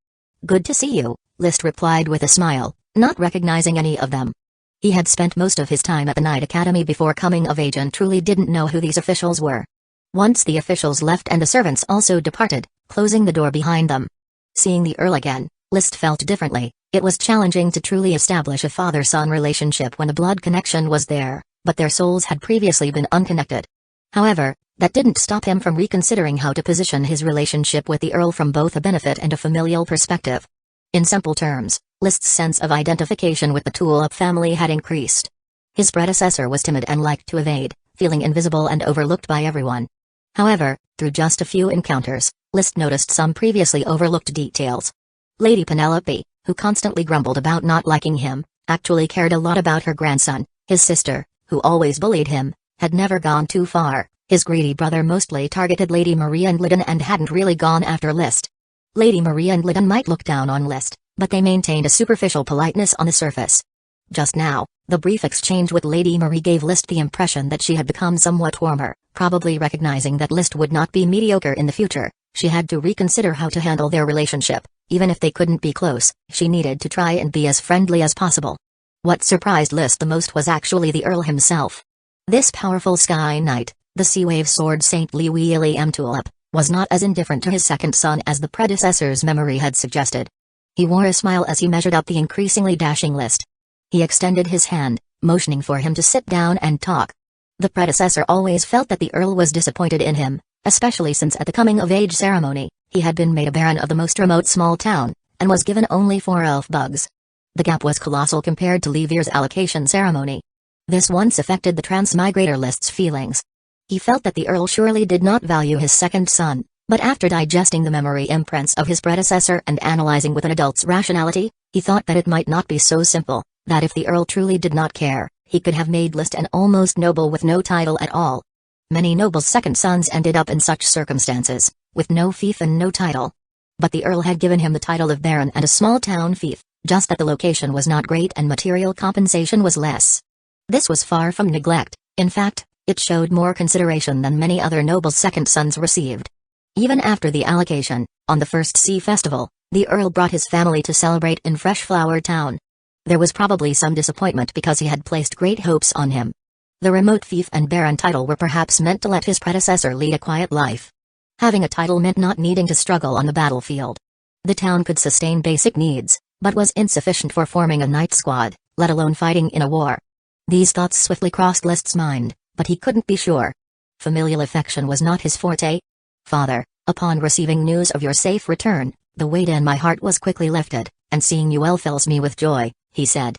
"Good to see you," List replied with a smile, not recognizing any of them. He had spent most of his time at the Night Academy before coming of age and truly didn't know who these officials were. Once the officials left and the servants also departed, closing the door behind them. Seeing the Earl again, List felt differently. It was challenging to truly establish a father-son relationship when a blood connection was there, but their souls had previously been unconnected. However, that didn't stop him from reconsidering how to position his relationship with the Earl from both a benefit and a familial perspective. In simple terms, List's sense of identification with the Tulip family had increased. His predecessor was timid and liked to evade, feeling invisible and overlooked by everyone. However, through just a few encounters, List noticed some previously overlooked details. Lady Penelope, who constantly grumbled about not liking him, actually cared a lot about her grandson. His sister, who always bullied him, had never gone too far. His greedy brother mostly targeted Lady Maria and Lyddon and hadn't really gone after List. Lady Maria and Lyddon might look down on List, but they maintained a superficial politeness on the surface. Just now, the brief exchange with Lady Marie gave List the impression that she had become somewhat warmer, probably recognizing that List would not be mediocre in the future. She had to reconsider how to handle their relationship. Even if they couldn't be close, she needed to try and be as friendly as possible. What surprised List the most was actually the Earl himself. This powerful Sky Knight, the Sea Wave Sword Saint William Tulip, was not as indifferent to his second son as the predecessor's memory had suggested. He wore a smile as he measured up the increasingly dashing List. He extended his hand, motioning for him to sit down and talk. The predecessor always felt that the Earl was disappointed in him, especially since at the coming-of-age ceremony, he had been made a baron of the most remote small town, and was given only 4 elf bugs. The gap was colossal compared to Levir's allocation ceremony. This once affected the transmigrator List's feelings. He felt that the Earl surely did not value his second son, but after digesting the memory imprints of his predecessor and analyzing with an adult's rationality, he thought that it might not be so simple, that if the Earl truly did not care, he could have made List an almost noble with no title at all. Many nobles' second sons ended up in such circumstances, with no fief and no title. But the Earl had given him the title of Baron and a small-town fief, just that the location was not great and material compensation was less. This was far from neglect. In fact, it showed more consideration than many other nobles' second sons received. Even after the allocation, on the first sea festival, the Earl brought his family to celebrate in Freshflower Town. There was probably some disappointment because he had placed great hopes on him. The remote fief and baron title were perhaps meant to let his predecessor lead a quiet life. Having a title meant not needing to struggle on the battlefield. The town could sustain basic needs, but was insufficient for forming a knight squad, let alone fighting in a war. These thoughts swiftly crossed List's mind, but he couldn't be sure. Familial affection was not his forte. "Father, upon receiving news of your safe return, the weight in my heart was quickly lifted, and seeing you well fills me with joy," he said.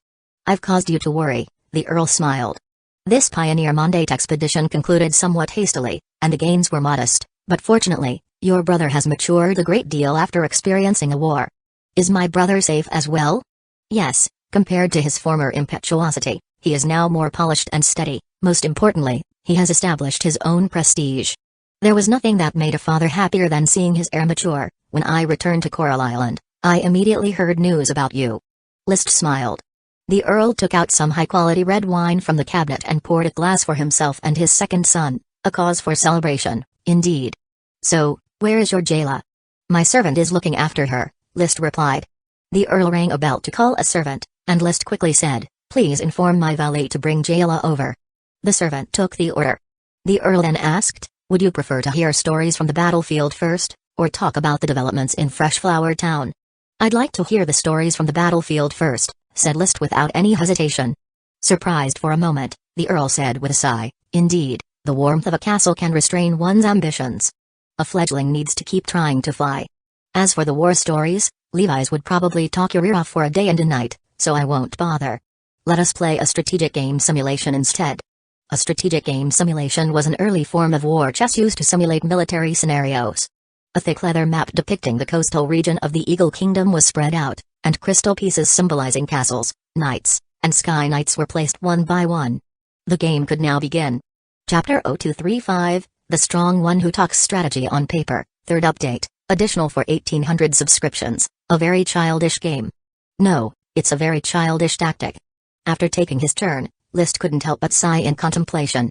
"I've caused you to worry," the Earl smiled. This pioneer mandate expedition concluded somewhat hastily, and the gains were modest, but fortunately, your brother has matured a great deal after experiencing a war. Is my brother safe as well? Yes, compared to his former impetuosity, he is now more polished and steady. Most importantly, he has established his own prestige. There was nothing that made a father happier than seeing his heir mature. When I returned to Coral Island, I immediately heard news about you. List smiled. The Earl took out some high-quality red wine from the cabinet and poured a glass for himself and his second son, a cause for celebration, indeed. "So, where is your Jayla?" "My servant is looking after her," List replied. The Earl rang a bell to call a servant, and List quickly said, "Please inform my valet to bring Jayla over." The servant took the order. The Earl then asked, "Would you prefer to hear stories from the battlefield first, or talk about the developments in Freshflower Town?" "I'd like to hear the stories from the battlefield first," said List without any hesitation. Surprised for a moment, the Earl said with a sigh, "Indeed, The warmth of a castle can restrain one's ambitions. A fledgling needs to keep trying to fly. As for the war stories, Levi's would probably talk your ear off for a day and a night, so I won't bother. Let us play a strategic game simulation instead. A strategic game simulation was an early form of war chess used to simulate military scenarios. A thick leather map depicting the coastal region of the Eagle Kingdom was spread out, and crystal pieces symbolizing castles, knights, and sky knights were placed one by one. The game could now begin. Chapter 0235, The Strong One Who Talks Strategy on Paper, 3rd update, additional for 1800 subscriptions, a very childish game. No, it's a very childish tactic. After taking his turn, List couldn't help but sigh in contemplation.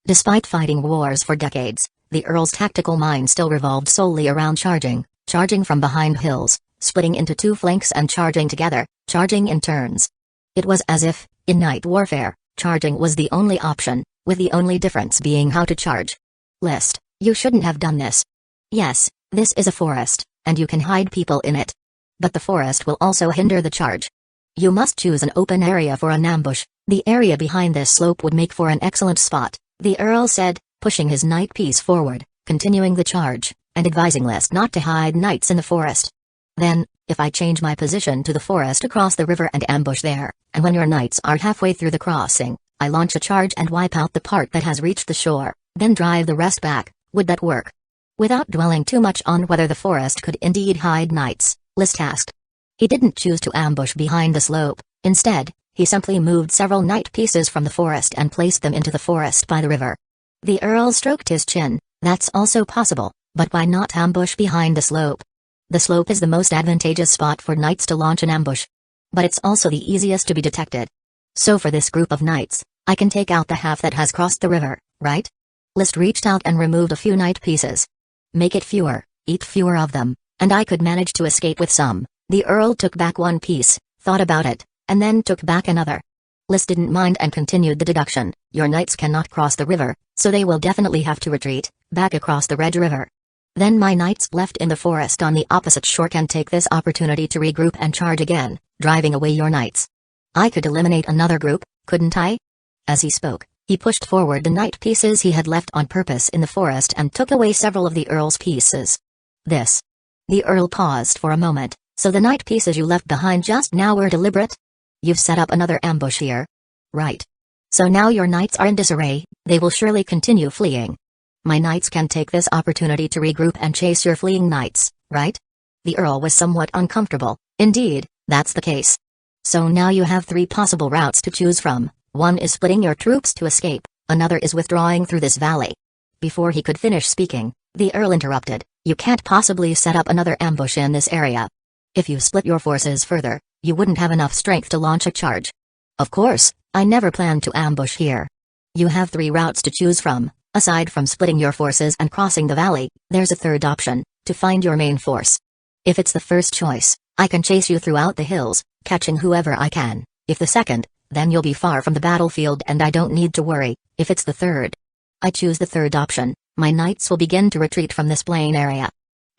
Despite fighting wars for decades, the Earl's tactical mind still revolved solely around charging from behind hills, splitting into two flanks and charging together, charging in turns. It was as if, in night warfare, charging was the only option, with the only difference being how to charge. List, you shouldn't have done this. Yes, this is a forest, and you can hide people in it. But the forest will also hinder the charge. You must choose an open area for an ambush. The area behind this slope would make for an excellent spot, the Earl said, pushing his knight piece forward, continuing the charge, and advising List not to hide knights in the forest. Then, if I change my position to the forest across the river and ambush there, and when your knights are halfway through the crossing, I launch a charge and wipe out the part that has reached the shore, then drive the rest back, would that work? Without dwelling too much on whether the forest could indeed hide knights, List asked. He didn't choose to ambush behind the slope. Instead, he simply moved several knight pieces from the forest and placed them into the forest by the river. The Earl stroked his chin. That's also possible, but why not ambush behind the slope? The slope is the most advantageous spot for knights to launch an ambush. But it's also the easiest to be detected. So for this group of knights, I can take out the half that has crossed the river, right? List reached out and removed a few knight pieces. Make it fewer, eat fewer of them, and I could manage to escape with some. The Earl took back one piece, thought about it, and then took back another. List didn't mind and continued the deduction. Your knights cannot cross the river, so they will definitely have to retreat, back across the Red River. Then my knights left in the forest on the opposite shore can take this opportunity to regroup and charge again, driving away your knights. I could eliminate another group, couldn't I? As he spoke, he pushed forward the knight pieces he had left on purpose in the forest and took away several of the Earl's pieces. This. The Earl paused for a moment. So the knight pieces you left behind just now were deliberate? You've set up another ambush here. Right. So now your knights are in disarray, they will surely continue fleeing. My knights can take this opportunity to regroup and chase your fleeing knights, right? The Earl was somewhat uncomfortable. Indeed, that's the case. So now you have three possible routes to choose from. One is splitting your troops to escape, another is withdrawing through this valley. Before he could finish speaking, the Earl interrupted. You can't possibly set up another ambush in this area. If you split your forces further, you wouldn't have enough strength to launch a charge. Of course, I never planned to ambush here. You have three routes to choose from. Aside from splitting your forces and crossing the valley, there's a third option, to find your main force. If it's the first choice, I can chase you throughout the hills, catching whoever I can. If the second, then you'll be far from the battlefield and I don't need to worry. If it's the third, I choose the third option. My knights will begin to retreat from this plain area.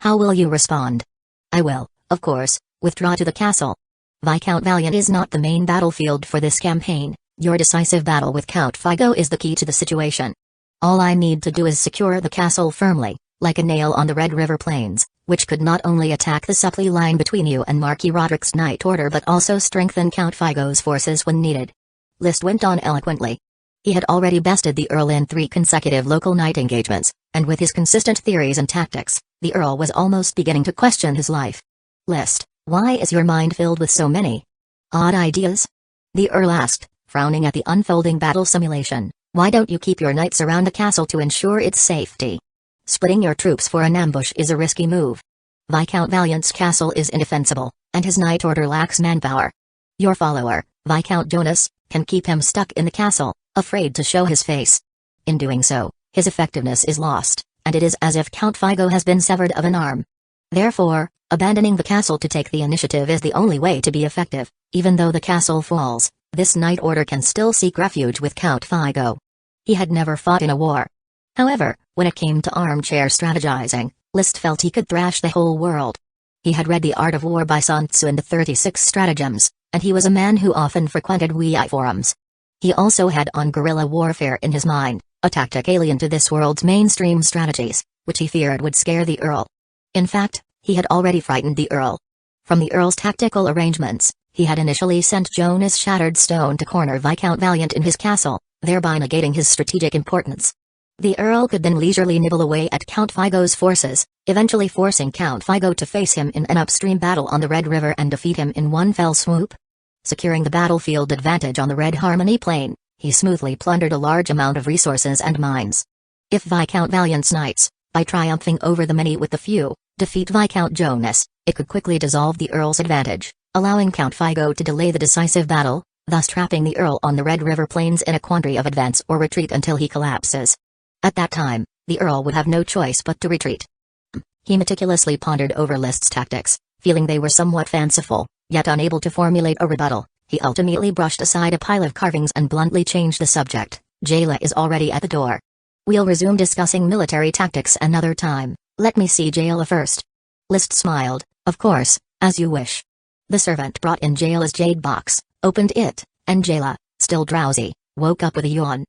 How will you respond? I will, of course, withdraw to the castle. Viscount Valiant is not the main battlefield for this campaign. Your decisive battle with Count Figo is the key to the situation. All I need to do is secure the castle firmly, like a nail on the Red River Plains, which could not only attack the supply line between you and Marquis Roderick's Knight Order but also strengthen Count Figo's forces when needed. List went on eloquently. He had already bested the Earl in 3 consecutive local knight engagements, and with his consistent theories and tactics, the Earl was almost beginning to question his life. List, why is your mind filled with so many odd ideas? The Earl asked, frowning at the unfolding battle simulation. Why don't you keep your knights around the castle to ensure its safety? Splitting your troops for an ambush is a risky move. Viscount Valiant's castle is indefensible, and his knight order lacks manpower. Your follower, Viscount Jonas, can keep him stuck in the castle, afraid to show his face. In doing so, his effectiveness is lost, and it is as if Count Figo has been severed of an arm. Therefore, abandoning the castle to take the initiative is the only way to be effective. Even though the castle falls, this knight order can still seek refuge with Count Figo. He had never fought in a war. However, when it came to armchair strategizing, List felt he could thrash the whole world. He had read The Art of War by Sun Tzu and the 36 Stratagems, and he was a man who often frequented Wii forums. He also had on guerrilla warfare in his mind, a tactic alien to this world's mainstream strategies, which he feared would scare the Earl. In fact, he had already frightened the Earl. From the Earl's tactical arrangements, he had initially sent Jonas Shattered Stone to corner Viscount Valiant in his castle, thereby negating his strategic importance. The Earl could then leisurely nibble away at Count Figo's forces, eventually forcing Count Figo to face him in an upstream battle on the Red River and defeat him in one fell swoop. Securing the battlefield advantage on the Red Harmony Plain, he smoothly plundered a large amount of resources and mines. If Viscount Valiant's knights, by triumphing over the many with the few, defeat Viscount Jonas, it could quickly dissolve the Earl's advantage, allowing Count Figo to delay the decisive battle, thus trapping the Earl on the Red River Plains in a quandary of advance or retreat until he collapses. At that time, the Earl would have no choice but to retreat. He meticulously pondered over List's tactics, feeling they were somewhat fanciful, yet unable to formulate a rebuttal. He ultimately brushed aside a pile of carvings and bluntly changed the subject. Jayla is already at the door. We'll resume discussing military tactics another time. Let me see Jayla first. List smiled. Of course, as you wish. The servant brought in Jayla's jade box, opened it, and Jayla, still drowsy, woke up with a yawn.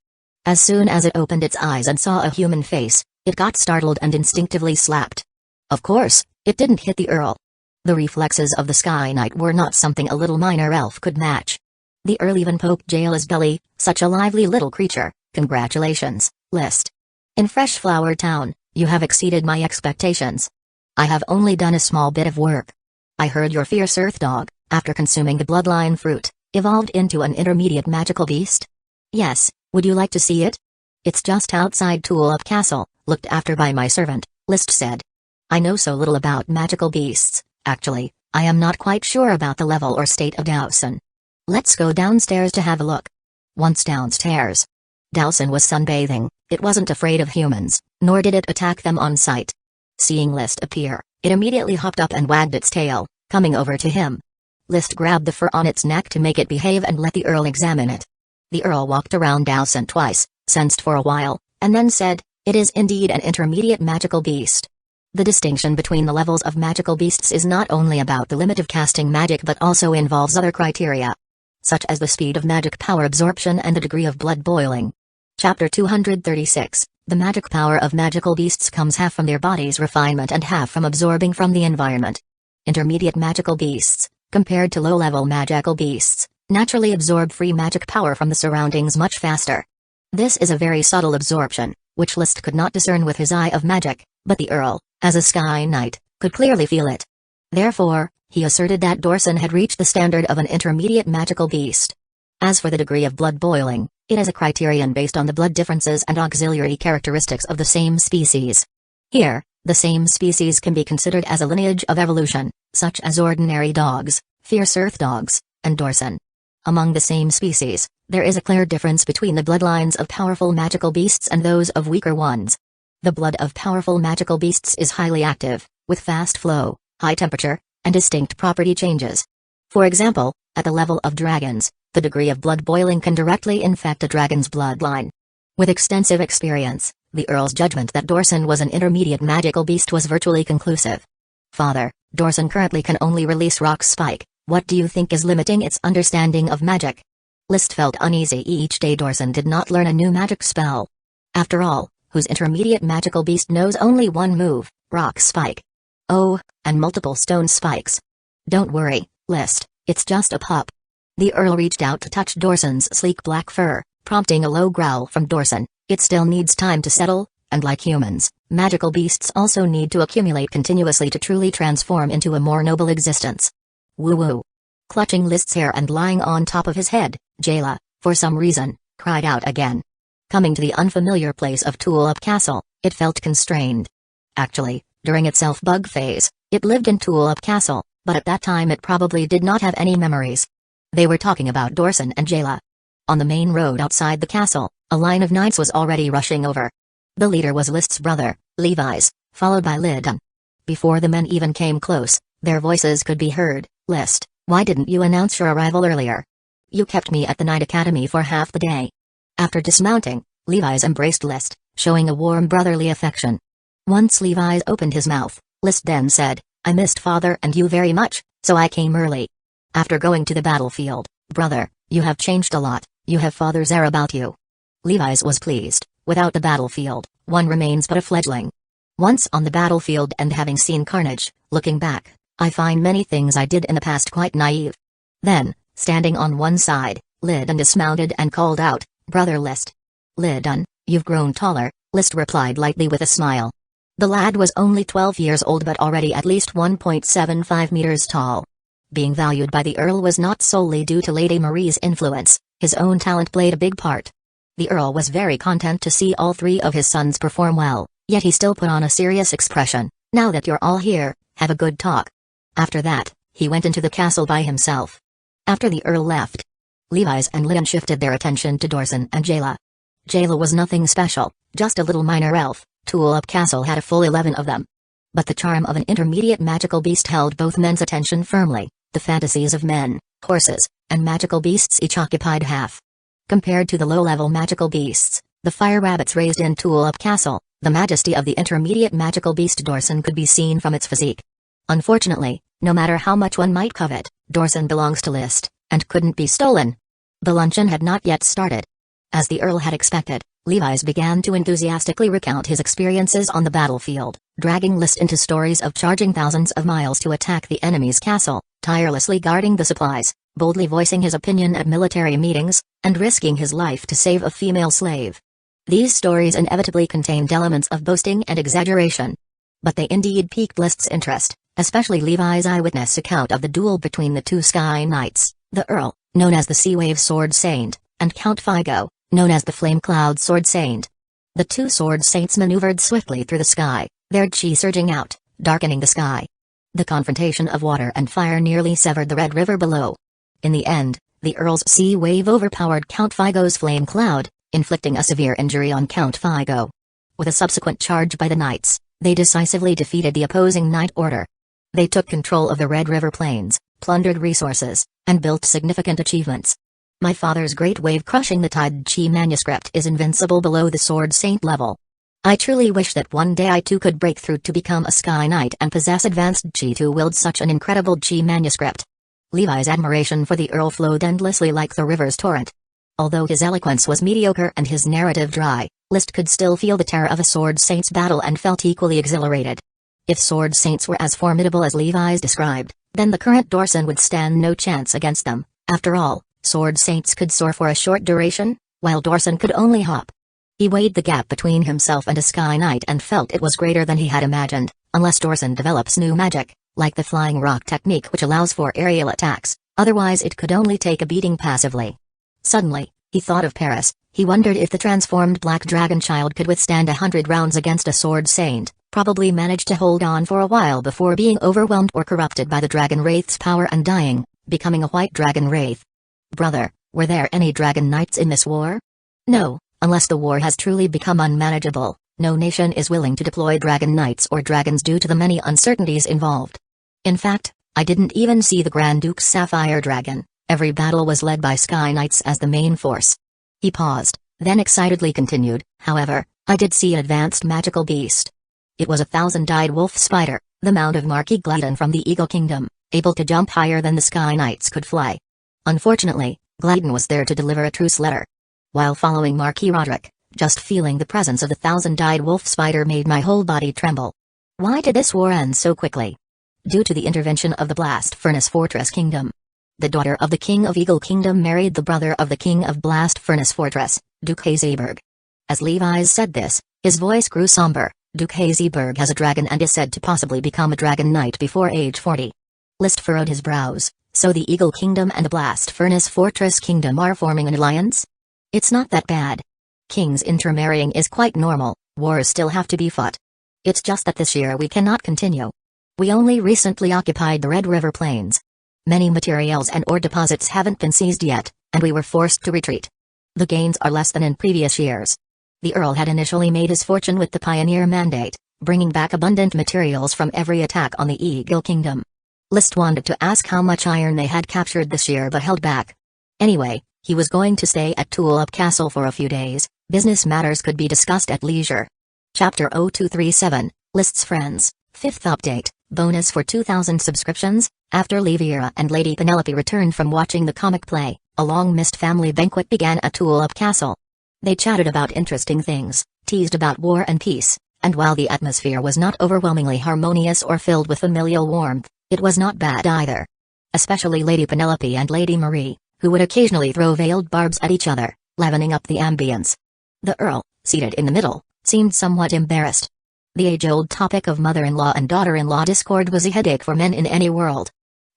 As soon as it opened its eyes and saw a human face, it got startled and instinctively slapped. Of course, it didn't hit the Earl. The reflexes of the Sky Knight were not something a little minor elf could match. The Earl even poked Jayla's belly. Such a lively little creature. Congratulations, List. In Fresh Flower Town, you have exceeded my expectations. I have only done a small bit of work. I heard your fierce earth dog, after consuming the bloodline fruit, evolved into an intermediate magical beast? Yes, would you like to see it? It's just outside Tulip Castle, looked after by my servant, List said. I know so little about magical beasts, actually, I am not quite sure about the level or state of Dowson. Let's go downstairs to have a look. Once downstairs, Dowson was sunbathing. It wasn't afraid of humans, nor did it attack them on sight. Seeing List appear, it immediately hopped up and wagged its tail, coming over to him. List grabbed the fur on its neck to make it behave and let the Earl examine it. The Earl walked around Dowson twice, sensed for a while, and then said, "It is indeed an intermediate magical beast." The distinction between the levels of magical beasts is not only about the limit of casting magic but also involves other criteria, such as the speed of magic power absorption and the degree of blood boiling. Chapter 236, The magic power of magical beasts comes half from their body's refinement and half from absorbing from the environment. Intermediate magical beasts, compared to low-level magical beasts, naturally absorb free magic power from the surroundings much faster. This is a very subtle absorption, which List could not discern with his eye of magic, but the Earl, as a Sky Knight, could clearly feel it. Therefore, he asserted that Dorson had reached the standard of an intermediate magical beast. As for the degree of blood boiling, it is a criterion based on the blood differences and auxiliary characteristics of the same species. Here, the same species can be considered as a lineage of evolution, such as ordinary dogs, fierce earth dogs, and Dorson. Among the same species, there is a clear difference between the bloodlines of powerful magical beasts and those of weaker ones. The blood of powerful magical beasts is highly active, with fast flow, high temperature, and distinct property changes. For example, at the level of dragons, the degree of blood boiling can directly infect a dragon's bloodline. With extensive experience, the Earl's judgment that Dorson was an intermediate magical beast was virtually conclusive. Father, Dorson currently can only release Rock Spike. What do you think is limiting its understanding of magic? List felt uneasy each day Dorson did not learn a new magic spell. After all, whose intermediate magical beast knows only one move, Rock Spike? Oh, and multiple stone spikes. Don't worry, List, it's just a pup. The Earl reached out to touch Dorson's sleek black fur, prompting a low growl from Dorson. It still needs time to settle, and like humans, magical beasts also need to accumulate continuously to truly transform into a more noble existence. Woo-woo. Clutching List's hair and lying on top of his head, Jayla, for some reason, cried out again. Coming to the unfamiliar place of Tulip Castle, it felt constrained. Actually, during its self-bug phase, it lived in Tulip Castle, but at that time it probably did not have any memories. They were talking about Dorson and Jayla. On the main road outside the castle, a line of knights was already rushing over. The leader was List's brother, Levi's, followed by Lyddon. Before the men even came close, their voices could be heard. List, why didn't you announce your arrival earlier? You kept me at the Night Academy for half the day. After dismounting, Levi's embraced List, showing a warm brotherly affection. Once Levi's opened his mouth, List then said, I missed father and you very much, so I came early. After going to the battlefield, brother, you have changed a lot, you have father's air about you. Levi's was pleased, Without the battlefield, one remains but a fledgling. Once on the battlefield and having seen carnage, looking back, I find many things I did in the past quite naive. Then, standing on one side, Lidun dismounted and called out, "Brother List." "Lidun, you've grown taller," List replied lightly with a smile. The lad was only 12 years old but already at least 1.75 meters tall. Being valued by the Earl was not solely due to Lady Marie's influence, his own talent played a big part. The Earl was very content to see all three of his sons perform well, yet he still put on a serious expression. "Now that you're all here, have a good talk." After that, he went into the castle by himself. After the Earl left, Levi's and Lidun shifted their attention to Dorson and Jayla. Jayla was nothing special, just a little minor elf. Tulip Castle had a full 11 of them. But the charm of an intermediate magical beast held both men's attention firmly. The fantasies of men, horses, and magical beasts each occupied half. Compared to the low-level magical beasts, the fire rabbits raised in Tulip Castle, the majesty of the intermediate magical beast Dorson could be seen from its physique. Unfortunately, no matter how much one might covet, Dorson belongs to List, and couldn't be stolen. The luncheon had not yet started. As the Earl had expected, Levi's began to enthusiastically recount his experiences on the battlefield, dragging List into stories of charging thousands of miles to attack the enemy's castle, tirelessly guarding the supplies, boldly voicing his opinion at military meetings, and risking his life to save a female slave. These stories inevitably contained elements of boasting and exaggeration. But they indeed piqued List's interest, especially Levi's eyewitness account of the duel between the two Sky Knights, the Earl, known as the Sea Wave Sword Saint, and Count Figo, known as the Flame Cloud Sword Saint. The two Sword Saints maneuvered swiftly through the sky, their chi surging out, darkening the sky. The confrontation of water and fire nearly severed the Red River below. In the end, the Earl's Sea Wave overpowered Count Figo's Flame Cloud, inflicting a severe injury on Count Figo. With a subsequent charge by the Knights, they decisively defeated the opposing Knight Order. They took control of the Red River Plains, plundered resources, and built significant achievements. My father's Great Wave Crushing the Tide Chi manuscript is invincible below the Sword Saint level. I truly wish that one day I too could break through to become a Sky Knight and possess advanced chi to wield such an incredible chi manuscript. Levi's admiration for the Earl flowed endlessly like the river's torrent. Although his eloquence was mediocre and his narrative dry, List could still feel the terror of a Sword Saint's battle and felt equally exhilarated. If Sword Saints were as formidable as Levi's described, then the current Dorson would stand no chance against them. After all, Sword Saints could soar for a short duration, while Dorson could only hop. He weighed the gap between himself and a Sky Knight and felt it was greater than he had imagined, unless Dorson develops new magic, like the Flying Rock technique which allows for aerial attacks, otherwise it could only take a beating passively. Suddenly, he thought of Paris. He wondered if the transformed Black Dragon Child could withstand 100 rounds against a Sword Saint, probably managed to hold on for a while before being overwhelmed or corrupted by the Dragon Wraith's power and dying, becoming a White Dragon Wraith. "Brother, were there any Dragon Knights in this war?" "No, unless the war has truly become unmanageable, no nation is willing to deploy Dragon Knights or dragons due to the many uncertainties involved. In fact, I didn't even see the Grand Duke's Sapphire Dragon. Every battle was led by Sky Knights as the main force." He paused, then excitedly continued, "However, I did see an advanced magical beast. It was a 1,000-eyed wolf spider, the mount of Marquis Glidden from the Eagle Kingdom, able to jump higher than the Sky Knights could fly. Unfortunately, Glidden was there to deliver a truce letter. While following Marquis Roderick, just feeling the presence of the 1,000-eyed wolf spider made my whole body tremble. Why did this war end so quickly? Due to the intervention of the Blast Furnace Fortress Kingdom. The daughter of the King of Eagle Kingdom married the brother of the King of Blast Furnace Fortress, Duke Hazeberg. As Levi's said this, his voice grew somber. Duke Hazeberg has a dragon and is said to possibly become a Dragon Knight before age 40. List furrowed his brows. So the Eagle Kingdom and the Blast Furnace Fortress Kingdom are forming an alliance? It's not that bad. Kings intermarrying is quite normal, wars still have to be fought. It's just that this year we cannot continue. We only recently occupied the Red River Plains. Many materials and ore deposits haven't been seized yet, and we were forced to retreat. The gains are less than in previous years. The Earl had initially made his fortune with the Pioneer Mandate, bringing back abundant materials from every attack on the Eagle Kingdom. List wanted to ask how much iron they had captured this year but held back. Anyway, he was going to stay at Tulip Castle for a few days. Business matters could be discussed at leisure. Chapter 0237, List's Friends, 5th update, bonus for 2,000 subscriptions. After Leviera and Lady Penelope returned from watching the comic play, a long-missed family banquet began at Tulip Castle. They chatted about interesting things, teased about war and peace, and while the atmosphere was not overwhelmingly harmonious or filled with familial warmth, it was not bad either. Especially Lady Penelope and Lady Marie, who would occasionally throw veiled barbs at each other, leavening up the ambience. The Earl, seated in the middle, seemed somewhat embarrassed. The age-old topic of mother-in-law and daughter-in-law discord was a headache for men in any world.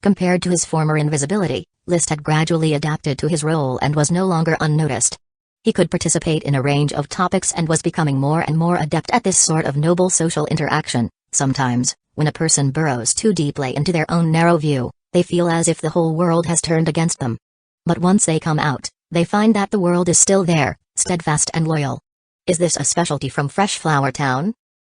Compared to his former invisibility, List had gradually adapted to his role and was no longer unnoticed. He could participate in a range of topics and was becoming more and more adept at this sort of noble social interaction. Sometimes, when a person burrows too deeply into their own narrow view, they feel as if the whole world has turned against them. But once they come out, they find that the world is still there, steadfast and loyal. "Is this a specialty from Fresh Flower Town?"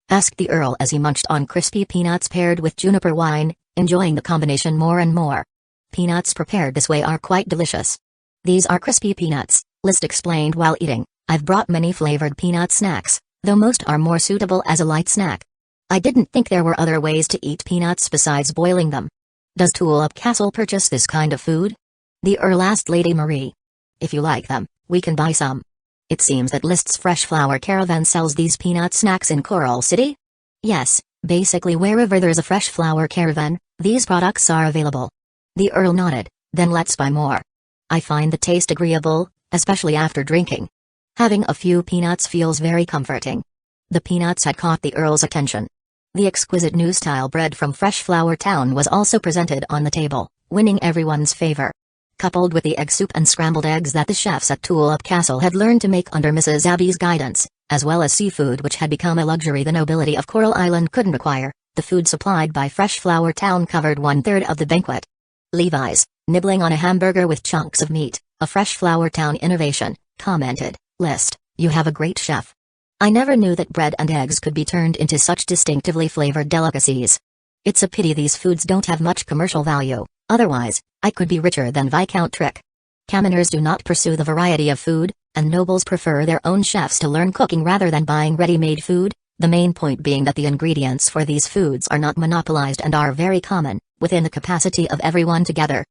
asked the Earl as he munched on crispy peanuts paired with juniper wine, enjoying the combination more and more. "Peanuts prepared this way are quite delicious." "These are crispy peanuts," List explained while eating. "I've brought many flavored peanut snacks, though most are more suitable as a light snack. I didn't think there were other ways to eat peanuts besides boiling them." "Does Tulip Castle purchase this kind of food?" the Earl asked Lady Marie. "If you like them, we can buy some." "It seems that List's Fresh Flower Caravan sells these peanut snacks in Coral City?" "Yes, basically wherever there's a Fresh Flower Caravan, these products are available." The Earl nodded. "Then let's buy more. I find the taste agreeable, especially after drinking. Having a few peanuts feels very comforting." The peanuts had caught the Earl's attention. The exquisite new-style bread from Fresh Flower Town was also presented on the table, winning everyone's favor. Coupled with the egg soup and scrambled eggs that the chefs at Tulip Castle had learned to make under Mrs. Abby's guidance, as well as seafood which had become a luxury the nobility of Coral Island couldn't acquire, the food supplied by Fresh Flower Town covered 1/3 of the banquet. Levi's, nibbling on a hamburger with chunks of meat, a Fresh Flower Town innovation, commented, "List, you have a great chef. I never knew that bread and eggs could be turned into such distinctively flavored delicacies. It's a pity these foods don't have much commercial value, otherwise, I could be richer than Viscount Trick." Commoners do not pursue the variety of food, and nobles prefer their own chefs to learn cooking rather than buying ready-made food, the main point being that the ingredients for these foods are not monopolized and are very common, within the capacity of everyone together.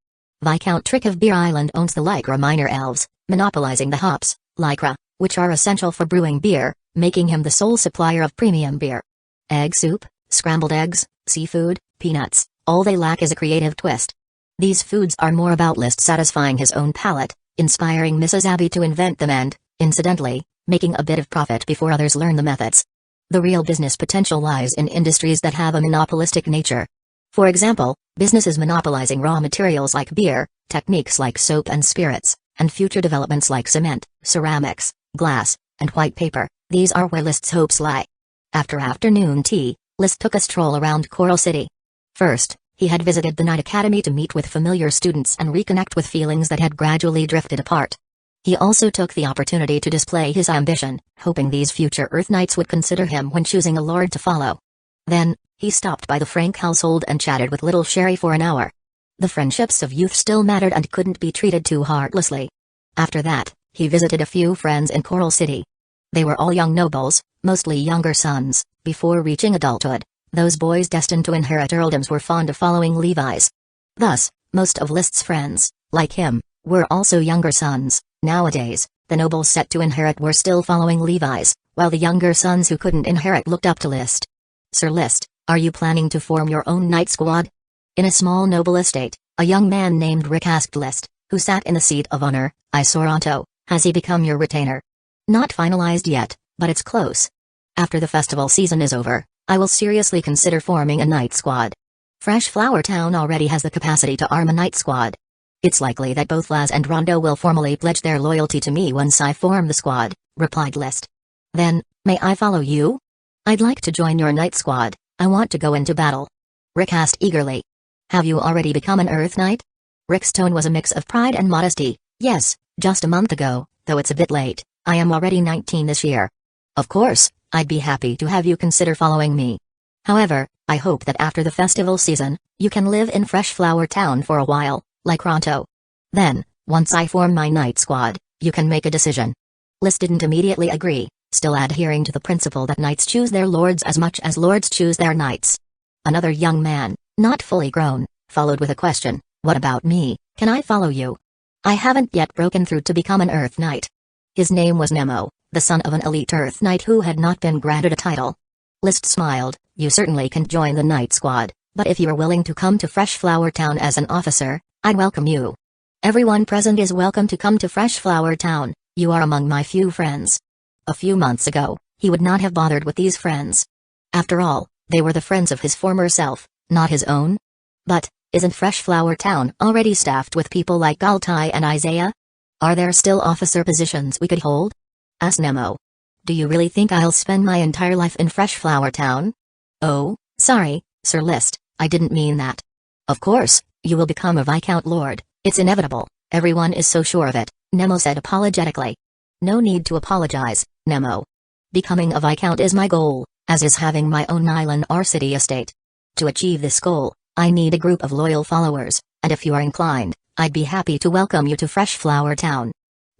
Viscount Trick of Beer Island owns the Lycra Minor Elves, monopolizing the hops, Lycra, which are essential for brewing beer, making him the sole supplier of premium beer. Egg soup, scrambled eggs, seafood, peanuts, all they lack is a creative twist. These foods are more about List satisfying his own palate, inspiring Mrs. Abby to invent them and, incidentally, making a bit of profit before others learn the methods. The real business potential lies in industries that have a monopolistic nature. For example, businesses monopolizing raw materials like beer, techniques like soap and spirits, and future developments like cement, ceramics, glass, and white paper. These are where List's hopes lie. After afternoon tea, List took a stroll around Coral City. First, he had visited the Night Academy to meet with familiar students and reconnect with feelings that had gradually drifted apart. He also took the opportunity to display his ambition, hoping these future Earth Knights would consider him when choosing a lord to follow. Then, he stopped by the Frank household and chatted with little Sherry for an hour. The friendships of youth still mattered and couldn't be treated too heartlessly. After that, he visited a few friends in Coral City. They were all young nobles, mostly younger sons. Before reaching adulthood, those boys destined to inherit earldoms were fond of following Levi's. Thus, most of List's friends, like him, were also younger sons. Nowadays, the nobles set to inherit were still following Levi's, while the younger sons who couldn't inherit looked up to List. "Sir List, are you planning to form your own knight squad?" In a small noble estate, a young man named Rick asked List, who sat in the seat of honor, "I Soranto, has he become your retainer?" "Not finalized yet, but it's close. After the festival season is over, I will seriously consider forming a knight squad. Fresh Flower Town already has the capacity to arm a knight squad. It's likely that both Laz and Rondo will formally pledge their loyalty to me once I form the squad," replied List. "Then, may I follow you?" "I'd like to join your knight squad. I want to go into battle." Rick asked eagerly. "Have you already become an Earth Knight?" Rick's tone was a mix of pride and modesty. "Yes, just a month ago, though it's a bit late. I am already 19 this year." "Of course, I'd be happy to have you consider following me. However, I hope that after the festival season, you can live in Fresh Flower Town for a while, like Ronto. Then, once I form my knight squad, you can make a decision." List didn't immediately agree, still adhering to the principle that knights choose their lords as much as lords choose their knights. Another young man, not fully grown, followed with a question, "What about me, can I follow you? I haven't yet broken through to become an Earth Knight." His name was Nemo, the son of an elite Earth Knight who had not been granted a title. List smiled. You certainly can join the Knight Squad, but if you are willing to come to Fresh Flower Town as an officer, I'd welcome you. Everyone present is welcome to come to Fresh Flower Town. You are among my few friends. A few months ago, he would not have bothered with these friends. After all, they were the friends of his former self, not his own. But, isn't Fresh Flower Town already staffed with people like Galtai and Isaiah? Are there still officer positions we could hold? Asked Nemo. Do you really think I'll spend my entire life in Fresh Flower Town? Oh, sorry, Sir List, I didn't mean that. Of course, you will become a Viscount Lord, it's inevitable, everyone is so sure of it, Nemo said apologetically. No need to apologize, Nemo. Becoming a Viscount is my goal, as is having my own island or city estate. To achieve this goal, I need a group of loyal followers, and if you are inclined, I'd be happy to welcome you to Fresh Flower Town.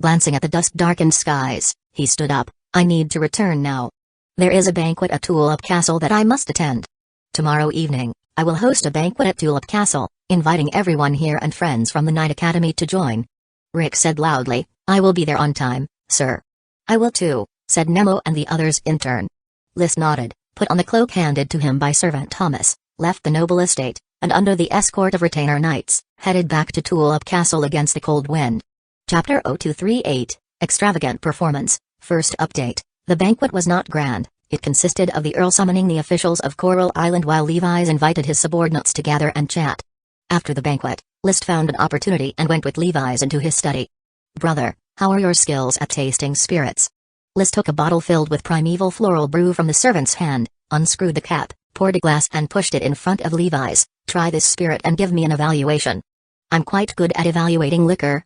Glancing at the dusk-darkened skies, he stood up. I need to return now. There is a banquet at Tulip Castle that I must attend. Tomorrow evening, I will host a banquet at Tulip Castle, inviting everyone here and friends from the Knight Academy to join. Rick said loudly, I will be there on time, sir. I will too, said Nemo and the others in turn. List nodded, put on the cloak handed to him by servant Thomas, left the noble estate, and under the escort of retainer knights, headed back to Tulip Castle against the cold wind. Chapter 0238, Extravagant Performance. First update, the banquet was not grand, it consisted of the Earl summoning the officials of Coral Island while Levi's invited his subordinates to gather and chat. After the banquet, List found an opportunity and went with Levi's into his study. Brother, how are your skills at tasting spirits? List took a bottle filled with primeval floral brew from the servant's hand, unscrewed the cap, poured a glass and pushed it in front of Levi's. Try this spirit and give me an evaluation. I'm quite good at evaluating liquor.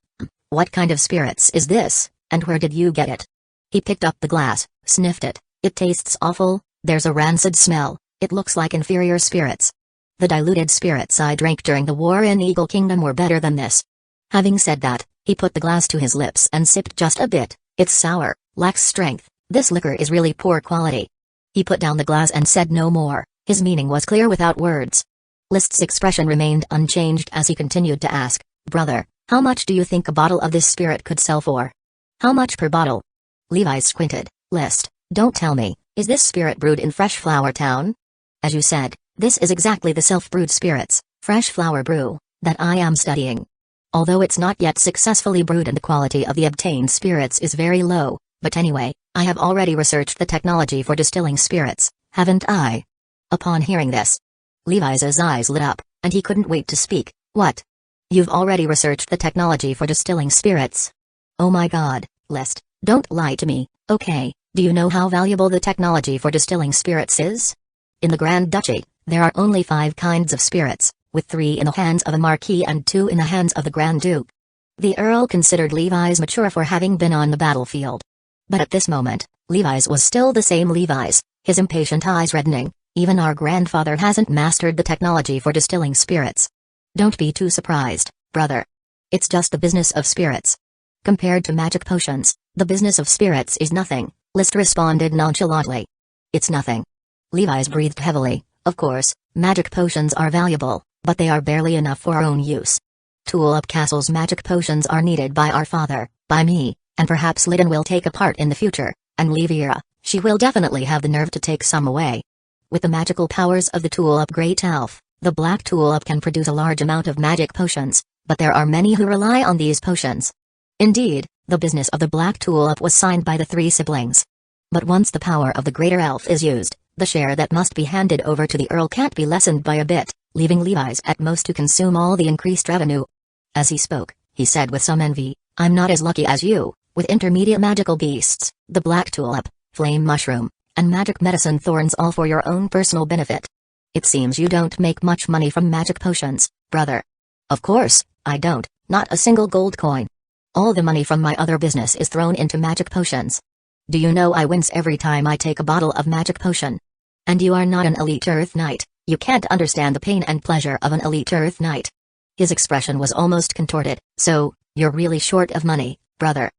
What kind of spirits is this, and where did you get it? He picked up the glass, sniffed it. It tastes awful, there's a rancid smell, it looks like inferior spirits. The diluted spirits I drank during the war in Eagle Kingdom were better than this. Having said that, he put the glass to his lips and sipped just a bit. It's sour, lacks strength, this liquor is really poor quality. He put down the glass and said no more, his meaning was clear without words. List's expression remained unchanged as he continued to ask, Brother, how much do you think a bottle of this spirit could sell for? How much per bottle? Levi squinted. List, don't tell me, is this spirit brewed in Fresh Flower Town? As you said, this is exactly the self-brewed spirits, fresh flower brew, that I am studying. Although it's not yet successfully brewed and the quality of the obtained spirits is very low, but anyway, I have already researched the technology for distilling spirits, haven't I? Upon hearing this, Levi's eyes lit up, and he couldn't wait to speak. What? You've already researched the technology for distilling spirits? Oh my god, List, don't lie to me, okay, do you know how valuable the technology for distilling spirits is? In the Grand Duchy, there are only 5 kinds of spirits, with 3 in the hands of a Marquis and 2 in the hands of the Grand Duke. The Earl considered Levi's mature for having been on the battlefield. But at this moment, Levi's was still the same Levi's, his impatient eyes reddening. Even our grandfather hasn't mastered the technology for distilling spirits. Don't be too surprised, brother. It's just the business of spirits. Compared to magic potions, the business of spirits is nothing, List responded nonchalantly. It's nothing. Levi's breathed heavily. Of course, magic potions are valuable, but they are barely enough for our own use. Tulip Castle's magic potions are needed by our father, by me, and perhaps Lydon will take a part in the future, and Levira, she will definitely have the nerve to take some away. With the magical powers of the Tulip Great Elf, the Black Tulip can produce a large amount of magic potions, but there are many who rely on these potions. Indeed, the business of the Black Tulip was signed by the 3 siblings. But once the power of the Greater Elf is used, the share that must be handed over to the Earl can't be lessened by a bit, leaving Levi's at most to consume all the increased revenue. As he spoke, he said with some envy, I'm not as lucky as you, with intermediate magical beasts, the Black Tulip, Flame Mushroom, and magic medicine thorns all for your own personal benefit. It seems you don't make much money from magic potions, brother. Of course, I don't, not a single gold coin. All the money from my other business is thrown into magic potions. Do you know I wince every time I take a bottle of magic potion? And you are not an elite Earth Knight, you can't understand the pain and pleasure of an elite Earth Knight. His expression was almost contorted. So, you're really short of money, brother?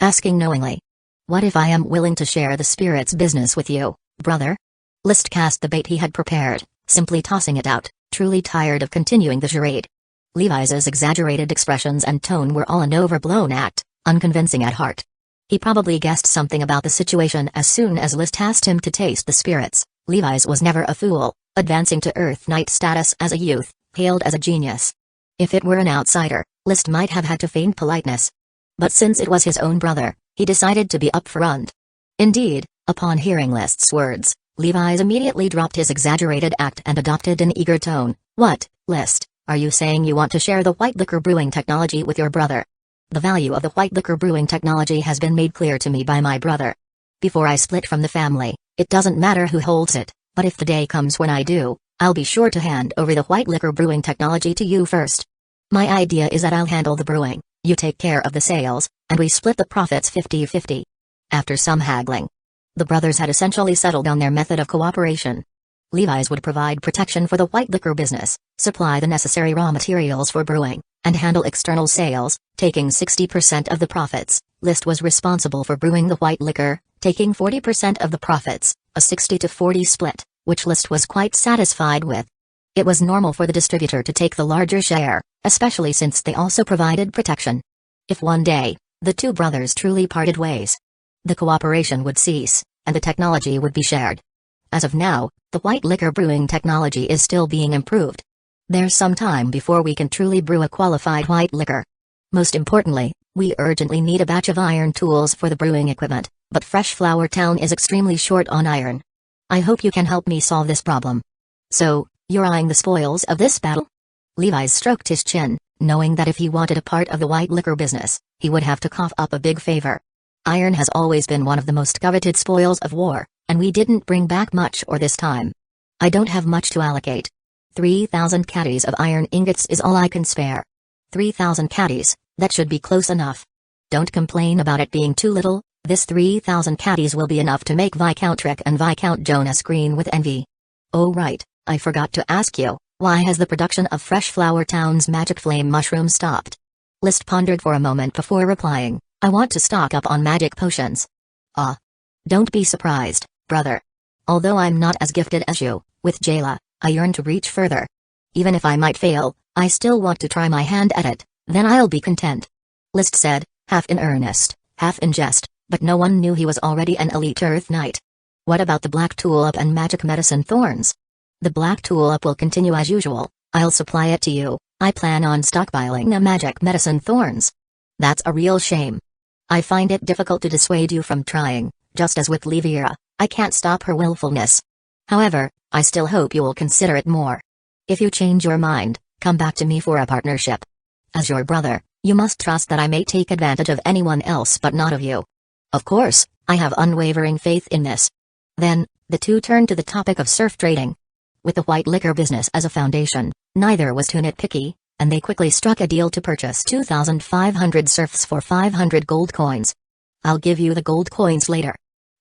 Asking knowingly. What if I am willing to share the spirit's business with you, brother? List cast the bait he had prepared, simply tossing it out, truly tired of continuing the charade. Levi's exaggerated expressions and tone were all an overblown act, unconvincing at heart. He probably guessed something about the situation as soon as List asked him to taste the spirits. Levi's was never a fool, advancing to Earth Knight status as a youth, hailed as a genius. If it were an outsider, List might have had to feign politeness. But since it was his own brother, he decided to be upfront. Indeed, upon hearing List's words, Levi's immediately dropped his exaggerated act and adopted an eager tone. "What, List, are you saying you want to share the white liquor brewing technology with your brother?" "The value of the white liquor brewing technology has been made clear to me by my brother. Before I split from the family, it doesn't matter who holds it, but if the day comes when I do, I'll be sure to hand over the white liquor brewing technology to you first. My idea is that I'll handle the brewing, you take care of the sales, and we split the profits 50-50. After some haggling, the brothers had essentially settled on their method of cooperation. Levi's would provide protection for the white liquor business, supply the necessary raw materials for brewing, and handle external sales, taking 60% of the profits. List was responsible for brewing the white liquor, taking 40% of the profits, a 60-40 split, which List was quite satisfied with. It was normal for the distributor to take the larger share, especially since they also provided protection. If one day, the two brothers truly parted ways, the cooperation would cease, and the technology would be shared. As of now, the white liquor brewing technology is still being improved. There's some time before we can truly brew a qualified white liquor. Most importantly, we urgently need a batch of iron tools for the brewing equipment, but Fresh Flower Town is extremely short on iron. I hope you can help me solve this problem." "So, you're eyeing the spoils of this battle?" Levi's stroked his chin, knowing that if he wanted a part of the white liquor business, he would have to cough up a big favor. Iron has always been one of the most coveted spoils of war, and we didn't bring back much or this time. I don't have much to allocate. 3,000 caddies of iron ingots is all I can spare. 3,000 caddies, that should be close enough. Don't complain about it being too little, this 3,000 caddies will be enough to make Viscount Rick and Viscount Jonas green with envy. Oh right, I forgot to ask you, why has the production of Fresh Flower Town's magic flame mushroom stopped? List pondered for a moment before replying, "I want to stock up on magic potions." "Ah. Don't be surprised, brother. Although I'm not as gifted as you, with Jayla, I yearn to reach further. Even if I might fail, I still want to try my hand at it, then I'll be content," List said, half in earnest, half in jest, but no one knew he was already an elite Earth Knight. "What about the black tulip and magic medicine thorns?" "The black tulip will continue as usual, I'll supply it to you. I plan on stockpiling the magic medicine thorns." "That's a real shame. I find it difficult to dissuade you from trying, just as with Livira, I can't stop her willfulness. However, I still hope you will consider it more. If you change your mind, come back to me for a partnership. As your brother, you must trust that I may take advantage of anyone else but not of you." "Of course, I have unwavering faith in this." Then, the two turned to the topic of surf trading. With the white liquor business as a foundation, neither was too nitpicky, and they quickly struck a deal to purchase 2,500 serfs for 500 gold coins. "I'll give you the gold coins later.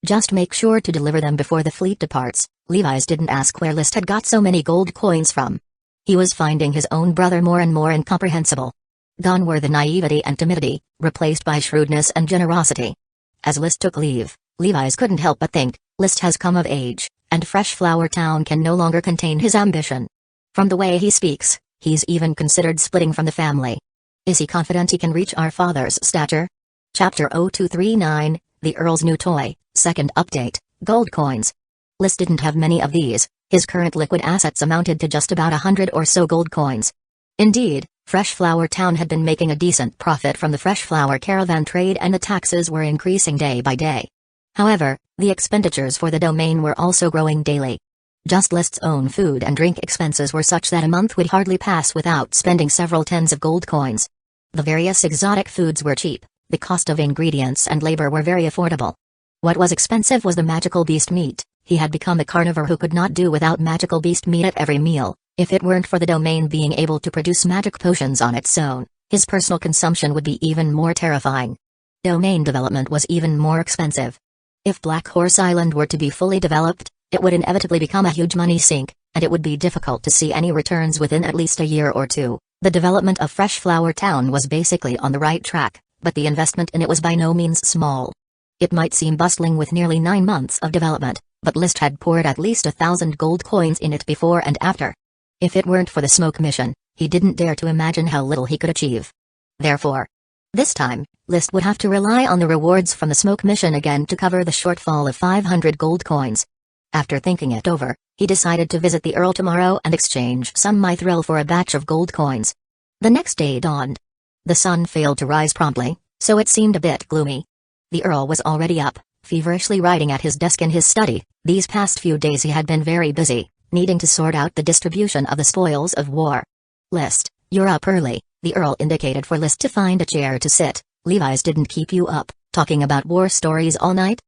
Just make sure to deliver them before the fleet departs." Levi's didn't ask where List had got so many gold coins from. He was finding his own brother more and more incomprehensible. Gone were the naivety and timidity, replaced by shrewdness and generosity. As List took leave, Levi's couldn't help but think, List has come of age, and Fresh Flower Town can no longer contain his ambition. From the way he speaks, he's even considered splitting from the family. Is he confident he can reach our father's stature? Chapter 0239, The Earl's New Toy, Second Update, Gold Coins. List didn't have many of these, his current liquid assets amounted to just about 100 or so gold coins. Indeed, Fresh Flower Town had been making a decent profit from the fresh flower caravan trade and the taxes were increasing day by day. However, the expenditures for the domain were also growing daily. Just List's own food and drink expenses were such that a month would hardly pass without spending several tens of gold coins. The various exotic foods were cheap, the cost of ingredients and labor were very affordable. What was expensive was the magical beast meat. He had become a carnivore who could not do without magical beast meat at every meal. If it weren't for the domain being able to produce magic potions on its own, his personal consumption would be even more terrifying. Domain development was even more expensive. If Black Horse Island were to be fully developed, it would inevitably become a huge money sink, and it would be difficult to see any returns within at least a year or two. The development of Fresh Flower Town was basically on the right track, but the investment in it was by no means small. It might seem bustling with nearly 9 months of development, but List had poured at least 1,000 gold coins in it before and after. If it weren't for the smoke mission, he didn't dare to imagine how little he could achieve. Therefore, This time, List would have to rely on the rewards from the smoke mission again to cover the shortfall of 500 gold coins. After thinking it over, he decided to visit the Earl tomorrow and exchange some mithril for a batch of gold coins. The next day dawned. The sun failed to rise promptly, so it seemed a bit gloomy. The Earl was already up, feverishly writing at his desk in his study. These past few days he had been very busy, needing to sort out the distribution of the spoils of war. List, you're up early, the Earl indicated for List to find a chair to sit. Levi's didn't keep you up, talking about war stories all night?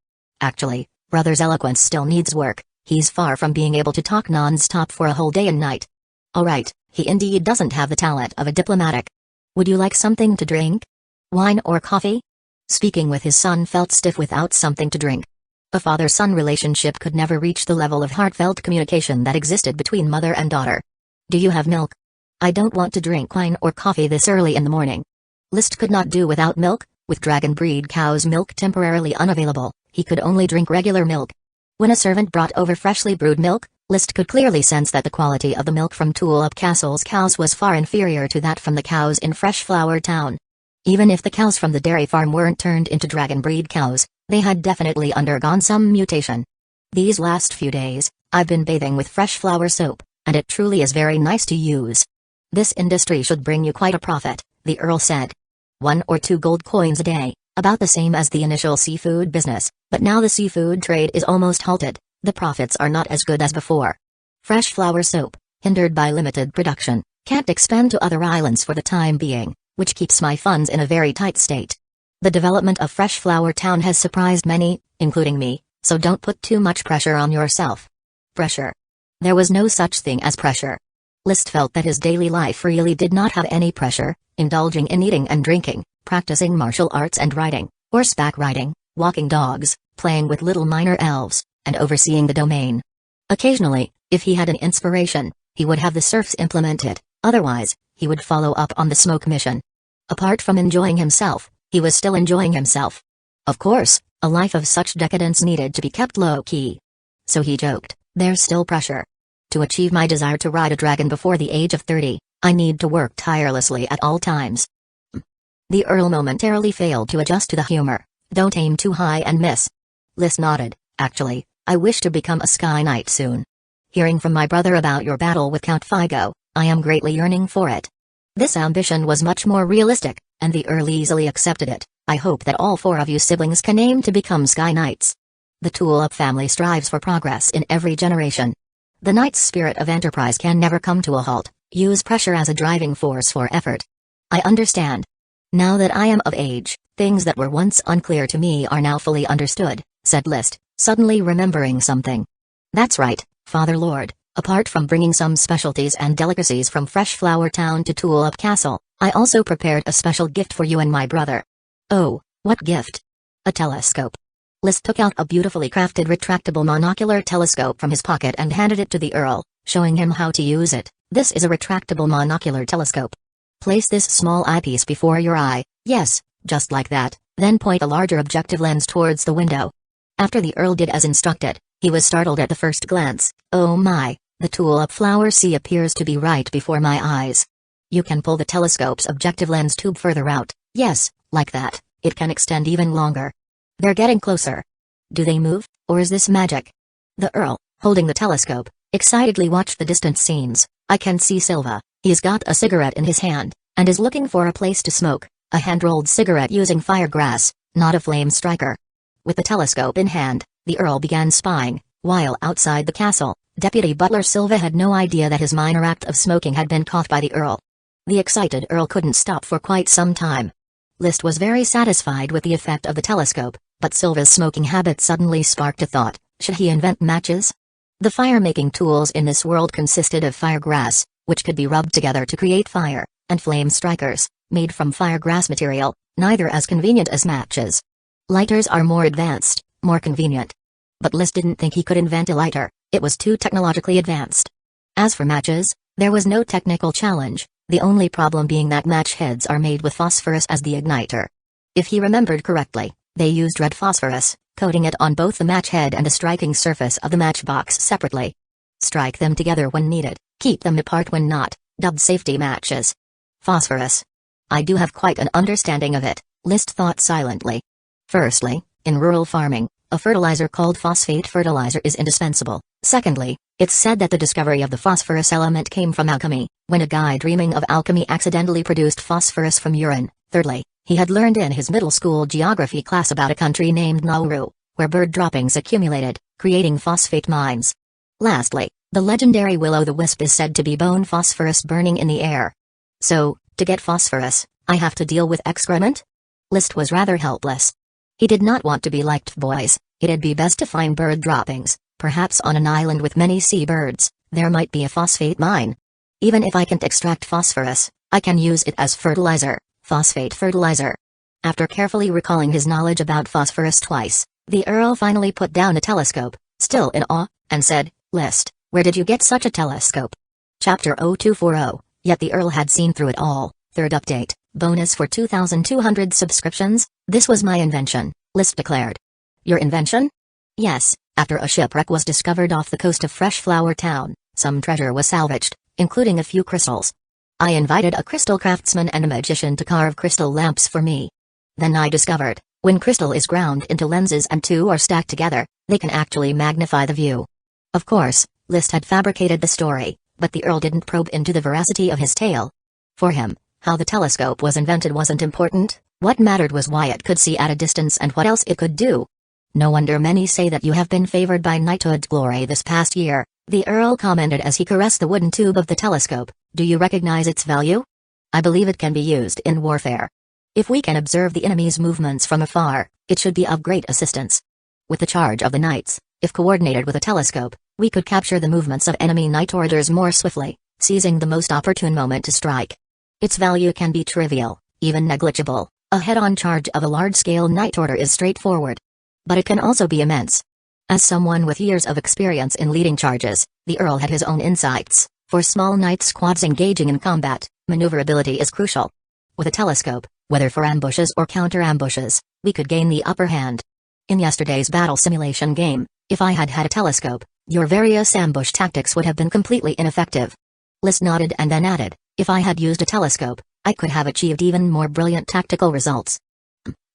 Actually, Brother's eloquence still needs work. He's far from being able to talk non-stop for a whole day and night. Alright, he indeed doesn't have the talent of a diplomatic. Would you like something to drink? Wine or coffee? Speaking with his son felt stiff without something to drink. A father-son relationship could never reach the level of heartfelt communication that existed between mother and daughter. Do you have milk? I don't want to drink wine or coffee this early in the morning. List could not do without milk. With dragon breed cow's milk temporarily unavailable, he could only drink regular milk. When a servant brought over freshly brewed milk, List could clearly sense that the quality of the milk from Tulip Castle's cows was far inferior to that from the cows in Fresh Flower Town. Even if the cows from the dairy farm weren't turned into dragon breed cows, they had definitely undergone some mutation. These last few days, I've been bathing with fresh flower soap, and it truly is very nice to use. This industry should bring you quite a profit, the Earl said. 1 or 2 gold coins a day, about the same as the initial seafood business, but now the seafood trade is almost halted. The profits are not as good as before. Fresh flower soap, hindered by limited production, can't expand to other islands for the time being, which keeps my funds in a very tight state. The development of Fresh Flower Town has surprised many, including me, so don't put too much pressure on yourself. Pressure. There was no such thing as pressure. List felt that his daily life really did not have any pressure, indulging in eating and drinking, practicing martial arts and riding, horseback riding, walking dogs, playing with little minor elves, and overseeing the domain. Occasionally, if he had an inspiration, he would have the serfs implement it, otherwise, he would follow up on the smoke mission. Apart from enjoying himself, he was still enjoying himself. Of course, a life of such decadence needed to be kept low-key. So he joked, there's still pressure. To achieve my desire to ride a dragon before the age of 30, I need to work tirelessly at all times. The Earl momentarily failed to adjust to the humor. Don't aim too high and miss. List nodded. Actually, I wish to become a Sky Knight soon. Hearing from my brother about your battle with Count Figo, I am greatly yearning for it. This ambition was much more realistic, and the Earl easily accepted it. I hope that all 4 of you siblings can aim to become Sky Knights. The Tulip family strives for progress in every generation. The knight's spirit of enterprise can never come to a halt. Use pressure as a driving force for effort. I understand. Now that I am of age, things that were once unclear to me are now fully understood, said List, suddenly remembering something. That's right, Father Lord, apart from bringing some specialties and delicacies from Fresh Flower Town to Tulip Castle, I also prepared a special gift for you and my brother. Oh, what gift? A telescope. List took out a beautifully crafted retractable monocular telescope from his pocket and handed it to the Earl, showing him how to use it. This is a retractable monocular telescope. Place this small eyepiece before your eye, yes, just like that, then point a larger objective lens towards the window. After the Earl did as instructed, he was startled at the first glance. Oh my, the tulip flower sea appears to be right before my eyes. You can pull the telescope's objective lens tube further out, yes, like that, it can extend even longer. They're getting closer. Do they move, or is this magic? The Earl, holding the telescope, excitedly watched the distant scenes. I can see Silva, he's got a cigarette in his hand, and is looking for a place to smoke, a hand-rolled cigarette using firegrass, not a flame striker. With the telescope in hand, the Earl began spying, while outside the castle, Deputy Butler Silva had no idea that his minor act of smoking had been caught by the Earl. The excited Earl couldn't stop for quite some time. List was very satisfied with the effect of the telescope, but Silva's smoking habit suddenly sparked a thought, should he invent matches? The fire-making tools in this world consisted of firegrass, which could be rubbed together to create fire, and flame strikers, made from firegrass material, neither as convenient as matches. Lighters are more advanced, more convenient. But List didn't think he could invent a lighter, it was too technologically advanced. As for matches, there was no technical challenge, the only problem being that match heads are made with phosphorus as the igniter. If he remembered correctly, they used red phosphorus, coating it on both the match head and the striking surface of the matchbox separately. Strike them together when needed, keep them apart when not, dubbed safety matches. Phosphorus. I do have quite an understanding of it, List thought silently. Firstly, in rural farming, a fertilizer called phosphate fertilizer is indispensable. Secondly, it's said that the discovery of the phosphorus element came from alchemy, when a guy dreaming of alchemy accidentally produced phosphorus from urine. Thirdly, he had learned in his middle school geography class about a country named Nauru, where bird droppings accumulated, creating phosphate mines. Lastly, the legendary will-o'-the-wisp is said to be bone phosphorus burning in the air. So, to get phosphorus, I have to deal with excrement? List was rather helpless. He did not want to be like boys. It'd be best to find bird droppings, perhaps on an island with many seabirds. There might be a phosphate mine. Even if I can't extract phosphorus, I can use it as fertilizer, phosphate fertilizer. After carefully recalling his knowledge about phosphorus twice, the Earl finally put down a telescope, still in awe, and said, List, where did you get such a telescope? Chapter 0240, yet the Earl had seen through it all. Third update, bonus for 2,200 subscriptions. This was my invention, List declared. Your invention? Yes, after a shipwreck was discovered off the coast of Freshflower Town, some treasure was salvaged, including a few crystals. I invited a crystal craftsman and a magician to carve crystal lamps for me. Then I discovered, when crystal is ground into lenses and two are stacked together, they can actually magnify the view. Of course, List had fabricated the story, but the Earl didn't probe into the veracity of his tale. For him, how the telescope was invented wasn't important. What mattered was why it could see at a distance and what else it could do. No wonder many say that you have been favored by knighthood's glory this past year, the Earl commented as he caressed the wooden tube of the telescope. Do you recognize its value? I believe it can be used in warfare. If we can observe the enemy's movements from afar, it should be of great assistance. With the charge of the knights, if coordinated with a telescope, we could capture the movements of enemy knight orders more swiftly, seizing the most opportune moment to strike. Its value can be trivial, even negligible. A head-on charge of a large-scale knight order is straightforward. But it can also be immense. As someone with years of experience in leading charges, the Earl had his own insights. For small knight squads engaging in combat, maneuverability is crucial. With a telescope, whether for ambushes or counter-ambushes, we could gain the upper hand. In yesterday's battle simulation game, if I had had a telescope, your various ambush tactics would have been completely ineffective. List nodded and then added, if I had used a telescope, I could have achieved even more brilliant tactical results.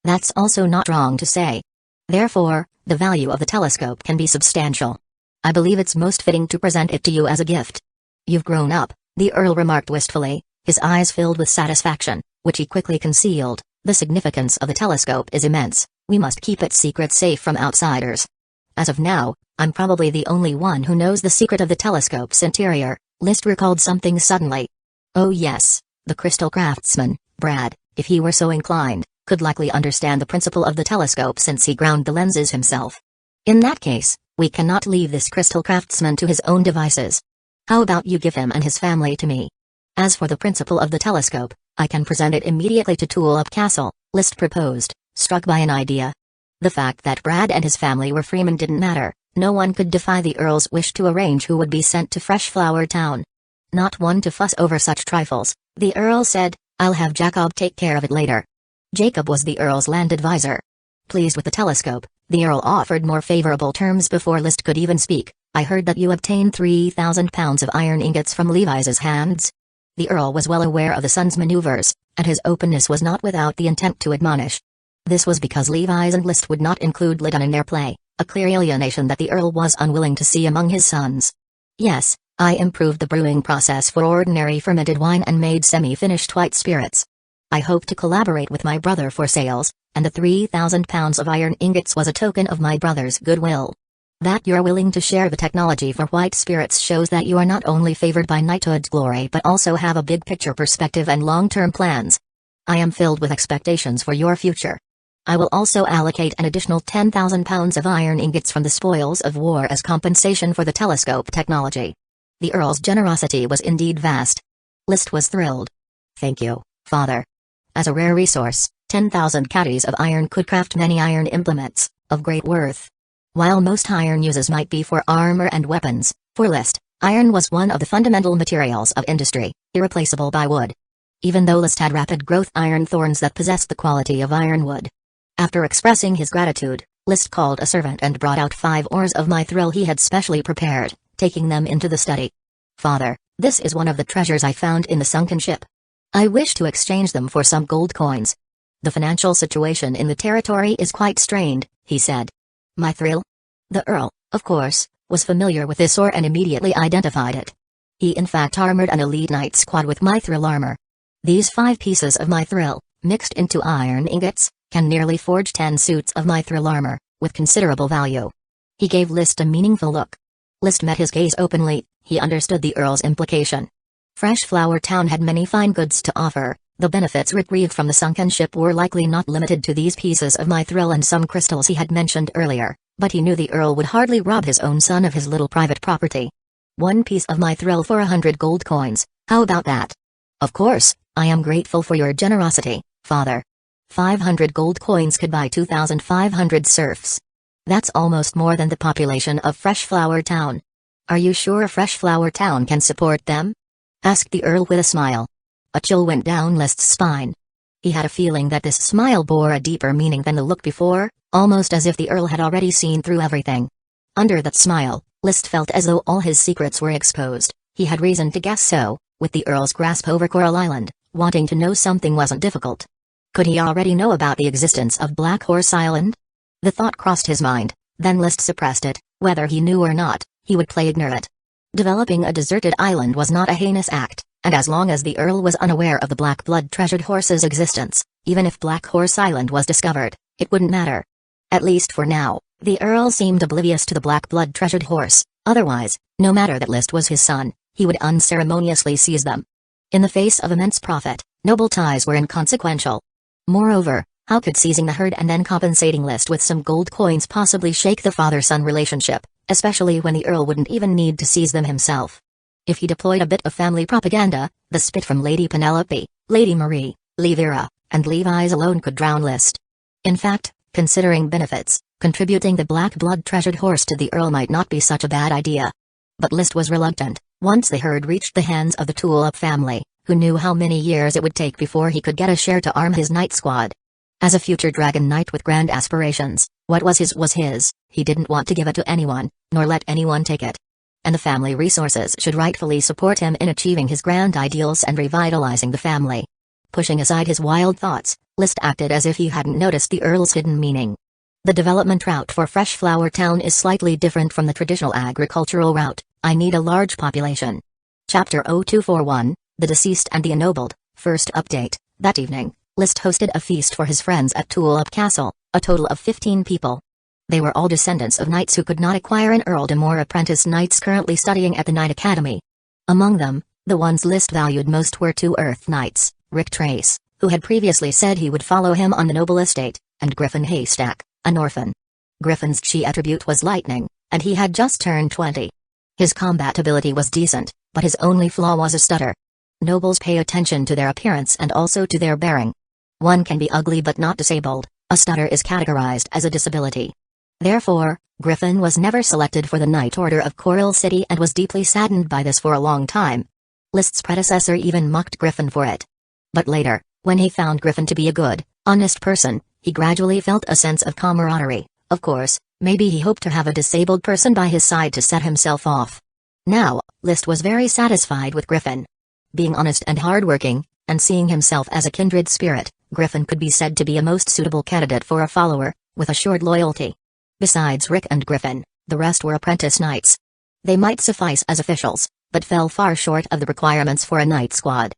That's also not wrong to say. Therefore, the value of the telescope can be substantial. I believe it's most fitting to present it to you as a gift. You've grown up, the Earl remarked wistfully, his eyes filled with satisfaction, which he quickly concealed. The significance of the telescope is immense. We must keep its secret safe from outsiders. As of now, I'm probably the only one who knows the secret of the telescope's interior. List recalled something suddenly. Oh yes. The crystal craftsman, Brad, if he were so inclined, could likely understand the principle of the telescope since he ground the lenses himself. In that case, we cannot leave this crystal craftsman to his own devices. How about you give him and his family to me? As for the principle of the telescope, I can present it immediately to Tulip Castle, List proposed, struck by an idea. The fact that Brad and his family were freemen didn't matter. No one could defy the Earl's wish to arrange who would be sent to Freshflower Town. Not one to fuss over such trifles, the Earl said. I'll have Jacob take care of it later. Jacob was the Earl's land advisor. Pleased with the telescope, the Earl offered more favorable terms before List could even speak. I heard that you obtained 3,000 pounds of iron ingots from Levi's hands. The Earl was well aware of the son's maneuvers, and his openness was not without the intent to admonish. This was because Levi's and List would not include Lidon in their play, a clear alienation that the Earl was unwilling to see among his sons. Yes, I improved the brewing process for ordinary fermented wine and made semi-finished white spirits. I hope to collaborate with my brother for sales, and the 3,000 pounds of iron ingots was a token of my brother's goodwill. That you're willing to share the technology for white spirits shows that you are not only favored by knighthood's glory but also have a big picture perspective and long-term plans. I am filled with expectations for your future. I will also allocate an additional 10,000 pounds of iron ingots from the spoils of war as compensation for the telescope technology. The Earl's generosity was indeed vast. List was thrilled. Thank you, Father. As a rare resource, 10,000 caddies of iron could craft many iron implements, of great worth. While most iron uses might be for armor and weapons, for List, iron was one of the fundamental materials of industry, irreplaceable by wood. Even though List had rapid growth iron thorns that possessed the quality of ironwood. After expressing his gratitude, List called a servant and brought out 5 oars of mithril he had specially prepared, taking them into the study. Father, this is one of the treasures I found in the sunken ship. I wish to exchange them for some gold coins. The financial situation in the territory is quite strained, he said. Mithril? The Earl, of course, was familiar with this ore and immediately identified it. He in fact armored an elite knight squad with mithril armor. These 5 pieces of mithril, mixed into iron ingots, can nearly forge 10 suits of mithril armor, with considerable value. He gave List a meaningful look. List met his gaze openly. He understood the Earl's implication. Fresh Flower Town had many fine goods to offer. The benefits retrieved from the sunken ship were likely not limited to these pieces of mithril and some crystals he had mentioned earlier, but he knew the Earl would hardly rob his own son of his little private property. 1 piece of mithril for 100 gold coins, how about that? Of course, I am grateful for your generosity, father. 500 gold coins could buy 2,500 serfs. That's almost more than the population of Fresh Flower Town. Are you sure Fresh Flower Town can support them? Asked the Earl with a smile. A chill went down List's spine. He had a feeling that this smile bore a deeper meaning than the look before, almost as if the Earl had already seen through everything. Under that smile, List felt as though all his secrets were exposed. He had reason to guess so. With the Earl's grasp over Coral Island, wanting to know something wasn't difficult. Could he already know about the existence of Black Horse Island? The thought crossed his mind, then List suppressed it. Whether he knew or not, he would play ignorant. Developing a deserted island was not a heinous act, and as long as the Earl was unaware of the Black Blood treasured horse's existence, even if Black Horse Island was discovered, it wouldn't matter. At least for now, the Earl seemed oblivious to the Black Blood treasured horse. Otherwise, no matter that List was his son, he would unceremoniously seize them. In the face of immense profit, noble ties were inconsequential. Moreover, how could seizing the herd and then compensating List with some gold coins possibly shake the father-son relationship, especially when the Earl wouldn't even need to seize them himself? If he deployed a bit of family propaganda, the spit from Lady Penelope, Lady Marie, Levira, and Levi's alone could drown List. In fact, considering benefits, contributing the Black Blood treasured horse to the Earl might not be such a bad idea. But List was reluctant. Once the herd reached the hands of the Tulip family, who knew how many years it would take before he could get a share to arm his knight squad. As a future dragon knight with grand aspirations, what was his. He didn't want to give it to anyone, nor let anyone take it. And the family resources should rightfully support him in achieving his grand ideals and revitalizing the family. Pushing aside his wild thoughts, List acted as if he hadn't noticed the Earl's hidden meaning. The development route for Fresh Flower Town is slightly different from the traditional agricultural route. I need a large population. Chapter 0241, The Deceased and the Ennobled. First update. That evening, List hosted a feast for his friends at Tulip Castle, a total of 15 people. They were all descendants of knights who could not acquire an earldom or apprentice knights currently studying at the Knight Academy. Among them, the ones List valued most were 2 Earth Knights, Rick Trace, who had previously said he would follow him on the noble estate, and Griffin Haystack, an orphan. Griffin's chi attribute was lightning, and he had just turned 20. His combat ability was decent, but his only flaw was a stutter. Nobles pay attention to their appearance and also to their bearing. One can be ugly but not disabled. A stutter is categorized as a disability. Therefore, Griffin was never selected for the Knight Order of Coral City and was deeply saddened by this for a long time. List's predecessor even mocked Griffin for it. But later, when he found Griffin to be a good, honest person, he gradually felt a sense of camaraderie. Of course, maybe he hoped to have a disabled person by his side to set himself off. Now, List was very satisfied with Griffin. Being honest and hardworking, and seeing himself as a kindred spirit, Griffin could be said to be a most suitable candidate for a follower, with assured loyalty. Besides Rick and Griffin, the rest were apprentice knights. They might suffice as officials, but fell far short of the requirements for a knight squad.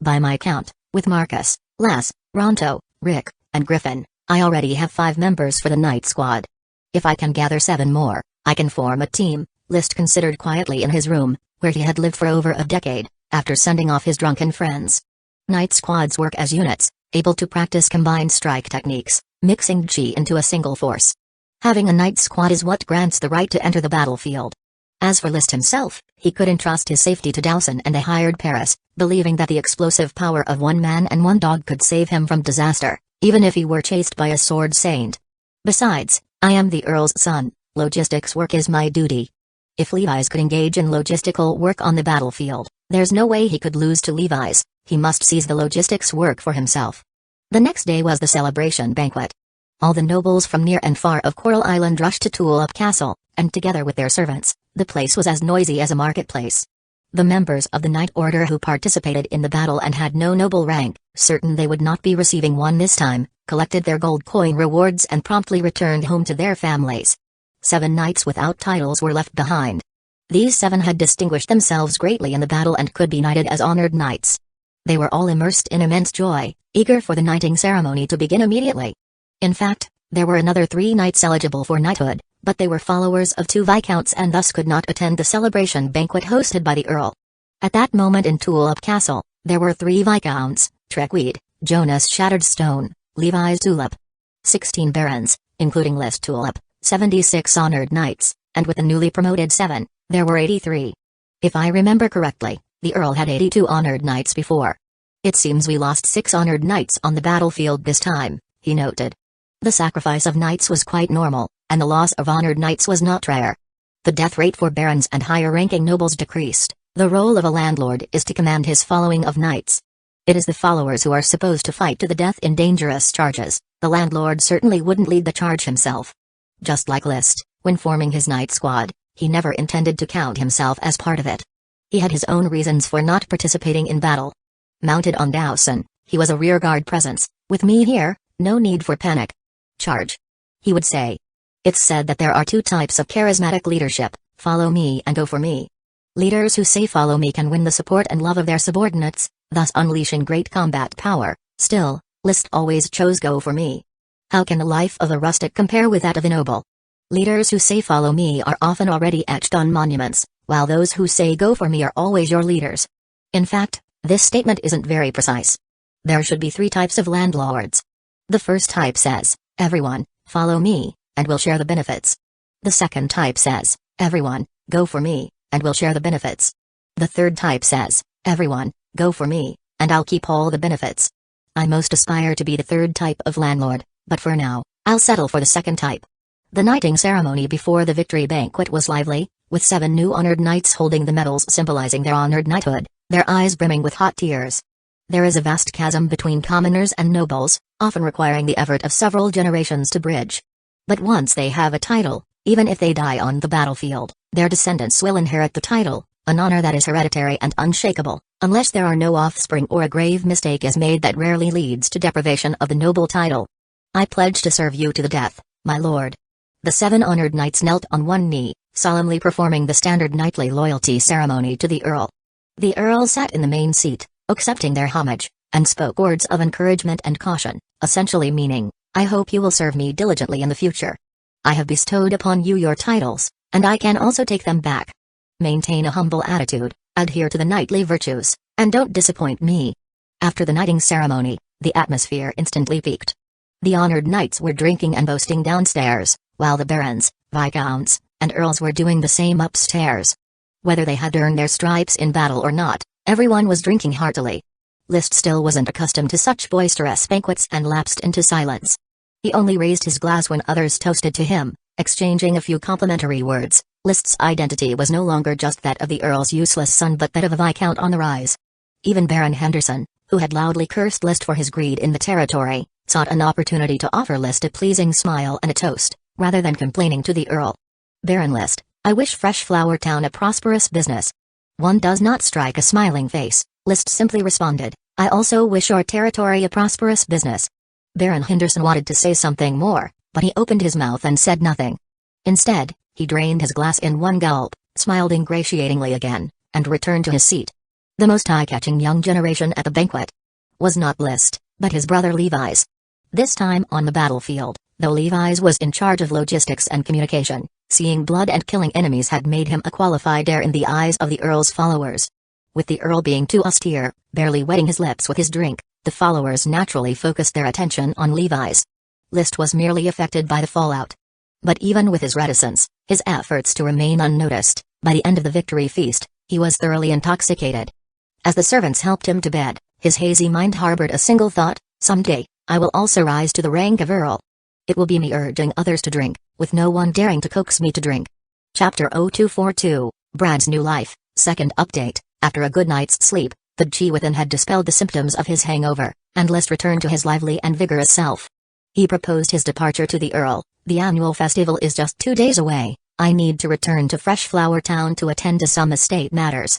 By my count, with Marcus, Lass, Ronto, Rick, and Griffin, I already have 5 members for the knight squad. If I can gather 7 more, I can form a team, List considered quietly in his room, where he had lived for over a decade, after sending off his drunken friends. Knight squads work as units, able to practice combined strike techniques, mixing chi into a single force. Having a knight squad is what grants the right to enter the battlefield. As for List himself, he could entrust his safety to Dowson and they hired Paris, believing that the explosive power of 1 man and 1 dog could save him from disaster, even if he were chased by a sword saint. Besides, I am the Earl's son, logistics work is my duty. If Levi's could engage in logistical work on the battlefield, there's no way he could lose to Levi's. He must seize the logistics work for himself. The next day was the celebration banquet. All the nobles from near and far of Coral Island rushed to Tulip Castle, and together with their servants, the place was as noisy as a marketplace. The members of the Knight Order who participated in the battle and had no noble rank, certain they would not be receiving one this time, collected their gold coin rewards and promptly returned home to their families. 7 knights without titles were left behind. These 7 had distinguished themselves greatly in the battle and could be knighted as honored knights. They were all immersed in immense joy, eager for the knighting ceremony to begin immediately. In fact, there were another 3 knights eligible for knighthood, but they were followers of 2 viscounts and thus could not attend the celebration banquet hosted by the Earl. At that moment in Tulip Castle, there were 3 viscounts, Treckweed, Jonas Shattered Stone, Levi's Tulip. 16 barons, including List Tulip, 76 honored knights, and with the newly promoted 7, there were 83. If I remember correctly, the Earl had 82 honored knights before. It seems we lost 6 honored knights on the battlefield this time, he noted. The sacrifice of knights was quite normal, and the loss of honored knights was not rare. The death rate for barons and higher-ranking nobles decreased. The role of a landlord is to command his following of knights. It is the followers who are supposed to fight to the death in dangerous charges. The landlord certainly wouldn't lead the charge himself. Just like List, when forming his knight squad, he never intended to count himself as part of it. He had his own reasons for not participating in battle. Mounted on Dowson, he was a rearguard presence. With me here, no need for panic. Charge, he would say. It's said that there are 2 types of charismatic leadership, follow me and go for me. Leaders who say follow me can win the support and love of their subordinates, thus unleashing great combat power. Still, List always chose go for me. How can the life of a rustic compare with that of a noble? Leaders who say follow me are often already etched on monuments, while those who say go for me are always your leaders. In fact, this statement isn't very precise. There should be 3 types of landlords. The first type says, everyone, follow me, and we'll share the benefits. The second type says, everyone, go for me, and we'll share the benefits. The third type says, everyone, go for me, and I'll keep all the benefits. I most aspire to be the third type of landlord, but for now, I'll settle for the second type. The knighting ceremony before the victory banquet was lively, with 7 new honored knights holding the medals symbolizing their honored knighthood, their eyes brimming with hot tears. There is a vast chasm between commoners and nobles, often requiring the effort of several generations to bridge. But once they have a title, even if they die on the battlefield, their descendants will inherit the title, an honor that is hereditary and unshakable, unless there are no offspring or a grave mistake is made that rarely leads to deprivation of the noble title. I pledge to serve you to the death, my lord. The 7 honored knights knelt on one knee, solemnly performing the standard knightly loyalty ceremony to the Earl. The Earl sat in the main seat, accepting their homage, and spoke words of encouragement and caution, essentially meaning, I hope you will serve me diligently in the future. I have bestowed upon you your titles, and I can also take them back. Maintain a humble attitude, adhere to the knightly virtues, and don't disappoint me. After the knighting ceremony, the atmosphere instantly peaked. The honored knights were drinking and boasting downstairs, while the barons, viscounts, and earls were doing the same upstairs. Whether they had earned their stripes in battle or not, everyone was drinking heartily. List still wasn't accustomed to such boisterous banquets and lapsed into silence. He only raised his glass when others toasted to him, exchanging a few complimentary words. List's identity was no longer just that of the Earl's useless son but that of a viscount on the rise. Even Baron Henderson, who had loudly cursed List for his greed in the territory, sought an opportunity to offer List a pleasing smile and a toast, rather than complaining to the Earl. Baron List, I wish Fresh Flower Town a prosperous business. One does not strike a smiling face, List simply responded, I also wish our territory a prosperous business. Baron Henderson wanted to say something more, but he opened his mouth and said nothing. Instead, he drained his glass in one gulp, smiled ingratiatingly again, and returned to his seat. The most eye-catching young generation at the banquet was not List, but his brother Levi's. This time on the battlefield, though Levi's was in charge of logistics and communication, seeing blood and killing enemies had made him a qualified heir in the eyes of the Earl's followers. With the Earl being too austere, barely wetting his lips with his drink, the followers naturally focused their attention on Levi's. List was merely affected by the fallout. But even with his reticence, his efforts to remain unnoticed, by the end of the victory feast, he was thoroughly intoxicated. As the servants helped him to bed, his hazy mind harbored a single thought, someday, I will also rise to the rank of Earl. It will be me urging others to drink, with no one daring to coax me to drink. Chapter 0242, Brad's New Life, Second Update. After a good night's sleep, the chi within had dispelled the symptoms of his hangover, and List returned to his lively and vigorous self. He proposed his departure to the Earl. The annual festival is just 2 days away. I need to return to Fresh Flower Town to attend to some estate matters.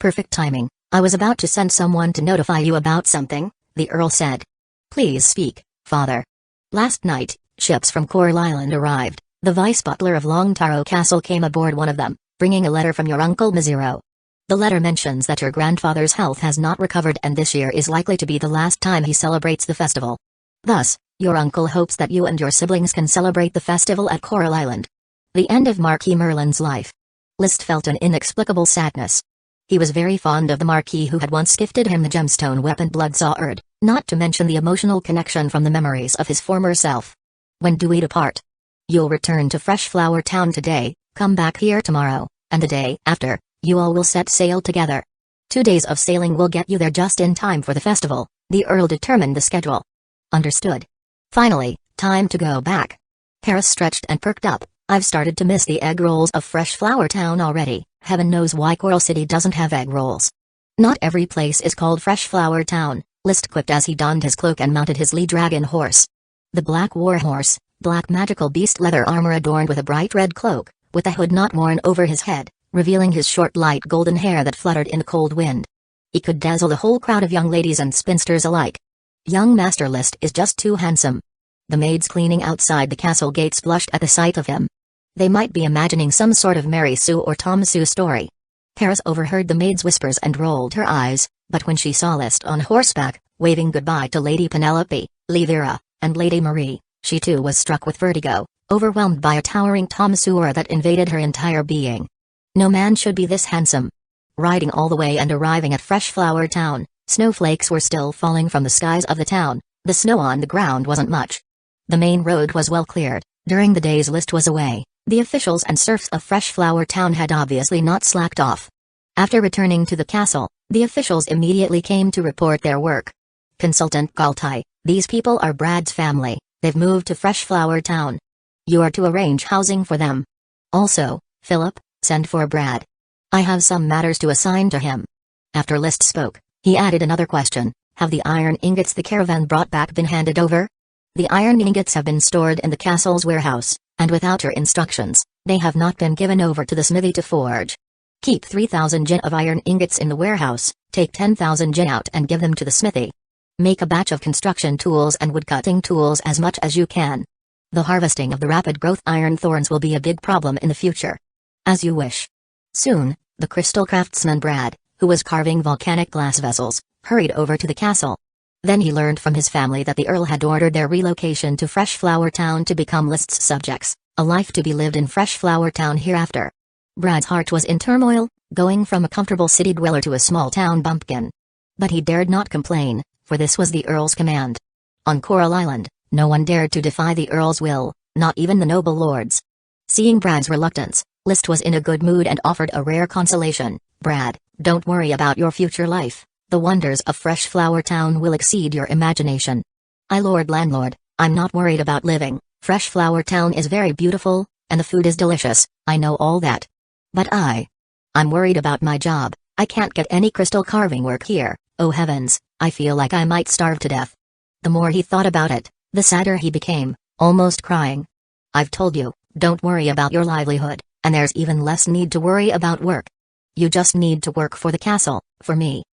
Perfect timing. I was about to send someone to notify you about something, the Earl said. Please speak, father. Last night, ships from Coral Island arrived. The vice butler of Longtaro Castle came aboard one of them, bringing a letter from your uncle Mizero. The letter mentions that your grandfather's health has not recovered and this year is likely to be the last time he celebrates the festival. Thus, your uncle hopes that you and your siblings can celebrate the festival at Coral Island. The end of Marquis Merlin's life. List felt an inexplicable sadness. He was very fond of the Marquis who had once gifted him the gemstone weapon Bloodsword, not to mention the emotional connection from the memories of his former self. When do we depart? You'll return to Freshflower Town today, come back here tomorrow, and the day after, you all will set sail together. 2 days of sailing will get you there just in time for the festival. The Earl determined the schedule. Understood. Finally, time to go back. Paris stretched and perked up. I've started to miss the egg rolls of Freshflower Town already. Heaven knows why Coral City doesn't have egg rolls. Not every place is called Freshflower Town, List quipped as he donned his cloak and mounted his lee-dragon horse. The black warhorse, black magical beast leather armor adorned with a bright red cloak, with a hood not worn over his head, revealing his short light golden hair that fluttered in the cold wind. He could dazzle the whole crowd of young ladies and spinsters alike. Young Master List is just too handsome. The maids cleaning outside the castle gates blushed at the sight of him. They might be imagining some sort of Mary Sue or Tom Sue story. Paris overheard the maids' whispers and rolled her eyes, but when she saw List on horseback, waving goodbye to Lady Penelope, Livira, and Lady Marie, she too was struck with vertigo, overwhelmed by a towering Tom Seward that invaded her entire being. No man should be this handsome. Riding all the way and arriving at Freshflower Town, snowflakes were still falling from the skies of the town. The snow on the ground wasn't much. The main road was well cleared. During the days List was away, the officials and serfs of Freshflower Town had obviously not slacked off. After returning to the castle, the officials immediately came to report their work. Consultant Galtai, these people are Brad's family. They've moved to Freshflower Town. You are to arrange housing for them. Also, Philip, send for Brad. I have some matters to assign to him. After List spoke, he added another question. Have the iron ingots the caravan brought back been handed over? The iron ingots have been stored in the castle's warehouse, and without your instructions, they have not been given over to the smithy to forge. Keep 3,000 jin of iron ingots in the warehouse, take 10,000 jin out and give them to the smithy. Make a batch of construction tools and woodcutting tools as much as you can. The harvesting of the rapid growth iron thorns will be a big problem in the future. As you wish. Soon, the crystal craftsman Brad, who was carving volcanic glass vessels, hurried over to the castle. Then he learned from his family that the Earl had ordered their relocation to Freshflower Town to become List's subjects, a life to be lived in Freshflower Town hereafter. Brad's heart was in turmoil, going from a comfortable city dweller to a small town bumpkin. But he dared not complain, for this was the Earl's command. On Coral Island, no one dared to defy the Earl's will, not even the noble lords. Seeing Brad's reluctance, List was in a good mood and offered a rare consolation. Brad, don't worry about your future life. The wonders of Freshflower Town will exceed your imagination. Lord Landlord, I'm not worried about living. Freshflower Town is very beautiful, and the food is delicious, I know all that. But I'm worried about my job. I can't get any crystal carving work here. Oh heavens, I feel like I might starve to death. The more he thought about it, the sadder he became, almost crying. I've told you, don't worry about your livelihood, and there's even less need to worry about work. You just need to work for the castle, for me.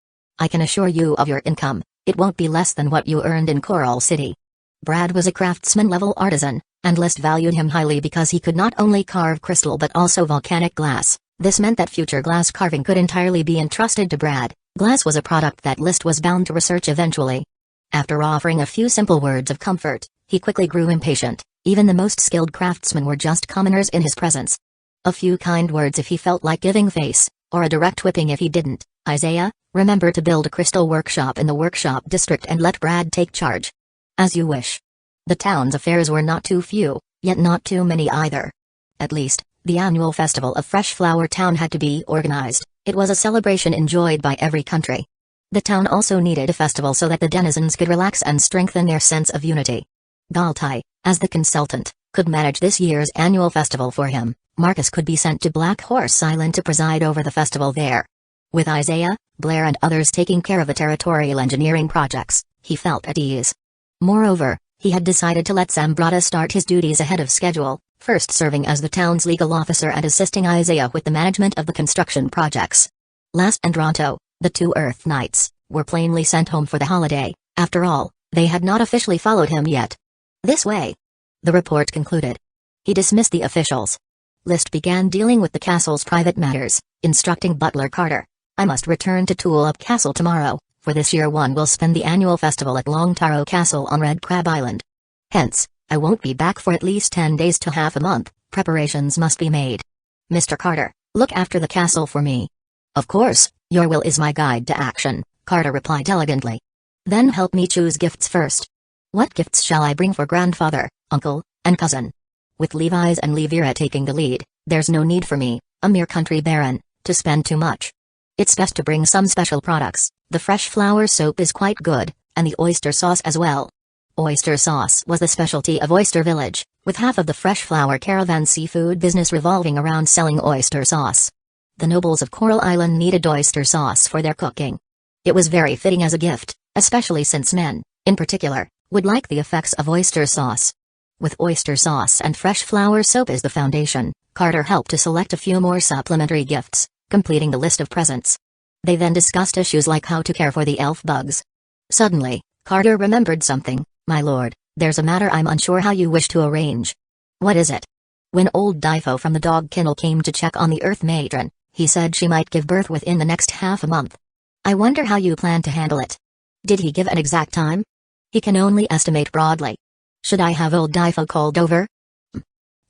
I can assure you of your income, it won't be less than what you earned in Coral City. Brad was a craftsman-level artisan, and List valued him highly because he could not only carve crystal but also volcanic glass. This meant that future glass carving could entirely be entrusted to Brad. Glass was a product that List was bound to research eventually. After offering a few simple words of comfort, he quickly grew impatient. Even the most skilled craftsmen were just commoners in his presence. A few kind words if he felt like giving face, or a direct whipping if he didn't. Isaiah, remember to build a crystal workshop in the workshop district and let Brad take charge. As you wish. The town's affairs were not too few, yet not too many either. At least, the annual festival of Freshflower Town had to be organized. It was a celebration enjoyed by every country. The town also needed a festival so that the denizens could relax and strengthen their sense of unity. Galtai, as the consultant, could manage this year's annual festival for him. Marcus could be sent to Black Horse Island to preside over the festival there. With Isaiah, Blair and others taking care of the territorial engineering projects, he felt at ease. Moreover, he had decided to let Zambrata start his duties ahead of schedule, first serving as the town's legal officer and assisting Isaiah with the management of the construction projects. Last and Naruto, the two Earth Knights, were plainly sent home for the holiday. After all, they had not officially followed him yet. This way, the report concluded. He dismissed the officials. List began dealing with the castle's private matters, instructing butler Carter. I must return to Tulip Castle tomorrow, for this year one will spend the annual festival at Long Taro Castle on Red Crab Island. Hence, I won't be back for at least 10 days to half a month. Preparations must be made. Mr. Carter, look after the castle for me. Of course, your will is my guide to action, Carter replied elegantly. Then help me choose gifts first. What gifts shall I bring for grandfather, uncle, and cousin? With Levi's and Levira taking the lead, there's no need for me, a mere country baron, to spend too much. It's best to bring some special products. The fresh flower soap is quite good, and the oyster sauce as well. Oyster sauce was the specialty of Oyster Village, with half of the fresh flower caravan seafood business revolving around selling oyster sauce. The nobles of Coral Island needed oyster sauce for their cooking. It was very fitting as a gift, especially since men, in particular, would like the effects of oyster sauce. With oyster sauce and fresh flower soap as the foundation, Carter helped to select a few more supplementary gifts, completing the list of presents. They then discussed issues like how to care for the elf bugs. Suddenly, Carter remembered something. My lord, there's a matter I'm unsure how you wish to arrange. What is it? When old Difo from the dog kennel came to check on the Earth Matron, he said she might give birth within the next half a month. I wonder how you plan to handle it. Did he give an exact time? He can only estimate broadly. Should I have old Difo called over?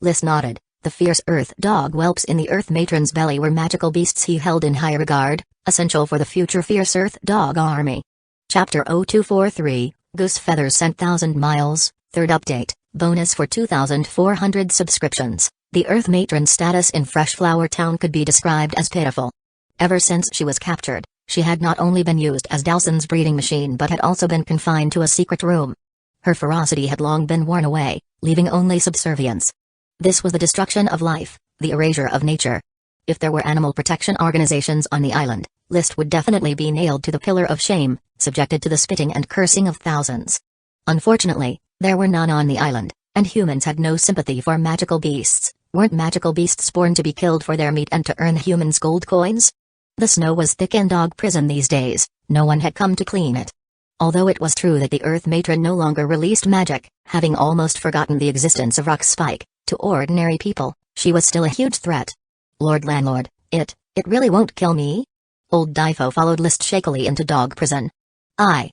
Liz nodded. The fierce Earth dog whelps in the Earth Matron's belly were magical beasts he held in high regard, essential for the future fierce Earth dog army. Chapter 0243, Goose Feathers sent 1,000 miles, third update, bonus for 2,400 subscriptions. The Earth Matron's status in Freshflower Town could be described as pitiful. Ever since she was captured, she had not only been used as Dowson's breeding machine but had also been confined to a secret room. Her ferocity had long been worn away, leaving only subservience. This was the destruction of life, the erasure of nature. If there were animal protection organizations on the island, List would definitely be nailed to the pillar of shame, subjected to the spitting and cursing of thousands. Unfortunately, there were none on the island, and humans had no sympathy for magical beasts. Weren't magical beasts born to be killed for their meat and to earn humans gold coins? The snow was thick in Dog Prison these days, no one had come to clean it. Although it was true that the Earth Matron no longer released magic, having almost forgotten the existence of Rock Spike, to ordinary people, she was still a huge threat. Lord Landlord, it really won't kill me? Old Difo followed List shakily into Dog Prison. I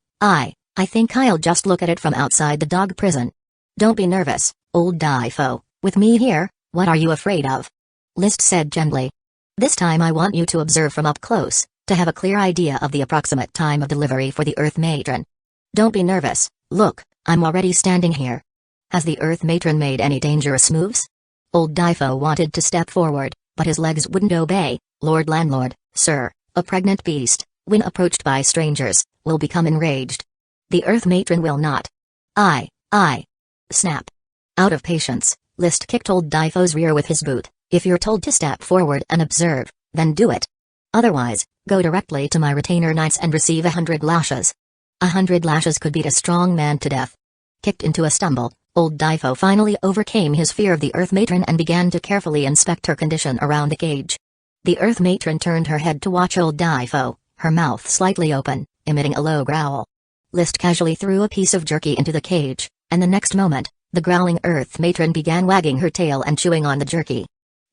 think I'll just look at it from outside the dog prison. Don't be nervous, old Difo, with me here, what are you afraid of? List said gently. This time I want you to observe from up close, to have a clear idea of the approximate time of delivery for the Earth Matron. Don't be nervous, look, I'm already standing here. Has the Earth Matron made any dangerous moves? Old Difo wanted to step forward, but his legs wouldn't obey. Lord Landlord, sir, a pregnant beast, when approached by strangers, will become enraged. The Earth Matron will not. I. Snap. Out of patience, List kicked old Difo's rear with his boot. If you're told to step forward and observe, then do it. Otherwise, go directly to my retainer knights and receive 100 lashes. 100 lashes could beat a strong man to death. Kicked into a stumble, old Difo finally overcame his fear of the Earth Matron and began to carefully inspect her condition around the cage. The Earth Matron turned her head to watch old Difo, her mouth slightly open, emitting a low growl. List casually threw a piece of jerky into the cage, and the next moment, the growling Earth Matron began wagging her tail and chewing on the jerky.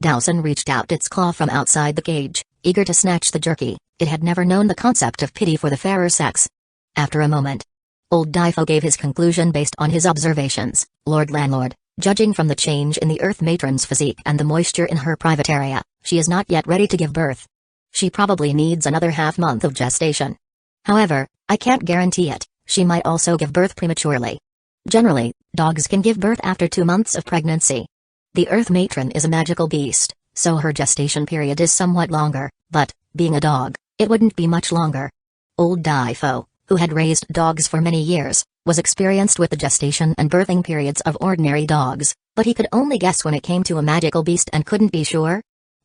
Dowson reached out its claw from outside the cage, eager to snatch the jerky. It had never known the concept of pity for the fairer sex. After a moment, old Difo gave his conclusion based on his observations. Lord Landlord, judging from the change in the Earth Matron's physique and the moisture in her private area, she is not yet ready to give birth. She probably needs another half-month of gestation. However, I can't guarantee it, she might also give birth prematurely. Generally, dogs can give birth after 2 months of pregnancy. The Earth Matron is a magical beast, so her gestation period is somewhat longer, but, being a dog, it wouldn't be much longer. Old Difo, who had raised dogs for many years, was experienced with the gestation and birthing periods of ordinary dogs, but he could only guess when it came to a magical beast and couldn't be sure.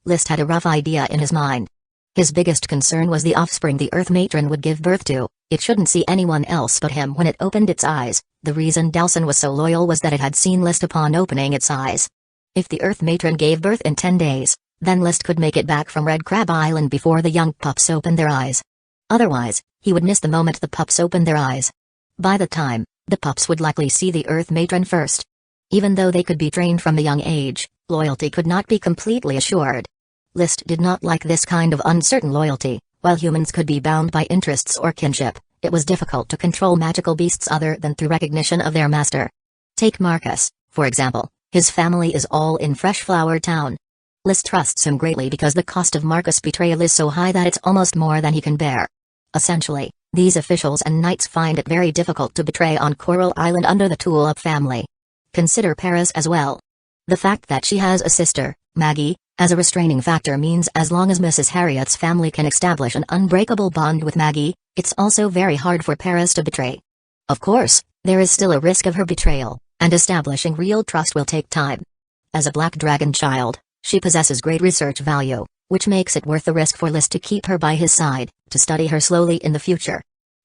List had a rough idea in his mind. His biggest concern was the offspring the Earth Matron would give birth to. It shouldn't see anyone else but him when it opened its eyes. The reason Dowson was so loyal was that it had seen List upon opening its eyes. If the Earth Matron gave birth in 10 days, Then List could make it back from Red Crab Island before the young pups opened their eyes. Otherwise, he would miss the moment the pups opened their eyes. By the time, the pups would likely see the Earth Matron first. Even though they could be trained from a young age, loyalty could not be completely assured. List did not like this kind of uncertain loyalty. While humans could be bound by interests or kinship, it was difficult to control magical beasts other than through recognition of their master. Take Marcus, for example. His family is all in Freshflower Town. List trusts him greatly because the cost of Marcus' betrayal is so high that it's almost more than he can bear. Essentially, these officials and knights find it very difficult to betray on Coral Island under the Tulip family. Consider Paris as well. The fact that she has a sister, Maggie, as a restraining factor means as long as Mrs. Harriet's family can establish an unbreakable bond with Maggie, it's also very hard for Paris to betray. Of course, there is still a risk of her betrayal, and establishing real trust will take time. As a Black Dragon child, she possesses great research value, which makes it worth the risk for List to keep her by his side, to study her slowly in the future.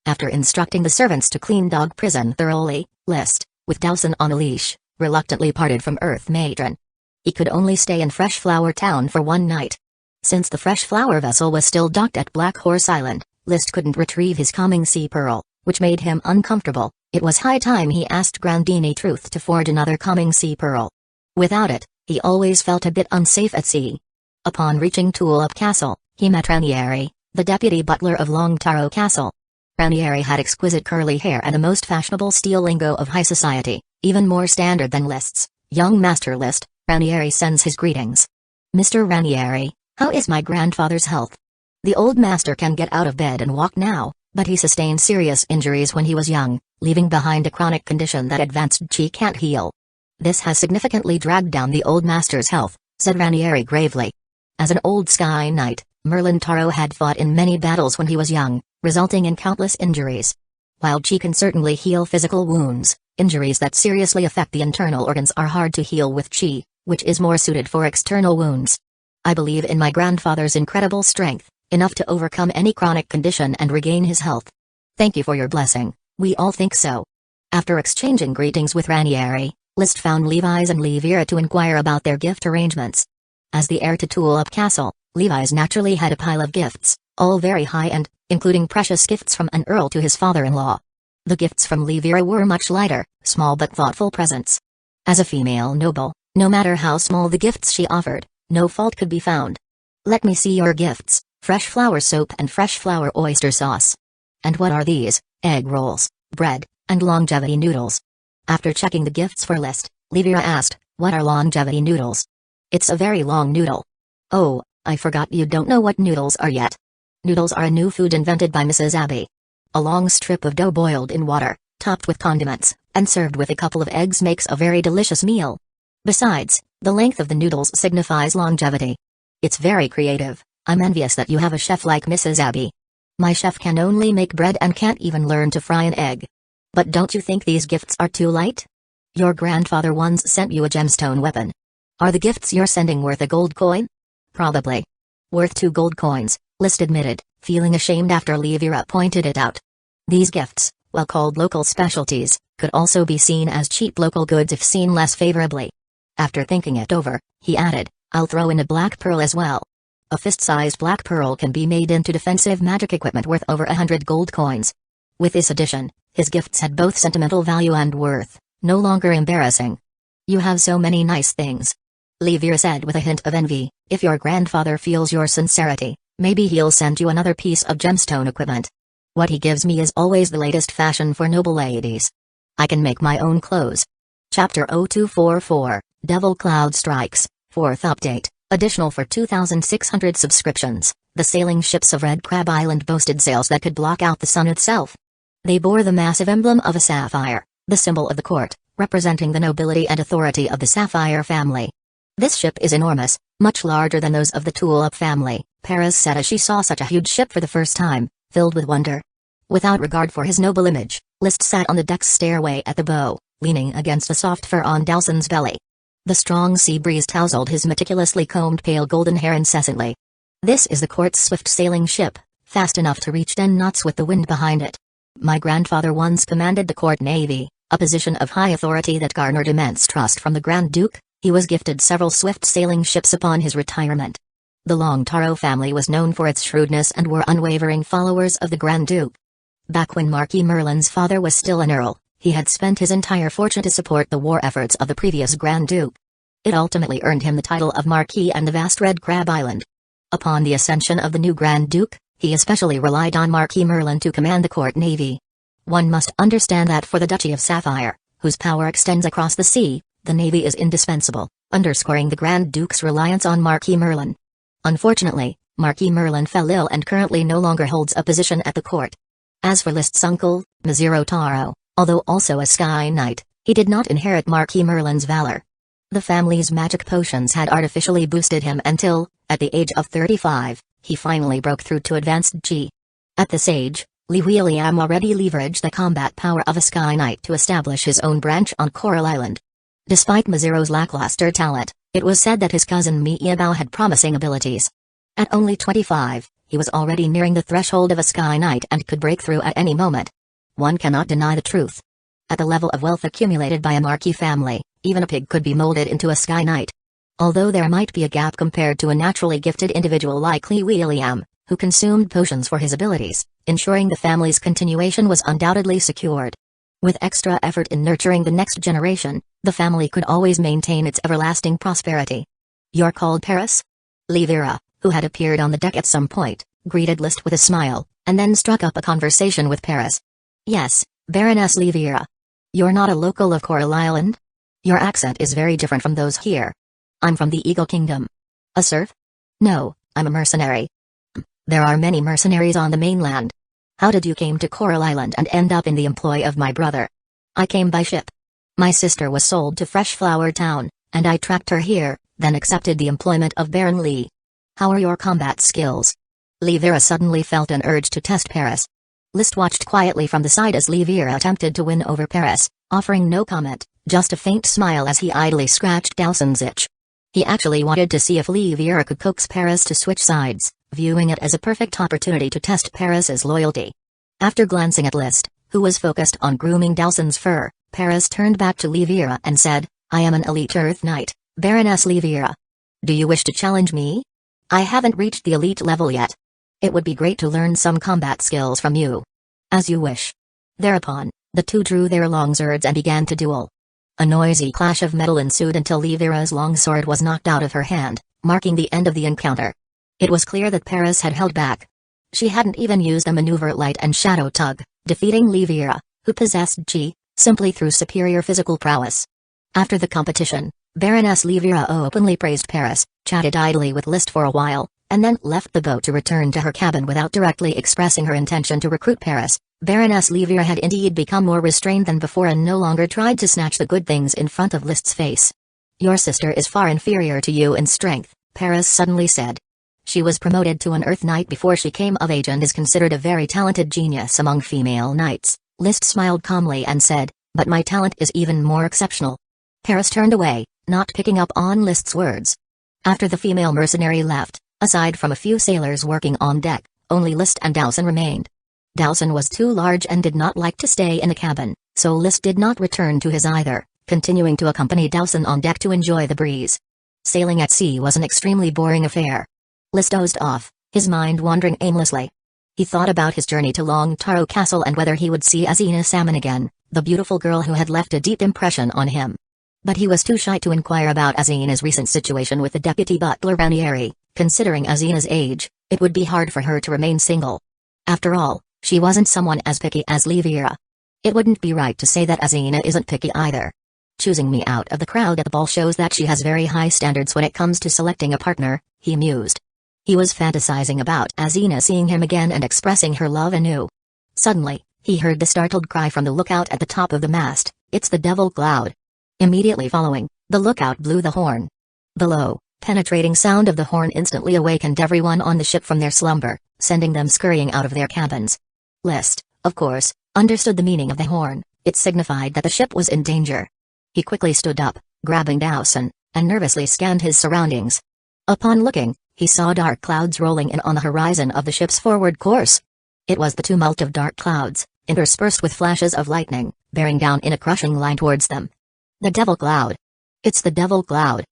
After instructing the servants to clean Dog Prison thoroughly, List, with Dawson on a leash, reluctantly parted from Earth Matron. He could only stay in Freshflower Town for one night. Since the Freshflower vessel was still docked at Black Horse Island, List couldn't retrieve his calming sea pearl, which made him uncomfortable. It was high time he asked Grandini Truth to forge another calming sea pearl. Without it, he always felt a bit unsafe at sea. Upon reaching Tulip Castle, he met Ranieri, the deputy butler of Longtaro Castle. Ranieri had exquisite curly hair and the most fashionable steel lingo of high society, even more standard than List's. Young Master List, Ranieri sends his greetings. Mr. Ranieri, how is my grandfather's health? The old master can get out of bed and walk now, but he sustained serious injuries when he was young, leaving behind a chronic condition that advanced chi can't heal. This has significantly dragged down the old master's health, said Ranieri gravely. As an old Sky Knight, Merlin Taro had fought in many battles when he was young, resulting in countless injuries. While chi can certainly heal physical wounds, injuries that seriously affect the internal organs are hard to heal with chi, which is more suited for external wounds. I believe in my grandfather's incredible strength, enough to overcome any chronic condition and regain his health. Thank you for your blessing, we all think so. After exchanging greetings with Ranieri, List found Levi's and Levira to inquire about their gift arrangements. As the heir to Tulip Castle, Levi's naturally had a pile of gifts, all very high-end, including precious gifts from an earl to his father-in-law. The gifts from Levira were much lighter, small but thoughtful presents. As a female noble, no matter how small the gifts she offered, no fault could be found. Let me see your gifts, fresh flower soap and fresh flower oyster sauce. And what are these? Egg rolls, bread, and longevity noodles. After checking the gifts for List, Levira asked, what are longevity noodles? It's a very long noodle. Oh, I forgot you don't know what noodles are yet. Noodles are a new food invented by Mrs. Abby. A long strip of dough boiled in water, topped with condiments, and served with a couple of eggs makes a very delicious meal. Besides, the length of the noodles signifies longevity. It's very creative. I'm envious that you have a chef like Mrs. Abby. My chef can only make bread and can't even learn to fry an egg. But don't you think these gifts are too light? Your grandfather once sent you a gemstone weapon. Are the gifts you're sending worth a gold coin? Probably. Worth 2 gold coins, List admitted, feeling ashamed after Levira pointed it out. These gifts, while called local specialties, could also be seen as cheap local goods if seen less favorably. After thinking it over, he added, I'll throw in a black pearl as well. A fist-sized black pearl can be made into defensive magic equipment worth over 100 gold coins. With this addition, his gifts had both sentimental value and worth, no longer embarrassing. You have so many nice things. Levira said with a hint of envy, if your grandfather feels your sincerity, maybe he'll send you another piece of gemstone equipment. What he gives me is always the latest fashion for noble ladies. I can make my own clothes. Chapter 0244, Devil Cloud Strikes, 4th update, additional for 2,600 subscriptions. The sailing ships of Red Crab Island boasted sails that could block out the sun itself. They bore the massive emblem of a sapphire, the symbol of the court, representing the nobility and authority of the Sapphire family. This ship is enormous, much larger than those of the Tulip family, Paris said as she saw such a huge ship for the first time, filled with wonder. Without regard for his noble image, List sat on the deck's stairway at the bow, leaning against a soft fur on Dawson's belly. The strong sea breeze tousled his meticulously combed pale golden hair incessantly. This is the court's swift sailing ship, fast enough to reach 10 knots with the wind behind it. My grandfather once commanded the court navy, a position of high authority that garnered immense trust from the Grand Duke. He was gifted several swift sailing ships upon his retirement, The Long Taro family was known for its shrewdness and were unwavering followers of the Grand Duke. Back when Marquis Merlin's father was still an earl, he had spent his entire fortune to support the war efforts of the previous Grand Duke. It ultimately earned him the title of Marquis and the vast Red Crab Island. Upon the ascension of the new Grand Duke, he especially relied on Marquis Merlin to command the court navy. One must understand that for the Duchy of Sapphire, whose power extends across the sea, the navy is indispensable, underscoring the Grand Duke's reliance on Marquis Merlin. Unfortunately, Marquis Merlin fell ill and currently no longer holds a position at the court. As for List's uncle, Mizero Taro, although also a Sky Knight, he did not inherit Marquis Merlin's valor. The family's magic potions had artificially boosted him until, at the age of 35, he finally broke through to advanced G. At this age, Li William already leveraged the combat power of a Sky Knight to establish his own branch on Coral Island. Despite Mizero's lackluster talent, it was said that his cousin Miyabow had promising abilities. At only 25, he was already nearing the threshold of a Sky Knight and could break through at any moment. One cannot deny the truth. At the level of wealth accumulated by a Marquis family, even a pig could be molded into a Sky Knight. Although there might be a gap compared to a naturally gifted individual like Li William, who consumed potions for his abilities, ensuring the family's continuation was undoubtedly secured. With extra effort in nurturing the next generation, the family could always maintain its everlasting prosperity. "You're called Paris?" Livira, who had appeared on the deck at some point, greeted List with a smile, and then struck up a conversation with Paris. "Yes, Baroness Livira. You're not a local of Coral Island? Your accent is very different from those here." "I'm from the Eagle Kingdom." "A serf?" "No, I'm a mercenary." "There are many mercenaries on the mainland. How did you came to Coral Island and end up in the employ of my brother?" "I came by ship. My sister was sold to Fresh Flower Town, and I tracked her here, then accepted the employment of Baron Lee." "How are your combat skills?" Livira suddenly felt an urge to test Paris. List watched quietly from the side as Livira attempted to win over Paris, offering no comment, just a faint smile as he idly scratched Dowson's itch. He actually wanted to see if Livira could coax Paris to switch sides, viewing it as a perfect opportunity to test Paris's loyalty. After glancing at List, who was focused on grooming Dowson's fur, Paris turned back to Livira and said, "I am an elite Earth Knight, Baroness Livira. Do you wish to challenge me? I haven't reached the elite level yet. It would be great to learn some combat skills from you." "As you wish." Thereupon, the two drew their long swords and began to duel. A noisy clash of metal ensued until Livira's longsword was knocked out of her hand, marking the end of the encounter. It was clear that Paris had held back. She hadn't even used a maneuver light and shadow tug, defeating Livira, who possessed G, simply through superior physical prowess. After the competition, Baroness Livira openly praised Paris, chatted idly with List for a while, and then left the boat to return to her cabin without directly expressing her intention to recruit Paris. Baroness Livira had indeed become more restrained than before and no longer tried to snatch the good things in front of List's face. "Your sister is far inferior to you in strength," Paris suddenly said. "She was promoted to an Earth Knight before she came of age and is considered a very talented genius among female knights." List smiled calmly and said, "But my talent is even more exceptional." Paris turned away, not picking up on List's words. After the female mercenary left, aside from a few sailors working on deck, only List and Dowson remained. Dowson was too large and did not like to stay in the cabin, so List did not return to his either, continuing to accompany Dowson on deck to enjoy the breeze. Sailing at sea was an extremely boring affair. List dozed off, his mind wandering aimlessly. He thought about his journey to Long Taro Castle and whether he would see Azina Salmon again, the beautiful girl who had left a deep impression on him. But he was too shy to inquire about Azina's recent situation with the deputy butler Ranieri. Considering Azina's age, it would be hard for her to remain single. After all, she wasn't someone as picky as Livira. It wouldn't be right to say that Azina isn't picky either. Choosing me out of the crowd at the ball shows that she has very high standards when it comes to selecting a partner, he mused. He was fantasizing about Azina seeing him again and expressing her love anew. Suddenly, he heard the startled cry from the lookout at the top of the mast, "It's the Devil Cloud." Immediately following, the lookout blew the horn. The low, penetrating sound of the horn instantly awakened everyone on the ship from their slumber, sending them scurrying out of their cabins. List, of course, understood the meaning of the horn. It signified that the ship was in danger. He quickly stood up, grabbing Dowson, and nervously scanned his surroundings. Upon looking, he saw dark clouds rolling in on the horizon of the ship's forward course. It was the tumult of dark clouds, interspersed with flashes of lightning, bearing down in a crushing line towards them. The Devil Cloud. It's the Devil Cloud.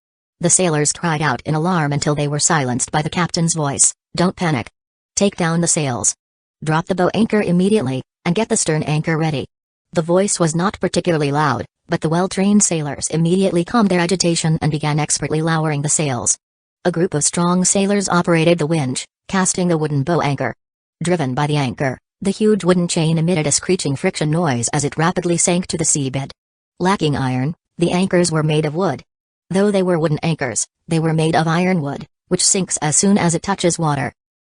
The sailors cried out in alarm until they were silenced by the captain's voice. Don't panic. Take down the sails. Drop the bow anchor immediately, and get the stern anchor ready. The voice was not particularly loud, but the well-trained sailors immediately calmed their agitation and began expertly lowering the sails. A group of strong sailors operated the winch, casting the wooden bow anchor. Driven by the anchor, the huge wooden chain emitted a screeching friction noise as it rapidly sank to the seabed. Lacking iron, the anchors were made of wood. Though they were wooden anchors, they were made of ironwood, which sinks as soon as it touches water.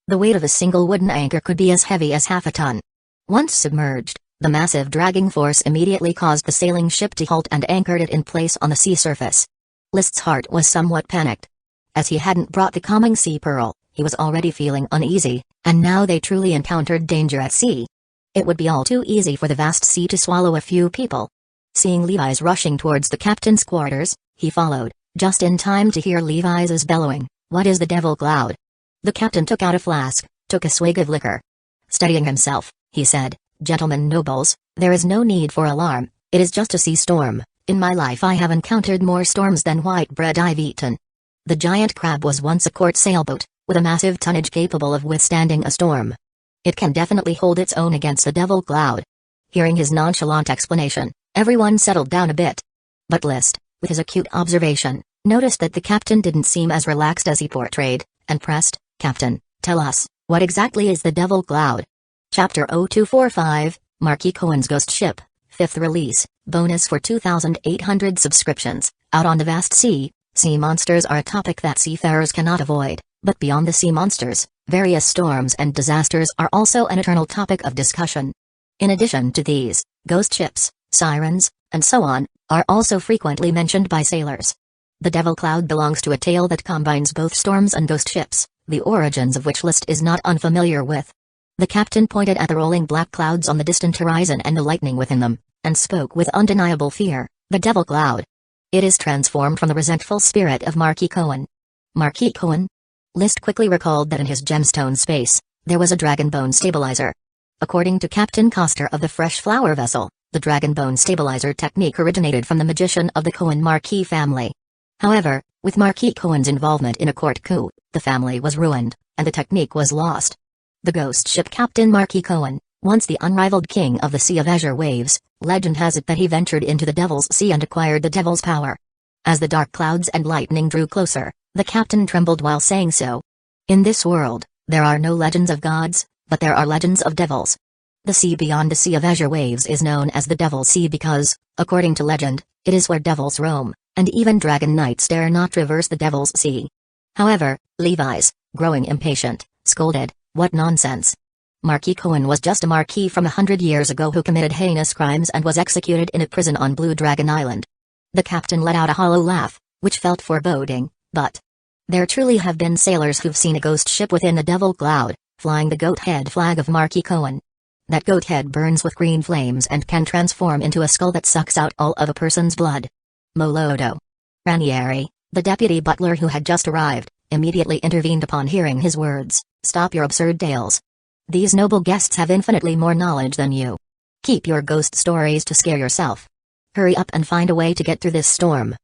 The weight of a single wooden anchor could be as heavy as half a ton. Once submerged, the massive dragging force immediately caused the sailing ship to halt and anchored it in place on the sea surface. List's heart was somewhat panicked. As he hadn't brought the calming sea pearl, he was already feeling uneasy, and now they truly encountered danger at sea. It would be all too easy for the vast sea to swallow a few people. Seeing Levi's rushing towards the captain's quarters, he followed, just in time to hear Levi's bellowing, "What is the devil cloud?" The captain took out a flask, took a swig of liquor. Steadying himself, he said, "Gentlemen nobles, there is no need for alarm, it is just a sea storm. In my life I have encountered more storms than white bread I've eaten." The giant crab was once a court sailboat, with a massive tonnage capable of withstanding a storm. It can definitely hold its own against the devil cloud. Hearing his nonchalant explanation, everyone settled down a bit. But List, with his acute observation, noticed that the captain didn't seem as relaxed as he portrayed, and pressed, "Captain, tell us, what exactly is the devil cloud?" Chapter 0245, Marquis Cohen's Ghost Ship, 5th release, bonus for 2,800 subscriptions. Out on the vast sea, sea monsters are a topic that seafarers cannot avoid, but beyond the sea monsters, various storms and disasters are also an eternal topic of discussion. In addition to these, ghost ships, sirens, and so on, are also frequently mentioned by sailors. The devil cloud belongs to a tale that combines both storms and ghost ships, the origins of which List is not unfamiliar with. The captain pointed at the rolling black clouds on the distant horizon and the lightning within them, and spoke with undeniable fear, "The devil cloud. It is transformed from the resentful spirit of Marquis Cohen." Marquis Cohen? List quickly recalled that in his gemstone space, there was a dragon bone stabilizer. According to Captain Coster of the Fresh Flower vessel, the dragon bone stabilizer technique originated from the magician of the Cohen Marquis family. However, with Marquis Cohen's involvement in a court coup, the family was ruined, and the technique was lost. The ghost ship captain Marquis Cohen, once the unrivaled king of the Sea of Azure Waves, legend has it that he ventured into the Devil's Sea and acquired the Devil's power. As the dark clouds and lightning drew closer, the captain trembled while saying so. In this world, there are no legends of gods, but there are legends of devils. The sea beyond the Sea of Azure Waves is known as the Devil's Sea because, according to legend, it is where devils roam, and even dragon knights dare not traverse the Devil's Sea. However, Levi's, growing impatient, scolded, "What nonsense! Marquis Cohen was just a marquis from 100 years ago who committed heinous crimes and was executed in a prison on Blue Dragon Island." The captain let out a hollow laugh, which felt foreboding, but there truly have been sailors who've seen a ghost ship within the devil cloud, flying the goat head flag of Marquis Cohen. That goat head burns with green flames and can transform into a skull that sucks out all of a person's blood. Molodo. Ranieri, the deputy butler who had just arrived, immediately intervened upon hearing his words. "Stop your absurd tales. These noble guests have infinitely more knowledge than you. Keep your ghost stories to scare yourself. Hurry up and find a way to get through this storm."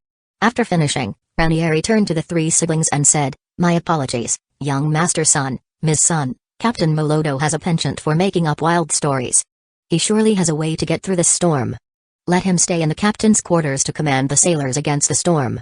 After finishing, Ranieri turned to the three siblings and said, "My apologies, young Master Son, Ms. Son. Captain Molodo has a penchant for making up wild stories. He surely has a way to get through this storm. Let him stay in the captain's quarters to command the sailors against the storm.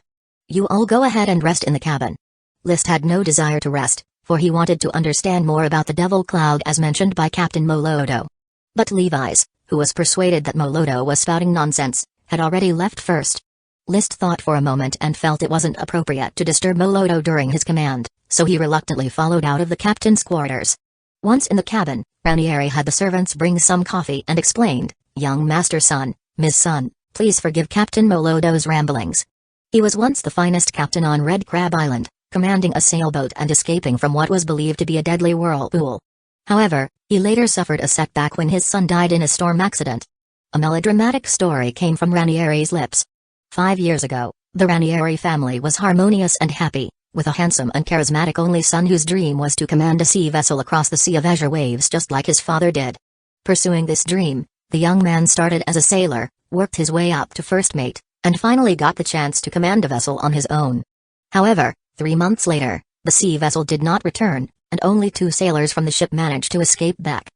You all go ahead and rest in the cabin." List had no desire to rest, for he wanted to understand more about the devil cloud as mentioned by Captain Molodo. But Levi's, who was persuaded that Molodo was spouting nonsense, had already left first. List thought for a moment and felt it wasn't appropriate to disturb Molodo during his command, so he reluctantly followed out of the captain's quarters. Once in the cabin, Ranieri had the servants bring some coffee and explained, "Young Master Son, Ms. Son, please forgive Captain Molodo's ramblings. He was once the finest captain on Red Crab Island, commanding a sailboat and escaping from what was believed to be a deadly whirlpool. However, he later suffered a setback when his son died in a storm accident." A melodramatic story came from Ranieri's lips. 5 years ago, the Ranieri family was harmonious and happy, with a handsome and charismatic only son whose dream was to command a sea vessel across the Sea of Azure Waves just like his father did. Pursuing this dream, the young man started as a sailor, worked his way up to first mate, and finally got the chance to command a vessel on his own. However, 3 months later, the sea vessel did not return, and only 2 sailors from the ship managed to escape back.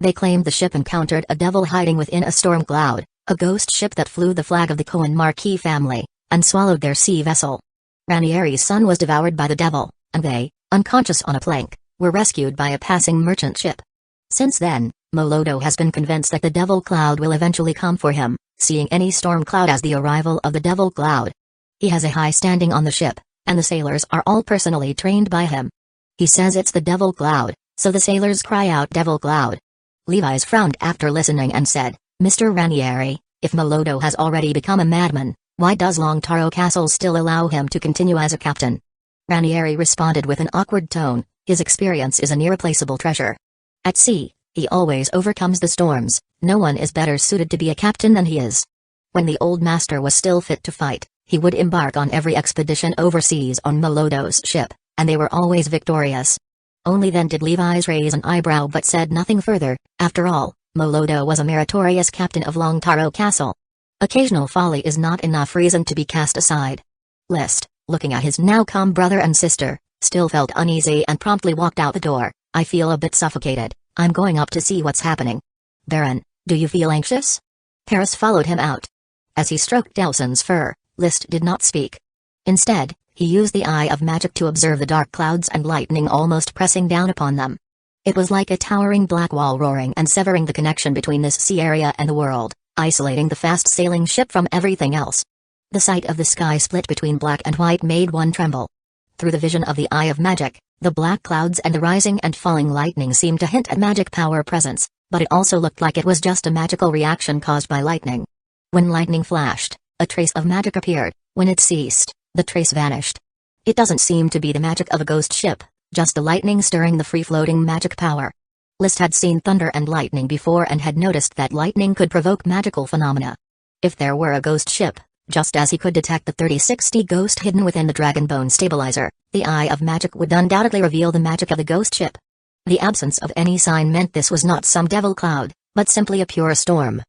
They claimed the ship encountered a devil hiding within a storm cloud, a ghost ship that flew the flag of the Cohen Marquis family, and swallowed their sea vessel. Ranieri's son was devoured by the devil, and they, unconscious on a plank, were rescued by a passing merchant ship. Since then, Molodo has been convinced that the devil cloud will eventually come for him, seeing any storm cloud as the arrival of the devil cloud. He has a high standing on the ship, and the sailors are all personally trained by him. He says it's the devil cloud, so the sailors cry out devil cloud. Levi's frowned after listening and said, Mr. Ranieri, if Molodo has already become a madman, why does Long Taro Castle still allow him to continue as a captain? Ranieri responded with an awkward tone, his experience is an irreplaceable treasure. At sea, he always overcomes the storms, no one is better suited to be a captain than he is. When the old master was still fit to fight, he would embark on every expedition overseas on Molodo's ship, and they were always victorious. Only then did Levi's raise an eyebrow but said nothing further. After all, Molodo was a meritorious captain of Long Taro Castle. Occasional folly is not enough reason to be cast aside. List, looking at his now calm brother and sister, still felt uneasy and promptly walked out the door. I feel a bit suffocated, I'm going up to see what's happening. Baron, do you feel anxious? Paris followed him out. As he stroked Delson's fur, List did not speak. Instead, he used the eye of magic to observe the dark clouds and lightning almost pressing down upon them. It was like a towering black wall roaring and severing the connection between this sea area and the world, isolating the fast-sailing ship from everything else. The sight of the sky split between black and white made one tremble. Through the vision of the eye of magic, the black clouds and the rising and falling lightning seemed to hint at magic power presence, but it also looked like it was just a magical reaction caused by lightning. When lightning flashed, a trace of magic appeared. When it ceased, the trace vanished. It doesn't seem to be the magic of a ghost ship, just the lightning stirring the free-floating magic power. List had seen thunder and lightning before and had noticed that lightning could provoke magical phenomena. If there were a ghost ship, just as he could detect the 3060 ghost hidden within the Dragonbone stabilizer, the eye of magic would undoubtedly reveal the magic of the ghost ship. The absence of any sign meant this was not some devil cloud, but simply a pure storm.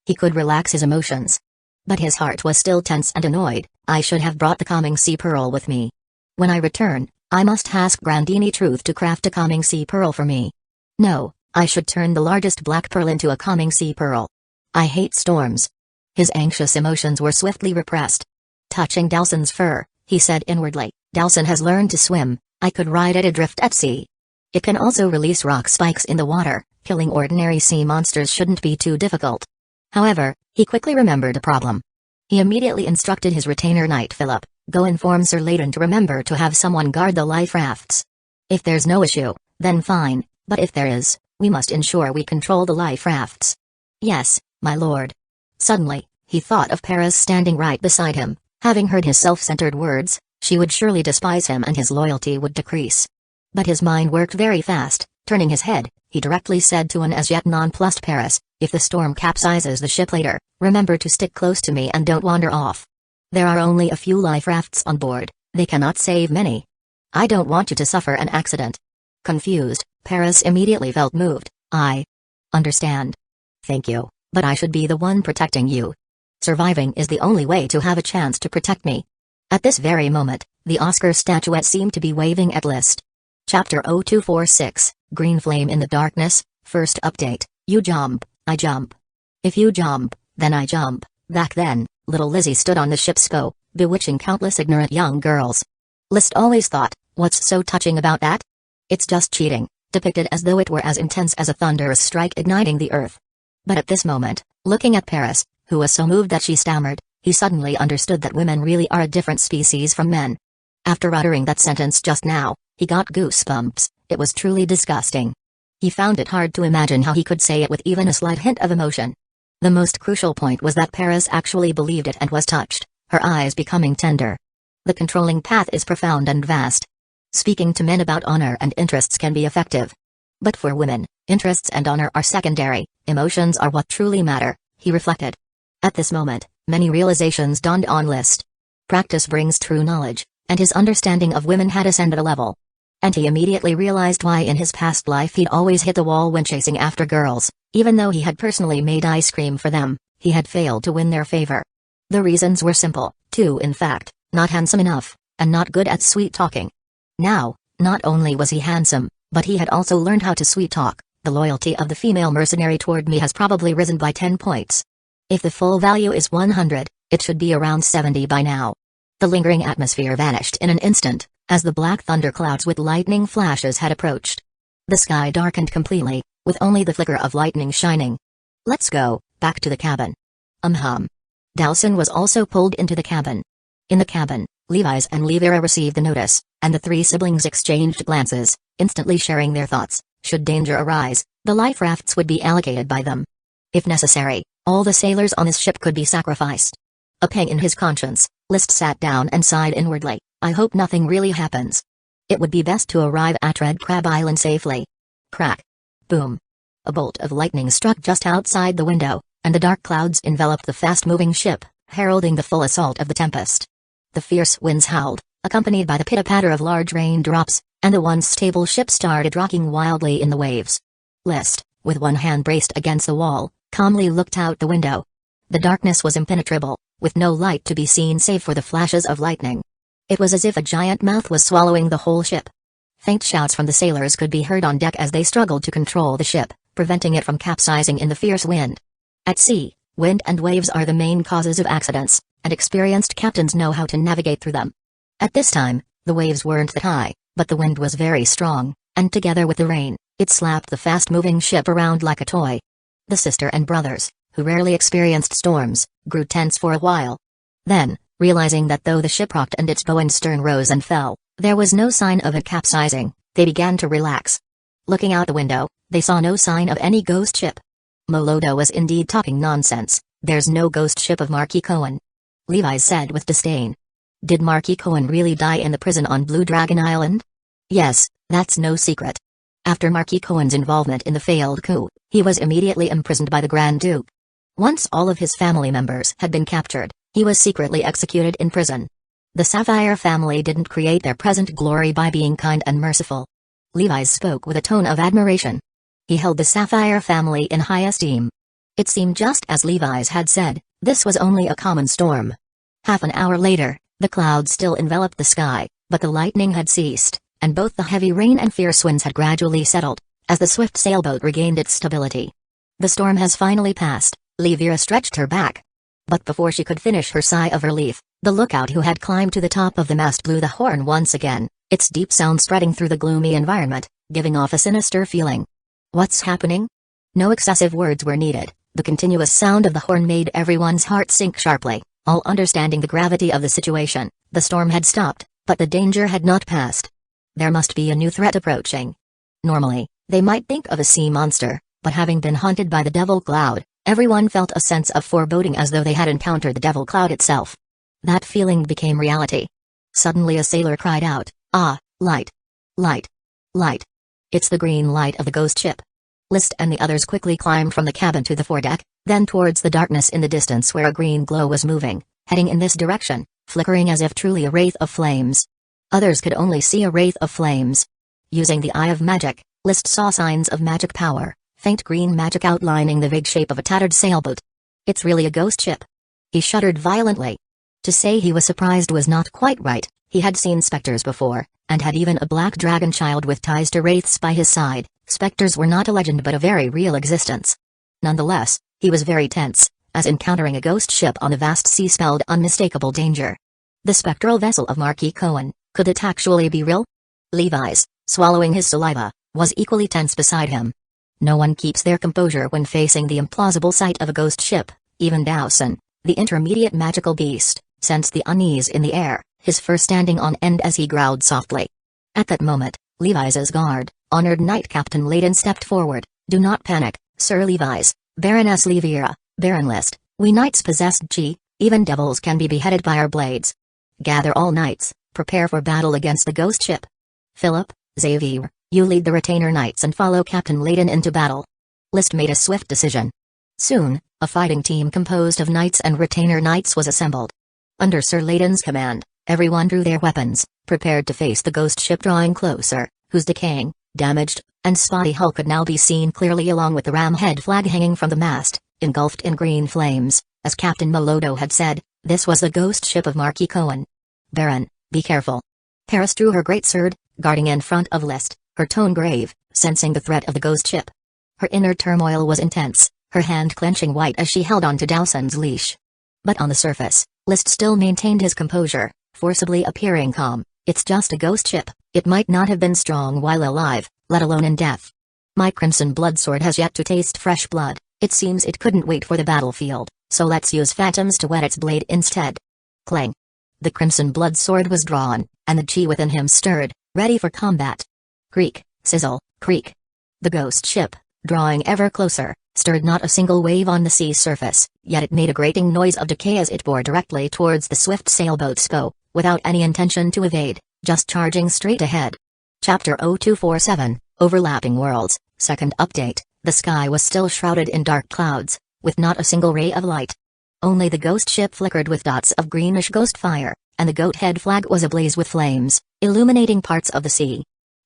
He could relax his emotions. But his heart was still tense and annoyed. I should have brought the calming sea pearl with me. When I return, I must ask Grandini Truth to craft a calming sea pearl for me. No, I should turn the largest black pearl into a calming sea pearl. I hate storms. His anxious emotions were swiftly repressed. Touching Delson's fur, he said inwardly, Delson has learned to swim, I could ride it adrift at sea. It can also release rock spikes in the water, killing ordinary sea monsters shouldn't be too difficult. However, he quickly remembered a problem. He immediately instructed his retainer Knight Philip, go inform Sir Layton to remember to have someone guard the life rafts. If there's no issue, then fine, but if there is, we must ensure we control the life rafts. Yes, my lord. Suddenly, he thought of Paris standing right beside him. Having heard his self-centered words, she would surely despise him and his loyalty would decrease. But his mind worked very fast. Turning his head, he directly said to an as yet nonplussed Paris, if the storm capsizes the ship later, remember to stick close to me and don't wander off. There are only a few life rafts on board, they cannot save many. I don't want you to suffer an accident. Confused, Paris immediately felt moved. I understand. Thank you, but I should be the one protecting you. Surviving is the only way to have a chance to protect me. At this very moment, the Oscar statuette seemed to be waving at List. Chapter 0246, Green Flame in the Darkness, First Update, You Jump, I Jump. If you jump, then I jump. Back then, little Lizzie stood on the ship's bow, bewitching countless ignorant young girls. List always thought, what's so touching about that? It's just cheating, depicted as though it were as intense as a thunderous strike igniting the earth. But at this moment, looking at Paris, who was so moved that she stammered, he suddenly understood that women really are a different species from men. After uttering that sentence just now, he got goosebumps. It was truly disgusting. He found it hard to imagine how he could say it with even a slight hint of emotion. The most crucial point was that Paris actually believed it and was touched, her eyes becoming tender. The controlling path is profound and vast. Speaking to men about honor and interests can be effective. But for women, interests and honor are secondary, emotions are what truly matter, he reflected. At this moment, many realizations dawned on List. Practice brings true knowledge, and his understanding of women had ascended a level. And he immediately realized why in his past life he'd always hit the wall when chasing after girls. Even though he had personally made ice cream for them, he had failed to win their favor. The reasons were simple, two in fact: not handsome enough, and not good at sweet talking. Now, not only was he handsome, but he had also learned how to sweet talk. The loyalty of the female mercenary toward me has probably risen by 10 points. If the full value is 100, it should be around 70 by now. The lingering atmosphere vanished in an instant, as the black thunderclouds with lightning flashes had approached. The sky darkened completely, with only the flicker of lightning shining. "Let's go, back to the cabin." Dawson was also pulled into the cabin. In the cabin, Levi's and Livira received the notice, and the three siblings exchanged glances, instantly sharing their thoughts. Should danger arise, the life rafts would be allocated by them. If necessary, all the sailors on this ship could be sacrificed. A pang in his conscience, List sat down and sighed inwardly. I hope nothing really happens. It would be best to arrive at Red Crab Island safely. Crack. Boom. A bolt of lightning struck just outside the window, and the dark clouds enveloped the fast-moving ship, heralding the full assault of the tempest. The fierce winds howled, accompanied by the pitter-patter of large raindrops, and the once stable ship started rocking wildly in the waves. List, with one hand braced against the wall, calmly looked out the window. The darkness was impenetrable, with no light to be seen save for the flashes of lightning. It was as if a giant mouth was swallowing the whole ship. Faint shouts from the sailors could be heard on deck as they struggled to control the ship, preventing it from capsizing in the fierce wind. At sea, wind and waves are the main causes of accidents, and experienced captains know how to navigate through them. At this time, the waves weren't that high, but the wind was very strong, and together with the rain, it slapped the fast-moving ship around like a toy. The sister and brothers, who rarely experienced storms, grew tense for a while. Then, realizing that though the ship rocked and its bow and stern rose and fell, there was no sign of it capsizing, they began to relax. Looking out the window, they saw no sign of any ghost ship. Molodo was indeed talking nonsense. There's no ghost ship of Marquis Cohen. Levi said with disdain. Did Marquis Cohen really die in the prison on Blue Dragon Island? Yes, that's no secret. After Marquis Cohen's involvement in the failed coup, he was immediately imprisoned by the Grand Duke. Once all of his family members had been captured, he was secretly executed in prison. The Sapphire family didn't create their present glory by being kind and merciful. Levi spoke with a tone of admiration. He held the Sapphire family in high esteem. It seemed just as Levi's had said, this was only a common storm. Half an hour later, the clouds still enveloped the sky, but the lightning had ceased, and both the heavy rain and fierce winds had gradually settled, as the swift sailboat regained its stability. The storm has finally passed, Livira stretched her back. But before she could finish her sigh of relief, the lookout who had climbed to the top of the mast blew the horn once again, its deep sound spreading through the gloomy environment, giving off a sinister feeling. What's happening? No excessive words were needed, the continuous sound of the horn made everyone's heart sink sharply, all understanding the gravity of the situation. The storm had stopped, but the danger had not passed. There must be a new threat approaching. Normally, they might think of a sea monster, but having been haunted by the Devil Cloud, everyone felt a sense of foreboding as though they had encountered the Devil Cloud itself. That feeling became reality. Suddenly a sailor cried out, "Ah, light! Light! Light! It's the green light of the ghost ship." List and the others quickly climbed from the cabin to the foredeck, then towards the darkness in the distance where a green glow was moving, heading in this direction, flickering as if truly a wraith of flames. Others could only see a wraith of flames. Using the eye of magic, List saw signs of magic power, faint green magic outlining the vague shape of a tattered sailboat. It's really a ghost ship. He shuddered violently. To say he was surprised was not quite right. He had seen specters before, and had even a black dragon child with ties to wraiths by his side. Specters were not a legend but a very real existence. Nonetheless, he was very tense, as encountering a ghost ship on the vast sea spelled unmistakable danger. The spectral vessel of Marquis Cohen, could it actually be real? Levi's, swallowing his saliva, was equally tense beside him. No one keeps their composure when facing the implausible sight of a ghost ship. Even Dawson, the intermediate magical beast, sensed the unease in the air, his fur standing on end as he growled softly. At that moment, Levi's guard, honored Knight Captain Layden stepped forward. "Do not panic, Sir Levi's, Baroness Livira, Baron List, we knights possess chi, even devils can be beheaded by our blades. Gather all knights, prepare for battle against the ghost ship. Philip, Xavier, you lead the retainer knights and follow Captain Layden into battle." List made a swift decision. Soon, a fighting team composed of knights and retainer knights was assembled. Under Sir Layden's command, everyone drew their weapons, prepared to face the ghost ship drawing closer, whose decaying, damaged, and spotty hull could now be seen clearly along with the ramhead flag hanging from the mast, engulfed in green flames. As Captain Molodo had said, this was the ghost ship of Marquis Cohen. "Baron, Be careful. Paris drew her great sword, guarding in front of List, her tone grave, sensing the threat of the ghost ship. Her inner turmoil was intense, her hand clenching white as she held on to Dawson's leash. But on the surface, List still maintained his composure, forcibly appearing calm. It's just a ghost ship, it might not have been strong while alive, let alone in death. My crimson blood sword has yet to taste fresh blood, it seems it couldn't wait for the battlefield, so let's use phantoms to whet its blade instead. Clang. The crimson blood sword was drawn, and the chi within him stirred, ready for combat. Creak, sizzle, creak. The ghost ship, drawing ever closer, stirred not a single wave on the sea surface, yet it made a grating noise of decay as it bore directly towards the swift sailboat's bow, without any intention to evade, just charging straight ahead. Chapter 0247, Overlapping Worlds, Second Update. The sky was still shrouded in dark clouds, with not a single ray of light. Only the ghost ship flickered with dots of greenish ghost fire, and the goat head flag was ablaze with flames, illuminating parts of the sea.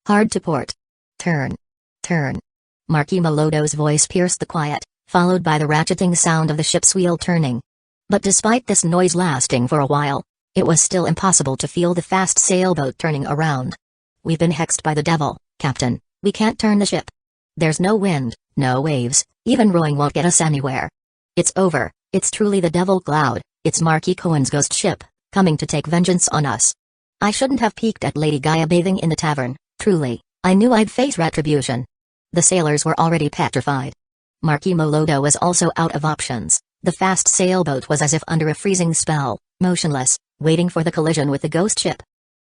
Hard to port. Turn. Turn. Marquis Melodo's voice pierced the quiet, followed by the ratcheting sound of the ship's wheel turning. But despite this noise lasting for a while, it was still impossible to feel the fast sailboat turning around. We've been hexed by the devil, Captain, we can't turn the ship. There's no wind, no waves, even rowing won't get us anywhere. It's over, it's truly the devil cloud, it's Marquis Cohen's ghost ship, coming to take vengeance on us. I shouldn't have peeked at Lady Gaia bathing in the tavern, truly, I knew I'd face retribution. The sailors were already petrified. Marquis Melodo was also out of options, the fast sailboat was as if under a freezing spell, motionless, waiting for the collision with the ghost ship.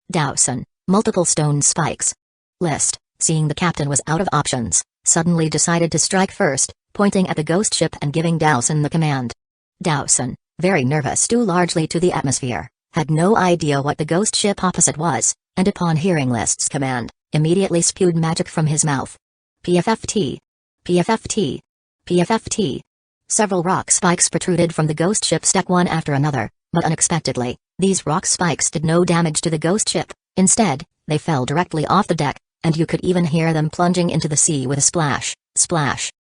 Dawson, multiple stone spikes. List, seeing the captain was out of options, suddenly decided to strike first, pointing at the ghost ship and giving Dawson the command. Dawson, very nervous due largely to the atmosphere, had no idea what the ghost ship opposite was, and upon hearing List's command, immediately spewed magic from his mouth. PFFT. PFFT. PFFT. Several rock spikes protruded from the ghost ship's deck one after another, but unexpectedly, these rock spikes did no damage to the ghost ship. Instead, they fell directly off the deck, and you could even hear them plunging into the sea with a splash, splash.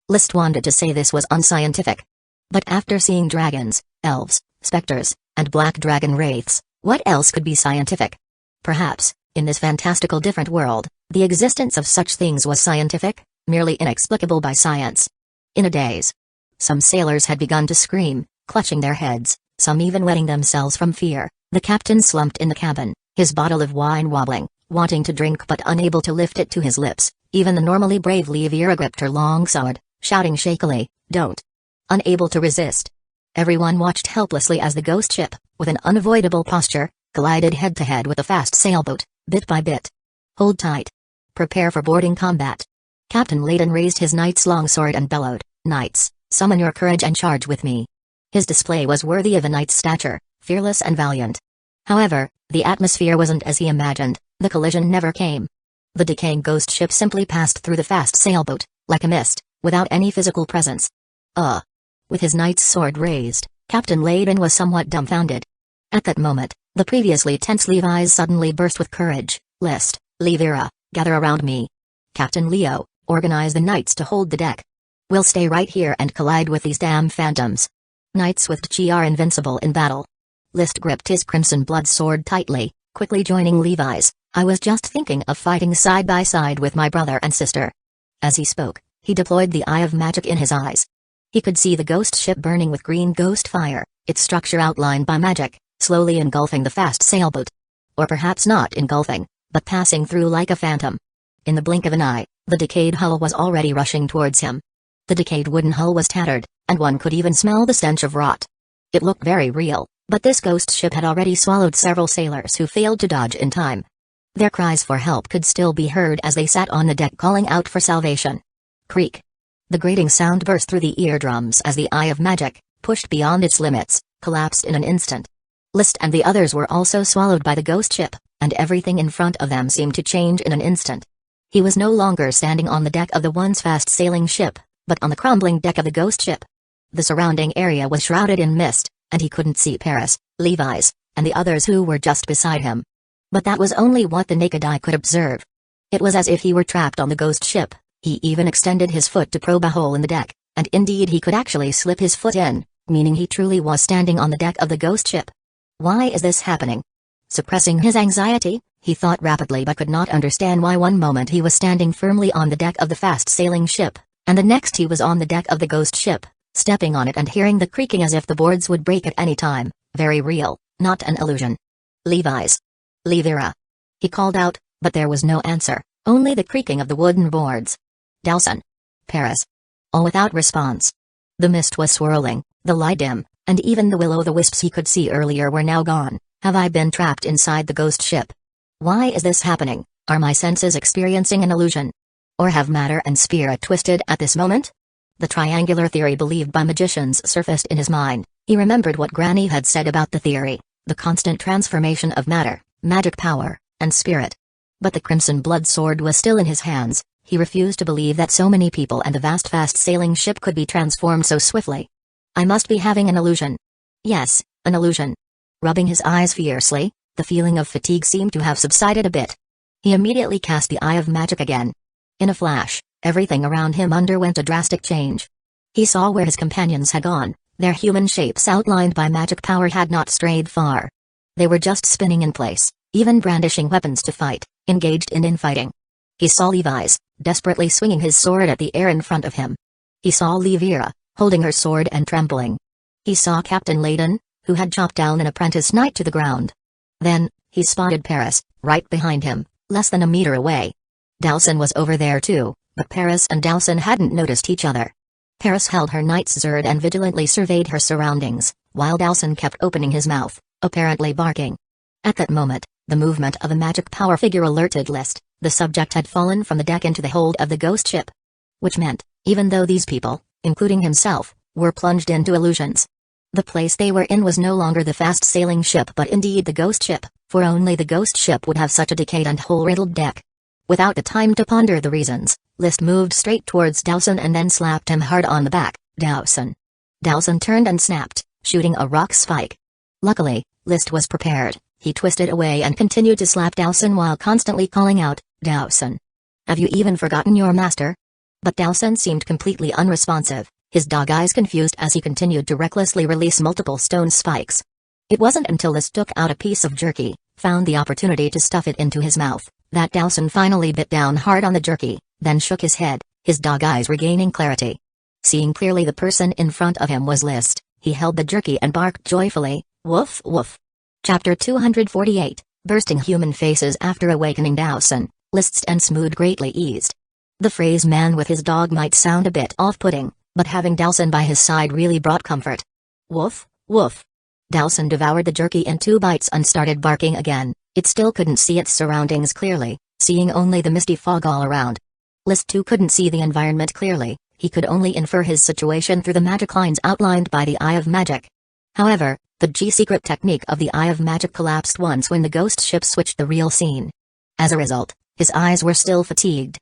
List wanted to say this was unscientific. But after seeing dragons, elves, specters, and black dragon wraiths, what else could be scientific? Perhaps, in this fantastical different world, the existence of such things was scientific, merely inexplicable by science. In a daze. Some sailors had begun to scream, clutching their heads, some even wetting themselves from fear. The captain slumped in the cabin, his bottle of wine wobbling, wanting to drink but unable to lift it to his lips. Even the normally brave Leivira gripped her long sword, shouting shakily, "Don't!" Unable to resist. Everyone watched helplessly as the ghost ship, with an unavoidable posture, collided head-to-head with the fast sailboat, bit by bit. Hold tight. Prepare for boarding combat. Captain Layden raised his knight's longsword and bellowed, "Knights, summon your courage and charge with me." His display was worthy of a knight's stature, fearless and valiant. However, the atmosphere wasn't as he imagined, the collision never came. The decaying ghost ship simply passed through the fast sailboat, like a mist, without any physical presence. With his knight's sword raised, Captain Layden was somewhat dumbfounded. At that moment, the previously tense Levi's suddenly burst with courage. "List, Leivira, gather around me. Captain Leo, organize the knights to hold the deck. We'll stay right here and collide with these damn phantoms. Knights with chi are invincible in battle." List gripped his crimson blood sword tightly, quickly joining Levi's. "I was just thinking of fighting side by side with my brother and sister." As he spoke, he deployed the eye of magic in his eyes. He could see the ghost ship burning with green ghost fire, its structure outlined by magic, slowly engulfing the fast sailboat. Or perhaps not engulfing, but passing through like a phantom. In the blink of an eye, the decayed hull was already rushing towards him. The decayed wooden hull was tattered, and one could even smell the stench of rot. It looked very real, but this ghost ship had already swallowed several sailors who failed to dodge in time. Their cries for help could still be heard as they sat on the deck calling out for salvation. Creak. The grating sound burst through the eardrums as the eye of magic, pushed beyond its limits, collapsed in an instant. List and the others were also swallowed by the ghost ship, and everything in front of them seemed to change in an instant. He was no longer standing on the deck of the once fast-sailing ship, but on the crumbling deck of the ghost ship. The surrounding area was shrouded in mist, and he couldn't see Paris, Levi's, and the others who were just beside him. But that was only what the naked eye could observe. It was as if he were trapped on the ghost ship. He even extended his foot to probe a hole in the deck, and indeed he could actually slip his foot in, meaning he truly was standing on the deck of the ghost ship. Why is this happening? Suppressing his anxiety, he thought rapidly but could not understand why one moment he was standing firmly on the deck of the fast-sailing ship, and the next he was on the deck of the ghost ship, stepping on it and hearing the creaking as if the boards would break at any time. Very real, not an illusion. Levi's. Levira. He called out, but there was no answer, only the creaking of the wooden boards. Dowson. Paris. All without response. The mist was swirling, the light dim, and even the will-o'-the-wisps he could see earlier were now gone. Have I been trapped inside the ghost ship? Why is this happening? Are my senses experiencing an illusion? Or have matter and spirit twisted at this moment? The triangular theory believed by magicians surfaced in his mind. He remembered what Granny had said about the theory, the constant transformation of matter, magic power, and spirit. But the crimson blood sword was still in his hands. He refused to believe that so many people and the vast fast-sailing ship could be transformed so swiftly. I must be having an illusion. Yes, an illusion. Rubbing his eyes fiercely, the feeling of fatigue seemed to have subsided a bit. He immediately cast the Eye of Magic again. In a flash, everything around him underwent a drastic change. He saw where his companions had gone. Their human shapes outlined by magic power had not strayed far. They were just spinning in place, even brandishing weapons to fight, engaged in infighting. He saw Levi's, desperately swinging his sword at the air in front of him. He saw Levira, holding her sword and trembling. He saw Captain Layden, who had chopped down an apprentice knight to the ground. Then, he spotted Paris, right behind him, less than a meter away. Dowson was over there too, but Paris and Dowson hadn't noticed each other. Paris held her knight's sword and vigilantly surveyed her surroundings, while Dowson kept opening his mouth, apparently barking. At that moment, the movement of a magic power figure alerted List. The subject had fallen from the deck into the hold of the ghost ship. Which meant, even though these people, including himself, were plunged into illusions, the place they were in was no longer the fast-sailing ship but indeed the ghost ship, for only the ghost ship would have such a decayed and hole-riddled deck. Without the time to ponder the reasons, List moved straight towards Dowson and then slapped him hard on the back. Dowson. Dowson turned and snapped, shooting a rock spike. Luckily, List was prepared. He twisted away and continued to slap Dowson while constantly calling out, Dowson. Have you even forgotten your master? But Dowson seemed completely unresponsive, his dog eyes confused as he continued to recklessly release multiple stone spikes. It wasn't until List took out a piece of jerky, found the opportunity to stuff it into his mouth, that Dowson finally bit down hard on the jerky, then shook his head, his dog eyes regaining clarity. Seeing clearly the person in front of him was List, he held the jerky and barked joyfully, woof woof. Chapter 248, Bursting Human Faces. After awakening Dowson, List's tense mood greatly eased. The phrase man with his dog might sound a bit off-putting, but having Dowson by his side really brought comfort. Woof, woof. Dowson devoured the jerky in 2 bites and started barking again. It still couldn't see its surroundings clearly, seeing only the misty fog all around. List too couldn't see the environment clearly, he could only infer his situation through the magic lines outlined by the Eye of Magic. However, the G-secret technique of the Eye of Magic collapsed once when the ghost ship switched the real scene. As a result, his eyes were still fatigued.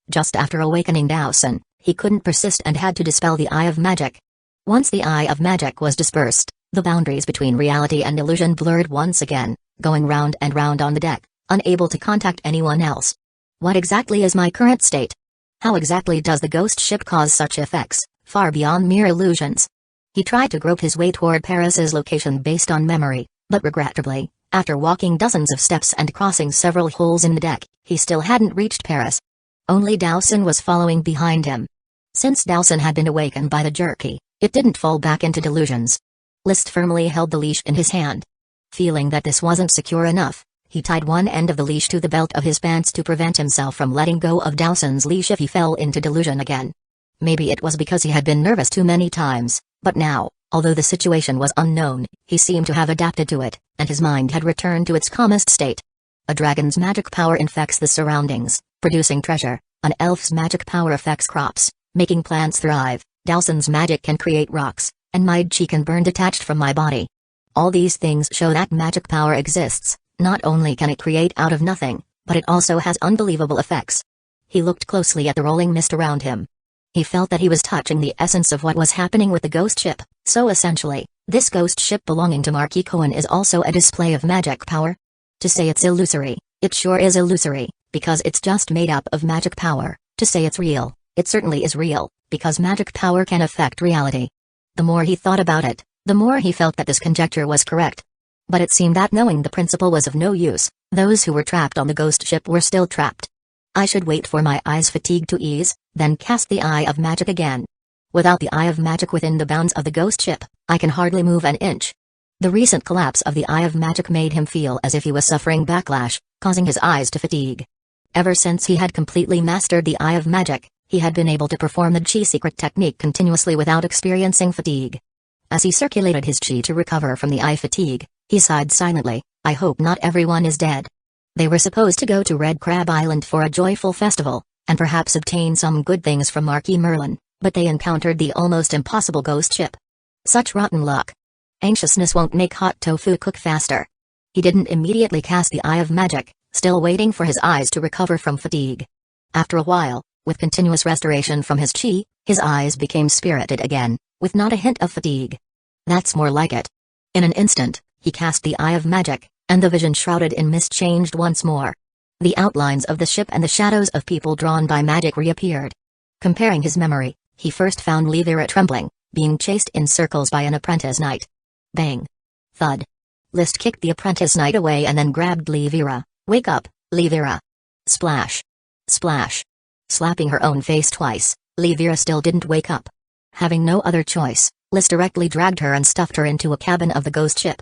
Just after awakening Dowson, he couldn't persist and had to dispel the Eye of Magic. Once the Eye of Magic was dispersed, the boundaries between reality and illusion blurred once again, going round and round on the deck, unable to contact anyone else. What exactly is my current state? How exactly does the ghost ship cause such effects, far beyond mere illusions? He tried to grope his way toward Paris's location based on memory, but regrettably, after walking dozens of steps and crossing several holes in the deck, he still hadn't reached Paris. Only Dowson was following behind him. Since Dowson had been awakened by the jerky, it didn't fall back into delusions. List firmly held the leash in his hand. Feeling that this wasn't secure enough, he tied one end of the leash to the belt of his pants to prevent himself from letting go of Dowson's leash if he fell into delusion again. Maybe it was because he had been nervous too many times, but now, although the situation was unknown, he seemed to have adapted to it, and his mind had returned to its calmest state. A dragon's magic power infects the surroundings, producing treasure. An elf's magic power affects crops, making plants thrive. Dowson's magic can create rocks, and my chi can burn detached from my body. All these things show that magic power exists. Not only can it create out of nothing, but it also has unbelievable effects. He looked closely at the rolling mist around him. He felt that he was touching the essence of what was happening with the ghost ship, so essentially, this ghost ship belonging to Marquis Cohen is also a display of magic power. To say it's illusory, it sure is illusory, because it's just made up of magic power. To say it's real, it certainly is real, because magic power can affect reality. The more he thought about it, the more he felt that this conjecture was correct. But it seemed that knowing the principle was of no use. Those who were trapped on the ghost ship were still trapped. I should wait for my eye's fatigue to ease, then cast the Eye of Magic again. Without the Eye of Magic within the bounds of the ghost ship, I can hardly move an inch. The recent collapse of the Eye of Magic made him feel as if he was suffering backlash, causing his eyes to fatigue. Ever since he had completely mastered the Eye of Magic, he had been able to perform the Chi secret technique continuously without experiencing fatigue. As he circulated his Chi to recover from the eye fatigue, he sighed silently, I hope not everyone is dead. They were supposed to go to Red Crab Island for a joyful festival, and perhaps obtain some good things from Marquis Merlin, but they encountered the almost impossible ghost ship. Such rotten luck. Anxiousness won't make hot tofu cook faster. He didn't immediately cast the Eye of Magic, still waiting for his eyes to recover from fatigue. After a while, with continuous restoration from his Chi, his eyes became spirited again, with not a hint of fatigue. That's more like it. In an instant, he cast the Eye of Magic, and the vision shrouded in mist changed once more. The outlines of the ship and the shadows of people drawn by magic reappeared. Comparing his memory, he first found Livira trembling, being chased in circles by an apprentice knight. Bang! Thud! List kicked the apprentice knight away and then grabbed Livira. Wake up, Livira! Splash! Splash! Slapping her own face twice, Livira still didn't wake up. Having no other choice, List directly dragged her and stuffed her into a cabin of the ghost ship.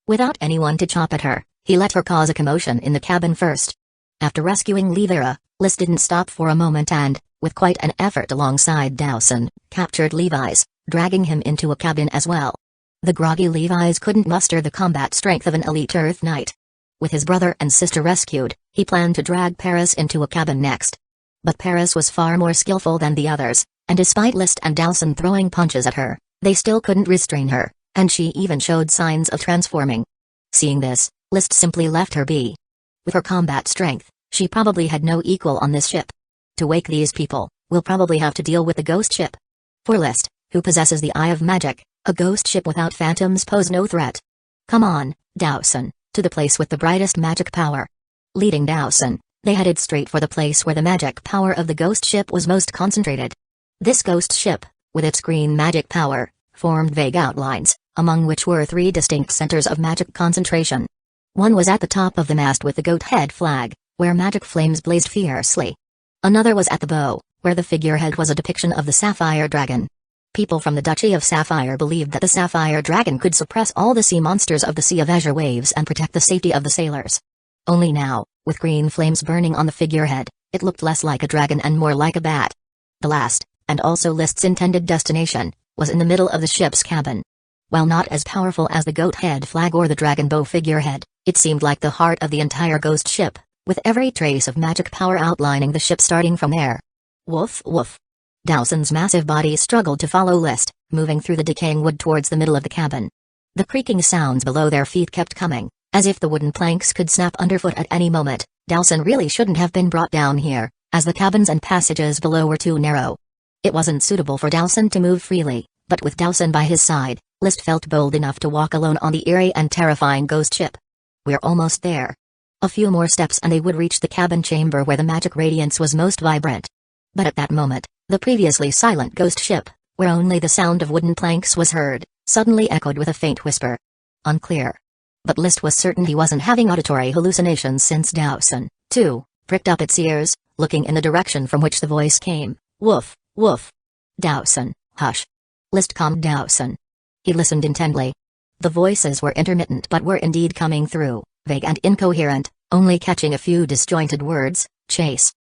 Without anyone to chop at her, he let her cause a commotion in the cabin first. After rescuing Livira, List didn't stop for a moment and, with quite an effort alongside Dowson, captured Levi's, dragging him into a cabin as well. The groggy Levi's couldn't muster the combat strength of an elite Earth Knight. With his brother and sister rescued, he planned to drag Paris into a cabin next. But Paris was far more skillful than the others, and despite List and Dowson throwing punches at her, they still couldn't restrain her, and she even showed signs of transforming. Seeing this, List simply left her be. With her combat strength, she probably had no equal on this ship. To wake these people, we'll probably have to deal with the ghost ship. For List, who possesses the Eye of Magic, a ghost ship without phantoms pose no threat. Come on, Dowson, to the place with the brightest magic power. Leading Dowson, they headed straight for the place where the magic power of the ghost ship was most concentrated. This ghost ship, with its green magic power, formed vague outlines, among which were 3 distinct centers of magic concentration. One was at the top of the mast with the goat head flag, where magic flames blazed fiercely. Another was at the bow, where the figurehead was a depiction of the Sapphire Dragon. People from the Duchy of Sapphire believed that the Sapphire Dragon could suppress all the sea monsters of the Sea of Azure waves and protect the safety of the sailors. Only now, with green flames burning on the figurehead, it looked less like a dragon and more like a bat. The last, and also List's intended destination, was in the middle of the ship's cabin. While not as powerful as the goat head flag or the dragon bow figurehead, it seemed like the heart of the entire ghost ship, with every trace of magic power outlining the ship starting from there. Woof woof. Dowson's massive body struggled to follow List, moving through the decaying wood towards the middle of the cabin. The creaking sounds below their feet kept coming, as if the wooden planks could snap underfoot at any moment. Dowson really shouldn't have been brought down here, as the cabins and passages below were too narrow. It wasn't suitable for Dowson to move freely, but with Dowson by his side, List felt bold enough to walk alone on the eerie and terrifying ghost ship. We're almost there. A few more steps and they would reach the cabin chamber where the magic radiance was most vibrant. But at that moment, the previously silent ghost ship, where only the sound of wooden planks was heard, suddenly echoed with a faint whisper. Unclear. But List was certain he wasn't having auditory hallucinations since Dowson, too, pricked up its ears, looking in the direction from which the voice came. Woof, woof. Dowson, hush. List calmed Dowson. He listened intently. The voices were intermittent but were indeed coming through, vague and incoherent, only catching a few disjointed words: chase,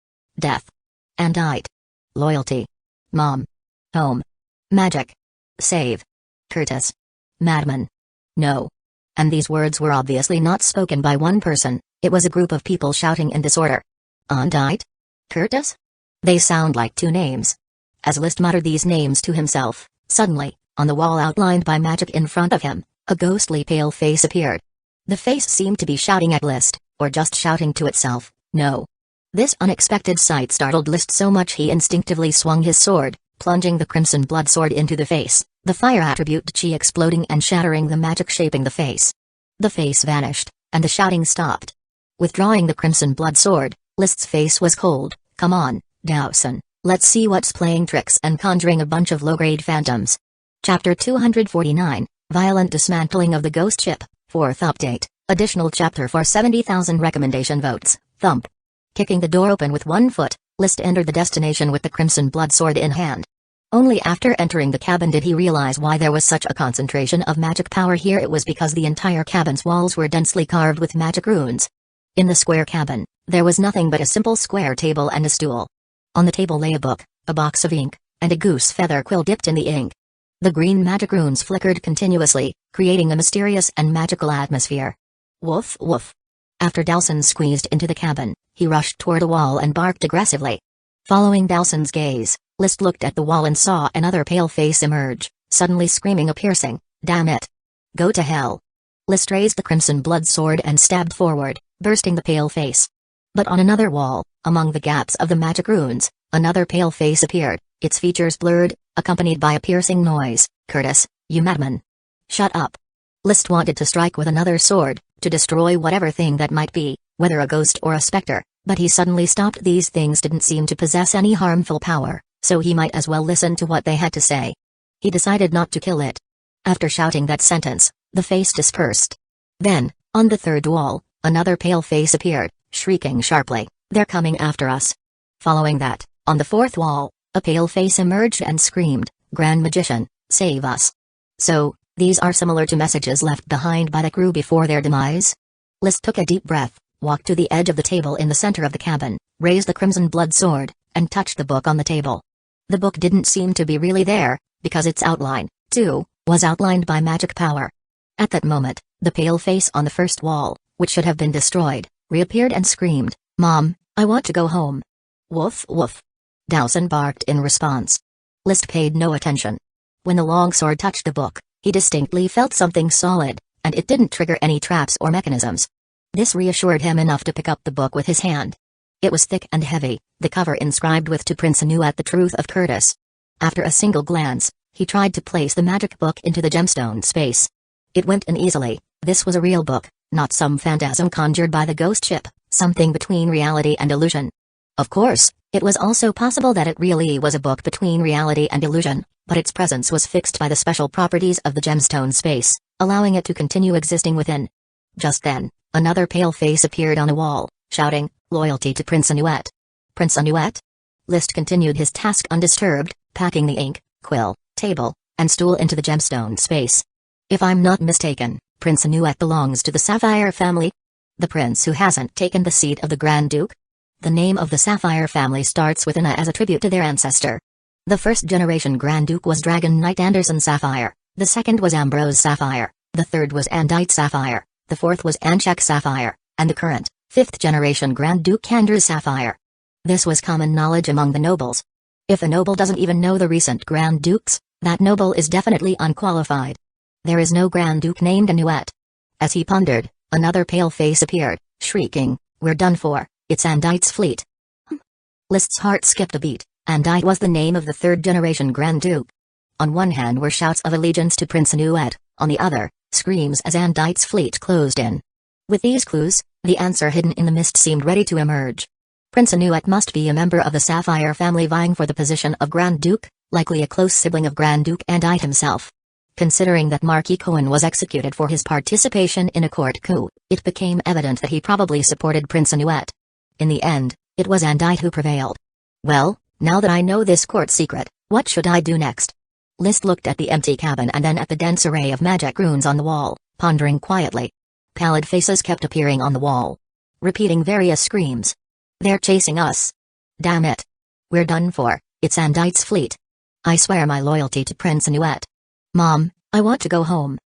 death, andite, loyalty, mom, home, magic, save, Curtis, madman, no. And these words were obviously not spoken by one person, it was a group of people shouting in disorder. Andite? Curtis? They sound like 2 names. As List muttered these names to himself, suddenly, on the wall outlined by magic in front of him, a ghostly pale face appeared. The face seemed to be shouting at List, or just shouting to itself, no. This unexpected sight startled List so much he instinctively swung his sword, plunging the crimson blood sword into the face, the fire attribute Chi exploding and shattering the magic shaping the face. The face vanished, and the shouting stopped. Withdrawing the crimson blood sword, List's face was cold. Come on, Dowson, let's see what's playing tricks and conjuring a bunch of low-grade phantoms. Chapter 249, Violent Dismantling of the Ghost Ship, Fourth update, additional chapter for 70,000 recommendation votes, thump. Kicking the door open with one foot, List entered the destination with the crimson blood sword in hand. Only after entering the cabin did he realize why there was such a concentration of magic power here. It was because the entire cabin's walls were densely carved with magic runes. In the square cabin, there was nothing but a simple square table and a stool. On the table lay a book, a box of ink, and a goose feather quill dipped in the ink. The green magic runes flickered continuously, creating a mysterious and magical atmosphere. Woof woof. After Dawson squeezed into the cabin, he rushed toward a wall and barked aggressively. Following Dawson's gaze, List looked at the wall and saw another pale face emerge, suddenly screaming a piercing, "Damn it! Go to hell!" List raised the crimson blood sword and stabbed forward, bursting the pale face. But on another wall, among the gaps of the magic runes, another pale face appeared, its features blurred, accompanied by a piercing noise, "Curtis, you madman! Shut up!" List wanted to strike with another sword, to destroy whatever thing that might be, whether a ghost or a specter, but he suddenly stopped. These things didn't seem to possess any harmful power, so he might as well listen to what they had to say. He decided not to kill it. After shouting that sentence, the face dispersed. Then, on the third wall, another pale face appeared, shrieking sharply, "They're coming after us!" Following that, on the fourth wall, a pale face emerged and screamed, "Grand Magician, save us!" So, these are similar to messages left behind by the crew before their demise? List took a deep breath, walked to the edge of the table in the center of the cabin, raised the crimson blood sword, and touched the book on the table. The book didn't seem to be really there, because its outline, too, was outlined by magic power. At that moment, the pale face on the first wall, which should have been destroyed, reappeared and screamed, "Mom, I want to go home." Woof woof. Dawson barked in response. List paid no attention. When the longsword touched the book, he distinctly felt something solid, and it didn't trigger any traps or mechanisms. This reassured him enough to pick up the book with his hand. It was thick and heavy, the cover inscribed with "To Prince Anuet, the Truth of Curtis." After a single glance, he tried to place the magic book into the gemstone space. It went in easily. This was a real book, not some phantasm conjured by the ghost ship, something between reality and illusion. Of course, it was also possible that it really was a book between reality and illusion, but its presence was fixed by the special properties of the gemstone space, allowing it to continue existing within. Just then, another pale face appeared on a wall, shouting, "Loyalty to Prince Anuet." Prince Anuet? List continued his task undisturbed, packing the ink, quill, table, and stool into the gemstone space. If I'm not mistaken, Prince Anuet belongs to the Sapphire family? The prince who hasn't taken the seat of the Grand Duke? The name of the Sapphire family starts with an A as a tribute to their ancestor. The first-generation Grand Duke was Dragon Knight Anderson Sapphire, the second was Ambrose Sapphire, the third was Andite Sapphire, the fourth was Anchek Sapphire, and the current, fifth-generation Grand Duke Andrew Sapphire. This was common knowledge among the nobles. If a noble doesn't even know the recent Grand Dukes, that noble is definitely unqualified. There is no Grand Duke named Anuet. As he pondered, another pale face appeared, shrieking, "We're done for, it's Andite's fleet." List's heart skipped a beat. Andite was the name of the third-generation Grand Duke. On one hand were shouts of allegiance to Prince Anuet, on the other, screams as Andite's fleet closed in. With these clues, the answer hidden in the mist seemed ready to emerge. Prince Anuet must be a member of the Sapphire family vying for the position of Grand Duke, likely a close sibling of Grand Duke Andite himself. Considering that Marquis Cohen was executed for his participation in a court coup, it became evident that he probably supported Prince Anuet. In the end, it was Andite who prevailed. Well, now that I know this court secret, what should I do next? List looked at the empty cabin and then at the dense array of magic runes on the wall, pondering quietly. Pallid faces kept appearing on the wall, repeating various screams. "They're chasing us. Damn it. We're done for, it's Andite's fleet. I swear my loyalty to Prince Anuet. Mom, I want to go home.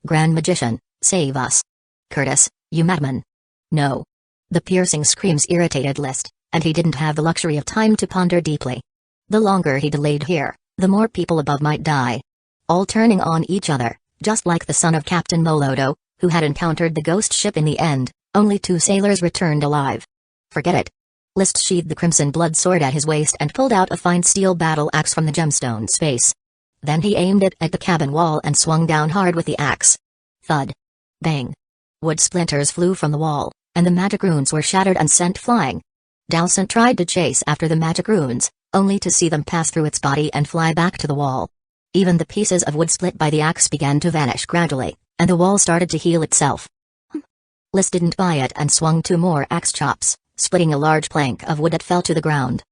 Grand Magician, save us. Curtis, you madman. No." The piercing screams irritated List, and he didn't have the luxury of time to ponder deeply. The longer he delayed here, the more people above might die. All turning on each other, just like the son of Captain Molodo, who had encountered the ghost ship in the end, only 2 sailors returned alive. Forget it. List sheathed the crimson blood sword at his waist and pulled out a fine steel battle axe from the gemstone space. Then he aimed it at the cabin wall and swung down hard with the axe. Thud. Bang. Wood splinters flew from the wall, and the magic runes were shattered and sent flying. Dawson tried to chase after the magic runes, only to see them pass through its body and fly back to the wall. Even the pieces of wood split by the axe began to vanish gradually, and the wall started to heal itself. List didn't buy it and swung 2 more axe chops, splitting a large plank of wood that fell to the ground.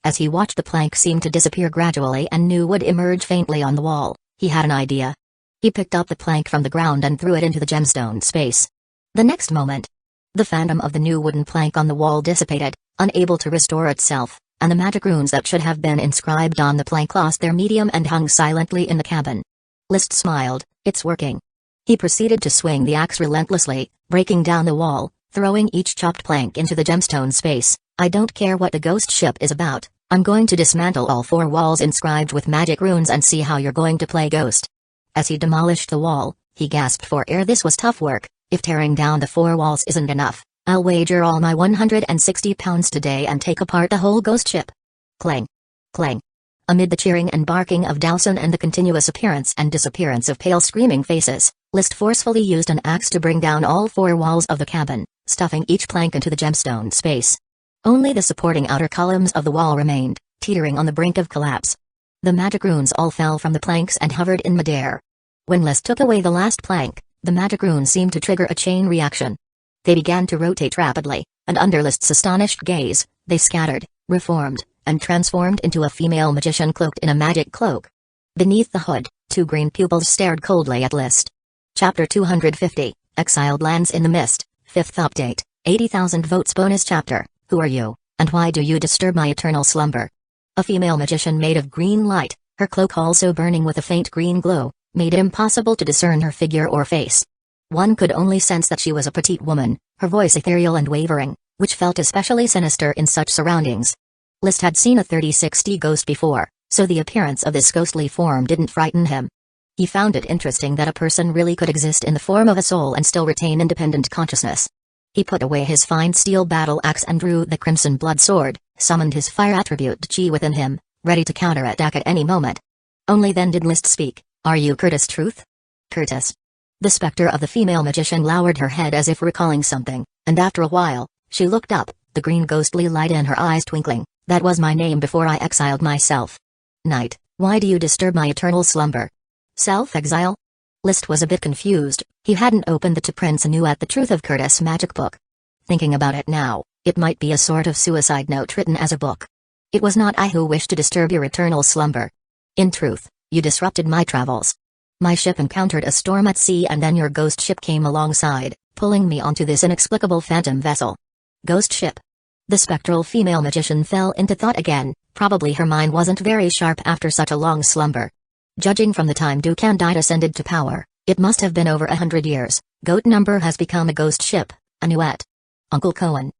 As he watched the plank seem to disappear gradually and new wood emerge faintly on the wall, he had an idea. He picked up the plank from the ground and threw it into the gemstone space. The next moment, the phantom of the new wooden plank on the wall dissipated, unable to restore itself, and the magic runes that should have been inscribed on the plank lost their medium and hung silently in the cabin. List smiled, it's working. He proceeded to swing the axe relentlessly, breaking down the wall, throwing each chopped plank into the gemstone space. I don't care what the ghost ship is about, I'm going to dismantle all 4 walls inscribed with magic runes and see how you're going to play ghost. As he demolished the wall, he gasped for air. This was tough work. If tearing down the 4 walls isn't enough, I'll wager all my 160 pounds today and take apart the whole ghost ship. Clang. Clang. Amid the cheering and barking of Dowson and the continuous appearance and disappearance of pale screaming faces, List forcefully used an axe to bring down all 4 walls of the cabin, stuffing each plank into the gemstone space. Only the supporting outer columns of the wall remained, teetering on the brink of collapse. The magic runes all fell from the planks and hovered in midair. When List took away the last plank, the magic runes seemed to trigger a chain reaction. They began to rotate rapidly, and under List's astonished gaze, they scattered, reformed, and transformed into a female magician cloaked in a magic cloak. Beneath the hood, 2 green pupils stared coldly at List. Chapter 250, Exiled Lands in the Mist, 5th update, 80,000 votes bonus chapter. Who are you, and why do you disturb my eternal slumber? A female magician made of green light, her cloak also burning with a faint green glow, made it impossible to discern her figure or face. One could only sense that she was a petite woman, her voice ethereal and wavering, which felt especially sinister in such surroundings. List had seen a 3060 ghost before, so the appearance of this ghostly form didn't frighten him. He found it interesting that a person really could exist in the form of a soul and still retain independent consciousness. He put away his fine steel battle axe and drew the crimson blood sword, summoned his fire attribute chi within him, ready to counterattack at any moment. Only then did List speak. Are you Curtis Truth? Curtis. The specter of the female magician lowered her head as if recalling something, and after a while, she looked up, the green ghostly light in her eyes twinkling. That was my name before I exiled myself. Night, why do you disturb my eternal slumber? Self-exile? List was a bit confused. He hadn't opened the To Prince Anew at the Truth of Curtis magic book. Thinking about it now, it might be a sort of suicide note written as a book. It was not I who wished to disturb your eternal slumber. In truth, you disrupted my travels. My ship encountered a storm at sea and then your ghost ship came alongside, pulling me onto this inexplicable phantom vessel. Ghost ship. The spectral female magician fell into thought again. Probably her mind wasn't very sharp after such a long slumber. Judging from the time Dukan died ascended to power, it must have been over 100 years. Goat number has become a ghost ship, a Nuet. Uncle Cohen.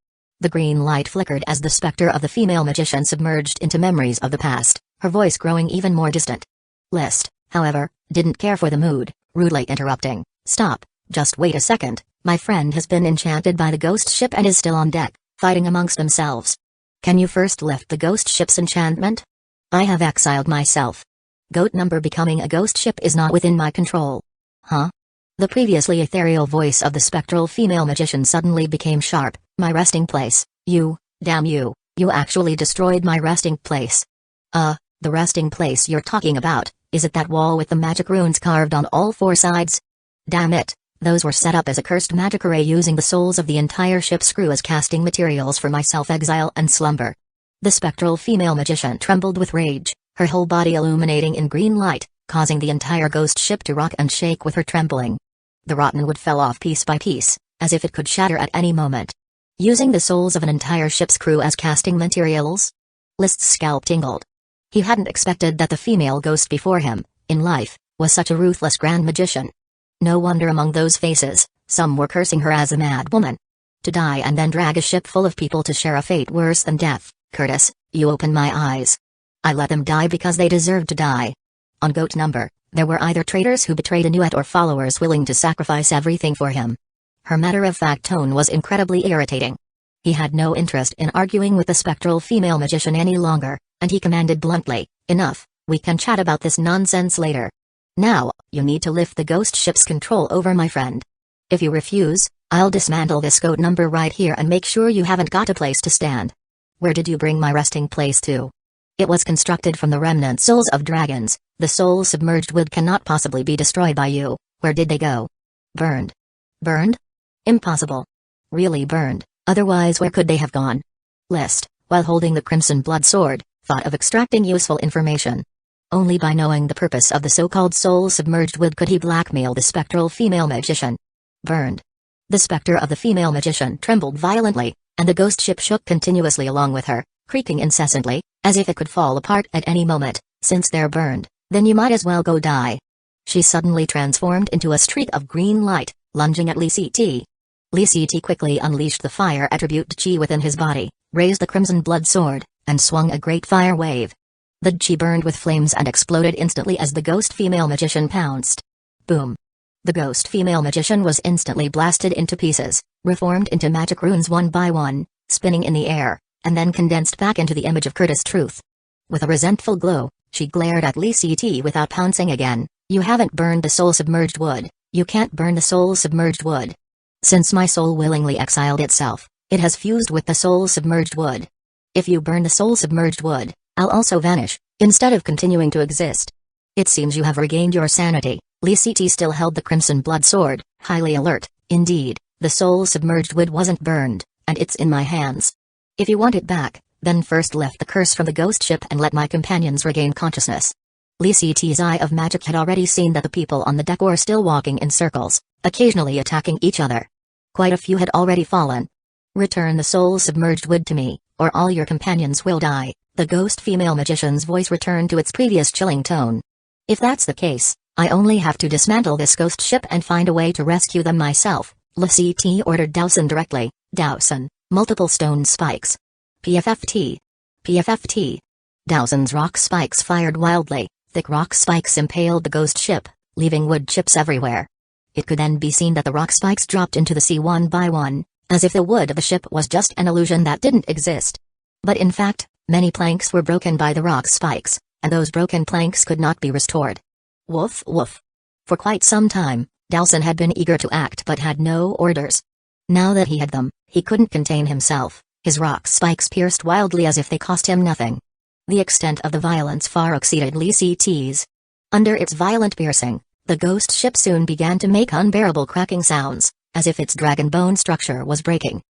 The green light flickered as the specter of the female magician submerged into memories of the past, her voice growing even more distant. List, however, didn't care for the mood, rudely interrupting. Stop, just wait a second, my friend has been enchanted by the ghost ship and is still on deck, fighting amongst themselves. Can you first lift the ghost ship's enchantment? I have exiled myself. Goat number becoming a ghost ship is not within my control. Huh? The previously ethereal voice of the spectral female magician suddenly became sharp. My resting place, damn you, you actually destroyed my resting place. The resting place you're talking about, is it that wall with the magic runes carved on all 4 sides? Damn it, those were set up as a cursed magic array using the souls of the entire ship's crew as casting materials for my self-exile and slumber. The spectral female magician trembled with rage, her whole body illuminating in green light, causing the entire ghost ship to rock and shake with her trembling. The rotten wood fell off piece by piece, as if it could shatter at any moment. Using the souls of an entire ship's crew as casting materials? List's scalp tingled. He hadn't expected that the female ghost before him, in life, was such a ruthless grand magician. No wonder among those faces, some were cursing her as a mad woman. To die and then drag a ship full of people to share a fate worse than death. Curtis, you opened my eyes. I let them die because they deserved to die. On Goat number, there were either traitors who betrayed Inuit or followers willing to sacrifice everything for him. Her matter-of-fact tone was incredibly irritating. He had no interest in arguing with the spectral female magician any longer, and he commanded bluntly, enough, we can chat about this nonsense later. Now, you need to lift the ghost ship's control over my friend. If you refuse, I'll dismantle this Goat number right here and make sure you haven't got a place to stand. Where did you bring my resting place to? It was constructed from the remnant souls of dragons. The soul submerged wood cannot possibly be destroyed by you. Where did they go? Burned. Burned? Impossible. Really burned, otherwise where could they have gone? List, while holding the crimson blood sword, thought of extracting useful information. Only by knowing the purpose of the so-called soul-submerged wood could he blackmail the spectral female magician. Burned. The specter of the female magician trembled violently, and the ghost ship shook continuously along with her, creaking incessantly, as if it could fall apart at any moment. Since they're burned, then you might as well go die. She suddenly transformed into a streak of green light, lunging at Li Citi. Li Citi quickly unleashed the fire attribute chi within his body, raised the crimson blood sword, and swung a great fire wave. The chi burned with flames and exploded instantly as the ghost female magician pounced. Boom. The ghost female magician was instantly blasted into pieces, reformed into magic runes one by one, spinning in the air, and then condensed back into the image of Curtis Truth. With a resentful glow, she glared at Li Citi without pouncing again. You haven't burned the soul-submerged wood. You can't burn the soul-submerged wood. Since my soul willingly exiled itself, it has fused with the soul-submerged wood. If you burn the soul-submerged wood, I'll also vanish, instead of continuing to exist. It seems you have regained your sanity. Li Citi still held the crimson blood sword, highly alert. Indeed, the soul-submerged wood wasn't burned, and it's in my hands. If you want it back, then first lift the curse from the ghost ship and let my companions regain consciousness. Li Citi's eye of magic had already seen that the people on the deck were still walking in circles, occasionally attacking each other. Quite a few had already fallen. Return the soul-submerged wood to me, or all your companions will die. The ghost female magician's voice returned to its previous chilling tone. If that's the case, I only have to dismantle this ghost ship and find a way to rescue them myself, Li Citi ordered Dowson directly. Dowson, multiple stone spikes. PFFT. PFFT. Dowson's rock spikes fired wildly. Thick rock spikes impaled the ghost ship, leaving wood chips everywhere. It could then be seen that the rock spikes dropped into the sea one by one, as if the wood of the ship was just an illusion that didn't exist. But in fact, many planks were broken by the rock spikes, and those broken planks could not be restored. Woof woof. For quite some time, Dowson had been eager to act but had no orders. Now that he had them, he couldn't contain himself. His rock spikes pierced wildly as if they cost him nothing. The extent of the violence far exceeded Li Citi's. Under its violent piercing, the ghost ship soon began to make unbearable cracking sounds, as if its dragon bone structure was breaking.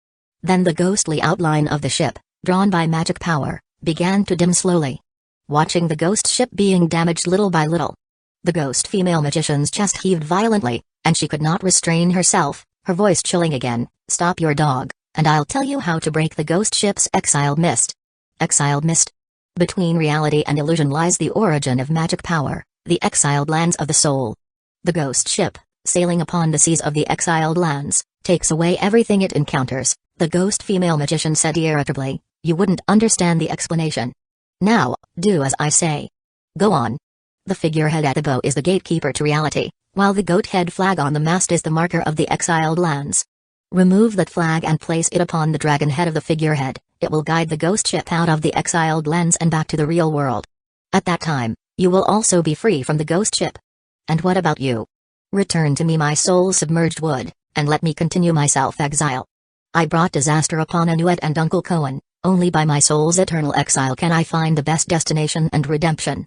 Then the ghostly outline of the ship, drawn by magic power, began to dim slowly. Watching the ghost ship being damaged little by little, the ghost female magician's chest heaved violently, and she could not restrain herself, her voice chilling again. Stop your dog, and I'll tell you how to break the ghost ship's exiled mist. Exiled mist? Between reality and illusion lies the origin of magic power, the exiled lands of the soul. The ghost ship, sailing upon the seas of the exiled lands, takes away everything it encounters, the ghost female magician said irritably. You wouldn't understand the explanation. Now, do as I say. Go on. The figurehead at the bow is the gatekeeper to reality, while the goat head flag on the mast is the marker of the exiled lands. Remove that flag and place it upon the dragon head of the figurehead. It will guide the ghost ship out of the exiled lands and back to the real world. At that time, you will also be free from the ghost ship. And what about you? Return to me my soul-submerged wood, and let me continue my self-exile. I brought disaster upon Anuet and Uncle Cohen. Only by my soul's eternal exile can I find the best destination and redemption.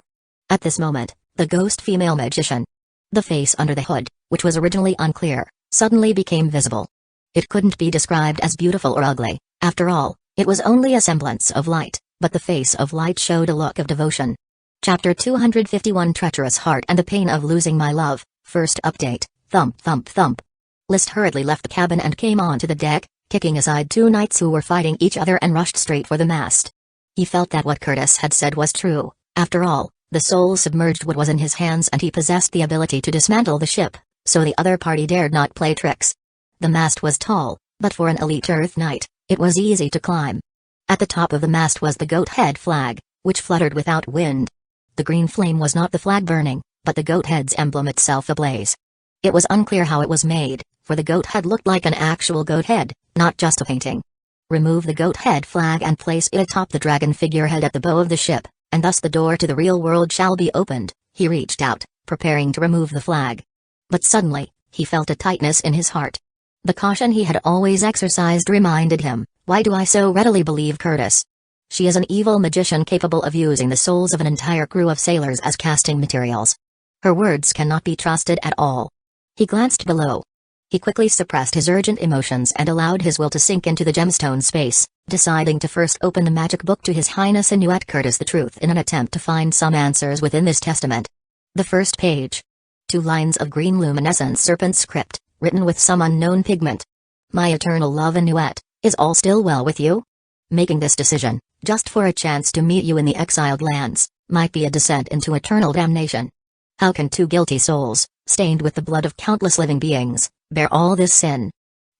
At this moment, the ghost female magician, the face under the hood, which was originally unclear, suddenly became visible. It couldn't be described as beautiful or ugly. After all, it was only a semblance of light, but the face of light showed a look of devotion. Chapter 251 Treacherous Heart and the Pain of Losing My Love. First update, thump thump thump. List hurriedly left the cabin and came onto the deck, kicking aside two knights who were fighting each other and rushed straight for the mast. He felt that what Curtis had said was true. After all, the soul-submerged wood was in his hands and he possessed the ability to dismantle the ship, so the other party dared not play tricks. The mast was tall, but for an elite Earth Knight, it was easy to climb. At the top of the mast was the goat head flag, which fluttered without wind. The green flame was not the flag burning, but the goat head's emblem itself ablaze. It was unclear how it was made, for the goat head looked like an actual goat head, not just a painting. Remove the goat head flag and place it atop the dragon figurehead at the bow of the ship, and thus the door to the real world shall be opened. He reached out, preparing to remove the flag. But suddenly, he felt a tightness in his heart. The caution he had always exercised reminded him, why do I so readily believe Curtis? She is an evil magician capable of using the souls of an entire crew of sailors as casting materials. Her words cannot be trusted at all. He glanced below. He quickly suppressed his urgent emotions and allowed his will to sink into the gemstone space, deciding to first open the magic book to His Highness Inuit Curtis the Truth in an attempt to find some answers within this testament. The first page. 2 lines of green luminescent serpent script, written with some unknown pigment. My eternal love Inuit, is all still well with you? Making this decision, just for a chance to meet you in the exiled lands, might be a descent into eternal damnation. How can 2 guilty souls, stained with the blood of countless living beings, bear all this sin?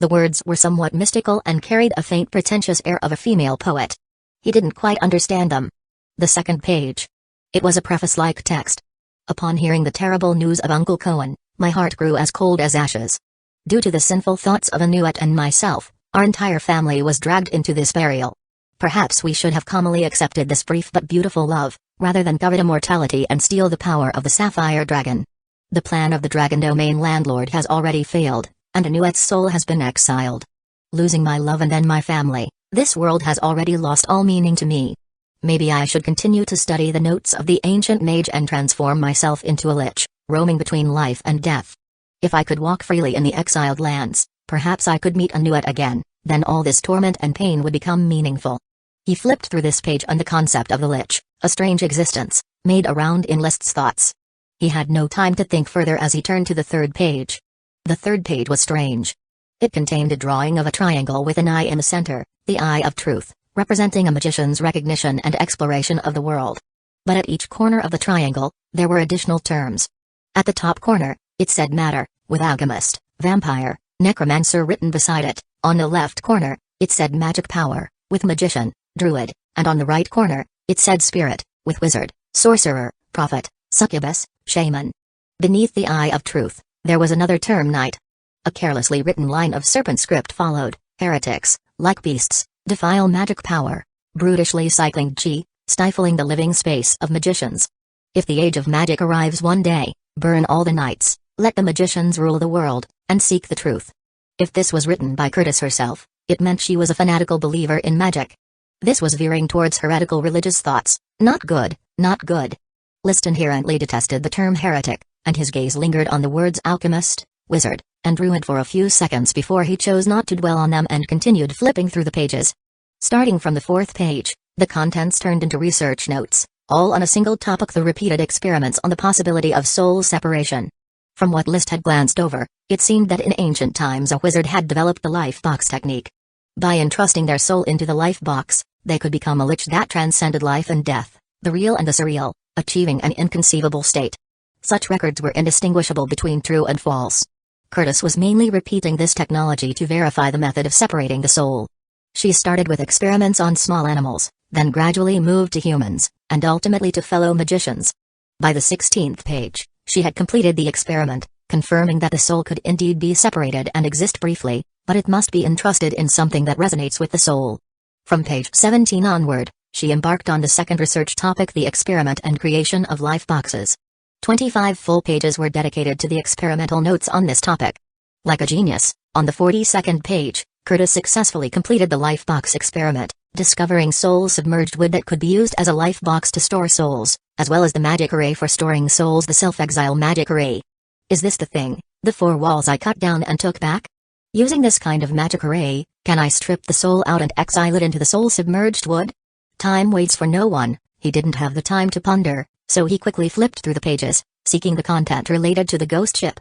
The words were somewhat mystical and carried a faint pretentious air of a female poet. He didn't quite understand them. The second page. It was a preface-like text. Upon hearing the terrible news of Uncle Cohen, my heart grew as cold as ashes. Due to the sinful thoughts of Inuit and myself, our entire family was dragged into this burial. Perhaps we should have calmly accepted this brief but beautiful love, rather than covet immortality and steal the power of the Sapphire Dragon. The plan of the Dragon Domain landlord has already failed, and Inuit's soul has been exiled. Losing my love and then my family, this world has already lost all meaning to me. Maybe I should continue to study the notes of the ancient mage and transform myself into a lich, roaming between life and death. If I could walk freely in the exiled lands, perhaps I could meet Inuit again, then all this torment and pain would become meaningful. He flipped through this page and the concept of the lich, a strange existence, made a round in List's thoughts. He had no time to think further as he turned to the third page. The third page was strange. It contained a drawing of a triangle with an eye in the center, the eye of truth, representing a magician's recognition and exploration of the world. But at each corner of the triangle, there were additional terms. At the top corner, it said matter, with alchemist, vampire, necromancer written beside it. On the left corner, it said magic power, with magician, druid, and on the right corner, it said spirit, with wizard, sorcerer, prophet, succubus, shaman. Beneath the eye of truth, there was another term knight. A carelessly written line of serpent script followed. Heretics, like beasts, defile magic power, brutishly cycling chi, stifling the living space of magicians. If the age of magic arrives one day, burn all the knights, let the magicians rule the world, and seek the truth. If this was written by Curtis herself, it meant she was a fanatical believer in magic. This was veering towards heretical religious thoughts. Not good, not good. List inherently detested the term heretic, and his gaze lingered on the words alchemist, wizard, and druid for a few seconds before he chose not to dwell on them and continued flipping through the pages. Starting from the fourth page, the contents turned into research notes, all on a single topic: the repeated experiments on the possibility of soul separation. From what List had glanced over, it seemed that in ancient times a wizard had developed the life box technique. By entrusting their soul into the life box, they could become a lich that transcended life and death, the real and the surreal, achieving an inconceivable state. Such records were indistinguishable between true and false. Curtis was mainly repeating this technology to verify the method of separating the soul. She started with experiments on small animals, then gradually moved to humans, and ultimately to fellow magicians. By the 16th page, she had completed the experiment, confirming that the soul could indeed be separated and exist briefly, but it must be entrusted in something that resonates with the soul. From page 17 onward, she embarked on the second research topic: the experiment and creation of life boxes. 25 full pages were dedicated to the experimental notes on this topic. Like a genius, on the 42nd page, Curtis successfully completed the life box experiment, discovering soul-submerged wood that could be used as a life box to store souls, as well as the magic array for storing souls, the self-exile magic array. Is this the thing, the 4 walls I cut down and took back? Using this kind of magic array, can I strip the soul out and exile it into the soul-submerged wood? Time waits for no one. He didn't have the time to ponder, so he quickly flipped through the pages, seeking the content related to the ghost ship.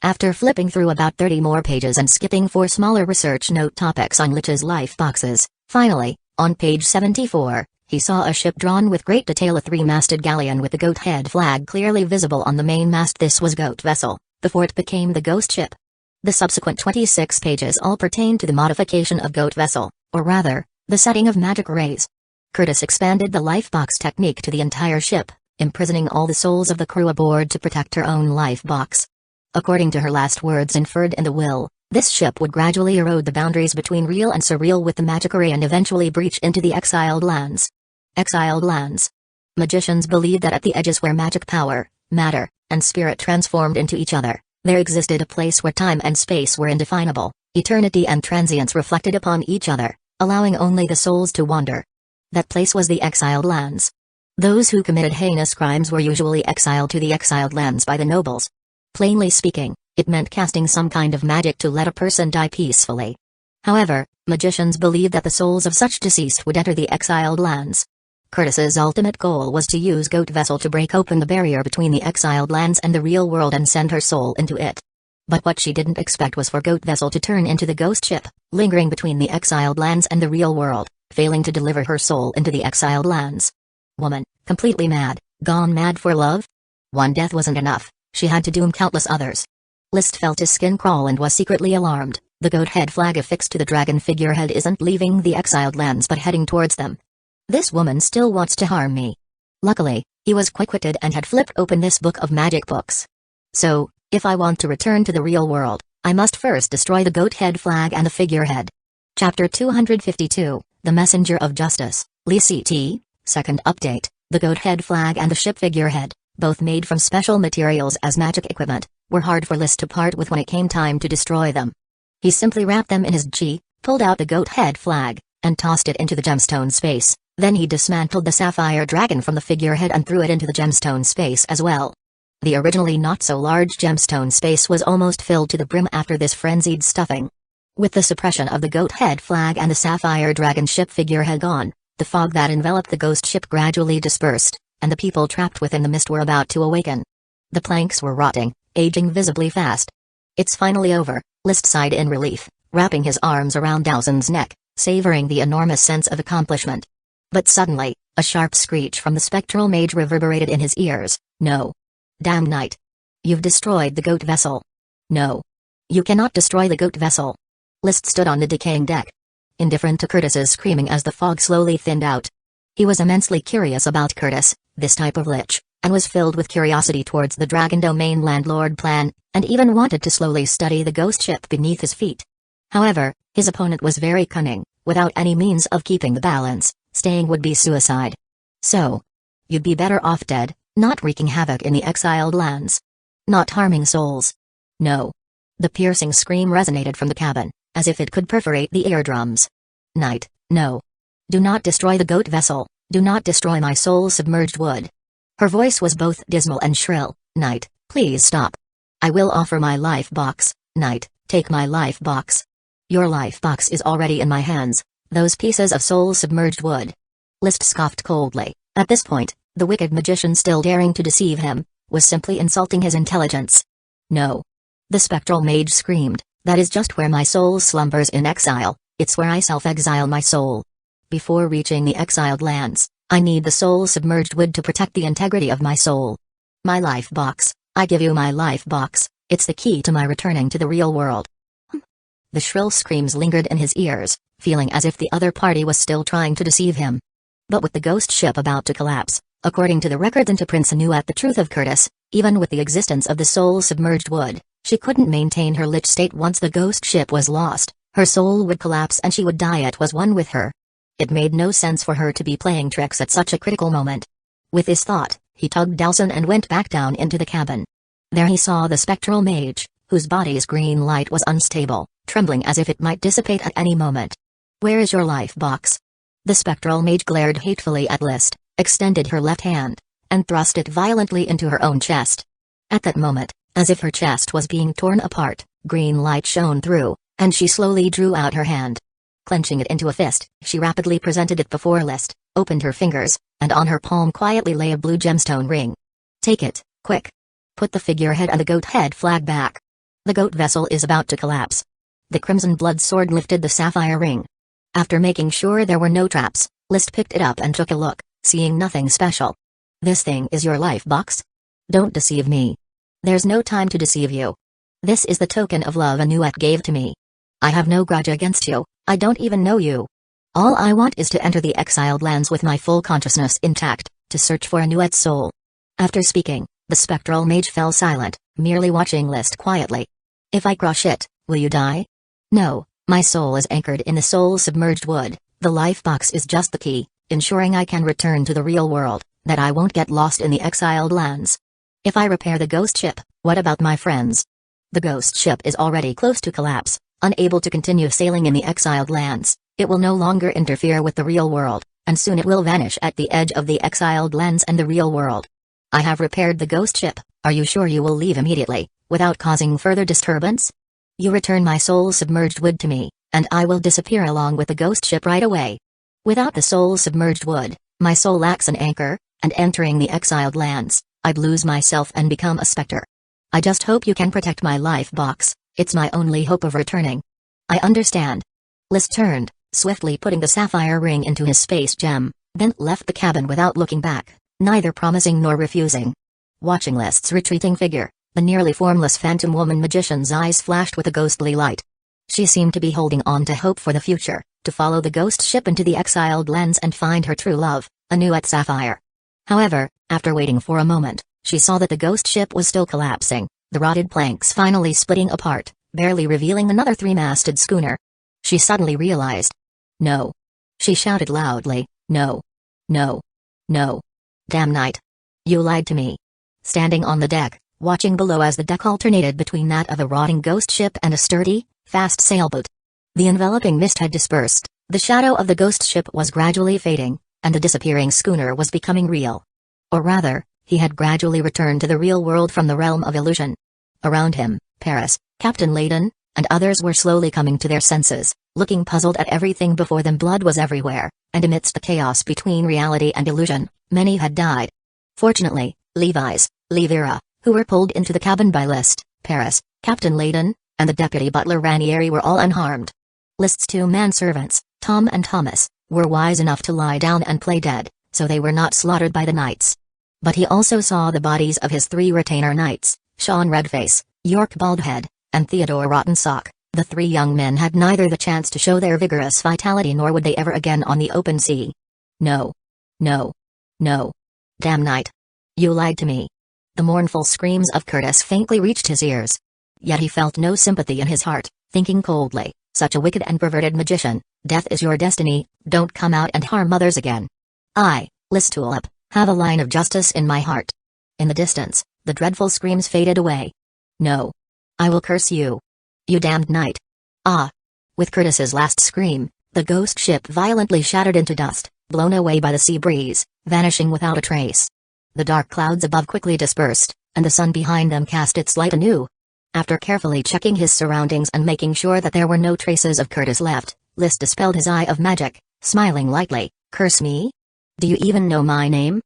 After flipping through about 30 more pages and skipping 4 smaller research note topics on Lich's life boxes, finally, on page 74, he saw a ship drawn with great detail, a 3-masted galleon with the goat head flag clearly visible on the main mast. This was Goat Vessel, before it became the ghost ship. The subsequent 26 pages all pertain to the modification of Goat Vessel, or rather, the setting of magic arrays. Curtis expanded the life box technique to the entire ship, imprisoning all the souls of the crew aboard to protect her own life box. According to her last words inferred in the will, this ship would gradually erode the boundaries between real and surreal with the magic array and eventually breach into the exiled lands. Exiled lands. Magicians believed that at the edges where magic power, matter, and spirit transformed into each other, there existed a place where time and space were indefinable, eternity and transience reflected upon each other, allowing only the souls to wander. That place was the exiled lands. Those who committed heinous crimes were usually exiled to the exiled lands by the nobles. Plainly speaking, It meant casting some kind of magic to let a person die peacefully. However, magicians believed that the souls of such deceased would enter the exiled lands. Curtis's ultimate goal was to use Goat Vessel to break open the barrier between the exiled lands and the real world and send her soul into it. But what she didn't expect was for Goat Vessel to turn into the ghost ship, lingering between the exiled lands and the real world, failing to deliver her soul into the exiled lands. Woman, completely mad, gone mad for love? One death wasn't enough, she had to doom countless others. List felt his skin crawl and was secretly alarmed. The goat head flag affixed to the dragon figurehead isn't leaving the exiled lands but heading towards them. This woman still wants to harm me. Luckily, he was quick-witted and had flipped open this book of magic books. So, if I want to return to the real world, I must first destroy the goat head flag and the figurehead. Chapter 252, The Messenger of Justice, Lee CT, Second Update, the goat head flag and the ship figurehead, both made from special materials as magic equipment, were hard for List to part with when it came time to destroy them. He simply wrapped them in his chi, pulled out the goat head flag, and tossed it into the gemstone space. Then he dismantled the sapphire dragon from the figurehead and threw it into the gemstone space as well. The originally not-so-large gemstone space was almost filled to the brim after this frenzied stuffing. With the suppression of the goat head flag and the sapphire dragon ship figurehead gone, the fog that enveloped the ghost ship gradually dispersed, and the people trapped within the mist were about to awaken. The planks were rotting, aging visibly fast. It's finally over, List sighed in relief, wrapping his arms around Dowson's neck, savoring the enormous sense of accomplishment. But suddenly, a sharp screech from the spectral mage reverberated in his ears. No. Damn night. You've destroyed the goat vessel. No. You cannot destroy the goat vessel. List stood on the decaying deck, indifferent to Curtis's screaming as the fog slowly thinned out. He was immensely curious about Curtis, this type of lich, and was filled with curiosity towards the Dragon Domain landlord plan, and even wanted to slowly study the ghost ship beneath his feet. However, his opponent was very cunning, without any means of keeping the balance. Staying would be suicide. So, you'd be better off dead, not wreaking havoc in the exiled lands. Not harming souls. No. The piercing scream resonated from the cabin, as if it could perforate the eardrums. Night, no. Do not destroy the goat vessel, do not destroy my soul-submerged wood. Her voice was both dismal and shrill. Night, please stop. I will offer my life box. Night, take my life box. Your life box is already in my hands. Those pieces of soul-submerged wood. List scoffed coldly. At this point, the wicked magician still daring to deceive him, was simply insulting his intelligence. No. The spectral mage screamed, that is just where my soul slumbers in exile, it's where I self-exile my soul. Before reaching the exiled lands, I need the soul-submerged wood to protect the integrity of my soul. My life box, I give you my life box, it's the key to my returning to the real world. The shrill screams lingered in his ears, feeling as if the other party was still trying to deceive him. But with the ghost ship about to collapse, according to the records and to Prince Anuat the truth of Curtis, even with the existence of the soul-submerged wood, she couldn't maintain her lich state once the ghost ship was lost, her soul would collapse and she would die. It was one with her. It made no sense for her to be playing tricks at such a critical moment. With this thought, he tugged Dowson and went back down into the cabin. There he saw the spectral mage, whose body's green light was unstable, trembling as if it might dissipate at any moment. Where is your life box? The spectral mage glared hatefully at List, extended her left hand, and thrust it violently into her own chest. At that moment, as if her chest was being torn apart, green light shone through, and she slowly drew out her hand. Clenching it into a fist, she rapidly presented it before List, opened her fingers, and on her palm quietly lay a blue gemstone ring. Take it, quick. Put the figurehead and the goat head flag back. The goat vessel is about to collapse. The crimson blood sword lifted the sapphire ring. After making sure there were no traps, List picked it up and took a look, seeing nothing special. This thing is your life box? Don't deceive me. There's no time to deceive you. This is the token of love Anuat gave to me. I have no grudge against you, I don't even know you. All I want is to enter the exiled lands with my full consciousness intact, to search for Anuat's soul. After speaking, the spectral mage fell silent, merely watching List quietly. If I crush it, will you die? No, my soul is anchored in the soul-submerged wood, the life box is just the key, ensuring I can return to the real world, that I won't get lost in the exiled lands. If I repair the ghost ship, what about my friends? The ghost ship is already close to collapse, unable to continue sailing in the exiled lands, it will no longer interfere with the real world, and soon it will vanish at the edge of the exiled lands and the real world. I have repaired the ghost ship, are you sure you will leave immediately? without causing further disturbance? You return my soul-submerged wood to me, and I will disappear along with the ghost ship right away. Without the soul-submerged wood, my soul lacks an anchor, and entering the exiled lands, I'd lose myself and become a specter. I just hope you can protect my life box, it's my only hope of returning. I understand. List turned, swiftly putting the sapphire ring into his space gem, then left the cabin without looking back, neither promising nor refusing. Watching List's retreating figure, the nearly formless phantom woman magician's eyes flashed with a ghostly light. She seemed to be holding on to hope for the future, to follow the ghost ship into the exiled lands and find her true love, Anuet Sapphire. However, after waiting for a moment, she saw that the ghost ship was still collapsing, the rotted planks finally splitting apart, barely revealing another three-masted schooner. She suddenly realized. No. She shouted loudly, no. No. No. Damn night. You lied to me. Standing on the deck, watching below as the deck alternated between that of a rotting ghost ship and a sturdy, fast sailboat. The enveloping mist had dispersed, the shadow of the ghost ship was gradually fading, and the disappearing schooner was becoming real. Or rather, he had gradually returned to the real world from the realm of illusion. Around him, Paris, Captain Layden, and others were slowly coming to their senses, looking puzzled at everything before them. Blood was everywhere, and amidst the chaos between reality and illusion, many had died. Fortunately, Levi's, Levira, who were pulled into the cabin by List, Paris, Captain Layden, and the deputy butler Ranieri were all unharmed. List's two manservants, Tom and Thomas, were wise enough to lie down and play dead, so they were not slaughtered by the knights. But he also saw the bodies of his three retainer knights, Sean Redface, York Baldhead, and Theodore Rottensock. The three young men had neither the chance to show their vigorous vitality nor would they ever again on the open sea. No. No. No. Damn night. You lied to me. The mournful screams of Curtis faintly reached his ears. Yet he felt no sympathy in his heart, thinking coldly, such a wicked and perverted magician, death is your destiny, don't come out and harm others again. I, Listulip, have a line of justice in my heart. In the distance, the dreadful screams faded away. No. I will curse you. You damned knight. Ah. With Curtis's last scream, the ghost ship violently shattered into dust, blown away by the sea breeze, vanishing without a trace. The dark clouds above quickly dispersed, and the sun behind them cast its light anew. After carefully checking his surroundings and making sure that there were no traces of Curtis left, List dispelled his eye of magic, smiling lightly. Curse me? Do you even know my name?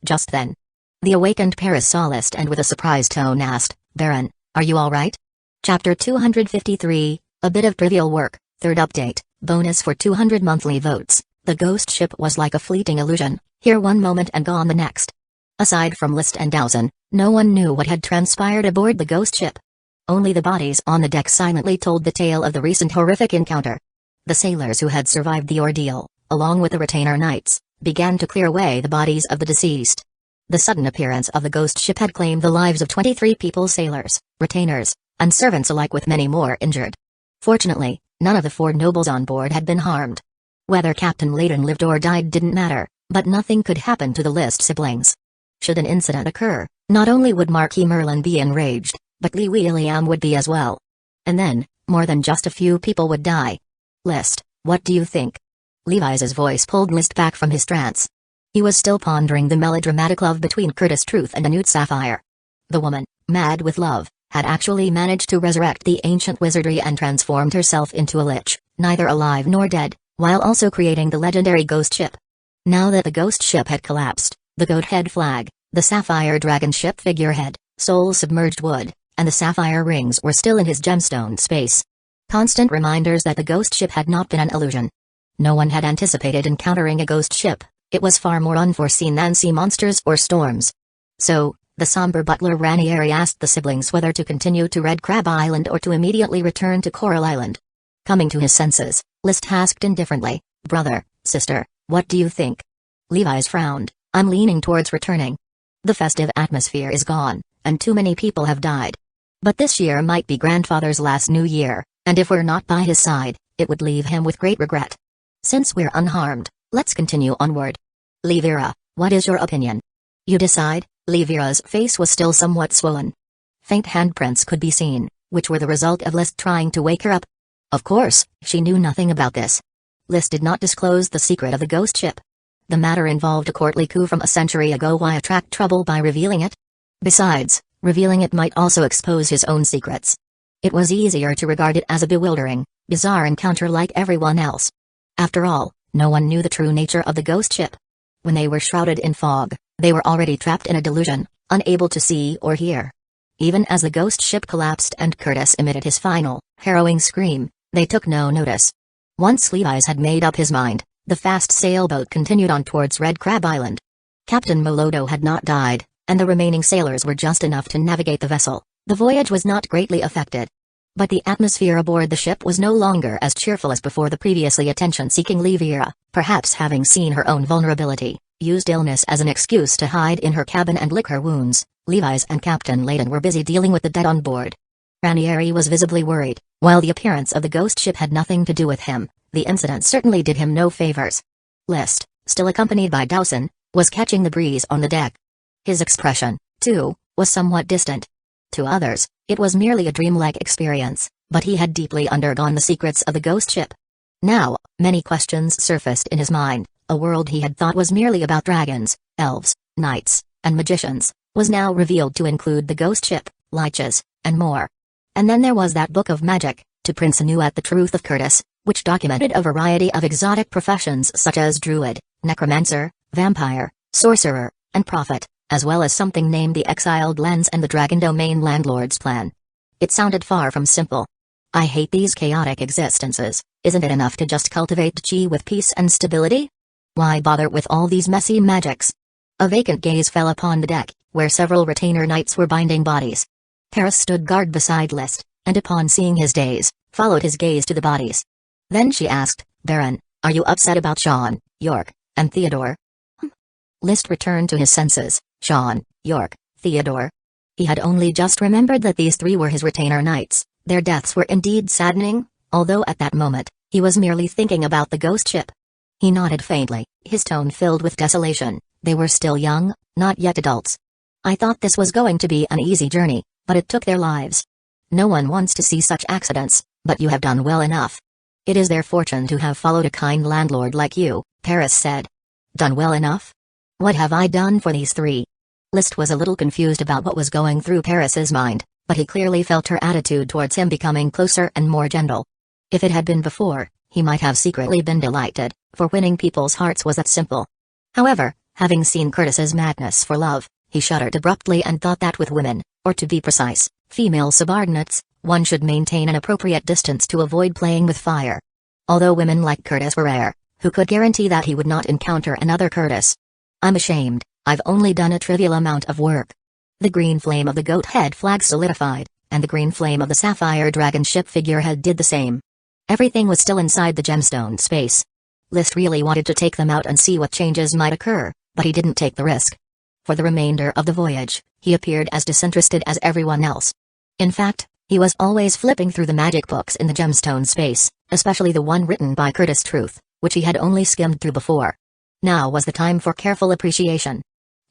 Just then, the awakened Paris saw List and with a surprised tone asked, Baron, are you alright? Chapter 253, A Bit of Trivial Work, Third Update, Bonus for 200 monthly votes. The ghost ship was like a fleeting illusion, here one moment and gone the next. Aside from List and Dowson, no one knew what had transpired aboard the ghost ship. Only the bodies on the deck silently told the tale of the recent horrific encounter. The sailors who had survived the ordeal, along with the retainer knights, began to clear away the bodies of the deceased. The sudden appearance of the ghost ship had claimed the lives of 23 people, sailors, retainers, and servants alike, with many more injured. Fortunately, none of the 4 nobles on board had been harmed. Whether Captain Layden lived or died didn't matter, but nothing could happen to the List siblings. Should an incident occur, not only would Marquis Merlin be enraged, but Lee William would be as well. And then, more than just a few people would die. List, what do you think? Levi's voice pulled List back from his trance. He was still pondering the melodramatic love between Curtis Truth and Anuet Sapphire. The woman, mad with love, had actually managed to resurrect the ancient wizardry and transformed herself into a lich, neither alive nor dead, while also creating the legendary ghost ship. Now that the ghost ship had collapsed, the goat head flag, the sapphire dragon ship figurehead, soul-submerged wood, and the sapphire rings were still in his gemstone space. Constant reminders that the ghost ship had not been an illusion. No one had anticipated encountering a ghost ship, it was far more unforeseen than sea monsters or storms. So, the somber butler Ranieri asked the siblings whether to continue to Red Crab Island or to immediately return to Coral Island. Coming to his senses, List asked indifferently, Brother, sister, what do you think? Levi's frowned, I'm leaning towards returning. The festive atmosphere is gone, and too many people have died. But this year might be grandfather's last New Year, and if we're not by his side, it would leave him with great regret. Since we're unharmed, let's continue onward. Levira, what is your opinion? You decide. Levira's face was still somewhat swollen. Faint handprints could be seen, which were the result of List trying to wake her up. Of course, she knew nothing about this. List did not disclose the secret of the ghost ship. The matter involved a courtly coup from a century ago. Why attract trouble by revealing it? Besides, Revealing it might also expose his own secrets. It was easier to regard it as a bewildering, bizarre encounter like everyone else. After all, no one knew the true nature of the ghost ship. When they were shrouded in fog, they were already trapped in a delusion, unable to see or hear. Even as the ghost ship collapsed and Curtis emitted his final, harrowing scream, they took no notice. Once Levi's had made up his mind, the fast sailboat continued on towards Red Crab Island. Captain Molodo had not died, and the remaining sailors were just enough to navigate the vessel. The voyage was not greatly affected. But the atmosphere aboard the ship was no longer as cheerful as before. The previously attention-seeking Livira, perhaps having seen her own vulnerability, used illness as an excuse to hide in her cabin and lick her wounds. Levi's and Captain Layton were busy dealing with the dead on board. Ranieri was visibly worried. While the appearance of the ghost ship had nothing to do with him, the incident certainly did him no favors. List, still accompanied by Dowson, was catching the breeze on the deck. His expression, too, was somewhat distant. To others, it was merely a dreamlike experience, but he had deeply undergone the secrets of the ghost ship. Now, many questions surfaced in his mind. A world he had thought was merely about dragons, elves, knights, and magicians, was now revealed to include the ghost ship, liches, and more. And then there was that book of magic, To Prince Anuat the Truth of Curtis, which documented a variety of exotic professions such as druid, necromancer, vampire, sorcerer, and prophet, as well as something named the Exiled Lens and the Dragon Domain Landlord's Plan. It sounded far from simple. I hate these chaotic existences. Isn't it enough to just cultivate chi with peace and stability? Why bother with all these messy magics? A vacant gaze fell upon the deck, where several retainer knights were binding bodies. Paris stood guard beside List, and upon seeing his daze, followed his gaze to the bodies. Then she asked, Baron, are you upset about Sean, York, and Theodore? List returned to his senses. Sean, York, Theodore. He had only just remembered that these three were his retainer knights. Their deaths were indeed saddening, although at that moment, he was merely thinking about the ghost ship. He nodded faintly, his tone filled with desolation. They were still young, not yet adults. I thought this was going to be an easy journey, but it took their lives. No one wants to see such accidents, but you have done well enough. It is their fortune to have followed a kind landlord like you, Paris said. Done well enough? What have I done for these three? List was a little confused about what was going through Paris's mind, but he clearly felt her attitude towards him becoming closer and more gentle. If it had been before, he might have secretly been delighted, for winning people's hearts was that simple. However, having seen Curtis's madness for love, he shuddered abruptly and thought that with women, or to be precise, female subordinates, one should maintain an appropriate distance to avoid playing with fire. Although women like Curtis were rare, who could guarantee that he would not encounter another Curtis? I'm ashamed, I've only done a trivial amount of work. The green flame of the goat head flag solidified, and the green flame of the sapphire dragon ship figurehead did the same. Everything was still inside the gemstone space. List really wanted to take them out and see what changes might occur, but he didn't take the risk. For the remainder of the voyage, he appeared as disinterested as everyone else. In fact, he was always flipping through the magic books in the gemstone space, especially the one written by Curtis Truth, which he had only skimmed through before. Now was the time for careful appreciation.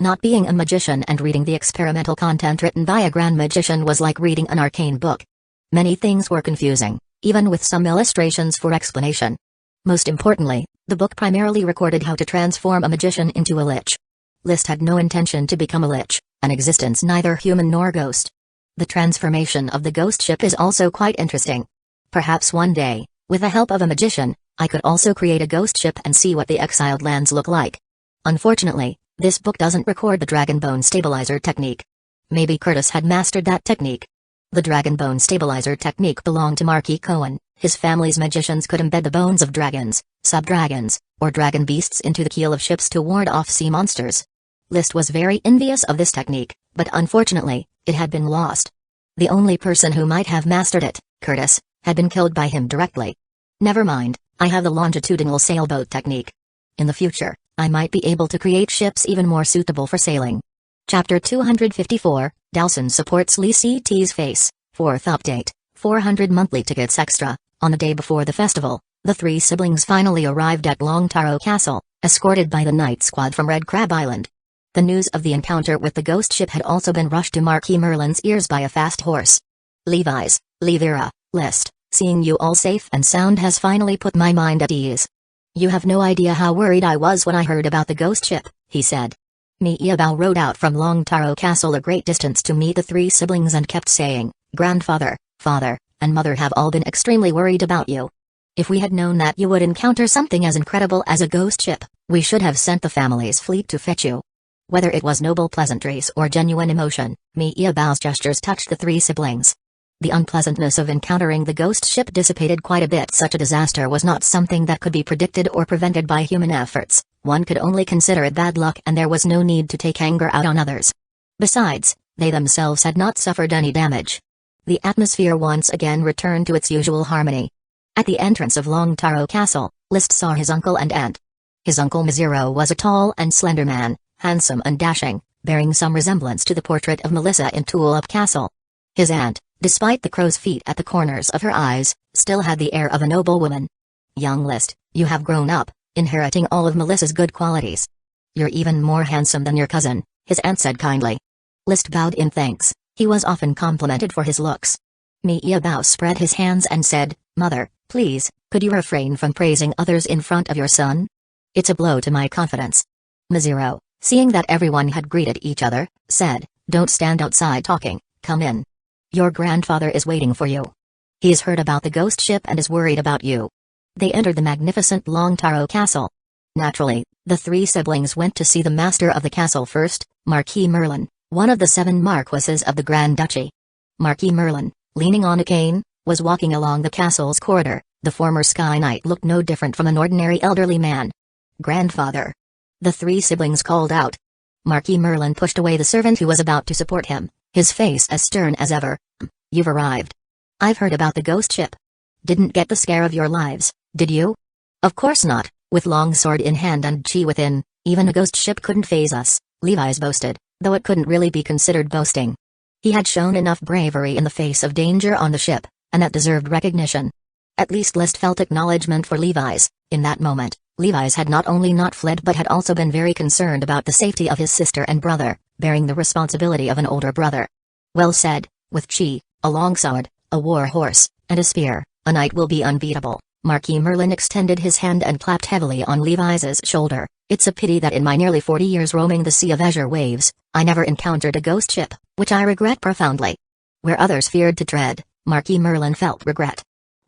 Not being a magician and reading the experimental content written by a grand magician was like reading an arcane book. Many things were confusing, even with some illustrations for explanation. Most importantly, the book primarily recorded how to transform a magician into a lich. List had no intention to become a lich, an existence neither human nor ghost. The transformation of the ghost ship is also quite interesting. Perhaps one day, with the help of a magician, I could also create a ghost ship and see what the exiled lands look like. Unfortunately, this book doesn't record the dragon bone stabilizer technique. Maybe Curtis had mastered that technique. The dragon bone stabilizer technique belonged to Marquis Cohen. His family's magicians could embed the bones of dragons, sub-dragons, or dragon beasts into the keel of ships to ward off sea monsters. List was very envious of this technique, but unfortunately, it had been lost. The only person who might have mastered it, Curtis, had been killed by him directly. Never mind, I have the longitudinal sailboat technique. In the future, I might be able to create ships even more suitable for sailing. Chapter 254, Dowson supports Lee C.T.'s face, 4th update, 400 monthly tickets extra. On the day before the festival, the three siblings finally arrived at Long Taro Castle, escorted by the night squad from Red Crab Island. The news of the encounter with the ghost ship had also been rushed to Marquis Merlin's ears by a fast horse. Levi's, Levira, List, seeing you all safe and sound has finally put my mind at ease. You have no idea how worried I was when I heard about the ghost ship, he said. Mi'Yabao rode out from Long Taro Castle a great distance to meet the three siblings and kept saying, "Grandfather, father, and mother have all been extremely worried about you. If we had known that you would encounter something as incredible as a ghost ship, we should have sent the family's fleet to fetch you." Whether it was noble pleasantries or genuine emotion, Mi'Yabao's gestures touched the three siblings. The unpleasantness of encountering the ghost ship dissipated quite a bit. Such a disaster was not something that could be predicted or prevented by human efforts. One could only consider it bad luck, and there was no need to take anger out on others. Besides, they themselves had not suffered any damage. The atmosphere once again returned to its usual harmony. At the entrance of Long Taro Castle, List saw his uncle and aunt. His uncle Mizero was a tall and slender man, handsome and dashing, bearing some resemblance to the portrait of Melissa in Tulip Castle. His aunt, despite the crow's feet at the corners of her eyes, still had the air of a noble woman. "Young List, you have grown up, inheriting all of Melissa's good qualities. You're even more handsome than your cousin," his aunt said kindly. List bowed in thanks. He was often complimented for his looks. Mi'Yabao spread his hands and said, "Mother, please, could you refrain from praising others in front of your son? It's a blow to my confidence." Mizero, seeing that everyone had greeted each other, said, "Don't stand outside talking, come in. Your grandfather is waiting for you. He's heard about the ghost ship and is worried about you." They entered the magnificent Long Taro Castle. Naturally, the three siblings went to see the master of the castle first, Marquis Merlin, one of the 7 marquises of the Grand Duchy. Marquis Merlin, leaning on a cane, was walking along the castle's corridor. The former Sky Knight looked no different from an ordinary elderly man. "Grandfather!" the three siblings called out. Marquis Merlin pushed away the servant who was about to support him, his face as stern as ever. "You've arrived. I've heard about the ghost ship. Didn't get the scare of your lives, did you?" "Of course not, with long sword in hand and chi within, even a ghost ship couldn't faze us," Levi's boasted, though it couldn't really be considered boasting. He had shown enough bravery in the face of danger on the ship, and that deserved recognition. At least List felt acknowledgement for Levi's. In that moment, Levi's had not only not fled but had also been very concerned about the safety of his sister and brother, bearing the responsibility of an older brother. Well said, with chi, a long sword, a war horse, and a spear, a knight will be unbeatable. Marquis Merlin extended his hand and clapped heavily on Levi's shoulder. "It's a pity that in my nearly 40 years roaming the sea of azure waves, I never encountered a ghost ship, which I regret profoundly." Where others feared to tread, Marquis Merlin felt regret.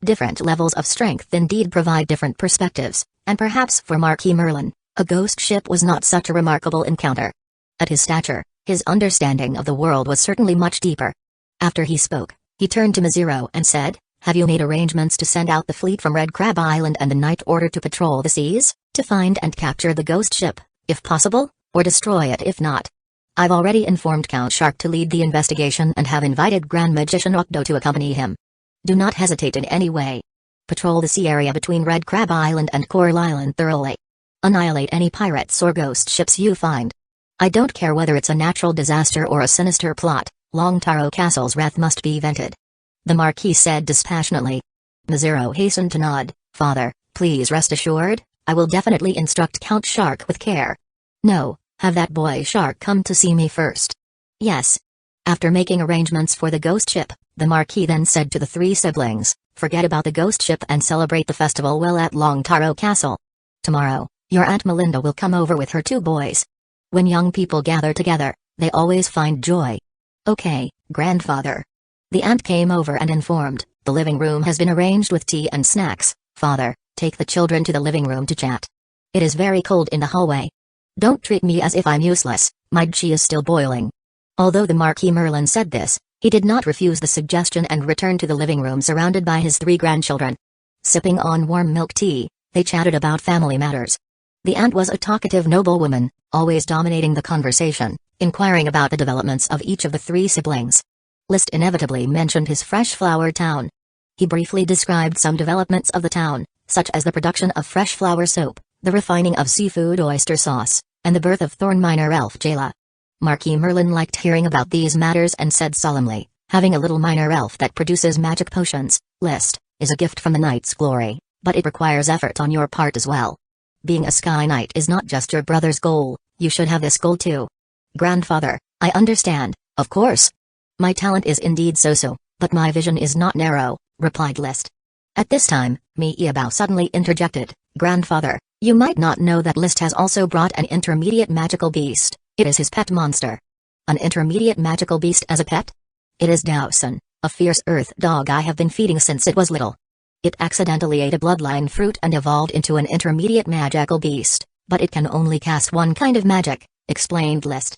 Different levels of strength indeed provide different perspectives, and perhaps for Marquis Merlin, a ghost ship was not such a remarkable encounter. At his stature, his understanding of the world was certainly much deeper. After he spoke, he turned to Mizero and said, "Have you made arrangements to send out the fleet from Red Crab Island and the night order to patrol the seas, to find and capture the ghost ship, if possible, or destroy it if not?" "I've already informed Count Shark to lead the investigation and have invited Grand Magician Okdo to accompany him. Do not hesitate in any way. Patrol the sea area between Red Crab Island and Coral Island thoroughly. Annihilate any pirates or ghost ships you find. I don't care whether it's a natural disaster or a sinister plot, Long Taro Castle's wrath must be vented." The Marquis said dispassionately. Mizero hastened to nod. "Father, please rest assured, I will definitely instruct Count Shark with care." "No, have that boy Shark come to see me first." "Yes." After making arrangements for the ghost ship, the Marquis then said to the three siblings, "Forget about the ghost ship and celebrate the festival well at Long Taro Castle. Tomorrow, your Aunt Melinda will come over with her 2 boys. When young people gather together, they always find joy." "Okay, grandfather." The aunt came over and informed, "The living room has been arranged with tea and snacks. Father, take the children to the living room to chat. It is very cold in the hallway. Don't treat me as if I'm useless, my chi is still boiling." Although the Marquis Merlin said this, he did not refuse the suggestion and returned to the living room surrounded by his 3 grandchildren. Sipping on warm milk tea, they chatted about family matters. The aunt was a talkative noblewoman, always dominating the conversation, inquiring about the developments of each of the 3 siblings. List inevitably mentioned his fresh flower town. He briefly described some developments of the town, such as the production of fresh flower soap, the refining of seafood oyster sauce, and the birth of thorn miner elf Jayla. Marquis Merlin liked hearing about these matters and said solemnly, "Having a little miner elf that produces magic potions, List, is a gift from the knight's glory, but it requires effort on your part as well. Being a Sky Knight is not just your brother's goal, you should have this goal too." "Grandfather, I understand, of course. My talent is indeed so-so, but my vision is not narrow," replied List. At this time, Mi'Yabao suddenly interjected, "Grandfather, you might not know that List has also brought an intermediate magical beast, It is his pet monster. An intermediate magical beast as a pet? It is Dowson, a fierce earth dog I have been feeding since it was little. It accidentally ate a bloodline fruit and evolved into an intermediate magical beast, but it can only cast one kind of magic, explained List.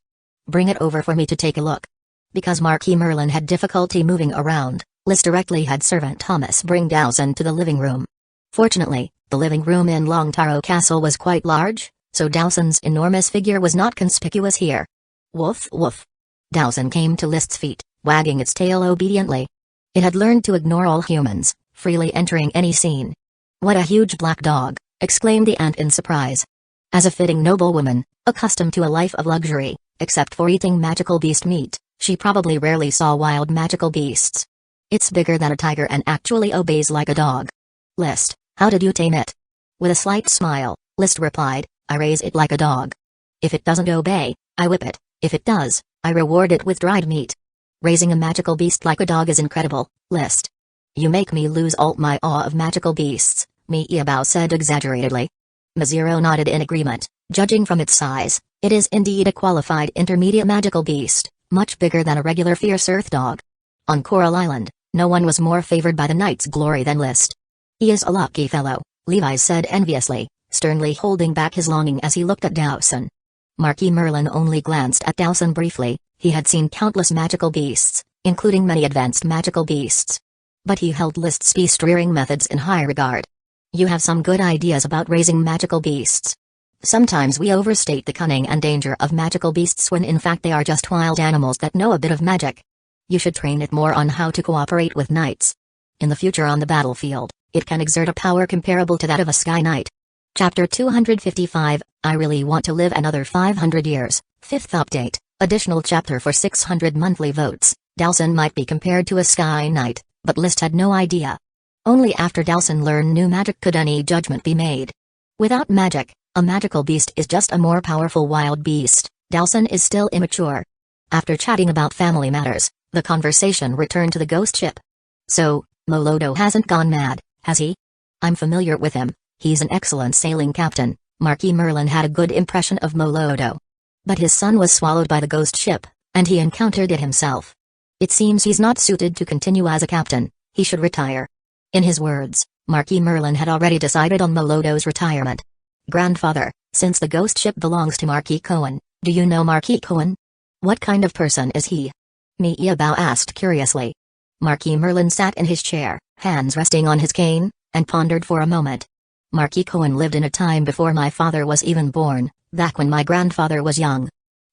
Bring it over for me to take a look. Because Marquis Merlin had difficulty moving around, List directly had servant Thomas bring Dowson to the living room. Fortunately, the living room in Longtaro Castle was quite large, so Dowson's enormous figure was not conspicuous here. Woof woof. Dowson came to List's feet, wagging its tail obediently. It had learned to ignore all humans, freely entering any scene. What a huge black dog, exclaimed the ant in surprise. As a fitting noblewoman, accustomed to a life of luxury, except for eating magical beast meat, she probably rarely saw wild magical beasts. It's bigger than a tiger and actually obeys like a dog. List, how did you tame it? With a slight smile, List replied, I raise it like a dog. If it doesn't obey, I whip it. If it does, I reward it with dried meat. Raising a magical beast like a dog is incredible, List. You make me lose all my awe of magical beasts, Miyabow said exaggeratedly. Mazero nodded in agreement. Judging from its size, it is indeed a qualified intermediate magical beast, much bigger than a regular fierce earth dog. On Coral Island, no one was more favored by the knight's glory than List. He is a lucky fellow, Levi said enviously, sternly holding back his longing as he looked at Dowson. Marquis Merlin only glanced at Dowson briefly. He had seen countless magical beasts, including many advanced magical beasts. But he held List's beast-rearing methods in high regard. You have some good ideas about raising magical beasts. Sometimes we overstate the cunning and danger of magical beasts when in fact they are just wild animals that know a bit of magic. You should train it more on how to cooperate with knights. In the future on the battlefield, it can exert a power comparable to that of a Sky Knight. Chapter 255, I really want to live another 500 years, 5th update, additional chapter for 600 monthly votes. Dowson might be compared to a Sky Knight, but List had no idea. Only after Dowson learned new magic could any judgment be made. Without magic, a magical beast is just a more powerful wild beast. Dowson is still immature. After chatting about family matters, the conversation returned to the ghost ship. So, Molodo hasn't gone mad, has he? I'm familiar with him, he's an excellent sailing captain. Marquis Merlin had a good impression of Molodo. But his son was swallowed by the ghost ship, and he encountered it himself. It seems he's not suited to continue as a captain, he should retire. In his words, Marquis Merlin had already decided on Molodo's retirement. Grandfather, since the ghost ship belongs to Marquis Cohen, do you know Marquis Cohen? What kind of person is he? Miyabow asked curiously. Marquis Merlin sat in his chair, hands resting on his cane, and pondered for a moment. Marquis Cohen lived in a time before my father was even born, back when my grandfather was young.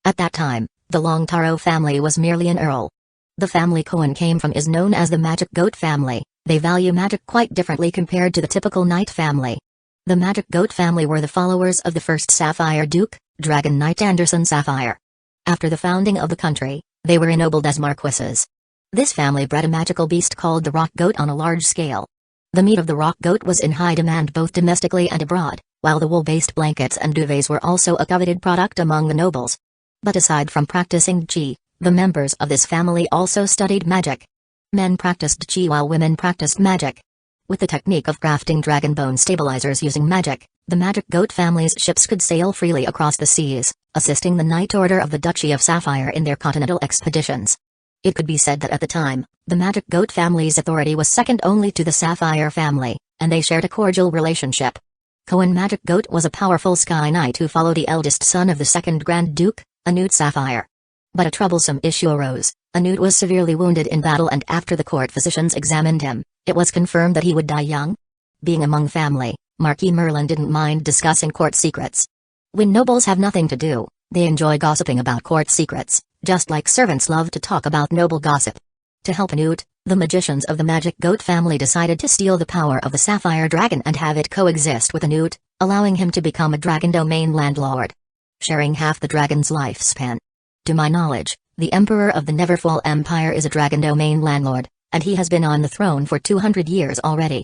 At that time, the Longtaro family was merely an earl. The family Cohen came from is known as the Magic Goat family. They value magic quite differently compared to the typical knight family. The Magic Goat family were the followers of the first Sapphire Duke, Dragon Knight Anderson Sapphire. After the founding of the country, they were ennobled as marquises. This family bred a magical beast called the rock goat on a large scale. The meat of the rock goat was in high demand both domestically and abroad, while the wool-based blankets and duvets were also a coveted product among the nobles. But aside from practicing Qi, the members of this family also studied magic. Men practiced Qi while women practiced magic. With the technique of crafting dragon bone stabilizers using magic, the Magic Goat family's ships could sail freely across the seas, assisting the Knight Order of the Duchy of Sapphire in their continental expeditions. It could be said that at the time, the Magic Goat family's authority was second only to the Sapphire family, and they shared a cordial relationship. Cohen Magic Goat was a powerful Sky Knight who followed the eldest son of the second Grand Duke, Anute Sapphire. But a troublesome issue arose. Anute was severely wounded in battle, and after the court physicians examined him, it was confirmed that he would die young. Being among family, Marquis Merlin didn't mind discussing court secrets. When nobles have nothing to do, they enjoy gossiping about court secrets, just like servants love to talk about noble gossip. To help Anute, the magicians of the Magic Goat family decided to steal the power of the Sapphire Dragon and have it coexist with Anute, allowing him to become a dragon domain landlord. Sharing half the dragon's lifespan. To my knowledge, the Emperor of the Neverfall Empire is a dragon domain landlord, and he has been on the throne for 200 years already.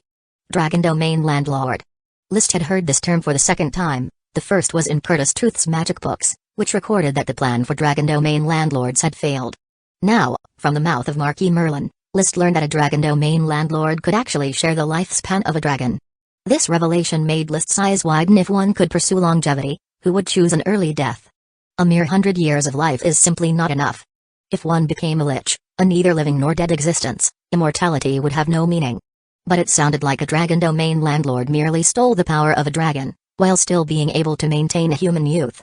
Dragon domain landlord. List had heard this term for the second time. The first was in Curtis Tooth's magic books, which recorded that the plan for dragon domain landlords had failed. Now, from the mouth of Marquis Merlin, List learned that a dragon domain landlord could actually share the lifespan of a dragon. This revelation made List's eyes widen. If one could pursue longevity, who would choose an early death? A mere 100 years of life is simply not enough. If one became a lich, a neither living nor dead existence, immortality would have no meaning. But it sounded like a dragon domain landlord merely stole the power of a dragon, while still being able to maintain a human youth.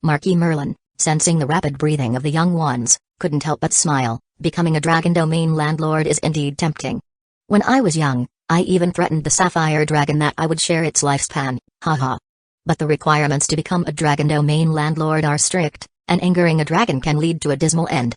Marquis Merlin, sensing the rapid breathing of the young ones, couldn't help but smile. Becoming a dragon domain landlord is indeed tempting. When I was young, I even threatened the sapphire dragon that I would share its lifespan, haha. But the requirements to become a dragon domain landlord are strict, and angering a dragon can lead to a dismal end.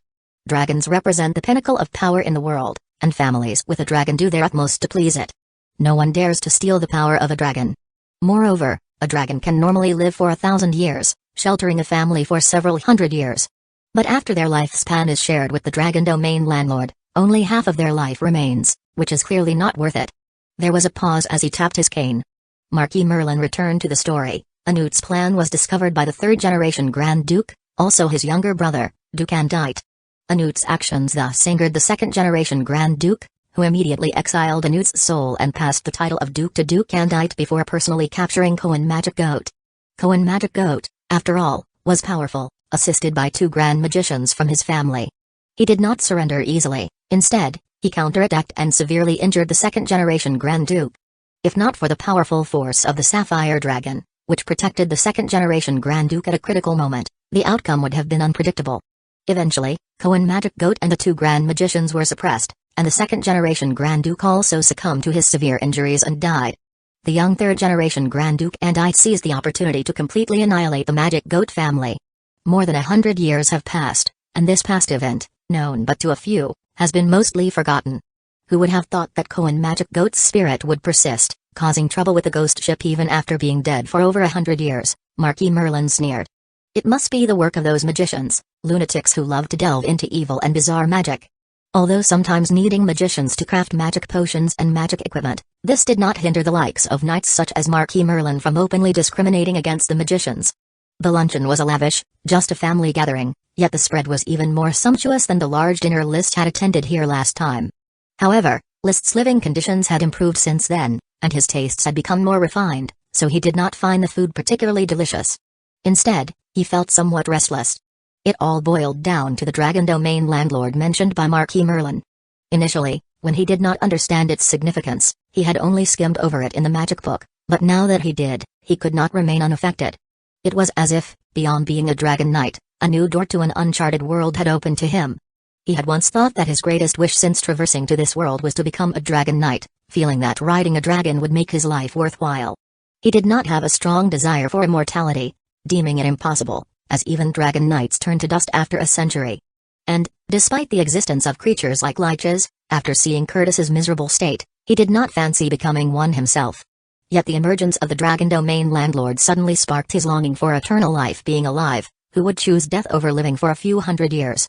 Dragons represent the pinnacle of power in the world, and families with a dragon do their utmost to please it. No one dares to steal the power of a dragon. Moreover, a dragon can normally live for 1,000 years, sheltering a family for several hundred years. But after their lifespan is shared with the dragon domain landlord, only half of their life remains, which is clearly not worth it. There was a pause as he tapped his cane. Marquis Merlin returned to the story. Anute's plan was discovered by the third-generation Grand Duke, also his younger brother, Duke Andite. Anute's actions thus angered the second-generation Grand Duke, who immediately exiled Anute's soul and passed the title of Duke to Duke Andite before personally capturing Cohen Magic Goat. Cohen Magic Goat, after all, was powerful, assisted by 2 grand magicians from his family. He did not surrender easily. Instead, he counterattacked and severely injured the second-generation Grand Duke. If not for the powerful force of the Sapphire Dragon, which protected the second-generation Grand Duke at a critical moment, the outcome would have been unpredictable. Eventually, Cohen Magic Goat and the 2 grand magicians were suppressed, and the second-generation Grand Duke also succumbed to his severe injuries and died. The young third-generation Grand Duke Andite seized the opportunity to completely annihilate the Magic Goat family. More than 100 years have passed, and this past event, known but to a few, has been mostly forgotten. Who would have thought that Cohen Magic Goat's spirit would persist, causing trouble with the ghost ship even after being dead for over 100 years, Marquis Merlin sneered. It must be the work of those magicians, lunatics who love to delve into evil and bizarre magic. Although sometimes needing magicians to craft magic potions and magic equipment, this did not hinder the likes of knights such as Marquis Merlin from openly discriminating against the magicians. The luncheon was a lavish, just a family gathering, yet the spread was even more sumptuous than the large dinner Liszt had attended here last time. However, Liszt's living conditions had improved since then, and his tastes had become more refined, so he did not find the food particularly delicious. Instead, he felt somewhat restless. It all boiled down to the dragon domain landlord mentioned by Marquis Merlin. Initially, when he did not understand its significance, he had only skimmed over it in the magic book, but now that he did, he could not remain unaffected. It was as if, beyond being a dragon knight, a new door to an uncharted world had opened to him. He had once thought that his greatest wish since traversing to this world was to become a dragon knight, feeling that riding a dragon would make his life worthwhile. He did not have a strong desire for immortality, deeming it impossible, as even dragon knights turn to dust after a century. And, despite the existence of creatures like liches, after seeing Curtis's miserable state, he did not fancy becoming one himself. Yet the emergence of the dragon domain landlord suddenly sparked his longing for eternal life. Being alive, who would choose death over living for a few hundred years?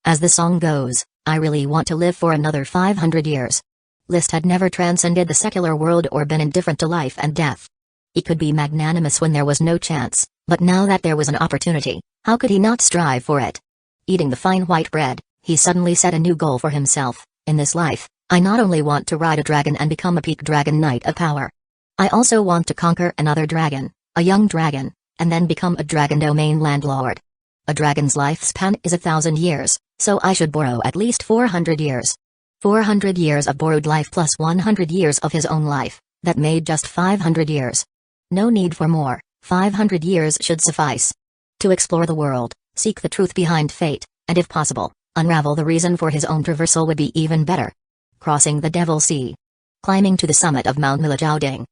As the song goes, I really want to live for another 500 years. Liszt had never transcended the secular world or been indifferent to life and death. He could be magnanimous when there was no chance, but now that there was an opportunity, how could he not strive for it? Eating the fine white bread, he suddenly set a new goal for himself. In this life, I not only want to ride a dragon and become a peak dragon knight of power. I also want to conquer another dragon, a young dragon, and then become a dragon domain landlord. A dragon's lifespan is 1,000 years, so I should borrow at least 400 years. 400 years of borrowed life plus 100 years of his own life, that made just 500 years. No need for more, 500 years should suffice. To explore the world, seek the truth behind fate, and if possible, unravel the reason for his own traversal would be even better. Crossing the Devil Sea. Climbing to the summit of Mount Milajouding.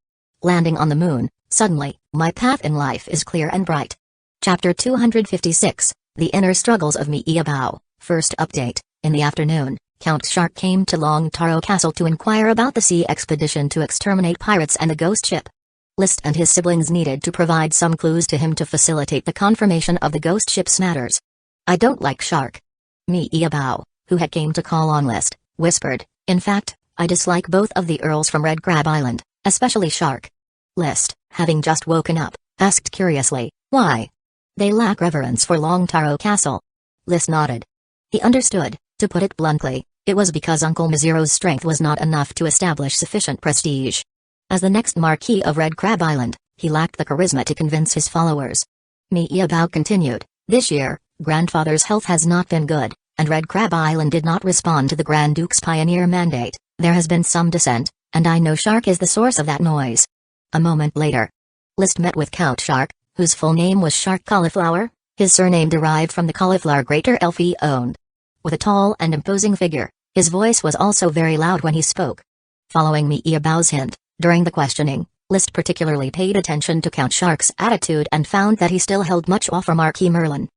Landing on the moon, suddenly, my path in life is clear and bright. Chapter 256, The Inner Struggles of Mi'Iabao. First update, in the afternoon, Count Shark came to Long Taro Castle to inquire about the sea expedition to exterminate pirates and the ghost ship. Liszt and his siblings needed to provide some clues to him to facilitate the confirmation of the ghost ship's matters. I don't like Shark. Mi'Iabao, who had came to call on Liszt, whispered, in fact, I dislike both of the earls from Red Crab Island, especially Shark. Liszt, having just woken up, asked curiously, why? They lack reverence for Long Taro Castle. Liszt nodded. He understood, to put it bluntly, it was because Uncle Miziro's strength was not enough to establish sufficient prestige. As the next Marquis of Red Crab Island, he lacked the charisma to convince his followers. Mi'Iabao continued, This year, Grandfather's health has not been good, and Red Crab Island did not respond to the Grand Duke's pioneer mandate. There has been some dissent, and I know Shark is the source of that noise. A moment later, List met with Count Shark, whose full name was Shark Cauliflower, his surname derived from the cauliflower grater elf he owned. With a tall and imposing figure, his voice was also very loud when he spoke. Following Miyabao's hint, during the questioning, List particularly paid attention to Count Shark's attitude and found that he still held much awe for Marquis Merlin.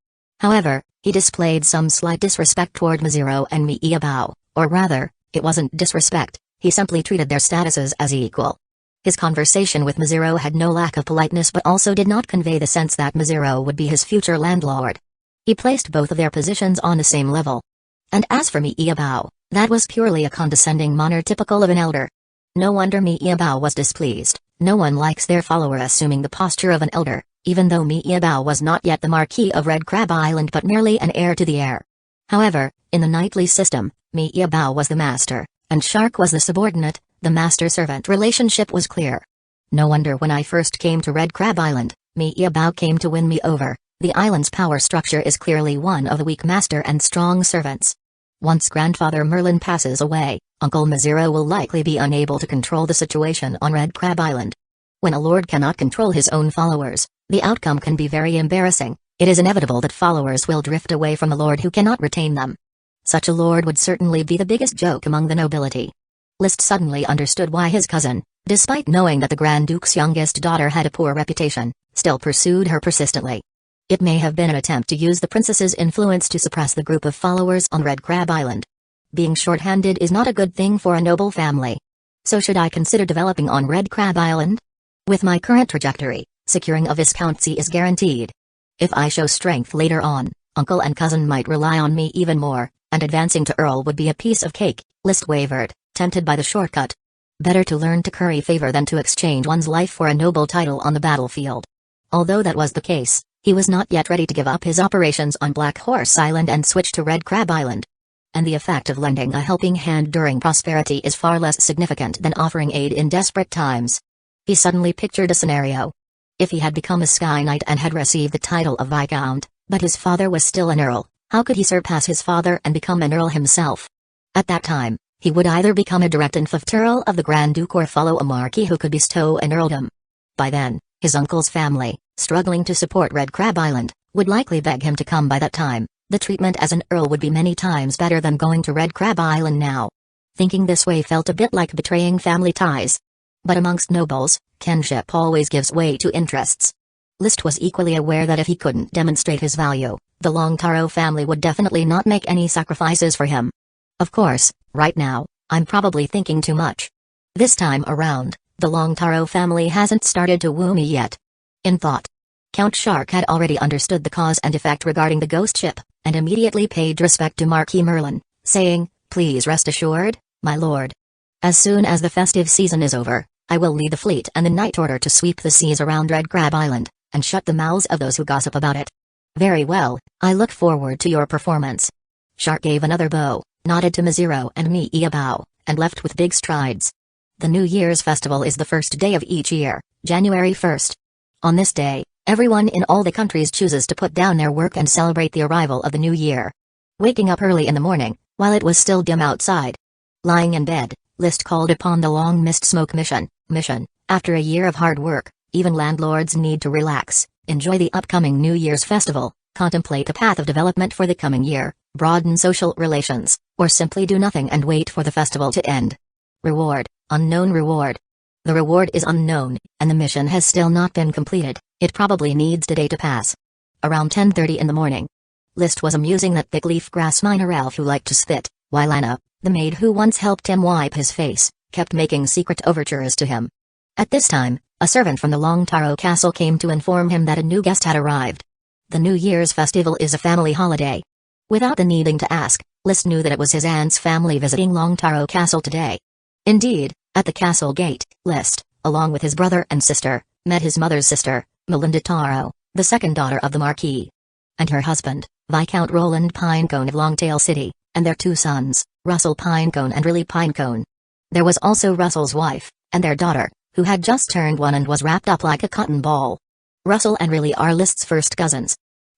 However, he displayed some slight disrespect toward Mizero and Miyabao, or rather, it wasn't disrespect, he simply treated their statuses as equal. His conversation with Mizero had no lack of politeness but also did not convey the sense that Mizero would be his future landlord. He placed both of their positions on the same level. And as for Miyabao, that was purely a condescending manner typical of an elder. No wonder Miyabao was displeased. No one likes their follower assuming the posture of an elder, even though Miyabao was not yet the Marquis of Red Crab Island but merely an heir to the heir. However, in the knightly system, Miyabao was the master, and Shark was the subordinate. The master-servant relationship was clear. No wonder when I first came to Red Crab Island, Miyabao came to win me over. The island's power structure is clearly one of the weak master and strong servants. Once Grandfather Merlin passes away, Uncle Mizero will likely be unable to control the situation on Red Crab Island. When a lord cannot control his own followers, the outcome can be very embarrassing. It is inevitable that followers will drift away from a lord who cannot retain them. Such a lord would certainly be the biggest joke among the nobility. List suddenly understood why his cousin, despite knowing that the Grand Duke's youngest daughter had a poor reputation, still pursued her persistently. It may have been an attempt to use the princess's influence to suppress the group of followers on Red Crab Island. Being short-handed is not a good thing for a noble family. So should I consider developing on Red Crab Island? With my current trajectory, securing a viscountcy is guaranteed. If I show strength later on, uncle and cousin might rely on me even more, and advancing to Earl would be a piece of cake. List wavered, tempted by the shortcut. Better to learn to curry favor than to exchange one's life for a noble title on the battlefield. Although that was the case, he was not yet ready to give up his operations on Black Horse Island and switch to Red Crab Island. And the effect of lending a helping hand during prosperity is far less significant than offering aid in desperate times. He suddenly pictured a scenario. If he had become a Sky Knight and had received the title of Viscount, but his father was still an Earl, how could he surpass his father and become an Earl himself? At that time, he would either become a direct and fifth Earl of the Grand Duke or follow a Marquis who could bestow an earldom. By then, his uncle's family, struggling to support Red Crab Island, would likely beg him to come by that time. The treatment as an Earl would be many times better than going to Red Crab Island now. Thinking this way felt a bit like betraying family ties. But amongst nobles, kinship always gives way to interests. List was equally aware that if he couldn't demonstrate his value, the Longtaro family would definitely not make any sacrifices for him. Of course, right now, I'm probably thinking too much. This time around, the Longtaro family hasn't started to woo me yet. In thought, Count Shark had already understood the cause and effect regarding the ghost ship, and immediately paid respect to Marquis Merlin, saying, "Please rest assured, my lord. As soon as the festive season is over, I will lead the fleet and the Night Order to sweep the seas around Red Crab Island, and shut the mouths of those who gossip about it." "Very well, I look forward to your performance." Shark gave another bow, nodded to Mizero and Miyabao, and left with big strides. The New Year's festival is the first day of each year, January 1st. On this day, everyone in all the countries chooses to put down their work and celebrate the arrival of the new year. Waking up early in the morning, while it was still dim outside. Lying in bed, List called upon the long mist smoke mission. After a year of hard work, even landlords need to relax, enjoy the upcoming New Year's festival, contemplate a path of development for the coming year, broaden social relations, or simply do nothing and wait for the festival to end. Reward, unknown reward. The reward is unknown, and the mission has still not been completed. It probably needs a day to pass. Around 10:30 in the morning. List was amusing that thick leaf grass miner Ralph who liked to spit, while Anna, the maid who once helped him wipe his face, kept making secret overtures to him. At this time, a servant from the Longtaro castle came to inform him that a new guest had arrived. The New Year's festival is a family holiday. Without the needing to ask, List knew that it was his aunt's family visiting Longtaro Castle today. Indeed, at the castle gate, List, along with his brother and sister, met his mother's sister, Melinda Taro, the second daughter of the Marquis. And her husband, Viscount Roland Pinecone of Longtail City, and their two sons, Russell Pinecone and Riley Pinecone. There was also Russell's wife, and their daughter, who had just turned 1 and was wrapped up like a cotton ball. Russell and Riley are List's first cousins.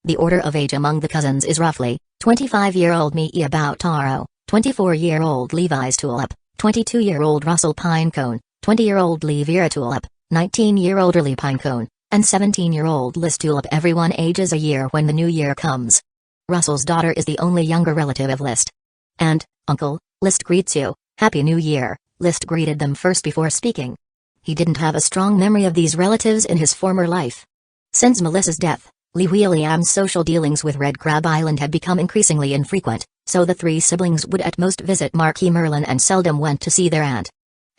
The order of age among the cousins is roughly 25-year-old Miyabout Taro, 24-year-old Levi's Tulip, 22-year-old Russell Pinecone, 20-year-old Lee Vera Tulip, 19-year-old Early Pinecone, and 17-year-old Liz Tulip. Everyone ages a year when the new year comes. Russell's daughter is the only younger relative of List. And, Uncle, List greets you, Happy New Year, List greeted them first before speaking. He didn't have a strong memory of these relatives in his former life. Since Melissa's death, Lee William's social dealings with Red Crab Island had become increasingly infrequent, so the three siblings would at most visit Marquis Merlin and seldom went to see their aunt.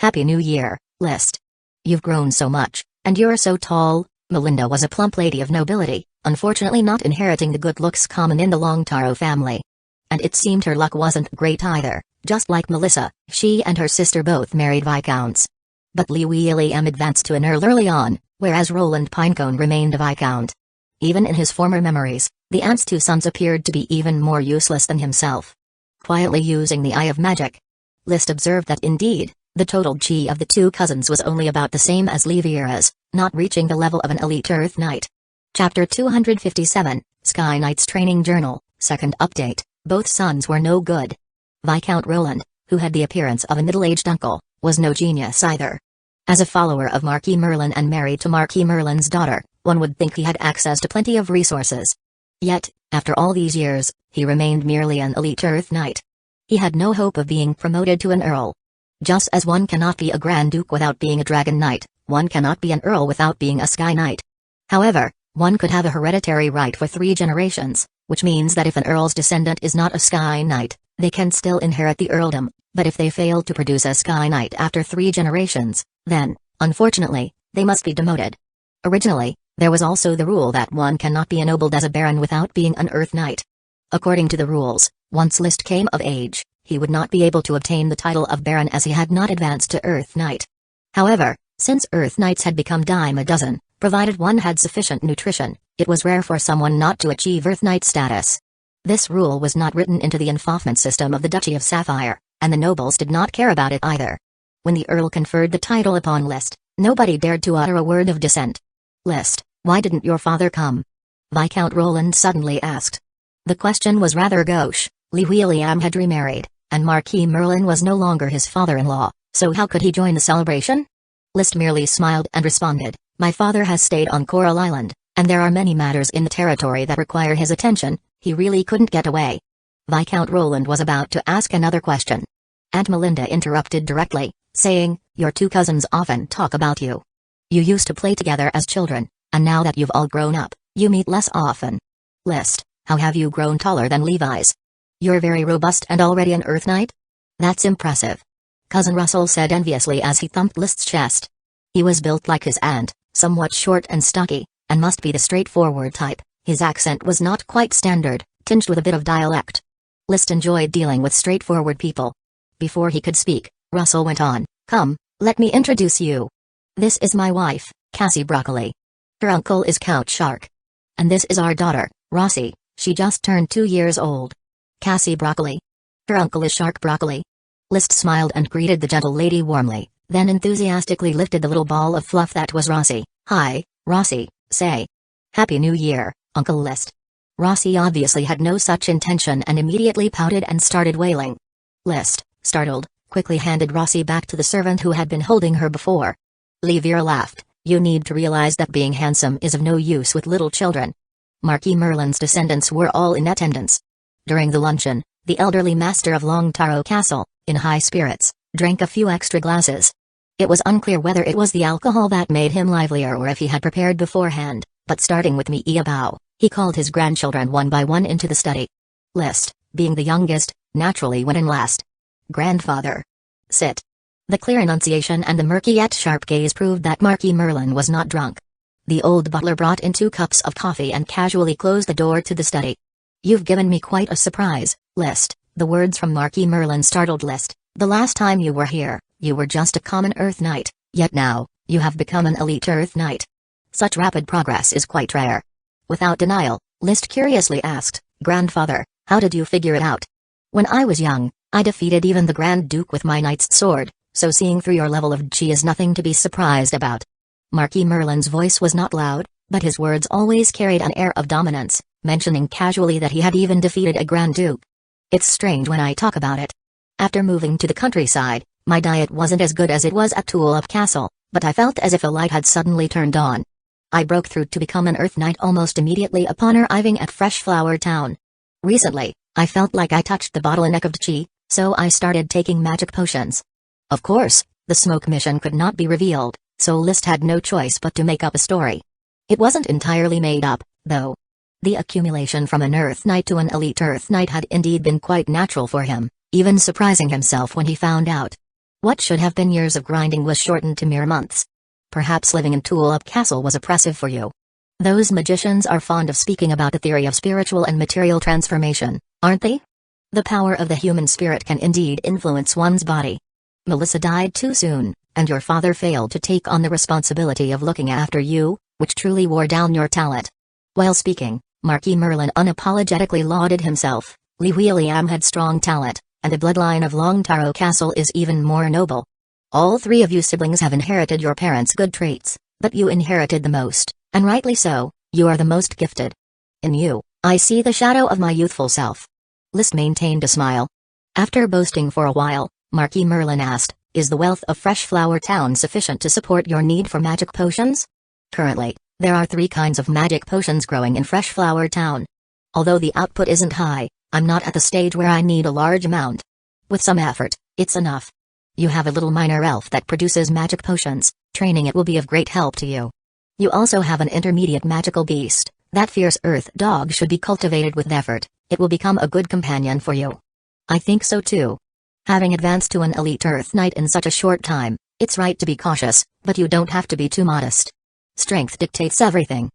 Happy New Year, List. You've grown so much, and you're so tall. Melinda was a plump lady of nobility, unfortunately not inheriting the good looks common in the Longtaro family. And it seemed her luck wasn't great either. Just like Melissa, she and her sister both married viscounts. But Lee William advanced to an earl early on, whereas Roland Pinecone remained a viscount. Even in his former memories, the aunt's two sons appeared to be even more useless than himself. Quietly using the eye of magic, List observed that indeed, the total chi of the two cousins was only about the same as Lee Vera's, not reaching the level of an elite Earth Knight. Chapter 257, Sky Knight's Training Journal, Second Update. Both sons were no good. Viscount Roland, who had the appearance of a middle-aged uncle, was no genius either. As a follower of Marquis Merlin and married to Marquis Merlin's daughter, one would think he had access to plenty of resources. Yet, after all these years, he remained merely an elite Earth Knight. He had no hope of being promoted to an earl. Just as one cannot be a Grand Duke without being a Dragon Knight, one cannot be an earl without being a Sky Knight. However, one could have a hereditary right for 3 generations, which means that if an earl's descendant is not a Sky Knight, they can still inherit the earldom, but if they fail to produce a Sky Knight after 3 generations, then, unfortunately, they must be demoted. Originally, there was also the rule that one cannot be ennobled as a baron without being an Earth Knight. According to the rules, once List came of age, he would not be able to obtain the title of baron as he had not advanced to Earth Knight. However, since Earth Knights had become dime a dozen, provided one had sufficient nutrition, it was rare for someone not to achieve Earth Knight status. This rule was not written into the enfeoffment system of the Duchy of Sapphire, and the nobles did not care about it either. When the Earl conferred the title upon List, nobody dared to utter a word of dissent. List, why didn't your father come? Viscount Roland suddenly asked. The question was rather gauche. Lee William had remarried, and Marquis Merlin was no longer his father-in-law, so how could he join the celebration? List merely smiled and responded, My father has stayed on Coral Island, and there are many matters in the territory that require his attention. He really couldn't get away. Viscount Roland was about to ask another question. Aunt Melinda interrupted directly, saying, Your two cousins often talk about you. You used to play together as children, and now that you've all grown up, you meet less often. List, how have you grown taller than Levi's? You're very robust and already an Earth Knight? That's impressive. Cousin Russell said enviously as he thumped List's chest. He was built like his aunt, somewhat short and stocky, and must be the straightforward type. His accent was not quite standard, tinged with a bit of dialect. List enjoyed dealing with straightforward people. Before he could speak, Russell went on, Come, let me introduce you. This is my wife, Cassie Broccoli. Her uncle is Count Shark. And this is our daughter, Rossi, she just turned 2 years old. Cassie Broccoli. Her uncle is Shark Broccoli. List smiled and greeted the gentle lady warmly, then enthusiastically lifted the little ball of fluff that was Rossi. Hi, Rossi, say. Happy New Year, Uncle List. Rossi obviously had no such intention and immediately pouted and started wailing. List, startled, quickly handed Rossi back to the servant who had been holding her before. Levier laughed, You need to realize that being handsome is of no use with little children. Marquis Merlin's descendants were all in attendance. During the luncheon, the elderly master of Longtaro Castle, in high spirits, drank a few extra glasses. It was unclear whether it was the alcohol that made him livelier or if he had prepared beforehand, but starting with Miyabout, he called his grandchildren one by one into the study. List, being the youngest, naturally went in last. Grandfather. Sit. The clear enunciation and the murky yet sharp gaze proved that Marquis Merlin was not drunk. The old butler brought in 2 cups of coffee and casually closed the door to the study. You've given me quite a surprise, List. The words from Marquis Merlin startled List. The last time you were here, you were just a common Earth Knight, yet now, you have become an elite Earth Knight. Such rapid progress is quite rare. Without denial, List curiously asked, Grandfather, how did you figure it out? When I was young, I defeated even the Grand Duke with my knight's sword, so seeing through your level of chi is nothing to be surprised about. Marquis Merlin's voice was not loud, but his words always carried an air of dominance, mentioning casually that he had even defeated a Grand Duke. It's strange when I talk about it. After moving to the countryside, my diet wasn't as good as it was at Tulip Castle, but I felt as if a light had suddenly turned on. I broke through to become an Earth Knight almost immediately upon arriving at Fresh Flower Town. Recently, I felt like I touched the bottleneck of chi, so I started taking magic potions. Of course, the smoke mission could not be revealed, so List had no choice but to make up a story. It wasn't entirely made up, though. The accumulation from an Earth Knight to an elite Earth Knight had indeed been quite natural for him, even surprising himself when he found out. What should have been years of grinding was shortened to mere months. Perhaps living in Tulip Castle was oppressive for you. Those magicians are fond of speaking about the theory of spiritual and material transformation, aren't they? The power of the human spirit can indeed influence one's body. Melissa died too soon, and your father failed to take on the responsibility of looking after you, which truly wore down your talent. While speaking, Marquis Merlin unapologetically lauded himself. Lee William had strong talent, and the bloodline of Longtaro Castle is even more noble. All three of you siblings have inherited your parents' good traits, but you inherited the most, and rightly so. You are the most gifted. In you, I see the shadow of my youthful self. List maintained a smile. After boasting for a while, Marquis Merlin asked, is the wealth of Fresh Flower Town sufficient to support your need for magic potions? Currently, there are 3 kinds of magic potions growing in Fresh Flower Town. Although the output isn't high, I'm not at the stage where I need a large amount. With some effort, it's enough. You have a little minor elf that produces magic potions, training it will be of great help to you. You also have an intermediate magical beast. That fierce earth dog should be cultivated with effort, it will become a good companion for you. I think so too. Having advanced to an elite Earth Knight in such a short time, it's right to be cautious, but you don't have to be too modest. Strength dictates everything.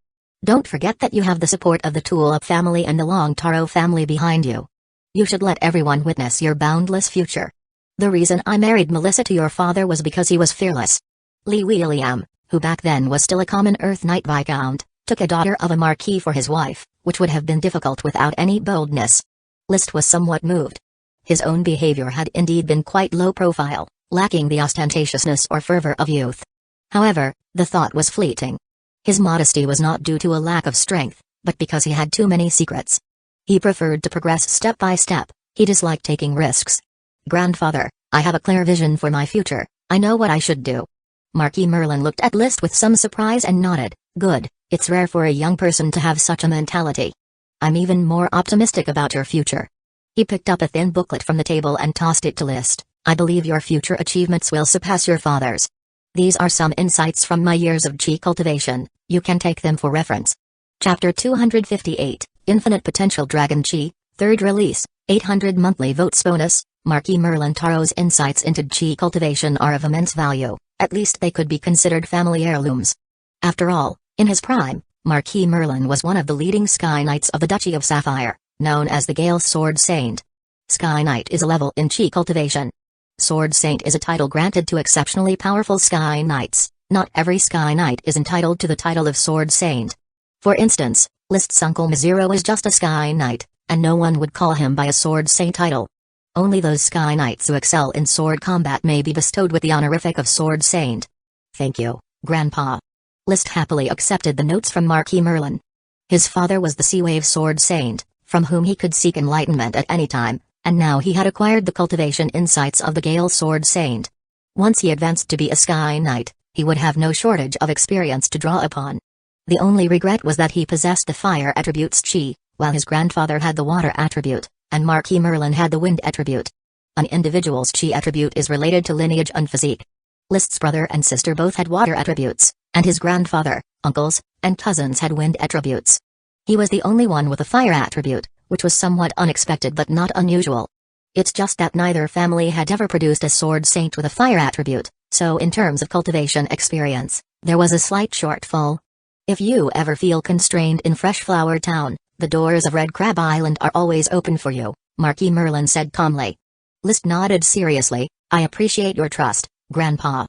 Don't forget that you have the support of the Tulip family and the Longtaro family behind you. You should let everyone witness your boundless future. The reason I married Melissa to your father was because he was fearless. Lee William, who back then was still a common Earth Knight viscount, took a daughter of a marquis for his wife, which would have been difficult without any boldness. List was somewhat moved. His own behavior had indeed been quite low profile, lacking the ostentatiousness or fervor of youth. However, the thought was fleeting. His modesty was not due to a lack of strength, but because he had too many secrets. He preferred to progress step by step, he disliked taking risks. Grandfather, I have a clear vision for my future, I know what I should do. Marquis Merlin looked at List with some surprise and nodded. Good, it's rare for a young person to have such a mentality. I'm even more optimistic about your future. He picked up a thin booklet from the table and tossed it to List. I believe your future achievements will surpass your father's. These are some insights from my years of chi cultivation, you can take them for reference. Chapter 258, Infinite Potential Dragon Chi, 3rd release, 800 monthly votes bonus. Marquis Merlin Taro's insights into chi cultivation are of immense value, at least they could be considered family heirlooms. After all, in his prime, Marquis Merlin was one of the leading Sky Knights of the Duchy of Sapphire, known as the Gale Sword Saint. Sky Knight is a level in chi cultivation. Sword Saint is a title granted to exceptionally powerful Sky Knights. Not every Sky Knight is entitled to the title of Sword Saint. For instance, List's uncle Mizero is just a Sky Knight, and no one would call him by a Sword Saint title. Only those Sky Knights who excel in sword combat may be bestowed with the honorific of Sword Saint. Thank you, Grandpa. List happily accepted the notes from Marquis Merlin. His father was the Seawave Sword Saint, from whom he could seek enlightenment at any time, and now he had acquired the cultivation insights of the Gale Sword Saint. Once he advanced to be a Sky Knight, he would have no shortage of experience to draw upon. The only regret was that he possessed the fire attribute's chi, while his grandfather had the water attribute, and Marquis Merlin had the wind attribute. An individual's chi attribute is related to lineage and physique. List's brother and sister both had water attributes, and his grandfather, uncles, and cousins had wind attributes. He was the only one with a fire attribute, which was somewhat unexpected but not unusual. It's just that neither family had ever produced a sword saint with a fire attribute, so in terms of cultivation experience, there was a slight shortfall. If you ever feel constrained in Fresh Flower Town, the doors of Red Crab Island are always open for you, Marquis Merlin said calmly. List nodded seriously. I appreciate your trust, Grandpa.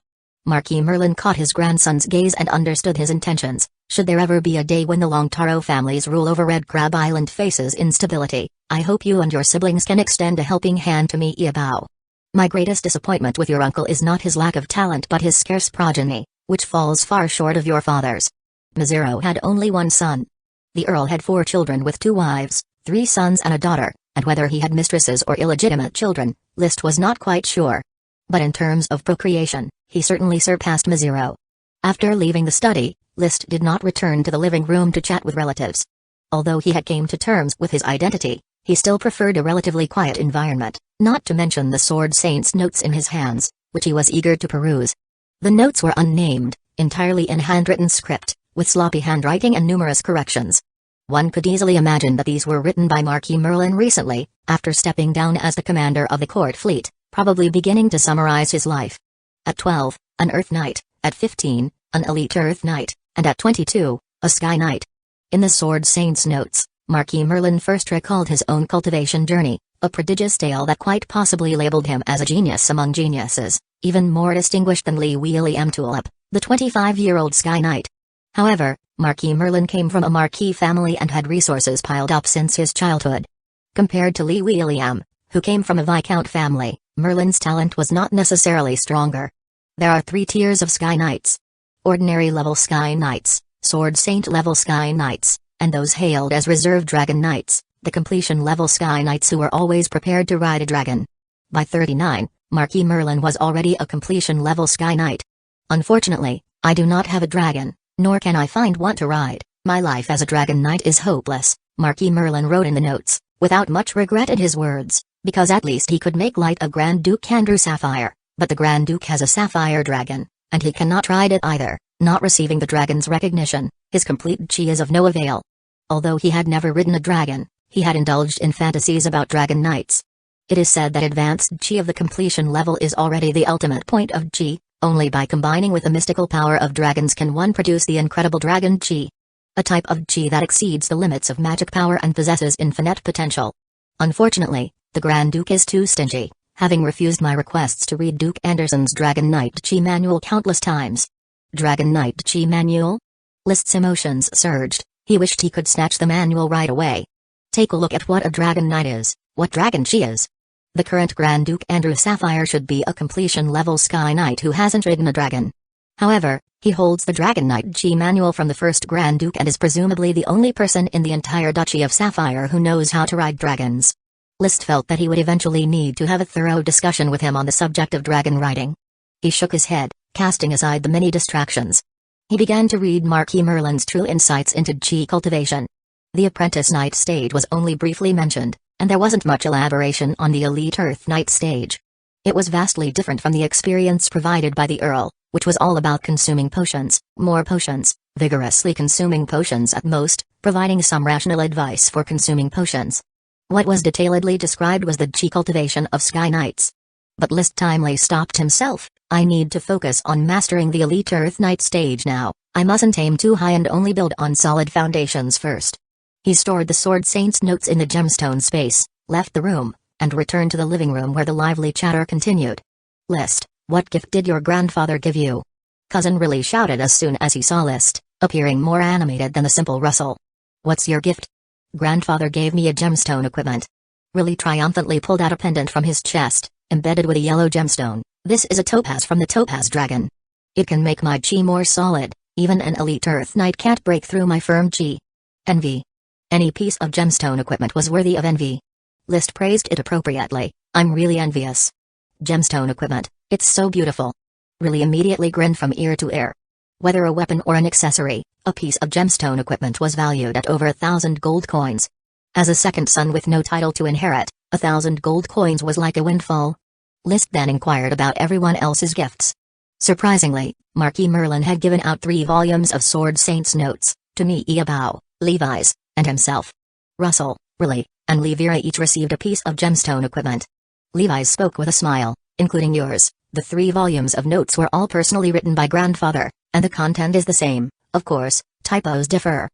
Marquis Merlin caught his grandson's gaze and understood his intentions. Should there ever be a day when the Longtaro family's rule over Red Crab Island faces instability, I hope you and your siblings can extend a helping hand to me. Yabao. My greatest disappointment with your uncle is not his lack of talent but his scarce progeny, which falls far short of your father's. Mizero had only one son. The Earl had 4 children with 2 wives, 3 sons and a daughter, and whether he had mistresses or illegitimate children, Liszt was not quite sure. But in terms of procreation, he certainly surpassed Mazero. After leaving the study, Liszt did not return to the living room to chat with relatives. Although he had came to terms with his identity, he still preferred a relatively quiet environment, not to mention the Sword Saint's notes in his hands, which he was eager to peruse. The notes were unnamed, entirely in handwritten script, with sloppy handwriting and numerous corrections. One could easily imagine that these were written by Marquis Merlin recently, after stepping down as the commander of the court fleet, probably beginning to summarize his life. At 12, an Earth Knight, at 15, an elite Earth Knight, and at 22, a Sky Knight. In the Sword Saint's notes, Marquis Merlin first recalled his own cultivation journey, a prodigious tale that quite possibly labeled him as a genius among geniuses, even more distinguished than Lee William Tulip, the 25-year-old Sky Knight. However, Marquis Merlin came from a marquis family and had resources piled up since his childhood. Compared to Lee William, who came from a Viscount family, Merlin's talent was not necessarily stronger. There are 3 tiers of Sky Knights. Ordinary level Sky Knights, Sword Saint level Sky Knights, and those hailed as reserve Dragon Knights, the completion level Sky Knights who were always prepared to ride a dragon. By 39, Marquis Merlin was already a completion level Sky Knight. Unfortunately, I do not have a dragon, nor can I find one to ride. My life as a Dragon Knight is hopeless, Marquis Merlin wrote in the notes, without much regret in his words, because at least he could make light of Grand Duke Andrew Sapphire, but the Grand Duke has a Sapphire dragon, and he cannot ride it either, not receiving the dragon's recognition. His complete chi is of no avail. Although he had never ridden a dragon, he had indulged in fantasies about Dragon Knights. It is said that advanced chi of the completion level is already the ultimate point of chi. Only by combining with the mystical power of dragons can one produce the incredible dragon chi. A type of chi that exceeds the limits of magic power and possesses infinite potential. Unfortunately, the Grand Duke is too stingy, having refused my requests to read Duke Anderson's Dragon Knight Chi Manual countless times. Dragon Knight Chi Manual? Liszt's emotions surged, he wished he could snatch the manual right away. Take a look at what a Dragon Knight is, what Dragon Chi is. The current Grand Duke Andrew Sapphire should be a completion-level Sky Knight who hasn't ridden a dragon. However, he holds the Dragon Knight Chi Manual from the first Grand Duke and is presumably the only person in the entire Duchy of Sapphire who knows how to ride dragons. Liszt felt that he would eventually need to have a thorough discussion with him on the subject of dragon riding. He shook his head, casting aside the many distractions. He began to read Marquis Merlin's true insights into Chi cultivation. The Apprentice Knight stage was only briefly mentioned, and there wasn't much elaboration on the Elite Earth Knight stage. It was vastly different from the experience provided by the Earl, which was all about consuming potions, more potions, vigorously consuming potions at most, providing some rational advice for consuming potions. What was detailedly described was the Chi cultivation of Sky Knights. But Liszt timely stopped himself. I need to focus on mastering the Elite Earth Knight stage now. I mustn't aim too high and only build on solid foundations first. He stored the Sword Saint's notes in the gemstone space, left the room, and returned to the living room where the lively chatter continued. Liszt, what gift did your grandfather give you? Cousin Riley shouted as soon as he saw Liszt, appearing more animated than a simple rustle. What's your gift? Grandfather gave me a gemstone equipment. Riley triumphantly pulled out a pendant from his chest, embedded with a yellow gemstone. This is a topaz from the Topaz Dragon. It can make my chi more solid, even an Elite Earth Knight can't break through my firm chi. Envy. Any piece of gemstone equipment was worthy of envy. Liszt praised it appropriately. I'm really envious. Gemstone equipment, it's so beautiful. Riley immediately grinned from ear to ear. Whether a weapon or an accessory, a piece of gemstone equipment was valued at over 1,000 gold coins. As a second son with no title to inherit, 1,000 gold coins was like a windfall. Liszt then inquired about everyone else's gifts. Surprisingly, Marquis Merlin had given out 3 volumes of Sword Saint's notes, to Mi'Iabao, Levi's, and himself. Russell, Riley, and Levira each received a piece of gemstone equipment. Levi's spoke with a smile, including yours. The 3 volumes of notes were all personally written by grandfather, and the content is the same, of course, typos differ.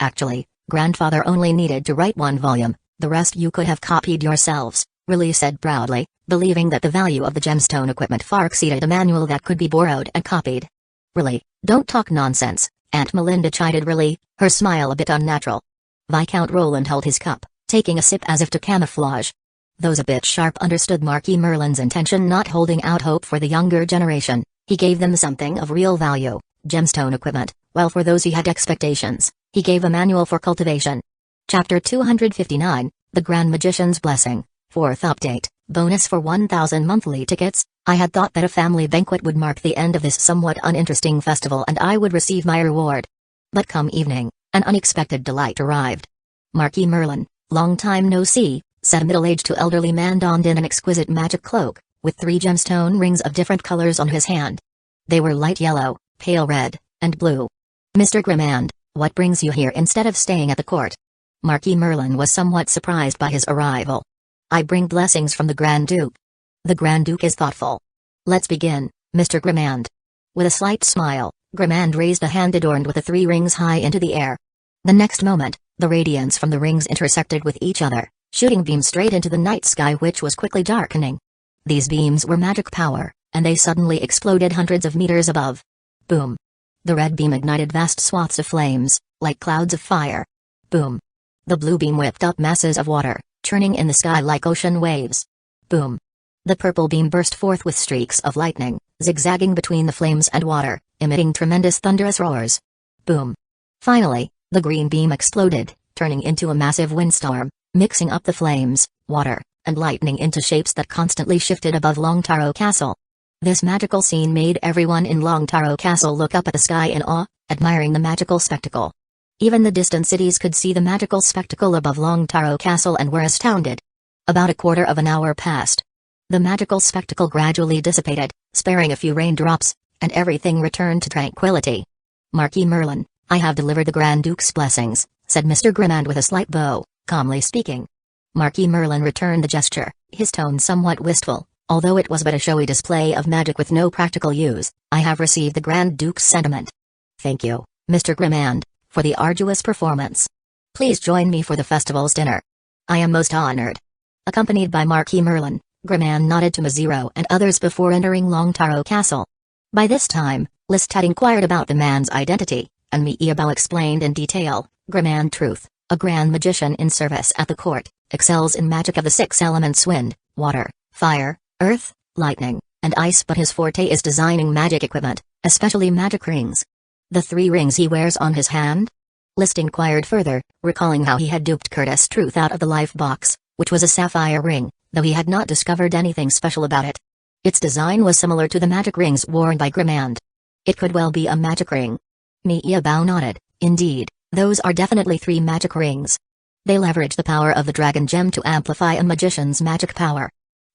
Actually, grandfather only needed to write 1 volume, the rest you could have copied yourselves, Riley said proudly, believing that the value of the gemstone equipment far exceeded a manual that could be borrowed and copied. Riley, don't talk nonsense, Aunt Melinda chided Riley, her smile a bit unnatural. Viscount Roland held his cup, taking a sip as if to camouflage. Those a bit sharp understood Marquis Merlin's intention, not holding out hope for the younger generation. He gave them something of real value, gemstone equipment, while for those he had expectations, He gave a manual for cultivation. Chapter 259, The Grand Magician's Blessing, 4th update, bonus for 1,000 monthly tickets. I had thought that a family banquet would mark the end of this somewhat uninteresting festival and I would receive my reward. But come evening, an unexpected delight arrived. Marquis Merlin, long time no see, said a middle-aged to elderly man donned in an exquisite magic cloak, with 3 gemstone rings of different colors on his hand. They were light yellow, pale red, and blue. Mr. Grimand, what brings you here instead of staying at the court? Marquis Merlin was somewhat surprised by his arrival. I bring blessings from the Grand Duke. The Grand Duke is thoughtful. Let's begin, Mr. Grimand. With a slight smile, Grimand raised a hand adorned with the 3 rings high into the air. The next moment, the radiance from the rings intersected with each other, shooting beams straight into the night sky which was quickly darkening. These beams were magic power, and they suddenly exploded hundreds of meters above. Boom. The red beam ignited vast swaths of flames, like clouds of fire. Boom. The blue beam whipped up masses of water, churning in the sky like ocean waves. Boom. The purple beam burst forth with streaks of lightning, zigzagging between the flames and water, emitting tremendous thunderous roars. Boom. Finally, the green beam exploded, turning into a massive windstorm, mixing up the flames, water, and lightning into shapes that constantly shifted above Longtaro Castle. This magical scene made everyone in Longtaro Castle look up at the sky in awe, admiring the magical spectacle. Even the distant cities could see the magical spectacle above Longtaro Castle and were astounded. About a quarter of an hour passed. The magical spectacle gradually dissipated, sparing a few raindrops, and everything returned to tranquility. Marquis Merlin, I have delivered the Grand Duke's blessings, said Mr. Grimand with a slight bow, calmly speaking. Marquis Merlin returned the gesture, his tone somewhat wistful, although it was but a showy display of magic with no practical use. I have received the Grand Duke's sentiment. Thank you, Mr. Grimand, for the arduous performance. Please join me for the festival's dinner. I am most honored. Accompanied by Marquis Merlin, Grimand nodded to Maziro and others before entering Longtaro Castle. By this time, List had inquired about the man's identity, and Miiabao explained in detail. Grimand Truth, a grand magician in service at the court, excels in magic of the 6 elements: wind, water, fire, earth, lightning, and ice, but his forte is designing magic equipment, especially magic rings. The 3 rings he wears on his hand? List inquired further, recalling how he had duped Curtis Truth out of the life box, which was a sapphire ring, though he had not discovered anything special about it. Its design was similar to the magic rings worn by Grimand. It could well be a magic ring. Miiabao nodded. Indeed, those are definitely 3 magic rings. They leverage the power of the dragon gem to amplify a magician's magic power.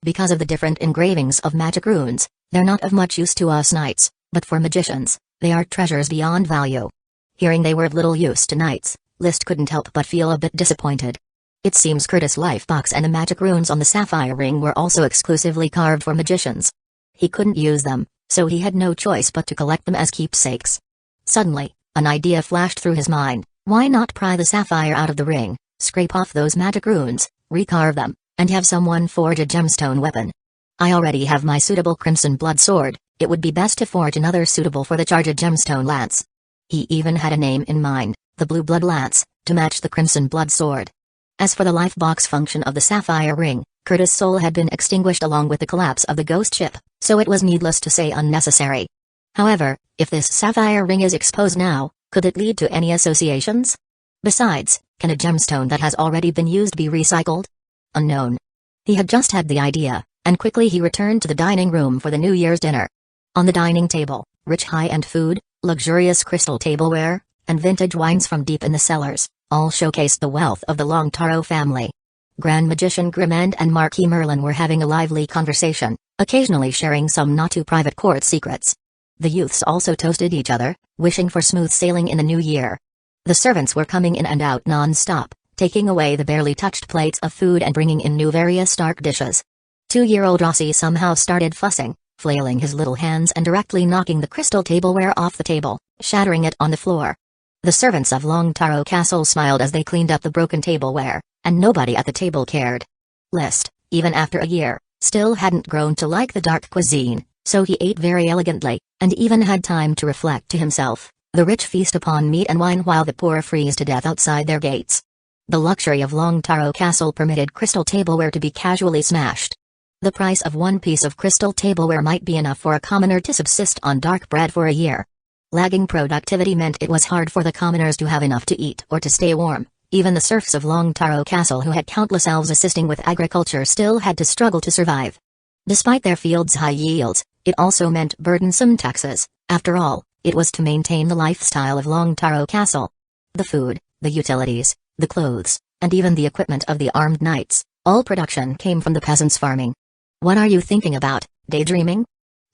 Because of the different engravings of magic runes, they're not of much use to us knights, but for magicians, they are treasures beyond value. Hearing they were of little use to knights, List couldn't help but feel a bit disappointed. It seems Curtis' life box and the magic runes on the sapphire ring were also exclusively carved for magicians. He couldn't use them, so he had no choice but to collect them as keepsakes. Suddenly, an idea flashed through his mind. Why not pry the sapphire out of the ring, scrape off those magic runes, recarve them, and have someone forge a gemstone weapon? I already have my suitable crimson blood sword, it would be best to forge another suitable for the charged gemstone lance. He even had a name in mind, the blue blood lance, to match the crimson blood sword. As for the life box function of the sapphire ring, Curtis' soul had been extinguished along with the collapse of the ghost ship, so it was needless to say unnecessary. However, if this sapphire ring is exposed now, could it lead to any associations? Besides, can a gemstone that has already been used be recycled? Unknown. He had just had the idea, and quickly he returned to the dining room for the New Year's dinner. On the dining table, rich high-end food, luxurious crystal tableware, and vintage wines from deep in the cellars, all showcased the wealth of the Longtaro family. Grand Magician Grimand and Marquis Merlin were having a lively conversation, occasionally sharing some not-too-private court secrets. The youths also toasted each other, wishing for smooth sailing in the new year. The servants were coming in and out non-stop, taking away the barely touched plates of food and bringing in new various dark dishes. 2-year-old Rossi somehow started fussing, flailing his little hands and directly knocking the crystal tableware off the table, shattering it on the floor. The servants of Longtaro Castle smiled as they cleaned up the broken tableware, and nobody at the table cared. List, even after a year, still hadn't grown to like the dark cuisine, so he ate very elegantly, and even had time to reflect to himself, the rich feast upon meat and wine while the poor freeze to death outside their gates. The luxury of Longtaro Castle permitted crystal tableware to be casually smashed. The price of one piece of crystal tableware might be enough for a commoner to subsist on dark bread for a year. Lagging productivity meant it was hard for the commoners to have enough to eat or to stay warm. Even the serfs of Long Taro Castle, who had countless elves assisting with agriculture, still had to struggle to survive. Despite their fields' high yields, it also meant burdensome taxes. After all, it was to maintain the lifestyle of Long Taro Castle. The food, the utilities, the clothes, and even the equipment of the armed knights, all production came from the peasants farming. "What are you thinking about, daydreaming?"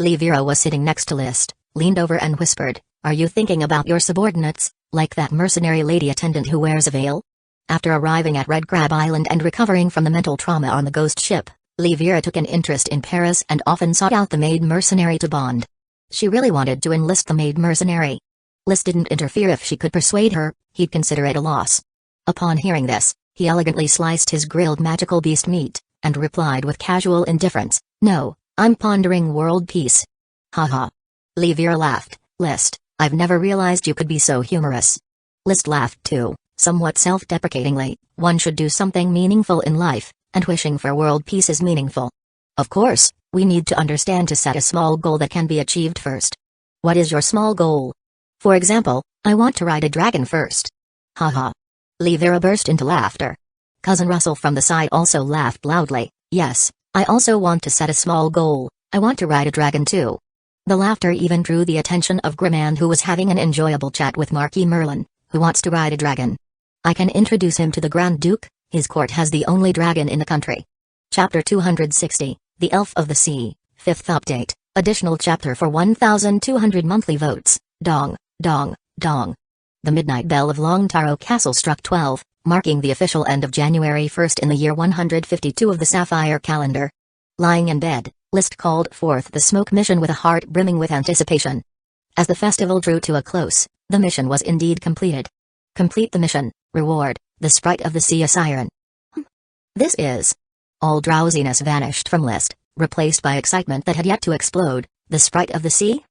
Livira was sitting next to List, leaned over and whispered, "Are you thinking about your subordinates, like that mercenary lady attendant who wears a veil?" After arriving at Red Crab Island and recovering from the mental trauma on the ghost ship, Livira took an interest in Paris and often sought out the maid mercenary to bond. She really wanted to enlist the maid mercenary. List didn't interfere. If she could persuade her, he'd consider it a loss. Upon hearing this, he elegantly sliced his grilled magical beast meat, and replied with casual indifference, "No, I'm pondering world peace." "Haha." Livira laughed. "List, I've never realized you could be so humorous." List laughed too, somewhat self-deprecatingly. "One should do something meaningful in life, and wishing for world peace is meaningful. Of course, we need to understand to set a small goal that can be achieved first." "What is your small goal?" "For example, I want to ride a dragon first." "Haha." Livira burst into laughter. Cousin Russell from the side also laughed loudly. "Yes, I also want to set a small goal. I want to ride a dragon too." The laughter even drew the attention of Grimand, who was having an enjoyable chat with Marquis Merlin, who wants to ride a dragon. "I can introduce him to the Grand Duke. His court has the only dragon in the country." Chapter 260, The Elf of the Sea, 5th update, additional chapter for 1,200 monthly votes, dong, dong, dong. The midnight bell of Long Taro Castle struck 12, marking the official end of January 1st in the year 152 of the Sapphire calendar. Lying in bed, List called forth the smoke mission with a heart brimming with anticipation. As the festival drew to a close, the mission was indeed completed. Complete the mission, reward, the sprite of the sea, a siren. This is... All drowsiness vanished from List, replaced by excitement that had yet to explode. The sprite of the sea?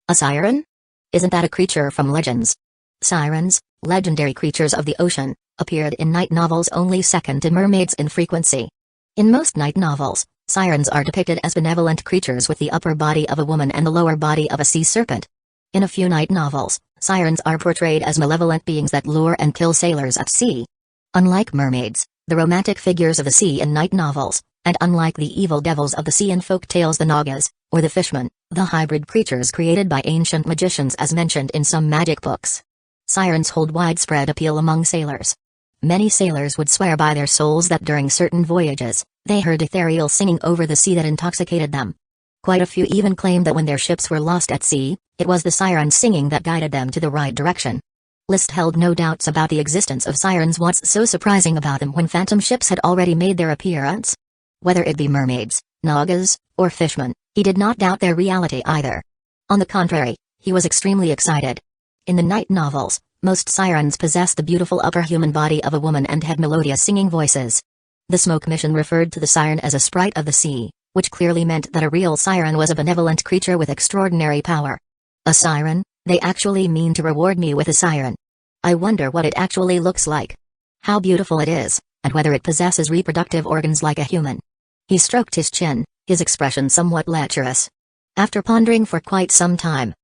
A siren? Isn't that a creature from legends? Sirens, legendary creatures of the ocean, appeared in night novels only second to mermaids in frequency. In most night novels, sirens are depicted as benevolent creatures with the upper body of a woman and the lower body of a sea serpent. In a few night novels, sirens are portrayed as malevolent beings that lure and kill sailors at sea. Unlike mermaids, the romantic figures of the sea in night novels, and unlike the evil devils of the sea in folk tales, the Nagas, or the fishmen, the hybrid creatures created by ancient magicians as mentioned in some magic books. Sirens hold widespread appeal among sailors. Many sailors would swear by their souls that during certain voyages, they heard ethereal singing over the sea that intoxicated them. Quite a few even claimed that when their ships were lost at sea, it was the sirens singing that guided them to the right direction. List held no doubts about the existence of sirens. What's so surprising about them when phantom ships had already made their appearance? Whether it be mermaids, Nagas, or fishmen, he did not doubt their reality either. On the contrary, he was extremely excited. In the night novels, most sirens possess the beautiful upper human body of a woman and had melodious singing voices. The smoke mission referred to the siren as a sprite of the sea, which clearly meant that a real siren was a benevolent creature with extraordinary power. A siren? They actually mean to reward me with a siren. I wonder what it actually looks like. How beautiful it is, and whether it possesses reproductive organs like a human. He stroked his chin, his expression somewhat lecherous. After pondering for quite some time,